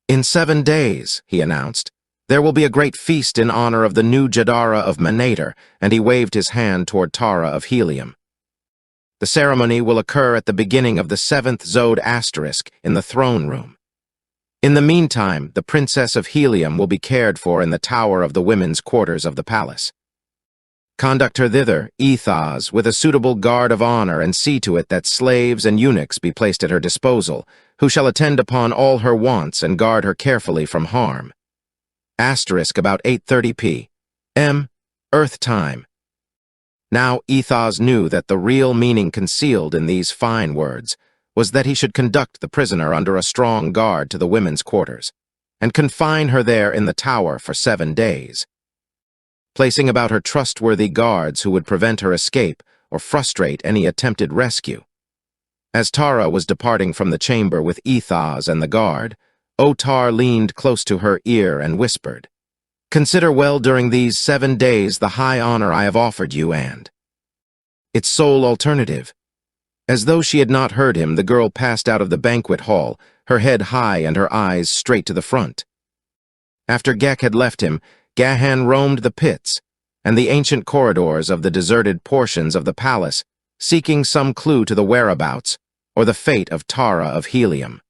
In 7 days, he announced, there will be a great feast in honor of the new Jadara of Manator, and he waved his hand toward Tara of Helium. The ceremony will occur at the beginning of the 7th Zode asterisk in the throne room. In the meantime, the Princess of Helium will be cared for in the tower of the women's quarters of the palace. Conduct her thither, Ethaz, with a suitable guard of honor, and see to it that slaves and eunuchs be placed at her disposal, who shall attend upon all her wants and guard her carefully from harm. Asterisk about 8:30 p.m. Earth time. Now Ethaz knew that the real meaning concealed in these fine words was that he should conduct the prisoner under a strong guard to the women's quarters, and confine her there in the tower for 7 days, placing about her trustworthy guards who would prevent her escape or frustrate any attempted rescue. As Tara was departing from the chamber with Ethaz and the guard, Otar leaned close to her ear and whispered, Consider well during these 7 days the high honor I have offered you and its sole alternative. As though she had not heard him, the girl passed out of the banquet hall, her head high and her eyes straight to the front. After Gek had left him, Gahan roamed the pits and the ancient corridors of the deserted portions of the palace, seeking some clue to the whereabouts or the fate of Tara of Helium.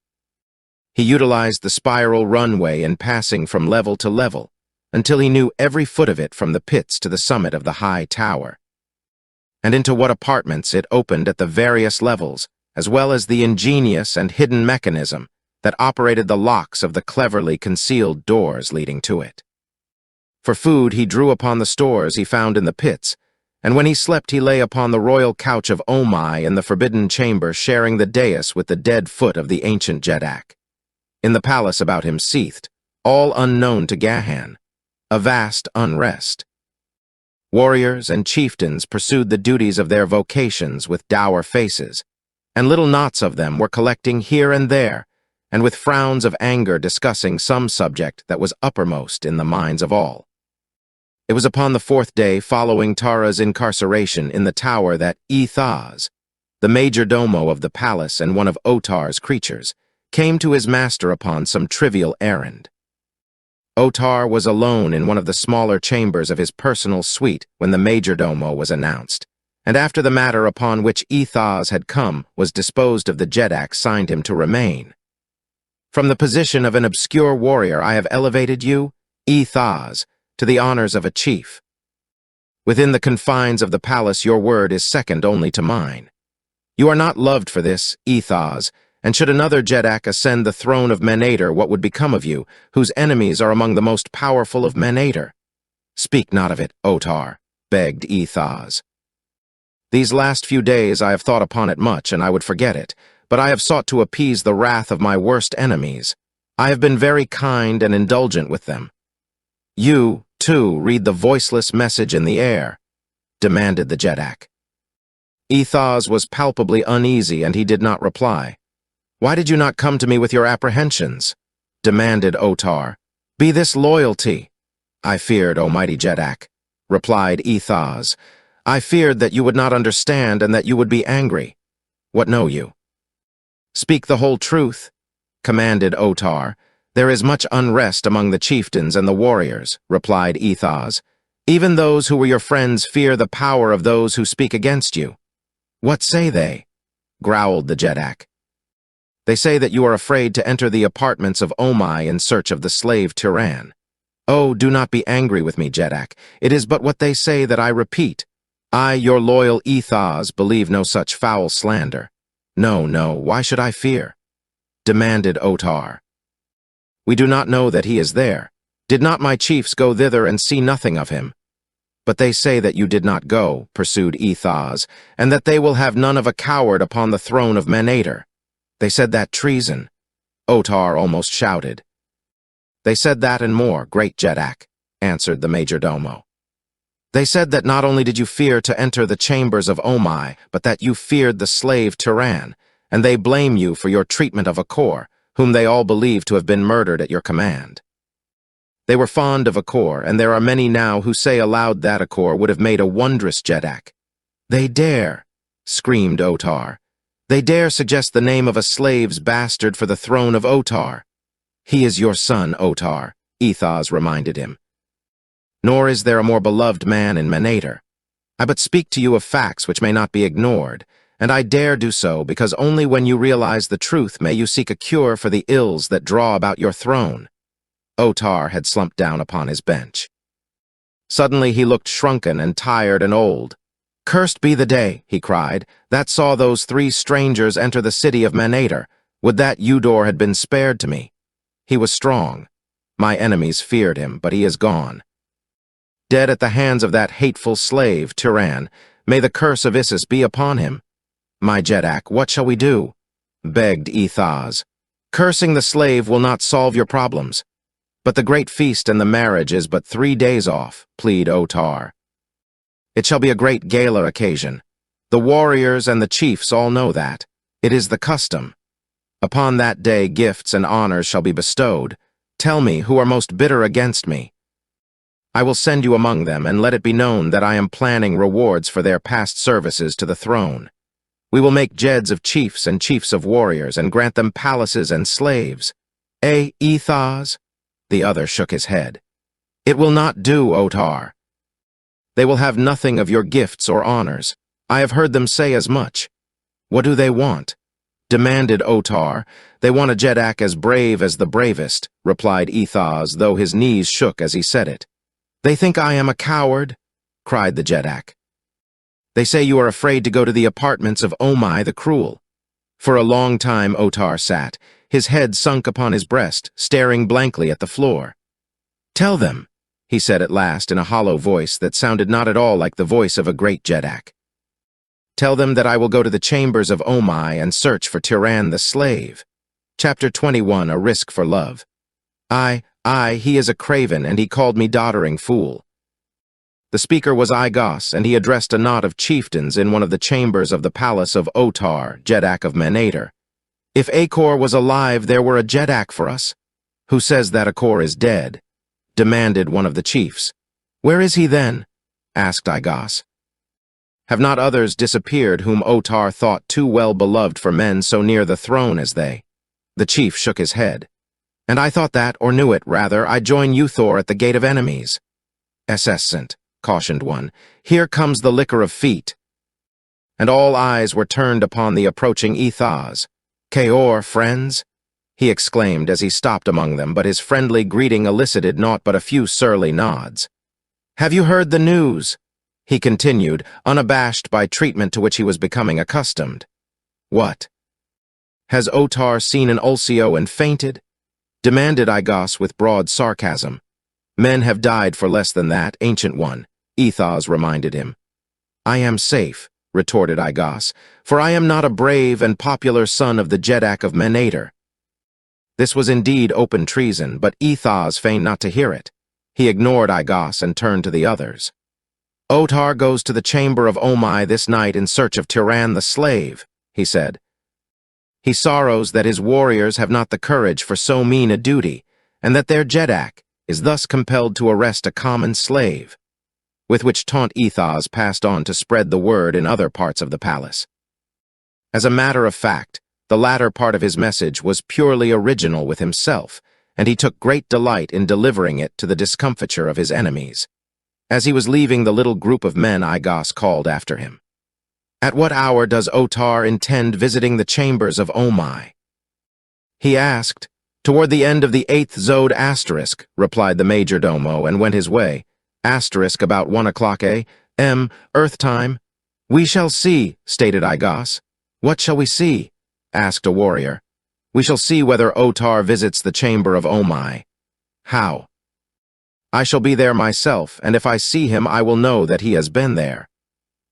He utilized the spiral runway in passing from level to level, until he knew every foot of it from the pits to the summit of the high tower, and into what apartments it opened at the various levels, as well as the ingenious and hidden mechanism that operated the locks of the cleverly concealed doors leading to it. For food, he drew upon the stores he found in the pits, and when he slept he lay upon the royal couch of Omai in the forbidden chamber, sharing the dais with the dead foot of the ancient Jeddak. In the palace about him seethed, all unknown to Gahan, a vast unrest. Warriors and chieftains pursued the duties of their vocations with dour faces, and little knots of them were collecting here and there, and with frowns of anger discussing some subject that was uppermost in the minds of all. It was upon the 4th day following Tara's incarceration in the tower that Ethaz, the major domo of the palace and one of Otar's creatures, came to his master upon some trivial errand. Otar was alone in one of the smaller chambers of his personal suite when the majordomo was announced, and after the matter upon which Ethaz had come was disposed of, the Jeddak signed him to remain. From the position of an obscure warrior I have elevated you, Ethaz, to the honors of a chief. Within the confines of the palace, your word is second only to mine. You are not loved for this, Ethos, and should another Jeddak ascend the throne of Menader, what would become of you, whose enemies are among the most powerful of Menader? Speak not of it, Otar, begged Ethos. These last few days I have thought upon it much, and I would forget it, but I have sought to appease the wrath of my worst enemies. I have been very kind and indulgent with them. You, too, read the voiceless message in the air, demanded the Jeddak. Ethos was palpably uneasy, and he did not reply. Why did you not come to me with your apprehensions? Demanded Otar. Be this loyalty? I feared, O mighty Jeddak, replied Ethos. I feared that you would not understand and that you would be angry. What know you? Speak the whole truth, commanded Otar. There is much unrest among the chieftains and the warriors, replied Ethos. Even those who were your friends fear the power of those who speak against you. What say they? Growled the Jeddak. They say that you are afraid to enter the apartments of Omai in search of the slave Tiran. Oh, do not be angry with me, Jeddak. It is but what they say that I repeat. I, your loyal Ethos, believe no such foul slander. No, no, why should I fear? Demanded Otar. We do not know that he is there. Did not my chiefs go thither and see nothing of him? But they say that you did not go, pursued Ethos, and that they will have none of a coward upon the throne of Menader. They said that treason. Otar almost shouted. They said that and more, great Jeddak, answered the majordomo. They said that not only did you fear to enter the chambers of Omai, but that you feared the slave Tiran, and they blame you for your treatment of Akor, whom they all believe to have been murdered at your command. They were fond of Akor, and there are many now who say aloud that Akor would have made a wondrous Jeddak. They dare, screamed Otar. They dare suggest the name of a slave's bastard for the throne of Otar. He is your son, Otar, Ethos reminded him. Nor is there a more beloved man in Menader. I but speak to you of facts which may not be ignored, and I dare do so because only when you realize the truth may you seek a cure for the ills that draw about your throne. Otar had slumped down upon his bench. Suddenly he looked shrunken and tired and old. Cursed be the day, he cried, that saw those three strangers enter the city of Menader. Would that Eudor had been spared to me. He was strong. My enemies feared him, but he is gone. Dead at the hands of that hateful slave, Tiran, may the curse of Isis be upon him. My Jeddak, what shall we do? Begged Ethos. Cursing the slave will not solve your problems. But the great feast and the marriage is but 3 days off, plead Otar. It shall be a great gala occasion. The warriors and the chiefs all know that. It is the custom. Upon that day gifts and honors shall be bestowed. Tell me who are most bitter against me. I will send you among them, and let it be known that I am planning rewards for their past services to the throne. We will make Jeds of chiefs and chiefs of warriors, and grant them palaces and slaves. Ethos? The other shook his head. It will not do, Otar. They will have nothing of your gifts or honors. I have heard them say as much. What do they want? Demanded Otar. They want a Jeddak as brave as the bravest, replied Ethos, though his knees shook as he said it. They think I am a coward, cried the Jeddak. They say you are afraid to go to the apartments of Omai the Cruel. For a long time Otar sat, his head sunk upon his breast, staring blankly at the floor. Tell them, he said at last in a hollow voice that sounded not at all like the voice of a great Jeddak. Tell them that I will go to the chambers of Omai and search for Tiran the slave. Chapter 21, A Risk for Love. He is a craven, and he called me doddering fool. The speaker was Igos, and he addressed a knot of chieftains in one of the chambers of the palace of Otar, Jeddak of Menader. If Akor was alive, there were a Jeddak for us. Who says that Akor is dead? Demanded one of the chiefs. Where is he then? Asked Igos. Have not others disappeared whom Otar thought too well beloved for men so near the throne as they? The chief shook his head. And I thought that, or knew it, rather, I'd join Uthor at the gate of enemies. Essent, cautioned one. Here comes the liquor of feet. And all eyes were turned upon the approaching Ethos. Kaor, friends? He exclaimed as he stopped among them, but his friendly greeting elicited naught but a few surly nods. Have you heard the news? He continued, unabashed by treatment to which he was becoming accustomed. "What? Has Otar seen an ulcio and fainted?" demanded Igos with broad sarcasm. "Men have died for less than that, ancient one," Ethos reminded him. "I am safe," retorted Igos, "for I am not a brave and popular son of the Jeddak of Menator." This was indeed open treason, but Ethos feigned not to hear it. He ignored Igos and turned to the others. "Otar goes to the chamber of Omai this night in search of Tiran the slave," he said. "He sorrows that his warriors have not the courage for so mean a duty, and that their Jeddak is thus compelled to arrest a common slave," with which taunt Ethos passed on to spread the word in other parts of the palace. As a matter of fact, the latter part of his message was purely original with himself, and he took great delight in delivering it to the discomfiture of his enemies. As he was leaving the little group of men, Igos called after him. "At what hour does Otar intend visiting the chambers of Omai?" he asked. "Toward the end of the 8th Zode asterisk," replied the majordomo, and went his way. Asterisk about 1 o'clock a.m. Earth time. "We shall see," stated Igos. "What shall we see?" asked a warrior. "We shall see whether Otar visits the chamber of Omai." "How?" "I shall be there myself, and if I see him, I will know that he has been there.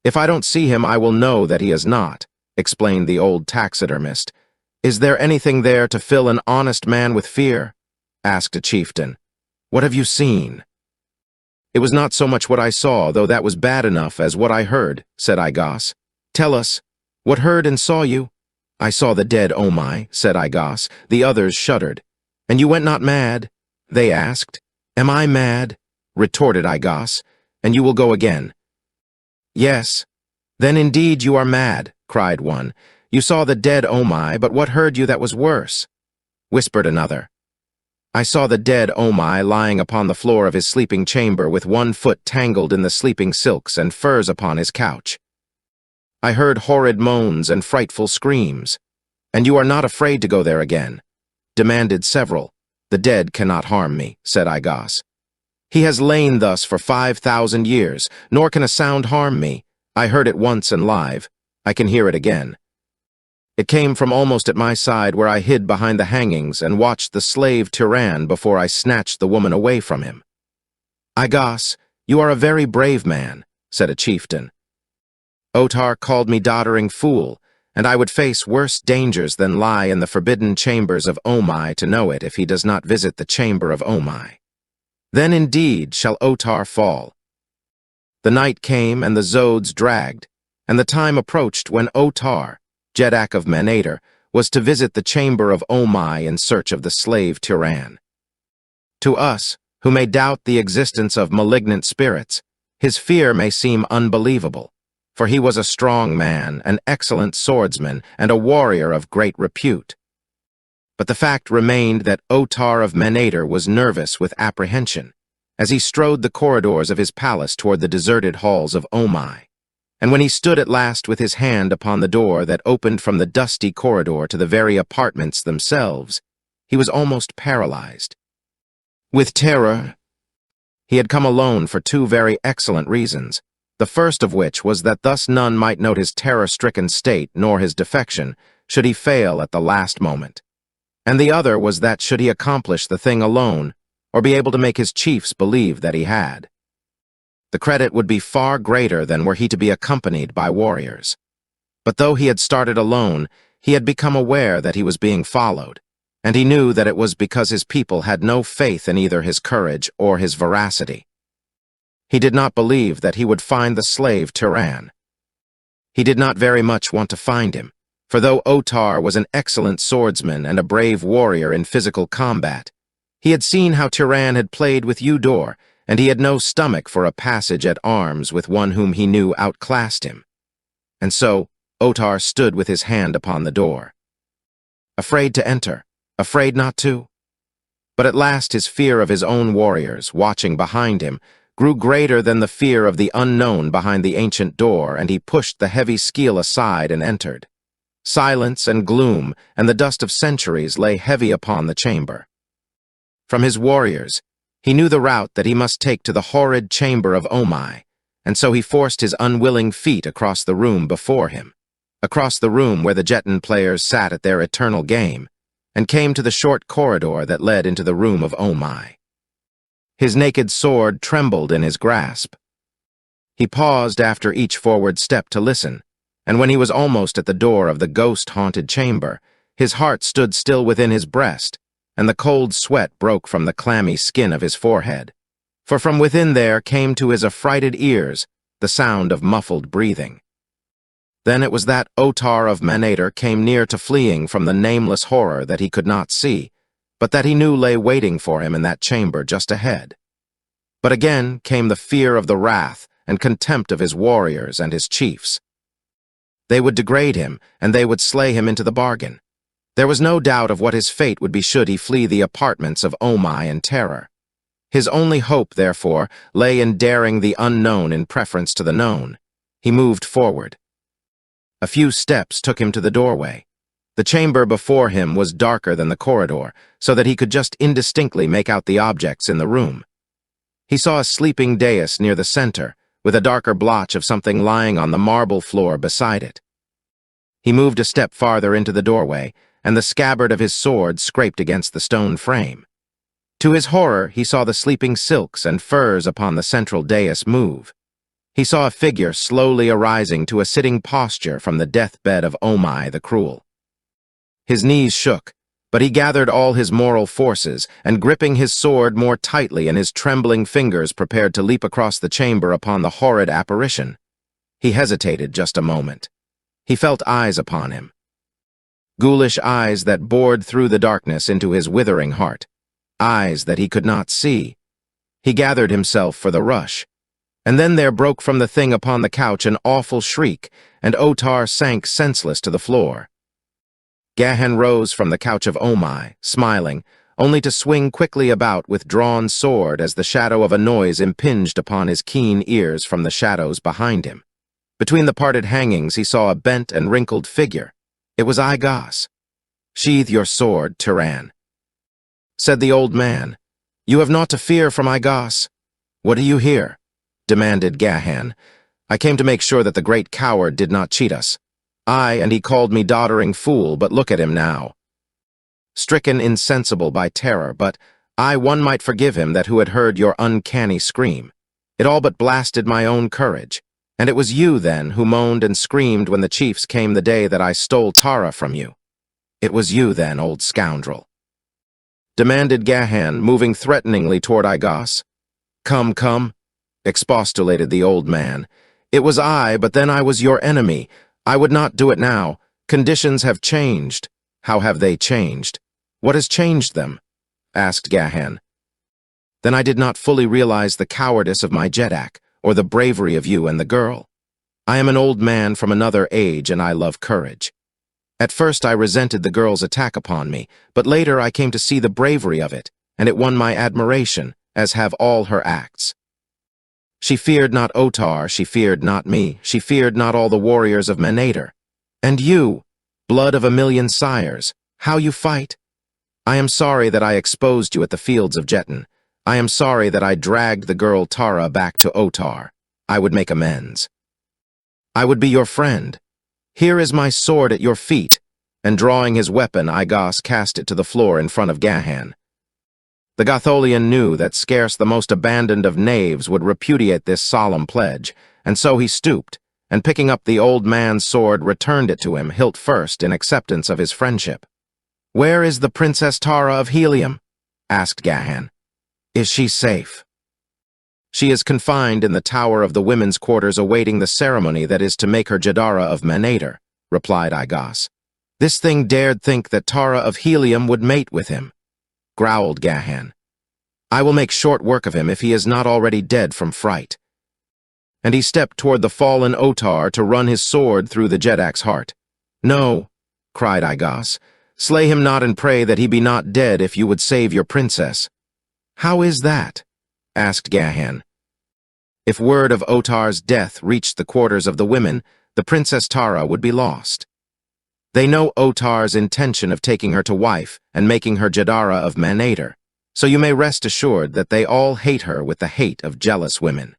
If I don't see him, I will know that he has not," explained the old taxidermist. "Is there anything there to fill an honest man with fear?" asked a chieftain. "What have you seen?" "It was not so much what I saw, though that was bad enough, as what I heard," said Igos. "Tell us, what heard and saw you?" "I saw the dead Omai," said Igos. The others shuddered. "And you went not mad?" they asked. "Am I mad?" retorted Igos. "And you will go again?" "Yes." "Then indeed you are mad," cried one. "You saw the dead Omai, but what heard you that was worse?" whispered another. "I saw the dead Omai lying upon the floor of his sleeping chamber with one foot tangled in the sleeping silks and furs upon his couch. I heard horrid moans and frightful screams." "And you are not afraid to go there again?" demanded several. "The dead cannot harm me," said Igos. "He has lain thus for 5,000 years, nor can a sound harm me. I heard it once and live. I can hear it again. It came from almost at my side, where I hid behind the hangings and watched the slave Tiran before I snatched the woman away from him." "Igos, you are a very brave man," said a chieftain. "Otar called me doddering fool, and I would face worse dangers than lie in the forbidden chambers of Omai to know it if he does not visit the chamber of Omai. Then indeed shall Otar fall." The night came and the Zodes dragged, and the time approached when Otar, Jeddak of Menator, was to visit the chamber of Omai in search of the slave Tiran. To us, who may doubt the existence of malignant spirits, his fear may seem unbelievable, for he was a strong man, an excellent swordsman, and a warrior of great repute. But the fact remained that Otar of Menator was nervous with apprehension as he strode the corridors of his palace toward the deserted halls of Omai, and when he stood at last with his hand upon the door that opened from the dusty corridor to the very apartments themselves, he was almost paralyzed. With terror, he had come alone for two very excellent reasons, the first of which was that thus none might note his terror-stricken state nor his defection, should he fail at the last moment. And the other was that should he accomplish the thing alone, or be able to make his chiefs believe that he had, the credit would be far greater than were he to be accompanied by warriors. But though he had started alone, he had become aware that he was being followed, and he knew that it was because his people had no faith in either his courage or his veracity. He did not believe that he would find the slave Tiran. He did not very much want to find him, for though Otar was an excellent swordsman and a brave warrior in physical combat, he had seen how Tiran had played with Eudor, and he had no stomach for a passage at arms with one whom he knew outclassed him. And so Otar stood with his hand upon the door, afraid to enter, afraid not to. But at last his fear of his own warriors, watching behind him, grew greater than the fear of the unknown behind the ancient door, and he pushed the heavy skeel aside and entered. Silence and gloom and the dust of centuries lay heavy upon the chamber. From his warriors, he knew the route that he must take to the horrid chamber of Omai, and so he forced his unwilling feet across the room before him, across the room where the Jetton players sat at their eternal game, and came to the short corridor that led into the room of Omai. His naked sword trembled in his grasp. He paused after each forward step to listen, and when he was almost at the door of the ghost-haunted chamber, his heart stood still within his breast, and the cold sweat broke from the clammy skin of his forehead. For from within there came to his affrighted ears the sound of muffled breathing. Then it was that Otar of Manator came near to fleeing from the nameless horror that he could not see, but that he knew lay waiting for him in that chamber just ahead. But again came the fear of the wrath and contempt of his warriors and his chiefs. They would degrade him, and they would slay him into the bargain. There was no doubt of what his fate would be should he flee the apartments of Omai in terror. His only hope, therefore, lay in daring the unknown in preference to the known. He moved forward. A few steps took him to the doorway. The chamber before him was darker than the corridor, so that he could just indistinctly make out the objects in the room. He saw a sleeping dais near the center, with a darker blotch of something lying on the marble floor beside it. He moved a step farther into the doorway, and the scabbard of his sword scraped against the stone frame. To his horror, he saw the sleeping silks and furs upon the central dais move. He saw a figure slowly arising to a sitting posture from the deathbed of Omai the Cruel. His knees shook, but he gathered all his moral forces, and gripping his sword more tightly in his trembling fingers prepared to leap across the chamber upon the horrid apparition. He hesitated just a moment. He felt eyes upon him. Ghoulish eyes that bored through the darkness into his withering heart. Eyes that he could not see. He gathered himself for the rush. And then there broke from the thing upon the couch an awful shriek, and Otar sank senseless to the floor. Gahan rose from the couch of Omai, smiling, only to swing quickly about with drawn sword as the shadow of a noise impinged upon his keen ears from the shadows behind him. Between the parted hangings he saw a bent and wrinkled figure. It was Igas. "Sheathe your sword, Tyran," said the old man. "You have naught to fear from Igas." "What do you here?" demanded Gahan. "I came to make sure that the great coward did not cheat us. And he called me doddering fool, but look at him now." Stricken insensible by terror, but one might forgive him that who had heard your uncanny scream. It all but blasted my own courage. And it was you, then, who moaned and screamed when the chiefs came the day that I stole Tara from you. It was you, then, old scoundrel, demanded Gahan, moving threateningly toward Igas. Come, expostulated the old man. "It was I, but then I was your enemy. I would not do it now. Conditions have changed." "How have they changed? What has changed them?" asked Gahan. "Then I did not fully realize the cowardice of my Jeddak, or the bravery of you and the girl. I am an old man from another age, and I love courage. At first I resented the girl's attack upon me, but later I came to see the bravery of it, and it won my admiration, as have all her acts. She feared not Otar, she feared not me, she feared not all the warriors of Manator. And you, blood of a million sires, how you fight! I am sorry that I exposed you at the fields of Jetton. I am sorry that I dragged the girl Tara back to Otar. I would make amends. I would be your friend. Here is my sword at your feet." And drawing his weapon, Igas cast it to the floor in front of Gahan. The Gotholian knew that scarce the most abandoned of knaves would repudiate this solemn pledge, and so he stooped, and picking up the old man's sword, returned it to him, hilt first, in acceptance of his friendship. "Where is the Princess Tara of Helium?" asked Gahan. "Is she safe?" "She is confined in the tower of the women's quarters awaiting the ceremony that is to make her Jadara of Manator," replied Igas. "This thing dared think that Tara of Helium would mate with him," growled Gahan. "I will make short work of him if he is not already dead from fright." And he stepped toward the fallen Otar to run his sword through the Jeddak's heart. "No," cried Igas, "slay him not and pray that he be not dead if you would save your princess." "How is that?" asked Gahan. "If word of Otar's death reached the quarters of the women, the Princess Tara would be lost. They know Otar's intention of taking her to wife and making her Jadara of Manator, so you may rest assured that they all hate her with the hate of jealous women."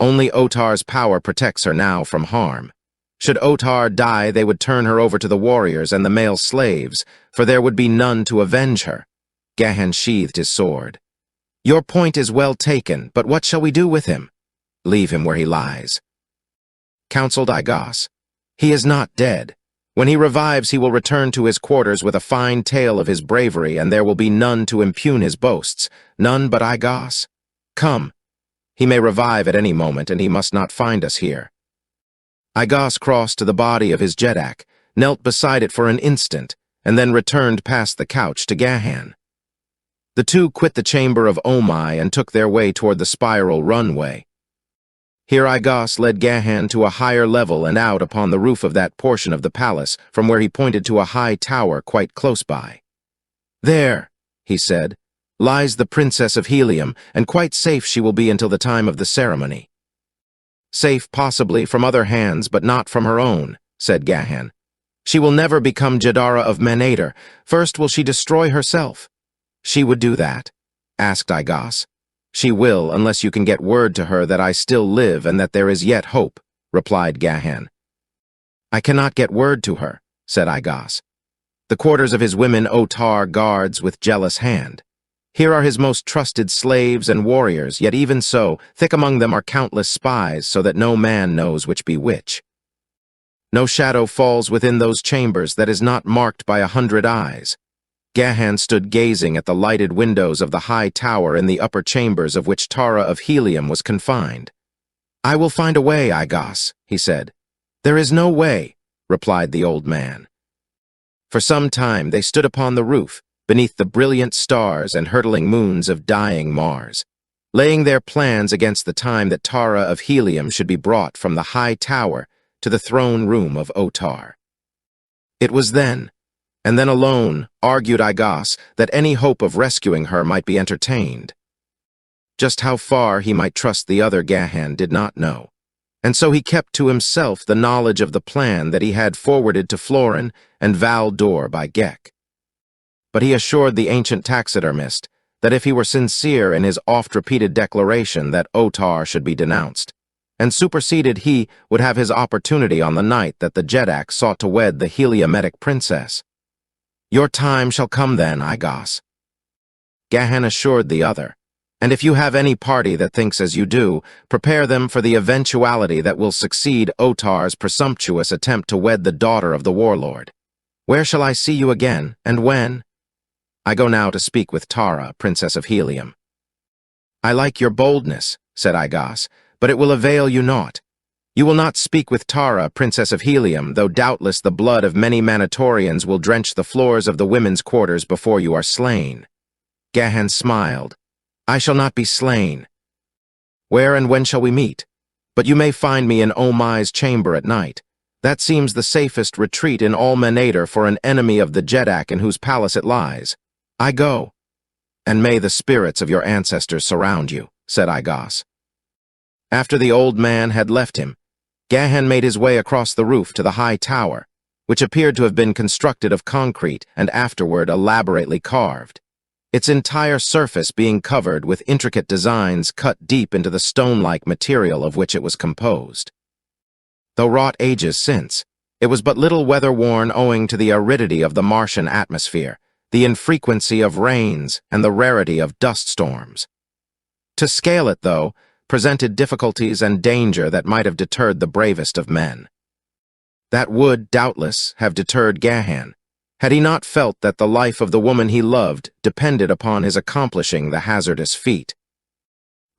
Only Otar's power protects her now from harm. Should Otar die, they would turn her over to the warriors and the male slaves, for there would be none to avenge her. Gahan sheathed his sword. Your point is well taken, but what shall we do with him? Leave him where he lies, counseled Igos. He is not dead. When he revives, he will return to his quarters with a fine tale of his bravery, and there will be none to impugn his boasts, none but Igos. Come. He may revive at any moment, and he must not find us here. Igos crossed to the body of his Jeddak, knelt beside it for an instant, and then returned past the couch to Gahan. The two quit the chamber of Omai and took their way toward the spiral runway. Here Igos led Gahan to a higher level and out upon the roof of that portion of the palace, from where he pointed to a high tower quite close by. There, he said, lies the Princess of Helium, and quite safe she will be until the time of the ceremony. Safe possibly from other hands, but not from her own, said Gahan. She will never become Jadara of Menader. First will she destroy herself. She would do that, asked Igos. She will, unless you can get word to her that I still live and that there is yet hope, replied Gahan. I cannot get word to her, said Igos. The quarters of his women Otar guards with jealous hand. Here are his most trusted slaves and warriors, yet even so, thick among them are countless spies, so that no man knows which be which. No shadow falls within those chambers that is not marked by 100 eyes. Gahan stood gazing at the lighted windows of the high tower in the upper chambers of which Tara of Helium was confined. I will find a way, Igos, he said. There is no way, replied the old man. For some time they stood upon the roof, beneath the brilliant stars and hurtling moons of dying Mars, laying their plans against the time that Tara of Helium should be brought from the high tower to the throne room of Otar. It was then, and then alone, argued Igos, that any hope of rescuing her might be entertained. Just how far he might trust the other Gahan did not know, and so he kept to himself the knowledge of the plan that he had forwarded to Florin and Val d'Or by Gek. But he assured the ancient taxidermist that if he were sincere in his oft-repeated declaration that Otar should be denounced, and superseded, he would have his opportunity on the night that the Jeddak sought to wed the Heliometic princess. Your time shall come then, Igos. Gahan assured the other, and if you have any party that thinks as you do, prepare them for the eventuality that will succeed Otar's presumptuous attempt to wed the daughter of the warlord. Where shall I see you again, and when? I go now to speak with Tara, Princess of Helium. I like your boldness, said Igos, but it will avail you naught. You will not speak with Tara, Princess of Helium, though doubtless the blood of many Manatorians will drench the floors of the women's quarters before you are slain. Gahan smiled. I shall not be slain. Where and when shall we meet? But you may find me in Omai's chamber at night. That seems the safest retreat in all Menader for an enemy of the Jeddak in whose palace it lies. I go. And may the spirits of your ancestors surround you, said Igos. After the old man had left him, Gahan made his way across the roof to the high tower, which appeared to have been constructed of concrete and afterward elaborately carved, its entire surface being covered with intricate designs cut deep into the stone-like material of which it was composed. Though wrought ages since, it was but little weather-worn owing to the aridity of the Martian atmosphere, the infrequency of rains, and the rarity of dust storms. To scale it, though, presented difficulties and danger that might have deterred the bravest of men. That would, doubtless, have deterred Gahan, had he not felt that the life of the woman he loved depended upon his accomplishing the hazardous feat.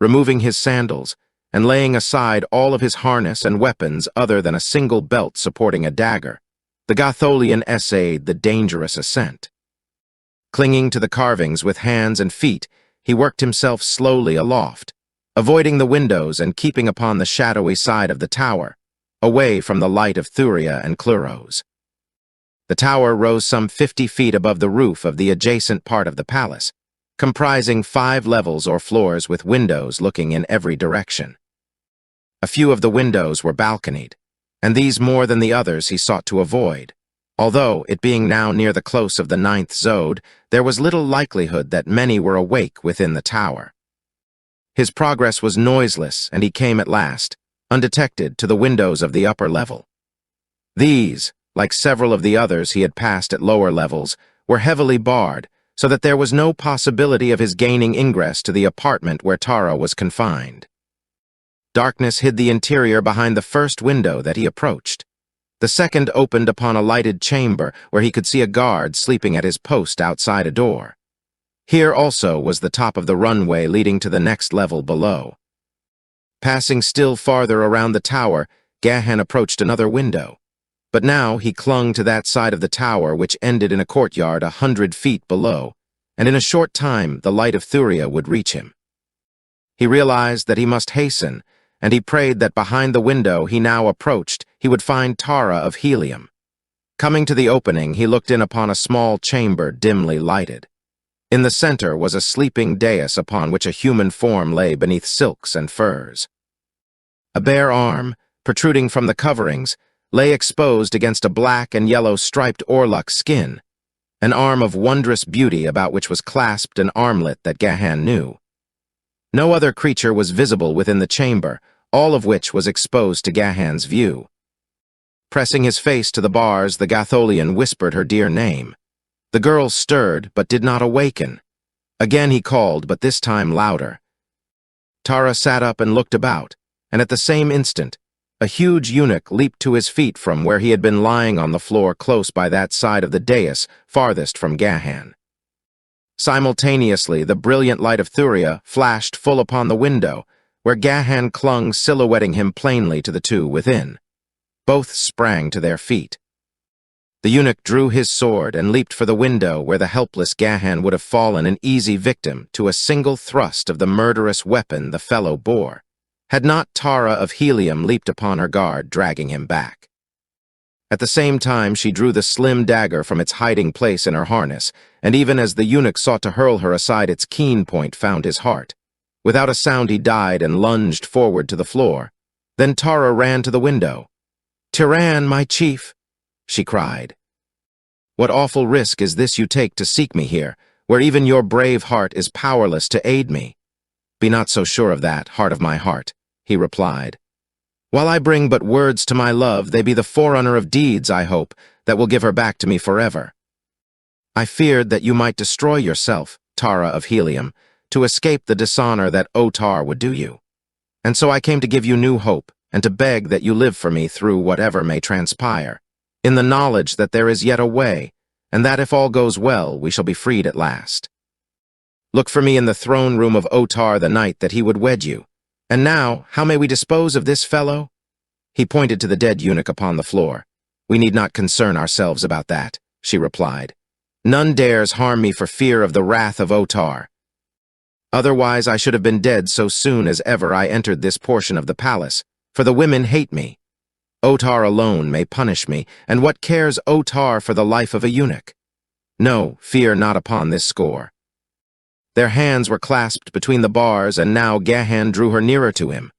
Removing his sandals, and laying aside all of his harness and weapons other than a single belt supporting a dagger, the Gotholian essayed the dangerous ascent. Clinging to the carvings with hands and feet, he worked himself slowly aloft, avoiding the windows and keeping upon the shadowy side of the tower, away from the light of Thuria and Cluros. The tower rose some 50 feet above the roof of the adjacent part of the palace, comprising 5 levels or floors with windows looking in every direction. A few of the windows were balconied, and these more than the others he sought to avoid, although, it being now near the close of the 9th Zode, there was little likelihood that many were awake within the tower. His progress was noiseless, and he came at last, undetected, to the windows of the upper level. These, like several of the others he had passed at lower levels, were heavily barred, so that there was no possibility of his gaining ingress to the apartment where Tara was confined. Darkness hid the interior behind the first window that he approached. The second opened upon a lighted chamber where he could see a guard sleeping at his post outside a door. Here also was the top of the runway leading to the next level below. Passing still farther around the tower, Gahan approached another window. But now he clung to that side of the tower which ended in a courtyard 100 feet below, and in a short time the light of Thuria would reach him. He realized that he must hasten, and he prayed that behind the window he now approached he would find Tara of Helium. Coming to the opening, he looked in upon a small chamber dimly lighted. In the center was a sleeping dais upon which a human form lay beneath silks and furs. A bare arm, protruding from the coverings, lay exposed against a black and yellow striped Orluk skin, an arm of wondrous beauty about which was clasped an armlet that Gahan knew. No other creature was visible within the chamber, all of which was exposed to Gahan's view. Pressing his face to the bars, the Gatholian whispered her dear name. The girl stirred, but did not awaken. Again he called, but this time louder. Tara sat up and looked about, and at the same instant, a huge eunuch leaped to his feet from where he had been lying on the floor close by that side of the dais farthest from Gahan. Simultaneously, the brilliant light of Thuria flashed full upon the window, where Gahan clung, silhouetting him plainly to the two within. Both sprang to their feet. The eunuch drew his sword and leaped for the window where the helpless Gahan would have fallen an easy victim to a single thrust of the murderous weapon the fellow bore, had not Tara of Helium leaped upon her guard, dragging him back. At the same time, she drew the slim dagger from its hiding place in her harness, and even as the eunuch sought to hurl her aside, its keen point found his heart. Without a sound he died and lunged forward to the floor. Then Tara ran to the window. "Tyran, my chief!" she cried. "What awful risk is this you take to seek me here, where even your brave heart is powerless to aid me?" "Be not so sure of that, heart of my heart," he replied. "While I bring but words to my love, they be the forerunner of deeds, I hope, that will give her back to me forever. I feared that you might destroy yourself, Tara of Helium, to escape the dishonor that Otar would do you. And so I came to give you new hope, and to beg that you live for me through whatever may transpire, in the knowledge that there is yet a way, and that if all goes well, we shall be freed at last. Look for me in the throne room of Otar the night that he would wed you. And now, how may we dispose of this fellow?" He pointed to the dead eunuch upon the floor. "We need not concern ourselves about that," she replied. "None dares harm me for fear of the wrath of Otar. Otherwise I should have been dead so soon as ever I entered this portion of the palace, for the women hate me. Otar alone may punish me, and what cares Otar for the life of a eunuch? No, fear not upon this score." Their hands were clasped between the bars, and now Gahan drew her nearer to him.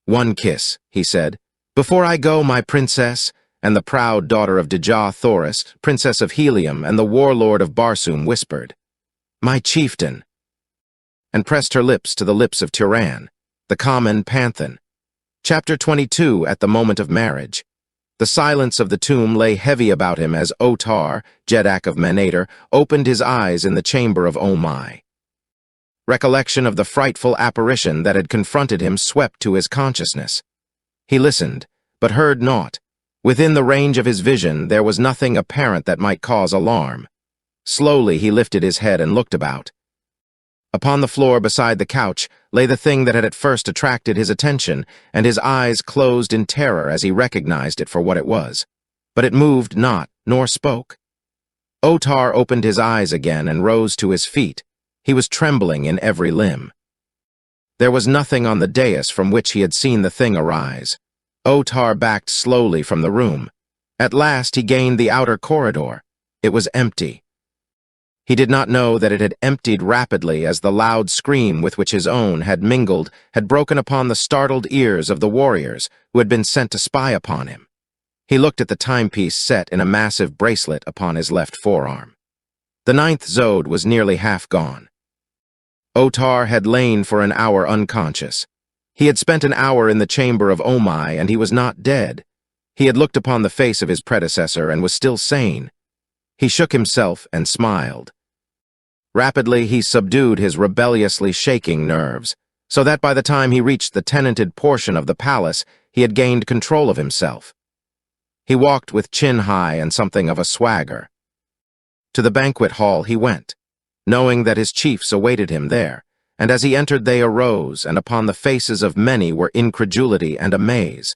"One kiss," he said. "Before I go, my princess," and the proud daughter of Dejah Thoris, princess of Helium, and the warlord of Barsoom whispered, "My chieftain," and pressed her lips to the lips of Tyran, the common Panthan. Chapter 22, At the Moment of Marriage. The silence of the tomb lay heavy about him as Otar, Jeddak of Manator, opened his eyes in the chamber of Omai. Recollection of the frightful apparition that had confronted him swept to his consciousness. He listened, but heard naught. Within the range of his vision, there was nothing apparent that might cause alarm. Slowly he lifted his head and looked about. Upon the floor beside the couch lay the thing that had at first attracted his attention, and his eyes closed in terror as he recognized it for what it was. But it moved not, nor spoke. Otar opened his eyes again and rose to his feet. He was trembling in every limb. There was nothing on the dais from which he had seen the thing arise. Otar backed slowly from the room. At last he gained the outer corridor. It was empty. He did not know that it had emptied rapidly as the loud scream with which his own had mingled had broken upon the startled ears of the warriors who had been sent to spy upon him. He looked at the timepiece set in a massive bracelet upon his left forearm. The 9th Zode was nearly half gone. Otar had lain for an hour unconscious. He had spent an hour in the chamber of Omai, and he was not dead. He had looked upon the face of his predecessor and was still sane. He shook himself and smiled. Rapidly, he subdued his rebelliously shaking nerves, so that by the time he reached the tenanted portion of the palace, he had gained control of himself. He walked with chin high and something of a swagger. To the banquet hall he went, knowing that his chiefs awaited him there, and as he entered they arose, and upon the faces of many were incredulity and amaze,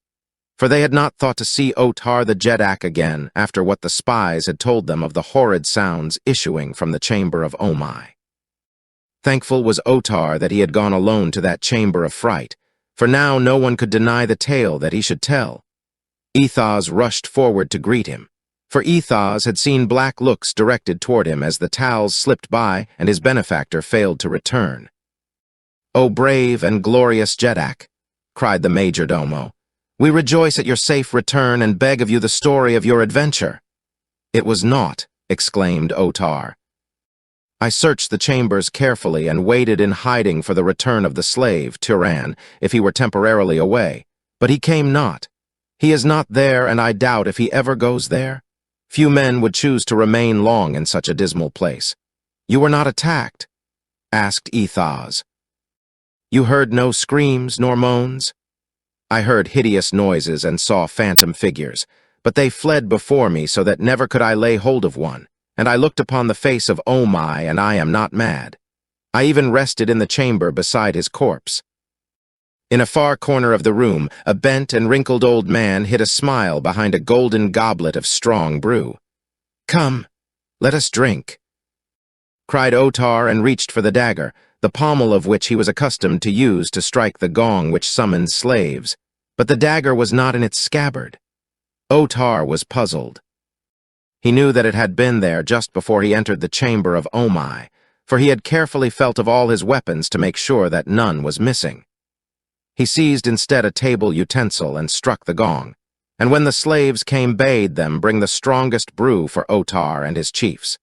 for they had not thought to see Otar the Jeddak again after what the spies had told them of the horrid sounds issuing from the chamber of Omai. Thankful was Otar that he had gone alone to that chamber of fright, for now no one could deny the tale that he should tell. Ethaz rushed forward to greet him, for Ethaz had seen black looks directed toward him as the towels slipped by and his benefactor failed to return. "O brave and glorious Jeddak," cried the majordomo, "we rejoice at your safe return and beg of you the story of your adventure." "It was naught," exclaimed Otar. "I searched the chambers carefully and waited in hiding for the return of the slave, Turan, if he were temporarily away. But he came not. He is not there, and I doubt if he ever goes there. Few men would choose to remain long in such a dismal place." "You were not attacked?" asked Ethaz. "You heard no screams nor moans?" "I heard hideous noises and saw phantom figures, but they fled before me so that never could I lay hold of one. And I looked upon the face of Omai, and I am not mad. I even rested in the chamber beside his corpse." In a far corner of the room, a bent and wrinkled old man hid a smile behind a golden goblet of strong brew. "Come, let us drink," cried Otar, and reached for the dagger, the pommel of which he was accustomed to use to strike the gong which summons slaves. But the dagger was not in its scabbard. Otar was puzzled. He knew that it had been there just before he entered the chamber of Omai, for he had carefully felt of all his weapons to make sure that none was missing. He seized instead a table utensil and struck the gong, and when the slaves came bade them bring the strongest brew for Otar and his chiefs.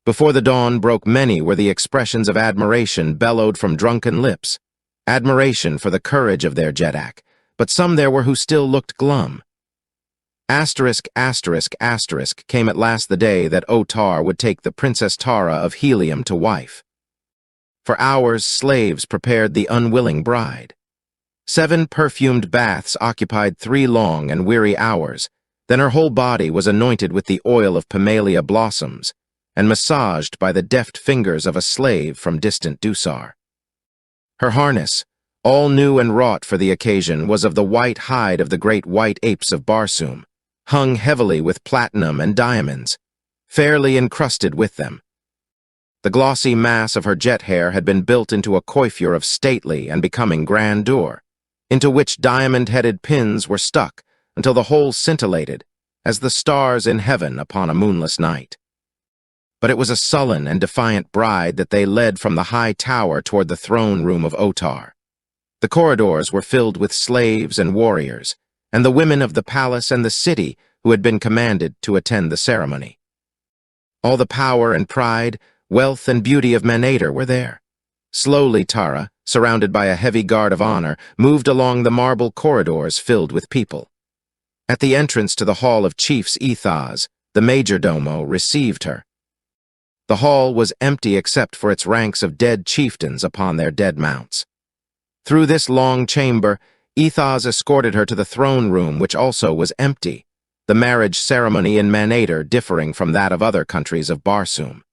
Before the dawn broke, many were the expressions of admiration bellowed from drunken lips, admiration for the courage of their Jeddak, but some there were who still looked glum. Asterisk, asterisk, asterisk, came at last the day that Otar would take the Princess Tara of Helium to wife. For hours slaves prepared the unwilling bride. 7 perfumed baths occupied 3 long and weary hours, then her whole body was anointed with the oil of pimelia blossoms, and massaged by the deft fingers of a slave from distant Dusar. Her harness, all new and wrought for the occasion, was of the white hide of the great white apes of Barsoom, hung heavily with platinum and diamonds, fairly encrusted with them. The glossy mass of her jet hair had been built into a coiffure of stately and becoming grandeur, into which diamond-headed pins were stuck until the whole scintillated, as the stars in heaven upon a moonless night. But it was a sullen and defiant bride that they led from the high tower toward the throne room of Otar. The corridors were filled with slaves and warriors, and the women of the palace and the city who had been commanded to attend the ceremony. All the power and pride, wealth and beauty of Manator were there. Slowly Tara, surrounded by a heavy guard of honor, moved along the marble corridors filled with people. At the entrance to the Hall of Chiefs, Ethaz, the majordomo, received her. The hall was empty except for its ranks of dead chieftains upon their dead mounts. Through this long chamber, Ethaz escorted her to the throne room, which also was empty, the marriage ceremony in Manator differing from that of other countries of Barsoom.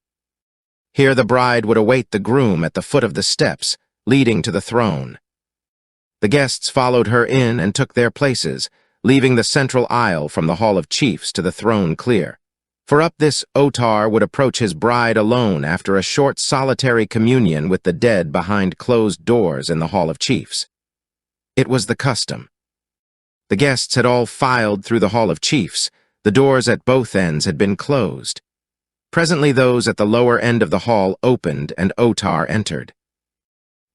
Here the bride would await the groom at the foot of the steps leading to the throne. The guests followed her in and took their places, leaving the central aisle from the Hall of Chiefs to the throne clear. For up this Otar would approach his bride alone after a short solitary communion with the dead behind closed doors in the Hall of Chiefs. It was the custom. The guests had all filed through the Hall of Chiefs. The doors at both ends had been closed. Presently those at the lower end of the hall opened and Otar entered.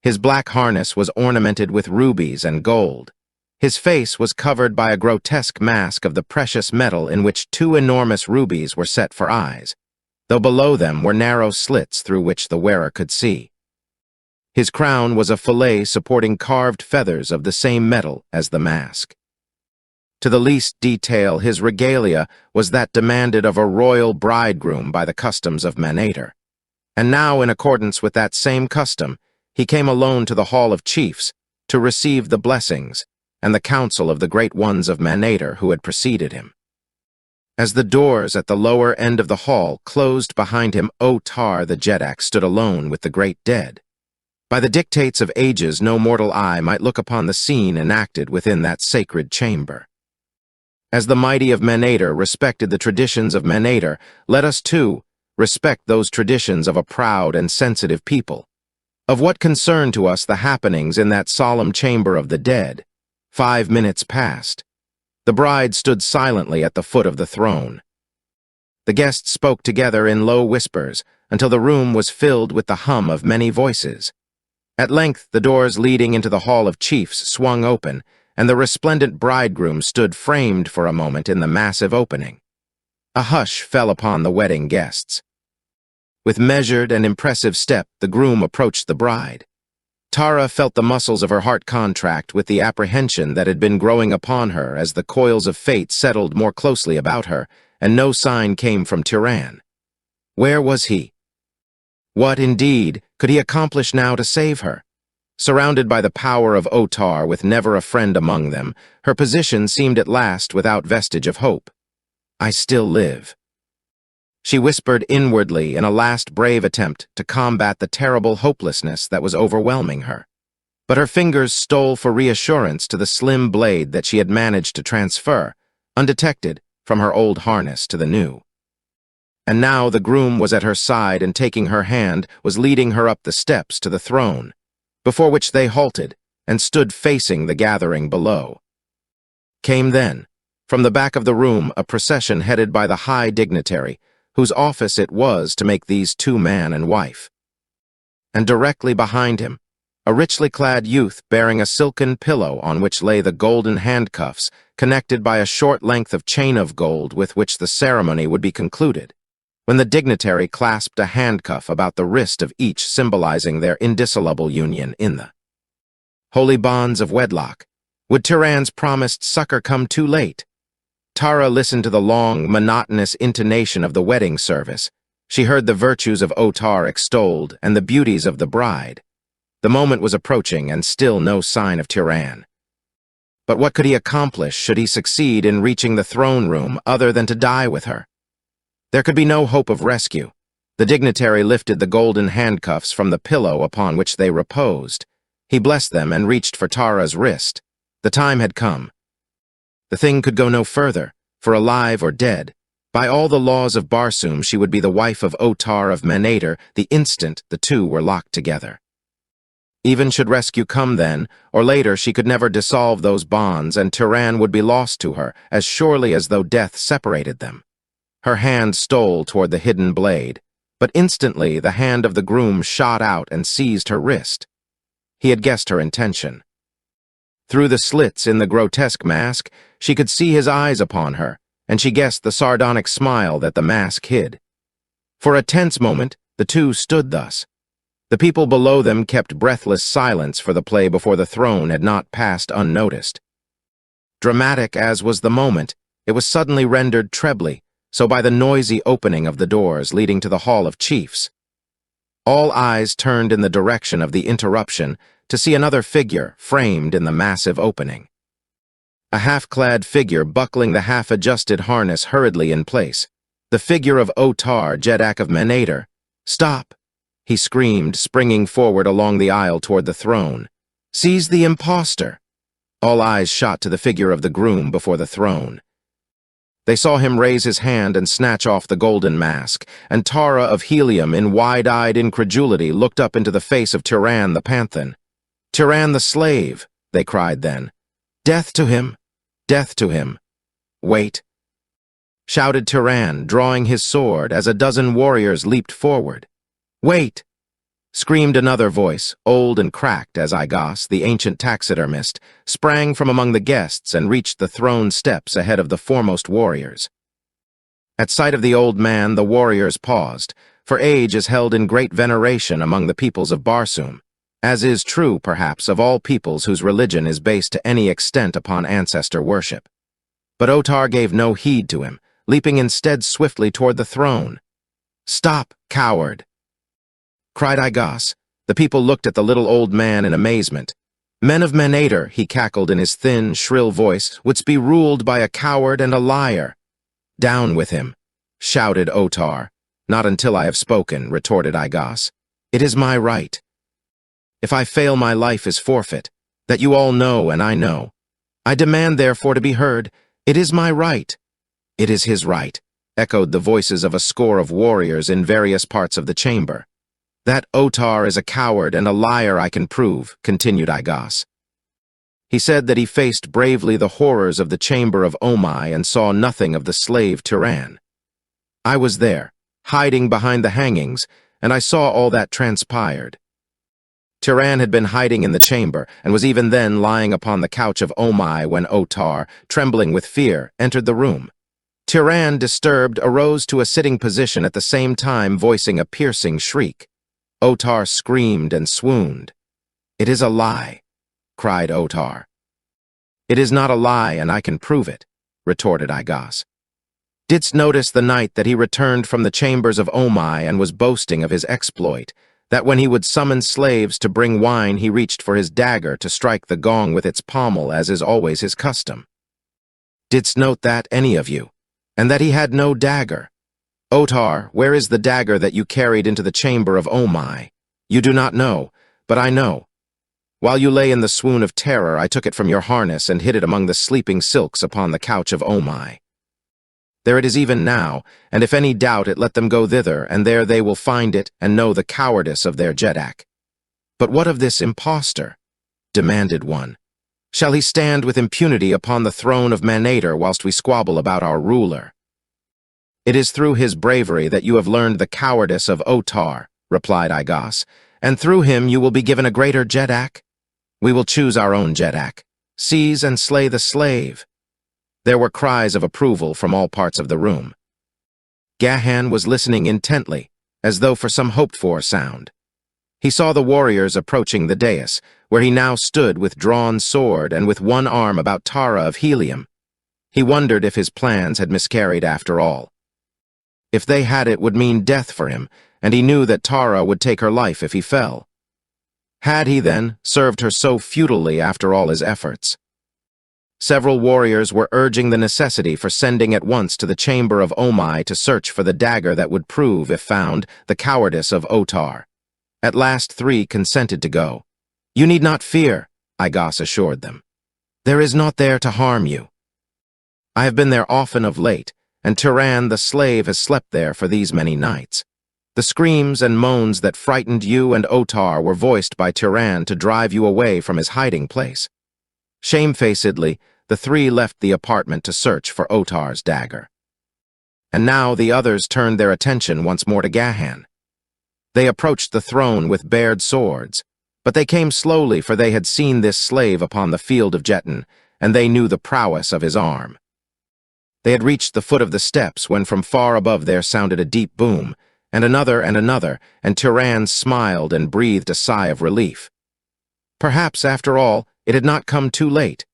His black harness was ornamented with rubies and gold. His face was covered by a grotesque mask of the precious metal in which 2 enormous rubies were set for eyes, though below them were narrow slits through which the wearer could see. His crown was a fillet supporting carved feathers of the same metal as the mask. To the least detail, his regalia was that demanded of a royal bridegroom by the customs of Manator. And now, in accordance with that same custom, he came alone to the Hall of Chiefs to receive the blessings and the counsel of the great ones of Manator who had preceded him. As the doors at the lower end of the hall closed behind him, Otar the Jeddak stood alone with the great dead. By the dictates of ages, no mortal eye might look upon the scene enacted within that sacred chamber. As the mighty of Manator respected the traditions of Manator, let us, too, respect those traditions of a proud and sensitive people. Of what concern to us the happenings in that solemn chamber of the dead? 5 minutes passed. The bride stood silently at the foot of the throne. The guests spoke together in low whispers until the room was filled with the hum of many voices. At length, the doors leading into the Hall of Chiefs swung open, and the resplendent bridegroom stood framed for a moment in the massive opening. A hush fell upon the wedding guests. With measured and impressive step, the groom approached the bride. Tara felt the muscles of her heart contract with the apprehension that had been growing upon her as the coils of fate settled more closely about her, and no sign came from Tiran. Where was he? What, indeed, could he accomplish now to save her? Surrounded by the power of Otar, with never a friend among them, her position seemed at last without vestige of hope. I still live. She whispered inwardly in a last brave attempt to combat the terrible hopelessness that was overwhelming her. But her fingers stole for reassurance to the slim blade that she had managed to transfer, undetected, from her old harness to the new. And now the groom was at her side and, taking her hand, was leading her up the steps to the throne, before which they halted and stood facing the gathering below. Came then, from the back of the room, a procession headed by the high dignitary, whose office it was to make these two man and wife. And directly behind him, a richly clad youth bearing a silken pillow on which lay the golden handcuffs, connected by a short length of chain of gold with which the ceremony would be concluded, when the dignitary clasped a handcuff about the wrist of each, symbolizing their indissoluble union in the holy bonds of wedlock. Would Tiran's promised succor come too late? Tara listened to the long, monotonous intonation of the wedding service. She heard the virtues of Otar extolled and the beauties of the bride. The moment was approaching, and still no sign of Tiran. But what could he accomplish should he succeed in reaching the throne room other than to die with her? There could be no hope of rescue. The dignitary lifted the golden handcuffs from the pillow upon which they reposed. He blessed them and reached for Tara's wrist. The time had come. The thing could go no further, for alive or dead, by all the laws of Barsoom, she would be the wife of Otar of Manator the instant the two were locked together. Even should rescue come then, or later, she could never dissolve those bonds, and Tiran would be lost to her, as surely as though death separated them. Her hand stole toward the hidden blade, but instantly the hand of the groom shot out and seized her wrist. He had guessed her intention. Through the slits in the grotesque mask, she could see his eyes upon her, and she guessed the sardonic smile that the mask hid. For a tense moment, the two stood thus. The people below them kept breathless silence, for the play before the throne had not passed unnoticed. Dramatic as was the moment, it was suddenly rendered trebly, so by the noisy opening of the doors leading to the Hall of Chiefs. All eyes turned in the direction of the interruption to see another figure framed in the massive opening. A half-clad figure buckling the half-adjusted harness hurriedly in place. The figure of Otar, Jeddak of Manator. "Stop!" he screamed, springing forward along the aisle toward the throne. "Seize the impostor!" All eyes shot to the figure of the groom before the throne. They saw him raise his hand and snatch off the golden mask, and Tara of Helium, in wide-eyed incredulity, looked up into the face of Tiran the Panthan. "Tiran the slave!" they cried then. "Death to him! Death to him!" "Wait!" shouted Tiran, drawing his sword as a dozen warriors leaped forward. "Wait!" screamed another voice, old and cracked as Igos, the ancient taxidermist, sprang from among the guests and reached the throne steps ahead of the foremost warriors. At sight of the old man, the warriors paused, for age is held in great veneration among the peoples of Barsoom. as is true, perhaps, of all peoples whose religion is based to any extent upon ancestor worship. But Otar gave no heed to him, leaping instead swiftly toward the throne. "Stop, coward!" cried Igos. The people looked at the little old man in amazement. "Men of Manator," he cackled in his thin, shrill voice, "wouldst be ruled by a coward and a liar." "Down with him," shouted Otar. "Not until I have spoken," retorted Igos. "It is my right. If I fail, my life is forfeit. That you all know and I know. I demand, therefore, to be heard. It is my right." "It is his right," echoed the voices of a score of warriors in various parts of the chamber. "That Otar is a coward and a liar I can prove," continued Igos. He said that he faced bravely the horrors of the chamber of Omai and saw nothing of the slave Tiran. "I was there, hiding behind the hangings, and I saw all that transpired." Tiran had been hiding in the chamber, and was even then lying upon the couch of Omai when Otar, trembling with fear, entered the room. Tiran, disturbed, arose to a sitting position at the same time voicing a piercing shriek. Otar screamed and swooned. "It is a lie," cried Otar. "It is not a lie, and I can prove it," retorted Igos. "Didst notice the night that he returned from the chambers of Omai and was boasting of his exploit, that when he would summon slaves to bring wine he reached for his dagger to strike the gong with its pommel as is always his custom? Didst note that, any of you, and that he had no dagger? Otar, where is the dagger that you carried into the chamber of Omai? You do not know, but I know. While you lay in the swoon of terror, I took it from your harness and hid it among the sleeping silks upon the couch of Omai. There it is even now, and if any doubt it, let them go thither, and there they will find it and know the cowardice of their Jeddak." "But what of this impostor?" demanded one. "Shall he stand with impunity upon the throne of Manator whilst we squabble about our ruler?" "It is through his bravery that you have learned the cowardice of Otar," replied Igos, "and through him you will be given a greater Jeddak. We will choose our own Jeddak. Seize and slay the slave." There were cries of approval from all parts of the room. Gahan was listening intently, as though for some hoped-for sound. He saw the warriors approaching the dais, where he now stood with drawn sword and with one arm about Tara of Helium. He wondered if his plans had miscarried after all. If they had, it would mean death for him, and he knew that Tara would take her life if he fell. Had he, then, served her so futilely after all his efforts? Several warriors were urging the necessity for sending at once to the chamber of Omai to search for the dagger that would prove, if found, the cowardice of Otar. At last 3 consented to go. "You need not fear," Igos assured them. "There is naught there to harm you. I have been there often of late, and Tiran the slave has slept there for these many nights. The screams and moans that frightened you and Otar were voiced by Tiran to drive you away from his hiding place." Shamefacedly, the 3 left the apartment to search for Otar's dagger. And now the others turned their attention once more to Gahan. They approached the throne with bared swords, but they came slowly, for they had seen this slave upon the field of Jetton, and they knew the prowess of his arm. They had reached the foot of the steps when from far above there sounded a deep boom, and another, and Tiran smiled and breathed a sigh of relief. Perhaps, after all, it had not come too late.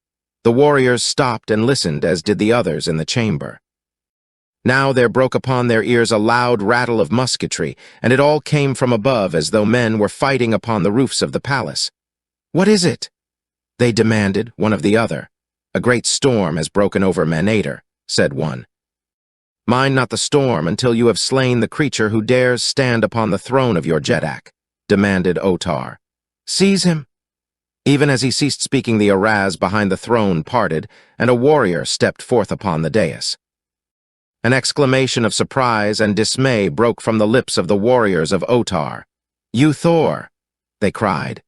The warriors stopped and listened, as did the others in the chamber. Now there broke upon their ears a loud rattle of musketry, and it all came from above as though men were fighting upon the roofs of the palace. "What is it?" they demanded, one of the other. "A great storm has broken over Manator," said one. "Mind not the storm until you have slain the creature who dares stand upon the throne of your Jeddak," demanded Otar. "Seize him." Even as he ceased speaking, the araz behind the throne parted, and a warrior stepped forth upon the dais. An exclamation of surprise and dismay broke from the lips of the warriors of Otar. "You Thor!" they cried.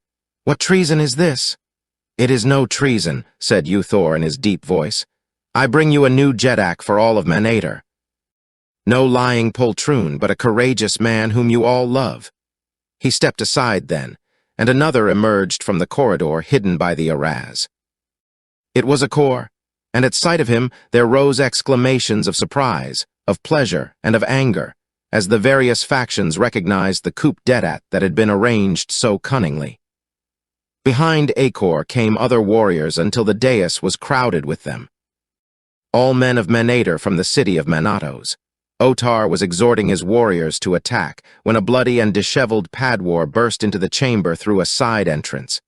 "What treason is this?" "It is no treason," said Uthor in his deep voice. "I bring you a new Jeddak for all of Manator. No lying poltroon, but a courageous man whom you all love." He stepped aside then, and another emerged from the corridor hidden by the araz. It was Akor, and at sight of him there rose exclamations of surprise, of pleasure, and of anger, as the various factions recognized the coup d'etat that had been arranged so cunningly. Behind Acor came other warriors until the dais was crowded with them. All men of Manator from the city of Manatos. Otar was exhorting his warriors to attack when a bloody and disheveled Padwar burst into the chamber through a side entrance.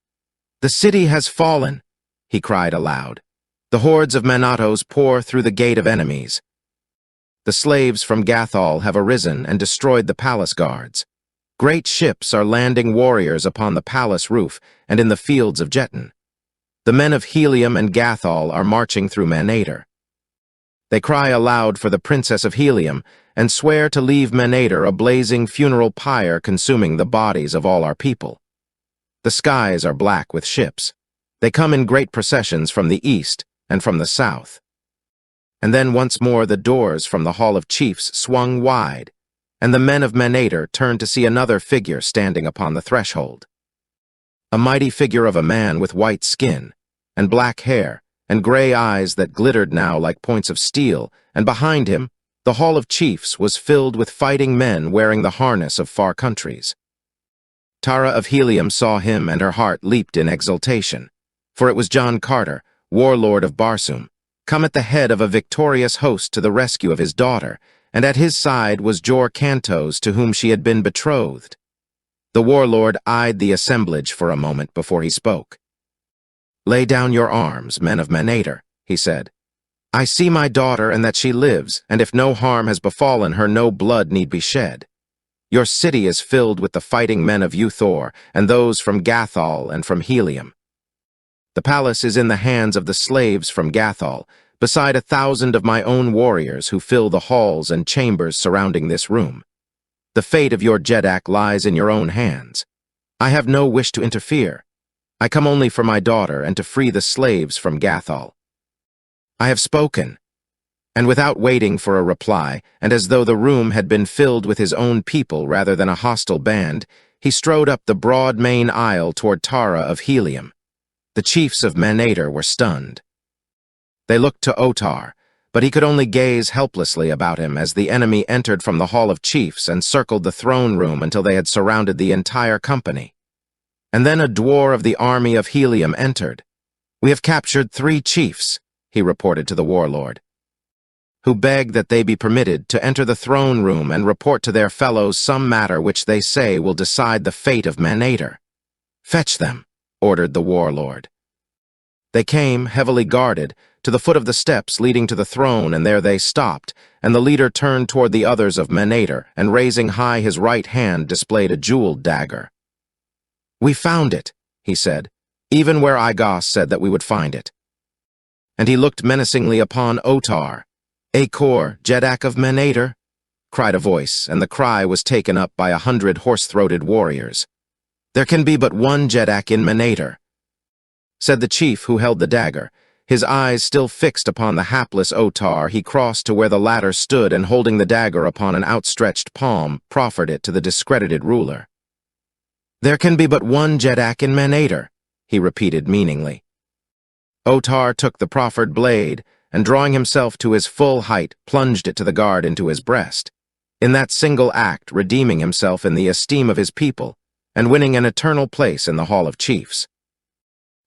"The city has fallen," he cried aloud. "The hordes of Manatos pour through the gate of enemies. The slaves from Gathol have arisen and destroyed the palace guards. Great ships are landing warriors upon the palace roof and in the fields of Jeton. The men of Helium and Gathol are marching through Manator. They cry aloud for the princess of Helium and swear to leave Manator a blazing funeral pyre consuming the bodies of all our people. The skies are black with ships. They come in great processions from the east and from the south." And then once more the doors from the Hall of Chiefs swung wide, and the men of Manator turned to see another figure standing upon the threshold. A mighty figure of a man with white skin and black hair and gray eyes that glittered now like points of steel, and behind him, the Hall of Chiefs was filled with fighting men wearing the harness of far countries. Tara of Helium saw him and her heart leaped in exultation, for it was John Carter, warlord of Barsoom, come at the head of a victorious host to the rescue of his daughter, and at his side was Jor Cantos, to whom she had been betrothed. The warlord eyed the assemblage for a moment before he spoke. "Lay down your arms, men of Manator," he said. "I see my daughter and that she lives, and if no harm has befallen her, no blood need be shed. Your city is filled with the fighting men of Uthor and those from Gathol and from Helium. The palace is in the hands of the slaves from Gathol, beside 1,000 of my own warriors who fill the halls and chambers surrounding this room. The fate of your Jedak lies in your own hands. I have no wish to interfere. I come only for my daughter and to free the slaves from Gathol. I have spoken." And without waiting for a reply, and as though the room had been filled with his own people rather than a hostile band, he strode up the broad main aisle toward Tara of Helium. The chiefs of Manator were stunned. They looked to Otar, but he could only gaze helplessly about him as the enemy entered from the Hall of Chiefs and circled the throne room until they had surrounded the entire company. And then a dwarf of the army of Helium entered. "We have captured 3 chiefs," he reported to the warlord, "who beg that they be permitted to enter the throne room and report to their fellows some matter which they say will decide the fate of Manator." "Fetch them," ordered the warlord. They came, heavily guarded, to the foot of the steps leading to the throne, and there they stopped, and the leader turned toward the others of Manator, and raising high his right hand displayed a jeweled dagger. "We found it," he said, "even where Igos said that we would find it." And he looked menacingly upon Otar. "Acor, Jedak of Manator?" cried a voice, and the cry was taken up by 100 hoarse-throated warriors. "There can be but one Jedak in Manator," said the chief who held the dagger. His eyes still fixed upon the hapless Otar, he crossed to where the latter stood and holding the dagger upon an outstretched palm, proffered it to the discredited ruler. "There can be but one Jedak in Manator," he repeated meaningly. Otar took the proffered blade, and drawing himself to his full height, plunged it to the guard into his breast, in that single act redeeming himself in the esteem of his people, and winning an eternal place in the Hall of Chiefs.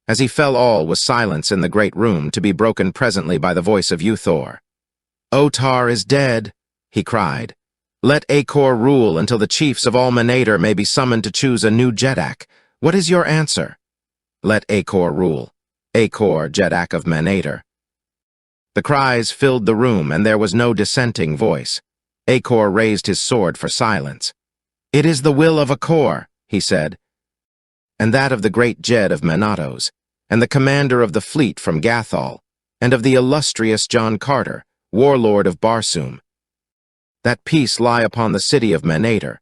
As he fell, all was silence in the great room, to be broken presently by the voice of Uthor. "Otar is dead," he cried. "Let Acor rule until the chiefs of all Manator may be summoned to choose a new Jedak. What is your answer?" "Let Acor rule. Acor, Jedak of Manator." The cries filled the room, and there was no dissenting voice. Acor raised his sword for silence. "It is the will of Acor," he said, "and that of the great Jed of Manatos, and the commander of the fleet from Gathol, and of the illustrious John Carter, warlord of Barsoom. That peace lie upon the city of Manator,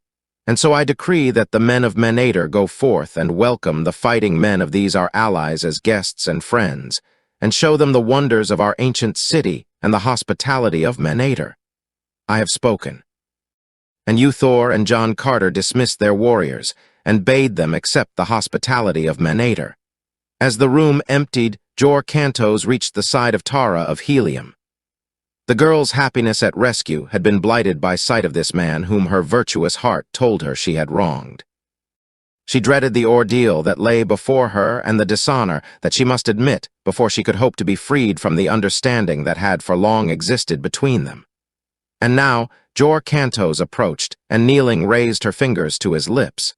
and so I decree that the men of Manator go forth and welcome the fighting men of these our allies as guests and friends, and show them the wonders of our ancient city and the hospitality of Manator. I have spoken." And Uthor and John Carter dismissed their warriors and bade them accept the hospitality of Manator. As the room emptied, Jor Cantos reached the side of Tara of Helium. The girl's happiness at rescue had been blighted by sight of this man whom her virtuous heart told her she had wronged. She dreaded the ordeal that lay before her and the dishonor that she must admit before she could hope to be freed from the understanding that had for long existed between them. And now, Jor Cantos approached, and kneeling raised her fingers to his lips.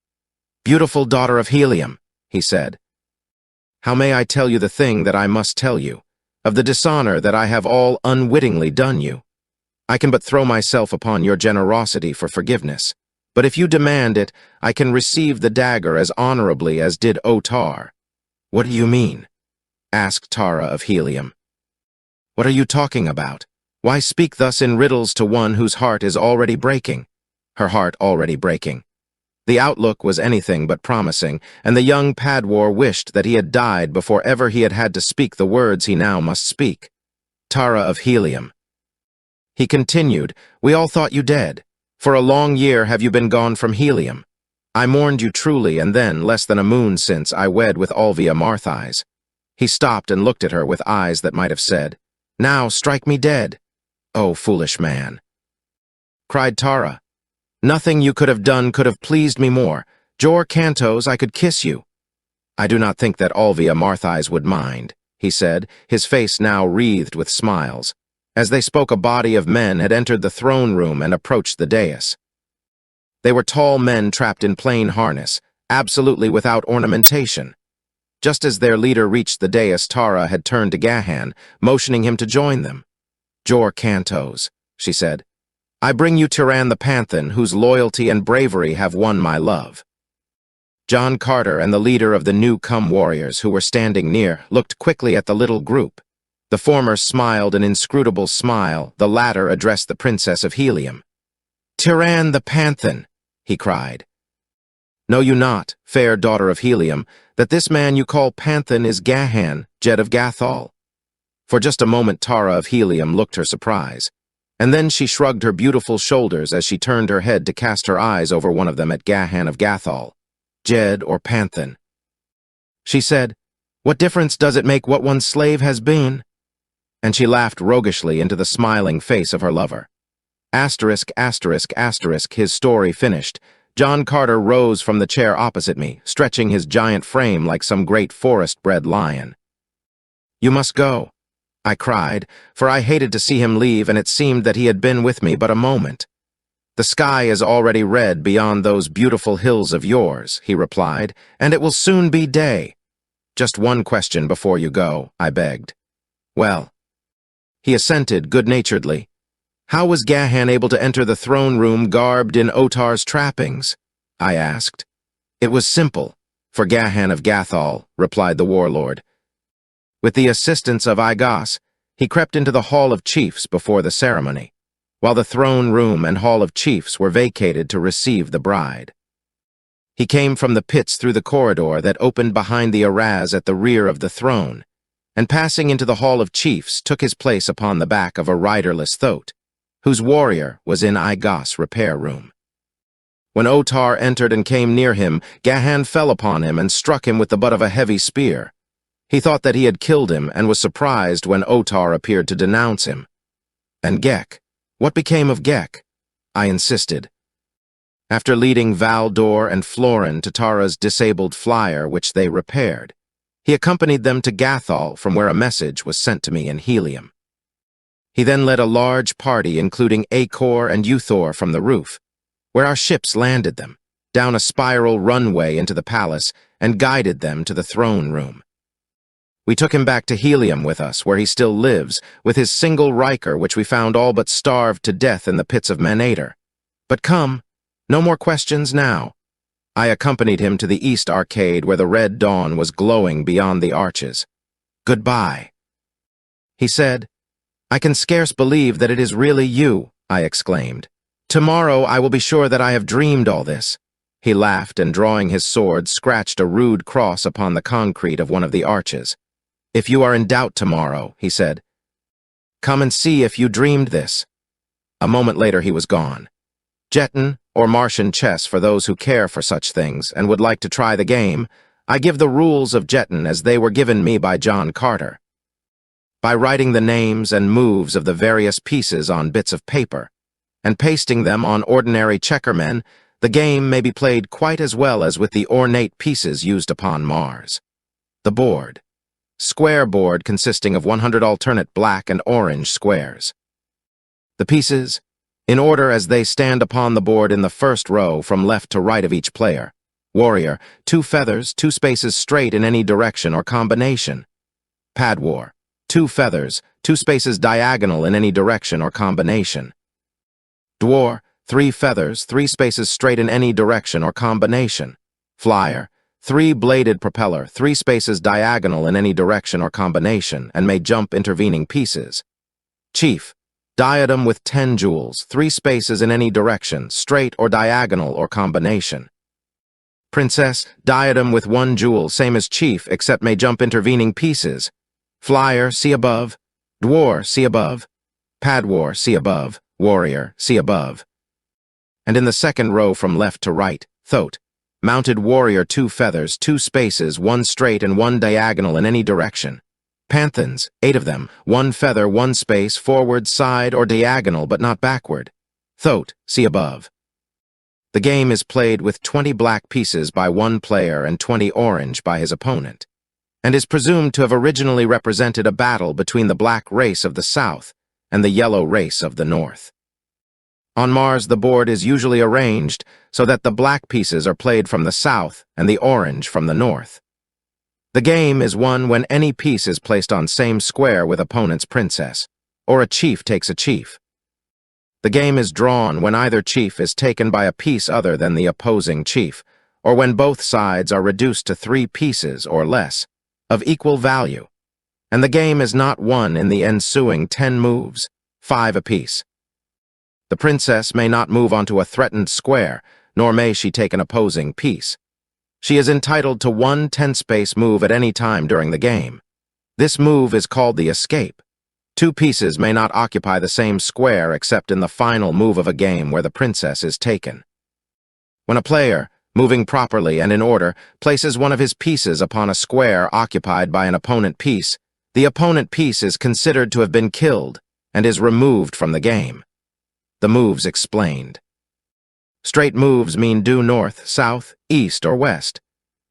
"Beautiful daughter of Helium," he said, "how may I tell you the thing that I must tell you, of the dishonor that I have all unwittingly done you? I can but throw myself upon your generosity for forgiveness, but if you demand it, I can receive the dagger as honorably as did Otar." "What do you mean?" asked Tara of Helium. "What are you talking about? Why speak thus in riddles to one whose heart is already breaking?" Her heart already breaking. The outlook was anything but promising, and the young Padwar wished that he had died before ever he had had to speak the words he now must speak. "Tara of Helium," he continued, "we all thought you dead. For a long year have you been gone from Helium. I mourned you truly, and then, less than a moon since, I wed with Olvia Marthais." He stopped and looked at her with eyes that might have said, "Now strike me dead." "Oh, foolish man," cried Tara. "Nothing you could have done could have pleased me more. Jor Cantos, I could kiss you." "I do not think that Olvia Marthais would mind," he said, his face now wreathed with smiles. As they spoke, a body of men had entered the throne room and approached the dais. They were tall men trapped in plain harness, absolutely without ornamentation. Just as their leader reached the dais, Tara had turned to Gahan, motioning him to join them. "Jor Cantos," she said, "I bring you Tiran the Panthan, whose loyalty and bravery have won my love." John Carter and the leader of the new-come warriors, who were standing near, looked quickly at the little group. The former smiled an inscrutable smile, the latter addressed the Princess of Helium. "Tiran the Panthan," he cried. "Know you not, fair daughter of Helium, that this man you call Panthan is Gahan, Jed of Gathol?" For just a moment Tara of Helium looked her surprise, and then she shrugged her beautiful shoulders as she turned her head to cast her eyes over one of them at Gahan of Gathol. "Jed or Panthan," she said, "what difference does it make what one's slave has been?" And she laughed roguishly into the smiling face of her lover. Asterisk, asterisk, asterisk, his story finished. John Carter rose from the chair opposite me, stretching his giant frame like some great forest-bred lion. "You must go," I cried, for I hated to see him leave, and it seemed that he had been with me but a moment. "The sky is already red beyond those beautiful hills of yours," he replied, "and it will soon be day." "Just one question before you go," I begged. "Well," he assented good-naturedly, "how was Gahan able to enter the throne room garbed in Otar's trappings?" I asked. "It was simple, for Gahan of Gathol," replied the warlord. "With the assistance of Igos, he crept into the Hall of Chiefs before the ceremony, while the throne room and Hall of Chiefs were vacated to receive the bride. He came from the pits through the corridor that opened behind the arras at the rear of the throne, and passing into the Hall of Chiefs took his place upon the back of a riderless thoat, whose warrior was in Igos' repair room. When Otar entered and came near him, Gahan fell upon him and struck him with the butt of a heavy spear. He thought that he had killed him and was surprised when Otar appeared to denounce him. "And Gek? What became of Gek?" I insisted. After leading Valdor and Florin to Tara's disabled flyer, which they repaired, he accompanied them to Gathol, from where a message was sent to me in Helium. He then led a large party, including Acor and Uthor, from the roof, where our ships landed them, down a spiral runway into the palace, and guided them to the throne room. We took him back to Helium with us, where he still lives, with his single Riker, which we found all but starved to death in the pits of Manator. But come, no more questions now. I accompanied him to the East Arcade, where the red dawn was glowing beyond the arches. "Goodbye," he said. "I can scarce believe that it is really you," I exclaimed. "Tomorrow I will be sure that I have dreamed all this." He laughed and, drawing his sword, scratched a rude cross upon the concrete of one of the arches. "If you are in doubt tomorrow," he said, "come and see if you dreamed this." A moment later he was gone. Jeton, or Martian chess for those who care for such things and would like to try the game, I give the rules of Jeton as they were given me by John Carter. By writing the names and moves of the various pieces on bits of paper, and pasting them on ordinary checkermen, The game may be played quite as well as with the ornate pieces used upon Mars. The board. Square board consisting of 100 alternate black and orange squares. The pieces, in order as they stand upon the board in the first row from left to right of each player. Warrior, 2 feathers, 2 spaces straight in any direction or combination. Padwar, 2 feathers, 2 spaces diagonal in any direction or combination. Dwar, 3 feathers, 3 spaces straight in any direction or combination. Flyer, 3 bladed propeller, 3 spaces diagonal in any direction or combination, and may jump intervening pieces. Chief, diadem with 10 jewels, 3 spaces in any direction, straight or diagonal or combination. Princess, diadem with 1 jewel, same as chief, except may jump intervening pieces. Flyer, see above. Dwar, see above. Padwar, see above. Warrior, see above. And in the second row from left to right, Thote, mounted warrior, 2 feathers, 2 spaces, 1 straight and 1 diagonal in any direction. Panthans, 8 of them, 1 feather, 1 space, forward, side, or diagonal, but not backward. Thote, see above. The game is played with 20 black pieces by one player and 20 orange by his opponent, and is presumed to have originally represented a battle between the black race of the south and the yellow race of the north. On Mars, the board is usually arranged so that the black pieces are played from the south and the orange from the north. The game is won when any piece is placed on same square with opponent's princess, or a chief takes a chief. The game is drawn when either chief is taken by a piece other than the opposing chief, or when both sides are reduced to 3 pieces or less, of equal value, and the game is not won in the ensuing 10 moves, 5 apiece. The princess may not move onto a threatened square, nor may she take an opposing piece. She is entitled to 1 10-space move at any time during the game. This move is called the escape. 2 pieces may not occupy the same square except in the final move of a game where the princess is taken. When a player, moving properly and in order, places one of his pieces upon a square occupied by an opponent piece, the opponent piece is considered to have been killed and is removed from the game. The moves explained. Straight moves mean due north, south, east, or west.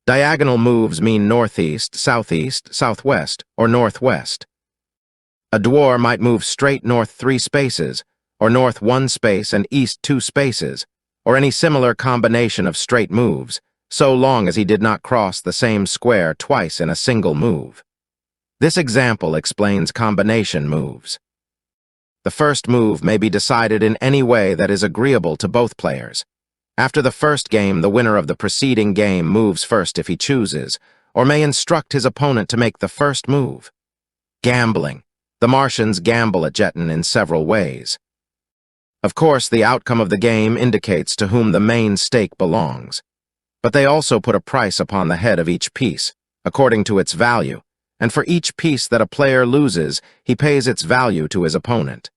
Diagonal moves mean northeast, southeast, southwest, or northwest. A dwar might move straight north 3 spaces, or north 1 space and east 2 spaces, or any similar combination of straight moves, so long as he did not cross the same square twice in a single move. This example explains combination moves. The first move may be decided in any way that is agreeable to both players. After the first game, the winner of the preceding game moves first if he chooses, or may instruct his opponent to make the first move. Gambling. The Martians gamble at Jetton in several ways. Of course, the outcome of the game indicates to whom the main stake belongs, but they also put a price upon the head of each piece, according to its value, and for each piece that a player loses, he pays its value to his opponent.